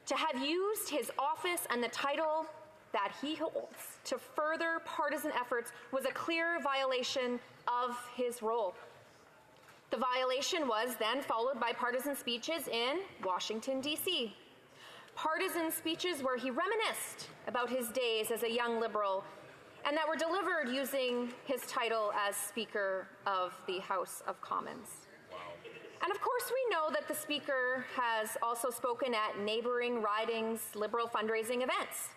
To have used his office and the title that he holds to further partisan efforts was a clear violation of his role. The violation was then followed by partisan speeches in Washington, D.C. Partisan speeches where he reminisced about his days as a young Liberal and that were delivered using his title as Speaker of the House of Commons. And of course, we know that the Speaker has also spoken at neighbouring ridings' Liberal fundraising events.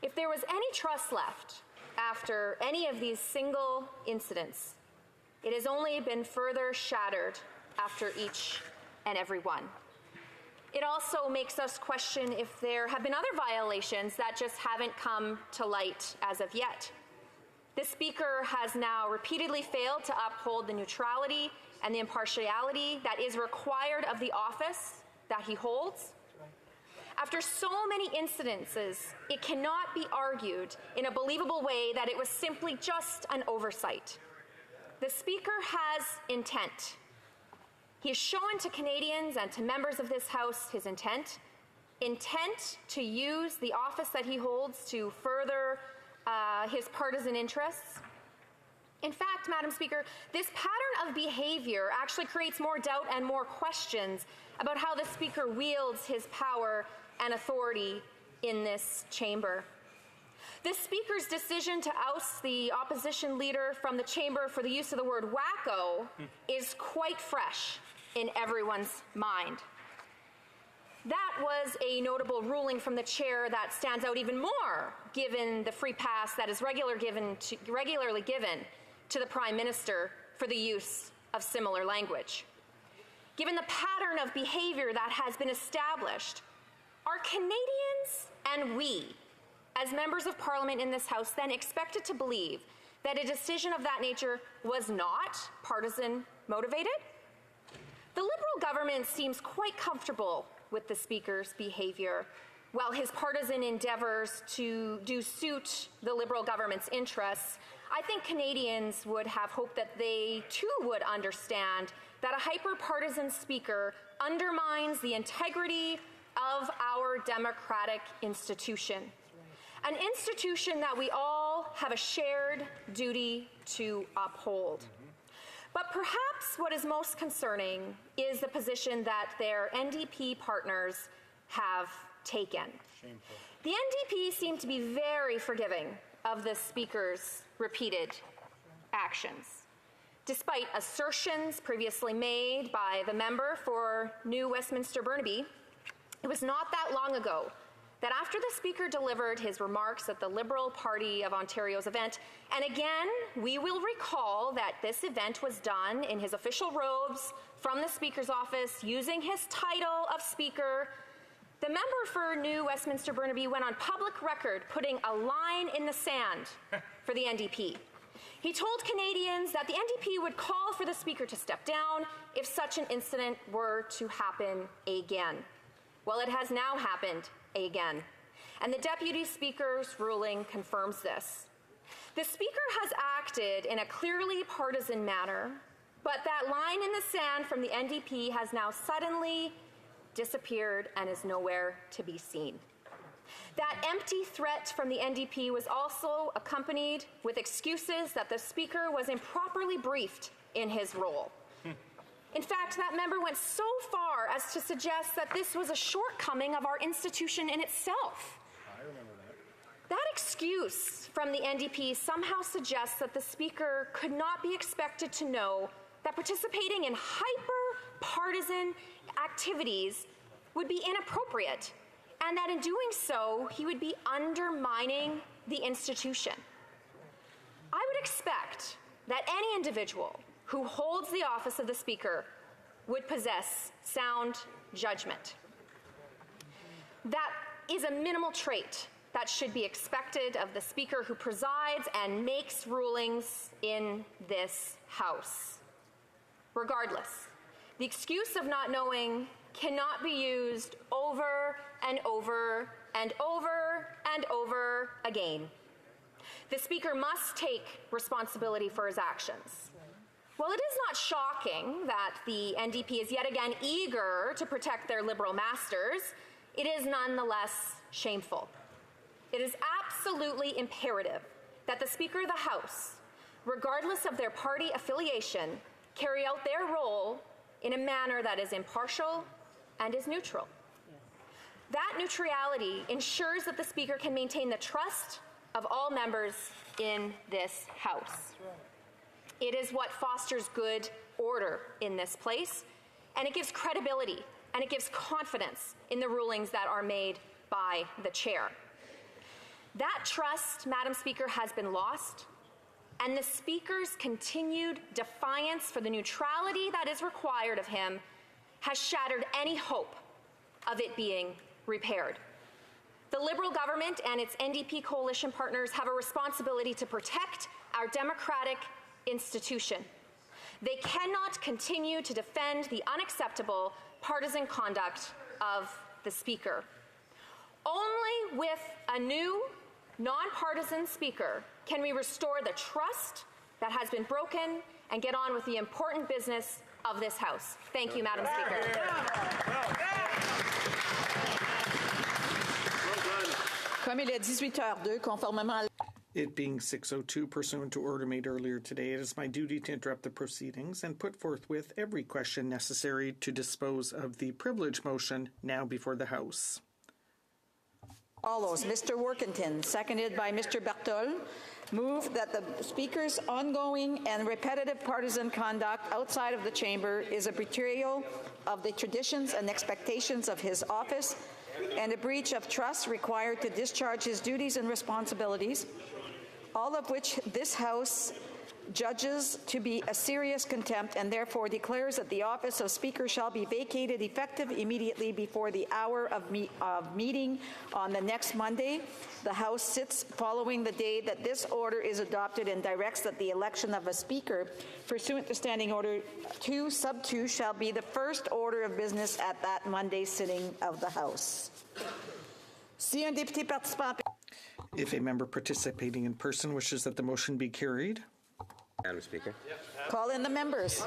If there was any trust left after any of these single incidents, it has only been further shattered after each and every one. It also makes us question if there have been other violations that just haven't come to light as of yet. The Speaker has now repeatedly failed to uphold the neutrality and the impartiality that is required of the office that he holds. After so many incidences, it cannot be argued in a believable way that it was simply just an oversight. The Speaker has intent. He has shown to Canadians and to members of this House his intent to use the office that he holds to further his partisan interests. In fact, Madam Speaker, this pattern of behavior actually creates more doubt and more questions about how the Speaker wields his power and authority in this chamber. The Speaker's decision to oust the opposition leader from the chamber for the use of the word wacko is quite fresh in everyone's mind. That was a notable ruling from the chair that stands out even more, given the free pass that is regularly given to the Prime Minister for the use of similar language. Given the pattern of behavior that has been established, are Canadians and we, as members of Parliament in this House, then expected to believe that a decision of that nature was not partisan motivated? The Liberal government seems quite comfortable with the Speaker's behavior, while his partisan endeavours to do suit the Liberal government's interests. I think Canadians would have hoped that they too would understand that a hyper-partisan Speaker undermines the integrity of our democratic institution. An institution that we all have a shared duty to uphold. But perhaps what is most concerning is the position that their NDP partners have taken. Shameful. The NDP seem to be very forgiving of the Speaker's repeated actions, despite assertions previously made by the member for New Westminster Burnaby. It was not that long ago that after the Speaker delivered his remarks at the Liberal Party of Ontario's event, and again, we will recall that this event was done in his official robes from the Speaker's office, using his title of Speaker, the member for New Westminster Burnaby went on public record putting a line in the sand for the NDP. He told Canadians that the NDP would call for the Speaker to step down if such an incident were to happen again. Well, it has now happened again, and the Deputy Speaker's ruling confirms this. The Speaker has acted in a clearly partisan manner, but that line in the sand from the NDP has now suddenly disappeared and is nowhere to be seen. That empty threat from the NDP was also accompanied with excuses that the Speaker was improperly briefed in his role. In fact, that member went so far as to suggest that this was a shortcoming of our institution in itself. I remember that. That excuse from the NDP somehow suggests that the Speaker could not be expected to know that participating in hyper-partisan activities would be inappropriate, and that in doing so, he would be undermining the institution. I would expect that any individual who holds the office of the Speaker would possess sound judgment. That is a minimal trait that should be expected of the Speaker who presides and makes rulings in this House. Regardless, the excuse of not knowing cannot be used over and over and over and over again. The Speaker must take responsibility for his actions. While it is not shocking that the NDP is yet again eager to protect their Liberal masters, it is nonetheless shameful. It is absolutely imperative that the Speaker of the House, regardless of their party affiliation, carry out their role in a manner that is impartial and is neutral. That neutrality ensures that the Speaker can maintain the trust of all members in this House. It is what fosters good order in this place, and it gives credibility and it gives confidence in the rulings that are made by the chair. That trust, Madam Speaker, has been lost, and the Speaker's continued defiance for the neutrality that is required of him has shattered any hope of it being repaired. The Liberal government and its NDP coalition partners have a responsibility to protect our democratic institution. They cannot continue to defend the unacceptable partisan conduct of the Speaker. Only with a new, nonpartisan Speaker can we restore the trust that has been broken and get on with the important business of this House. Thank you, Madam Speaker. Comme il est 18h02, conformément à It being 6:02 pursuant to order made earlier today, it is my duty to interrupt the proceedings and put forthwith every question necessary to dispose of the privilege motion now before the House. All those, Mr. Workington, seconded by Mr. Bertol, move that the Speaker's ongoing and repetitive partisan conduct outside of the chamber is a betrayal of the traditions and expectations of his office and a breach of trust required to discharge his duties and responsibilities, all of which this House judges to be a serious contempt and therefore declares that the office of Speaker shall be vacated effective immediately before the hour of meeting on the next Monday. The House sits following the day that this order is adopted and directs that the election of a Speaker pursuant to Standing Order 2, Sub 2, shall be the first order of business at that Monday sitting of the House. Si un député participant. If a member participating in person wishes that the motion be carried. Madam Speaker. Call in the members.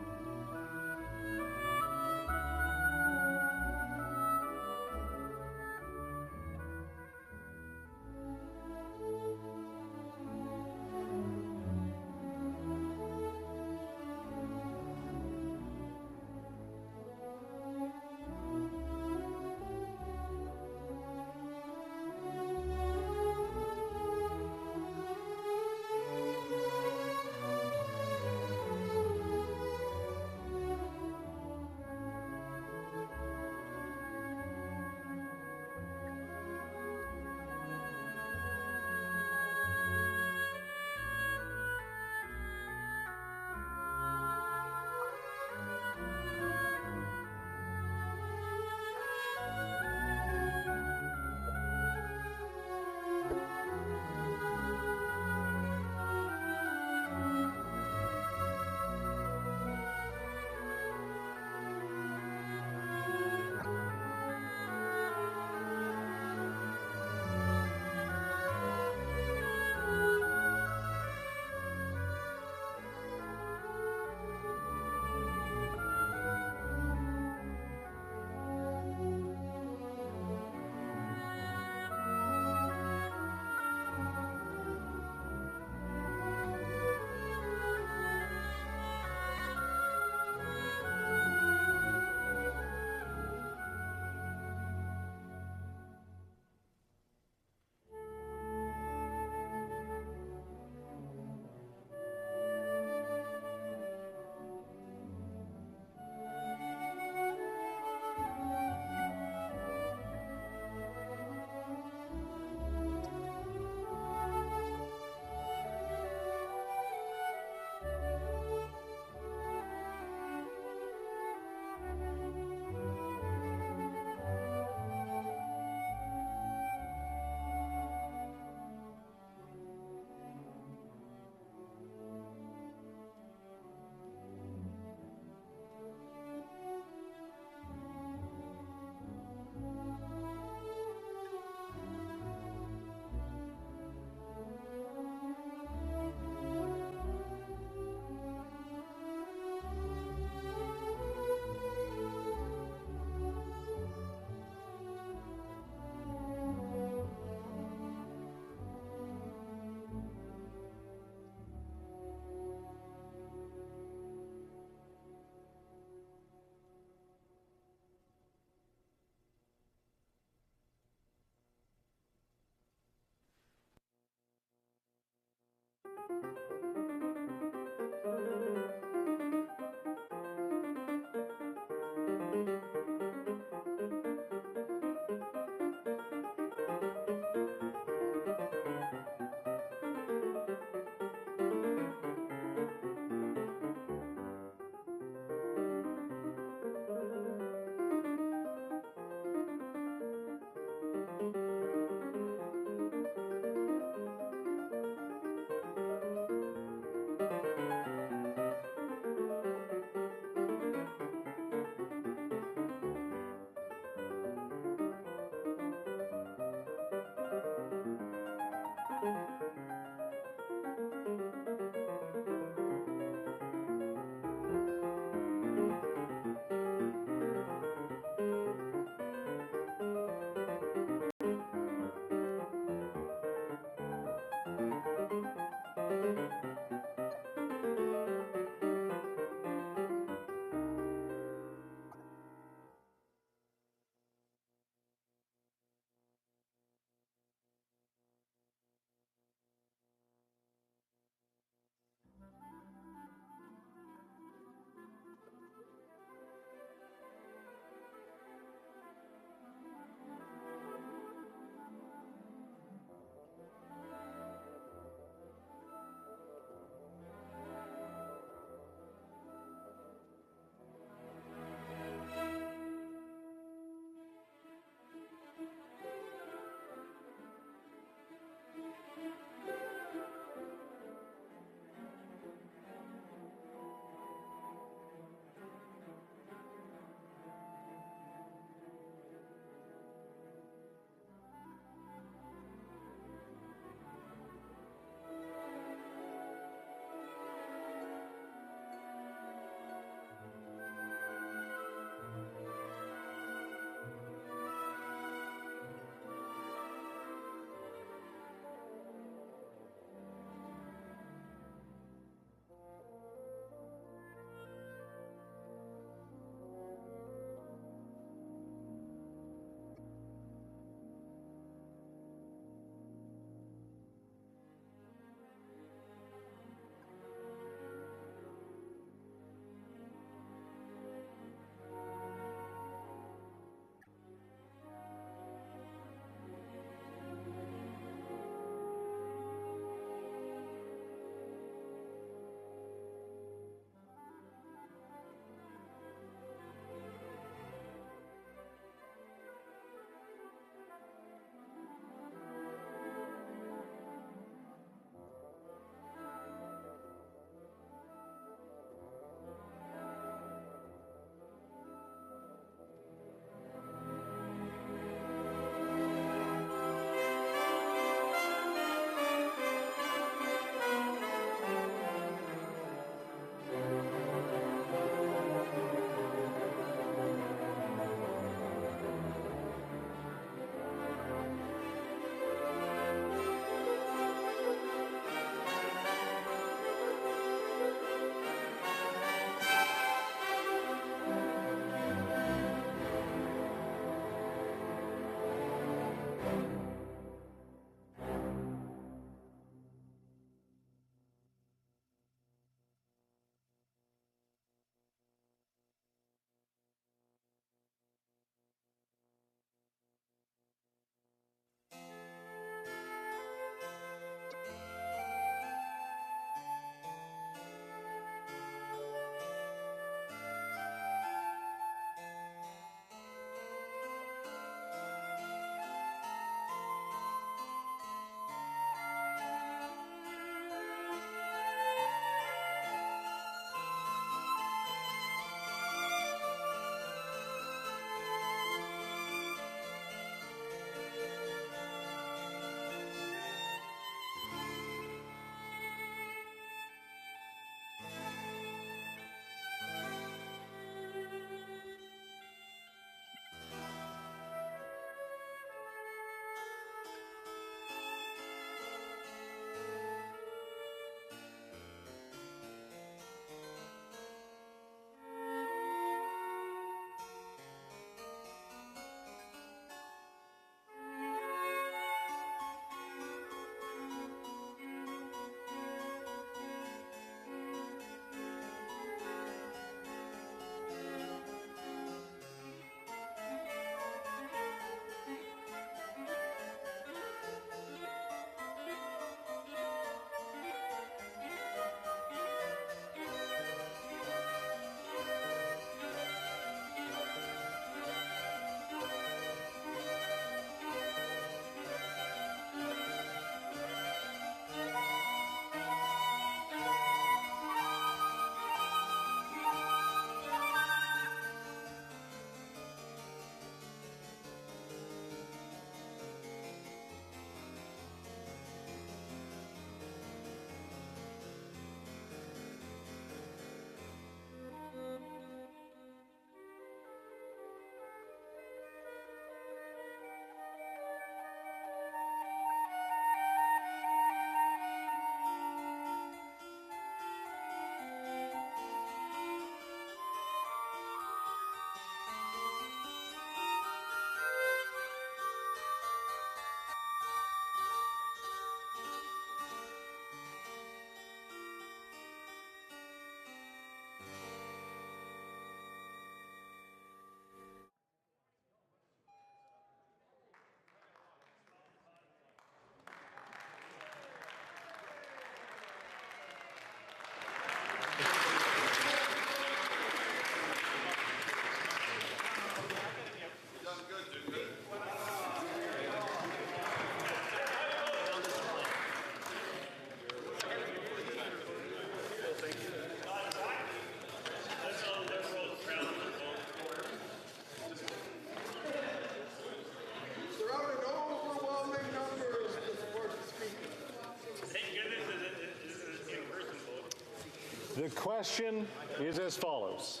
The question is as follows.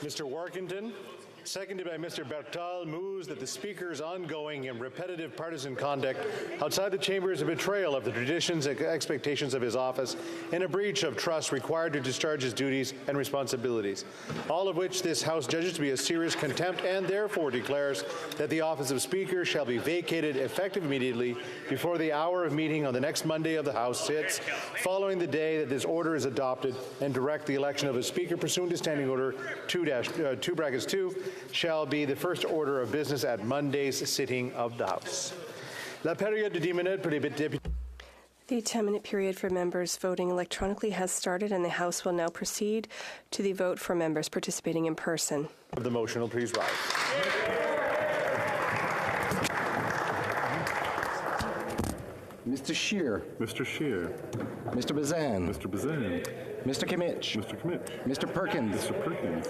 Mr. Warkentin, seconded by Mr. Bertal, moves that the Speaker's ongoing and repetitive partisan conduct outside the chamber is a betrayal of the traditions and expectations of his office and a breach of trust required to discharge his duties and responsibilities, all of which this House judges to be a serious contempt and therefore declares that the office of Speaker shall be vacated effective immediately before the hour of meeting on the next Monday of the House sits, following the day that this order is adopted, and direct the election of a Speaker pursuant to Standing Order 2-2 shall be the first order of business at Monday's sitting of the House. La période de 10 minutes pour les députés. The 10-minute period for members voting electronically has started, and the House will now proceed to the vote for members participating in person. The motion will please rise. Mr. Scheer. Mr. Scheer. Mr. Bazan. Mr. Bazan. Mr. Kimmich. Mr. Kimmich. Mr. Perkins. Mr. Perkins.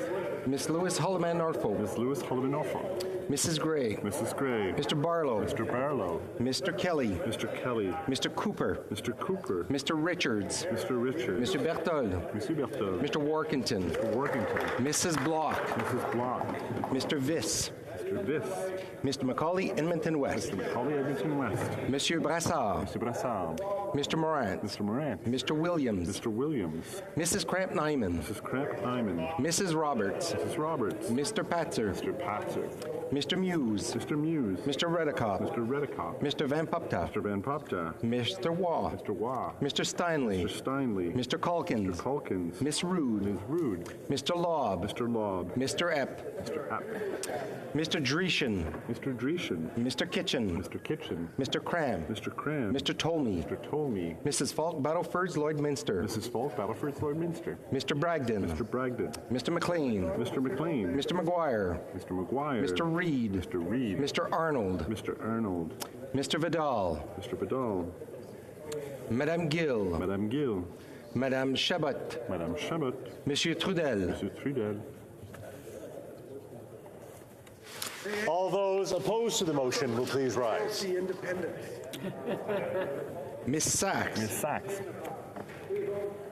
Ms. Lewis Holloman Norfolk. Ms. Lewis Holloman Norfolk. Mrs. Gray. Mrs. Gray. Mr. Barlow. Mr. Barlow. Mr. Kelly. Mr. Kelly. Mr. Cooper. Mr. Cooper. Mr. Richards. Mr. Richards. Mr. Berthold. Mr. Berthold. Mr. Warkentin. Mr. Warkentin. Mrs. Block. Mrs. Block. Mr. Viss. Mr. Viss. Mr. Macaulay, Edmonton West. Mr. Macaulay, Edmonton West. Monsieur Brassard. Mr. Brassard. Mr. Morant. Mr. Morant. Mr. Williams. Mr. Williams. Mrs. Cramp-Nyman. Mrs. Cramp-Nyman. Mrs. Roberts. Mrs. Roberts. Mr. Patzer. Mr. Patzer. Mr. Muse. Mr. Muse. Mr. Redicott. Mr. Redicott. Mr. Van Popta. Mr. Van Popta. Mr. Waugh. Mr. Waugh. Mr. Steinley. Mr. Steinley. Mr. Calkins. Mr. Calkins. Miss Rude. Ms. Rude. Mr. Lobb. Mr. Lobb. Mr. Epp. Mr. Epp. Mr. Dreeshen. Mr. Dreeshen. Mr. Kitchen. Mr. Kitchen. Mr. Cram. Mr. Cram. Mr. Tolmie. Mr. Tolmie. Mrs. Falk, Battlefords, Lloydminster. Mrs. Falk, Battlefords, Lloydminster. Mr. Bragdon. Mr. Bragdon. Mr. McLean. Mr. McLean. Mr. McGuire. Mr. McGuire. Mr. Reed. Mr. Reed. Mr. Arnold. Mr. Arnold. Mr. Vidal. Mr. Vidal. Madame Gill. Madame Gill. Madame Chabot. Madame Chabot. Monsieur Trudel. Monsieur Trudel. All those opposed to the motion will please rise. Miss Sachs. Miss Sachs.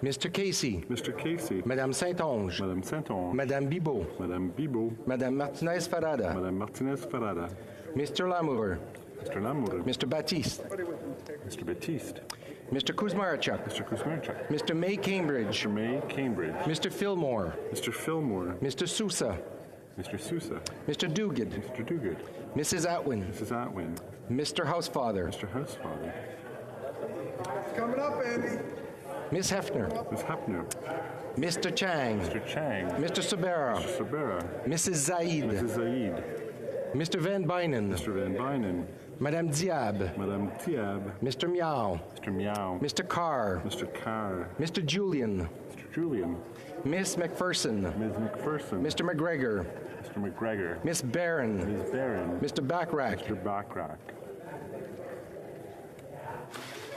Mr. Casey. Mr. Casey. Madame Saint-Onge. Madame Saint-Onge. Madame Bibot. Madame Bibot. Madame Martinez-Farada. Madame Martinez-Farada. Mr. Lamoureux. Mr. Lamoureux. Mr. Baptiste. Mr. Baptiste. Mr. Kuzmarchuk. Mr. Kuzmarchuk. Mr. May Cambridge. Mr. May Cambridge. Mr. Fillmore. Mr. Fillmore. Mr. Sousa. Mr. Sousa. Mr. Duguid. Mr. Duguid. Mrs. Atwin. Mrs. Atwin. Mr. Housefather. Mr. Housefather. It's coming up, Andy. Miss Hefner. Miss Hefner. Mr. Chang. Mr. Chang. Mr. Sabera. Mr. Sabera. Mrs. Zaid. Mrs. Zaid. Mr. Van Bynen. Mr. Van Bynen. Madame Diab. Madame Diab. Mr. Meow. Mr. Meow. Mr. Carr. Mr. Carr. Mr. Julian. Mr. Julian. Miss McPherson. Ms. McPherson. Mr. McGregor. Mr. McGregor. Miss Barron. Ms. Barron. Mr. Backrack. Mr. Backrack.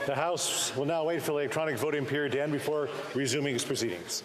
The House will now wait for the electronic voting period to end before resuming its proceedings.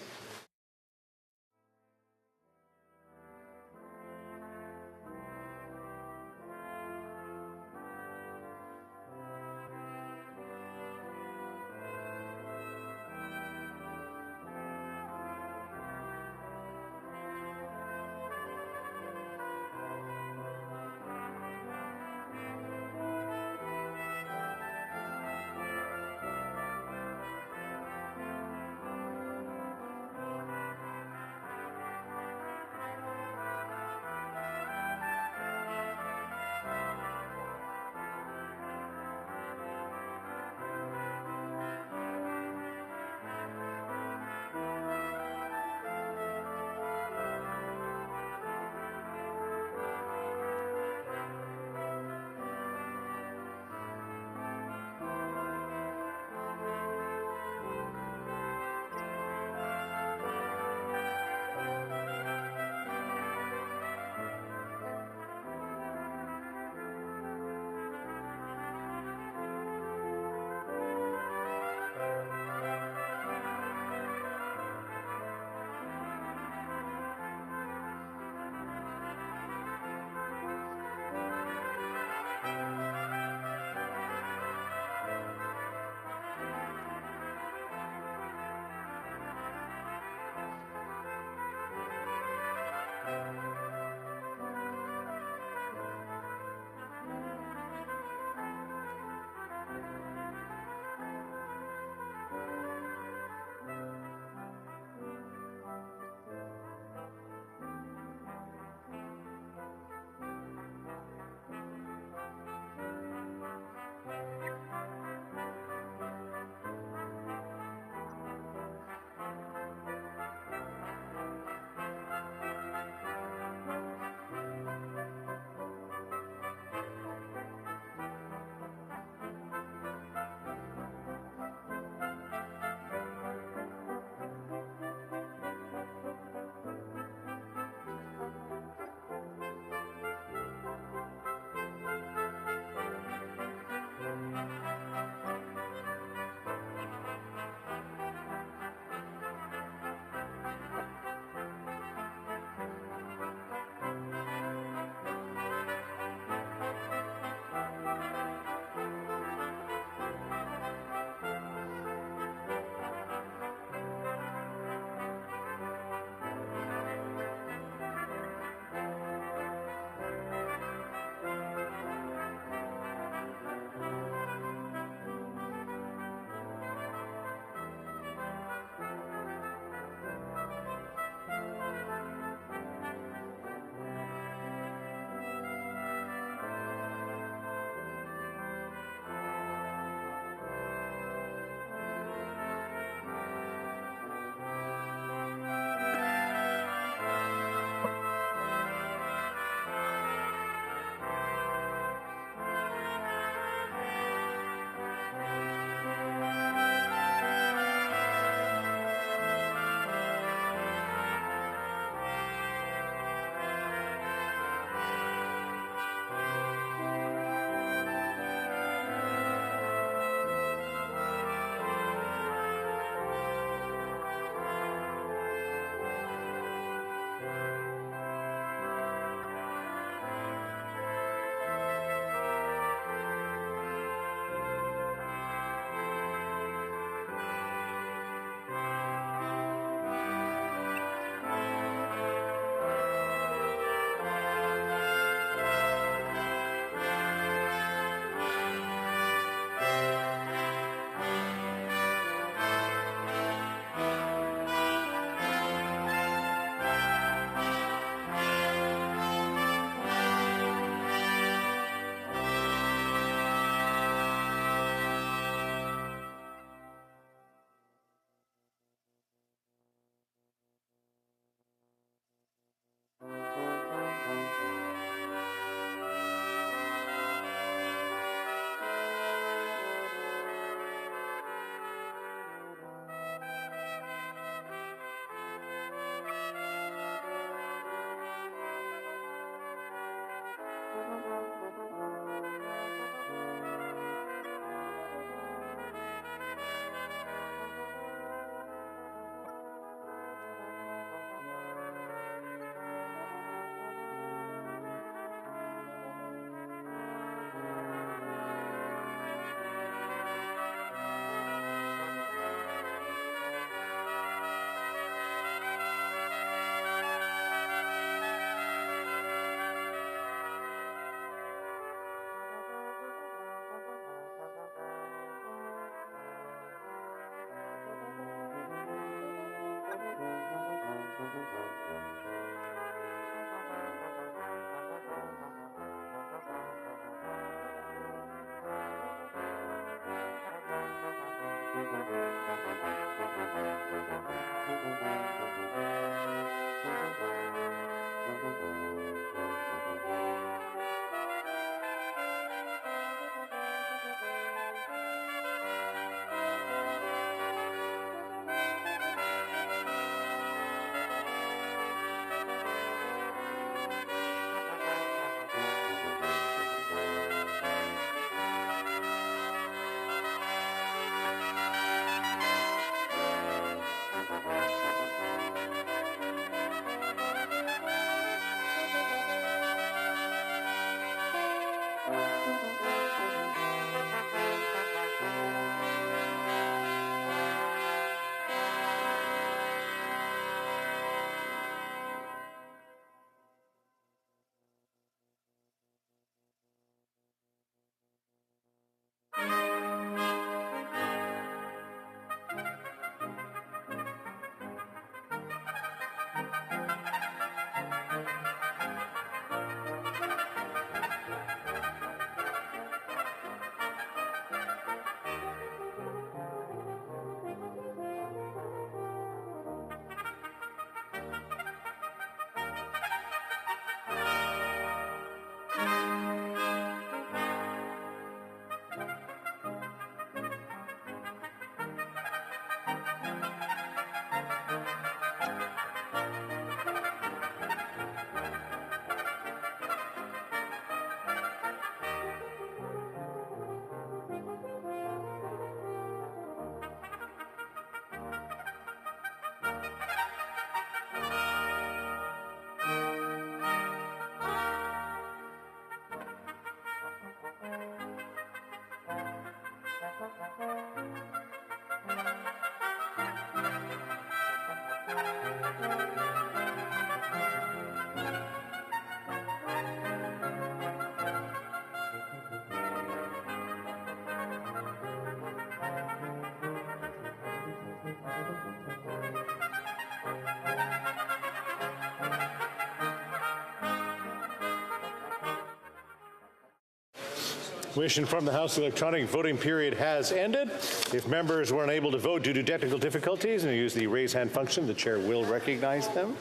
Wish from the House, the electronic voting period has ended. If members were unable to vote due to technical difficulties and use the raise hand function, the chair will recognize them.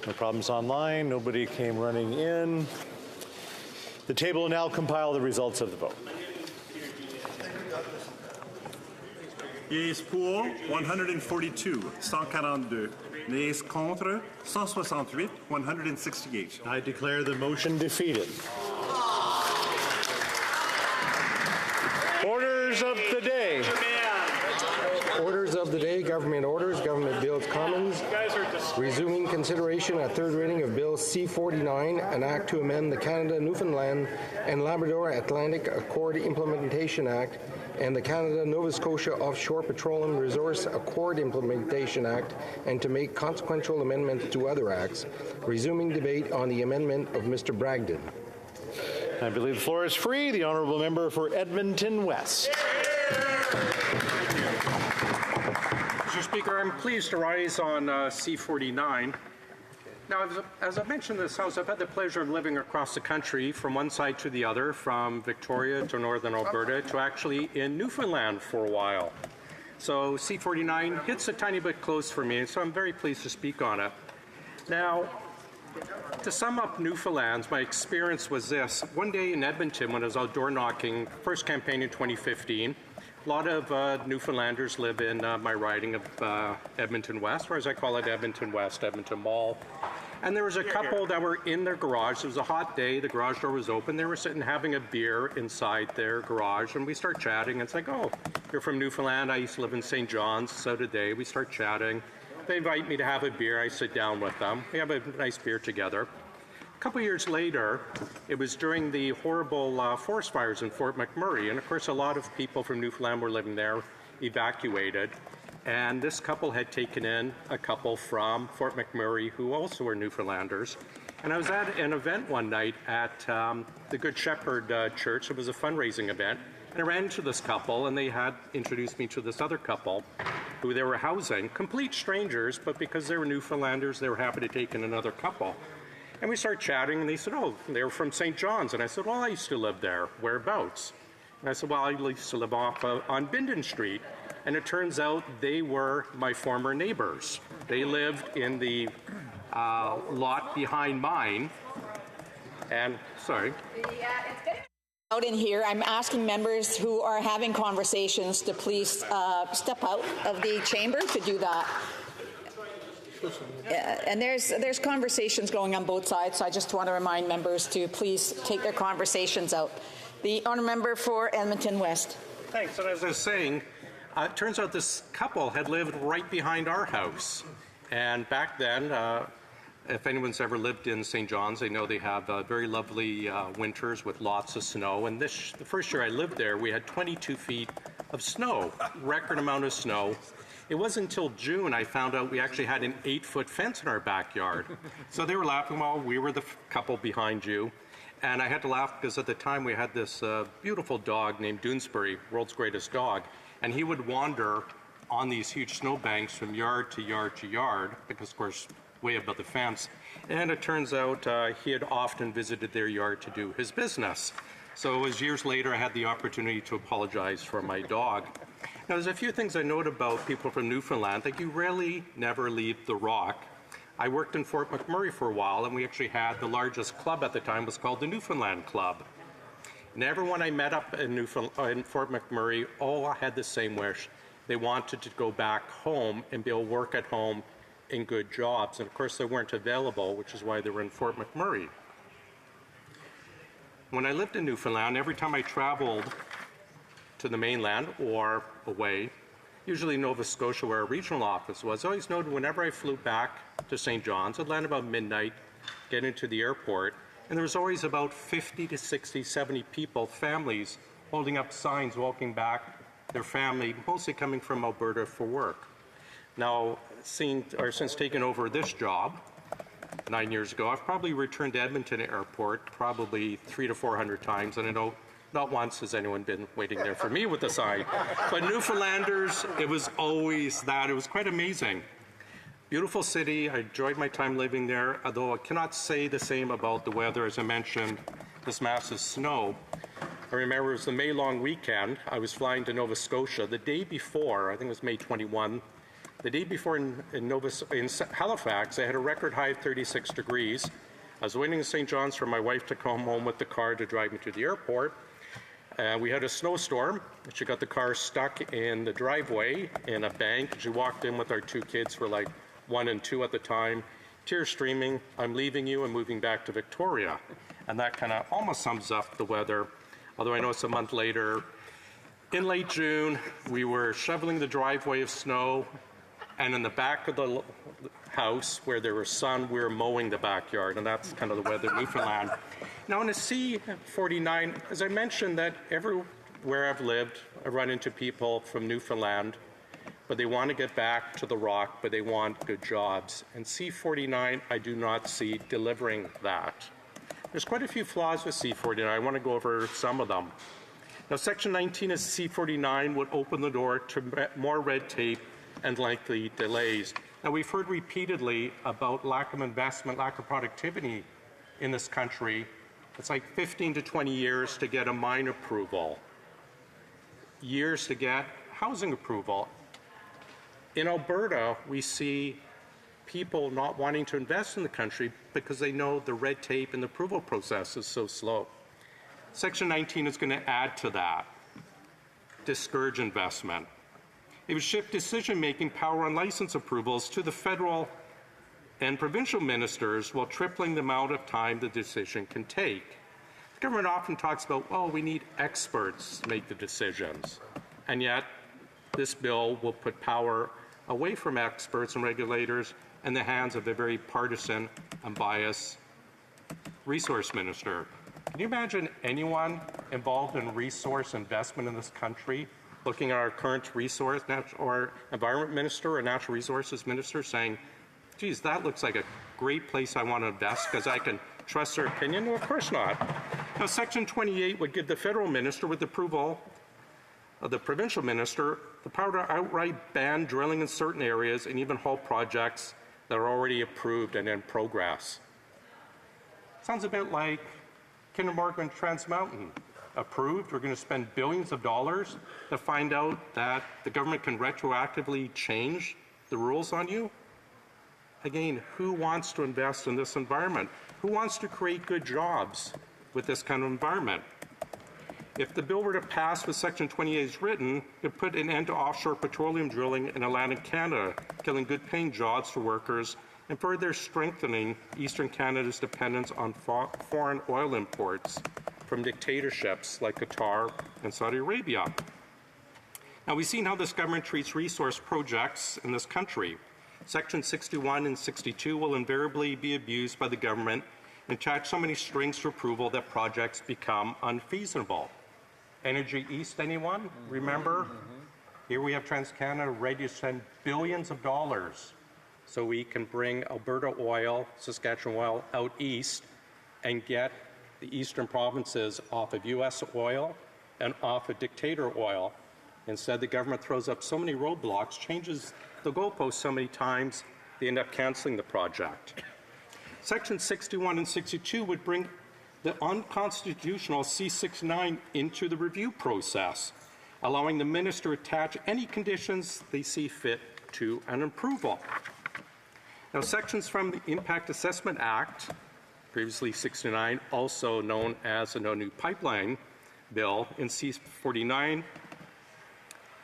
No problems online. Nobody came running in. The table will now compile the results of the vote. Yeas pour 142, 142. Nays contre 168, 168. I declare the motion defeated. Orders of the day. Orders of the day, government orders, government bills, commons. Resuming consideration at third reading of Bill C-49, an act to amend the Canada, Newfoundland, and Labrador Atlantic Accord Implementation Act and the Canada, Nova Scotia Offshore Petroleum Resource Accord Implementation Act, and to make consequential amendments to other acts. Resuming debate on the amendment of Mr. Bragdon. I believe the floor is free. The honourable member for Edmonton West. Mr. Speaker, I'm pleased to rise on C-49. Now, as I mentioned in this House, I've had the pleasure of living across the country from one side to the other, from Victoria to northern Alberta to actually in Newfoundland for a while. So C-49 hits a tiny bit close for me, and so I'm very pleased to speak on it. Now, to sum up Newfoundland, my experience was this. One day in Edmonton, when I was outdoor knocking, first campaign in 2015, a lot of Newfoundlanders live in my riding of Edmonton West, or as I call it, Edmonton West, Edmonton Mall. And there was a couple that were in their garage. It was a hot day. The garage door was open. They were sitting having a beer inside their garage, and we start chatting. And it's like, oh, you're from Newfoundland. I used to live in St. John's, so did they. We start chatting. They invite me to have a beer. I sit down with them. We have a nice beer together. A couple years later, it was during the horrible forest fires in Fort McMurray. And of course, a lot of people from Newfoundland were living there, evacuated. And this couple had taken in a couple from Fort McMurray who also were Newfoundlanders. And I was at an event one night at the Good Shepherd Church. It was a fundraising event. And I ran into this couple, and they had introduced me to this other couple who they were housing, complete strangers, but because they were Newfoundlanders, they were happy to take in another couple. And we started chatting, and they said, oh, they were from St. John's. And I said, well, I used to live there. Whereabouts? And I said, well, I used to live off on Binden Street. And it turns out they were my former neighbors. They lived in the lot behind mine. And, sorry. Out in here, I'm asking members who are having conversations to please step out of the chamber to do that. And there's conversations going on both sides, so I just want to remind members to please take their conversations out. The honourable member for Edmonton West. Thanks. And as I was saying, it turns out this couple had lived right behind our house. And back then, if anyone's ever lived in St. John's, they know they have very lovely winters with lots of snow. And the first year I lived there, we had 22 feet of snow, record amount of snow. It wasn't until June I found out we actually had an 8-foot fence in our backyard. So they were laughing, well, we were the couple behind you. And I had to laugh because at the time we had this beautiful dog named Doonesbury, world's greatest dog. And he would wander on these huge snowbanks from yard to yard to yard, because of course, way above the fence. And it turns out he had often visited their yard to do his business. So it was years later I had the opportunity to apologize for my dog. Now there's a few things I note about people from Newfoundland, that you rarely never leave the Rock. I worked in Fort McMurray for a while, and we actually had the largest club at the time was called the Newfoundland Club. And everyone I met up in Fort McMurray all had the same wish. They wanted to go back home and be able to work at home in good jobs. And of course they weren't available, which is why they were in Fort McMurray. When I lived in Newfoundland, every time I traveled to the mainland or away, usually Nova Scotia where our regional office was, I always noted whenever I flew back to St. John's, I'd land about midnight, get into the airport, and there was always about 50 to 60, 70 people, families, holding up signs, walking back their family, mostly coming from Alberta for work. Now, since taking over this job 9 years ago, I've probably returned to Edmonton Airport probably 300 to 400 times, and I know not once has anyone been waiting there for me with a sign. But Newfoundlanders, it was always that. It was quite amazing. Beautiful city. I enjoyed my time living there, although I cannot say the same about the weather. As I mentioned, this massive snow. I remember it was the May long weekend. I was flying to Nova Scotia the day before, I think it was May 21. The day before in Halifax, I had a record high of 36 degrees. I was waiting in St. John's for my wife to come home with the car to drive me to the airport. We had a snowstorm. She got the car stuck in the driveway in a bank. She walked in with our two kids for like 1 and 2 at the time, tears streaming. I'm leaving you and moving back to Victoria. And that kind of almost sums up the weather. Although I know it's a month later. In late June, we were shoveling the driveway of snow, and in the back of the house where there was sun, we were mowing the backyard, and that's kind of the weather in Newfoundland. Now in the C49, as I mentioned, that everywhere I've lived, I run into people from Newfoundland, but they want to get back to the Rock, but they want good jobs. And C49, I do not see delivering that. There's quite a few flaws with C49. I want to go over some of them. Now, Section 19 of C49 would open the door to more red tape and lengthy delays. Now, we've heard repeatedly about lack of investment, lack of productivity in this country. It's like 15 to 20 years to get a mine approval, years to get housing approval. In Alberta, we see people not wanting to invest in the country because they know the red tape and the approval process is so slow. Section 19 is going to add to that, discourage investment. It would shift decision-making power on license approvals to the federal and provincial ministers while tripling the amount of time the decision can take. The government often talks about, well, we need experts to make the decisions. And yet, this bill will put power away from experts and regulators in the hands of a very partisan and biased resource minister. Can you imagine anyone involved in resource investment in this country looking at our current resource or environment minister or natural resources minister saying, geez, that looks like a great place I want to invest because I can trust their opinion? No, of course not. Now, Section 28 would give the federal minister, with approval of the provincial minister, the power to outright ban drilling in certain areas and even halt projects that are already approved and in progress. Sounds a bit like Kinder Morgan Trans Mountain. approved. We're going to spend billions of dollars to find out that the government can retroactively change the rules on you. Again, who wants to invest in this environment? Who wants to create good jobs with this kind of environment? If the bill were to pass with Section 28 as written, it would put an end to offshore petroleum drilling in Atlantic Canada, killing good-paying jobs for workers and further strengthening Eastern Canada's dependence on foreign oil imports from dictatorships like Qatar and Saudi Arabia. Now, we've seen how this government treats resource projects in this country. Section 61 and 62 will invariably be abused by the government and attach so many strings to approval that projects become unfeasible. Energy East, anyone? Remember? Here we have TransCanada ready to spend billions of dollars so we can bring Alberta oil, Saskatchewan oil out east and get the eastern provinces off of U.S. oil and off of dictator oil. Instead, the government throws up so many roadblocks, changes the goalposts so many times, they end up canceling the project. Section 61 and 62 would bring the unconstitutional C-69 into the review process, allowing the minister to attach any conditions they see fit to an approval. Now, sections from the Impact Assessment Act, previously 69, also known as the No New Pipeline Bill, in C-49,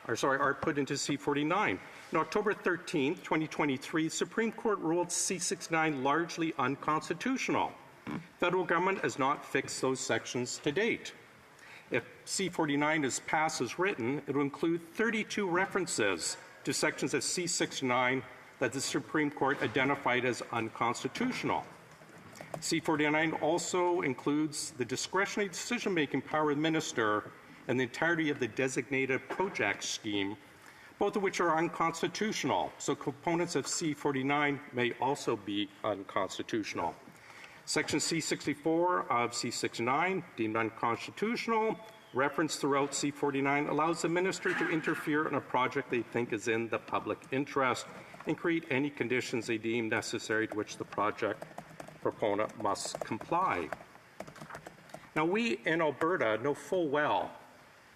are put into C-49. On October 13, 2023, the Supreme Court ruled C-69 largely unconstitutional. Federal government has not fixed those sections to date. If C-49 is passed as written, it will include 32 references to sections of C-69 that the Supreme Court identified as unconstitutional. C-49 also includes the discretionary decision-making power of the minister and the entirety of the designated project scheme, both of which are unconstitutional. So components of C-49 may also be unconstitutional. Section C-64 of C-69, deemed unconstitutional, referenced throughout C-49, allows the minister to interfere in a project they think is in the public interest and create any conditions they deem necessary to which the project proponent must comply. Now, we in Alberta know full well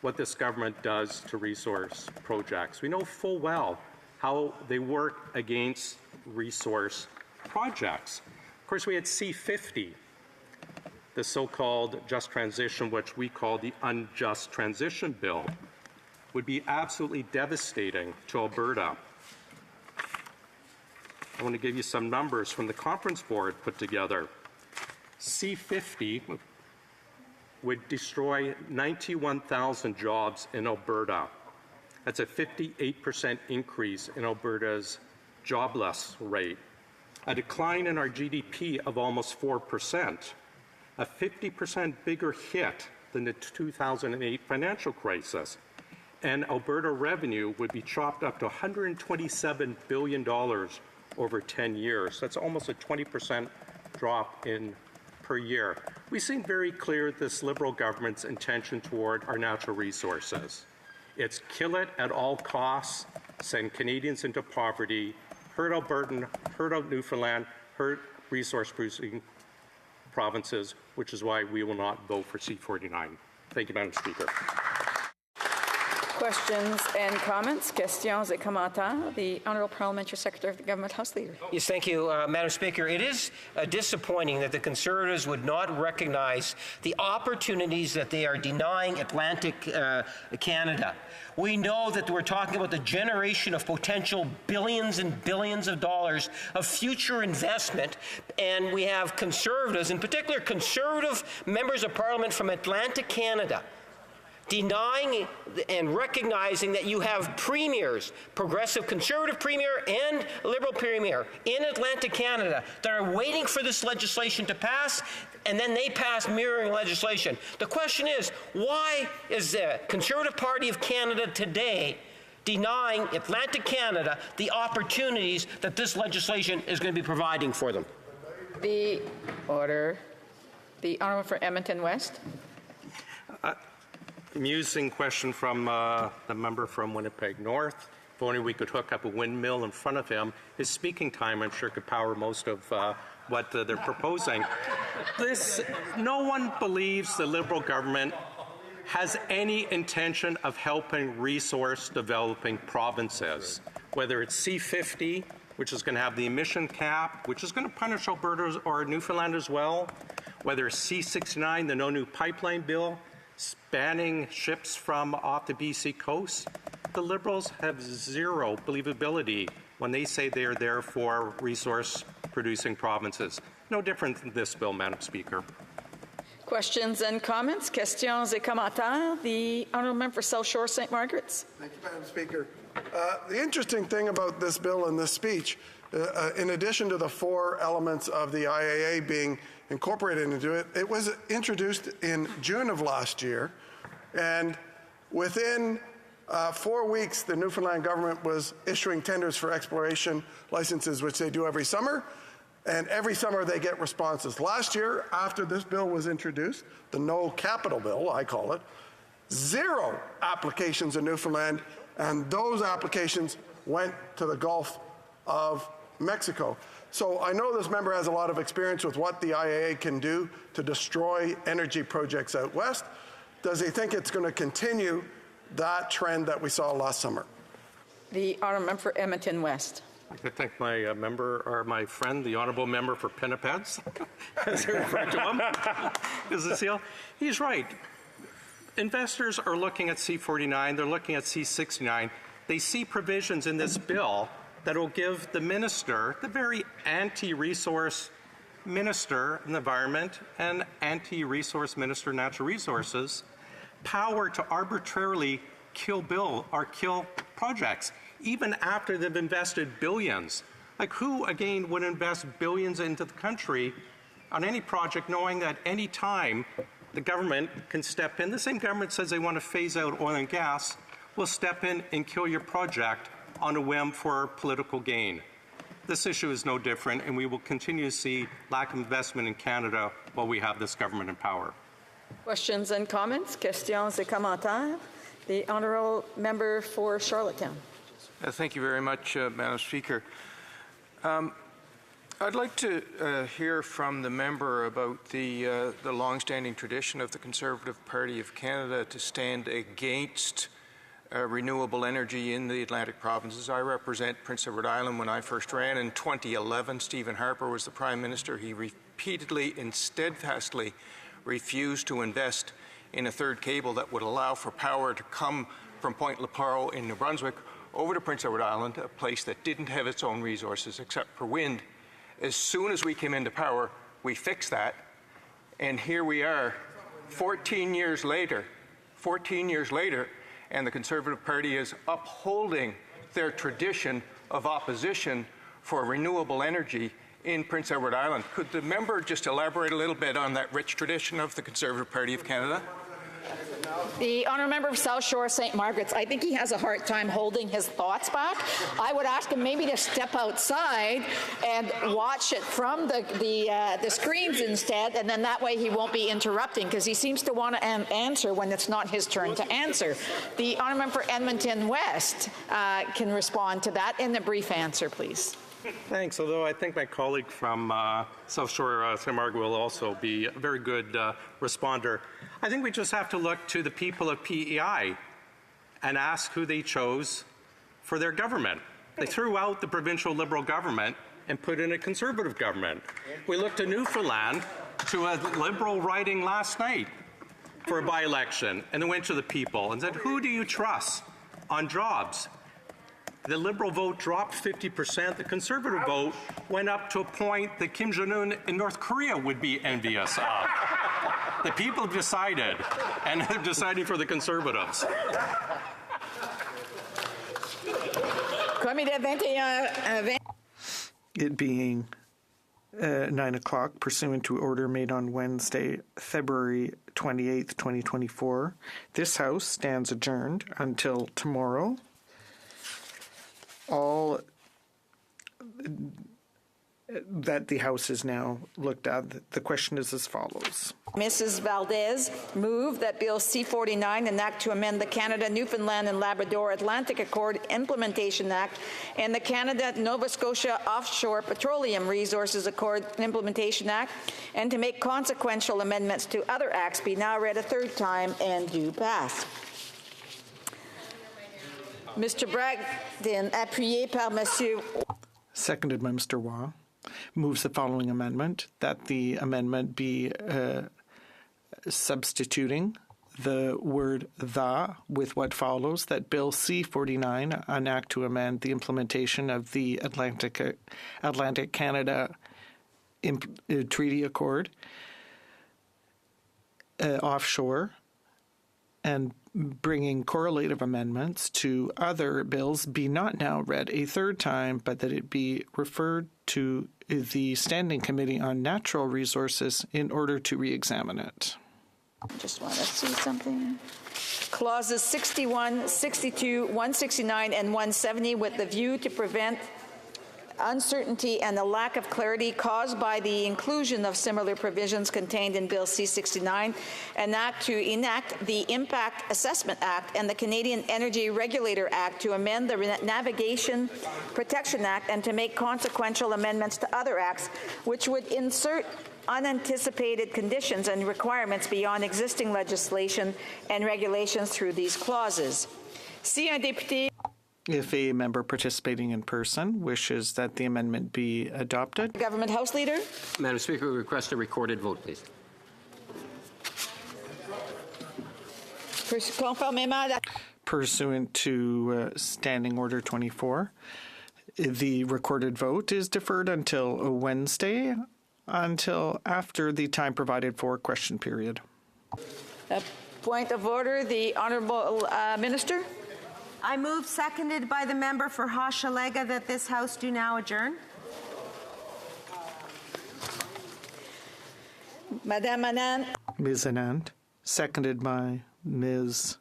what this government does to resource projects. We know full well how they work against resource projects. Of course, we had C-50, the so-called just transition, which we call the unjust transition bill, would be absolutely devastating to Alberta. I want to give you some numbers from the conference board put together. C-50 would destroy 91,000 jobs in Alberta. That's a 58% increase in Alberta's jobless rate. A decline in our GDP of almost 4%. A 50% bigger hit than the 2008 financial crisis. And Alberta revenue would be chopped up to $127 billion over 10 years. That's almost a 20% drop in per year. We've seen very clear this Liberal government's intention toward our natural resources. It's kill it at all costs, send Canadians into poverty, hurt Albertan, hurt out Newfoundland, hurt resource-producing provinces, which is why we will not vote for C-49. Thank you, Madam Speaker. Questions and comments? Questions et commentaires. The Honourable Parliamentary Secretary of the Government House Leader. Yes, thank you, Madam Speaker. It is disappointing that the Conservatives would not recognize the opportunities that they are denying Atlantic Canada. We know that we're talking about the generation of potential billions and billions of dollars of future investment, and we have Conservatives, in particular Conservative members of Parliament from Atlantic Canada, denying and recognizing that you have premiers, progressive Conservative premier and Liberal premier in Atlantic Canada that are waiting for this legislation to pass, and then they pass mirroring legislation. The question is, why is the Conservative Party of Canada today denying Atlantic Canada the opportunities that this legislation is going to be providing for them? The order. The Honourable for Edmonton West. Amusing question from the member from Winnipeg North. If only we could hook up a windmill in front of him. His speaking time, I'm sure, could power most of what they're proposing. No one believes the Liberal government has any intention of helping resource developing provinces, whether it's C50, which is going to have the emission cap, which is going to punish Alberta or Newfoundland as well, whether it's C69, the No New Pipeline Bill, banning ships from off the BC coast. The Liberals have zero believability when they say they are there for resource-producing provinces. No different than this bill, Madam Speaker. Questions and comments? Questions et commentaires? The Honourable Member for South Shore, St. Margaret's. Thank you, Madam Speaker. The interesting thing about this bill and this speech, in addition to the 4 elements of the IAA being incorporated into it, it was introduced in June of last year, and within 4 weeks, the Newfoundland government was issuing tenders for exploration licenses, which they do every summer, and every summer they get responses. Last year, after this bill was introduced, the No Capital Bill, I call it, 0 applications in Newfoundland, and those applications went to the Gulf of Mexico. So I know this member has a lot of experience with what the IAA can do to destroy energy projects out west. Does he think it's going to continue that trend that we saw last summer? The Honourable Member for Edmonton West. I thank my member, or my friend, the Honourable Member for Pinnipeds, as they refer to him, is the seal. He's right. Investors are looking at C49, they're looking at C69. They see provisions in this bill that will give the minister, the very anti-resource minister in the environment and anti-resource minister natural resources, power to arbitrarily kill projects, even after they've invested billions. Like, who, again, would invest billions into the country on any project knowing that any time the government can step in? The same government says they want to phase out oil and gas, will step in and kill your project on a whim for political gain. This issue is no different, and we will continue to see lack of investment in Canada while we have this government in power. Questions and comments? Questions et commentaires? The Honourable Member for Charlottetown. Thank you very much, Madam Speaker. I'd like to hear from the member about the long-standing tradition of the Conservative Party of Canada to stand against renewable energy in the Atlantic provinces. I represent Prince Edward Island. When I first ran in 2011, Stephen Harper was the Prime Minister. He repeatedly and steadfastly refused to invest in a third cable that would allow for power to come from Point Lepreau in New Brunswick over to Prince Edward Island, a place that didn't have its own resources except for wind. As soon as we came into power, we fixed that, and here we are 14 years later, and the Conservative Party is upholding their tradition of opposition for renewable energy in Prince Edward Island. Could the member just elaborate a little bit on that rich tradition of the Conservative Party of Canada? The Honourable Member of South Shore, St. Margaret's. I think he has a hard time holding his thoughts back. I would ask him maybe to step outside and watch it from the screens instead, and then that way he won't be interrupting, because he seems to want to answer when it's not his turn to answer. The Honourable Member for Edmonton West can respond to that in a brief answer, please. Thanks. Although I think my colleague from South Shore, St. Margaret, will also be a very good responder. I think we just have to look to the people of PEI and ask who they chose for their government. They threw out the provincial Liberal government and put in a Conservative government. We looked to Newfoundland, to a Liberal riding last night for a by-election, and they went to the people and said, who do you trust on jobs? The Liberal vote dropped 50%. The Conservative vote went up to a point that Kim Jong-un in North Korea would be envious of. The people have decided, and they're deciding for the Conservatives. It being 9 o'clock, pursuant to order made on Wednesday, February 28th, 2024, this House stands adjourned until tomorrow. that the House has now looked at. The question is as follows. Mrs. Valdez moved that Bill C-49, an act to amend the Canada, Newfoundland and Labrador Atlantic Accord Implementation Act and the Canada-Nova Scotia Offshore Petroleum Resources Accord Implementation Act, and to make consequential amendments to other acts, be now read a third time and do pass. Mr. Bragdon, appuyé par Monsieur. Seconded by Mr. Waugh, moves the following amendment, that the amendment be substituting the word "the" with what follows, that Bill C-49, an act to amend the implementation of the Atlantic Canada Treaty Accord offshore, and bringing correlative amendments to other bills, be not now read a third time, but that it be referred to the Standing Committee on Natural Resources in order to re-examine it. I just want to see something. Clauses 61, 62, 169, and 170 with the view to prevent uncertainty and the lack of clarity caused by the inclusion of similar provisions contained in Bill C-69, an act to enact the Impact Assessment Act and the Canadian Energy Regulator Act to amend the Navigation Protection Act and to make consequential amendments to other acts which would insert unanticipated conditions and requirements beyond existing legislation and regulations through these clauses. Si un député If a member participating in person wishes that the amendment be adopted. Government House Leader. Madam Speaker, we request a recorded vote, please. Pursuant to Standing Order 24, the recorded vote is deferred until Wednesday, until after the time provided for question period. Point of order, the Honourable Minister. I move, seconded by the member for Hochelaga, that this House do now adjourn. Madame Anand. Ms. Anand, seconded by Ms.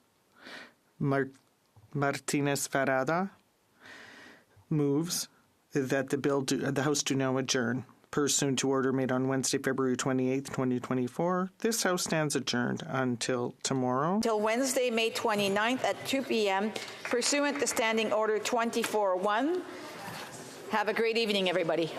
Martinez-Farada, moves that the House do now adjourn. Pursuant to order made on Wednesday, February 28, 2024, this House stands adjourned until tomorrow. Until Wednesday, May 29th at 2 p.m., pursuant to Standing Order 24-1. Have a great evening, everybody.